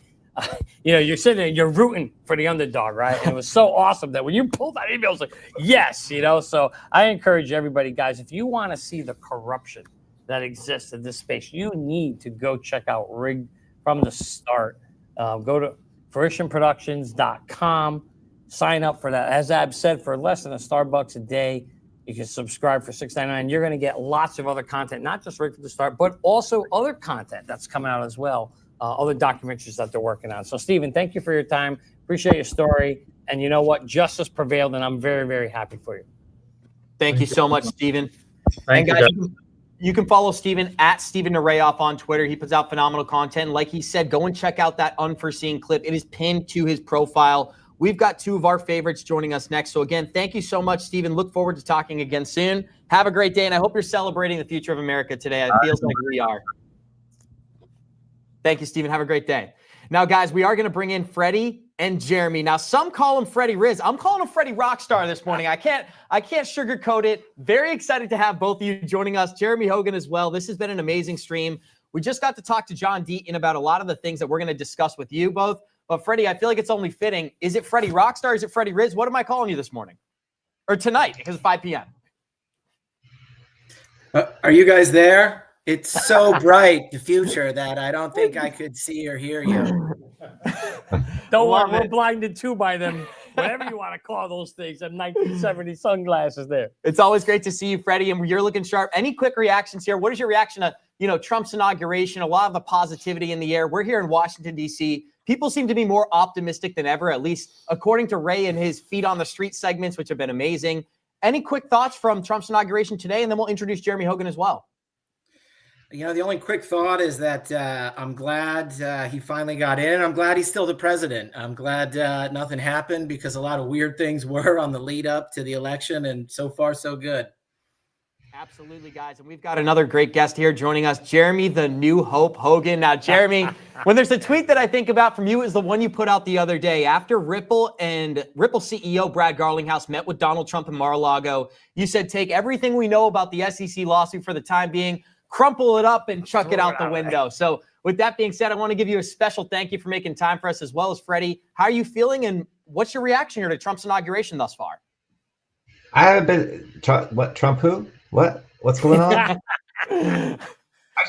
you're sitting there, you're rooting for the underdog, right? And it was so awesome that when you pulled that email, it's like, yes, So I encourage everybody, guys, if you want to see the corruption that exists in this space, you need to go check out Rigged from the Start. Go to fruitionproductions.com, sign up for that. As Ab said, for less than $1 a day, you can subscribe for $6.99. You're going to get lots of other content, not just Rigged from the Start, but also other content that's coming out as well. Other documentaries that they're working on. So, Stephen, thank you for your time. Appreciate your story. And you know what? Justice prevailed, and I'm very, very happy for you. Thank you so much, Stephen. Thank and guys, you. You can follow Stephen at Stephen Narayoff on Twitter. He puts out phenomenal content. Like he said, go and check out that unforeseen clip. It is pinned to his profile. We've got two of our favorites joining us next. So again, thank you so much, Stephen. Look forward to talking again soon. Have a great day, and I hope you're celebrating the future of America today. It feels like we are. Thank you, Stephen. Have a great day. Now, guys, we are going to bring in Freddie and Jeremy. Now, some call him Freddie Riz. I'm calling him Freddie Rockstar this morning. I can't sugarcoat it. Very excited to have both of you joining us. Jeremy Hogan as well. This has been an amazing stream. We just got to talk to John Deaton about a lot of the things that we're going to discuss with you both. But Freddie, I feel like it's only fitting. Is it Freddie Rockstar? Is it Freddie Riz? What am I calling you this morning? Or tonight, because it's 5 p.m. Are you guys there? It's so bright, the future, that I don't think I could see or hear you. Don't worry, we're blinded too by them. Whatever you want to call those things, them 1970 sunglasses there. It's always great to see you, Freddie, and you're looking sharp. Any quick reactions here? What is your reaction to, Trump's inauguration? A lot of the positivity in the air. We're here in Washington, D.C. People seem to be more optimistic than ever, at least according to Ray and his Feet on the Street segments, which have been amazing. Any quick thoughts from Trump's inauguration today? And then we'll introduce Jeremy Hogan as well. The only quick thought is that I'm glad he finally got in. I'm glad he's still the president. I'm glad nothing happened, because a lot of weird things were on the lead up to the election, and so far, so good. Absolutely, guys. And we've got another great guest here joining us, Jeremy, the New Hope Hogan. Now, Jeremy, when there's a tweet that I think about from you, is the one you put out the other day. After Ripple and Ripple CEO Brad Garlinghouse met with Donald Trump in Mar-a-Lago, you said, take everything we know about the SEC lawsuit for the time being, crumple it up and chuck it out the window. So with that being said, I want to give you a special thank you for making time for us, as well as Freddie. How are you feeling, and what's your reaction here to Trump's inauguration thus far? I haven't been Trump who? What's going on? Actually,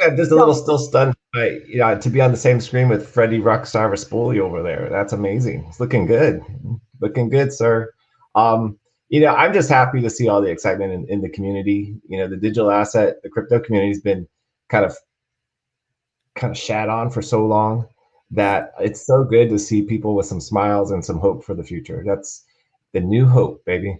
I'm just a little still stunned by, to be on the same screen with Freddie Rockstar Rispoli over there. That's amazing. It's looking good. Looking good, sir. I'm just happy to see all the excitement in the community. The digital asset, the crypto community has been kind of shat on for so long that it's so good to see people with some smiles and some hope for the future. That's the new hope, baby.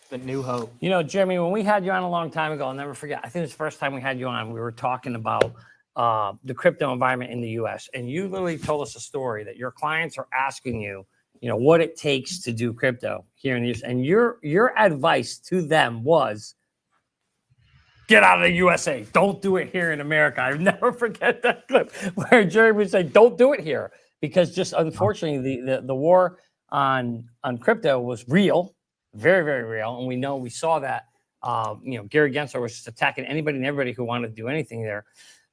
The new hope. Jeremy, when we had you on a long time ago, I'll never forget. I think it was the first time we had you on, we were talking about the crypto environment in the U.S. And you literally told us a story that your clients are asking you, what it takes to do crypto here in the U.S. And your advice to them was, get out of the USA. Don't do it here in America. I'll never forget that clip where Jeremy would say, don't do it here. Because just unfortunately, the war on crypto was real, very, very real. And we saw that, Gary Gensler was just attacking anybody and everybody who wanted to do anything there.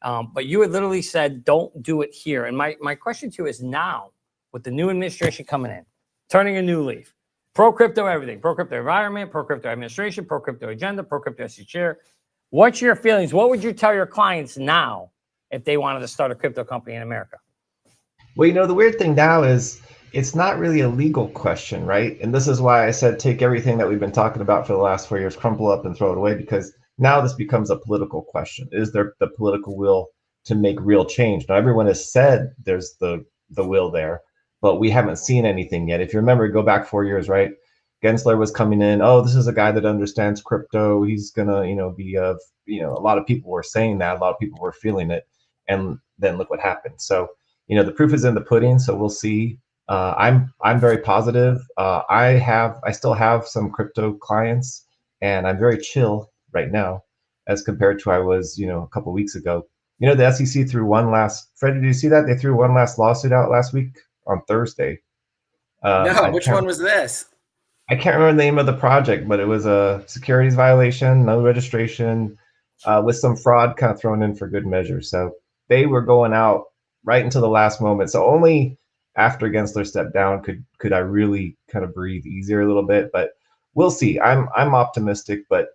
But you had literally said, don't do it here. And my question to you is now, with the new administration coming in, turning a new leaf, pro-crypto everything, pro-crypto environment, pro-crypto administration, pro-crypto agenda, pro-crypto SEC chair. What's your feelings? What would you tell your clients now if they wanted to start a crypto company in America? Well, the weird thing now is it's not really a legal question, right? And this is why I said take everything that we've been talking about for the last 4 years, crumple up and throw it away, because Now this becomes a political question. Is there the political will to make real change? Now everyone has said there's the will there, but we haven't seen anything yet. If you remember, go back 4 years, right? Gensler was coming in. Oh, this is a guy that understands crypto. He's gonna, be a lot of people were saying that. A lot of people were feeling it, and then look what happened. So, the proof is in the pudding. So we'll see. I'm very positive. I still have some crypto clients, and I'm very chill right now as compared to I was, a couple weeks ago. The SEC threw one last. Freddie, did you see that? They threw one last lawsuit out last week on Thursday. No, which one was this? I can't remember the name of the project, but it was a securities violation, no registration, with some fraud kind of thrown in for good measure. So they were going out right into the last moment. So only after Gensler stepped down could I really kind of breathe easier a little bit. But we'll see. I'm optimistic, but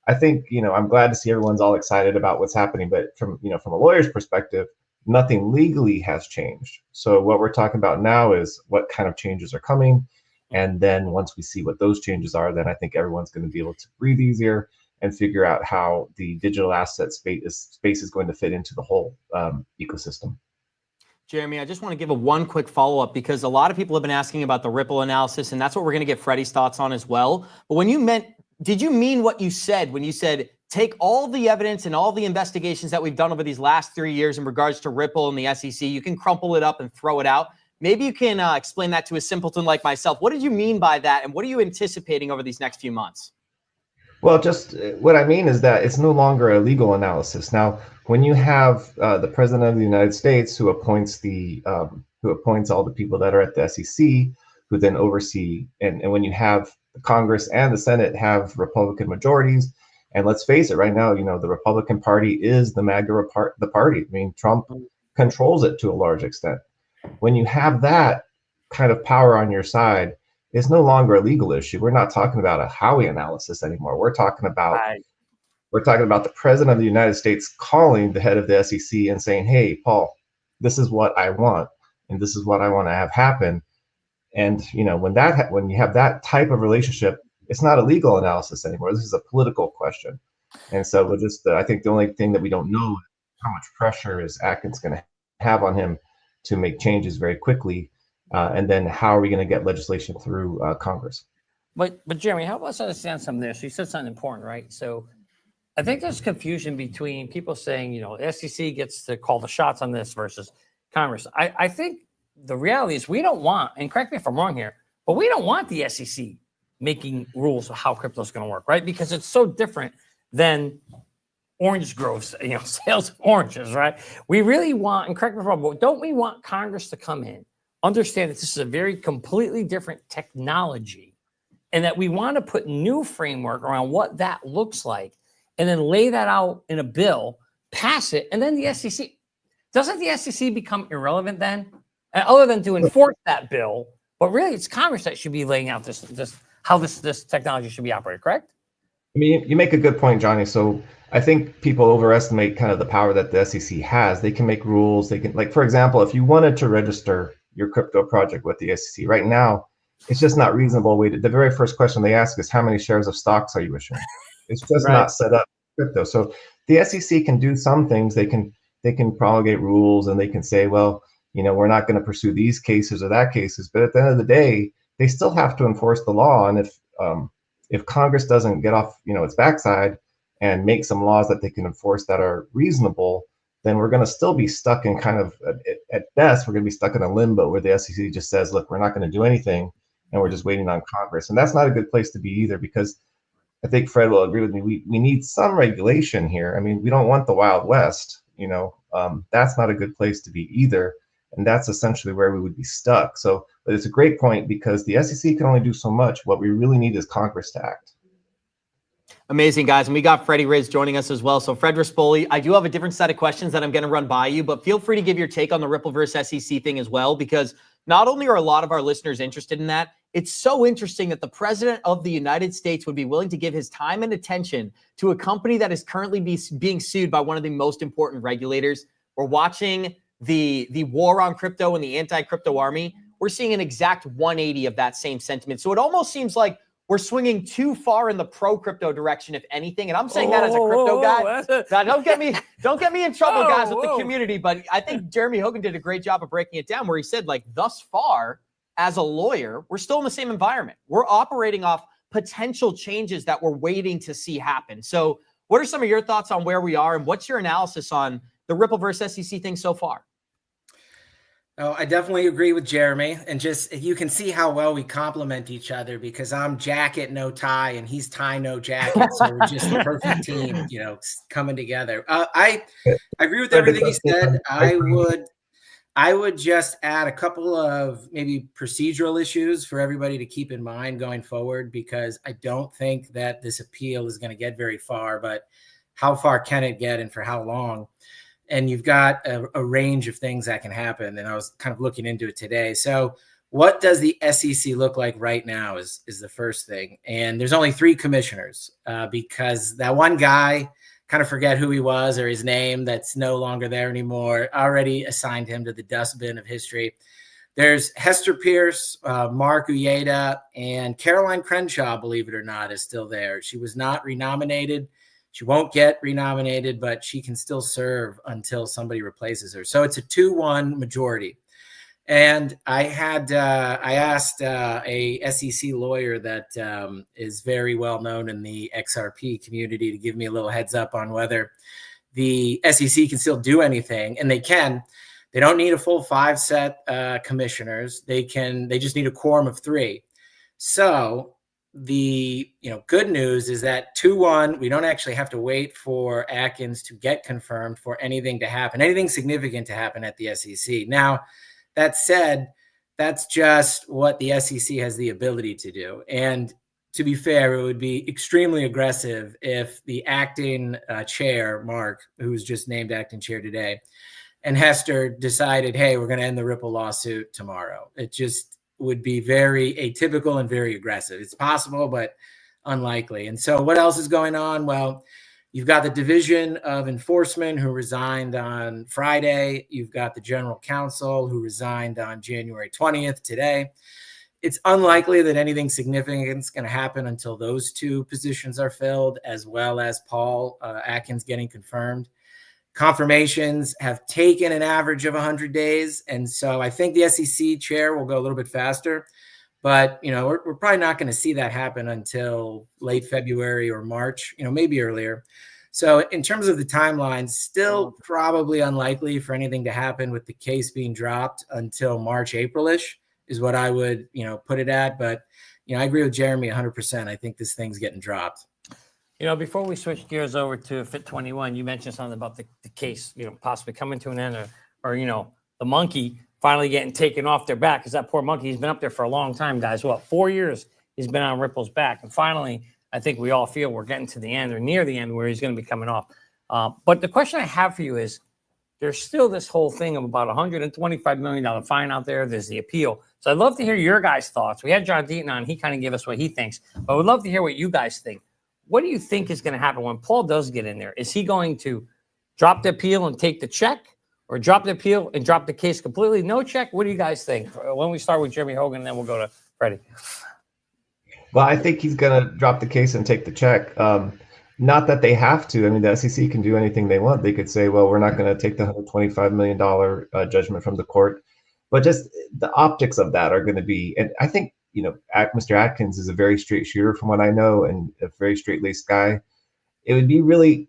I think I'm glad to see everyone's all excited about what's happening. But from a lawyer's perspective, nothing legally has changed. So what we're talking about now is what kind of changes are coming. And then once we see what those changes are, then I think everyone's going to be able to breathe easier and figure out how the digital asset space is going to fit into the whole ecosystem. Jeremy, I just want to give one quick follow-up because a lot of people have been asking about the Ripple analysis, and that's what we're going to get Freddie's thoughts on as well. But did you mean what you said when you said take all the evidence and all the investigations that we've done over these last 3 years in regards to Ripple and the SEC, you can crumple it up and throw it out? Maybe you can explain that to a simpleton like myself. What did you mean by that, and what are you anticipating over these next few months? Well, just what I mean is that it's no longer a legal analysis. Now, when you have the president of the United States who appoints all the people that are at the SEC, who then oversee, and when you have the Congress and the Senate have Republican majorities, and let's face it, right now, the Republican Party is the MAGA the party. I mean, Trump controls it to a large extent. When you have that kind of power on your side, it's no longer a legal issue. We're not talking about a Howey analysis anymore. We're talking about the president of the United States calling the head of the SEC and saying, "Hey, Paul, this is what I want, and this is what I want to have happen." And when you have that type of relationship, it's not a legal analysis anymore. This is a political question. And so we'll just I think the only thing that we don't know is how much pressure is Atkins going to have on him to make changes very quickly, and then how are we going to get legislation through Congress? But Jeremy, help us understand some of this. You said something important, right? So I think there's confusion between people saying, the SEC gets to call the shots on this versus Congress. I think the reality is we don't want, and correct me if I'm wrong here, but we don't want the SEC making rules of how crypto is going to work, right? Because it's so different than orange groves, sales of oranges, right? We really want, and correct me if I'm wrong, but don't we want Congress to come in, understand that this is a very completely different technology, and that we want to put new framework around what that looks like, and then lay that out in a bill, pass it, and then the SEC, doesn't the SEC become irrelevant then? Other than to enforce that bill, but really it's Congress that should be laying out this how this technology should be operated, correct? I mean, you make a good point, Johnny. So I think people overestimate kind of the power that the SEC has. They can make rules. They can, like, for example, if you wanted to register your crypto project with the SEC right now, it's just not reasonable way to, the very first question they ask is how many shares of stocks are you issuing? It's just not set up for crypto. So the SEC can do some things. They can promulgate rules, and they can say, well, we're not going to pursue these cases or that cases. But at the end of the day, they still have to enforce the law. And if Congress doesn't get off, its backside and make some laws that they can enforce that are reasonable, then we're going to still be stuck in kind of, at best, we're going to be stuck in a limbo where the SEC just says, look, we're not going to do anything, and we're just waiting on Congress. And that's not a good place to be either, because I think Fred will agree with me. We need some regulation here. I mean, we don't want the Wild West, that's not a good place to be either. And that's essentially where we would be stuck. So, but it's a great point because the SEC can only do so much. What we really need is Congress to act. Amazing, guys. And we got Freddie Riz joining us as well. So Fred Rispoli, I do have a different set of questions that I'm going to run by you, but feel free to give your take on the Ripple versus SEC thing as well, because not only are a lot of our listeners interested in that, it's so interesting that the president of the United States would be willing to give his time and attention to a company that is currently being sued by one of the most important regulators. We're watching the war on crypto and the anti-crypto army. We're seeing an exact 180 of that same sentiment. So it almost seems like we're swinging too far in the pro-crypto direction, if anything. And I'm saying that as a crypto guy. Now, don't get me in trouble, guys, with the community. But I think Jeremy Hogan did a great job of breaking it down, where he said, like, thus far, as a lawyer, we're still in the same environment. We're operating off potential changes that we're waiting to see happen. So what are some of your thoughts on where we are, and what's your analysis on the Ripple versus SEC thing so far? Oh, I definitely agree with Jeremy, and just you can see how well we complement each other, because I'm jacket, no tie, and he's tie, no jacket. So we're just the perfect team, coming together. I agree with everything he said. I would just add a couple of maybe procedural issues for everybody to keep in mind going forward, because I don't think that this appeal is going to get very far, but how far can it get and for how long? And you've got a range of things that can happen. And I was kind of looking into it today. So what does the SEC look like right now is the first thing. And there's only 3 commissioners because that one guy, kind of forget who he was or his name, that's no longer there anymore, already assigned him to the dustbin of history. There's Hester Pierce, Mark Uyeda, and Caroline Crenshaw, believe it or not, is still there. She was not renominated. She won't get renominated, but she can still serve until somebody replaces her. So it's a 2-1 majority. And I asked a SEC lawyer that is very well known in the XRP community to give me a little heads up on whether the SEC can still do anything, and they can. They don't need a full 5 set commissioners. They just need a quorum of 3. So the good news is that 2-1, we don't actually have to wait for Atkins to get confirmed for anything to happen, anything significant to happen at the SEC. Now, that said, that's just what the SEC has the ability to do. And to be fair, it would be extremely aggressive if the acting chair, Mark, who's just named acting chair today, and Hester decided, hey, we're going to end the Ripple lawsuit tomorrow. It just would be very atypical and very aggressive. It's possible, but unlikely. And so what else is going on? Well, you've got the Division of Enforcement who resigned on Friday. You've got the General Counsel who resigned on January 20th, today. It's unlikely that anything significant is going to happen until those 2 positions are filled, as well as Paul Atkins getting confirmed. Confirmations have taken an average of 100 days. And so I think the SEC chair will go a little bit faster, but, we're probably not going to see that happen until late February or March, maybe earlier. So in terms of the timeline, still probably unlikely for anything to happen with the case being dropped until March, April-ish is what I would, put it at. But, I agree with Jeremy 100%. I think this thing's getting dropped. Before we switch gears over to Fit 21, you mentioned something about the case, possibly coming to an end, or the monkey finally getting taken off their back, because that poor monkey, he's been up there for a long time, guys. 4 years he's been on Ripple's back. And finally, I think we all feel we're getting to the end, or near the end, where he's going to be coming off. But the question I have for you is, there's still this whole thing of about $125 million fine out there. There's the appeal. So I'd love to hear your guys' thoughts. We had John Deaton on. He kind of gave us what he thinks. But I would love to hear what you guys think. What do you think is going to happen when Paul does get in there? Is he going to drop the appeal and take the check, or drop the appeal and drop the case completely? No check? What do you guys think? When we start with Jeremy Hogan, then we'll go to Freddie. Well, I think he's going to drop the case and take the check. Not that they have to. I mean, the SEC can do anything they want. They could say, well, we're not going to take the $125 million judgment from the court. But just the optics of that are going to be, and I think, Mr. Atkins is a very straight shooter from what I know, and a very straight-laced guy. It would be really,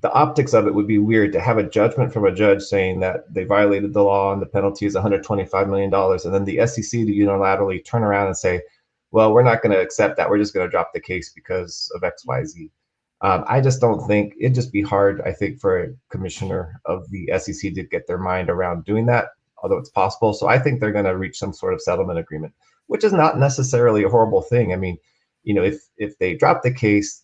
the optics of it would be weird to have a judgment from a judge saying that they violated the law and the penalty is $125 million. And then the SEC to unilaterally turn around and say, well, we're not going to accept that. We're just going to drop the case because of X, Y, Z. I just don't think, it'd just be hard, I think, for a commissioner of the SEC to get their mind around doing that, although it's possible. So I think they're going to reach some sort of settlement agreement, which is not necessarily a horrible thing. I mean, if they drop the case,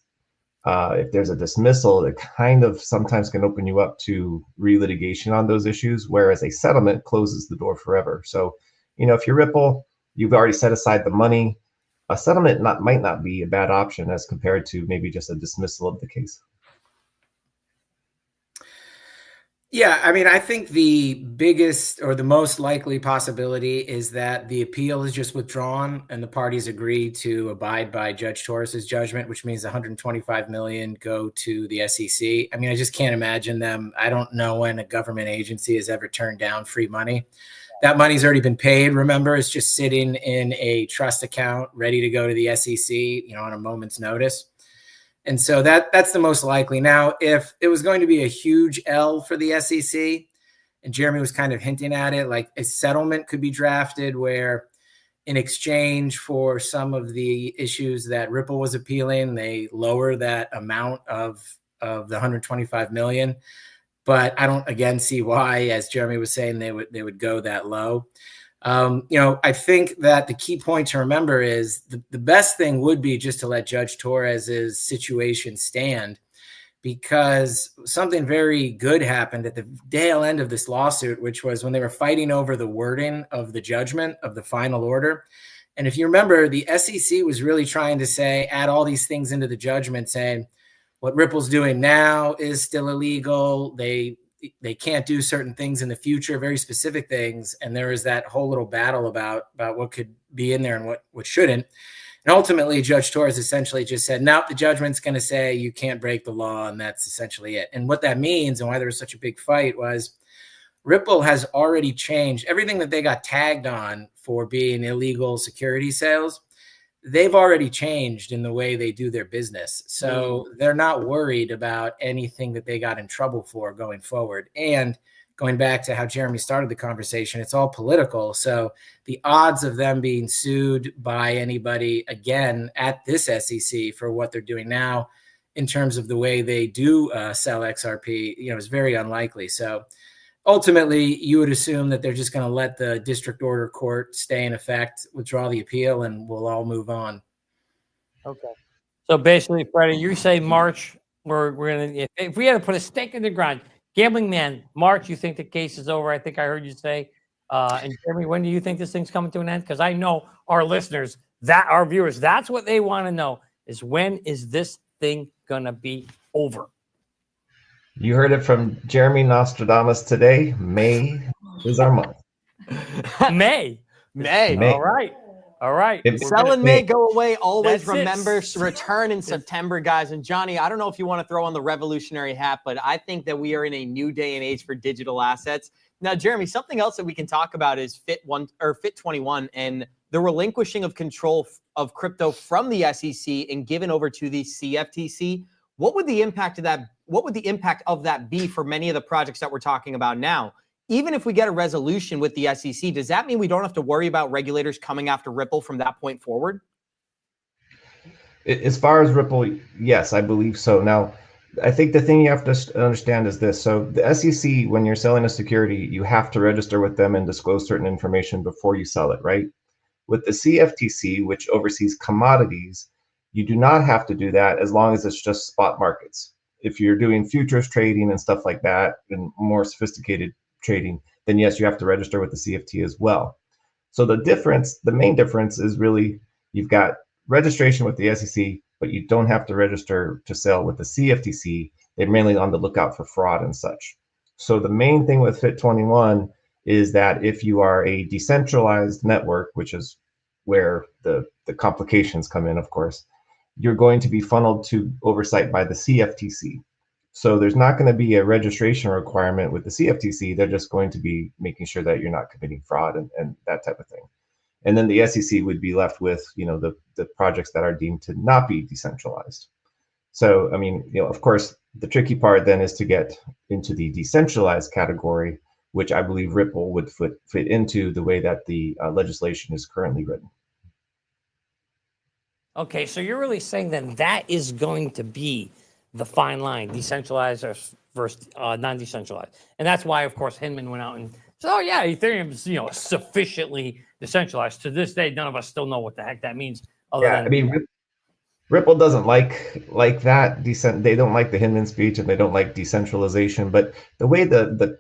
if there's a dismissal, it kind of sometimes can open you up to relitigation on those issues, whereas a settlement closes the door forever. So, if you're Ripple, you've already set aside the money. A settlement might not be a bad option as compared to maybe just a dismissal of the case. Yeah, I mean, I think the biggest or the most likely possibility is that the appeal is just withdrawn and the parties agree to abide by Judge Torres's judgment, which means 125 million go to the SEC. I mean, I just can't imagine them. I don't know when a government agency has ever turned down free money. That money's already been paid. Remember, it's just sitting in a trust account ready to go to the SEC, on a moment's notice. And so that's the most likely. Now, if it was going to be a huge L for the SEC, and Jeremy was kind of hinting at it, like a settlement could be drafted where in exchange for some of the issues that Ripple was appealing, they lower that amount of the 125 million. But I don't again see why, as Jeremy was saying, they would go that low. I think that the key point to remember is the best thing would be just to let Judge Torres's situation stand, because something very good happened at the tail end of this lawsuit, which was when they were fighting over the wording of the judgment of the final order. And if you remember, the SEC was really trying to add all these things into the judgment, saying what Ripple's doing now is still illegal. They can't do certain things in the future, very specific things. And there is that whole little battle about what could be in there and what shouldn't. And ultimately, Judge Torres essentially just said, no, the judgment's going to say you can't break the law. And that's essentially it. And what that means and why there was such a big fight was Ripple has already changed everything that they got tagged on for being illegal security sales. They've already changed in the way they do their business. So they're not worried about anything that they got in trouble for going forward. And going back to how Jeremy started the conversation, it's all political. So the odds of them being sued by anybody again at this SEC for what they're doing now in terms of the way they do sell XRP, is very unlikely. So ultimately, you would assume that they're just going to let the district order court stay in effect, withdraw the appeal, and we'll all move on. Okay. So basically, Freddie, you say March. We're gonna if we had to put a stake in the ground, gambling man, March. You think the case is over? I think I heard you say. And Jeremy, when do you think this thing's coming to an end? Because I know our listeners, our viewers, that's what they want to know: is when is this thing gonna be over? You heard it from Jeremy Nostradamus today. May is our month. May. All right. Sell in May, go away. Always That's remember, return in September, guys. And Johnny, I don't know if you want to throw on the revolutionary hat, but I think that we are in a new day and age for digital assets. Now, Jeremy, something else that we can talk about is Fit 21 and the relinquishing of control of crypto from the SEC and given over to the CFTC. What would the impact of that be for many of the projects that we're talking about now? Even if we get a resolution with the SEC, does that mean we don't have to worry about regulators coming after Ripple from that point forward? As far as Ripple, yes, I believe so. Now, I think the thing you have to understand is this. So the SEC, when you're selling a security, you have to register with them and disclose certain information before you sell it, right? With the CFTC, which oversees commodities, you do not have to do that as long as it's just spot markets. If you're doing futures trading and stuff like that and more sophisticated trading, then yes, you have to register with the CFT as well. So the main difference is really you've got registration with the SEC, but you don't have to register to sell with the CFTC. They're mainly on the lookout for fraud and such. So the main thing with Fit 21 is that if you are a decentralized network, which is where the complications come in, of course, you're going to be funneled to oversight by the CFTC. So there's not going to be a registration requirement with the CFTC. They're just going to be making sure that you're not committing fraud and that type of thing. And then the SEC would be left with, the projects that are deemed to not be decentralized. So, I mean, of course, the tricky part then is to get into the decentralized category, which I believe Ripple would fit into the way that the legislation is currently written. Okay, so you're really saying that is going to be the fine line, decentralized versus non-decentralized. And that's why, of course, Hinman went out and said, oh, yeah, Ethereum's, sufficiently decentralized. To this day, none of us still know what the heck that means. Ripple doesn't like that. They don't like the Hinman speech and they don't like decentralization. But the way the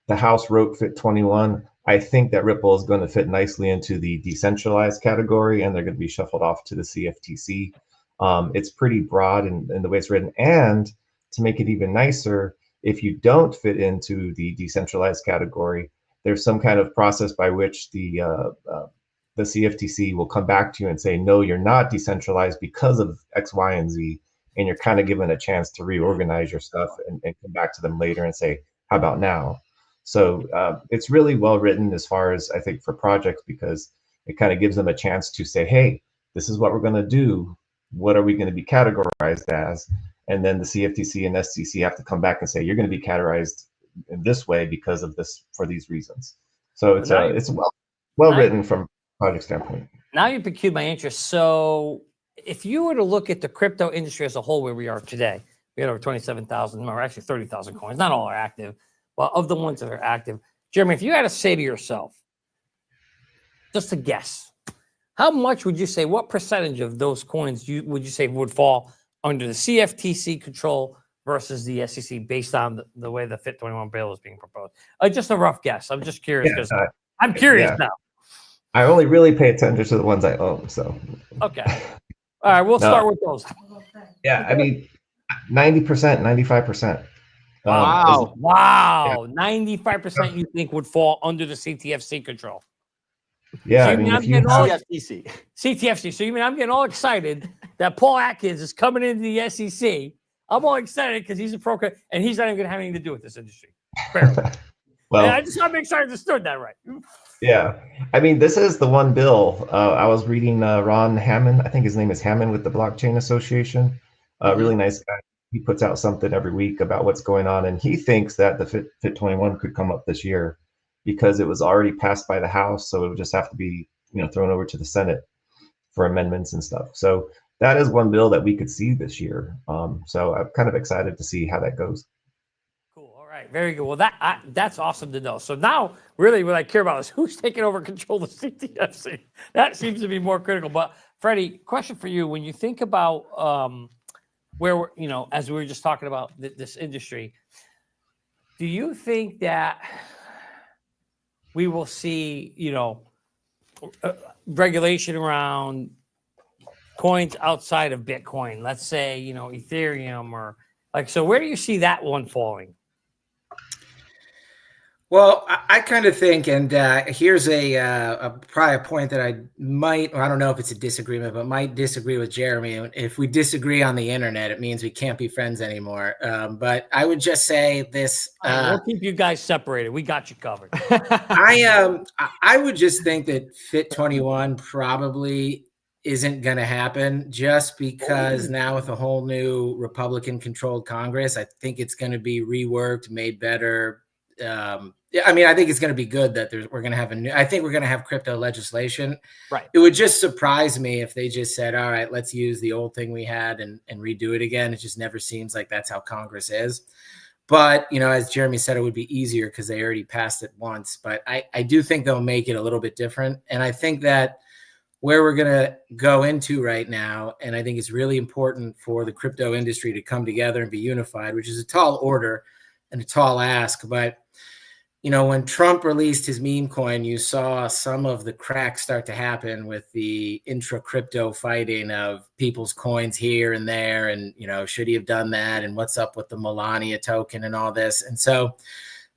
House wrote Fit 21, I think that Ripple is going to fit nicely into the decentralized category, and they're going to be shuffled off to the CFTC. It's pretty broad in the way it's written. And to make it even nicer, if you don't fit into the decentralized category, there's some kind of process by which the CFTC will come back to you and say, no, you're not decentralized because of X, Y, and Z. And you're kind of given a chance to reorganize your stuff and come back to them later and say, how about now? So it's really well written as far as I think for projects, because it kind of gives them a chance to say, hey, this is what we're going to do. What are we going to be categorized as? And then the CFTC and SEC have to come back and say, you're going to be categorized in this way because of this, for these reasons. So it's well written from project standpoint. Now you've piqued my interest. So if you were to look at the crypto industry as a whole, where we are today, we had over 27,000, or actually 30,000 coins. Not all are active. Well, of the ones that are active, Jeremy, if you had to say to yourself, just a guess, how much would you say, what percentage of those coins would you say would fall under the CFTC control versus the SEC based on the way the FIT 21 bill is being proposed? Just a rough guess. I'm just curious because I'm curious now. I only really pay attention to the ones I own. So okay, all right, we'll start with those. Yeah, I mean, 90%, 95%. Wow, wow, 95% you think would fall under the CTFC control? Yeah, so I mean, if you CTFC. So you mean I'm getting all excited that Paul Atkins is coming into the SEC? I'm all excited because he's a broker and he's not even going to have anything to do with this industry. Well, and I just want to make sure I understood that right. Yeah, I mean, this is the one bill. I was reading Ron Hammond. I think his name is Hammond with the Blockchain Association. Really nice guy. He puts out something every week about what's going on, and he thinks that the FIT 21 could come up this year because it was already passed by the House, so it would just have to be thrown over to the Senate for amendments and stuff. So that is one bill that we could see this year. So I'm kind of excited to see how that goes. All right, very good. Well, that's awesome to know. So now, really, what I care about is who's taking over control of the CTFC. That seems to be more critical. But Freddie, question for you: when you think about where we're, as we were just talking about this industry, do you think that we will see, regulation around coins outside of Bitcoin? Let's say, Ethereum or so. Where do you see that one falling? Well, I kind of think, and here's probably a point that I don't know if it's a disagreement, but might disagree with Jeremy. If we disagree on the internet, it means we can't be friends anymore. But I would just say this. We'll keep you guys separated. We got you covered. I would just think that FIT 21 probably isn't going to happen just because now with a whole new Republican-controlled Congress, I think it's going to be reworked, made better. I mean, I think it's going to be good that we're going to have I think we're going to have crypto legislation. Right. It would just surprise me if they just said, all right, let's use the old thing we had and redo it again. It just never seems like that's how Congress is. But, as Jeremy said, it would be easier because they already passed it once. But I do think they'll make it a little bit different. And I think that where we're going to go into right now, and I think it's really important for the crypto industry to come together and be unified, which is a tall order and a tall ask. But when Trump released his meme coin, you saw some of the cracks start to happen with the intra-crypto fighting of people's coins here and there. And, should he have done that? And what's up with the Melania token and all this? And so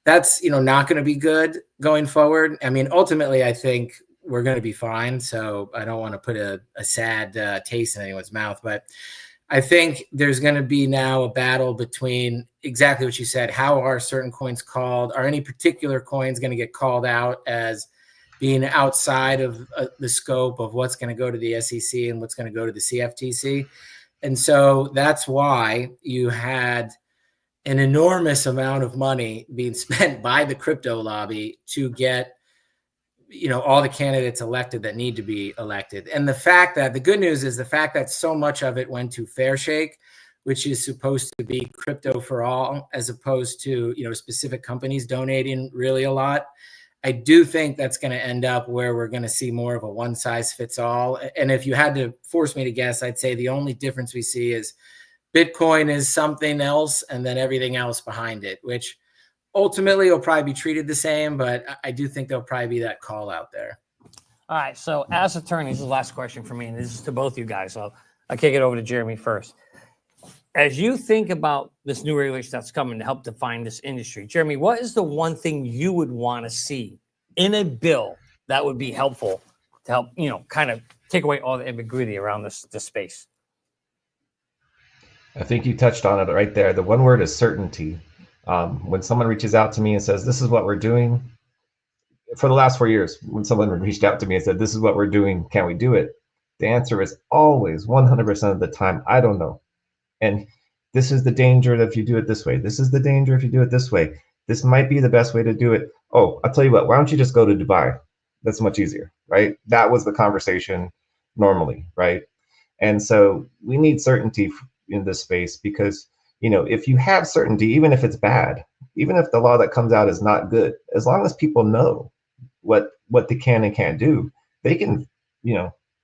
that's, not going to be good going forward. I mean, ultimately, I think we're going to be fine. So I don't want to put a sad taste in anyone's mouth, but I think there's going to be now a battle between exactly what you said. How are certain coins called? Are any particular coins going to get called out as being outside of the scope of what's going to go to the SEC and what's going to go to the CFTC? And so that's why you had an enormous amount of money being spent by the crypto lobby to get all the candidates elected that need to be elected. And the good news is the fact that so much of it went to Fairshake, which is supposed to be crypto for all, as opposed to, specific companies donating really a lot. I do think that's going to end up where we're going to see more of a one size fits all. And if you had to force me to guess, I'd say the only difference we see is Bitcoin is something else and then everything else behind it, which ultimately will probably be treated the same, but I do think there'll probably be that call out there. All right. So as attorneys, this is the last question for me, and this is to both you guys. So I'll kick it over to Jeremy first. As you think about this new regulation that's coming to help define this industry, Jeremy, what is the one thing you would want to see in a bill that would be helpful to help, kind of take away all the ambiguity around this space? I think you touched on it right there. The one word is certainty. When someone reaches out to me and says, "This is what we're doing," for the last 4 years, when someone reached out to me and said, "This is what we're doing, can we do it?" The answer is always 100% of the time, "I don't know." And this is the danger if you do it this way. This is the danger if you do it this way. This might be the best way to do it. Oh, I'll tell you what, why don't you just go to Dubai? That's much easier, right? That was the conversation normally, right? And so we need certainty in this space because, if you have certainty, even if it's bad, even if the law that comes out is not good, as long as people know what they can and can't do, they can,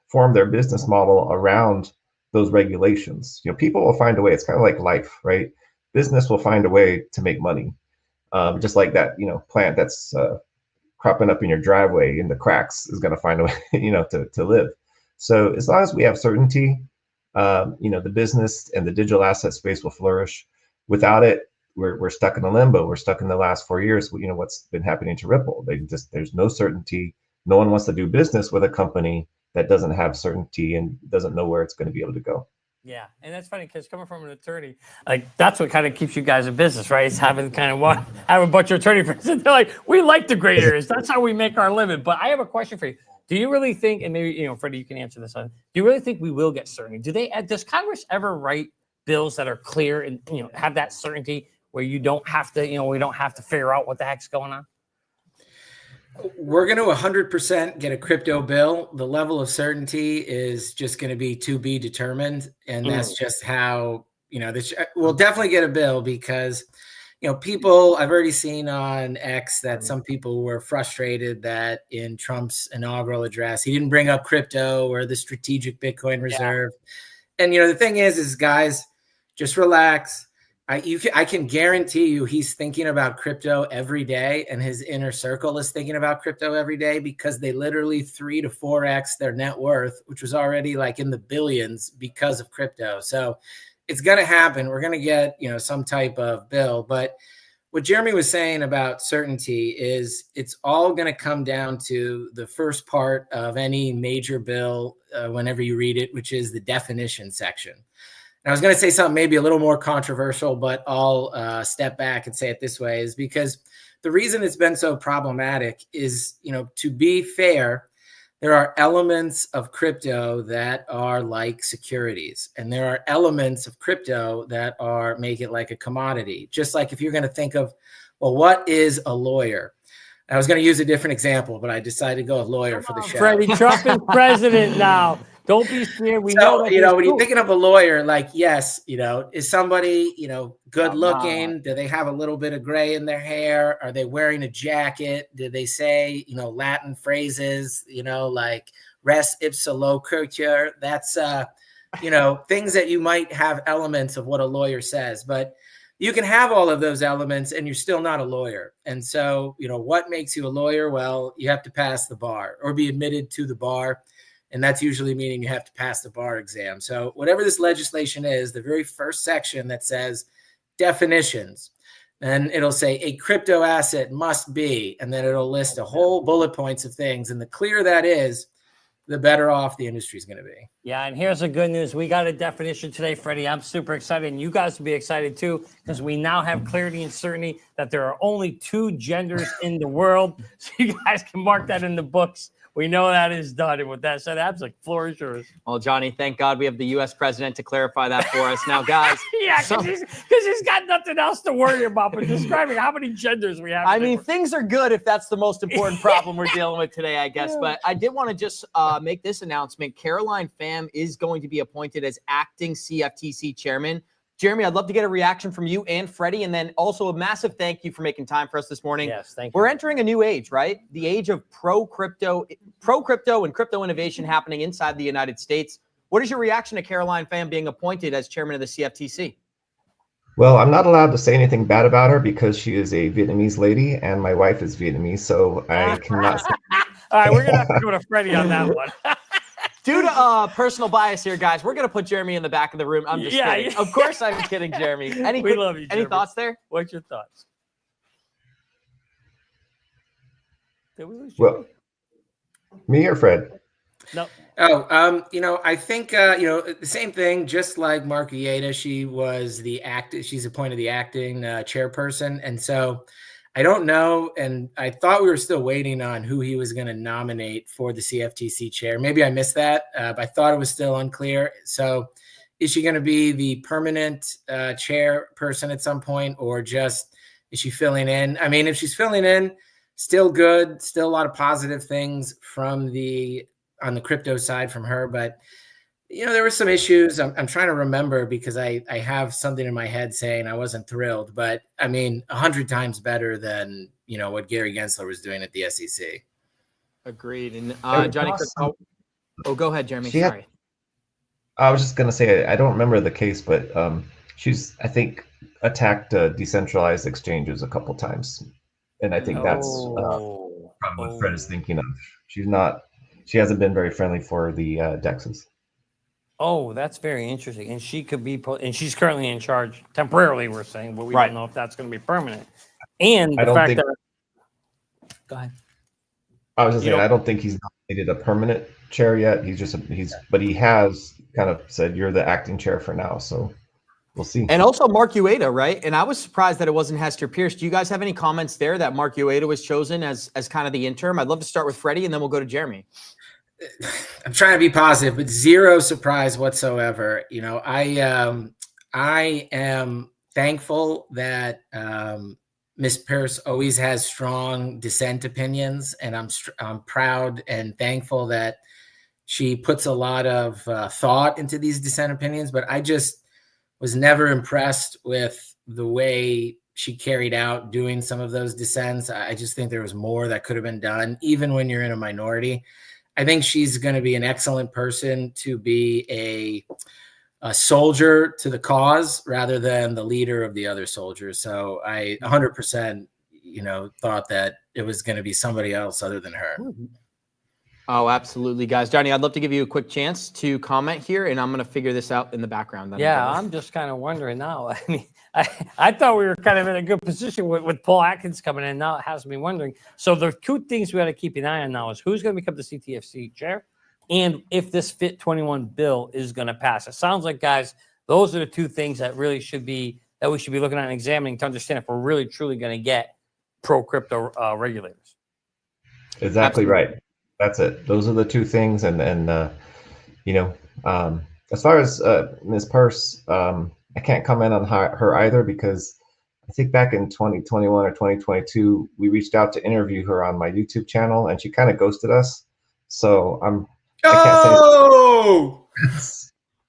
form their business model around those regulations. People will find a way. It's kind of like life, right? Business will find a way to make money. Just like that, plant that's cropping up in your driveway in the cracks is going to find a way, to live. So as long as we have certainty, the business and the digital asset space will flourish. Without it, we're stuck in a limbo. We're stuck in the last 4 years. What's been happening to Ripple? There's no certainty. No one wants to do business with a company that doesn't have certainty and doesn't know where it's going to be able to go. Yeah, and that's funny because coming from an attorney, that's what kind of keeps you guys in business, right? It's having have a bunch of attorney friends. And they're like, we like the gray areas. That's how we make our living. But I have a question for you. Do you really think, and maybe Freddie, you can answer this do you really think we will get certainty? Does Congress ever write bills that are clear and have that certainty where you don't have to, we don't have to figure out what the heck's going on? We're going to 100% get a crypto bill. The level of certainty is just going to be to be determined. And that's just how, we'll definitely get a bill because, people, I've already seen on X that some people were frustrated that in Trump's inaugural address, he didn't bring up crypto or the strategic Bitcoin reserve. Yeah. And, the thing is guys, just relax. I can guarantee you he's thinking about crypto every day and his inner circle is thinking about crypto every day because they literally 3 to 4x their net worth, which was already like in the billions because of crypto. So it's going to happen. We're going to get, some type of bill. But what Jeremy was saying about certainty is it's all going to come down to the first part of any major bill whenever you read it, which is the definition section. I was going to say something maybe a little more controversial, but I'll step back and say it this way is because the reason it's been so problematic is, to be fair, there are elements of crypto that are like securities, and there are elements of crypto that make it like a commodity. Just like if you're going to think of, well, what is a lawyer? I was going to use a different example, but I decided to go with lawyer for the show. Freddie, Trump is president now. Don't be scared. We know that when you're thinking of a lawyer, like, yes, is somebody, good looking? Do they have a little bit of gray in their hair? Are they wearing a jacket? Do they say, Latin phrases, like res ipsa loquitur? That's, things that you might have elements of what a lawyer says, but you can have all of those elements and you're still not a lawyer. And so, what makes you a lawyer? Well, you have to pass the bar or be admitted to the bar. And that's usually meaning you have to pass the bar exam. So whatever this legislation is, the very first section that says definitions, then it'll say a crypto asset must be, and then it'll list a whole bullet points of things. And the clearer that is, the better off the industry is going to be. Yeah, and here's the good news. We got a definition today, Freddie. I'm super excited, and you guys will be excited too, because we now have clarity and certainty that there are only 2 genders in the world. So you guys can mark that in the books. We know that is done. And with that said, Ab's like, floor is yours. Well, Johnny, thank God we have the U.S. president to clarify that for us. Now, guys. Yeah, because he's got nothing else to worry about but describing how many genders we have. I mean, things are good if that's the most important problem we're dealing with today, I guess. But I did want to just make this announcement. Caroline Pham is going to be appointed as acting CFTC chairman. Jeremy, I'd love to get a reaction from you and Freddie, and then also a massive thank you for making time for us this morning. Yes, thank you. We're entering a new age, right? The age of pro-crypto and crypto innovation happening inside the United States. What is your reaction to Caroline Pham being appointed as chairman of the CFTC? Well, I'm not allowed to say anything bad about her because she is a Vietnamese lady and my wife is Vietnamese, so I cannot say. All right, we're going to have to go to Freddie on that one. Due to personal bias here, guys, we're going to put Jeremy in the back of the room. I'm just kidding. Yeah. Of course I'm kidding, Jeremy. We love you, Any Jeremy. thoughts there? What's your thoughts? Did we lose Well, me or Fred? No. I think the same thing. Just like Mark Vieta, she's appointed the acting chairperson, and so I don't know. And I thought we were still waiting on who he was going to nominate for the CFTC chair. Maybe I missed that, but I thought it was still unclear. So, is she going to be the permanent chairperson at some point, or just is she filling in? I mean, if she's filling in, still good, still a lot of positive things on the crypto side from her, but there were some issues. I'm trying to remember because I have something in my head saying I wasn't thrilled, but I mean, 100 times better than what Gary Gensler was doing at the SEC. Agreed. And Johnny, go ahead, Jeremy. Sorry. I was just gonna say I don't remember the case, but she's I think attacked decentralized exchanges a couple times, and I think that's probably what Fred is thinking of. She hasn't been very friendly for the DEXs. Oh, that's very interesting. And she could be, and she's currently in charge temporarily, we're saying, but we don't know if that's going to be permanent. And the fact that. Go ahead. I was just saying, I don't think he's nominated a permanent chair yet. But he has kind of said, you're the acting chair for now. So we'll see. And also Mark Ueda, right? And I was surprised that it wasn't Hester Pierce. Do you guys have any comments there that Mark Ueda was chosen as kind of the interim? I'd love to start with Freddie and then we'll go to Jeremy. I'm trying to be positive, but zero surprise whatsoever. I am thankful that Miss Pierce always has strong dissent opinions, and I'm proud and thankful that she puts a lot of thought into these dissent opinions. But I just was never impressed with the way she carried out doing some of those dissents. I just think there was more that could have been done, even when you're in a minority. I think she's going to be an excellent person to be a soldier to the cause rather than the leader of the other soldiers. So I 100%, thought that it was going to be somebody else other than her. Oh, absolutely, guys. Johnny, I'd love to give you a quick chance to comment here, and I'm going to figure this out in the background. Yeah, I'm just kind of wondering now. I mean, I thought we were kind of in a good position with Paul Atkins coming in. Now it has me wondering. So the two things we got to keep an eye on now is who's going to become the CTFC chair and if this Fit 21 bill is going to pass. It sounds like, guys, those are the two things that really we should be looking at and examining to understand if we're really, truly going to get pro-crypto regulators. Exactly right. That's it. Those are the two things. And as far as Ms. Pierce, I can't comment on her either because I think back in 2021 or 2022, we reached out to interview her on my YouTube channel and she kind of ghosted us. So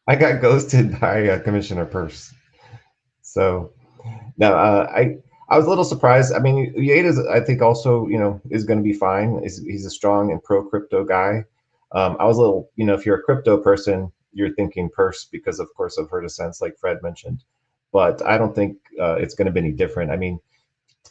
I got ghosted by Commissioner Pierce. So no, I was a little surprised. I mean, Ueda's, I think also, is going to be fine. He's a strong and pro crypto guy. I was a little, if you're a crypto person, you're thinking Pierce because, of course, of her dissents, like Fred mentioned. But I don't think it's going to be any different. I mean,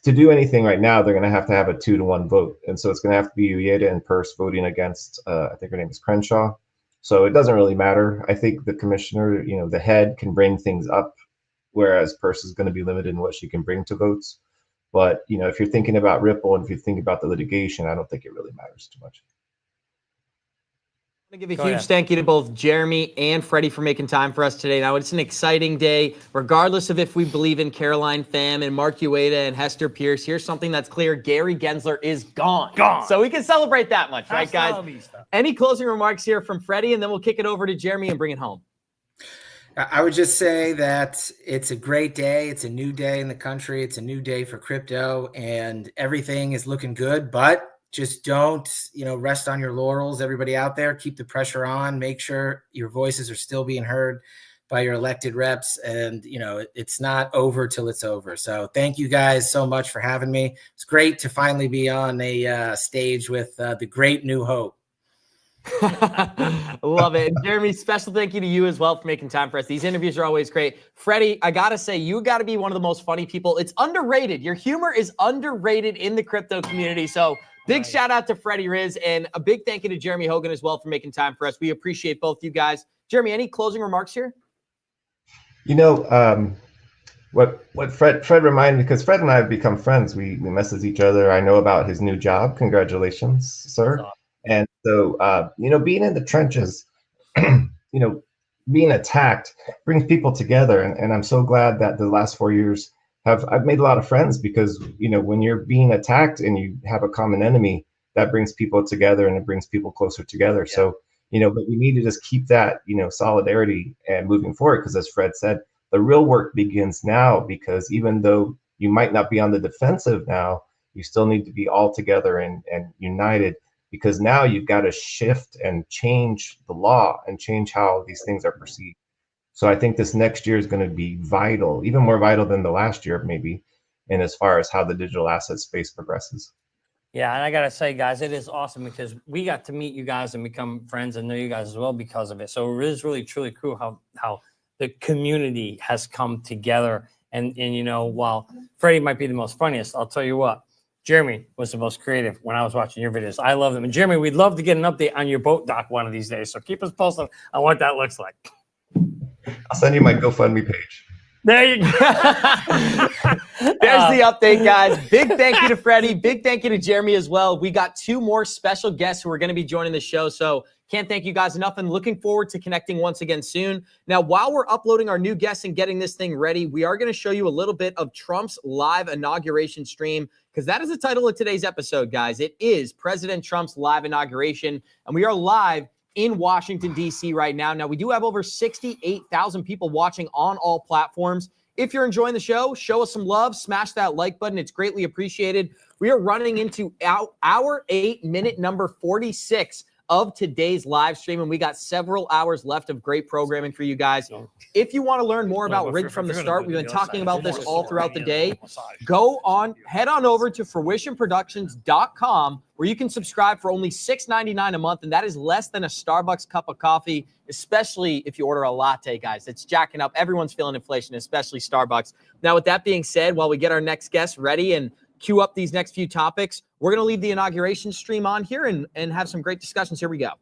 to do anything right now, they're going to have a 2-to-1 vote. And so it's going to have to be Ueda and Pierce voting against, I think her name is Crenshaw. So it doesn't really matter. I think the commissioner, the head can bring things up, whereas Pierce is going to be limited in what she can bring to votes. But, if you're thinking about Ripple and if you think about the litigation, I don't think it really matters too much. I want to give a huge thank you to both Jeremy and Freddie for making time for us today. Now, it's an exciting day, regardless of if we believe in Caroline Pham and Mark Ueda and Hester Pierce. Here's something that's clear. Gary Gensler is gone. So we can celebrate that much, right, guys? Any closing remarks here from Freddie, and then we'll kick it over to Jeremy and bring it home. I would just say that it's a great day. It's a new day in the country. It's a new day for crypto, and everything is looking good, but just don't, rest on your laurels. Everybody out there, keep the pressure on. Make sure your voices are still being heard by your elected reps. And, it's not over till it's over. So thank you guys so much for having me. It's great to finally be on a stage with the great New Hope. Love it. And Jeremy, special thank you to you as well for making time for us. These interviews are always great. Freddie, I got to say, you got to be one of the most funny people. It's underrated. Your humor is underrated in the crypto community. So Big shout out to Freddie Riz, and a big thank you to Jeremy Hogan as well for making time for us. We appreciate both you guys. Jeremy, any closing remarks here? You know, what Fred reminded me, because Fred and I have become friends. We message each other. I know about his new job. Congratulations, sir. And so, you know, being in the trenches, you know, being attacked brings people together. And I'm so glad that the last 4 years I've made a lot of friends, because, you know, when you're being attacked and you have a common enemy, that brings people together and it brings people closer together. Yeah. So, you know, but we need to just keep that, you know, solidarity and moving forward, because as Fred said, the real work begins now, because even though you might not be on the defensive now, you still need to be all together and united, because now you've got to shift and change the law and change how these things are perceived. So I think this next year is going to be vital, even more vital than the last year, maybe, in as far as how the digital asset space progresses. Yeah, and I got to say, guys, it is awesome because we got to meet you guys and become friends and know you guys as well because of it. So it is really, truly cool how the community has come together. And you know, while Freddie might be the most funniest, I'll tell you what, Jeremy was the most creative when I was watching your videos. I love them. And Jeremy, we'd love to get an update on your boat dock one of these days. So keep us posted on what that looks like. I'll send you my GoFundMe page. There you go. There's the update, guys. Big thank you to Freddie. Big thank you to Jeremy as well. We got 2 more special guests who are going to be joining the show. So can't thank you guys enough, and looking forward to connecting once again soon. Now, while we're uploading our new guests and getting this thing ready, we are going to show you a little bit of Trump's live inauguration stream, because that is the title of today's episode, guys. It is President Trump's live inauguration, and we are live in Washington, D.C. right now. Now, we do have over 68,000 people watching on all platforms. If you're enjoying the show, show us some love, smash that like button. It's greatly appreciated. We are running into our 8-minute number 46 of today's live stream, and we got several hours left of great programming for you guys. If you want to learn more about Rigged from the Start, we've been talking about this all throughout the day. Head on over to fruitionproductions.com, where you can subscribe for only $6.99 a month, and that is less than a Starbucks cup of coffee, especially if you order a latte, guys. It's jacking up. Everyone's feeling inflation, especially Starbucks. Now, with that being said, while we get our next guest ready and queue up these next few topics, we're going to leave the inauguration stream on here and have some great discussions. Here we go.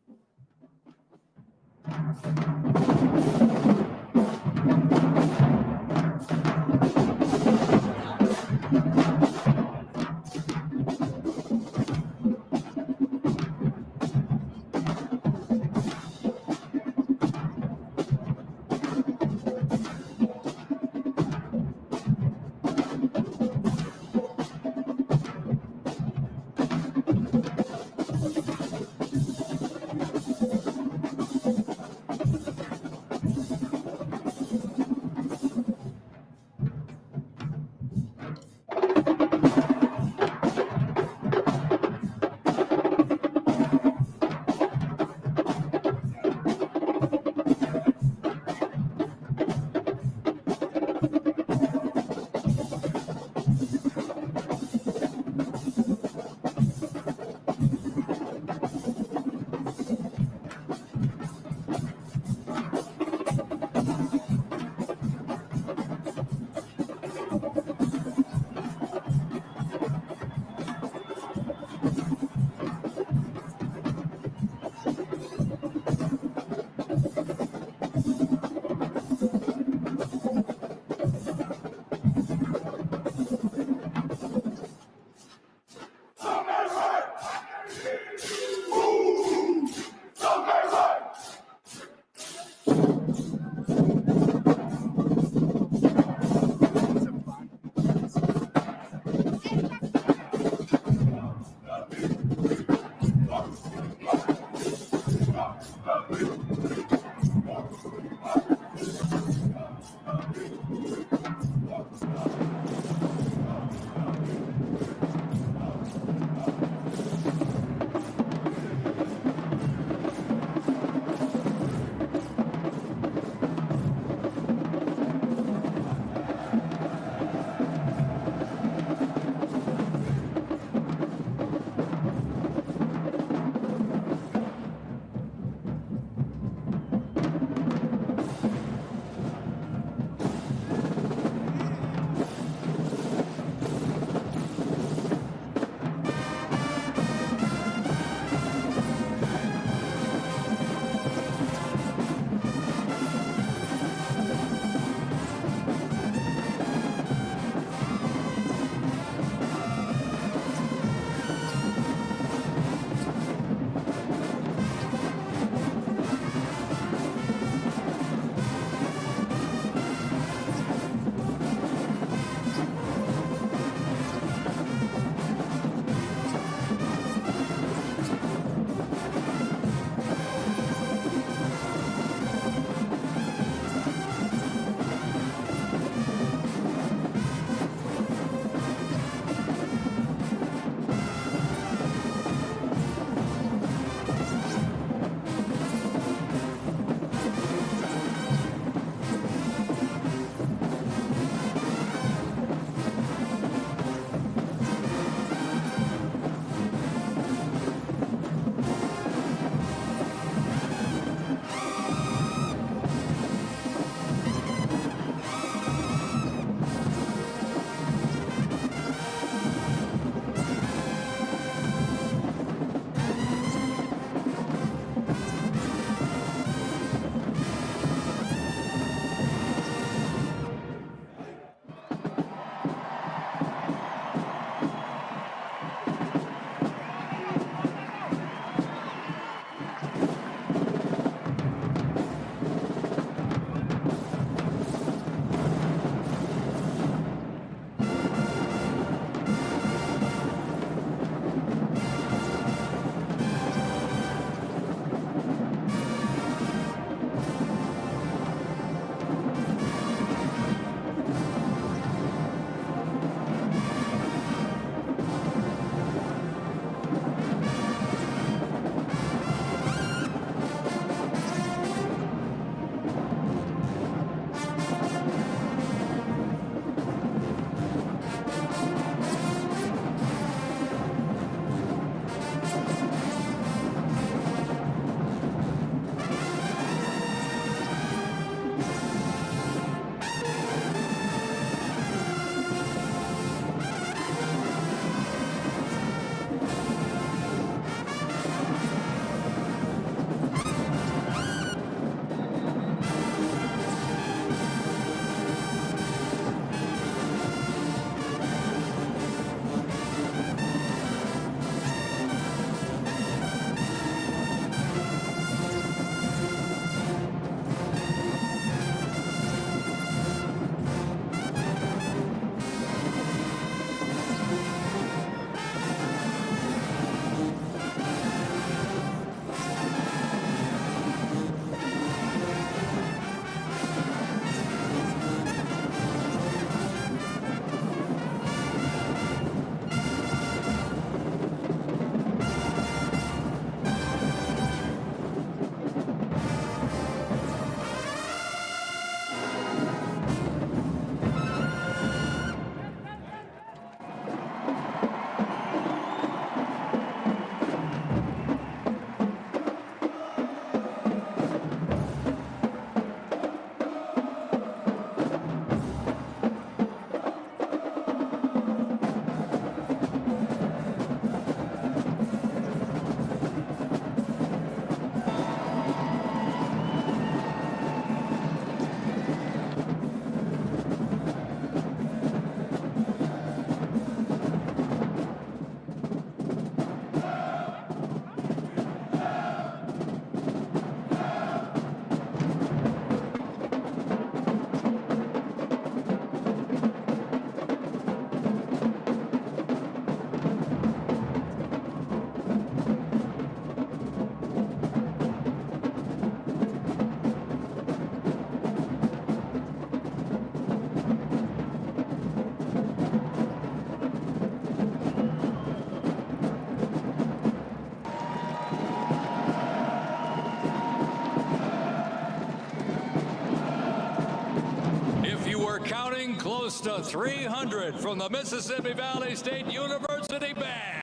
crowning close to 300 from the Mississippi Valley State University Band.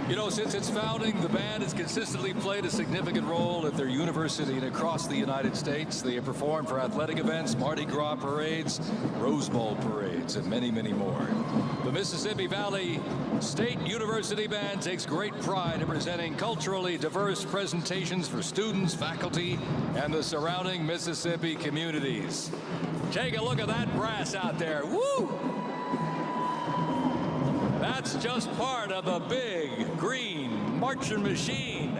You know, since its founding, the band has consistently played a significant role at their university and across the United States. They have performed for athletic events, Mardi Gras parades, Rose Bowl parades, and many, many more. The Mississippi Valley State University Band takes great pride in presenting culturally diverse presentations for students, faculty, and the surrounding Mississippi communities. Take a look at that brass out there. Woo! That's just part of the big green marching machine.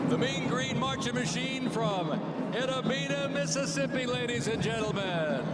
The Mean Green Marching Machine from Inauguration, Mississippi, ladies and gentlemen.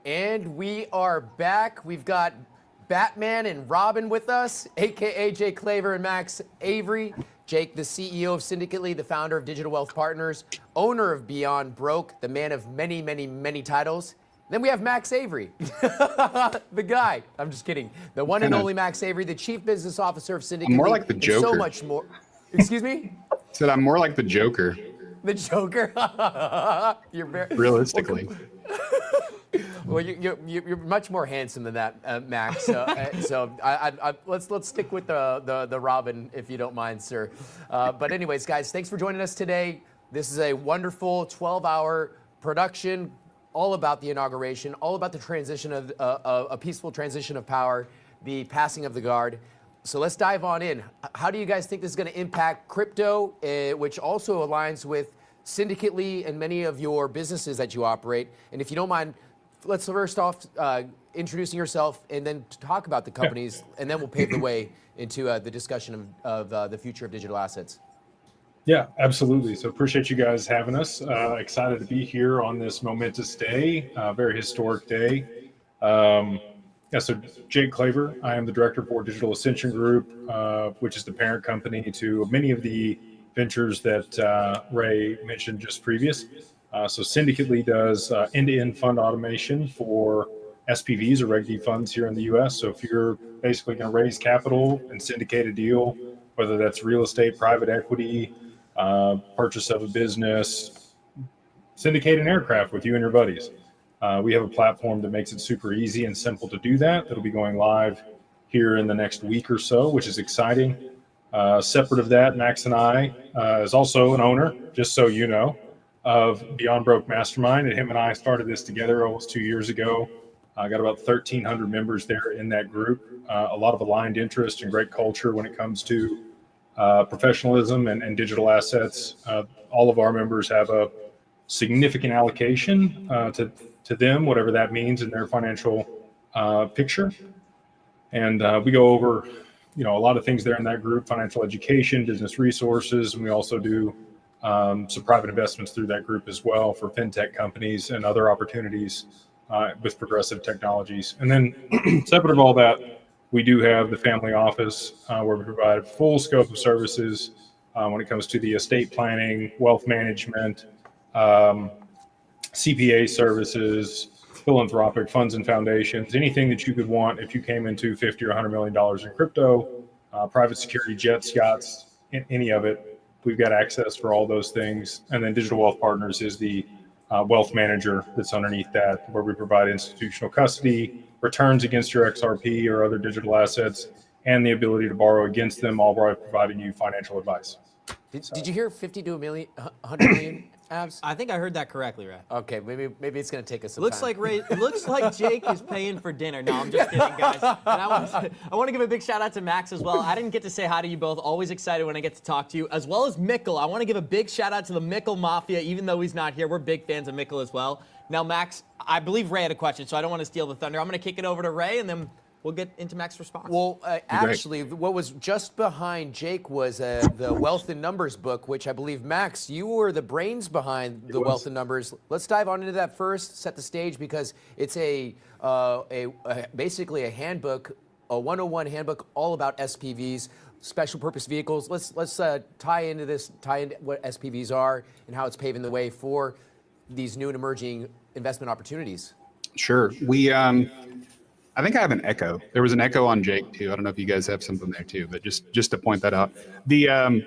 And we are back. We've got Batman and Robin with us, aka Jake Claver and Max Avery. Jake, the CEO of Syndicately, the founder of Digital Wealth Partners, owner of Beyond Broke, the man of many, many, many titles. Then we have Max Avery, the guy. I'm just kidding. The one and only Max Avery, the chief business officer of Syndicately. I'm more like the Joker. So much more. Excuse me? Said I'm more like the Joker. The Joker? You're very realistically. Well, you're much more handsome than that, Max. So let's stick with the Robin, if you don't mind, sir. But anyways, guys, thanks for joining us today. This is a wonderful 12-hour production, all about the inauguration, all about the transition of a peaceful transition of power, the passing of the guard. So let's dive on in. How do you guys think this is going to impact crypto, which also aligns with Syndicately and many of your businesses that you operate? And if you don't mind, let's first off introducing yourself and then talk about the companies, and then we'll pave the way into the discussion of the future of digital assets. Yeah, absolutely. So appreciate you guys having us. Excited to be here on this momentous day, very historic day. So Jake Claver, I am the director for Digital Ascension Group, which is the parent company to many of the ventures that Ray mentioned just previous. So Syndicately does end-to-end fund automation for SPVs or Reg D funds here in the U.S. So if you're basically going to raise capital and syndicate a deal, whether that's real estate, private equity, purchase of a business, syndicate an aircraft with you and your buddies. We have a platform that makes it super easy and simple to do that. That'll be going live here in the next week or so, which is exciting. Separate of that, Max and I is also an owner, just so you know, of Beyond Broke Mastermind. And him and I started this together almost 2 years ago. I got about 1,300 members there in that group. A lot of aligned interest and great culture when it comes to professionalism and digital assets. All of our members have a significant allocation to them, whatever that means in their financial picture. And we go over, a lot of things there in that group: financial education, business resources, and we also do some private investments through that group as well for fintech companies and other opportunities with progressive technologies. And then separate of all that, we do have the family office where we provide a full scope of services when it comes to the estate planning, wealth management, CPA services, philanthropic funds and foundations, anything that you could want if you came into $50 or $100 million in crypto, private security, jets, yachts, any of it. We've got access for all those things. And then Digital Wealth Partners is the wealth manager that's underneath that, where we provide institutional custody, returns against your XRP or other digital assets, and the ability to borrow against them, all while providing you financial advice. Did you hear 50 to 100 million abs? I think I heard that correctly, Ray. Okay, maybe it's going to take us some Looks time. like Ray. It looks like Jake is paying for dinner. No, I'm just kidding, guys. And I want to give a big shout out to Max as well. I didn't get to say hi to you both. Always excited when I get to talk to you, as well as Mikkel. I want to give a big shout out to the Mikkel Mafia, even though he's not here. We're big fans of Mikkel as well. Now, Max, I believe Ray had a question, so I don't want to steal the thunder. I'm going to kick it over to Ray, and then we'll get into Max's response. Well, actually, what was just behind Jake was the Wealth in Numbers book, which I believe, Max, you were the brains behind the Wealth in Numbers. Let's dive on into that first, set the stage, because it's basically a handbook, a 101 handbook all about SPVs, special purpose vehicles. Let's tie into what SPVs are and how it's paving the way for these new and emerging investment opportunities. Sure. I think I have an echo. There was an echo on Jake too. I don't know if you guys have something there too, but just to point that out. The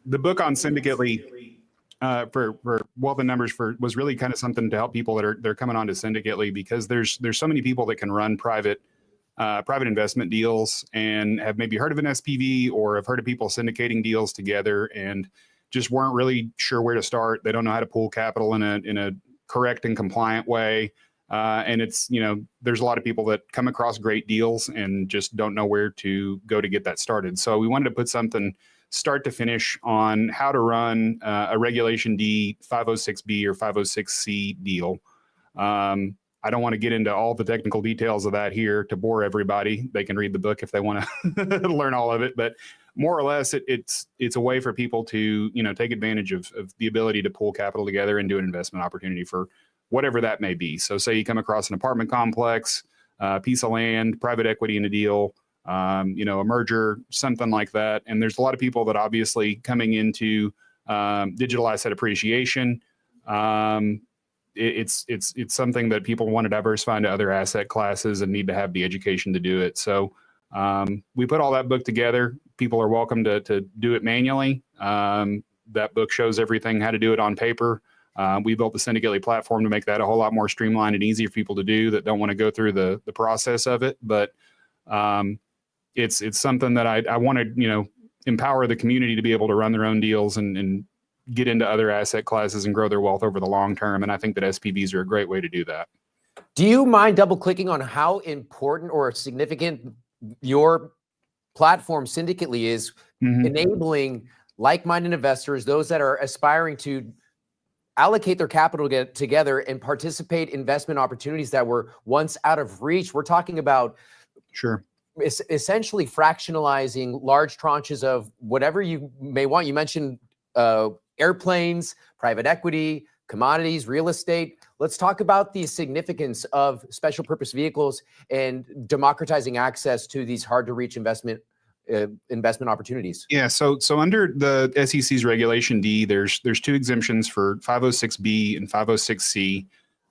book on Syndicately for Wealth in Numbers was really kind of something to help people that are coming on to Syndicately, because there's so many people that can run private investment deals and have maybe heard of an SPV or have heard of people syndicating deals together and just weren't really sure where to start. They don't know how to pool capital in a correct and compliant way. And it's, there's a lot of people that come across great deals and just don't know where to go to get that started. So we wanted to put something start to finish on how to run a Regulation D 506B or 506C deal. I don't want to get into all the technical details of that here to bore everybody. They can read the book if they want to learn all of it, but more or less it's a way for people to, take advantage of the ability to pool capital together and do an investment opportunity for whatever that may be. So say you come across an apartment complex, a piece of land, private equity in a deal, a merger, something like that. And there's a lot of people that obviously coming into digital asset appreciation. It's something that people want to diversify into other asset classes and need to have the education to do it. So we put all that book together. People are welcome to do it manually. That book shows everything, how to do it on paper. We built the Syndicately platform to make that a whole lot more streamlined and easy for people to do that don't want to go through the process of it. But it's something that I want to, empower the community to be able to run their own deals and get into other asset classes and grow their wealth over the long term. And I think that SPVs are a great way to do that. Do you mind double clicking on how important or significant your platform Syndicately is, enabling like-minded investors, those that are aspiring to allocate their capital together and participate in investment opportunities that were once out of reach? We're talking about essentially fractionalizing large tranches of whatever you may want. You mentioned airplanes, private equity, commodities, real estate. Let's talk about the significance of special purpose vehicles and democratizing access to these hard to reach investment opportunities. Yeah. So under the SEC's Regulation D, there's two exemptions for 506B and 506C.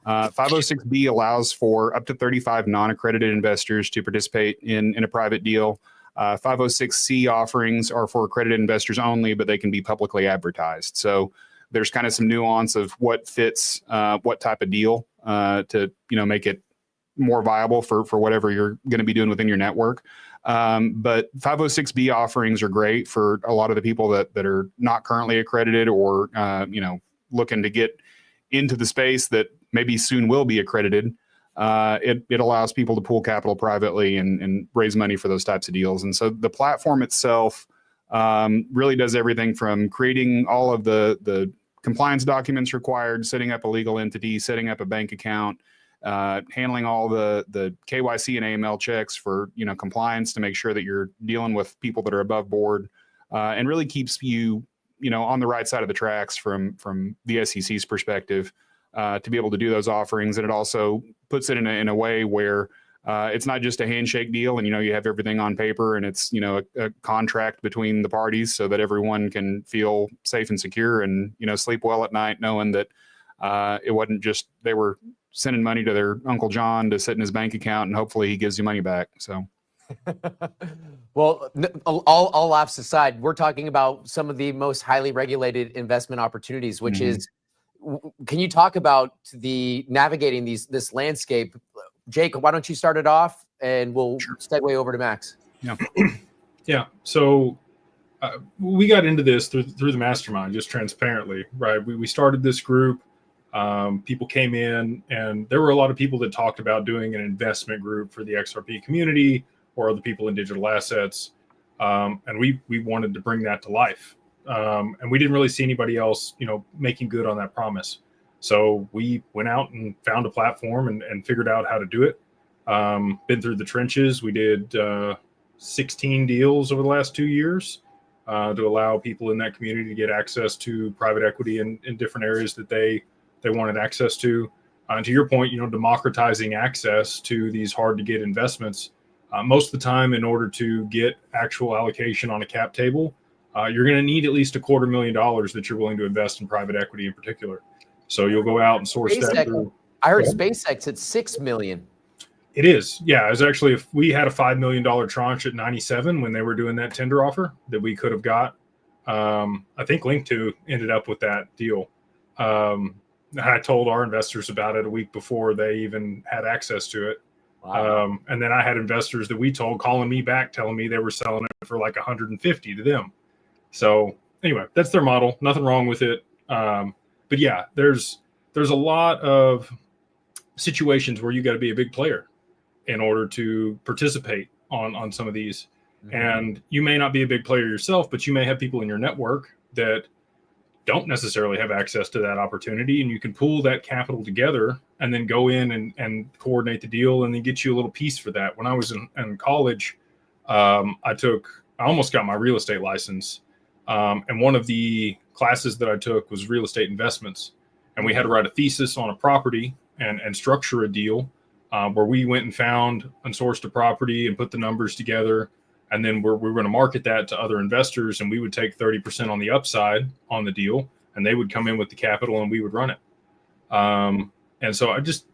506B allows for up to 35 non-accredited investors to participate in a private deal. 506C offerings are for accredited investors only, but they can be publicly advertised. So there's kind of some nuance of what fits what type of deal to make it more viable for whatever you're going to be doing within your network. But 506B offerings are great for a lot of the people that are not currently accredited or looking to get into the space that maybe soon will be accredited. It allows people to pool capital privately and raise money for those types of deals. And so the platform itself really does everything from creating all of the compliance documents required, setting up a legal entity, setting up a bank account, handling all the KYC and AML checks for compliance to make sure that you're dealing with people that are above board, and really keeps you on the right side of the tracks from the SEC's perspective, to be able to do those offerings. And it also puts it in a way where it's not just a handshake deal and you have everything on paper, and it's a contract between the parties so that everyone can feel safe and secure and sleep well at night knowing that it wasn't just they were sending money to their Uncle John to sit in his bank account and hopefully he gives you money back. So well, all laughs aside, we're talking about some of the most highly regulated investment opportunities, which is, can you talk about the navigating this landscape? Jake, why don't you start it off and we'll segue over to Max. Yeah. Yeah. So we got into this through the mastermind, just transparently, right? We started this group. People came in, and there were a lot of people that talked about doing an investment group for the XRP community or other people in digital assets. And we wanted to bring that to life. And we didn't really see anybody else, making good on that promise. So we went out and found a platform and figured out how to do it. Been through the trenches. We did 16 deals over the last 2 years to allow people in that community to get access to private equity in different areas that they wanted access to. And to your point, democratizing access to these hard to get investments. Most of the time, in order to get actual allocation on a cap table, you're going to need at least $250,000 that you're willing to invest in private equity in particular. So you'll go out and source that through. I heard SpaceX at $6 million. It is. Yeah. It was actually, if we had a $5 million tranche at 97 when they were doing that tender offer that we could have got, I think Link2 ended up with that deal. I told our investors about it a week before they even had access to it. Wow. And then I had investors that we told calling me back, telling me they were selling it for like 150 to them. So anyway, that's their model. Nothing wrong with it. But yeah, there's a lot of situations where you got to be a big player in order to participate on some of these. Mm-hmm. And you may not be a big player yourself, but you may have people in your network that don't necessarily have access to that opportunity, and you can pool that capital together and then go in and coordinate the deal and then get you a little piece for that. When I was in college, I almost got my real estate license. And one of the classes that I took was real estate investments. And we had to write a thesis on a property and structure a deal where we went and found and sourced a property and put the numbers together. And then we're going to market that to other investors, and we would take 30% on the upside on the deal, and they would come in with the capital and we would run it. And so I just,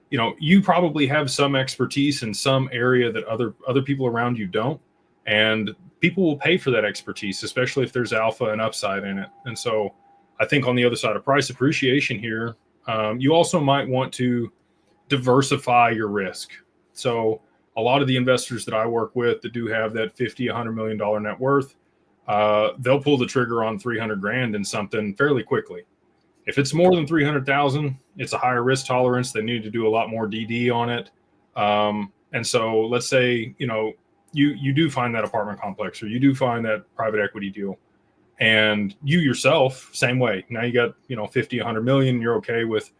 you probably have some expertise in some area that other people around you don't, and people will pay for that expertise, especially if there's alpha and upside in it. And so I think on the other side of price appreciation here, you also might want to diversify your risk. So a lot of the investors that I work with that do have that $50, $100 million net worth, they'll pull the trigger on 300 grand in something fairly quickly. If it's more than 300,000, it's a higher risk tolerance. They need to do a lot more DD on it. And so let's say, you do find that apartment complex, or you do find that private equity deal, and you yourself, same way. Now you got, 50, 100 million, you're okay with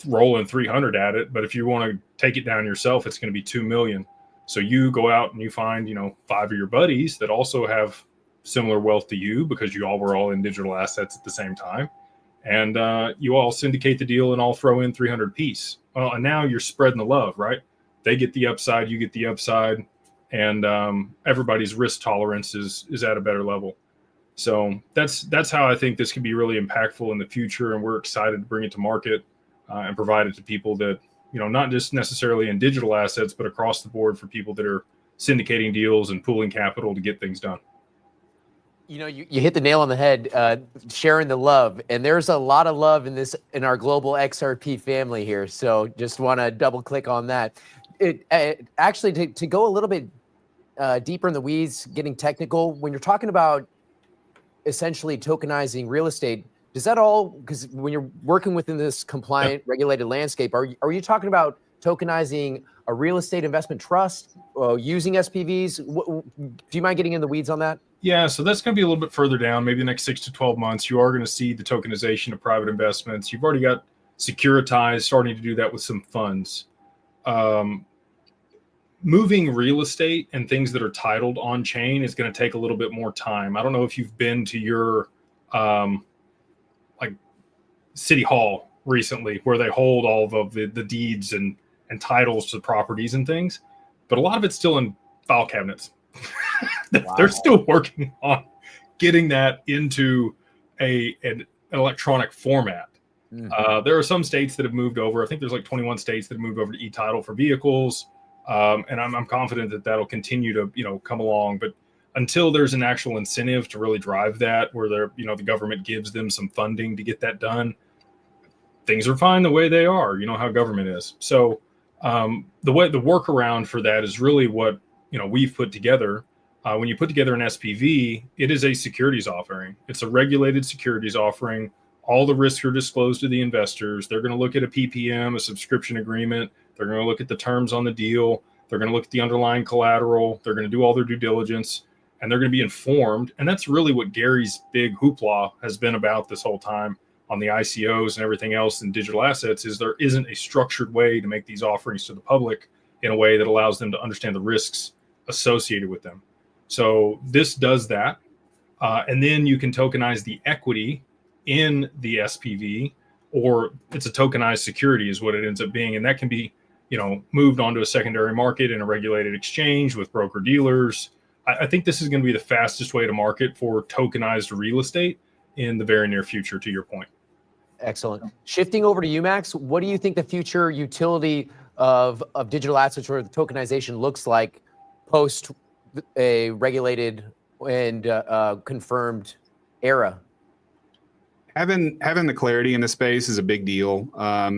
rolling 300 at it. But if you want to take it down yourself, it's going to be 2 million. So you go out and you find, 5 of your buddies that also have similar wealth to you, because you all were all in digital assets at the same time. And you all syndicate the deal and all throw in 300 piece. Well, and now you're spreading the love, right? They get the upside, you get the upside, and everybody's risk tolerance is at a better level. So that's how I think this could be really impactful in the future. And we're excited to bring it to market and provide it to people that, not just necessarily in digital assets, but across the board for people that are syndicating deals and pooling capital to get things done. You hit the nail on the head, sharing the love, and there's a lot of love in our global XRP family here. So just want to double click on that. Actually, to go a little bit deeper in the weeds, getting technical, when you're talking about essentially tokenizing real estate, does that all, because when you're working within this compliant regulated landscape, are you talking about tokenizing a real estate investment trust, using SPVs? Do you mind getting in the weeds on that? Yeah, so that's going to be a little bit further down, maybe the next 6 to 12 months. You are going to see the tokenization of private investments. You've already got Securitize starting to do that with some funds. Moving real estate and things that are titled on chain is going to take a little bit more time. I don't know if you've been to your like city hall recently where they hold all of the deeds and titles to properties and things, but a lot of it's still in file cabinets. Wow. They're still working on getting that into an electronic format. There are some states that have moved over. I think there's like 21 states that have moved over to e-title for vehicles. And I'm confident that that'll continue to, come along. But until there's an actual incentive to really drive that, where the government gives them some funding to get that done, things are fine the way they are. You know how government is. So the workaround for that is really what we've put together. When you put together an SPV, it is a securities offering. It's a regulated securities offering. All the risks are disclosed to the investors. They're going to look at a PPM, a subscription agreement. They're going to look at the terms on the deal. They're going to look at the underlying collateral. They're going to do all their due diligence, and they're going to be informed. And that's really what Gary's big hoopla has been about this whole time on the ICOs and everything else in digital assets, is there isn't a structured way to make these offerings to the public in a way that allows them to understand the risks associated with them. So this does that. And then you can tokenize the equity in the SPV, or it's a tokenized security is what it ends up being. And that can be, moved onto a secondary market in a regulated exchange with broker dealers. I think this is going to be the fastest way to market for tokenized real estate in the very near future, to your point. Excellent. Shifting over to UMAX, what do you think the future utility of digital assets or the tokenization looks like post a regulated and confirmed era? Having the clarity in the space is a big deal.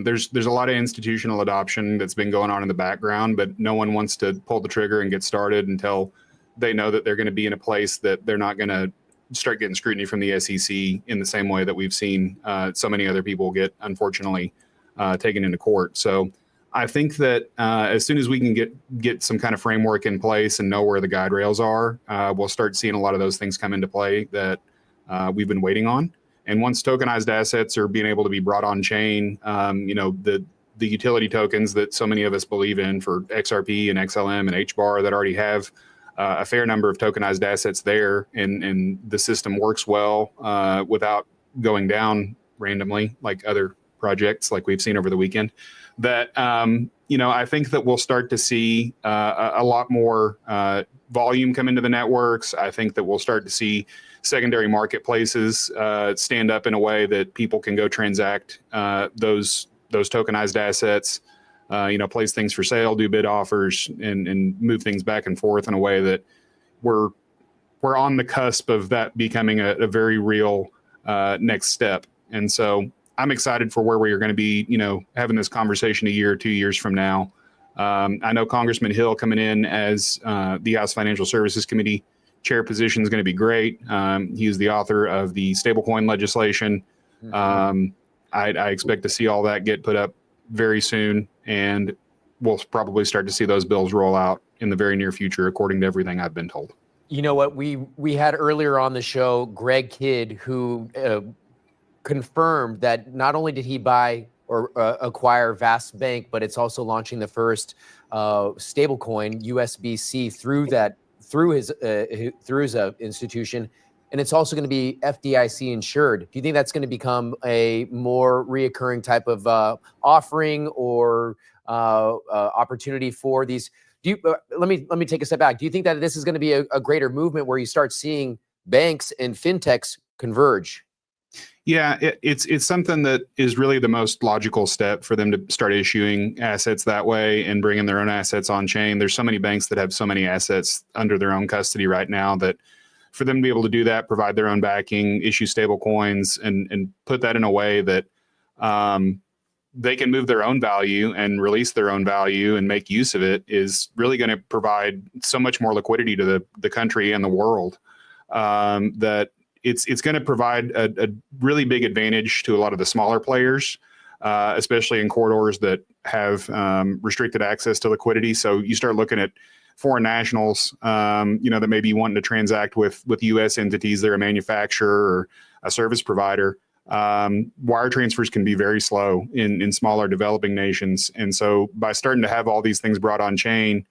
There's a lot of institutional adoption that's been going on in the background, but no one wants to pull the trigger and get started until they know that they're going to be in a place that they're not going to start getting scrutiny from the SEC in the same way that we've seen so many other people get, unfortunately, taken into court. So I think that as soon as we can get some kind of framework in place and know where the guide rails are, we'll start seeing a lot of those things come into play that we've been waiting on. And once tokenized assets are being able to be brought on chain, the utility tokens that so many of us believe in for XRP and XLM and HBAR that already have a fair number of tokenized assets there, and the system works well without going down randomly like other projects like we've seen over the weekend, that I think that we'll start to see a lot more volume come into the networks. I think that we'll start to see secondary marketplaces stand up in a way that people can go transact those tokenized assets, place things for sale, do bid offers, and move things back and forth in a way that we're on the cusp of that becoming a very real next step. And so I'm excited for where we are going to be, having this conversation a year or 2 years from now. I know Congressman Hill coming in as the House Financial Services Committee chair position is going to be great. He is the author of the stablecoin legislation. I expect to see all that get put up very soon, and we'll probably start to see those bills roll out in the very near future, according to everything I've been told. You know what? We had earlier on the show Greg Kidd, who confirmed that not only did he buy or acquire Vast Bank, but it's also launching the first stablecoin USBC through his institution, and it's also going to be FDIC insured. Do you think that's going to become a more reoccurring type of offering or opportunity for these? Let me take a step back. Do you think that this is going to be a greater movement where you start seeing banks and fintechs converge? Yeah, it's something that is really the most logical step for them to start issuing assets that way and bringing their own assets on chain. There's so many banks that have so many assets under their own custody right now that for them to be able to do that, provide their own backing, issue stable coins, and put that in a way that they can move their own value and release their own value and make use of it is really going to provide so much more liquidity to the country and the world that it's going to provide a really big advantage to a lot of the smaller players especially in corridors that have restricted access to liquidity. So you start looking at foreign nationals, that may be wanting to transact with U.S. entities. They're a manufacturer or a service provider. Wire transfers can be very slow in smaller developing nations. And so by starting to have all these things brought on chain,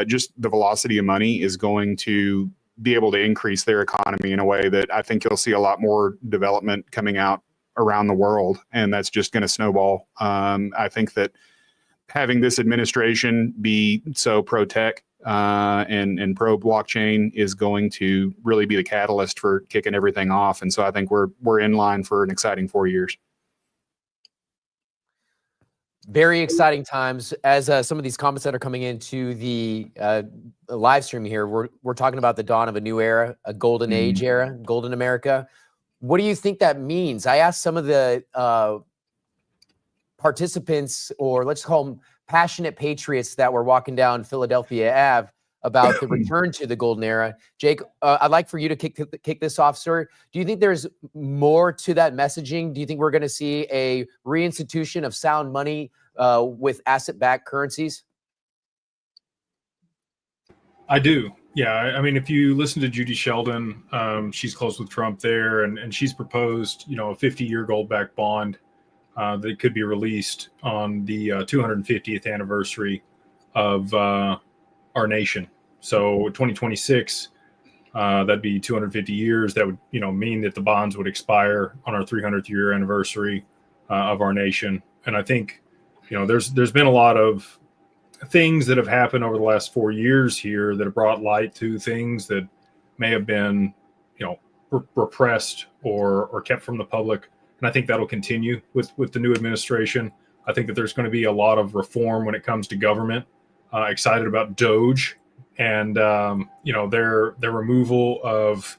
just the velocity of money is going to be able to increase their economy in a way that I think you'll see a lot more development coming out around the world. And that's just going to snowball. I think that having this administration be so pro-tech and pro-blockchain is going to really be the catalyst for kicking everything off. And so I think we're in line for an exciting 4 years. Very exciting times. As some of these comments that are coming into the live stream here, we're talking about the dawn of a new era, a golden age era, golden America. What do you think that means? I asked some of the participants, or let's call them passionate patriots, that were walking down Philadelphia Ave about the return to the golden era. Jake, I'd like for you to kick this off, sir. Do you think there's more to that messaging? Do you think we're going to see a reinstitution of sound money with asset-backed currencies? I do. Yeah. I mean, if you listen to Judy Sheldon, she's close with Trump there, and she's proposed, a 50-year gold-backed bond that could be released on the 250th anniversary of our nation. So 2026, that'd be 250 years. That would, mean that the bonds would expire on our 300th year anniversary of our nation. And I think, there's been a lot of things that have happened over the last 4 years here that have brought light to things that may have been, repressed or kept from the public. And I think that'll continue with the new administration. I think that there's going to be a lot of reform when it comes to government. Excited about Doge and their removal of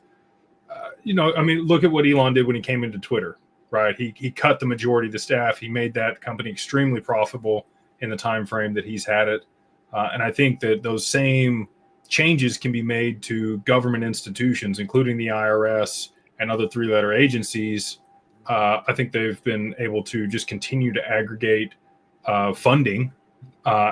look at what Elon did when he came into Twitter, right? He cut the majority of the staff. He made that company extremely profitable in the time frame that he's had it. And I think that those same changes can be made to government institutions, including the IRS and other three-letter agencies. I think they've been able to just continue to aggregate funding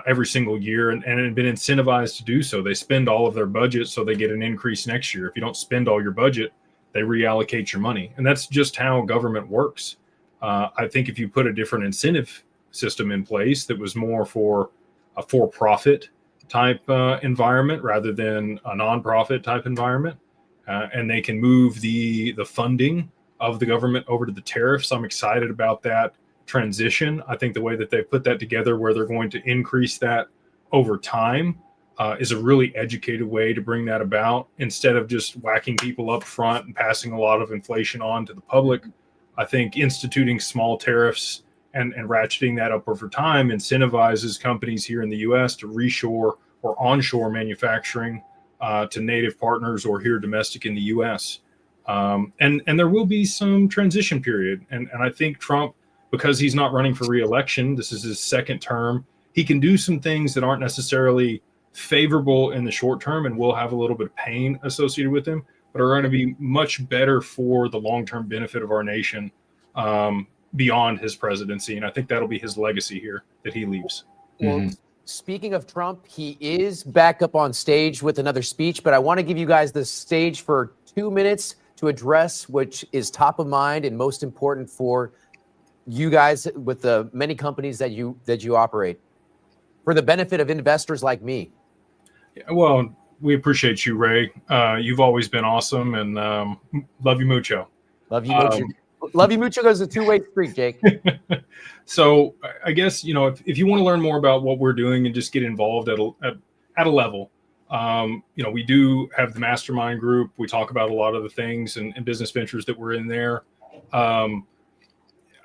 every single year and have been incentivized to do so. They spend all of their budget, so they get an increase next year. If you don't spend all your budget, they reallocate your money. And that's just how government works. I think if you put a different incentive system in place that was more for a for-profit type environment rather than a nonprofit type environment, and they can move the funding of the government over to the tariffs. I'm excited about that transition. I think the way that they've put that together, where they're going to increase that over time, is a really educated way to bring that about, instead of just whacking people up front and passing a lot of inflation on to the public. I think instituting small tariffs and ratcheting that up over time incentivizes companies here in the U.S. to reshore or onshore manufacturing to native partners or here domestic in the U.S. And there will be some transition period. And I think Trump, because he's not running for re-election, this is his second term, he can do some things that aren't necessarily favorable in the short term and will have a little bit of pain associated with them, but are going to be much better for the long-term benefit of our nation beyond his presidency. And I think that'll be his legacy here that he leaves. Well, speaking of Trump, he is back up on stage with another speech, but I want to give you guys the stage for 2 minutes to address which is top of mind and most important for you guys with the many companies that you operate, for the benefit of investors like me. Well, we appreciate you, Ray. You've always been awesome, and love you mucho. Love you mucho. Love you mucho goes a two-way street, Jake. So I guess, if you want to learn more about what we're doing and just get involved at a level, we do have the mastermind group. We talk about a lot of the things and business ventures that we're in there.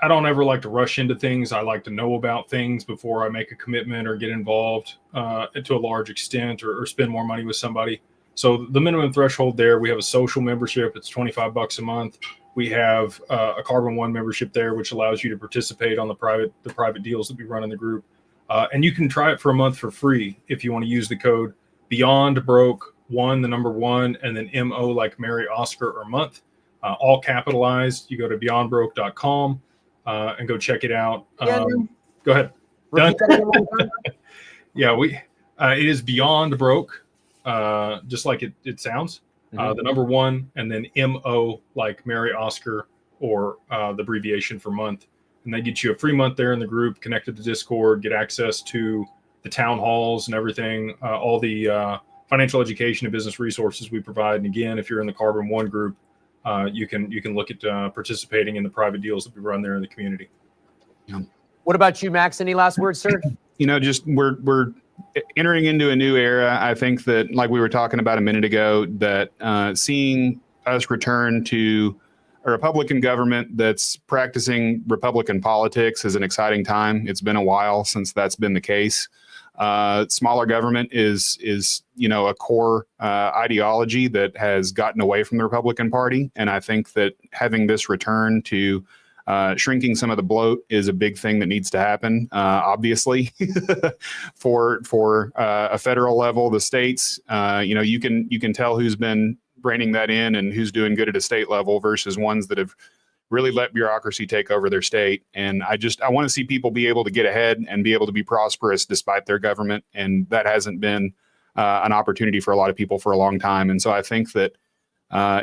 I don't ever like to rush into things. I like to know about things before I make a commitment or get involved to a large extent or spend more money with somebody. So the minimum threshold there, we have a social membership. It's $25 a month. We have a Carbon One membership there, which allows you to participate on the private deals that we run in the group. And you can try it for a month for free if you want to use the code BeyondBroke1, the number 1, and then MO like Mary Oscar or month, all capitalized. You go to beyondbroke.com. and go check it out. Yeah, Go ahead. Done. Repeat that again one more time. Yeah, it is Beyond Broke, just like it sounds. The number one, and then MO, like Mary Oscar, or the abbreviation for month. And they get you a free month there in the group, connected to Discord, get access to the town halls and everything, all the financial education and business resources we provide. And again, if you're in the Carbon One group, you can look at participating in the private deals that we run there in the community. What about you, Max? Any last words, sir? Just we're entering into a new era. I think that, like we were talking about a minute ago, that seeing us return to a Republican government that's practicing Republican politics is an exciting time. It's been a while since that's been the case. Smaller government is a core ideology that has gotten away from the Republican Party, and I think that having this return to shrinking some of the bloat is a big thing that needs to happen. Obviously, for a federal level, the states, you can tell who's been reining that in and who's doing good at a state level versus ones that have really let bureaucracy take over their state. And I want to see people be able to get ahead and be able to be prosperous despite their government. And that hasn't been an opportunity for a lot of people for a long time. And so I think that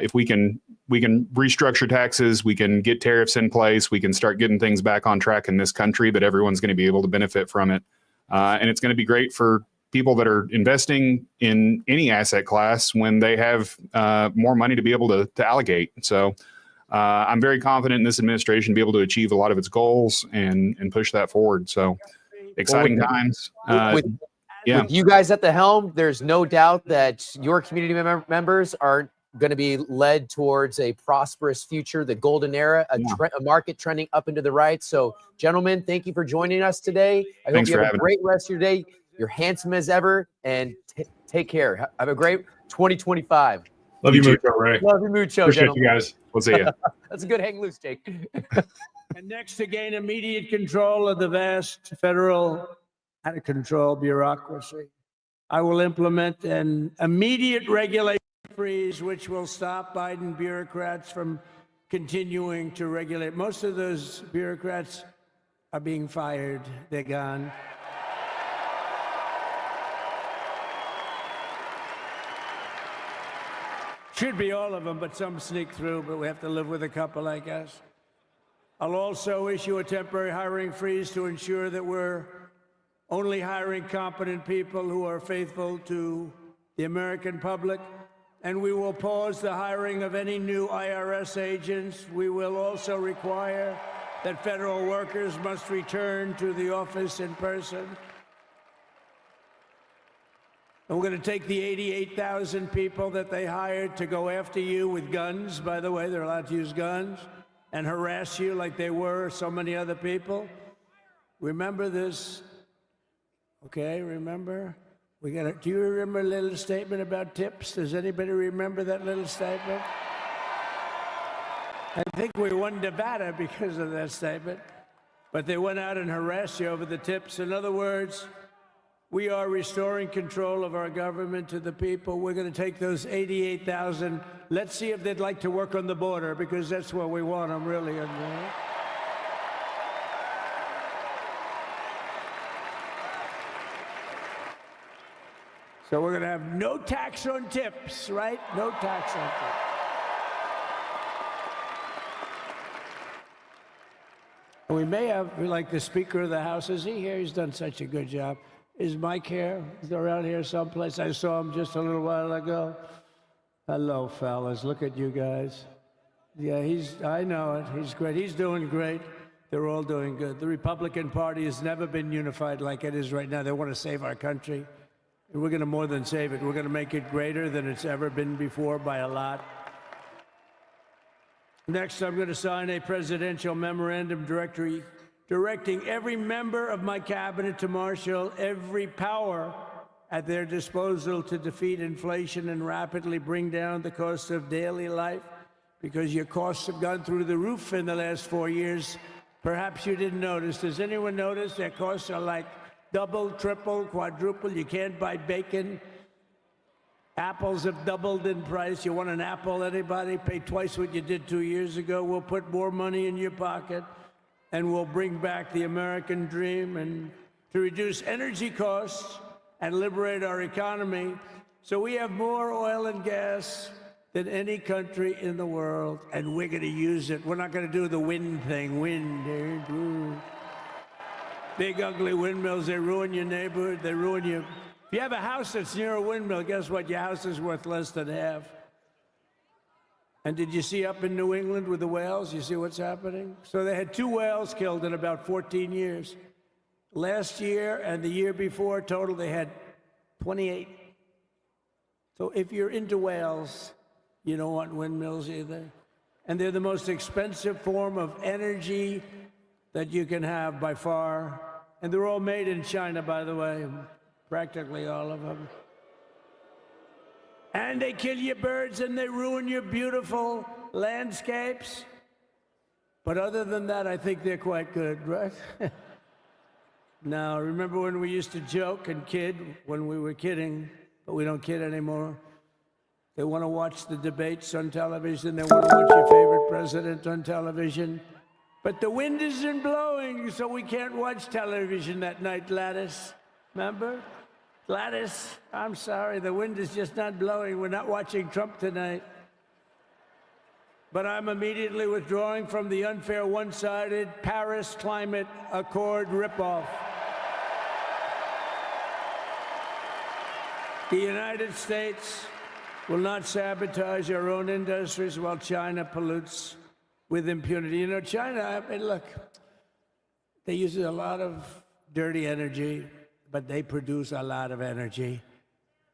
if we can restructure taxes, we can get tariffs in place, we can start getting things back on track in this country, that everyone's going to be able to benefit from it. And it's going to be great for people that are investing in any asset class when they have more money to be able to allocate. So I'm very confident in this administration to be able to achieve a lot of its goals and push that forward. So exciting times. With you guys at the helm, there's no doubt that your community members are going to be led towards a prosperous future, the golden era, a market trending up into the right. So, gentlemen, thank you for joining us today. I hope you have a great rest of your day. You're handsome as ever, and take care. Have a great 2025. Love you, Mucho, Ray. Love you, Mucho. Appreciate gentlemen. you guys. We'll see you. That's a good hang loose, Jake. And next, to gain immediate control of the vast federal out-of-control bureaucracy, I will implement an immediate regulation freeze, which will stop Biden bureaucrats from continuing to regulate. Most of those bureaucrats are being fired. They're gone. Should be all of them, but some sneak through, but we have to live with a couple, I guess. I'll also issue a temporary hiring freeze to ensure that we're only hiring competent people who are faithful to the American public. And we will pause the hiring of any new IRS agents. We will also require that federal workers must return to the office in person. And we're going to take the 88,000 people that they hired to go after you with guns. By the way, they're allowed to use guns and harass you like they were so many other people. Remember this. Okay, remember? Do you remember a little statement about tips? Does anybody remember that little statement? I think we won Nevada because of that statement. But they went out and harassed you over the tips. In other words, we are restoring control of our government to the people. We're going to take those 88,000. Let's see if they'd like to work on the border, because that's where we want them, really. So we're going to have no tax on tips, right? No tax on tips. And we may have, like the Speaker of the House, is he here? He's done such a good job. Is Mike here? Is he around here someplace? I saw him just a little while ago. Hello, fellas. Look at you guys. Yeah, I know it. He's great. He's doing great. They're all doing good. The Republican Party has never been unified like it is right now. They want to save our country. And we're going to more than save it. We're going to make it greater than it's ever been before by a lot. Next, I'm going to sign a presidential memorandum directing every member of my cabinet to marshal every power at their disposal to defeat inflation and rapidly bring down the cost of daily life, because your costs have gone through the roof in the last 4 years. Perhaps you didn't notice. Does anyone notice their costs are like double, triple, quadruple? You can't buy bacon. Apples have doubled in price. You want an apple, anybody? Pay twice what you did 2 years ago. We'll put more money in your pocket. and will bring back the American dream and to reduce energy costs and liberate our economy. So we have more oil and gas than any country in the world, and we're going to use it. We're not going to do the wind thing. Wind. Big, ugly windmills, they ruin your neighborhood. They ruin you. If you have a house that's near a windmill, guess what? Your house is worth less than half. And did you see up in New England with the whales? You see what's happening? So they had 2 whales killed in about 14 years. Last year and the year before, total, they had 28. So if you're into whales, you don't want windmills either. And they're the most expensive form of energy that you can have by far. And they're all made in China, by the way, practically all of them. And they kill your birds and they ruin your beautiful landscapes. But other than that, I think they're quite good, right? Now, remember when we used to joke and kid when we were kidding, but we don't kid anymore? They want to watch the debates on television. They want to watch your favorite president on television. But the wind isn't blowing, so we can't watch television that night, Gladys. Remember? Gladys, I'm sorry, the wind is just not blowing. We're not watching Trump tonight. But I'm immediately withdrawing from the unfair, one-sided Paris Climate Accord ripoff. The United States will not sabotage our own industries while China pollutes with impunity. You know, China, I mean, look, they use a lot of dirty energy, but they produce a lot of energy.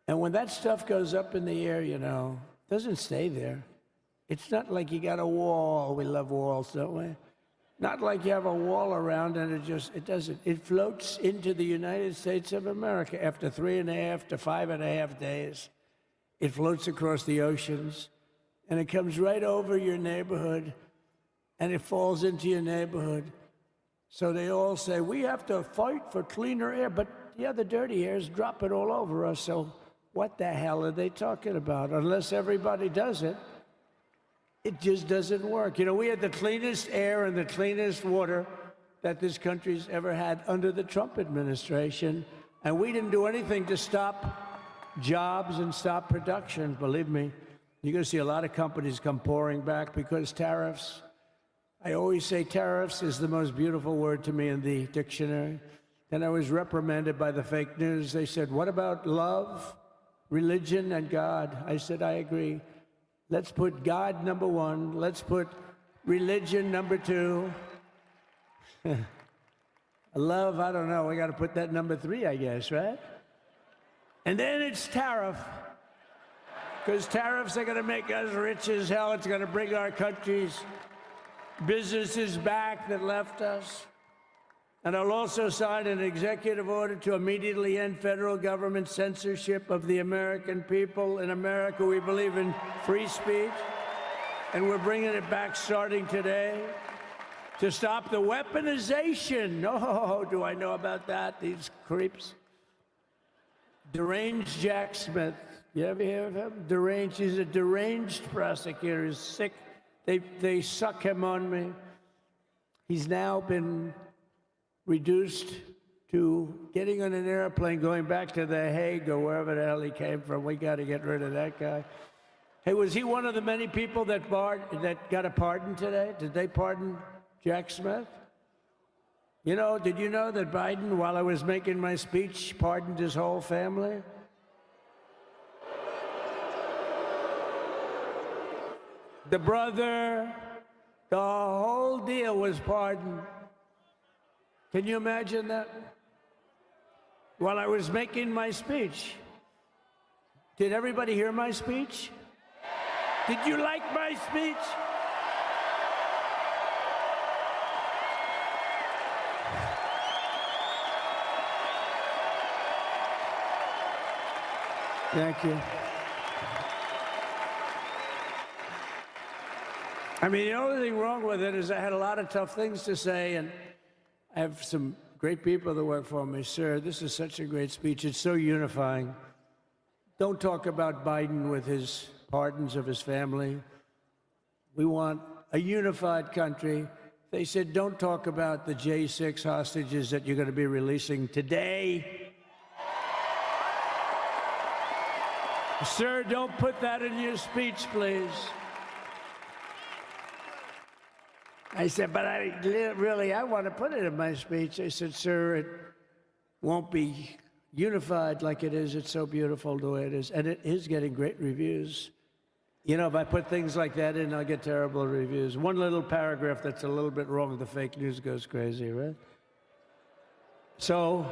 And when that stuff goes up in the air, you know, it doesn't stay there. It's not like you got a wall. We love walls, don't we? Not like you have a wall around and it doesn't. It floats into the United States of America after 3.5 to 5.5 days. It floats across the oceans and it comes right over your neighborhood and it falls into your neighborhood. So they all say, we have to fight for cleaner air, but yeah, the dirty air is dropping all over us. So what the hell are they talking about? Unless everybody does it, it just doesn't work. You know, we had the cleanest air and the cleanest water that this country's ever had under the Trump administration, and we didn't do anything to stop jobs and stop production. Believe me, you're going to see a lot of companies come pouring back because tariffs. I always say tariffs is the most beautiful word to me in the dictionary. Then I was reprimanded by the fake news. They said, what about love, religion, and God? I said, I agree. Let's put God number 1. Let's put religion number 2. Love, I don't know. We got to put that number 3, I guess, right? And then it's tariff. Because tariffs are going to make us rich as hell. It's going to bring our country's businesses back that left us. And I'll also sign an executive order to immediately end federal government censorship of the American people. In America, we believe in free speech, and we're bringing it back starting today to stop the weaponization. Oh, do I know about that? These creeps. Deranged Jack Smith. You ever hear of him? Deranged. He's a deranged prosecutor. He's sick. They suck him on me. He's now been reduced to getting on an airplane, going back to The Hague or wherever the hell he came from. We got to get rid of that guy. Hey, was he one of the many people that got a pardon today? Did they pardon Jack Smith? You know, did you know that Biden, while I was making my speech, pardoned his whole family? The brother, the whole deal was pardoned. Can you imagine that? While I was making my speech. Did everybody hear my speech? Did you like my speech? Thank you. I mean, the only thing wrong with it is I had a lot of tough things to say, and I have some great people that work for me. Sir, this is such a great speech. It's so unifying. Don't talk about Biden with his pardons of his family. We want a unified country They said, don't talk about the J6 hostages that you're going to be releasing today. Sir, don't put that in your speech, please. I said, but I want to put it in my speech. They said, sir, it won't be unified like it is. It's so beautiful the way it is. And it is getting great reviews. You know, if I put things like that in, I'll get terrible reviews. One little paragraph that's a little bit wrong, the fake news goes crazy, right? So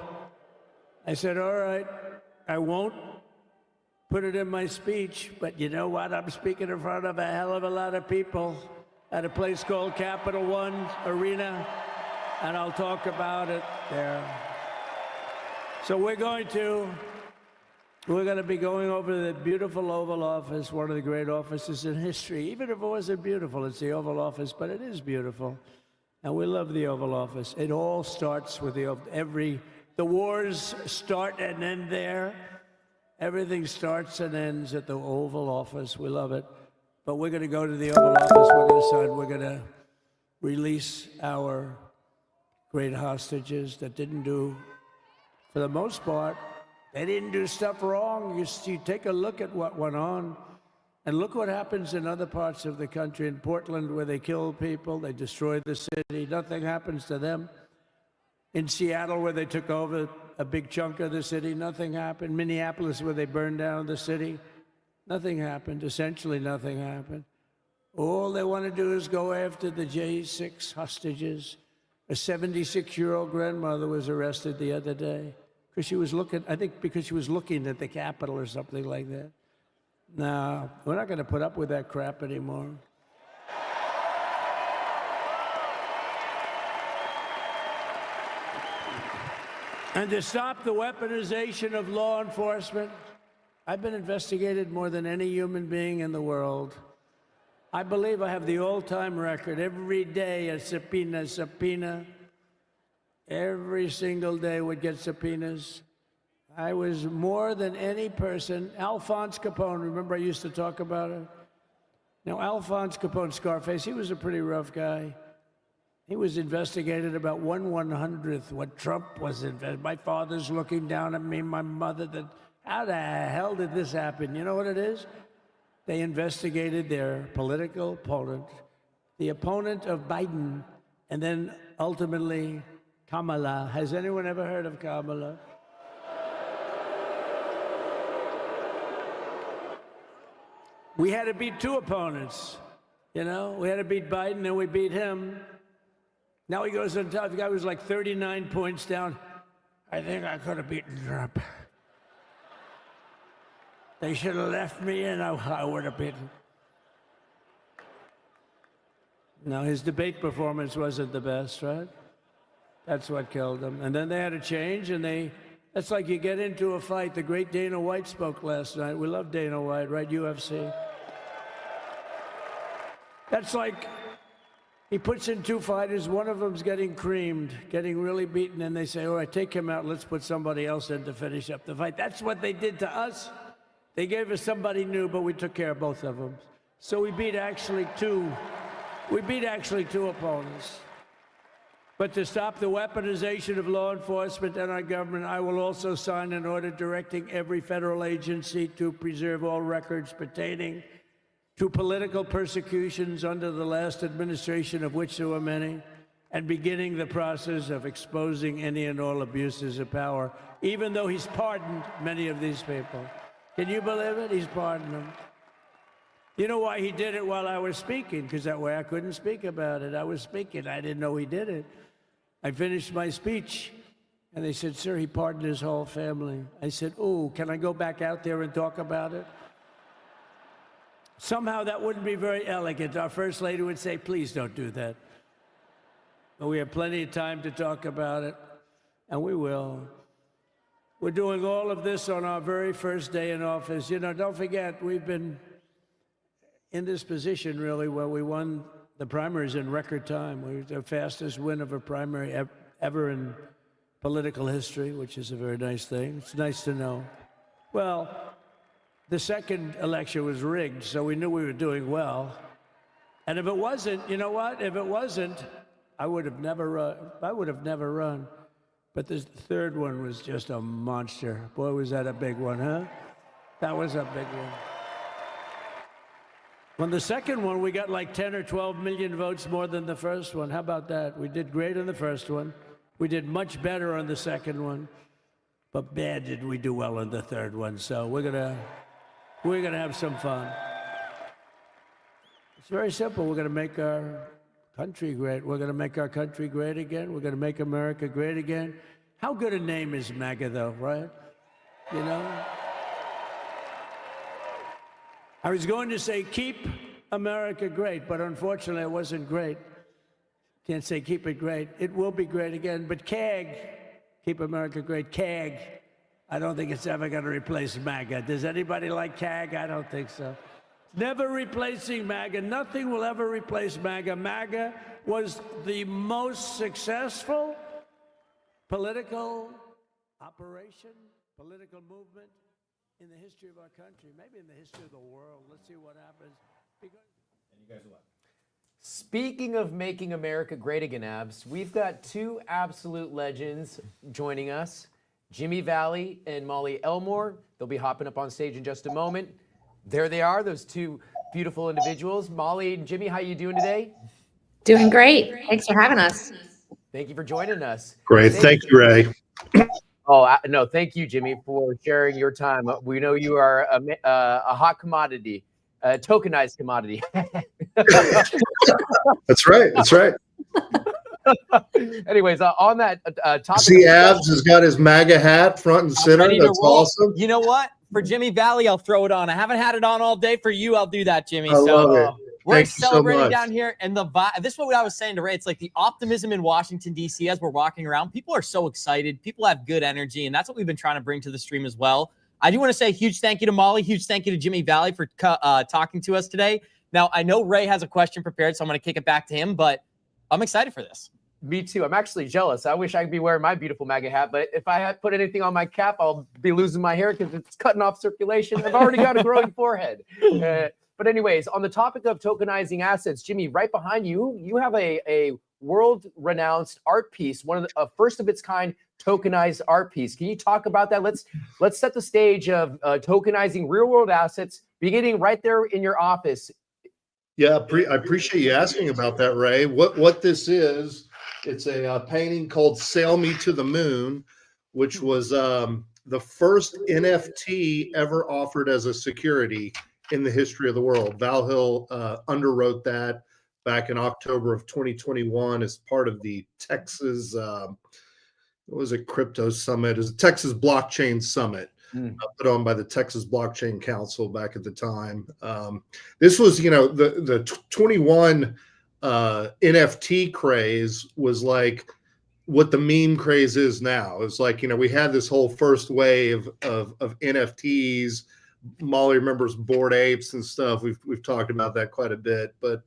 I said, all right, I won't put it in my speech, but you know what? I'm speaking in front of a hell of a lot of people at a place called Capital One Arena, and I'll talk about it there. So we're going to be going over the beautiful Oval Office, one of the great offices in history. Even if it wasn't beautiful, it's the Oval Office, but it is beautiful. And we love the Oval Office. It all starts with the wars start and end there. Everything starts and ends at the Oval Office. We love it. But we're going to go to the Oval Office. We're going to release our great hostages that didn't do, for the most part, they didn't do stuff wrong. You take a look at what went on, and look what happens in other parts of the country. In Portland, where they kill people, they destroy the city. Nothing happens to them. In Seattle, where they took over a big chunk of the city, nothing happened. Minneapolis, where they burned down the city, nothing happened. Essentially, nothing happened. All they want to do is go after the J6 hostages. A 76-year-old grandmother was arrested the other day because she was looking, I think because she was looking at the Capitol or something like that. No, we're not going to put up with that crap anymore. And to stop the weaponization of law enforcement, I've been investigated more than any human being in the world. I believe I have the all-time record. Every day a subpoena. Every single day would get subpoenas. I was more than any person. Alphonse Capone, remember I used to talk about it? Now, Alphonse Capone, Scarface, he was a pretty rough guy. He was investigated about 1/100th what Trump was investigated. My father's looking down at me, my mother, how the hell did this happen? You know what it is? They investigated their political opponent, the opponent of Biden, and then ultimately Kamala. Has anyone ever heard of Kamala? We had to beat two opponents. You know, we had to beat Biden, then we beat him. Now he goes on top. The guy was like 39 points down. I think I could have beaten Trump. They should have left me and I would have beaten. No, his debate performance wasn't the best, right? That's what killed him. And then they had to change, and that's like you get into a fight. The great Dana White spoke last night. We love Dana White, right? UFC. That's like he puts in two fighters, one of them's getting creamed, getting really beaten, and they say, all right, take him out, let's put somebody else in to finish up the fight. That's what they did to us. They gave us somebody new, but we took care of both of them. So we beat actually two opponents. But to stop the weaponization of law enforcement and our government, I will also sign an order directing every federal agency to preserve all records pertaining to political persecutions under the last administration, of which there were many, and beginning the process of exposing any and all abuses of power, even though he's pardoned many of these people. Can you believe it? He's pardoned them. You know why he did it while I was speaking? Because that way I couldn't speak about it. I was speaking. I didn't know he did it. I finished my speech, and they said, sir, he pardoned his whole family. I said, oh, can I go back out there and talk about it? Somehow that wouldn't be very elegant. Our First Lady would say, please don't do that. But we have plenty of time to talk about it, and we will. We're doing all of this on our very first day in office. You know, don't forget, we've been in this position, really, where we won the primaries in record time. We were the fastest win of a primary ever in political history, which is a very nice thing. It's nice to know. Well, the second election was rigged, so we knew we were doing well. And if it wasn't, you know what? If it wasn't, I would have never run. But this third one was just a monster. Boy, was that a big one, huh? That was a big one. On the second one, we got like 10 or 12 million votes more than the first one. How about that? We did great on the first one. We did much better on the second one. But bad did we do well on the third one. So we're gonna have some fun. It's very simple. We're gonna make our country great. We're gonna make our country great again. We're gonna make America great again. How good a name is MAGA, though, right? You know? I was going to say keep America great, but unfortunately it wasn't great. Can't say keep it great. It will be great again, but CAG, keep America great, CAG, I don't think it's ever going to replace MAGA. Does anybody like CAG? I don't think so. Never replacing MAGA. Nothing will ever replace MAGA. MAGA was the most successful political operation, political movement in the history of our country, maybe in the history of the world. Let's see what happens. And you guys what? Speaking of making America great again, Abs, we've got two absolute legends joining us, Jimmy Valley and Molly Elmore. They'll be hopping up on stage in just a moment. There they are, those two beautiful individuals. Molly and Jimmy, how you doing today? Doing great. Thanks for having us. Thank you for joining us. Great. Thank you, Ray. Oh, no, thank you, Jimmy, for sharing your time. We know you are a hot commodity, a tokenized commodity. That's right. That's right. Anyways, on that topic. See, Abs has got his MAGA hat front and center. That's awesome. You know what? For Jimmy Valley, I'll throw it on. I haven't had it on all day. For you, I'll do that, Jimmy. I love it. We're Thank you so celebrating much. down here, and the vibe. This is what I was saying to Ray. It's like the optimism in Washington, D.C. as we're walking around. People are so excited. People have good energy, and that's what we've been trying to bring to the stream as well. I do want to say a huge thank you to Molly, huge thank you to Jimmy Valley for talking to us today. Now, I know Ray has a question prepared, so I'm going to kick it back to him, but I'm excited for this. Me too. I'm actually jealous. I wish I could be wearing my beautiful MAGA hat, but if I had put anything on my cap, I'll be losing my hair because it's cutting off circulation. I've already got a growing forehead. But anyways, on the topic of tokenizing assets, Jimmy, right behind you, you have a world-renowned art piece, one of the first of its kind tokenized art piece. Can you talk about that? Let's set the stage of tokenizing real-world assets, beginning right there in your office. Yeah, I appreciate you asking about that, Ray. What this is, it's a painting called "Sail Me to the Moon," which was the first NFT ever offered as a security in the history of the world. Val Hill underwrote that back in October of 2021 as part of the Texas, what was it, Crypto Summit? It was a Texas Blockchain Summit put on by the Texas Blockchain Council back at the time. This was, the 21 NFT craze was like what the meme craze is now. It's like, we had this whole first wave of NFTs. Molly remembers Bored Apes and stuff. We've talked about that quite a bit, but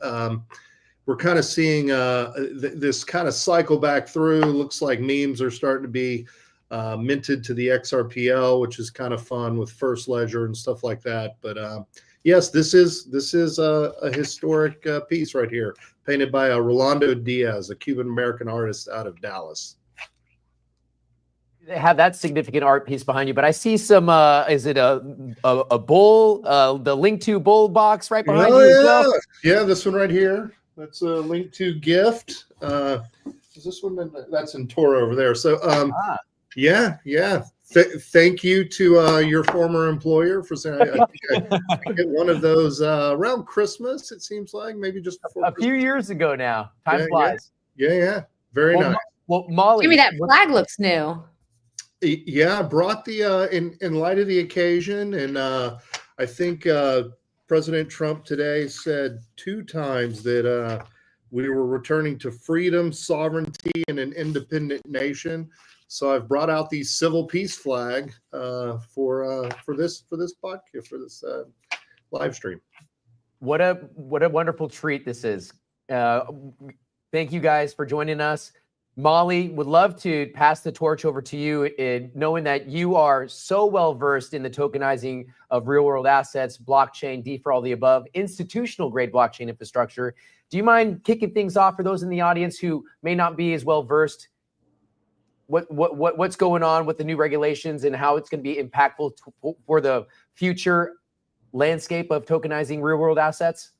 we're kind of seeing this kind of cycle back through. Looks like memes are starting to be minted to the XRPL, which is kind of fun with First Ledger and stuff like that. But yes, this is a historic piece right here, painted by Rolando Diaz, a Cuban American artist out of Dallas. They have that significant art piece behind you, but I see some. Is it a bull? The Link to bull box right behind you as well. Yeah, this one right here. That's a Link to gift. Is this one? That's in Toro over there. So, yeah. Thank you to your former employer for saying. I get one of those around Christmas. It seems like maybe just before a few years ago now. Time flies. Yeah. Very nice. Well, Molly, Jimmy, that flag looks new. Yeah, I brought the in light of the occasion, and I think President Trump today said 2 times that we were returning to freedom, sovereignty, and an independent nation. So I've brought out the civil peace flag for this podcast, for this live stream. What a wonderful treat this is. Thank you guys for joining us. Molly, would love to pass the torch over to you, knowing that you are so well versed in the tokenizing of real world assets, blockchain, DeFi, all the above, institutional grade blockchain infrastructure. Do you mind kicking things off for those in the audience who may not be as well versed? What's going on with the new regulations and how it's going to be impactful for the future landscape of tokenizing real world assets?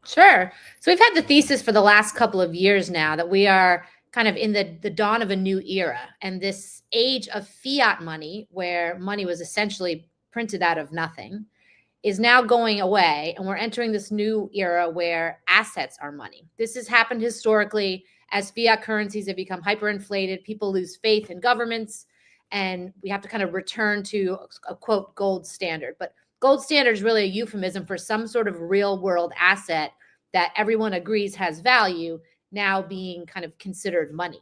Sure. So we've had the thesis for the last couple of years now that we are kind of in the dawn of a new era, and this age of fiat money, where money was essentially printed out of nothing, is now going away, and we're entering this new era where assets are money. This has happened historically as fiat currencies have become hyperinflated. People lose faith in governments, and we have to kind of return to a quote gold standard. But gold standard is really a euphemism for some sort of real world asset that everyone agrees has value, now being kind of considered money.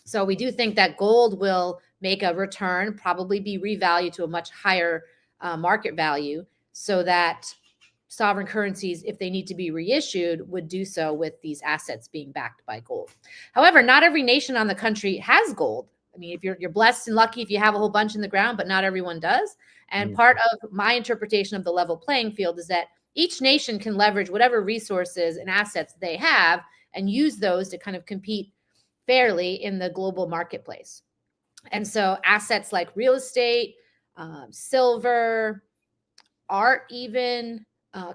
So we do think that gold will make a return, probably be revalued to a much higher market value, so that sovereign currencies, if they need to be reissued, would do so with these assets being backed by gold. However, not every nation on the country has gold. I mean, if you're blessed and lucky if you have a whole bunch in the ground, but not everyone does. And part of my interpretation of the level playing field is that each nation can leverage whatever resources and assets they have and use those to kind of compete fairly in the global marketplace. And so assets like real estate, silver, art even,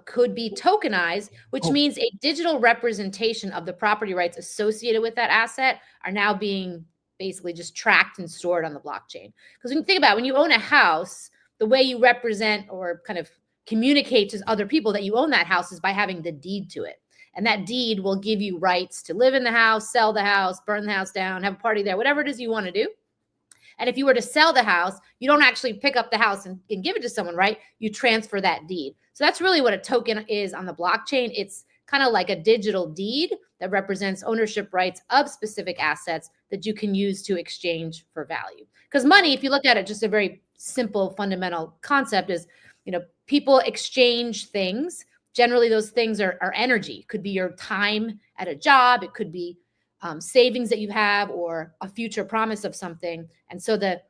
could be tokenized, which means a digital representation of the property rights associated with that asset are now being basically just tracked and stored on the blockchain. Because when you think about it, when you own a house, the way you represent or kind of communicate to other people that you own that house is by having the deed to it. And that deed will give you rights to live in the house, sell the house, burn the house down, have a party there, whatever it is you want to do. And if you were to sell the house, you don't actually pick up the house and give it to someone, right? You transfer that deed. So that's really what a token is on the blockchain. It's kind of like a digital deed that represents ownership rights of specific assets that you can use to exchange for value. Because money, if you look at it, just a very simple fundamental concept is, people exchange things. Generally, those things are energy. It could be your time at a job. It could be savings that you have or a future promise of something. And so the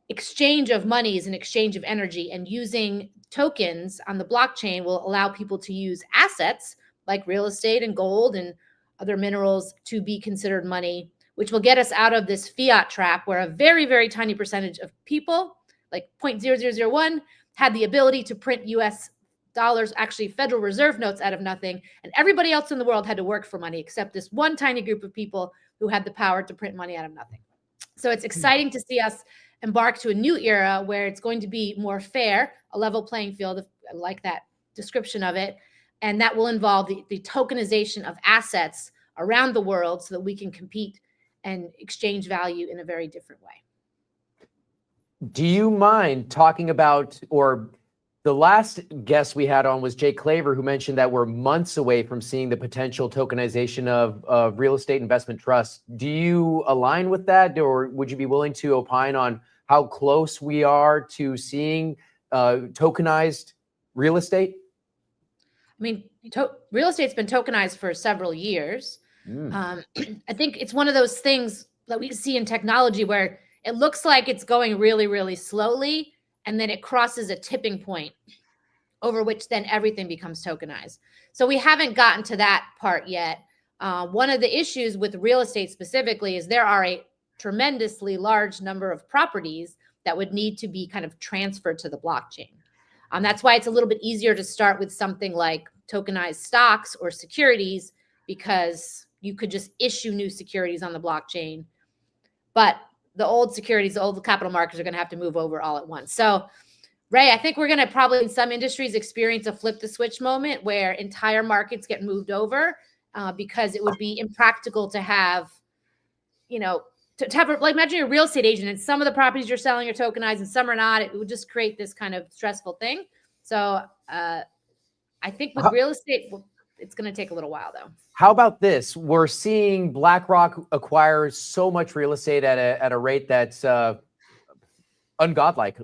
exchange of money is an exchange of energy, and using tokens on the blockchain will allow people to use assets like real estate and gold and other minerals to be considered money, which will get us out of this fiat trap where a very, very tiny percentage of people, like 0.0001, had the ability to print US dollars, actually Federal Reserve notes out of nothing. And everybody else in the world had to work for money except this one tiny group of people who had the power to print money out of nothing. So it's exciting to see us embark to a new era where it's going to be more fair, a level playing field, I like that description of it. And that will involve the tokenization of assets around the world so that we can compete and exchange value in a very different way. Do you mind talking about, or the last guest we had on was Jay Claver, who mentioned that we're months away from seeing the potential tokenization of real estate investment trusts. Do you align with that, or would you be willing to opine on how close we are to seeing tokenized real estate? I mean, real estate's been tokenized for several years. I think it's one of those things that we see in technology where it looks like it's going really, really slowly, and then it crosses a tipping point over which then everything becomes tokenized. So we haven't gotten to that part yet. One of the issues with real estate specifically is there are a tremendously large number of properties that would need to be kind of transferred to the blockchain. That's why it's a little bit easier to start with something like tokenized stocks or securities, because you could just issue new securities on the blockchain. But the old securities, the old capital markets are going to have to move over all at once. So, Ray, I think we're going to probably in some industries experience a flip the switch moment where entire markets get moved over because it would be impractical to have, to have, like, imagine you're a real estate agent and some of the properties you're selling are tokenized and some are not. It would just create this kind of stressful thing. So I think with real estate, it's going to take a little while, though. How about this? We're seeing BlackRock acquire so much real estate at a rate that's ungodlike.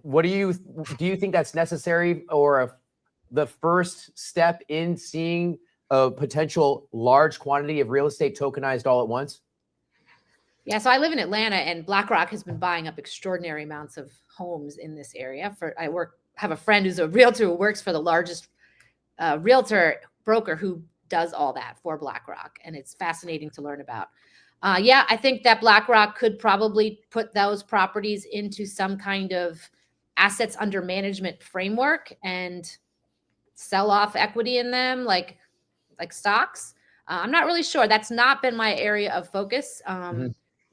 Do you think that's necessary, or the first step in seeing a potential large quantity of real estate tokenized all at once? Yeah, so I live in Atlanta, and BlackRock has been buying up extraordinary amounts of homes in this area. Have a friend who's a realtor who works for the largest realtor broker who does all that for BlackRock, and it's fascinating to learn about. Yeah, I think that BlackRock could probably put those properties into some kind of assets under management framework and sell off equity in them, like stocks. I'm not really sure. That's not been my area of focus.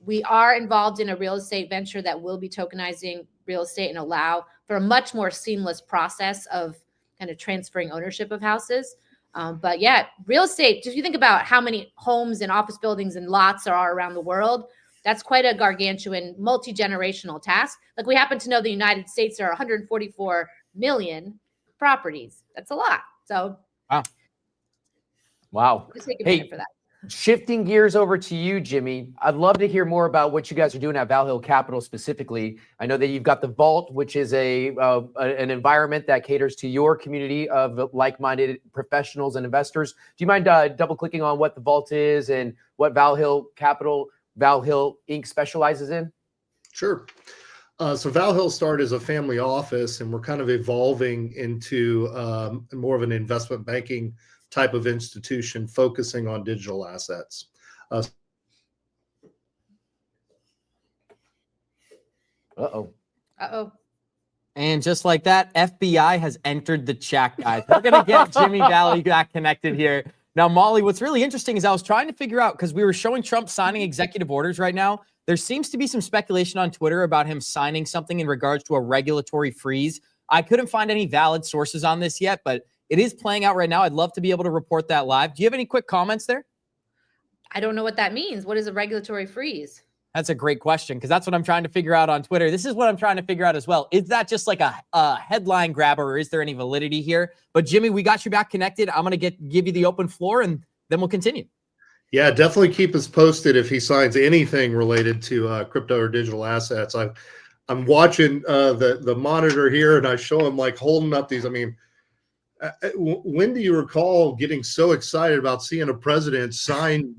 We are involved in a real estate venture that will be tokenizing real estate and allow for a much more seamless process of kind of transferring ownership of houses. But yeah, real estate, if you think about how many homes and office buildings and lots there are around the world, that's quite a gargantuan, multi-generational task. Like, we happen to know the United States, there are 144 million properties. That's a lot. So wow. just take a Hey, minute for that. shifting gears over to you, Jimmy, I'd love to hear more about what you guys are doing at Val Hill Capital specifically. I know that you've got the Vault, which is an environment that caters to your community of like-minded professionals and investors. Do you mind double-clicking on what the Vault is and what Val Hill Inc. specializes in? Sure. So Val Hill started as a family office, and we're kind of evolving into more of an investment banking type of institution focusing on digital assets. And just like that, FBI has entered the chat, guys. We're going to get Jimmy Valley back connected here. Now, Molly, what's really interesting is I was trying to figure out, because we were showing Trump signing executive orders right now. There seems to be some speculation on Twitter about him signing something in regards to a regulatory freeze. I couldn't find any valid sources on this yet, but it is playing out right now. I'd love to be able to report that live. Do you have any quick comments there? I don't know what that means. What is a regulatory freeze? That's a great question, because that's what I'm trying to figure out on Twitter. This is what I'm trying to figure out as well. Is that just like a headline grabber, or is there any validity here? But Jimmy, we got you back connected. I'm going to give you the open floor, and then we'll continue. Yeah, definitely keep us posted if he signs anything related to crypto or digital assets. I'm watching the monitor here, and I show him like holding up these. I mean, when do you recall getting so excited about seeing a president sign,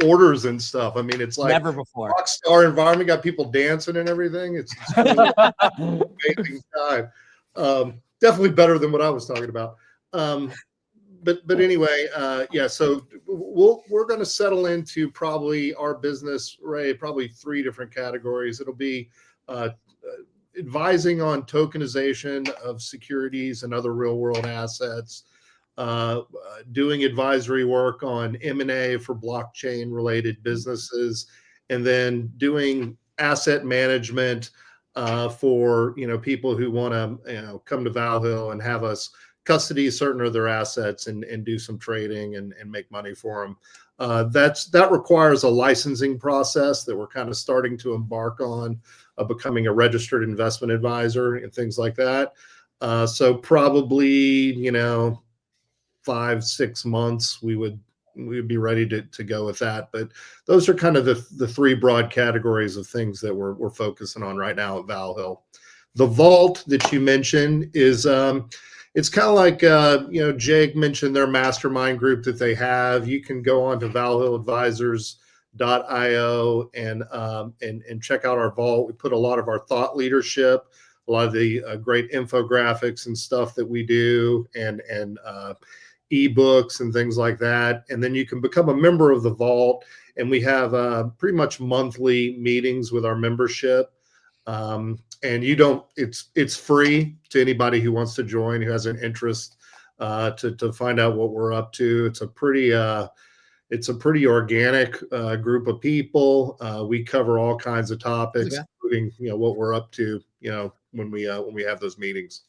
orders and stuff? I mean, it's like never before. Rock star environment, got people dancing and everything. It's really amazing time. Definitely better than what I was talking about. But anyway, yeah. So we're going to settle into probably our business, Ray, probably 3 different categories. It'll be advising on tokenization of securities and other real world assets, doing advisory work on M&A for blockchain related businesses, and then doing asset management for people who want to come to Val Hill and have us custody certain of their assets and do some trading and make money for them. That requires a licensing process that we're kind of starting to embark on, becoming a registered investment advisor and things like that. So probably 5-6 months we would be ready to go with that. But those are kind of the 3 broad categories of things that we're focusing on right now at Val Hill. The Vault that you mentioned is it's kind of like Jake mentioned their mastermind group that they have. You can go on to valhilladvisors.io and check out our Vault. We put a lot of our thought leadership, a lot of the great infographics and stuff that we do, and ebooks and things like that. And then you can become a member of the Vault, and we have pretty much monthly meetings with our membership. And it's free to anybody who wants to join, who has an interest to find out what we're up to. It's a pretty organic group of people. We cover all kinds of topics, including what we're up to when we have those meetings.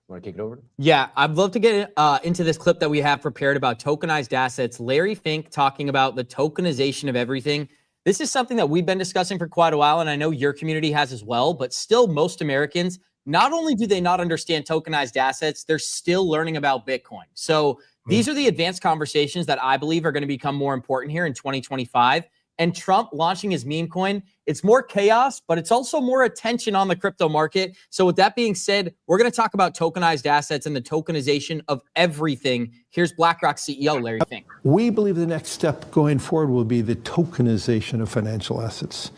Want to kick it over? Yeah, I'd love to get into this clip that we have prepared about tokenized assets. Larry Fink talking about the tokenization of everything. This is something that we've been discussing for quite a while, and I know your community has as well, but still most Americans, not only do they not understand tokenized assets, they're still learning about Bitcoin. So these are the advanced conversations that I believe are going to become more important here in 2025. and Trump launching his meme coin, it's more chaos, but it's also more attention on the crypto market. So with that being said, we're going to talk about tokenized assets and the tokenization of everything. Here's BlackRock CEO Larry Fink. We believe the next step going forward will be the tokenization of financial assets.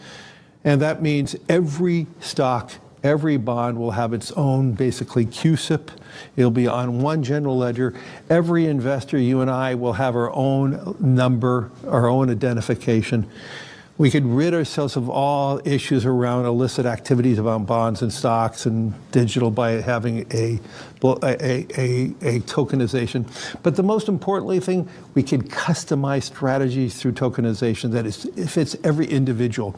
And that means every stock, every bond will have its own, basically, CUSIP. It'll be on one general ledger. Every investor, you and I, will have our own number, our own identification. We could rid ourselves of all issues around illicit activities about bonds and stocks and digital by having a tokenization. But the most importantly thing, we could customize strategies through tokenization that fits every individual.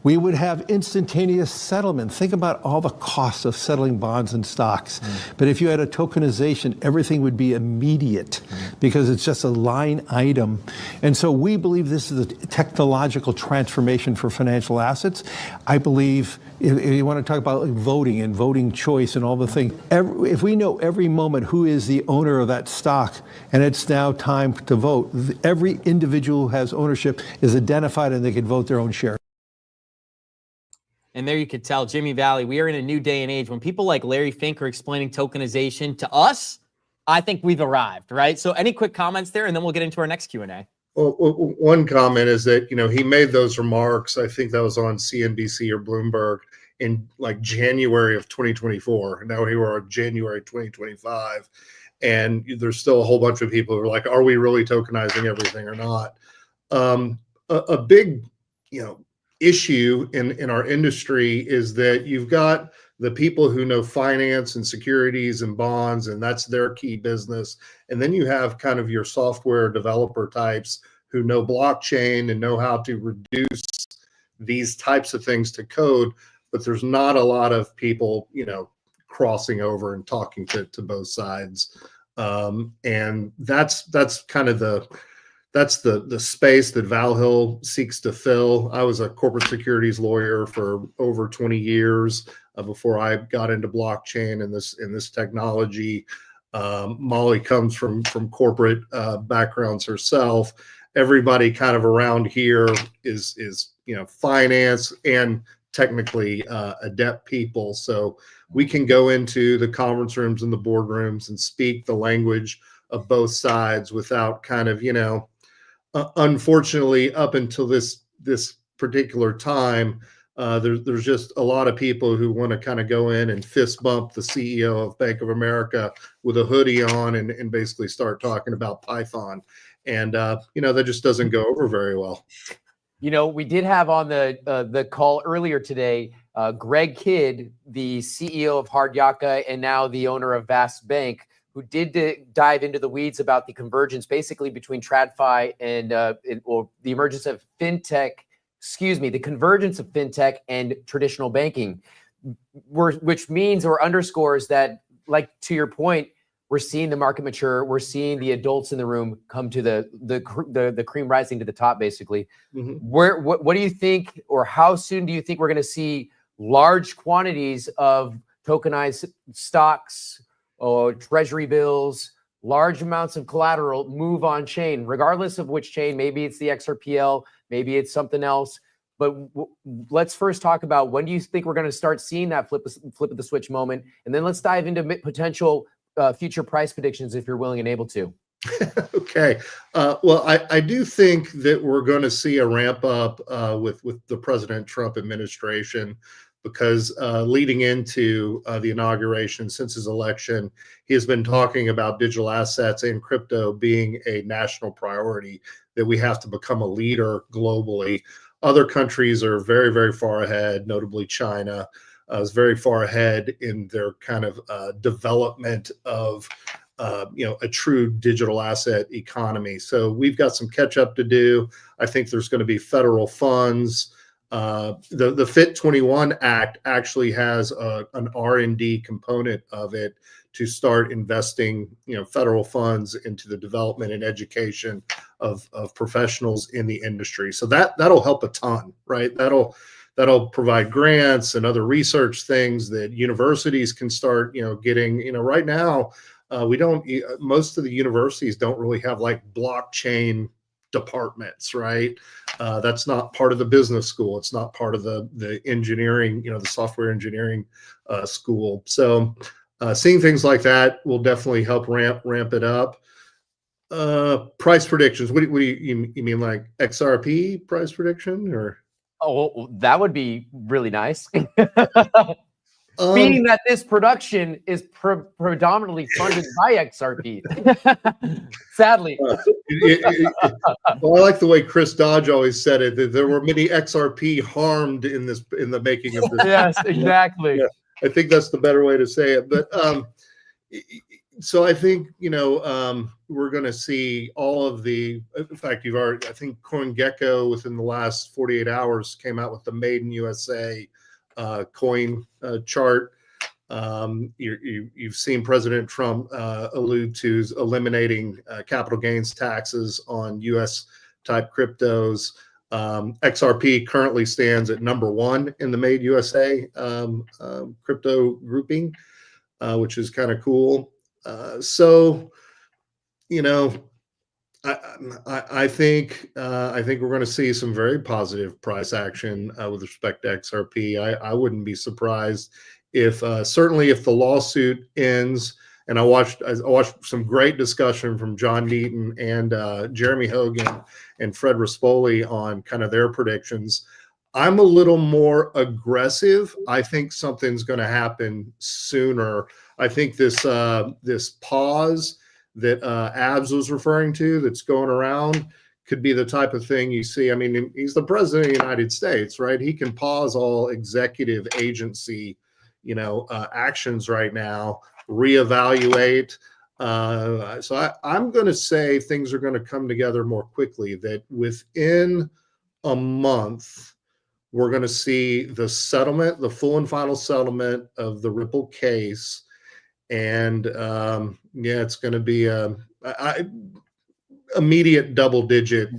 We would have instantaneous settlement. Think about all the costs of settling bonds and stocks. But if you had a tokenization, everything would be immediate because it's just a line item. And so we believe this is a technological transformation for financial assets. I believe if you want to talk about voting and voting choice and all the things, if we know every moment who is the owner of that stock and it's now time to vote, every individual who has ownership is identified and they can vote their own share. And there you could tell, Jimmy Valley, we are in a new day and age. When people like Larry Fink are explaining tokenization to us, I think we've arrived, right? So any quick comments there, and then we'll get into our next Q&A. Well, one comment is that, he made those remarks, I think that was on CNBC or Bloomberg, in like January of 2024. And now here we are in January 2025. And there's still a whole bunch of people who are like, are we really tokenizing everything or not? A big, issue in our industry is that you've got the people who know finance and securities and bonds, and that's their key business. And then you have kind of your software developer types who know blockchain and know how to reduce these types of things to code. But there's not a lot of people, crossing over and talking to both sides. And that's kind of the space that Val Hill seeks to fill. I was a corporate securities lawyer for over 20 years before I got into blockchain and this technology. Molly comes from corporate backgrounds herself. Everybody kind of around here is finance and technically adept people. So we can go into the conference rooms and the boardrooms and speak the language of both sides without kind of, unfortunately, up until this particular time, there's just a lot of people who want to kind of go in and fist bump the CEO of Bank of America with a hoodie on and basically start talking about Python. And, that just doesn't go over very well. We did have on the call earlier today, Greg Kidd, the CEO of Hard Yaka and now the owner of Vast Bank, who did dive into the weeds about the convergence basically between TradFi and the emergence of fintech, the convergence of fintech and traditional banking, which means or underscores that, like to your point, we're seeing the market mature. We're seeing the adults in the room come to the cream rising to the top, basically. Mm-hmm. What do you think, or how soon do you think we're going to see large quantities of tokenized stocks or treasury bills, large amounts of collateral move on chain, regardless of which chain? Maybe it's the XRPL, maybe it's something else. But let's first talk about, when do you think we're going to start seeing that flip of the switch moment? And then let's dive into potential future price predictions if you're willing and able to. Okay. Well, I do think that we're going to see a ramp up with the President Trump administration, because leading into the inauguration, since his election, he has been talking about digital assets and crypto being a national priority, that we have to become a leader globally. Other countries are very, very far ahead, notably China is very far ahead in their kind of development of a true digital asset economy. So we've got some catch up to do. I think there's going to be federal funds. The FIT 21 Act actually has an R&D component of it to start investing, federal funds into the development and education of professionals in the industry. So that'll help a ton, right? That'll provide grants and other research things that universities can start, getting. Right now, most of the universities don't really have like blockchain departments, right? That's not part of the business school. It's not part of the engineering, the software engineering school. So seeing things like that will definitely help ramp it up. Price predictions. What do you mean, like XRP price prediction, or? Oh, well, that would be really nice. Being that this production is predominantly funded by XRP. Sadly. Well, I like the way Chris Dodge always said it, that there were many XRP harmed in the making of this. Yes, exactly. Yeah, I think that's the better way to say it. But so I think, we're going to see all of in fact, I think CoinGecko within the last 48 hours came out with the Made in USA coin chart. You've seen President Trump allude to eliminating capital gains taxes on US type cryptos. XRP currently stands at #1 in the Made USA crypto grouping, which is kind of cool. So, I think we're going to see some very positive price action with respect to XRP. I wouldn't be surprised if certainly if the lawsuit ends. And I watched some great discussion from John Deaton and Jeremy Hogan and Fred Rispoli on kind of their predictions. I'm a little more aggressive. I think something's going to happen sooner. I think this pause that Abs was referring to that's going around could be the type of thing you see. I mean, he's the president of the United States, right? He can pause all executive agency, actions right now, reevaluate. So I'm going to say things are going to come together more quickly, that within a month, we're going to see the settlement, the full and final settlement of the Ripple case. And it's going to be a immediate double-digit,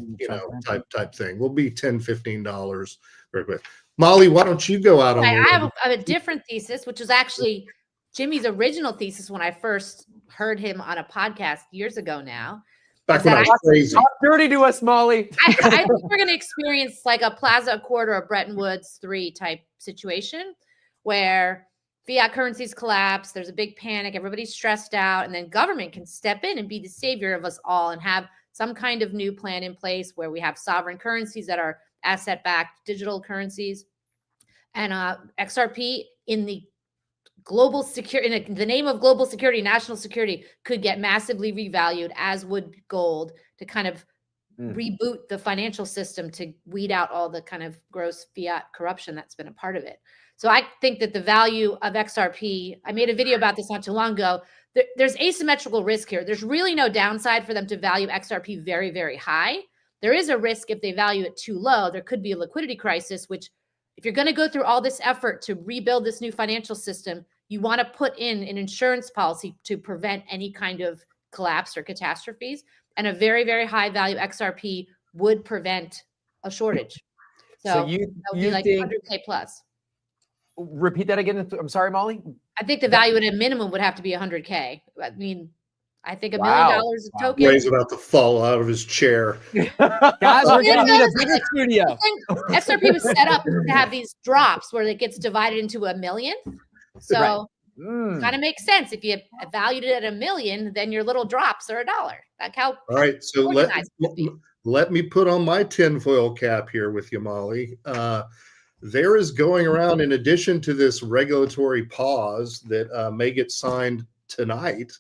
type thing. Will be $10, $15 very quick. Molly, why don't you go out on? I have a different thesis, which was actually Jimmy's original thesis when I first heard him on a podcast years ago now. Back when I was crazy. Talk dirty to us, Molly. I think we're going to experience like a Plaza Accord or a Bretton Woods 3 type situation where fiat currencies collapse, there's a big panic, everybody's stressed out, and then government can step in and be the savior of us all and have some kind of new plan in place where we have sovereign currencies that are asset-backed digital currencies. And XRP in the global security, in the name of global security, national security, could get massively revalued, as would gold, to kind of reboot the financial system to weed out all the kind of gross fiat corruption that's been a part of it. So I think that the value of XRP, I made a video about this not too long ago. There's asymmetrical risk here. There's really no downside for them to value XRP very, very high. There is a risk if they value it too low. There could be a liquidity crisis, which if you're going to go through all this effort to rebuild this new financial system, you want to put in an insurance policy to prevent any kind of collapse or catastrophes. And a very, very high value XRP would prevent a shortage. So you that would be like think 100K plus. Repeat that again. I'm sorry, Molly. I think the value at a minimum would have to be 100K. I mean, I think $1 million a token. Ray's about to fall out of his chair. Guys, we're going to need a bigger studio. XRP was set up to have these drops where it gets divided into $1 million. So kind of makes sense. If you valued it at $1 million, then your little drops are $1. Like how. All right. So let me put on my tinfoil cap here with you, Molly. There is going around, in addition to this regulatory pause that may get signed tonight,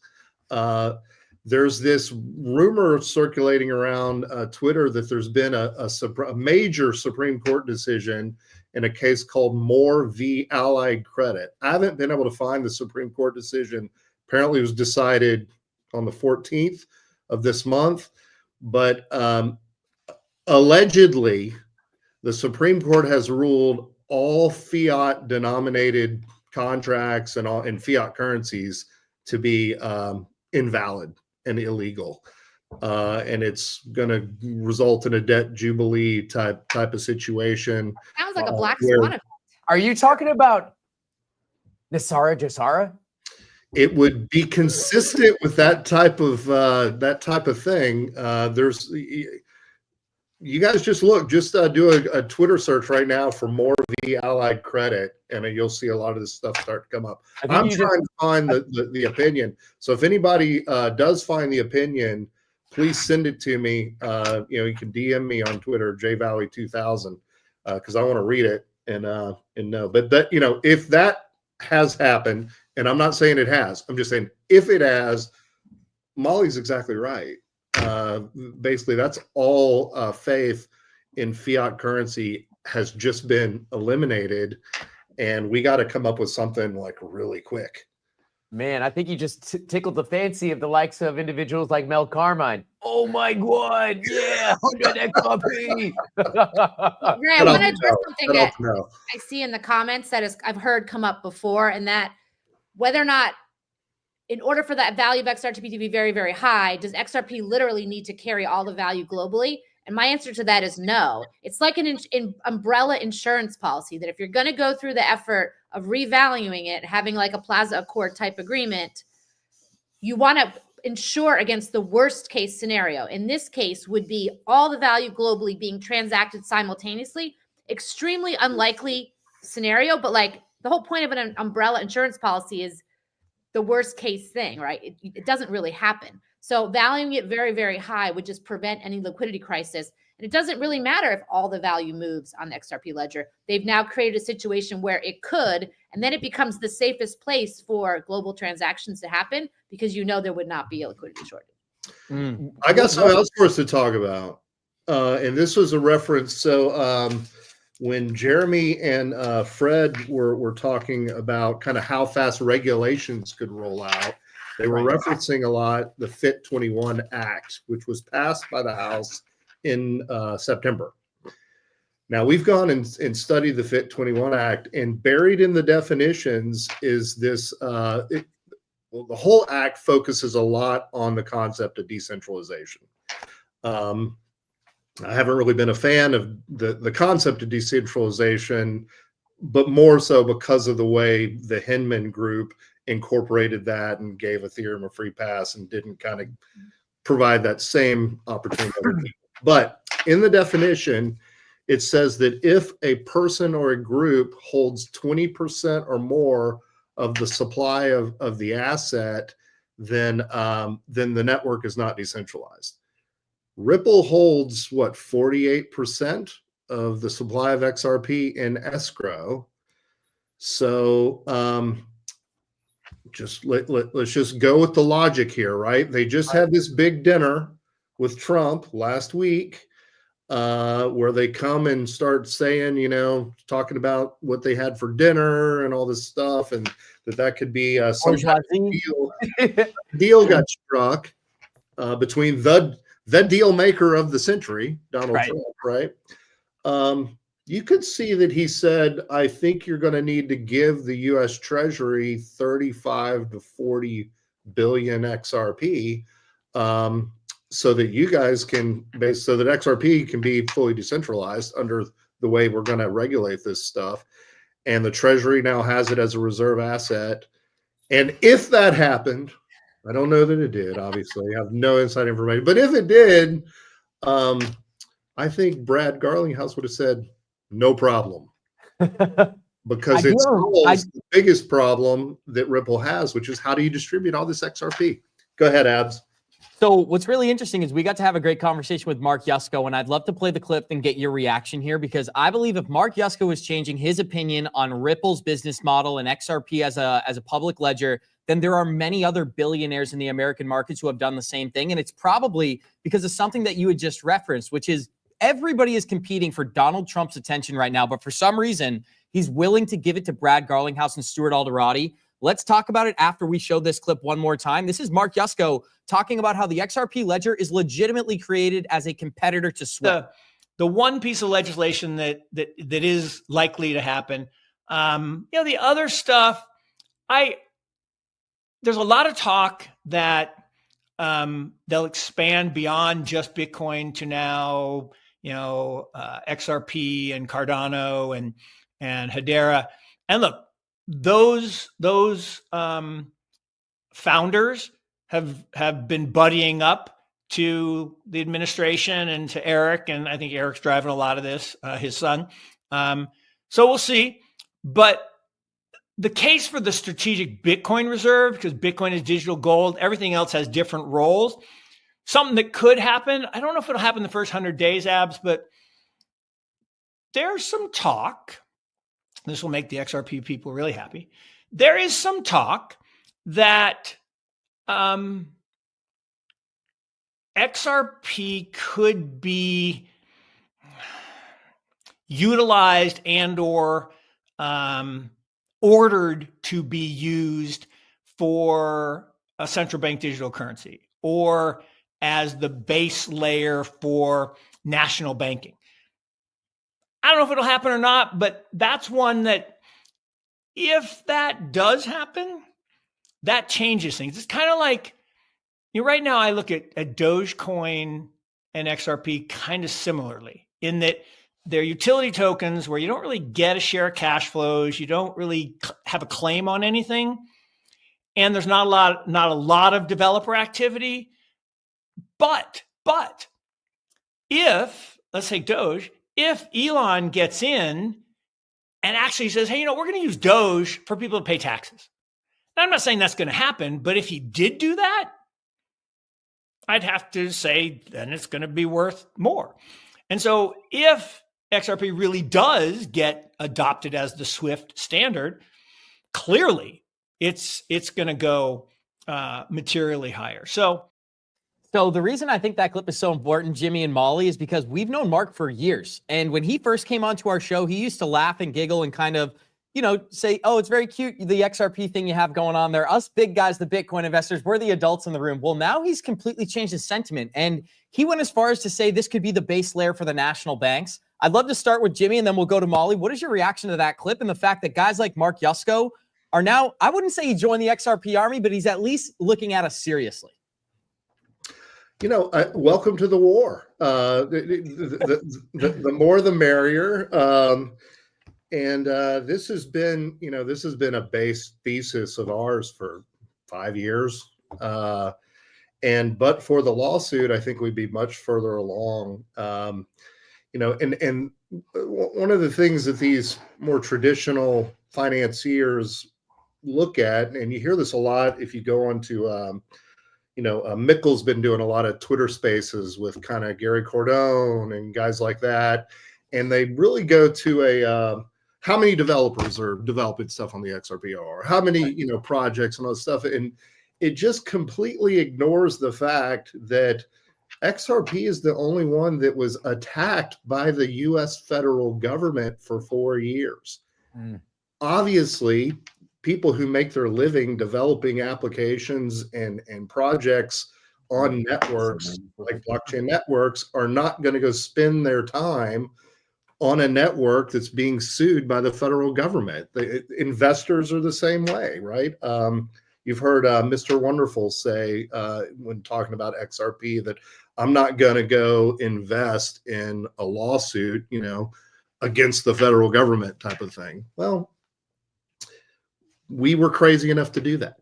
there's this rumor circulating around Twitter that there's been a major Supreme Court decision in a case called Moore v. Allied Credit. I haven't been able to find the Supreme Court decision. Apparently it was decided on the 14th of this month, but allegedly the Supreme Court has ruled all fiat denominated contracts and fiat currencies to be invalid and illegal. And it's going to result in a debt jubilee type of situation. Sounds like a black swan event. Are you talking about Nisara Jasara? It would be consistent with that type of thing. You guys just look, do a Twitter search right now for more V Allied credit, and you'll see a lot of this stuff start to come up. I'm trying to find the opinion. So if anybody does find the opinion, please send it to me. You can DM me on Twitter, jvalley2000, because I want to read it and know. But that, if that has happened, and I'm not saying it has, I'm just saying if it has, Molly's exactly right. Basically, that's all faith in fiat currency has just been eliminated, and we got to come up with something like really quick. Man, I think you just tickled the fancy of the likes of individuals like Mel Carmine. Oh my God, yeah, 100 XRP. Ray, I want to address something that I see in the comments I've heard come up before, and that whether or not, in order for that value of XRP to be very, very high, does XRP literally need to carry all the value globally? And my answer to that is no. It's like an umbrella insurance policy that if you're going to go through the effort of revaluing it, having like a Plaza Accord type agreement, you want to insure against the worst case scenario. In this case would be all the value globally being transacted simultaneously. Extremely unlikely scenario, but like the whole point of an umbrella insurance policy is the worst case thing, right? It doesn't really happen. So valuing it very, very high would just prevent any liquidity crisis. And it doesn't really matter if all the value moves on the XRP ledger. They've now created a situation where it could, and then it becomes the safest place for global transactions to happen because there would not be a liquidity shortage. I got something else for us to talk about. And this was a reference. So when Jeremy and Fred were talking about kind of how fast regulations could roll out, they were referencing a lot the FIT 21 Act, which was passed by the House in September. Now, we've gone and studied the FIT 21 Act, and buried in the definitions is this, the whole act focuses a lot on the concept of decentralization. I haven't really been a fan of the concept of decentralization, but more so because of the way the Hinman Group incorporated that and gave Ethereum a free pass and didn't kind of provide that same opportunity. But in the definition, it says that if a person or a group holds 20% or more of the supply of the asset, then the network is not decentralized. Ripple holds what, 48% of the supply of XRP in escrow. So let's just go with the logic here, right? They just had this big dinner with Trump last week, where they come and start saying, talking about what they had for dinner and all this stuff, and that could be some kind of deal got struck between the deal maker of the century, Donald Trump, right? You could see that he said, I think you're going to need to give the U.S. Treasury 35 to 40 billion XRP so that you guys can, so that XRP can be fully decentralized under the way we're going to regulate this stuff. And the Treasury now has it as a reserve asset. And if that happened, I don't know that it did, obviously. I have no inside information. But if it did, I think Brad Garlinghouse would have said, no problem. Because it solves the biggest problem that Ripple has, which is how do you distribute all this XRP? Go ahead, Abs. So what's really interesting is we got to have a great conversation with Mark Yusko, and I'd love to play the clip and get your reaction here, because I believe if Mark Yusko is changing his opinion on Ripple's business model and XRP as a public ledger, then there are many other billionaires in the American markets who have done the same thing. And it's probably because of something that you had just referenced, which is everybody is competing for Donald Trump's attention right now. But for some reason, he's willing to give it to Brad Garlinghouse and Stuart Alderati. Let's talk about it after we show this clip one more time. This is Mark Yusko talking about how the XRP ledger is legitimately created as a competitor to SWIFT. The one piece of legislation that is likely to happen. The other stuff, there's a lot of talk that they'll expand beyond just Bitcoin to now, XRP and Cardano and Hedera. And look, those founders have been buddying up to the administration and to Eric, and I think Eric's driving a lot of this, his son. So we'll see. But the case for the strategic Bitcoin reserve, because Bitcoin is digital gold, everything else has different roles. Something that could happen. I don't know if it'll happen the first 100 days, Abs, but there's some talk. This will make the XRP people really happy. There is some talk that XRP could be utilized and or ordered to be used for a central bank digital currency or as the base layer for national banking. I don't know if it'll happen or not, but that's one that if that does happen, that changes things. It's kind of like, right now I look at Dogecoin and XRP kind of similarly in that they're utility tokens where you don't really get a share of cash flows. You don't really have a claim on anything. And there's not a lot of developer activity. But if, let's say Doge, if Elon gets in and actually says, hey, we're going to use Doge for people to pay taxes. Now, I'm not saying that's going to happen, but if he did do that, I'd have to say then it's going to be worth more. And so if XRP really does get adopted as the SWIFT standard, clearly it's going to go materially higher. So the reason I think that clip is so important, Jimmy and Molly, is because we've known Mark for years. And when he first came onto our show, he used to laugh and giggle and kind of, say, oh, it's very cute, the XRP thing you have going on there. Us big guys, the Bitcoin investors, we're the adults in the room. Well, now he's completely changed his sentiment. And he went as far as to say this could be the base layer for the national banks. I'd love to start with Jimmy and then we'll go to Molly. What is your reaction to that clip and the fact that guys like Mark Yusko are now, I wouldn't say he joined the XRP army, but he's at least looking at us seriously? Welcome to the war. The more, the merrier. And this has been a base thesis of ours for 5 years. But for the lawsuit, I think we'd be much further along. And one of the things that these more traditional financiers look at, and you hear this a lot if you go onto Mikkel's been doing a lot of Twitter spaces with kind of Gary Cordone and guys like that. And they really go to how many developers are developing stuff on the XRP or how many, projects and all this stuff. And it just completely ignores the fact that XRP is the only one that was attacked by the US federal government for 4 years. Obviously, people who make their living developing applications and projects on networks like blockchain networks are not going to go spend their time on a network that's being sued by the federal government. The investors are the same way, right? You've heard Mr. Wonderful say when talking about XRP that I'm not going to go invest in a lawsuit, against the federal government type of thing. Well, we were crazy enough to do that.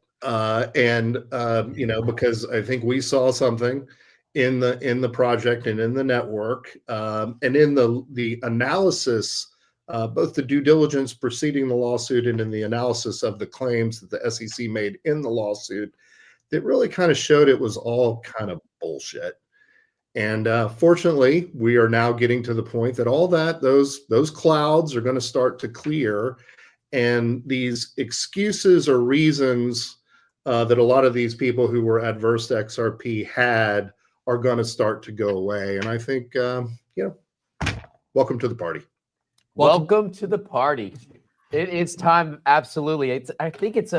Because I think we saw something in the project and in the network and in the analysis, both the due diligence preceding the lawsuit and in the analysis of the claims that the SEC made in the lawsuit, that really kind of showed it was all kind of bullshit. And fortunately, we are now getting to the point that all those clouds are going to start to clear. And these excuses or reasons that a lot of these people who were adverse to XRP had are going to start to go away. And I think, welcome to the party. Welcome to the party. It's time. Absolutely. I think it's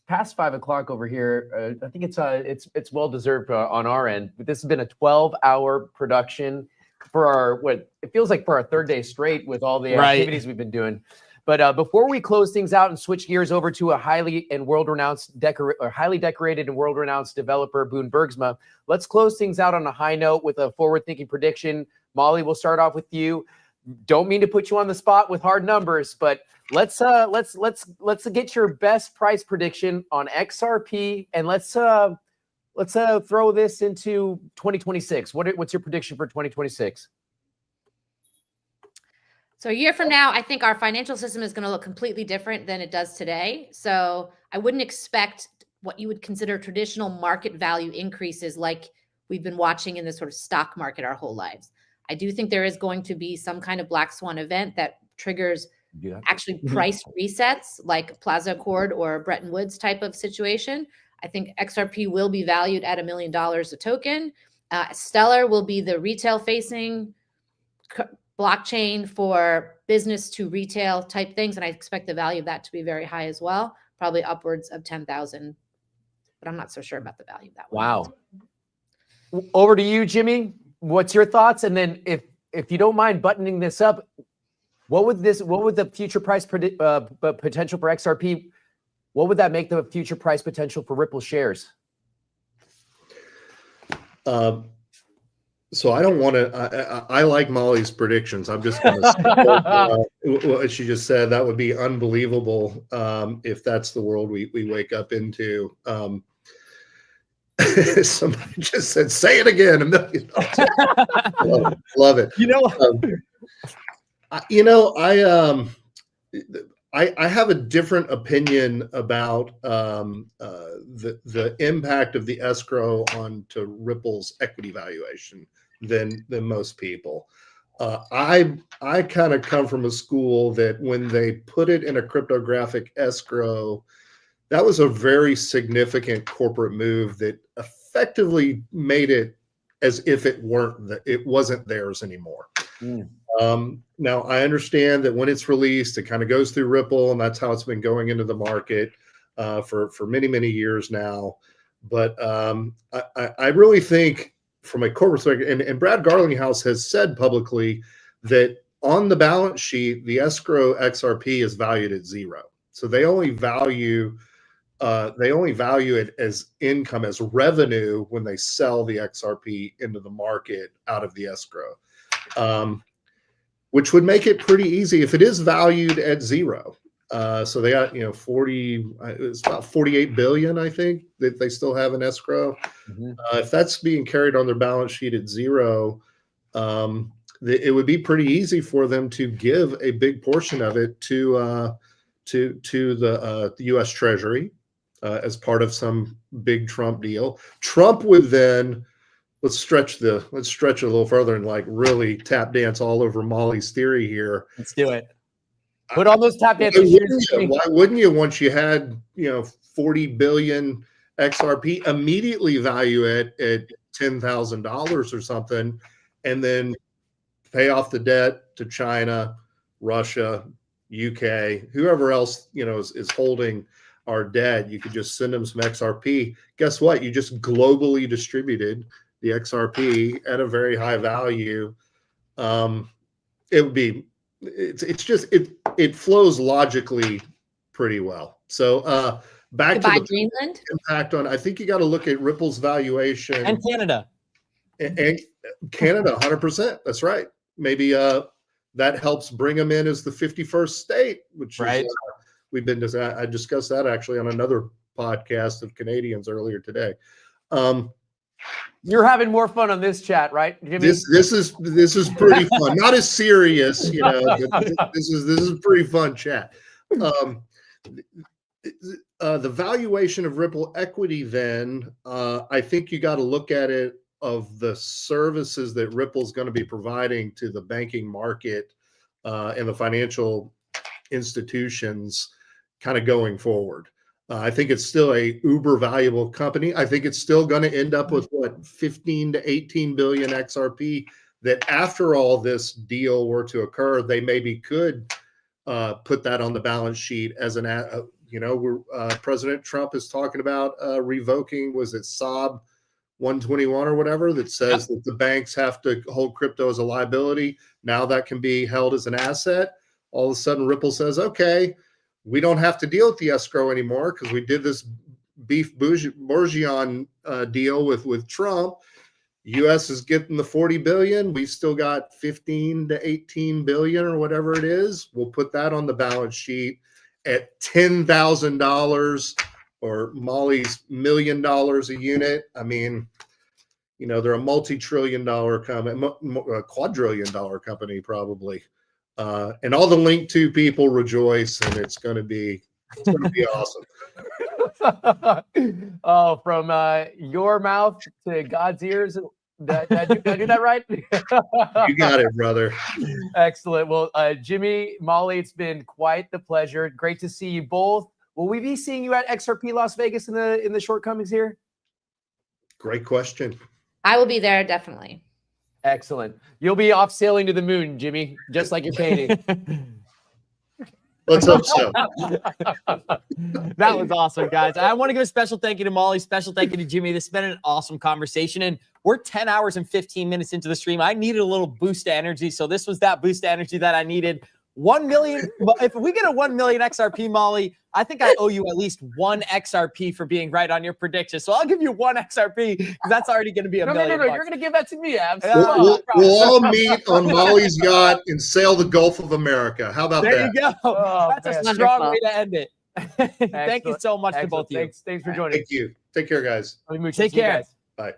past 5 o'clock over here. I think it's well deserved on our end. But this has been a 12-hour production for it feels like for our third day straight with all the activities we've been doing. But before we close things out and switch gears over to a highly decorated and world-renowned developer, Boone Bergsma, let's close things out on a high note with a forward-thinking prediction. Molly, we'll start off with you. Don't mean to put you on the spot with hard numbers, but let's get your best price prediction on XRP, and let's let's throw this into 2026. What's your prediction for 2026? So a year from now, I think our financial system is going to look completely different than it does today. So I wouldn't expect what you would consider traditional market value increases like we've been watching in the sort of stock market our whole lives. I do think there is going to be some kind of black swan event that triggers actually price resets like Plaza Accord or Bretton Woods type of situation. I think XRP will be valued at $1 million a token. Stellar will be the retail facing blockchain for business to retail type things. And I expect the value of that to be very high as well, probably upwards of 10,000, but I'm not so sure about the value of that one. Wow. Over to you, Jimmy. What's your thoughts? And then if you don't mind buttoning this up, what would the future price potential for XRP, what would that make the future price potential for Ripple shares? So I don't want to. I like Molly's predictions. I'm just going to what she just said. That would be unbelievable if that's the world we wake up into. Somebody just said, "Say it again." $1 million. Love it. I have a different opinion about the impact of the escrow onto Ripple's equity valuation than most people. I kind of come from a school that when they put it in a cryptographic escrow, that was a very significant corporate move that effectively made it as if it wasn't theirs anymore. Now I understand that when it's released, it kind of goes through Ripple, and that's how it's been going into the market for many years now. But I really think from a corporate perspective, and Brad Garlinghouse has said publicly that on the balance sheet, the escrow XRP is valued at 0. So they only value it as income, as revenue when they sell the XRP into the market out of the escrow, which would make it pretty easy if it is valued at 0. So they got, it's about 48 billion, I think, that they still have in escrow. If that's being carried on their balance sheet at 0, it would be pretty easy for them to give a big portion of it to the U.S. Treasury as part of some big Trump deal. Trump would then let's stretch it a little further and like really tap dance all over Molly's theory here. Let's do it. Put all those tap dancers. Why wouldn't you, once you had 40 billion XRP, immediately value it at $10,000 or something, and then pay off the debt to China, Russia, UK, whoever else is holding our debt? You could just send them some XRP. Guess what? You just globally distributed the XRP at a very high value. It flows logically pretty well. So back to the Greenland impact on, I think you got to look at Ripple's valuation and Canada. And Canada, 100%. That's right. Maybe that helps bring them in as the 51st state, which is I discussed that actually on another podcast of Canadians earlier today. You're having more fun on this chat, right, Jimmy? This is pretty fun. Not as serious, but this is a pretty fun chat. The valuation of Ripple equity, then I think you got to look at it of the services that Ripple's going to be providing to the banking market and the financial institutions kind of going forward. I think it's still a uber valuable company. I think it's still going to end up with 15 to 18 billion XRP that after all this deal were to occur, they maybe could put that on the balance sheet as an, President Trump is talking about revoking, was it SOB 121 or whatever, that says that the banks have to hold crypto as a liability. Now that can be held as an asset. All of a sudden Ripple says, okay, we don't have to deal with the escrow anymore because we did this beef bourgeon deal with Trump. U.S. is getting the 40 billion. We've still got 15 to 18 billion or whatever it is. We'll put that on the balance sheet at $10,000 or Molly's $1 million a unit. I mean, you know, they're a multi-trillion-dollar company, a quadrillion-dollar company probably. And all the Link 2 people rejoice, and it's going to be awesome. Oh, from your mouth to God's ears. Did I do that right? You got it, brother. Excellent. Well, Jimmy, Molly, it's been quite the pleasure. Great to see you both. Will we be seeing you at XRP Las Vegas in the shortcomings here? Great question. I will be there definitely. Excellent. You'll be off sailing to the moon, Jimmy, just like your painting. Let's hope so. That was awesome, guys. I want to give a special thank you to Molly, special thank you to Jimmy. This has been an awesome conversation, and we're 10 hours and 15 minutes into the stream. I needed a little boost of energy, so this was that boost of energy that I needed. 1 million. If we get a 1 million XRP, Molly, I think I owe you at least 1 XRP for being right on your prediction. So I'll give you 1 XRP because that's already going to be a million. No. You're going to give that to me, Abs. We'll all meet on Molly's yacht and sail the Gulf of America. How about there that? There you go. Oh, that's a strong way to end it. Thank you so much to both of you. Thanks for joining. Thank you. Take care, guys. Take care. Bye.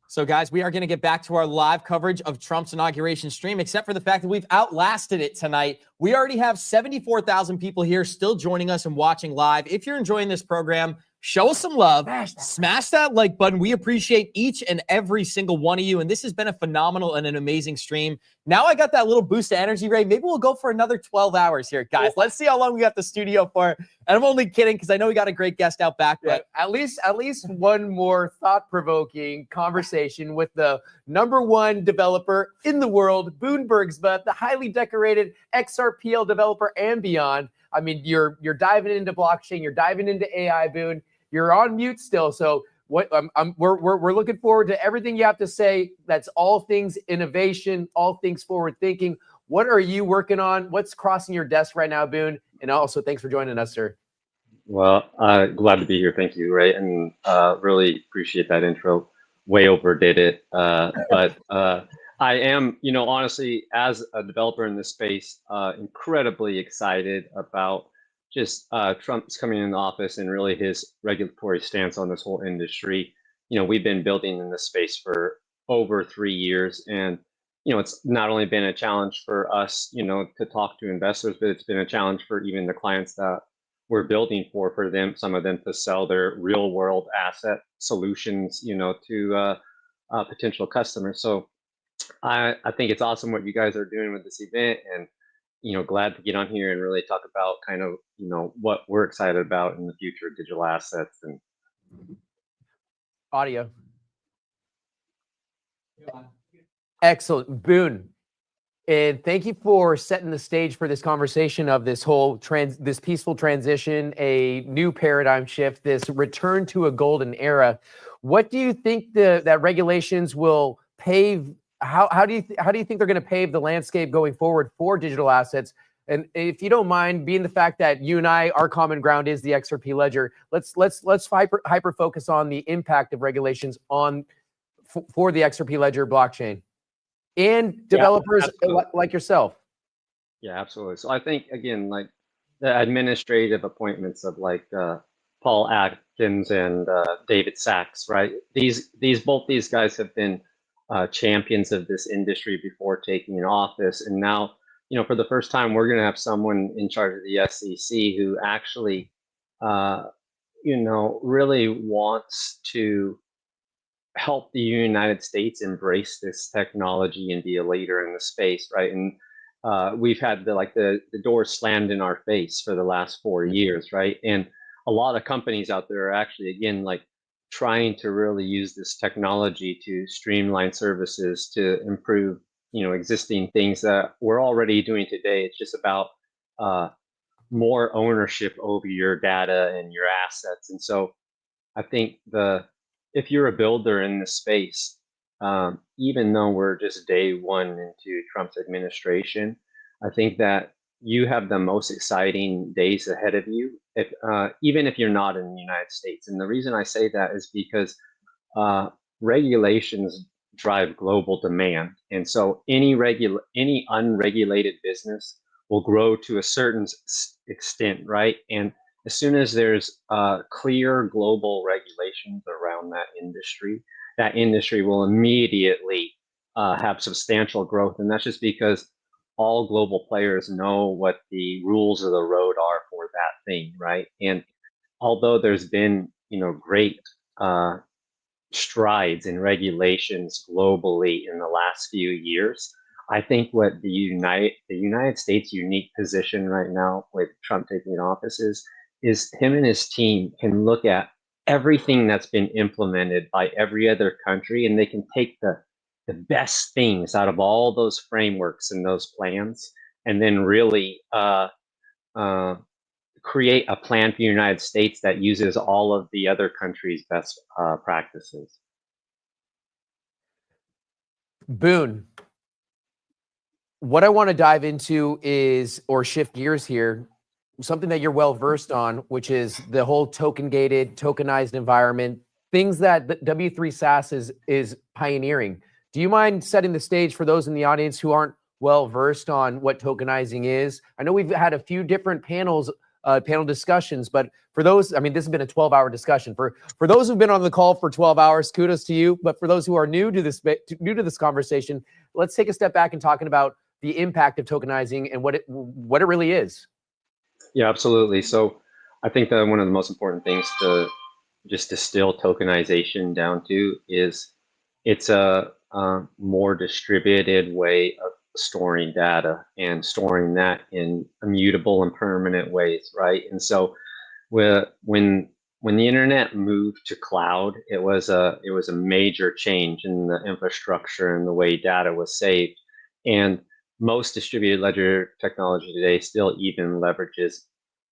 So, guys, we are going to get back to our live coverage of Trump's inauguration stream, except for the fact that we've outlasted it tonight. We already have 74,000 people here still joining us and watching live. If you're enjoying this program, show us some love. Smash that like button. We appreciate each and every single one of you. And this has been a phenomenal and an amazing stream. Now I got that little boost of energy, Ray. Maybe we'll go for another 12 hours here, guys. Let's see how long we got the studio for. And I'm only kidding because I know we got a great guest out back. But at least one more thought-provoking conversation with the #1 developer in the world, Boone Bergsma, the highly decorated XRPL developer and beyond. I mean, you're diving into blockchain, you're diving into AI, Boone. You're on mute still, so we're looking forward to everything you have to say. That's all things innovation, all things forward thinking. What are you working on? What's crossing your desk right now, Boone? And also, thanks for joining us, sir. Well, glad to be here. Thank you, Ray, and really appreciate that intro. Way overdid it, but I am, honestly, as a developer in this space, incredibly excited about just Trump's coming in office and really his regulatory stance on this whole industry. We've been building in this space for over 3 years, and it's not only been a challenge for us, to talk to investors, but it's been a challenge for even the clients that we're building for them, some of them to sell their real world asset solutions, to potential customers. So I think it's awesome what you guys are doing with this event, and glad to get on here and really talk about kind of what we're excited about in the future of digital assets and audio. Excellent, Boone, and thank you for setting the stage for this conversation of this whole this peaceful transition, a new paradigm shift, this return to a golden era. What do you think that regulations will pave? How do you think they're going to pave the landscape going forward for digital assets? And if you don't mind, being the fact that you and I, our common ground is the XRP ledger, let's hyper focus on the impact of regulations for the XRP ledger blockchain and developers like yourself. Yeah, absolutely. So I think again, like the administrative appointments of like Paul Atkins and David Sachs, right? Both these guys have been champions of this industry before taking office, and now for the first time we're going to have someone in charge of the SEC who actually really wants to help the United States embrace this technology and be a leader in the space, right? And we've had the doors slammed in our face for the last 4 years, right? And a lot of companies out there are actually again trying to really use this technology to streamline services, to improve, existing things that we're already doing today. It's just about more ownership over your data and your assets. And so I think if you're a builder in this space, even though we're just day one into Trump's administration, I think that you have the most exciting days ahead of you, even if you're not in the United States. And the reason I say that is because regulations drive global demand. And so any unregulated business will grow to a certain extent, right? And as soon as there's clear global regulations around that industry will immediately have substantial growth. And that's just because all global players know what the rules of the road are for that thing, right? And although there's been, great strides in regulations globally in the last few years, I think what the United States' unique position right now with Trump taking office is him and his team can look at everything that's been implemented by every other country, and they can take the best things out of all those frameworks and those plans, and then really create a plan for the United States that uses all of the other countries' best practices. Boone, what I want to dive into is, or shift gears here, something that you're well versed on, which is the whole token-gated, tokenized environment, things that W3 SaaS is pioneering. Do you mind setting the stage for those in the audience who aren't well versed on what tokenizing is? I know we've had a few different panel discussions, but for those, I mean, this has been a 12-hour discussion. For those who've been on the call for 12 hours, kudos to you. But for those who are new to this conversation, let's take a step back and talking about the impact of tokenizing and what it really is. Yeah, absolutely. So I think that one of the most important things to just distill tokenization down to is it's a more distributed way of storing data and storing that in immutable and permanent ways, right? And so when the internet moved to cloud, it was a major change in the infrastructure and the way data was saved. And most distributed ledger technology today still even leverages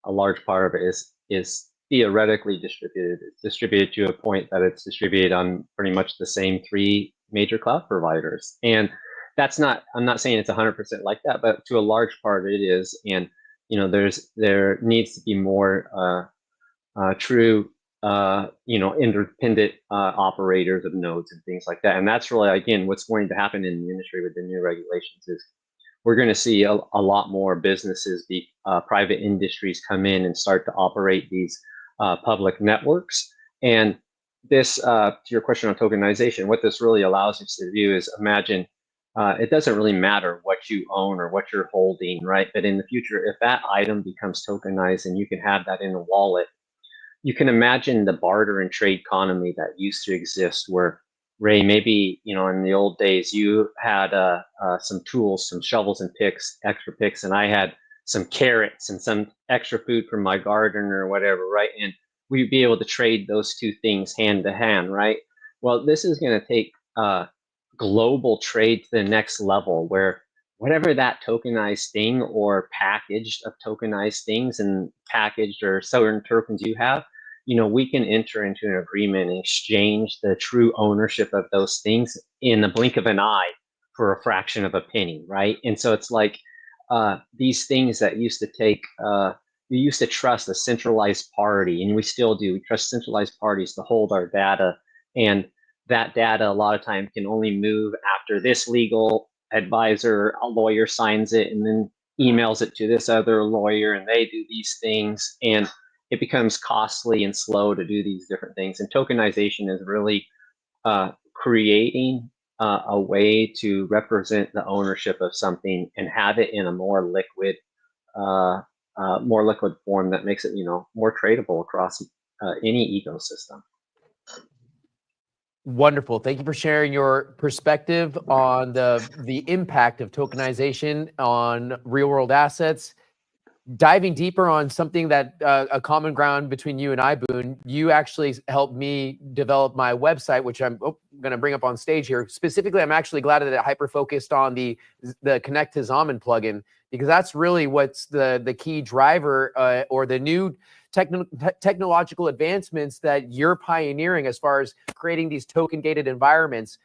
a large part of it is theoretically distributed. It's distributed to a point that it's distributed on pretty much the same 3 major cloud providers. And that's not, I'm not saying it's 100% like that, but to a large part it is. And there needs to be more true independent operators of nodes and things like that. And that's really, again, what's going to happen in the industry with the new regulations is we're going to see a lot more businesses, private industries come in and start to operate these public networks. And this, to your question on tokenization, what this really allows us to do is imagine it doesn't really matter what you own or what you're holding, right? But in the future, if that item becomes tokenized and you can have that in a wallet, you can imagine the barter and trade economy that used to exist where, Ray, maybe, in the old days, you had some tools, some shovels and picks, extra picks, and I had some carrots and some extra food from my garden or whatever, right? And we'd be able to trade those two things hand to hand, right? Well, this is going to take global trade to the next level where whatever that tokenized thing or packaged of tokenized things and packaged or certain tokens you have, we can enter into an agreement and exchange the true ownership of those things in the blink of an eye for a fraction of a penny, right? And so it's like these things that used to take, we used to trust a centralized party, and we still do. We trust centralized parties to hold our data, and that data a lot of times can only move after this legal advisor, a lawyer signs it and then emails it to this other lawyer, and they do these things, and it becomes costly and slow to do these different things. And tokenization is really creating a way to represent the ownership of something and have it in a more liquid form that makes it, more tradable across any ecosystem. Wonderful. Thank you for sharing your perspective on the impact of tokenization on real world assets. Diving deeper on something that a common ground between you and I, Boone, you actually helped me develop my website, which I'm going to bring up on stage here. Specifically, I'm actually glad that it hyper-focused on the Connect to Zaman plugin, because that's really what's the key driver or the new technological advancements that you're pioneering as far as creating these token-gated environments,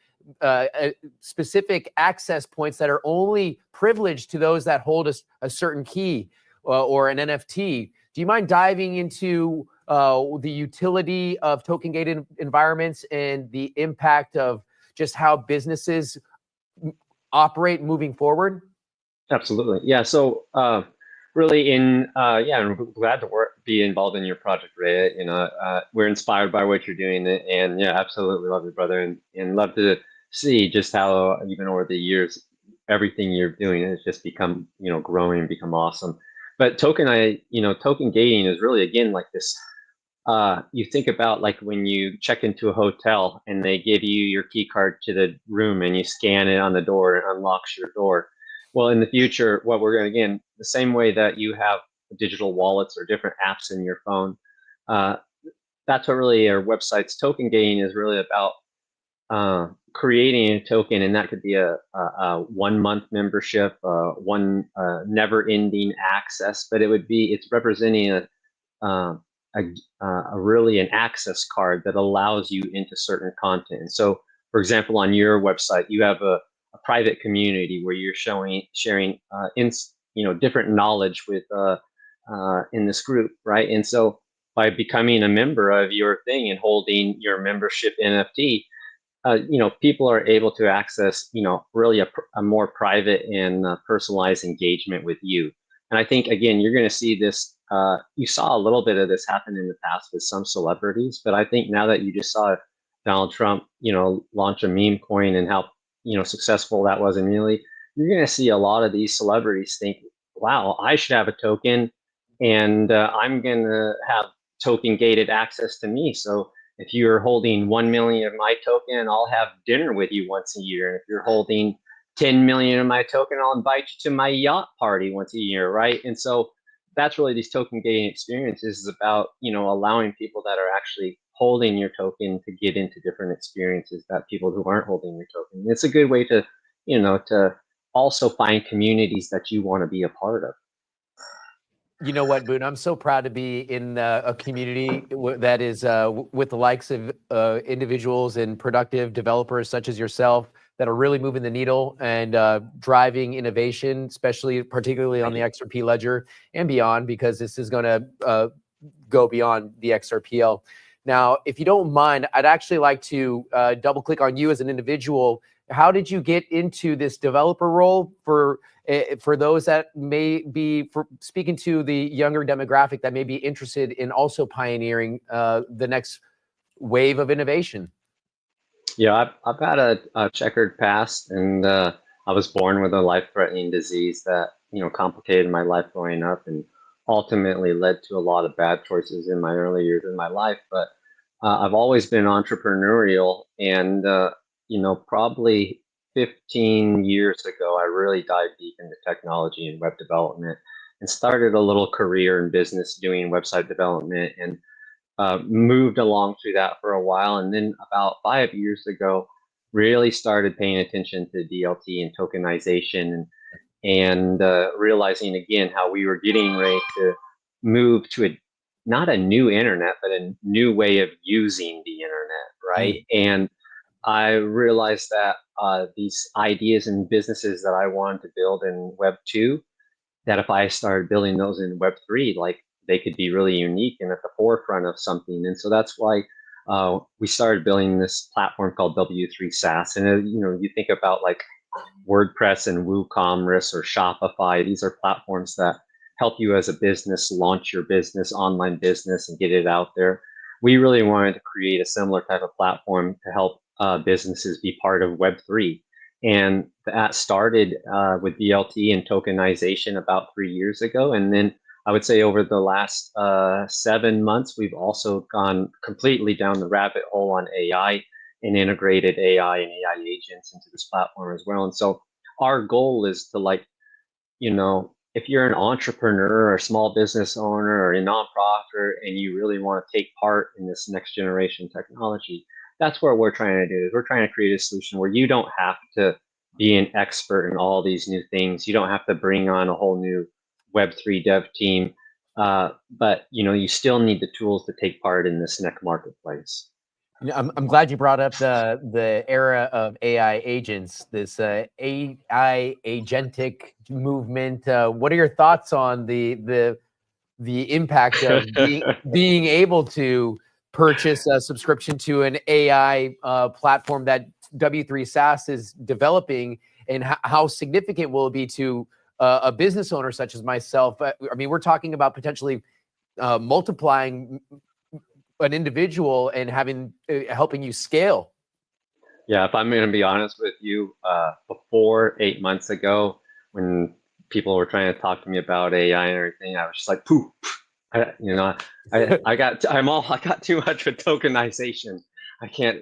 specific access points that are only privileged to those that hold a certain key or an NFT. Do you mind diving into the utility of token-gated environments and the impact of just how businesses operate moving forward? Absolutely. Yeah. So really yeah, I'm glad to be involved in your project, Ray. We're inspired by what you're doing, and yeah, absolutely love you, brother, and love to see just how even over the years everything you're doing has just become growing and become awesome. But token gating is really again like this. You think about like when you check into a hotel and they give you your key card to the room and you scan it on the door and it unlocks your door. Well, in the future, what we're going to, again, the same way that you have digital wallets or different apps in your phone, that's what really our website's token gating is really about. Creating a token, and that could be a 1 month membership, one never ending access, but it's representing a really an access card that allows you into certain content. And so, for example, on your website, you have a private community where you're sharing different knowledge with in this group, right? And so, by becoming a member of your thing and holding your membership NFT, people are able to access, really a more private and personalized engagement with you. And I think, again, you're going to see this. You saw a little bit of this happen in the past with some celebrities, but I think now that you just saw Donald Trump, launch a meme coin and how, successful that was immediately, you're going to see a lot of these celebrities think, wow, I should have a token and I'm going to have token gated access to me. So if you're holding 1 million of my token, I'll have dinner with you once a year. And if you're holding 10 million of my token, I'll invite you to my yacht party once a year, right? And so that's really these token gating experiences is about, allowing people that are actually holding your token to get into different experiences that people who aren't holding your token. It's a good way to, to also find communities that you want to be a part of. You know what, Boone? I'm so proud to be in a community that is with the likes of individuals and productive developers such as yourself that are really moving the needle and driving innovation, particularly on the XRP ledger and beyond, because this is going to go beyond the XRPL. Now, if you don't mind, I'd actually like to double click on you as an individual. How did you get into this developer role for those that may be speaking to the younger demographic that may be interested in also pioneering the next wave of innovation? Yeah, I've had a checkered past, and I was born with a life-threatening disease that complicated my life growing up, and ultimately led to a lot of bad choices in my early years in my life. But I've always been entrepreneurial, and probably 15 years ago, I really dived deep into technology and web development, and started a little career in business doing website development, and moved along through that for a while. And then about 5 years ago, really started paying attention to DLT and tokenization, and realizing again how we were getting ready to move to not a new internet, but a new way of using the internet, right? And I realized that these ideas and businesses that I wanted to build in Web 2, that if I started building those in Web 3, like they could be really unique and at the forefront of something. And so that's why we started building this platform called W3 SaaS. And you think about like WordPress and WooCommerce or Shopify. These are platforms that help you as a business launch your business, online business, and get it out there. We really wanted to create a similar type of platform to help businesses be part of Web3. And that started with DLT and tokenization about 3 years ago. And then I would say over the last 7 months, we've also gone completely down the rabbit hole on AI and integrated AI and AI agents into this platform as well. And so our goal is to if you're an entrepreneur or a small business owner or a nonprofit and you really want to take part in this next generation technology, that's what we're trying to do. We're trying to create a solution where you don't have to be an expert in all these new things. You don't have to bring on a whole new Web3 dev team, but you still need the tools to take part in this next marketplace. I'm glad you brought up the era of AI agents, this AI agentic movement. What are your thoughts on the impact of being able to purchase a subscription to an AI platform that W3 SaaS is developing, and how significant will it be to a business owner such as myself, I mean, we're talking about potentially multiplying an individual and having helping you scale. Yeah, if I'm going to be honest with you, before 8 months ago, when people were trying to talk to me about AI and everything, I was just like, poof. I got too much with tokenization. I can't,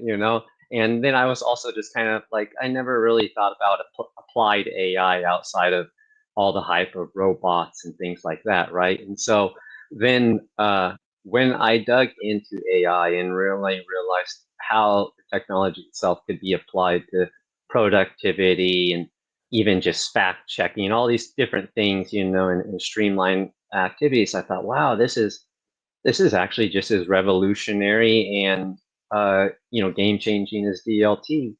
And then I was also just kind of like, I never really thought about applied AI outside of all the hype of robots and things like that, right? And so then when I dug into AI and really realized how the technology itself could be applied to productivity and even just fact checking, all these different things, and streamline activities, I thought, wow, this is actually just as revolutionary and game changing as DLT.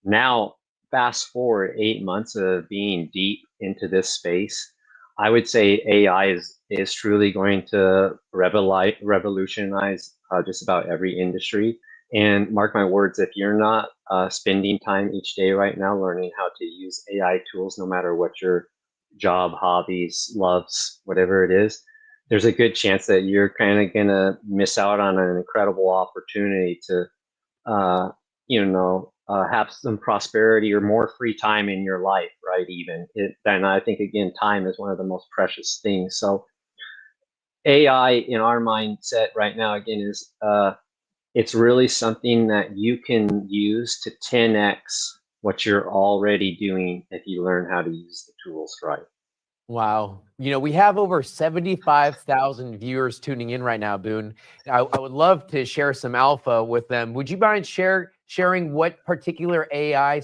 Now, fast forward 8 months of being deep into this space, I would say AI is truly going to revolutionize just about every industry. And mark my words, if you're not spending time each day right now learning how to use AI tools, no matter what your job, hobbies, loves, whatever it is, there's a good chance that you're kind of going to miss out on an incredible opportunity to, have some prosperity or more free time in your life, right? And I think, again, time is one of the most precious things. So AI in our mindset right now, again, is it's really something that you can use to 10x what you're already doing if you learn how to use the tools right. Wow. We have over 75,000 viewers tuning in right now, Boone. I would love to share some alpha with them. Would you mind sharing what particular AI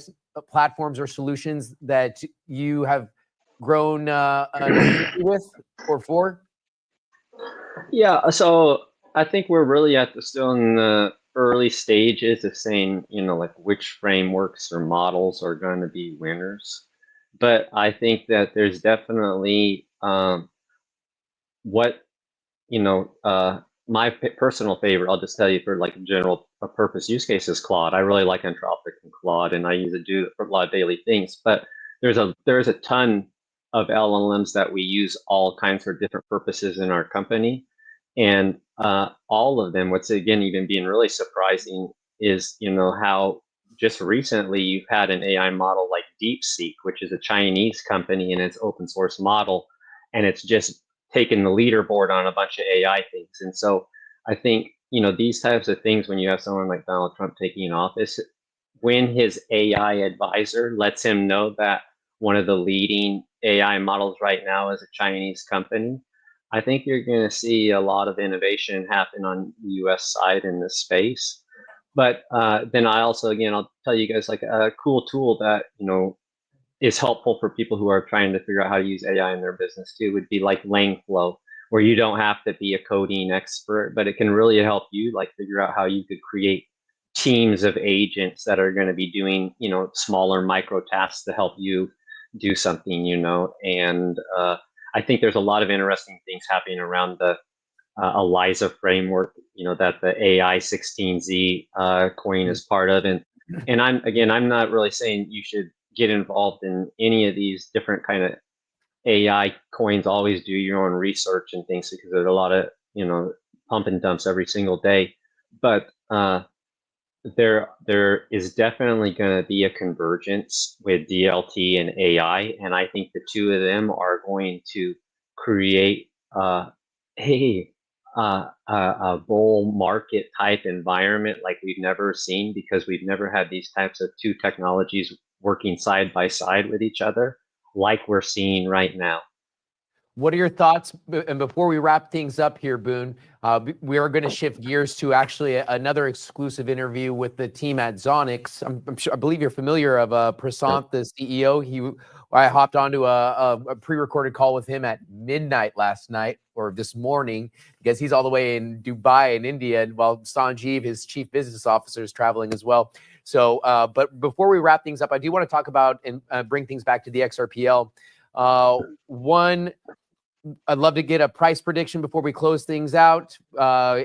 platforms or solutions that you have grown with or for? Yeah, so I think we're really still in the early stages of saying, like which frameworks or models are going to be winners. But I think that there's definitely my personal favorite, I'll just tell you for like general purpose use case is Claude. I really like Anthropic and Claude, and I use it do for a lot of daily things. But there's a ton of LLMs that we use all kinds for different purposes in our company. And all of them, what's again even being really surprising is, how just recently you've had an AI model like DeepSeek, which is a Chinese company and it's open source model, and it's just taken the leaderboard on a bunch of AI things. And so I think, these types of things, when you have someone like Donald Trump taking office, when his AI advisor lets him know that one of the leading AI models right now is a Chinese company, I think you're going to see a lot of innovation happen on the US side in this space. But then I also, again, I'll tell you guys like a cool tool that, is helpful for people who are trying to figure out how to use AI in their business too, would be like Langflow, where you don't have to be a coding expert, but it can really help you like figure out how you could create teams of agents that are going to be doing, smaller micro tasks to help you do something, and I think there's a lot of interesting things happening around the ELIZA framework, that the AI 16Z coin is part of. And I'm not really saying you should get involved in any of these different kind of AI coins. Always do your own research and things, because there's a lot of, pump and dumps every single day. But there is definitely going to be a convergence with DLT and AI. And I think the two of them are going to create a bull market type environment like we've never seen, because we've never had these types of two technologies working side by side with each other like we're seeing right now. What are your thoughts? And before we wrap things up here, Boone, we are going to shift gears to actually another exclusive interview with the team at Zonix. I believe you're familiar of Prasant, the CEO. I hopped onto a pre-recorded call with him at midnight last night, or this morning, because he's all the way in Dubai in India, while Sanjeev, his chief business officer, is traveling as well. So, but before we wrap things up, I do want to talk about and bring things back to the XRPL. One, I'd love to get a price prediction before we close things out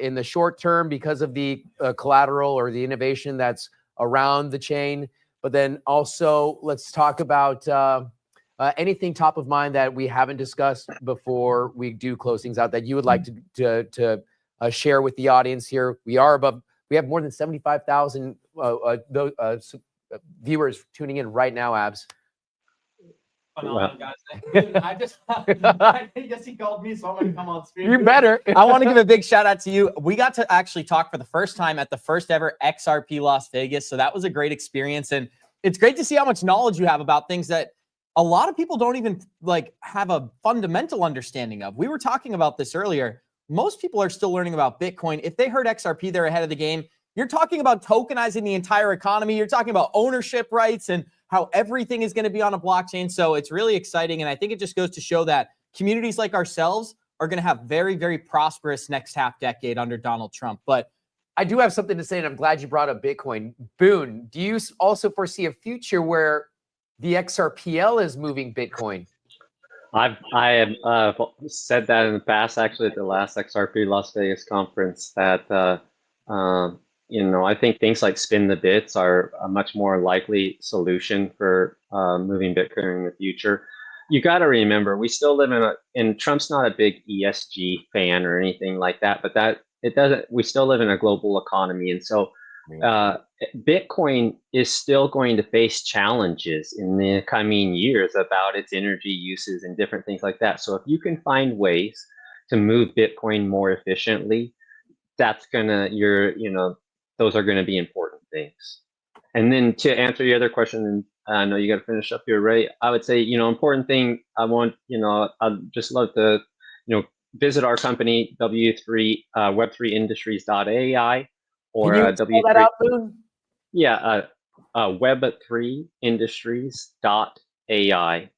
in the short term, because of the collateral or the innovation that's around the chain. But then also let's talk about anything top of mind that we haven't discussed before we do close things out that you would like to share with the audience here? We have more than 75,000 viewers tuning in right now, Abs. I guess he called me, so I'm gonna come on screen. You better. I want to give a big shout out to you. We got to actually talk for the first time at the first ever XRP Las Vegas, so that was a great experience, and it's great to see how much knowledge you have about things that a lot of people don't even have a fundamental understanding of. We were talking about this earlier. Most people are still learning about Bitcoin. If they heard XRP, they're ahead of the game. You're talking about tokenizing the entire economy. You're talking about ownership rights and how everything is going to be on a blockchain. So it's really exciting. And I think it just goes to show that communities like ourselves are going to have very, very prosperous next half decade under Donald Trump. But I do have something to say, and I'm glad you brought up Bitcoin. Boone, do you also foresee a future where the XRPL is moving Bitcoin? I have said that in the past, actually, at the last XRP Las Vegas conference, that I think things like spin the bits are a much more likely solution for moving Bitcoin in the future. You got to remember, we still live and Trump's not a big ESG fan or anything like that, but we still live in a global economy. And so Bitcoin is still going to face challenges in the coming years about its energy uses and different things like that. So if you can find ways to move Bitcoin more efficiently, those are going to be important things. And then to answer your other question, and I know you got to finish up here, Ray, I would say, important thing I'd just love to, visit our company, W3, web3industries.ai or Can you spell that out, Boone? Yeah, web3industries.ai.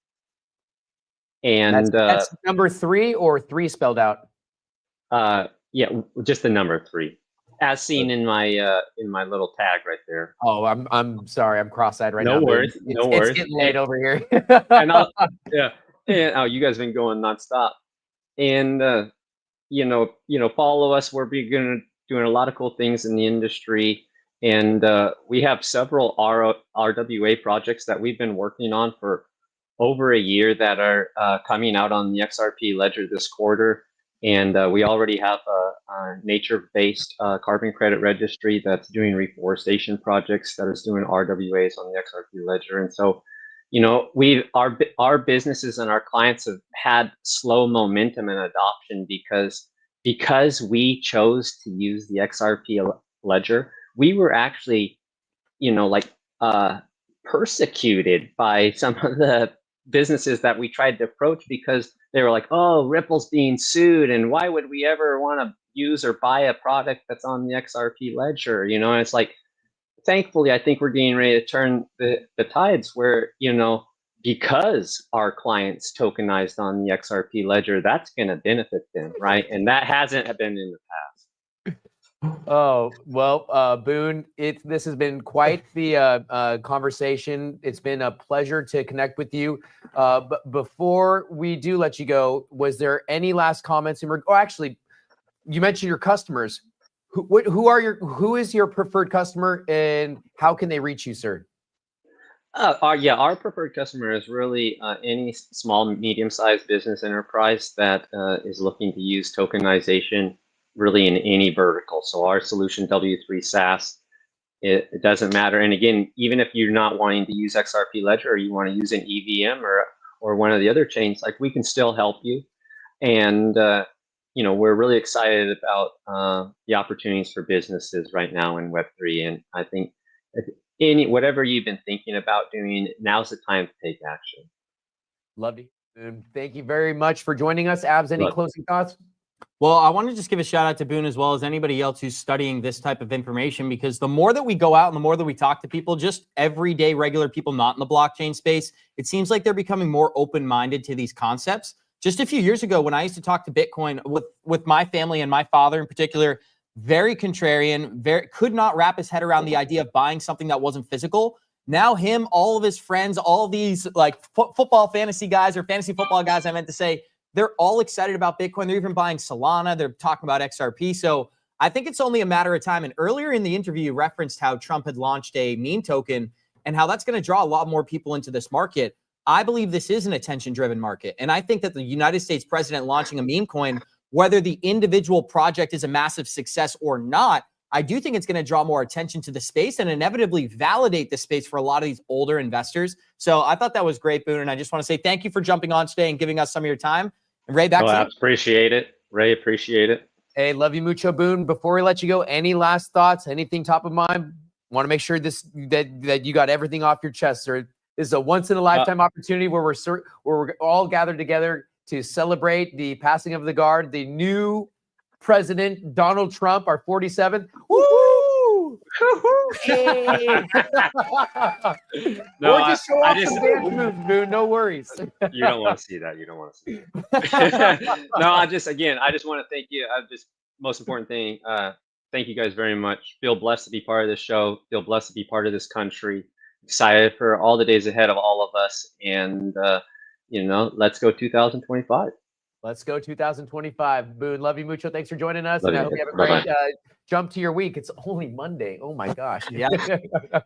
And that's number 3 or 3 spelled out? Yeah, just the number 3. As seen in my little tag right there. Oh, I'm sorry, I'm cross-eyed right now. No worries. It's getting late over here. And you guys have been going nonstop. And follow us. We're doing a lot of cool things in the industry, and we have several RWA projects that we've been working on for over a year that are coming out on the XRP ledger this quarter. And we already have a nature-based carbon credit registry that's doing reforestation projects that is doing RWAs on the XRP ledger. And so, our businesses and our clients have had slow momentum and adoption because we chose to use the XRP ledger. We were actually, persecuted by some of the businesses that we tried to approach because they were like, oh, Ripple's being sued, and why would we ever want to use or buy a product that's on the XRP ledger? And it's like, thankfully, I think we're getting ready to turn the tides where, because our clients tokenized on the XRP ledger, that's going to benefit them, right? And that hasn't been in the past. Oh, well, Boone, this has been quite the conversation. It's been a pleasure to connect with you. But before we do let you go, was there any last comments? Actually, you mentioned your customers. Who is your preferred customer, and how can they reach you, sir? Our preferred customer is really any small, medium-sized business enterprise that is looking to use tokenization really in any vertical. So our solution, W3 SaaS, it doesn't matter. And again, even if you're not wanting to use XRP Ledger or you want to use an EVM or one of the other chains, we can still help you. And we're really excited about the opportunities for businesses right now in Web3. And I think whatever you've been thinking about doing, now's the time to take action. Love you. Thank you very much for joining us. Abs, any closing thoughts? Well, I want to just give a shout out to Boone as well as anybody else who's studying this type of information, because the more that we go out and the more that we talk to people, just everyday regular people not in the blockchain space, it seems like they're becoming more open-minded to these concepts. Just a few years ago, when I used to talk to Bitcoin with my family and my father in particular, very contrarian, could not wrap his head around the idea of buying something that wasn't physical. Now him, all of his friends, all of these football fantasy guys or fantasy football guys, I meant to say, they're all excited about Bitcoin. They're even buying Solana. They're talking about XRP. So I think it's only a matter of time. And earlier in the interview, you referenced how Trump had launched a meme token and how that's going to draw a lot more people into this market. I believe this is an attention-driven market. And I think that the United States president launching a meme coin, whether the individual project is a massive success or not, I do think it's going to draw more attention to the space and inevitably validate the space for a lot of these older investors. So I thought that was great, Boone. And I just want to say thank you for jumping on today and giving us some of your time. And Ray, back to you. Appreciate it. Ray, appreciate it. Hey, love you mucho, Boone. Before we let you go, any last thoughts? Anything top of mind? Want to make sure that you got everything off your chest, sir. This is a once in a lifetime opportunity where we're all gathered together to celebrate the passing of the guard, the new President Donald Trump, our 47th. Woo! Hey. No, or just show off some dance moves, Boone. No worries. You don't want to see that. You don't want to see that. No, I just want to thank you. Most important thing, thank you guys very much. Feel blessed to be part of this show. Feel blessed to be part of this country. Excited for all the days ahead of all of us. And, let's go 2025. Let's go 2025. Boone, love you mucho. Thanks for joining us. Love and I you. hope you have a great jump to your week. It's only Monday. Oh my gosh. Yeah.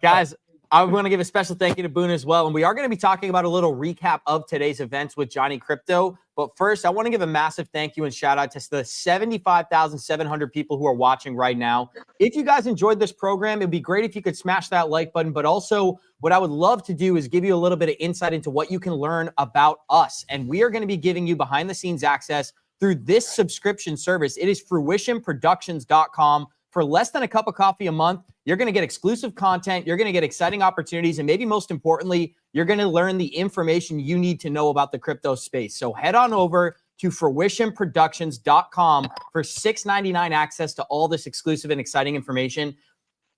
Guys, I want to give a special thank you to Boone as well. And we are going to be talking about a little recap of today's events with Johnny Crypto. But first, I want to give a massive thank you and shout out to the 75,700 people who are watching right now. If you guys enjoyed this program, it'd be great if you could smash that like button. But also, what I would love to do is give you a little bit of insight into what you can learn about us. And we are going to be giving you behind the scenes access through this subscription service. It is fruitionproductions.com. For less than a cup of coffee a month, you're going to get exclusive content. You're going to get exciting opportunities. And maybe most importantly, you're going to learn the information you need to know about the crypto space. So head on over to fruitionproductions.com for $6.99 access to all this exclusive and exciting information.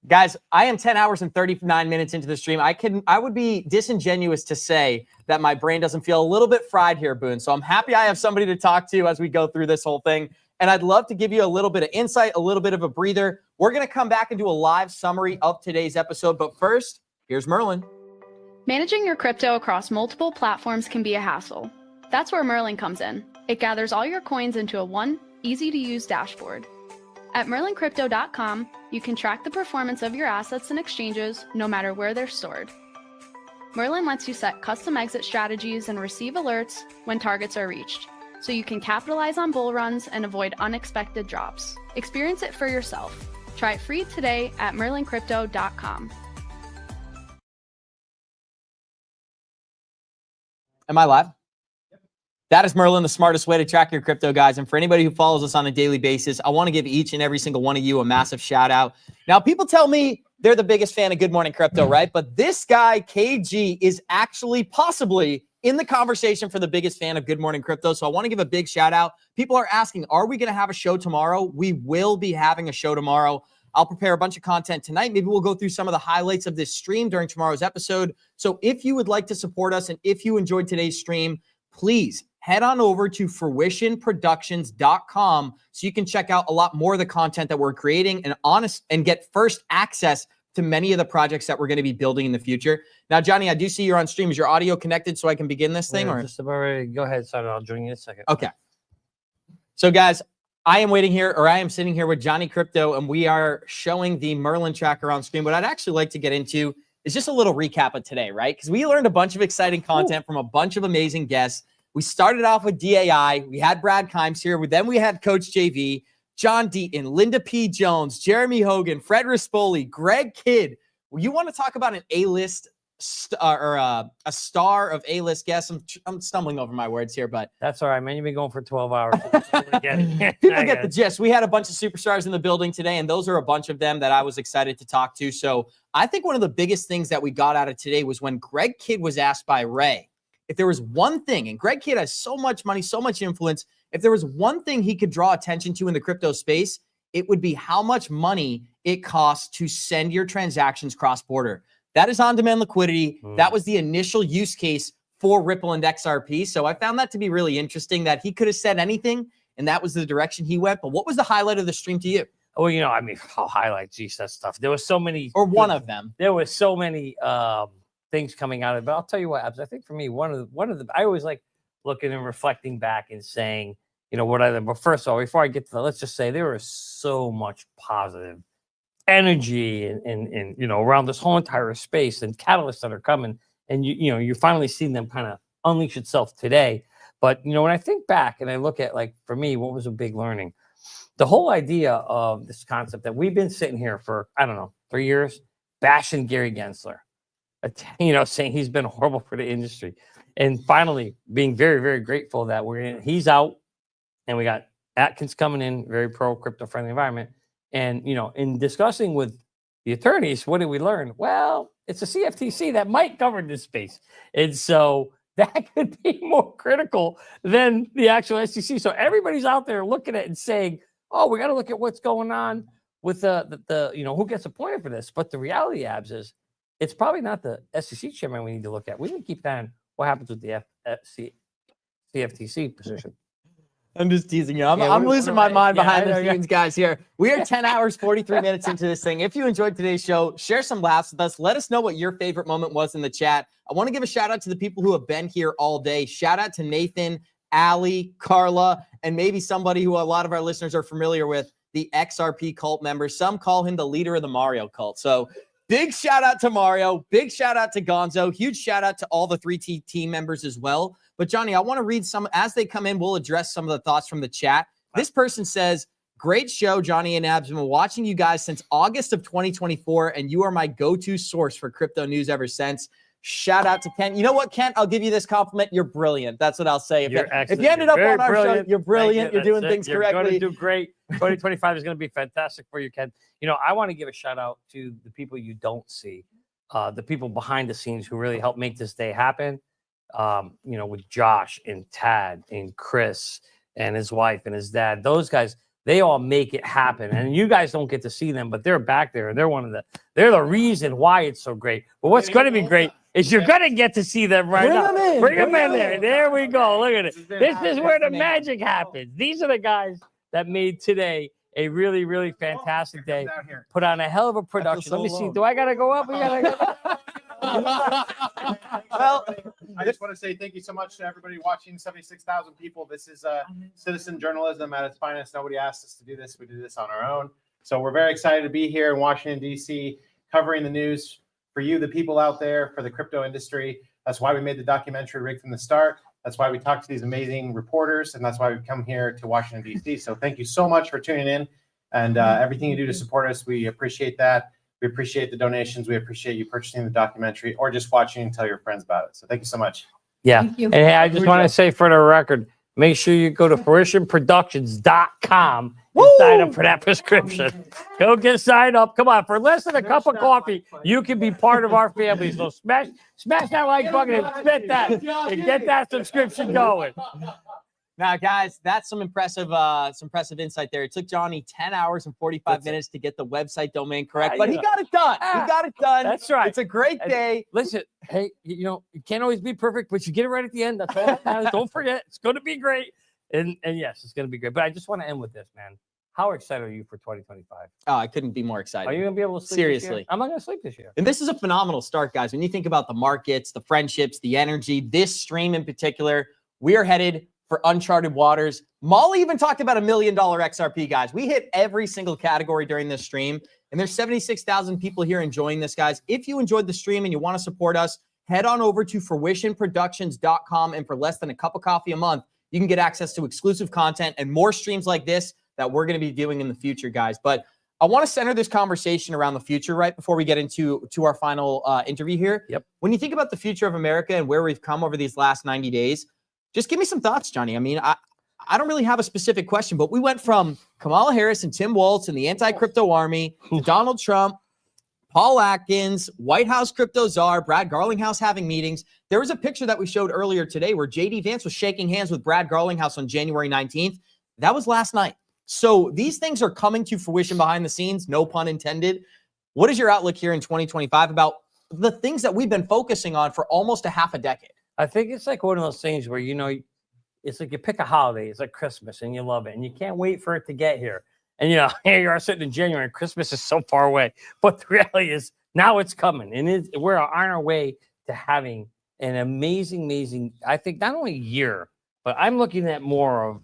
Guys, I am 10 hours and 39 minutes into the stream. I would be disingenuous to say that my brain doesn't feel a little bit fried here, Boone. So I'm happy I have somebody to talk to as we go through this whole thing. And I'd love to give you a little bit of insight, a little bit of a breather. We're going to come back and do a live summary of today's episode. But first, here's Merlin. Managing your crypto across multiple platforms can be a hassle. That's where Merlin comes in. It gathers all your coins into one easy-to-use dashboard. At merlincrypto.com, you can track the performance of your assets and exchanges no matter where they're stored. Merlin lets you set custom exit strategies and receive alerts when targets are reached, so you can capitalize on bull runs and avoid unexpected drops. Experience it for yourself. Try it free today at merlincrypto.com. Am I live? That is Merlin, the smartest way to track your crypto, guys. And for anybody who follows us on a daily basis, I want to give each and every single one of you a massive shout out. Now, people tell me they're the biggest fan of Good Morning Crypto, right? But this guy, KG, is actually possibly in the conversation for the biggest fan of Good Morning Crypto. So I want to give a big shout out. People are asking, are we going to have a show tomorrow? We will be having a show tomorrow. I'll prepare a bunch of content tonight. Maybe we'll go through some of the highlights of this stream during tomorrow's episode. So if you would like to support us and if you enjoyed today's stream, please head on over to fruitionproductions.com so you can check out a lot more of the content that we're creating and get first access to many of the projects that we're going to be building in the future. Now, Johnny, I do see you're on stream. Is your audio connected so I can begin this thing? Yeah, or just about ready. Go ahead, Simon. I'll join you in a second. Okay. So, guys, I am sitting here with Johnny Crypto, and we are showing the Merlin tracker on screen. What I'd actually like to get into is just a little recap of today, right? Because we learned a bunch of exciting content from a bunch of amazing guests. We started off with DAI. We had Brad Kimes here. Then we had Coach JV, John Deaton, Linda P. Jones, Jeremy Hogan, Fred Rispoli, Greg Kidd. You want to talk about an A-list a star of A-list guests? I'm stumbling over my words here, but that's all right, man. You've been going for 12 hours. People get the gist. We had a bunch of superstars in the building today, and those are a bunch of them that I was excited to talk to. So I think one of the biggest things that we got out of today was when Greg Kidd was asked by Ray if there was one thing, and Greg Kidd has so much money, so much influence, if there was one thing he could draw attention to in the crypto space, it would be how much money it costs to send your transactions cross-border. That is on-demand liquidity. That was the initial use case for Ripple and XRP. So I found that to be really interesting that he could have said anything, and that was the direction he went. But what was the highlight of the stream to you? Well, I'll highlight, geez, that stuff. There was so many. Or one of them. There was so many things coming out of it. But I'll tell you what, Abs, I think for me, one of the, I always like looking and reflecting back and saying, but first of all, before I get to that, let's just say there was so much positive energy and around this whole entire space and catalysts that are coming and you're finally seeing them kind of unleash itself today. But when I think back and I look at, like, for me, what was a big learning, the whole idea of this concept that we've been sitting here for, I don't know, 3 years, bashing Gary Gensler, saying he's been horrible for the industry, and finally being very, very grateful that he's out, and we got Atkins coming in, very pro crypto friendly environment. And in discussing with the attorneys, what did we learn? Well, it's a CFTC that might govern this space, and so that could be more critical than the actual SEC. So everybody's out there looking at it and saying, "Oh, we got to look at what's going on with the who gets appointed for this." But the reality, Abs, is it's probably not the SEC chairman we need to look at. We need to keep an eye on what happens with the CFTC position. I'm just teasing you. I'm losing my mind behind the scenes, guys, here. We are 10 hours, 43 minutes into this thing. If you enjoyed today's show, share some laughs with us. Let us know what your favorite moment was in the chat. I want to give a shout out to the people who have been here all day. Shout out to Nathan, Allie, Carla, and maybe somebody who a lot of our listeners are familiar with, the XRP cult members. Some call him the leader of the Mario cult. So big shout out to Mario. Big shout out to Gonzo. Huge shout out to all the 3T team members as well. But Johnny, I want to read some as they come in. We'll address some of the thoughts from the chat. This person says, "Great show, Johnny and Abs. I've been watching you guys since August of 2024, and you are my go-to source for crypto news ever since." Shout out to Kent. You know what, Kent? I'll give you this compliment. You're brilliant. That's what I'll say. If you ended up on our show, you're brilliant. You're doing things correctly. You're going to do great. 2025 is going to be fantastic for you, Ken. I want to give a shout out to the people you don't see, the people behind the scenes who really helped make this day happen. With Josh and Tad and Chris and his wife and his dad, those guys, they all make it happen. And you guys don't get to see them, but they're back there, and they're the reason why it's so great. But what's going to be great is you're going to get to see them right now. Bring them in there. There we go. Look at it. This is where the magic happens. These are the guys that made today a really, really fantastic day. Put on a hell of a production. Let me see. Do I got to go up? We got to go up. Well, I just want to say thank you so much to everybody watching. 76,000 people. This is citizen journalism at its finest. Nobody asked us to do this. We did this on our own. So we're very excited to be here in Washington, D.C., covering the news for you, the people out there, for the crypto industry. That's why we made the documentary Rigged from the start. That's why we talk to these amazing reporters, and that's why we come here to Washington, D.C. So thank you so much for tuning in, and everything you do to support us. We appreciate that. We appreciate the donations. We appreciate you purchasing the documentary or just watching and tell your friends about it. So thank you so much. Yeah. And hey, I just want to say for the record, make sure you go to fruitionproductions.com and sign up for that prescription. Go get signed up. Come on. For less than a cup of coffee, you can be part of our family. So smash that like button and spit that and get that subscription going. Now, guys, that's some impressive insight there. It took Johnny 10 hours and 45 minutes to get the website domain correct, but he got it done. He got it done. That's right. It's a great day. Listen, hey, you can't always be perfect, but you get it right at the end. That's all that matters. Don't forget, it's going to be great. And yes, it's going to be great. But I just want to end with this, man. How excited are you for 2025? Oh, I couldn't be more excited. Are you going to be able to sleep Seriously. this year? I'm not going to sleep this year. And this is a phenomenal start, guys. When you think about the markets, the friendships, the energy, this stream in particular, we are headed for uncharted waters. Molly even talked about $1 million XRP, guys. We hit every single category during this stream, and there's 76,000 people here enjoying this, guys. If you enjoyed the stream and you want to support us, head on over to fruitionproductions.com, and for less than a cup of coffee a month, you can get access to exclusive content and more streams like this that we're going to be doing in the future, guys. But I want to center this conversation around the future right before we get into our final interview here. Yep. When you think about the future of America and where we've come over these last 90 days, just give me some thoughts, Johnny. I mean, I don't really have a specific question, but we went from Kamala Harris and Tim Walz and the anti-crypto army to Donald Trump, Paul Atkins, White House crypto czar, Brad Garlinghouse having meetings. There was a picture that we showed earlier today where J.D. Vance was shaking hands with Brad Garlinghouse on January 19th. That was last night. So these things are coming to fruition behind the scenes, no pun intended. What is your outlook here in 2025 about the things that we've been focusing on for almost a half a decade? I think it's like one of those things where, it's like you pick a holiday. It's like Christmas and you love it and you can't wait for it to get here. And, here you are sitting in January and Christmas is so far away. But the reality is now it's coming and we're on our way to having an amazing, I think not only year, but I'm looking at more of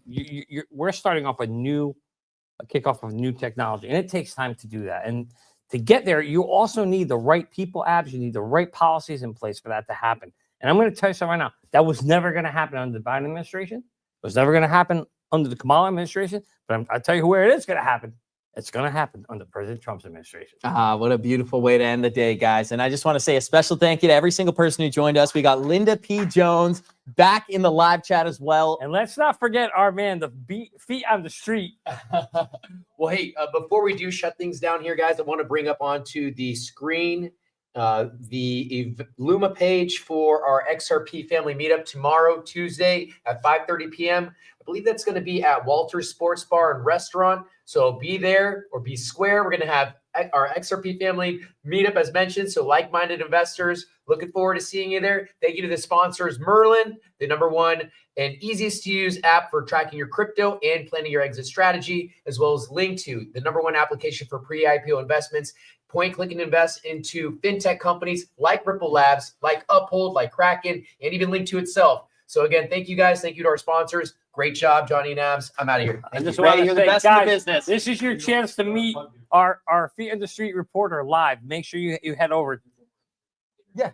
we're starting off a kickoff of new technology, and it takes time to do that. And to get there, you also need the right people apps. You need the right policies in place for that to happen. And I'm going to tell you something right now. That was never going to happen under the Biden administration. It was never going to happen under the Kamala administration. But I'll tell you where it is going to happen. It's going to happen under President Trump's administration. What a beautiful way to end the day, guys. And I just want to say a special thank you to every single person who joined us. We got Linda P. Jones back in the live chat as well. And let's not forget our man, the feet on the street. Well, hey, before we do shut things down here, guys, I want to bring up onto the screen the Luma page for our XRP family meetup tomorrow, Tuesday at 5:30 p.m. I believe that's going to be at Walter's Sports Bar and Restaurant. So be there or be square. We're going to have our XRP family meetup as mentioned. So like-minded investors, looking forward to seeing you there. Thank you to the sponsors, Merlin, the #1 and easiest to use app for tracking your crypto and planning your exit strategy, as well as Link2, the #1 application for pre-IPO investments. Point, click, and invest into fintech companies like Ripple Labs, like Uphold, like Kraken, and even Link2 itself. So again, thank you guys. Thank you to our sponsors. Great job, Johnny and Abs. I'm out of here. I just want to say, guys, this is your chance to meet our Feet in the Street reporter live. Make sure you head over. Yeah.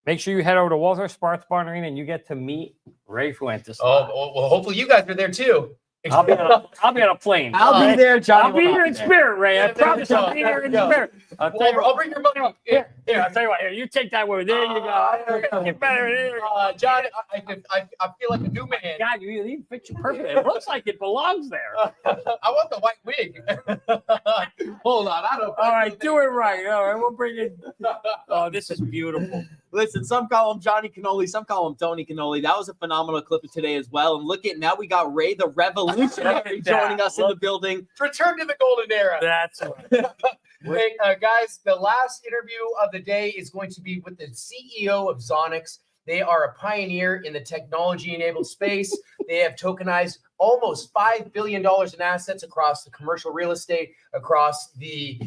Make sure you head over to Walter Sports Bar Arena and you get to meet Ray Fuentes. Oh, well, hopefully you guys are there too. I'll be on a plane. I'll be there, Johnny. I'll be here in spirit, Ray. I promise I'll be here in spirit. I'll bring your money. Here, I'll tell you what. Here, you take that with. There you go. Get better. There. John, I feel like a new man. God, you fit you perfectly. It looks like it belongs there. I want the white wig. Hold on, I don't. All right, do it right. All right, we'll bring it. Oh, this is beautiful. Listen, some call him Johnny Cannoli, some call him Tony Cannoli. That was a phenomenal clip of today as well. And look at now we got Ray the Revolutionary joining us in the building. Return to the golden era. That's right. Hey, guys, the last interview of the day is going to be with the CEO of Zonix. They are a pioneer in the technology-enabled space. They have tokenized almost $5 billion in assets across the commercial real estate, across the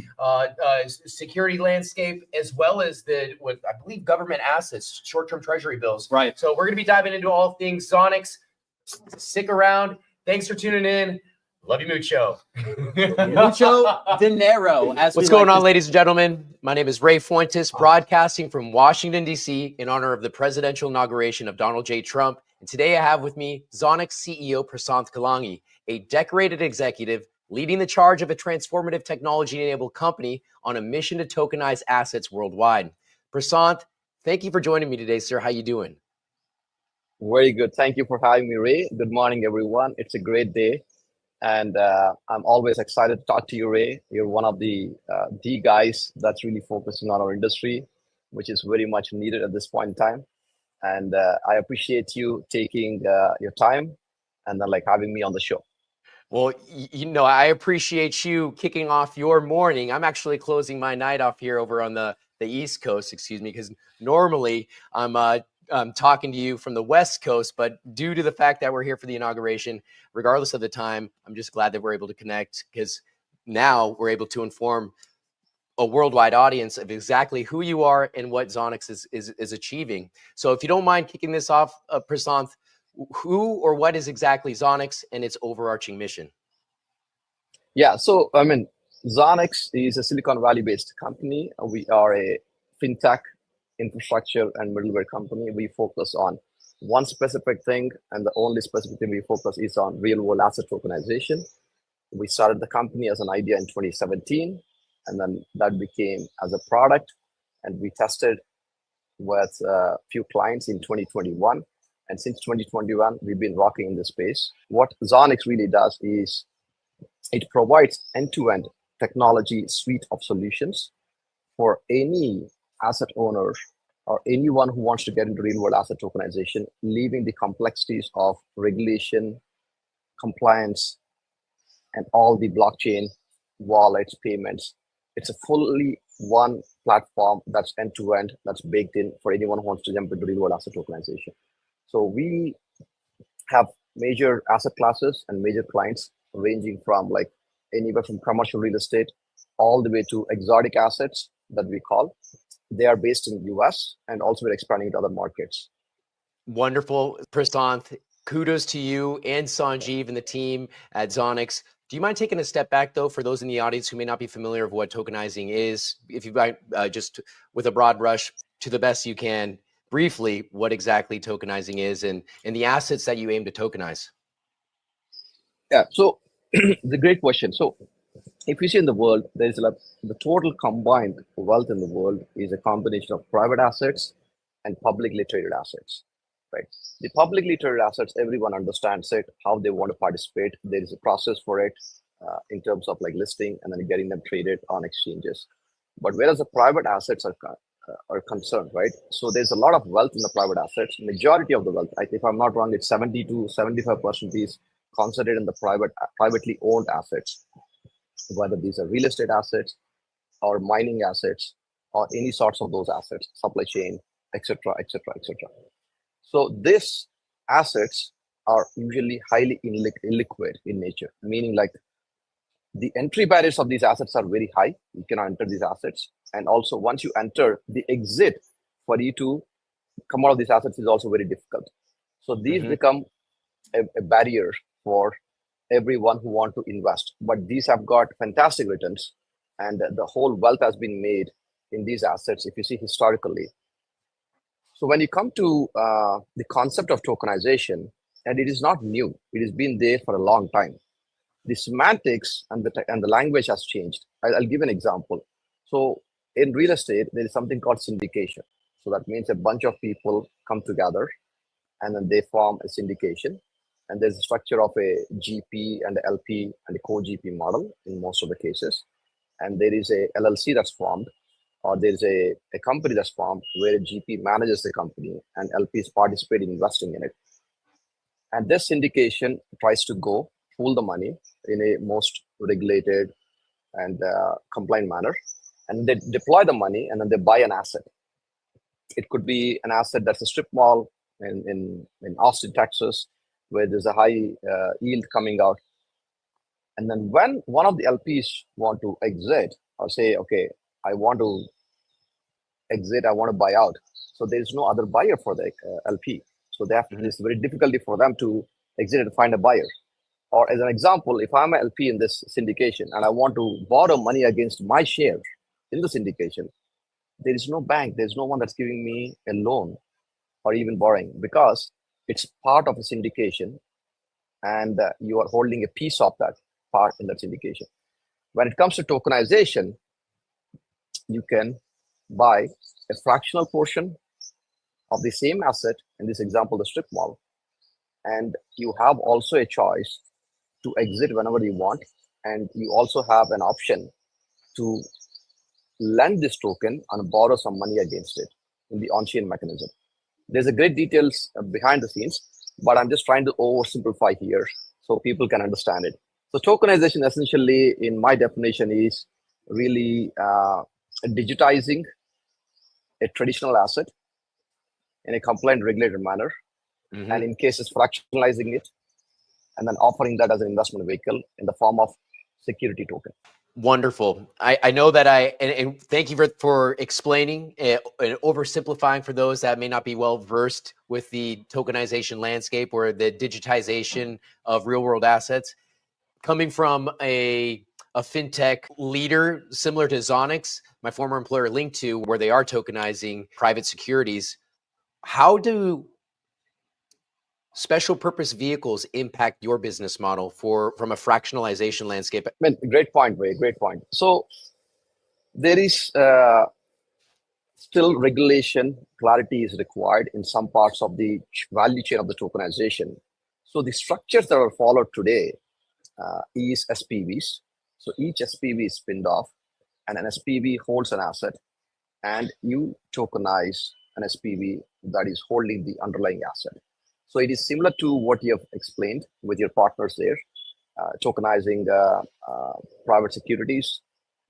security landscape, as well as what I believe government assets, short-term treasury bills. Right. So we're going to be diving into all things Zonix. Stick around. Thanks for tuning in. Love you, mucho. Mucho dinero. What's going on, ladies and gentlemen? My name is Ray Fuentes, broadcasting from Washington, D.C. in honor of the presidential inauguration of Donald J. Trump. And today I have with me Zonix CEO Prasanth Kalangi, a decorated executive leading the charge of a transformative technology-enabled company on a mission to tokenize assets worldwide. Prasanth, thank you for joining me today, sir. How you doing? Very good. Thank you for having me, Ray. Good morning, everyone. It's a great day. And I'm always excited to talk to you, Ray. You're one of the guys that's really focusing on our industry, which is very much needed at this point in time. And I appreciate you taking your time and then having me on the show. Well, I appreciate you kicking off your morning. I'm actually closing my night off here over on the East Coast, because normally I'm talking to you from the West Coast, but due to the fact that we're here for the inauguration, regardless of the time, I'm just glad that we're able to connect, because now we're able to inform a worldwide audience of exactly who you are and what Zonix is achieving. So if you don't mind kicking this off, Prasanth, who or what is exactly Zonix and its overarching mission? Yeah, so Zonix is a Silicon Valley-based company. We are a fintech infrastructure and middleware company. We focus on one specific thing, and the only specific thing we focus is on real-world asset tokenization. We started the company as an idea in 2017, and then that became as a product, and we tested with a few clients in 2021. And since 2021, we've been rocking in this space. What Zonix really does is it provides end-to-end technology suite of solutions for any asset owner or anyone who wants to get into real-world asset tokenization, leaving the complexities of regulation, compliance, and all the blockchain, wallets, payments. It's a fully one platform that's end-to-end, that's baked in for anyone who wants to jump into real-world asset tokenization. So we have major asset classes and major clients ranging from anywhere from commercial real estate all the way to exotic assets that we call. They are based in the US and also we're expanding to other markets. Wonderful, Prasanth. Kudos to you and Sanjeev and the team at Zonix Do you mind taking a step back, though, for those in the audience who may not be familiar with what tokenizing is? If you might just with a broad brush, to the best you can, briefly, what exactly tokenizing is and the assets that you aim to tokenize. Yeah, so the great question. So if you see in the world, there's like the total combined wealth in the world is a combination of private assets and publicly traded assets, right? The publicly traded assets, everyone understands it, how they want to participate. There is a process for it in terms of like listing and then getting them traded on exchanges. But whereas the private assets are concerned, right? So there's a lot of wealth in the private assets. Majority of the wealth, if I'm not wrong, it's 70 to 75% is concentrated in the privately owned assets, whether these are real estate assets or mining assets or any sorts of those assets, supply chain, etc., etc., etc. So these assets are usually highly illiquid in nature, meaning like the entry barriers of these assets are very high. You cannot enter these assets. And also once you enter, the exit for you to come out of these assets is also very difficult. So these become a barrier for everyone who want to invest. But these have got fantastic returns and the whole wealth has been made in these assets if you see historically. So when you come to the concept of tokenization, and it is not new, it has been there for a long time. The semantics and the language has changed. I'll give an example. So in real estate, there is something called syndication. So that means a bunch of people come together and then they form a syndication. And there's a structure of a GP and a LP and a co-GP model in most of the cases. And there is a LLC that's formed, or there's a company that's formed where a GP manages the company and LPs participate in investing in it. And this syndication tries to go pool the money in a most regulated and compliant manner. And they deploy the money and then they buy an asset. It could be an asset that's a strip mall in Austin, Texas, where there's a high yield coming out. And then when one of the LPs want to exit or say, okay, I want to exit, I want to buy out. So there's no other buyer for the LP. So they have to, it's very difficulty for them to exit and find a buyer. Or as an example, if I'm an LP in this syndication and I want to borrow money against my share in the syndication, there is no bank, there's no one that's giving me a loan or even borrowing because it's part of a syndication and you are holding a piece of that part in that syndication. When it comes to tokenization, you can buy a fractional portion of the same asset, in this example, the strip mall, and you have also a choice to exit whenever you want, and you also have an option to lend this token and borrow some money against it in the on-chain mechanism. There's a great details behind the scenes, but I'm just trying to oversimplify here so people can understand it. So tokenization essentially, in my definition, is really digitizing a traditional asset in a compliant regulated manner, and in cases fractionalizing it, and then offering that as an investment vehicle in the form of security token. Wonderful. I know that and thank you for explaining and oversimplifying for those that may not be well versed with the tokenization landscape or the digitization of real world assets. Coming from a fintech leader similar to Zonix, my former employer Link2, where they are tokenizing private securities, how do special purpose vehicles impact your business model from a fractionalization landscape? I mean, great point, Ray. Great point. So there is still regulation, clarity is required in some parts of the value chain of the tokenization. So the structures that are followed today is SPVs. So each SPV is spinned off, and an SPV holds an asset, and you tokenize an SPV that is holding the underlying asset. So it is similar to what you have explained with your partners there, tokenizing private securities.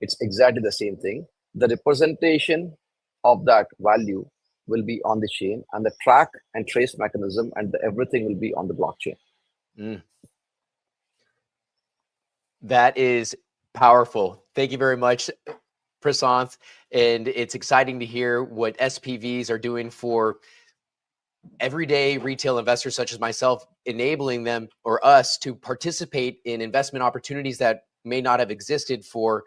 It's exactly the same thing. The representation of that value will be on the chain, and the track and trace mechanism and everything will be on the blockchain. That is powerful. Thank you very much, Prasanth. And it's exciting to hear what SPVs are doing for everyday retail investors such as myself, enabling them or us to participate in investment opportunities that may not have existed for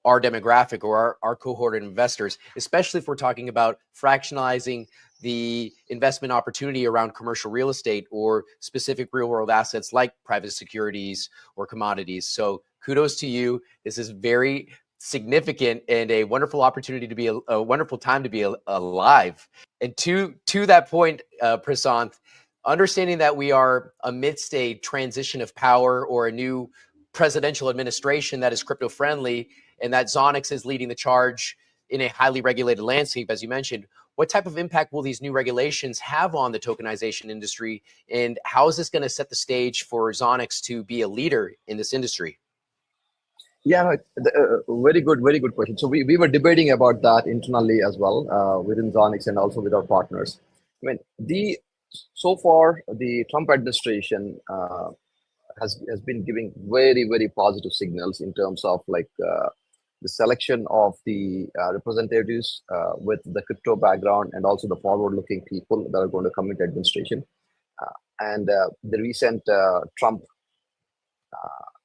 our demographic or our cohort of investors, especially if we're talking about fractionalizing the investment opportunity around commercial real estate or specific real world assets like private securities or commodities. So kudos to you. This is very significant and a wonderful opportunity to be a wonderful time to be alive. And to that point, Prasanth, understanding that we are amidst a transition of power or a new presidential administration that is crypto friendly, and that Zonix is leading the charge in a highly regulated landscape, as you mentioned, what type of impact will these new regulations have on the tokenization industry? And how is this going to set the stage for Zonix to be a leader in this industry? Yeah, very good question. So we were debating about that internally as well within Zonix and also with our partners. I mean, so far the Trump administration has been giving very positive signals in terms of like the selection of the representatives with the crypto background and also the forward-looking people that are going to come into administration. And the recent Trump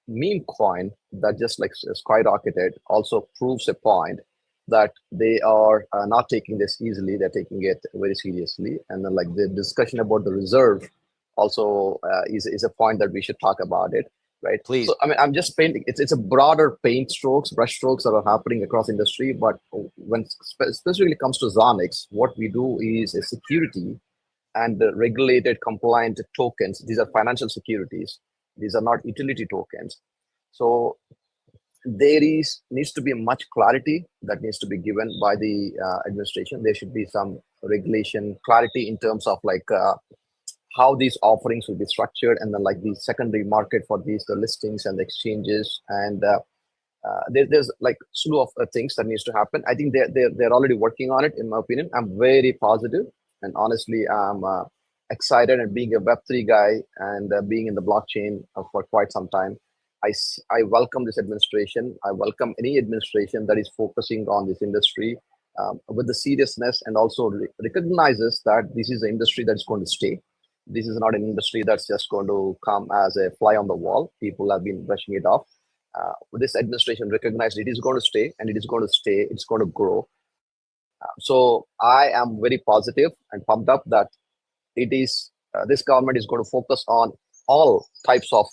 meme coin that just like skyrocketed also proves a point that they are not taking this easily. They're taking it very seriously. And then like the discussion about the reserve also is a point that we should talk about it, right? Please. So I mean, I'm just painting. It's a broader brush strokes that are happening across industry. But when specifically comes to Zonix, what we do is a security and the regulated compliant tokens. These are financial securities. These are not utility tokens. So there needs to be much clarity that needs to be given by the administration. There should be some regulation clarity in terms of like how these offerings will be structured, and then like the secondary market for these, the listings and the exchanges, and there's like slew of things that needs to happen. I think they're already working on it. In my opinion, I'm very positive, and honestly, I'm excited. And being a Web3 guy and being in the blockchain for quite some time, I welcome this administration. I welcome any administration that is focusing on this industry with the seriousness and also recognizes that this is an industry that's going to stay. This is not an industry that's just going to come as a fly on the wall. People have been brushing it off. This administration recognized it is going to stay, and it is going to stay. It's going to grow. So I am very positive and pumped up that it is this government is going to focus on all types of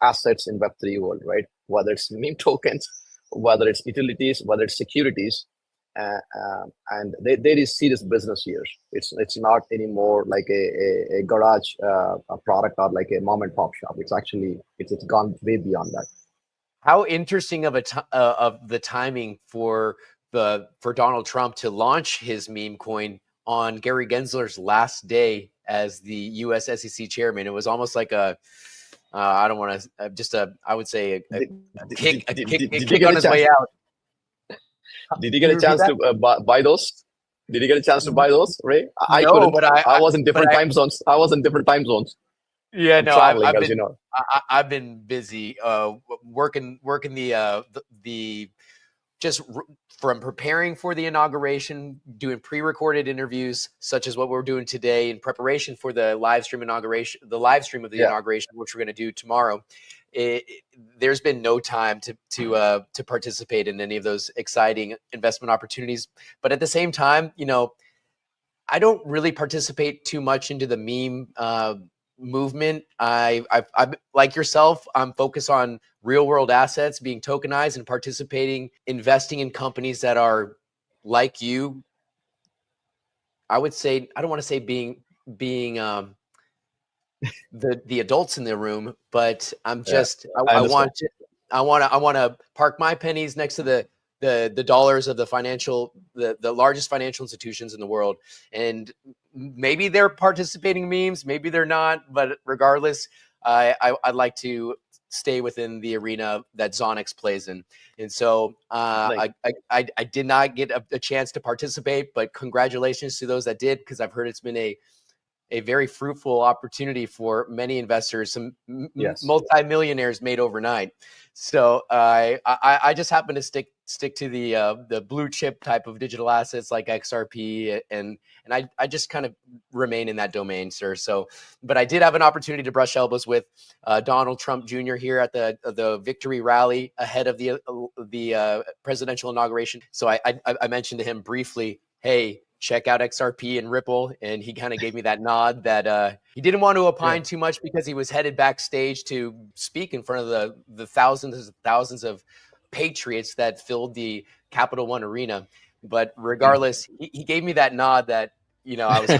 assets in Web3 world, right? Whether it's meme tokens, whether it's utilities, whether it's securities. And there is serious business here. It's not anymore like a garage a product or like a mom and pop shop. It's actually it's gone way beyond that. How interesting of the timing for Donald Trump to launch his meme coin on Gary Gensler's last day as the U.S. SEC chairman. It was almost like a I don't want to just I would say a kick on his way out. Did you get a chance to buy those? Did you get a chance to buy those, Ray? I couldn't. But I was in different time zones. I was in different time zones. Yeah, no, traveling, as you know. I've been busy working the just from preparing for the inauguration, doing pre-recorded interviews such as what we're doing today in preparation for the live stream of the inauguration, which we're going to do tomorrow. There's been no time to participate in any of those exciting investment opportunities. But at the same time, you know, I don't really participate too much into the meme movement. I like yourself, I'm focused on real world assets being tokenized and participating, investing in companies that are like you. I would say, I don't want to say being the adults in the room, but I'm just I want to park my pennies next to the dollars of the largest financial institutions in the world. And maybe they're participating in memes, maybe they're not, but regardless, I'd like to stay within the arena that Zonix plays in. And so I did not get a chance to participate, but congratulations to those that did, because I've heard it's been a very fruitful opportunity for many investors, some multi-millionaires made overnight. So I just happen to stick stick to the blue chip type of digital assets like XRP, and I just kind of remain in that domain, sir. So, but I did have an opportunity to brush elbows with Donald Trump Jr. here at the victory rally ahead of the presidential inauguration. So I mentioned to him briefly, hey, check out XRP and Ripple, and he kind of gave me that nod that he didn't want to opine too much because he was headed backstage to speak in front of the thousands of patriots that filled the Capital One arena. But regardless, he gave me that nod that, you know, I was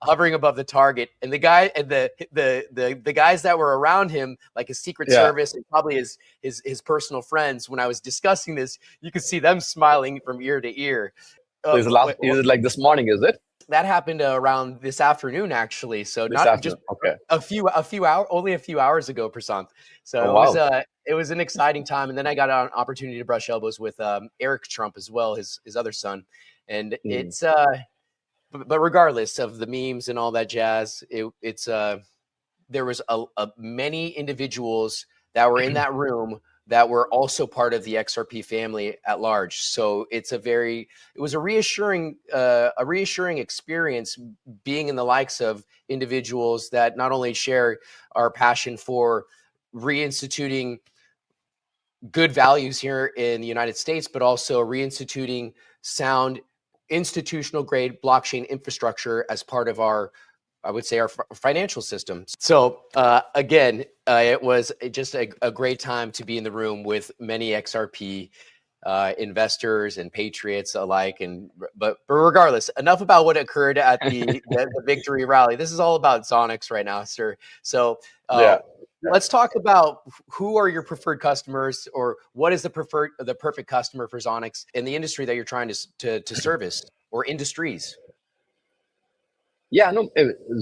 hovering above the target, and the guy and the guys that were around him, like his Secret Service and probably his personal friends, when I was discussing this, you could see them smiling from ear to ear. So is it like this morning, is it? That happened around this afternoon, actually. So this afternoon. Okay. Only a few hours ago, Prasant. So it was an exciting time. And then I got an opportunity to brush elbows with Eric Trump as well, his other son. And it's but regardless of the memes and all that jazz, it's there was many individuals that were in that room that were also part of the XRP family at large. So it was a reassuring experience being in the likes of individuals that not only share our passion for reinstituting good values here in the United States, but also reinstituting sound institutional grade blockchain infrastructure as part of our, I would say, our financial system. So again, it was just a great time to be in the room with many XRP investors and patriots alike. But regardless, enough about what occurred at the victory rally. This is all about Zonix right now, sir. So let's talk about who are your preferred customers, or what is the perfect customer for Zonix in the industry that you're trying to service, or industries. Yeah, no,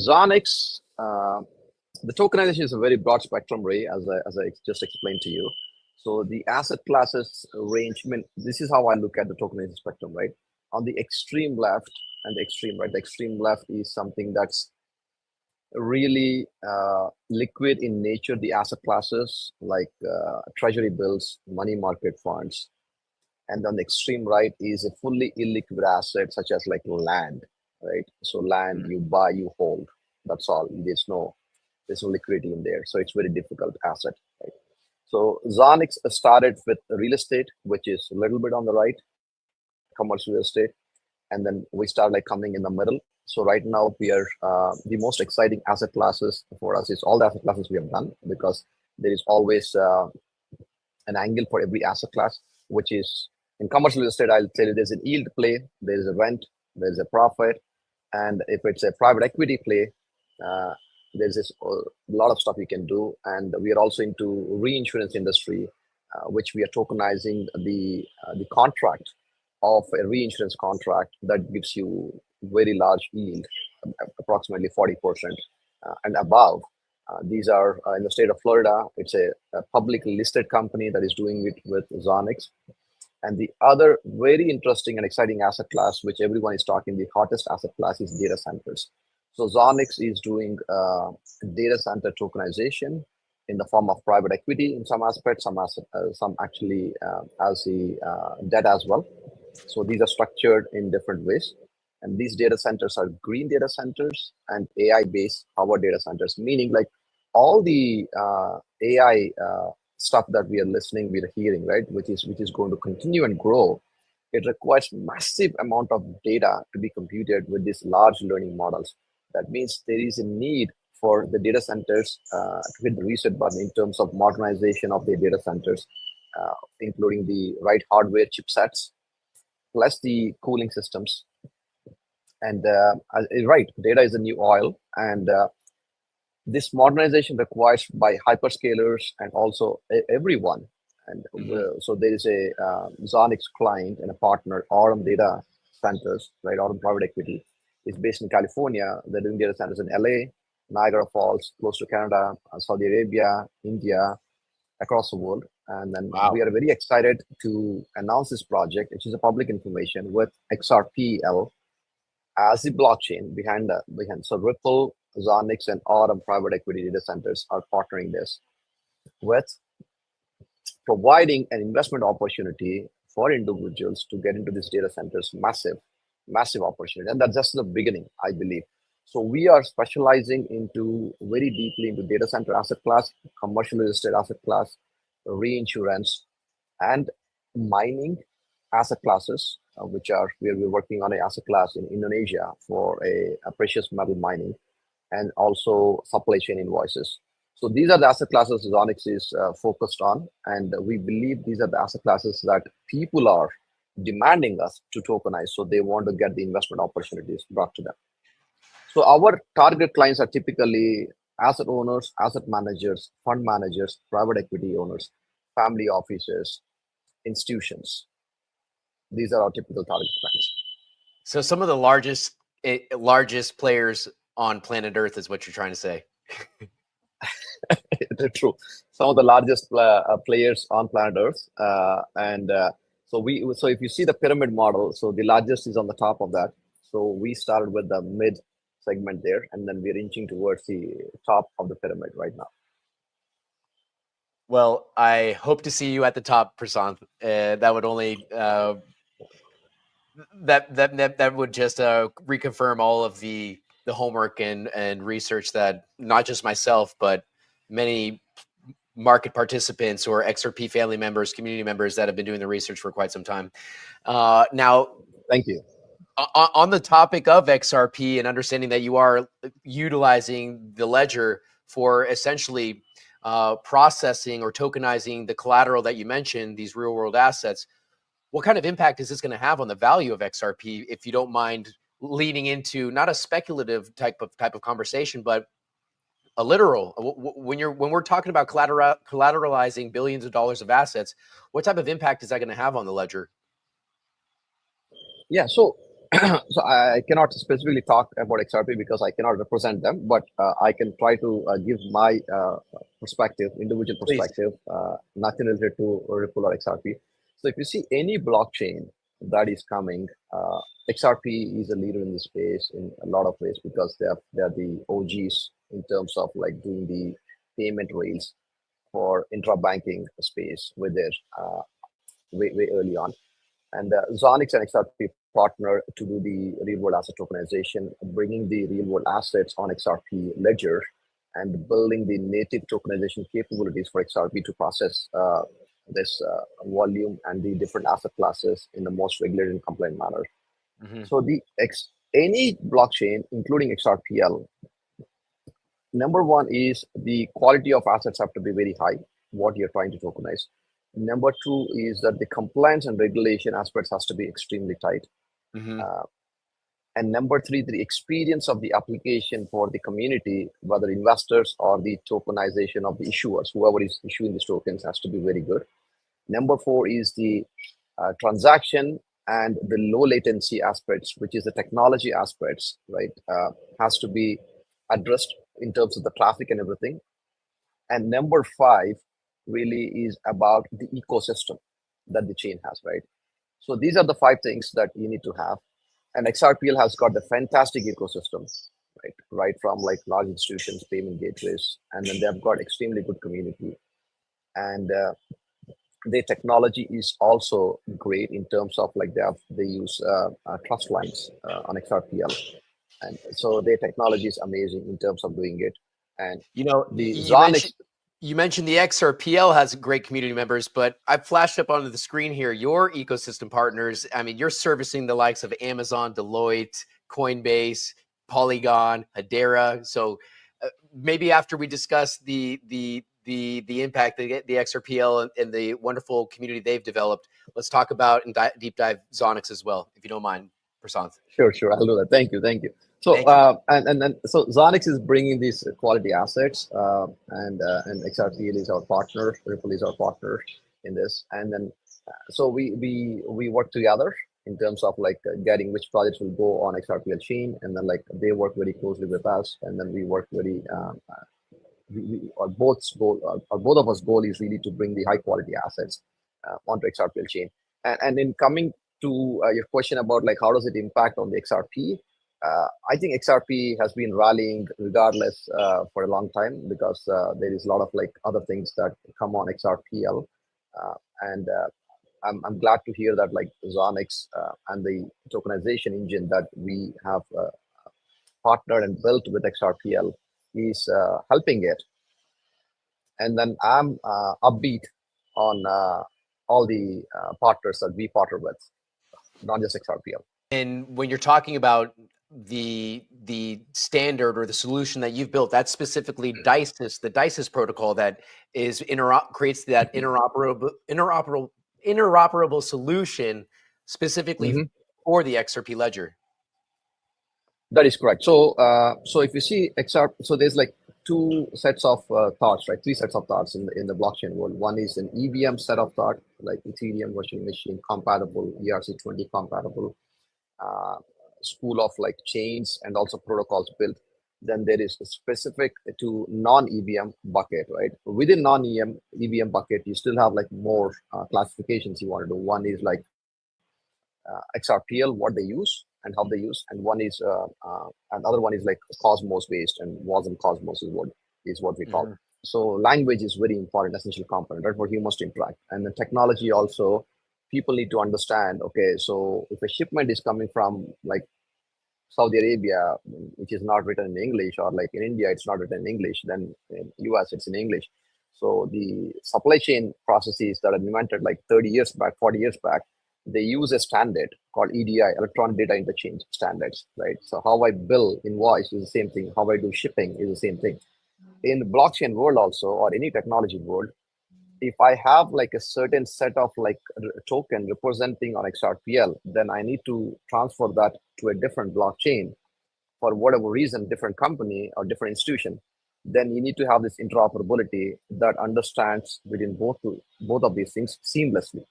Zonix, the tokenization is a very broad spectrum, Ray, as I just explained to you. So the asset classes range, I mean, this is how I look at the tokenization spectrum, right? On the extreme left and the extreme right, the extreme left is something that's really liquid in nature, the asset classes like treasury bills, money market funds. And on the extreme right is a fully illiquid asset such as like land, right? So land, you buy, you hold. That's all. There's no liquidity in there. So it's very difficult asset, right? So Zonix started with real estate, which is a little bit on the right, commercial real estate. And then we start like coming in the middle. So right now we are, the most exciting asset classes for us is all the asset classes we have done, because there is always an angle for every asset class, which is in commercial real estate, I'll tell you there's a yield play, there's a rent, there's a profit. And if it's a private equity play, there's a lot of stuff you can do. And we are also into reinsurance industry, which we are tokenizing the contract of a reinsurance contract that gives you very large yield, approximately 40% and above. These are in the state of Florida. It's a publicly listed company that is doing it with Zonix. And the other very interesting and exciting asset class, which everyone is talking, the hottest asset class, is data centers. So Zonix is doing data center tokenization in the form of private equity in some aspects, some actually as the debt as well. So these are structured in different ways. And these data centers are green data centers and AI-based power data centers, meaning like all the AI stuff that we are hearing, right, which is going to continue and grow. It requires massive amount of data to be computed with these large learning models. That means there is a need for the data centers to hit the reset button in terms of modernization of their data centers, including the right hardware chipsets, plus the cooling systems. And right, data is the new oil, and this modernization requires by hyperscalers and also everyone. And so there is a Zonix client and a partner, Aurum Data Centers, right? Aurum Private Equity is based in California. They're doing data centers in LA, Niagara Falls, close to Canada, Saudi Arabia, India, across the world. And then we are very excited to announce this project, which is a public information, with XRPL as the blockchain behind. So Ripple, Zonix, and Aurum Private Equity Data Centers are partnering this with providing an investment opportunity for individuals to get into these data centers, massive opportunity. And that's just the beginning, I believe. So we are specializing into very deeply into data center asset class, commercial real estate asset class, reinsurance, and mining asset classes, which are where we're working on an asset class in Indonesia for a precious metal mining, and also supply chain invoices. So these are the asset classes Zonix is focused on, and we believe these are the asset classes that people are demanding us to tokenize. So they want to get the investment opportunities brought to them. So our target clients are typically asset owners, asset managers, fund managers, private equity owners, family offices, institutions. These are our typical target clients. So some of the largest players on planet Earth is what you're trying to say. True. Some of the largest players on planet Earth, so if you see the pyramid model, so the largest is on the top of that. So we started with the mid segment there, and then we're inching towards the top of the pyramid right now. Well, I hope to see you at the top, Prasanth. That would only that would just reconfirm all of the homework and research that not just myself, but many market participants or XRP family members, community members that have been doing the research for quite some time. Now, thank you. On the topic of XRP and understanding that you are utilizing the ledger for essentially processing or tokenizing the collateral that you mentioned, these real world assets, what kind of impact is this going to have on the value of XRP, if you don't mind leaning into not a speculative type of conversation, but a literal, when we're talking about collateralizing billions of dollars of assets, what type of impact is that going to have on the ledger? Yeah, so so I cannot specifically talk about XRP because I cannot represent them, but I can try to give my perspective, individual perspective, nothing related to Ripple or XRP. So if you see any blockchain that is coming, XRP is a leader in this space in a lot of ways because they're the OGs in terms of like doing the payment rails for intra-banking space with their way early on. And Zonix and XRP partner to do the real-world asset tokenization, bringing the real-world assets on XRP ledger and building the native tokenization capabilities for XRP to process this volume and the different asset classes in the most regulated and compliant manner. Mm-hmm. So any blockchain, including XRPL, number one is the quality of assets have to be very high, what you're trying to tokenize. Number two is that the compliance and regulation aspects has to be extremely tight. Mm-hmm. And number three, the experience of the application for the community, whether investors or the tokenization of the issuers, whoever is issuing these tokens, has to be very good. Number four is the transaction and the low latency aspects, which is the technology aspects, right? Has to be addressed in terms of the traffic and everything. And number five really is about the ecosystem that the chain has, right? So these are the five things that you need to have. And XRPL has got the fantastic ecosystem, right from like large institutions, payment gateways, and then they've got extremely good community. And their technology is also great in terms of like they use trust lines on XRPL. And so their technology is amazing in terms of doing it. And the Zonix. You mentioned the XRPL has great community members, but I flashed up onto the screen here your ecosystem partners. I mean, you're servicing the likes of Amazon, Deloitte, Coinbase, Polygon, Hedera. So maybe after we discuss the impact the XRPL and the wonderful community they've developed, let's talk about and deep dive Zonix as well, if you don't mind, Prasanth. Sure, I'll do that. Thank you. So so Zonix is bringing these quality assets, and XRPL is our partner, Ripple is our partner in this, and then so we work together in terms of like getting which projects will go on XRPL chain, and then like they work very closely with us, and then we work very. Both of us goal is really to bring the high quality assets onto XRPL chain, and in coming to your question about like how does it impact on the XRP. I think XRP has been rallying regardless for a long time because there is a lot of like other things that come on XRPL, and I'm glad to hear that like Zonix and the tokenization engine that we have partnered and built with XRPL is helping it. And then I'm upbeat on all the partners that we partner with, not just XRPL. And when you're talking about the standard or the solution that you've built, that's specifically DICES, the DICES protocol that is creates that interoperable solution specifically for the XRP ledger. That is correct. So, so if you see XRP, so there's like two sets of thoughts, right? Three sets of thoughts in the blockchain world. One is an EVM set of thought, like Ethereum virtual machine compatible, ERC20 compatible, school of like chains and also protocols built. Then there is specific to non-EVM bucket, right? Within non-EVM bucket, you still have like more classifications you want to do. One is like XRPL, what they use and how they use, and one is another one is like Cosmos based, and wasn't Cosmos is what we call. So language is very important, essential component, right, for humans to interact. And the technology also, people need to understand, okay, so if a shipment is coming from like Saudi Arabia, which is not written in English, or like in India, it's not written in English, then in US, it's in English. So the supply chain processes that are invented like 30 years back, 40 years back, they use a standard called EDI, Electronic Data Interchange Standards, right? So how I bill invoice is the same thing. How I do shipping is the same thing. In the blockchain world also, or any technology world, if I have like a certain set of like token representing on XRPL, then I need to transfer that to a different blockchain for whatever reason, different company or different institution. Then you need to have this interoperability that understands within both of these things seamlessly,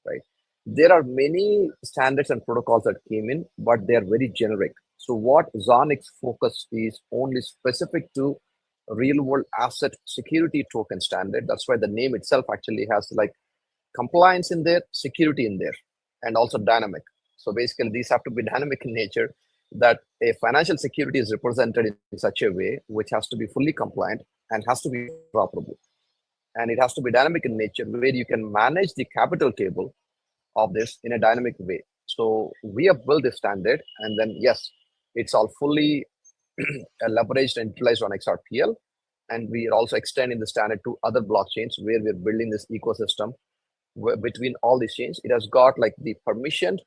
right? There are many standards and protocols that came in, but they are very generic. So what Zonix focus is only specific to real world asset security token standard. That's why the name itself actually has like compliance in there, security in there, and also dynamic. So basically these have to be dynamic in nature, that a financial security is represented in such a way which has to be fully compliant and has to be interoperable. And it has to be dynamic in nature, where you can manage the capital table of this in a dynamic way. So we have built this standard, and then yes, it's all fully leveraged and utilized on XRPL. And we are also extending the standard to other blockchains, where we're building this ecosystem between all these chains. It has got like the permissioned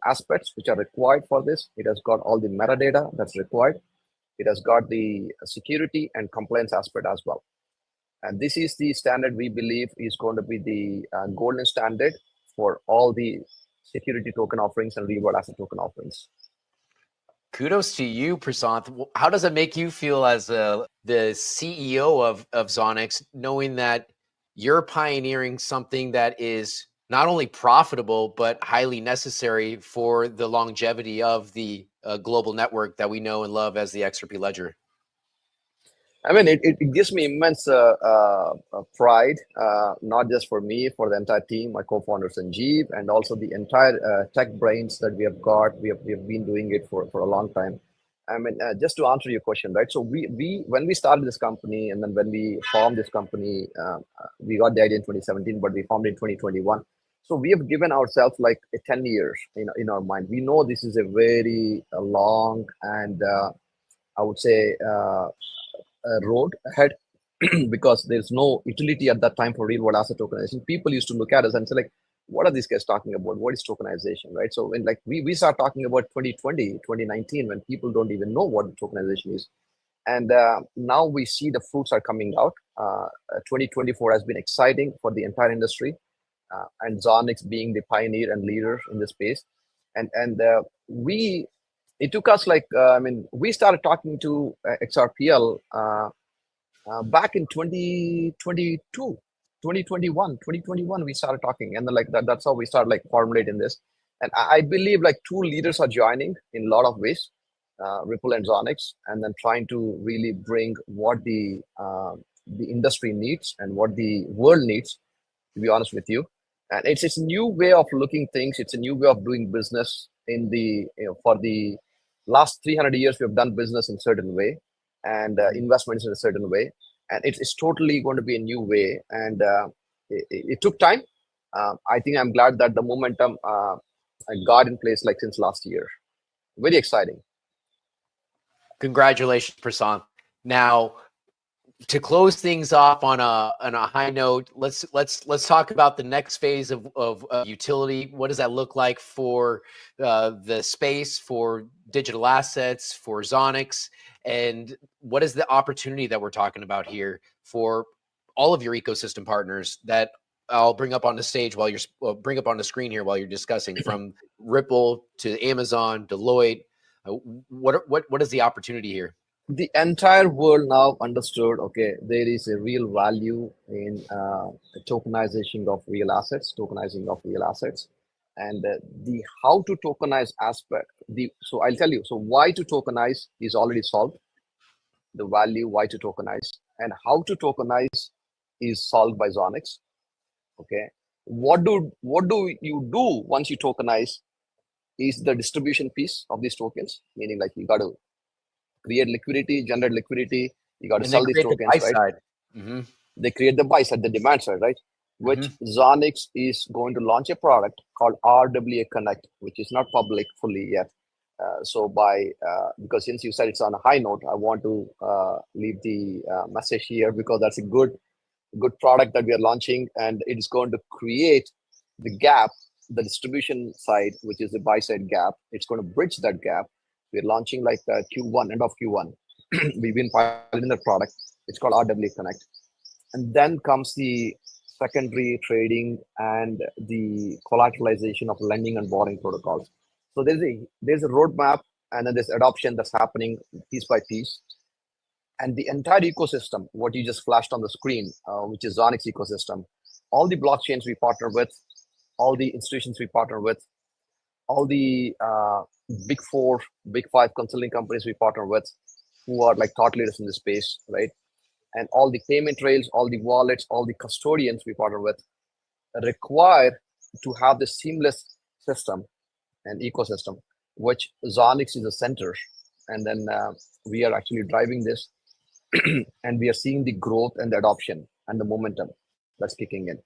aspects which are required for this. It has got all the metadata that's required. It has got the security and compliance aspect as well. And this is the standard we believe is going to be the golden standard for all the security token offerings and real world asset token offerings. Kudos to you, Prasanth. How does it make you feel as the CEO of Zonix, knowing that you're pioneering something that is not only profitable, but highly necessary for the longevity of the global network that we know and love as the XRP Ledger? I mean, it gives me immense pride, not just for me, for the entire team, my co-founder Sanjeev, and also the entire tech brains that we have got. We have been doing it for a long time. I mean, just to answer your question, right? So we when we started this company, and then when we formed this company, we got the idea in 2017, but we formed it in 2021. So we have given ourselves like 10 years in our mind. We know this is a very long and I would say road ahead because there's no utility at that time for real world asset tokenization. People used to look at us and say like, what are these guys talking about? What is tokenization, right? So when like we start talking about 2020, 2019, when people don't even know what tokenization is. And now we see the fruits are coming out. 2024 has been exciting for the entire industry, and Zonix being the pioneer and leader in this space. And it took us like, I mean, we started talking to XRPL back in 2022, 2021, we started talking. And then like that's how we started like formulating this. And I believe like two leaders are joining in a lot of ways, Ripple and Zonix, and then trying to really bring what the industry needs and what the world needs, to be honest with you. And it's a new way of looking things. It's a new way of doing business in the, for the last 300 years, we have done business in a certain way and investments in a certain way. And it's totally going to be a new way. And it took time, I think I'm glad that the momentum got in place like since last year. Very exciting. Congratulations, Prasant. Now, to close things off on a high note, let's talk about the next phase of utility. What does that look like for the space, for digital assets, for Zonix, and what is the opportunity that we're talking about here for all of your ecosystem partners that I'll bring up on the stage while you're bring up on the screen here while you're discussing, from Ripple to Amazon, Deloitte. What is the opportunity here? The entire world now understood, okay, there is a real value in tokenization of real assets, and the how to tokenize aspect. So I'll tell you. So why to tokenize is already solved. The value why to tokenize, and how to tokenize is solved by Zonix. Okay, what do you do once you tokenize is the distribution piece of these tokens, meaning like you got to create liquidity, generate liquidity. You got to sell these tokens, right? Side. Mm-hmm. They create the buy side, the demand side, right? Which Zonix is going to launch a product called RWA Connect, which is not public fully yet. So because since you said it's on a high note, I want to leave the message here, because that's a good product that we are launching, and it is going to create the gap, the distribution side, which is the buy side gap. It's going to bridge that gap. We're launching like Q1, end of Q1. We've been piloting the product. It's called RWA Connect. And then comes the secondary trading and the collateralization of lending and borrowing protocols. So there's a roadmap, and then there's adoption that's happening piece by piece. And the entire ecosystem, what you just flashed on the screen, which is Zonix ecosystem, all the blockchains we partner with, all the institutions we partner with, all the big four, big five consulting companies we partner with, who are like thought leaders in this space, right? And all the payment rails, all the wallets, all the custodians we partner with, require to have the seamless system and ecosystem, which Zonix is the center. And then we are actually driving this, and we are seeing the growth and the adoption and the momentum that's kicking in.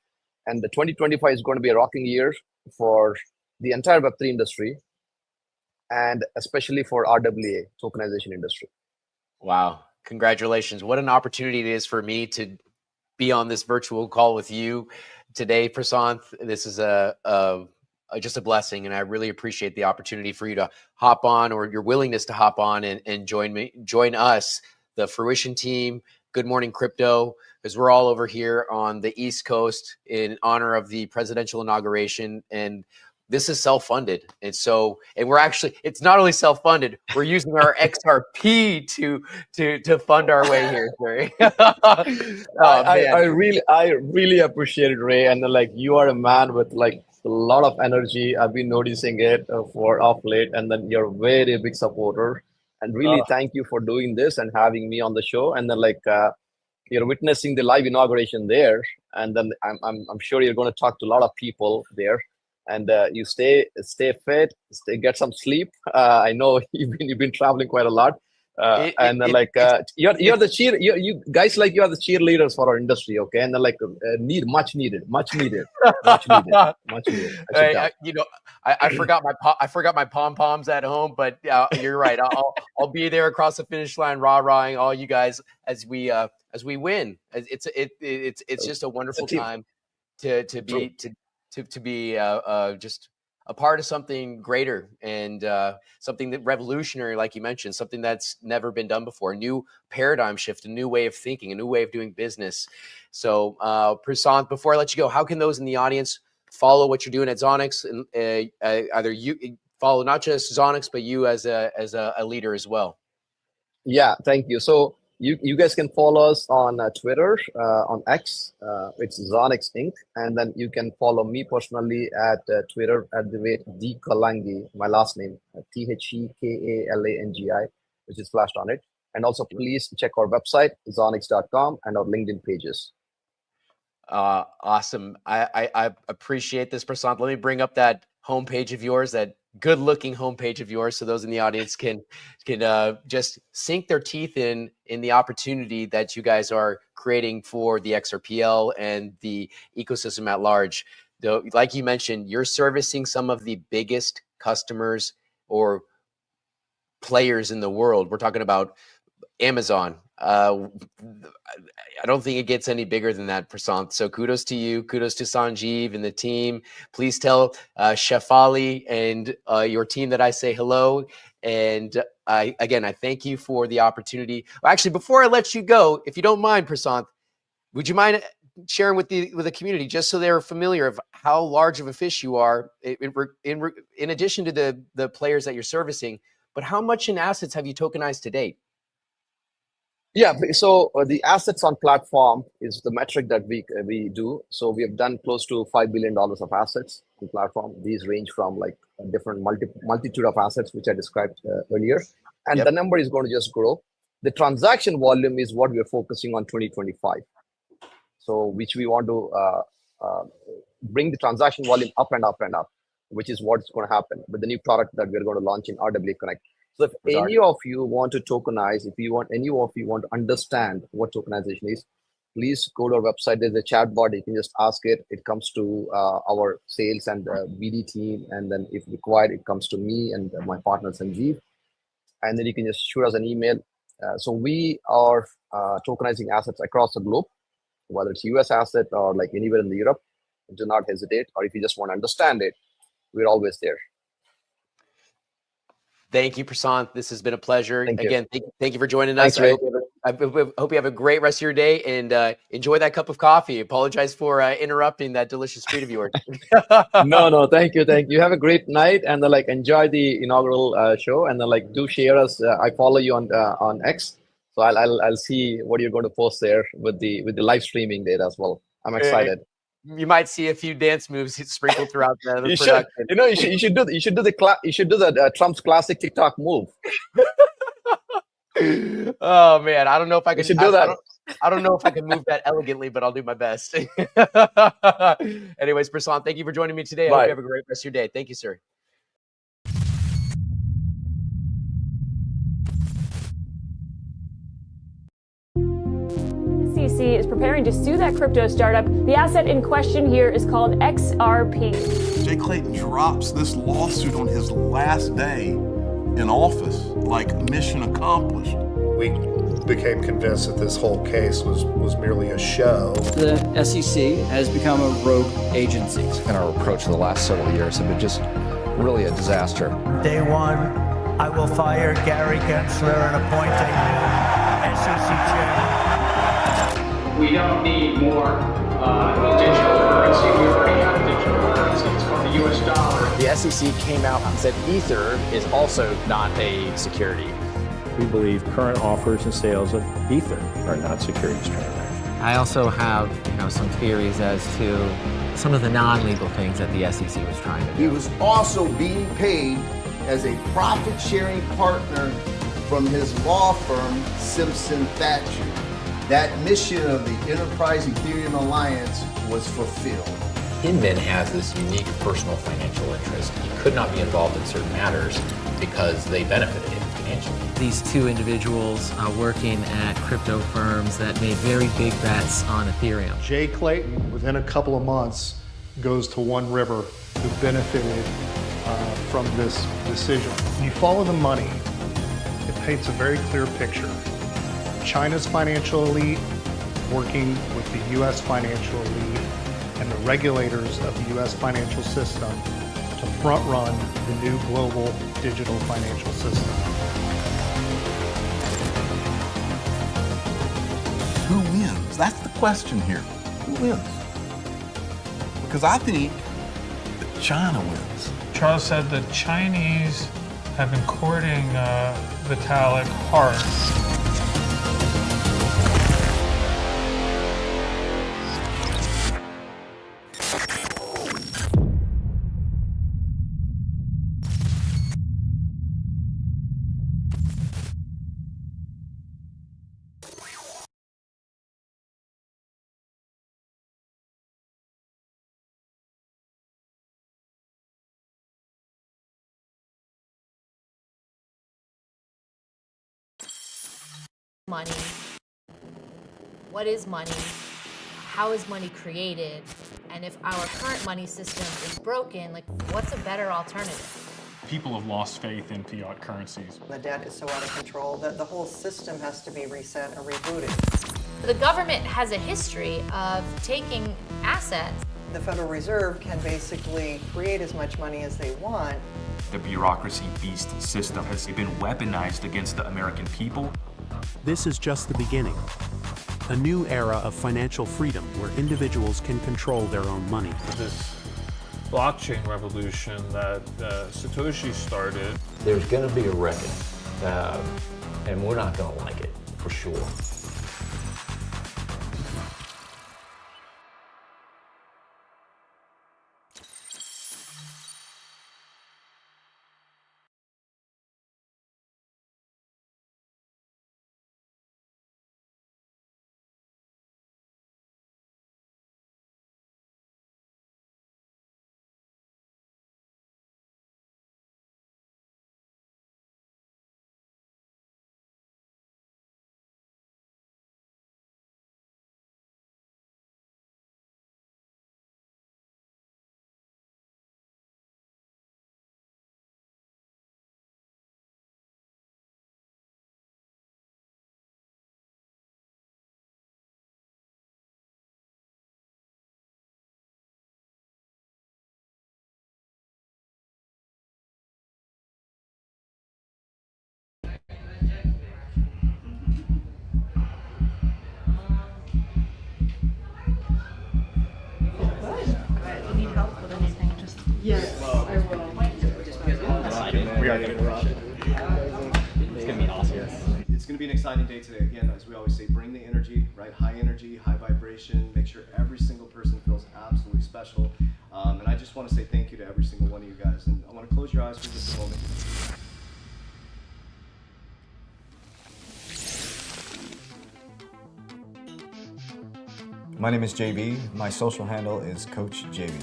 And the 2025 is going to be a rocking year for the entire Web3 industry, and especially for RWA tokenization industry. Wow. Congratulations. What an opportunity it is for me to be on this virtual call with you today, Prasant. This is just a blessing, and I really appreciate the opportunity for you to hop on, or your willingness to hop on and join us, the Fruition team, Good Morning Crypto, because we're all over here on the East Coast in honor of the presidential inauguration. And this is self-funded. And we're actually, it's not only self-funded, we're using our XRP to fund our way here, Ray. I really appreciate it, Ray. And like, you are a man with like a lot of energy. I've been noticing it for off late, and then you're a very big supporter. And really, thank you for doing this and having me on the show. And then like, you're witnessing the live inauguration there, and then I'm sure you're going to talk to a lot of people there. And you stay fit, get some sleep. I know you've been traveling quite a lot, and then like you're the you guys, like, you are the cheerleaders for our industry, okay? And then like much needed. I forgot my pom poms at home, but you're right. I'll be there across the finish line, rah-rahing all you guys as we win. It's just a wonderful time to be just a part of something greater, and something that revolutionary, like you mentioned, something that's never been done before, a new paradigm shift, a new way of thinking, a new way of doing business. So Prasant, before I let you go, how can those in the audience follow what you're doing at Zonix, and either you follow not just Zonix, but you as a leader as well? Yeah, thank you. So you guys can follow us on Twitter, on X. It's Zonix Inc. And then you can follow me personally at Twitter at @DKalangi, my last name, THEKALANGI, which is flashed on it. And also, please check our website, zonix.com, and our LinkedIn pages. Awesome. I appreciate this, Prasant. Let me bring up that homepage of yours, that good-looking homepage of yours, so those in the audience can just sink their teeth in the opportunity that you guys are creating for the XRPL and the ecosystem at large. though, like you mentioned, you're servicing some of the biggest customers or players in the world. We're talking about Amazon. I don't think it gets any bigger than that, Prasant. So kudos to you. Kudos to Sanjeev and the team. Please tell Shefali and your team that I say hello. And I thank you for the opportunity. Actually, before I let you go, if you don't mind, Prasant, would you mind sharing with the community, just so they're familiar of how large of a fish you are, in addition to the players that you're servicing, but how much in assets have you tokenized to date? Yeah, so the assets on platform is the metric that we do. So we have done close to $5 billion of assets on platform. These range from like a different multitude of assets, which I described earlier. And the number is going to just grow. The transaction volume is what we're focusing on 2025. So which we want to bring the transaction volume up and up and up, which is what's going to happen with the new product that we're going to launch in RWA Connect. So if any of you want to tokenize, any of you want to understand what tokenization is, please go to our website. There's a chat bot. You can just ask it. It comes to our sales and BD team. And then if required, it comes to me and my partner, Sanjeev. And then you can just shoot us an email. So we are tokenizing assets across the globe, whether it's US asset or like anywhere in Europe. Do not hesitate. Or if you just want to understand it, we're always there. Thank you, Prasant. This has been a pleasure. Thank you. Thank you for joining Thanks, us. Ray. I hope you have a great rest of your day, and enjoy that cup of coffee. Apologize for interrupting that delicious treat of yours. No, thank you. You have a great night, and then enjoy the inaugural show, and then do share us. I follow you on X, so I'll see what you're going to post there with the live streaming there as well. I'm excited. You might see a few dance moves sprinkled throughout the You production. should. You should do the Trump's classic TikTok move. Oh man, I don't know if I can do that. I don't know if I can move that elegantly, but I'll do my best. Anyways, Prasant, thank you for joining me today. I hope you have a great rest of your day. Thank you, sir. SEC is preparing to sue that crypto startup. The asset in question here is called XRP. Jay Clayton drops this lawsuit on his last day in office, like mission accomplished. We became convinced that this whole case was merely a show. The SEC has become a rogue agency. And our approach in the last several years have been just really a disaster. Day one, I will fire Gary Gensler and appoint a new SEC chairman. We don't need more digital currency. We already have digital currency. It's called the US dollar. The SEC came out and said Ether is also not a security. We believe current offers and sales of Ether are not securities transactions. I also have some theories as to some of the non-legal things that the SEC was trying to do. He was also being paid as a profit-sharing partner from his law firm, Simpson Thacher. That mission of the Enterprise Ethereum Alliance was fulfilled. Hinman has this unique personal financial interest. He could not be involved in certain matters because they benefited him financially. These two individuals are working at crypto firms that made very big bets on Ethereum. Jay Clayton, within a couple of months, goes to One River, who benefited from this decision. When you follow the money, it paints a very clear picture. China's financial elite working with the U.S. financial elite and the regulators of the U.S. financial system to front run the new global digital financial system. Who wins? That's the question here. Who wins? Because I think that China wins. Charles said the Chinese have been courting Vitalik hard. Money. What is money? how is money created? And if our current money system is broken, like what's a better alternative? People have lost faith in fiat currencies. The debt is so out of control that the whole system has to be reset or rebooted. The government has a history of taking assets. The Federal Reserve can basically create as much money as they want. The bureaucracy beast system has been weaponized against the American people. This is just the beginning. A new era of financial freedom where individuals can control their own money. This blockchain revolution that Satoshi started. There's going to be a reckoning, and we're not going to like it, for sure. Yes, I will. We are going to rush it. It's going to be awesome. It's going to be an exciting day today. Again, as we always say, bring the energy, right? High energy, high vibration. Make sure every single person feels absolutely special. And I just want to say thank you to every single one of you guys. And I want to close your eyes for just a moment. My name is JB. My social handle is Coach JB.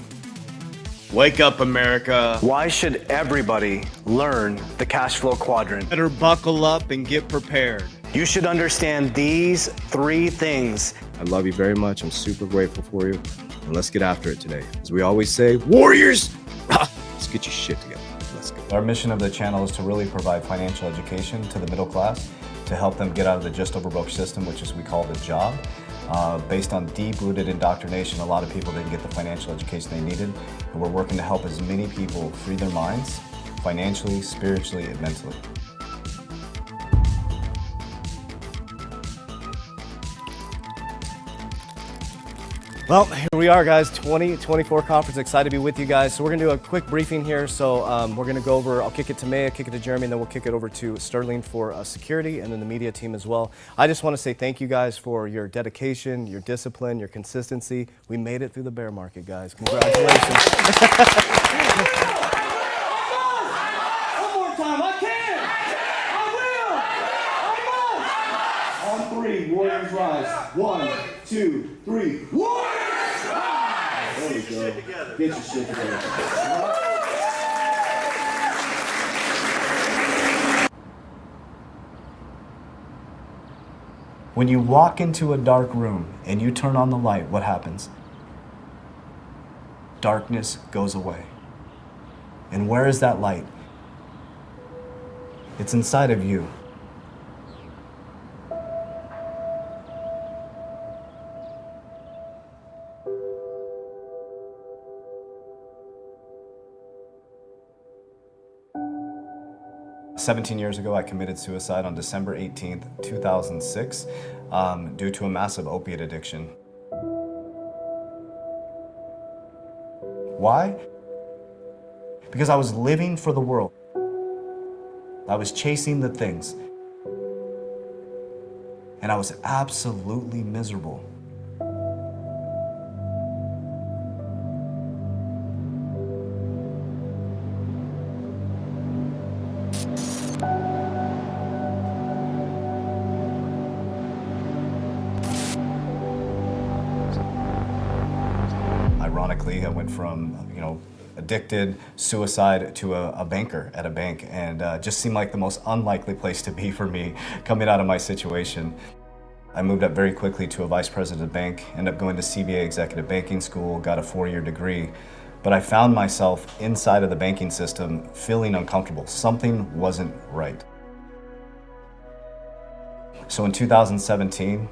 Wake up, America. Why should everybody learn the cash flow quadrant? Better buckle up and get prepared. You should understand these 3 things. I love you very much. I'm super grateful for you. And let's get after it today. As we always say, warriors, let's get your shit together. Let's go. Our mission of the channel is to really provide financial education to the middle class, to help them get out of the just over broke system, which is we call the job. Based on deep-rooted indoctrination, a lot of people didn't get the financial education they needed, and we're working to help as many people free their minds, financially, spiritually, and mentally. Well, here we are, guys, 2024 conference. Excited to be with you guys. So we're gonna do a quick briefing here. So we're gonna go over, I'll kick it to Maya, kick it to Jeremy, and then we'll kick it over to Sterling for security, and then the media team as well. I just wanna say thank you guys for your dedication, your discipline, your consistency. We made it through the bear market, guys. Congratulations. One more time, I can! I will! I must! On 3, warriors rise. 1, 2, 3, warriors rise! There we go. Get your shit together. When you walk into a dark room and you turn on the light, what happens? Darkness goes away. And where is that light? It's inside of you. "17 years ago, I committed suicide on December 18th, 2006, due to a massive opiate addiction. Why? Because I was living for the world. I was chasing the things. And I was absolutely miserable. Ironically, I went from, addicted, suicide to a banker at a bank, and just seemed like the most unlikely place to be for me coming out of my situation. I moved up very quickly to a vice president of bank, ended up going to CBA Executive Banking School, got a 4-year degree. But I found myself inside of the banking system feeling uncomfortable. Something wasn't right. So in 2017,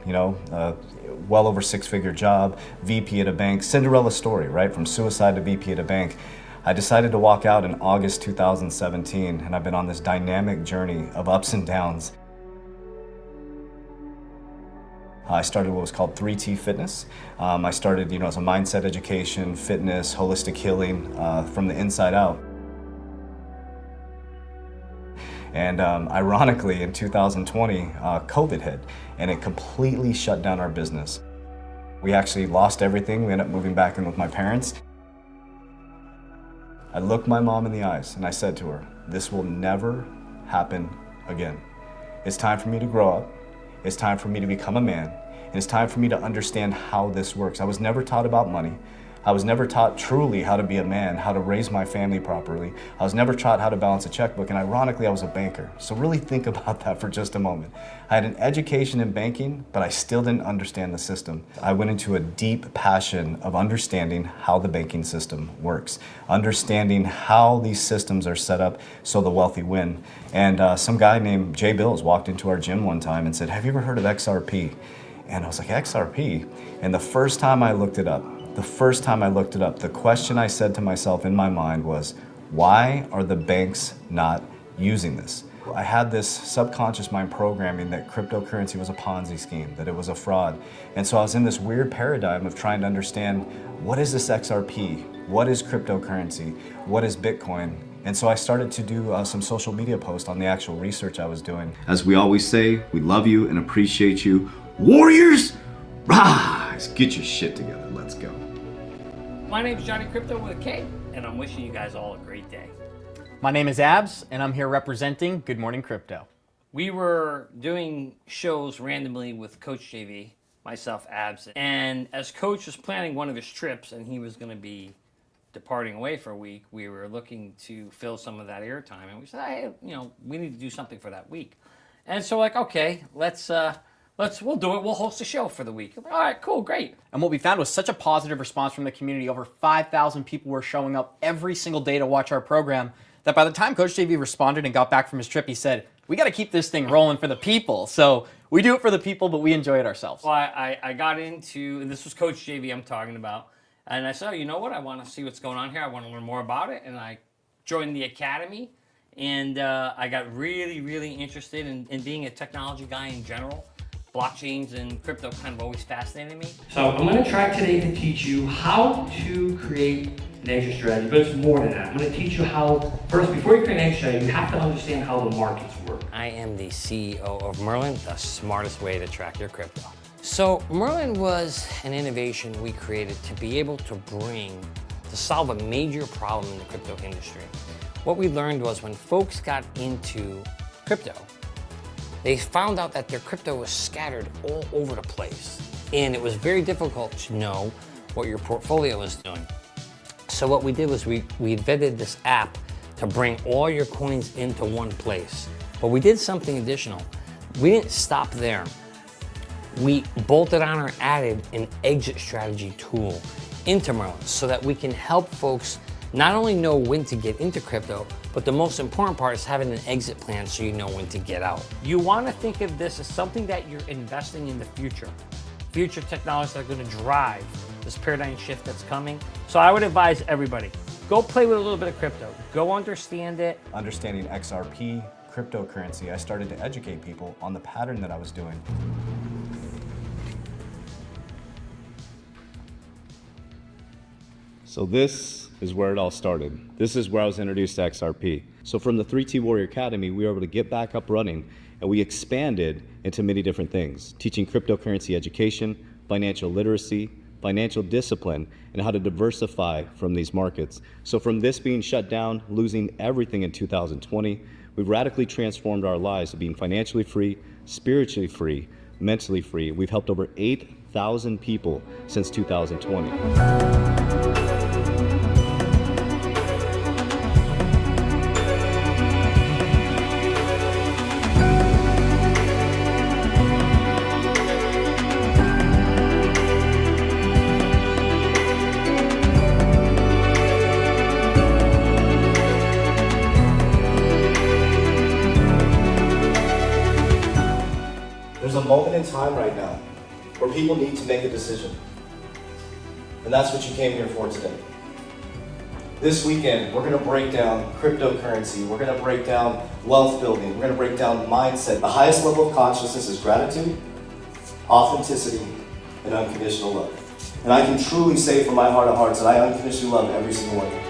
well over 6-figure job, VP at a bank, Cinderella story, right? From suicide to VP at a bank. I decided to walk out in August 2017, and I've been on this dynamic journey of ups and downs. I started what was called 3T Fitness. I started, as a mindset education, fitness, holistic healing from the inside out. And ironically, in 2020, COVID hit, and it completely shut down our business. We actually lost everything. We ended up moving back in with my parents. I looked my mom in the eyes and I said to her, "This will never happen again. It's time for me to grow up. It's time for me to become a man. And it's time for me to understand how this works." I was never taught about money. I was never taught truly how to be a man, how to raise my family properly. I was never taught how to balance a checkbook, and ironically, I was a banker. So really think about that for just a moment. I had an education in banking, but I still didn't understand the system. I went into a deep passion of understanding how the banking system works, understanding how these systems are set up so the wealthy win. And some guy named Jay Bills walked into our gym one time and said, "Have you ever heard of XRP?" And I was like, "XRP?" And the first time I looked it up, the question I said to myself in my mind was, why are the banks not using this? I had this subconscious mind programming that cryptocurrency was a Ponzi scheme, that it was a fraud. And so I was in this weird paradigm of trying to understand, what is this XRP? What is cryptocurrency? What is Bitcoin? And so I started to do some social media posts on the actual research I was doing. As we always say, we love you and appreciate you. Warriors, rise! Get your shit together. Let's go. My name is Johnny Crypto with a K, and I'm wishing you guys all a great day. My name is Abs, and I'm here representing Good Morning Crypto. We were doing shows randomly with Coach JV, myself, Abs, and as Coach was planning one of his trips and he was going to be departing away for a week, we were looking to fill some of that airtime, and we said, hey, we need to do something for that week. And so okay, we'll do it. We'll host a show for the week. All right, cool, great. And what we found was such a positive response from the community. Over 5,000 people were showing up every single day to watch our program, that by the time Coach JV responded and got back from his trip, he said, we got to keep this thing rolling for the people. So we do it for the people, but we enjoy it ourselves. Well, I got into, and this was Coach JV I'm talking about, and I said, you know what, I want to see what's going on here. I want to learn more about it. And I joined the academy, and I got really, really interested in being a technology guy in general. Blockchains and crypto kind of always fascinated me. So I'm going to try today to teach you how to create an exit strategy, but it's more than that. I'm going to teach you how, first, before you create an exit strategy, you have to understand how the markets work. I am the CEO of Merlin, the smartest way to track your crypto. So Merlin was an innovation we created to be able to solve a major problem in the crypto industry. What we learned was when folks got into crypto, they found out that their crypto was scattered all over the place, and it was very difficult to know what your portfolio was doing. So what we did was we invented this app to bring all your coins into one place. But we did something additional. We didn't stop there. We bolted on or added an exit strategy tool into Merlin so that we can help folks not only know when to get into crypto, but the most important part is having an exit plan so you know when to get out. You want to think of this as something that you're investing in the future. Future technologies that are going to drive this paradigm shift that's coming. So I would advise everybody, go play with a little bit of crypto. Go understand it. Understanding XRP, cryptocurrency, I started to educate people on the pattern that I was doing. So this is where it all started. This is where I was introduced to XRP. So from the 3T Warrior Academy, we were able to get back up running, and we expanded into many different things, teaching cryptocurrency education, financial literacy, financial discipline, and how to diversify from these markets. So from this being shut down, losing everything in 2020, we've radically transformed our lives to being financially free, spiritually free, mentally free. We've helped over 8,000 people since 2020. people need to make a decision. And that's what you came here for today. This weekend, we're gonna break down cryptocurrency, we're gonna break down wealth building, we're gonna break down mindset. The highest level of consciousness is gratitude, authenticity, and unconditional love. And I can truly say from my heart of hearts that I unconditionally love every single one of you.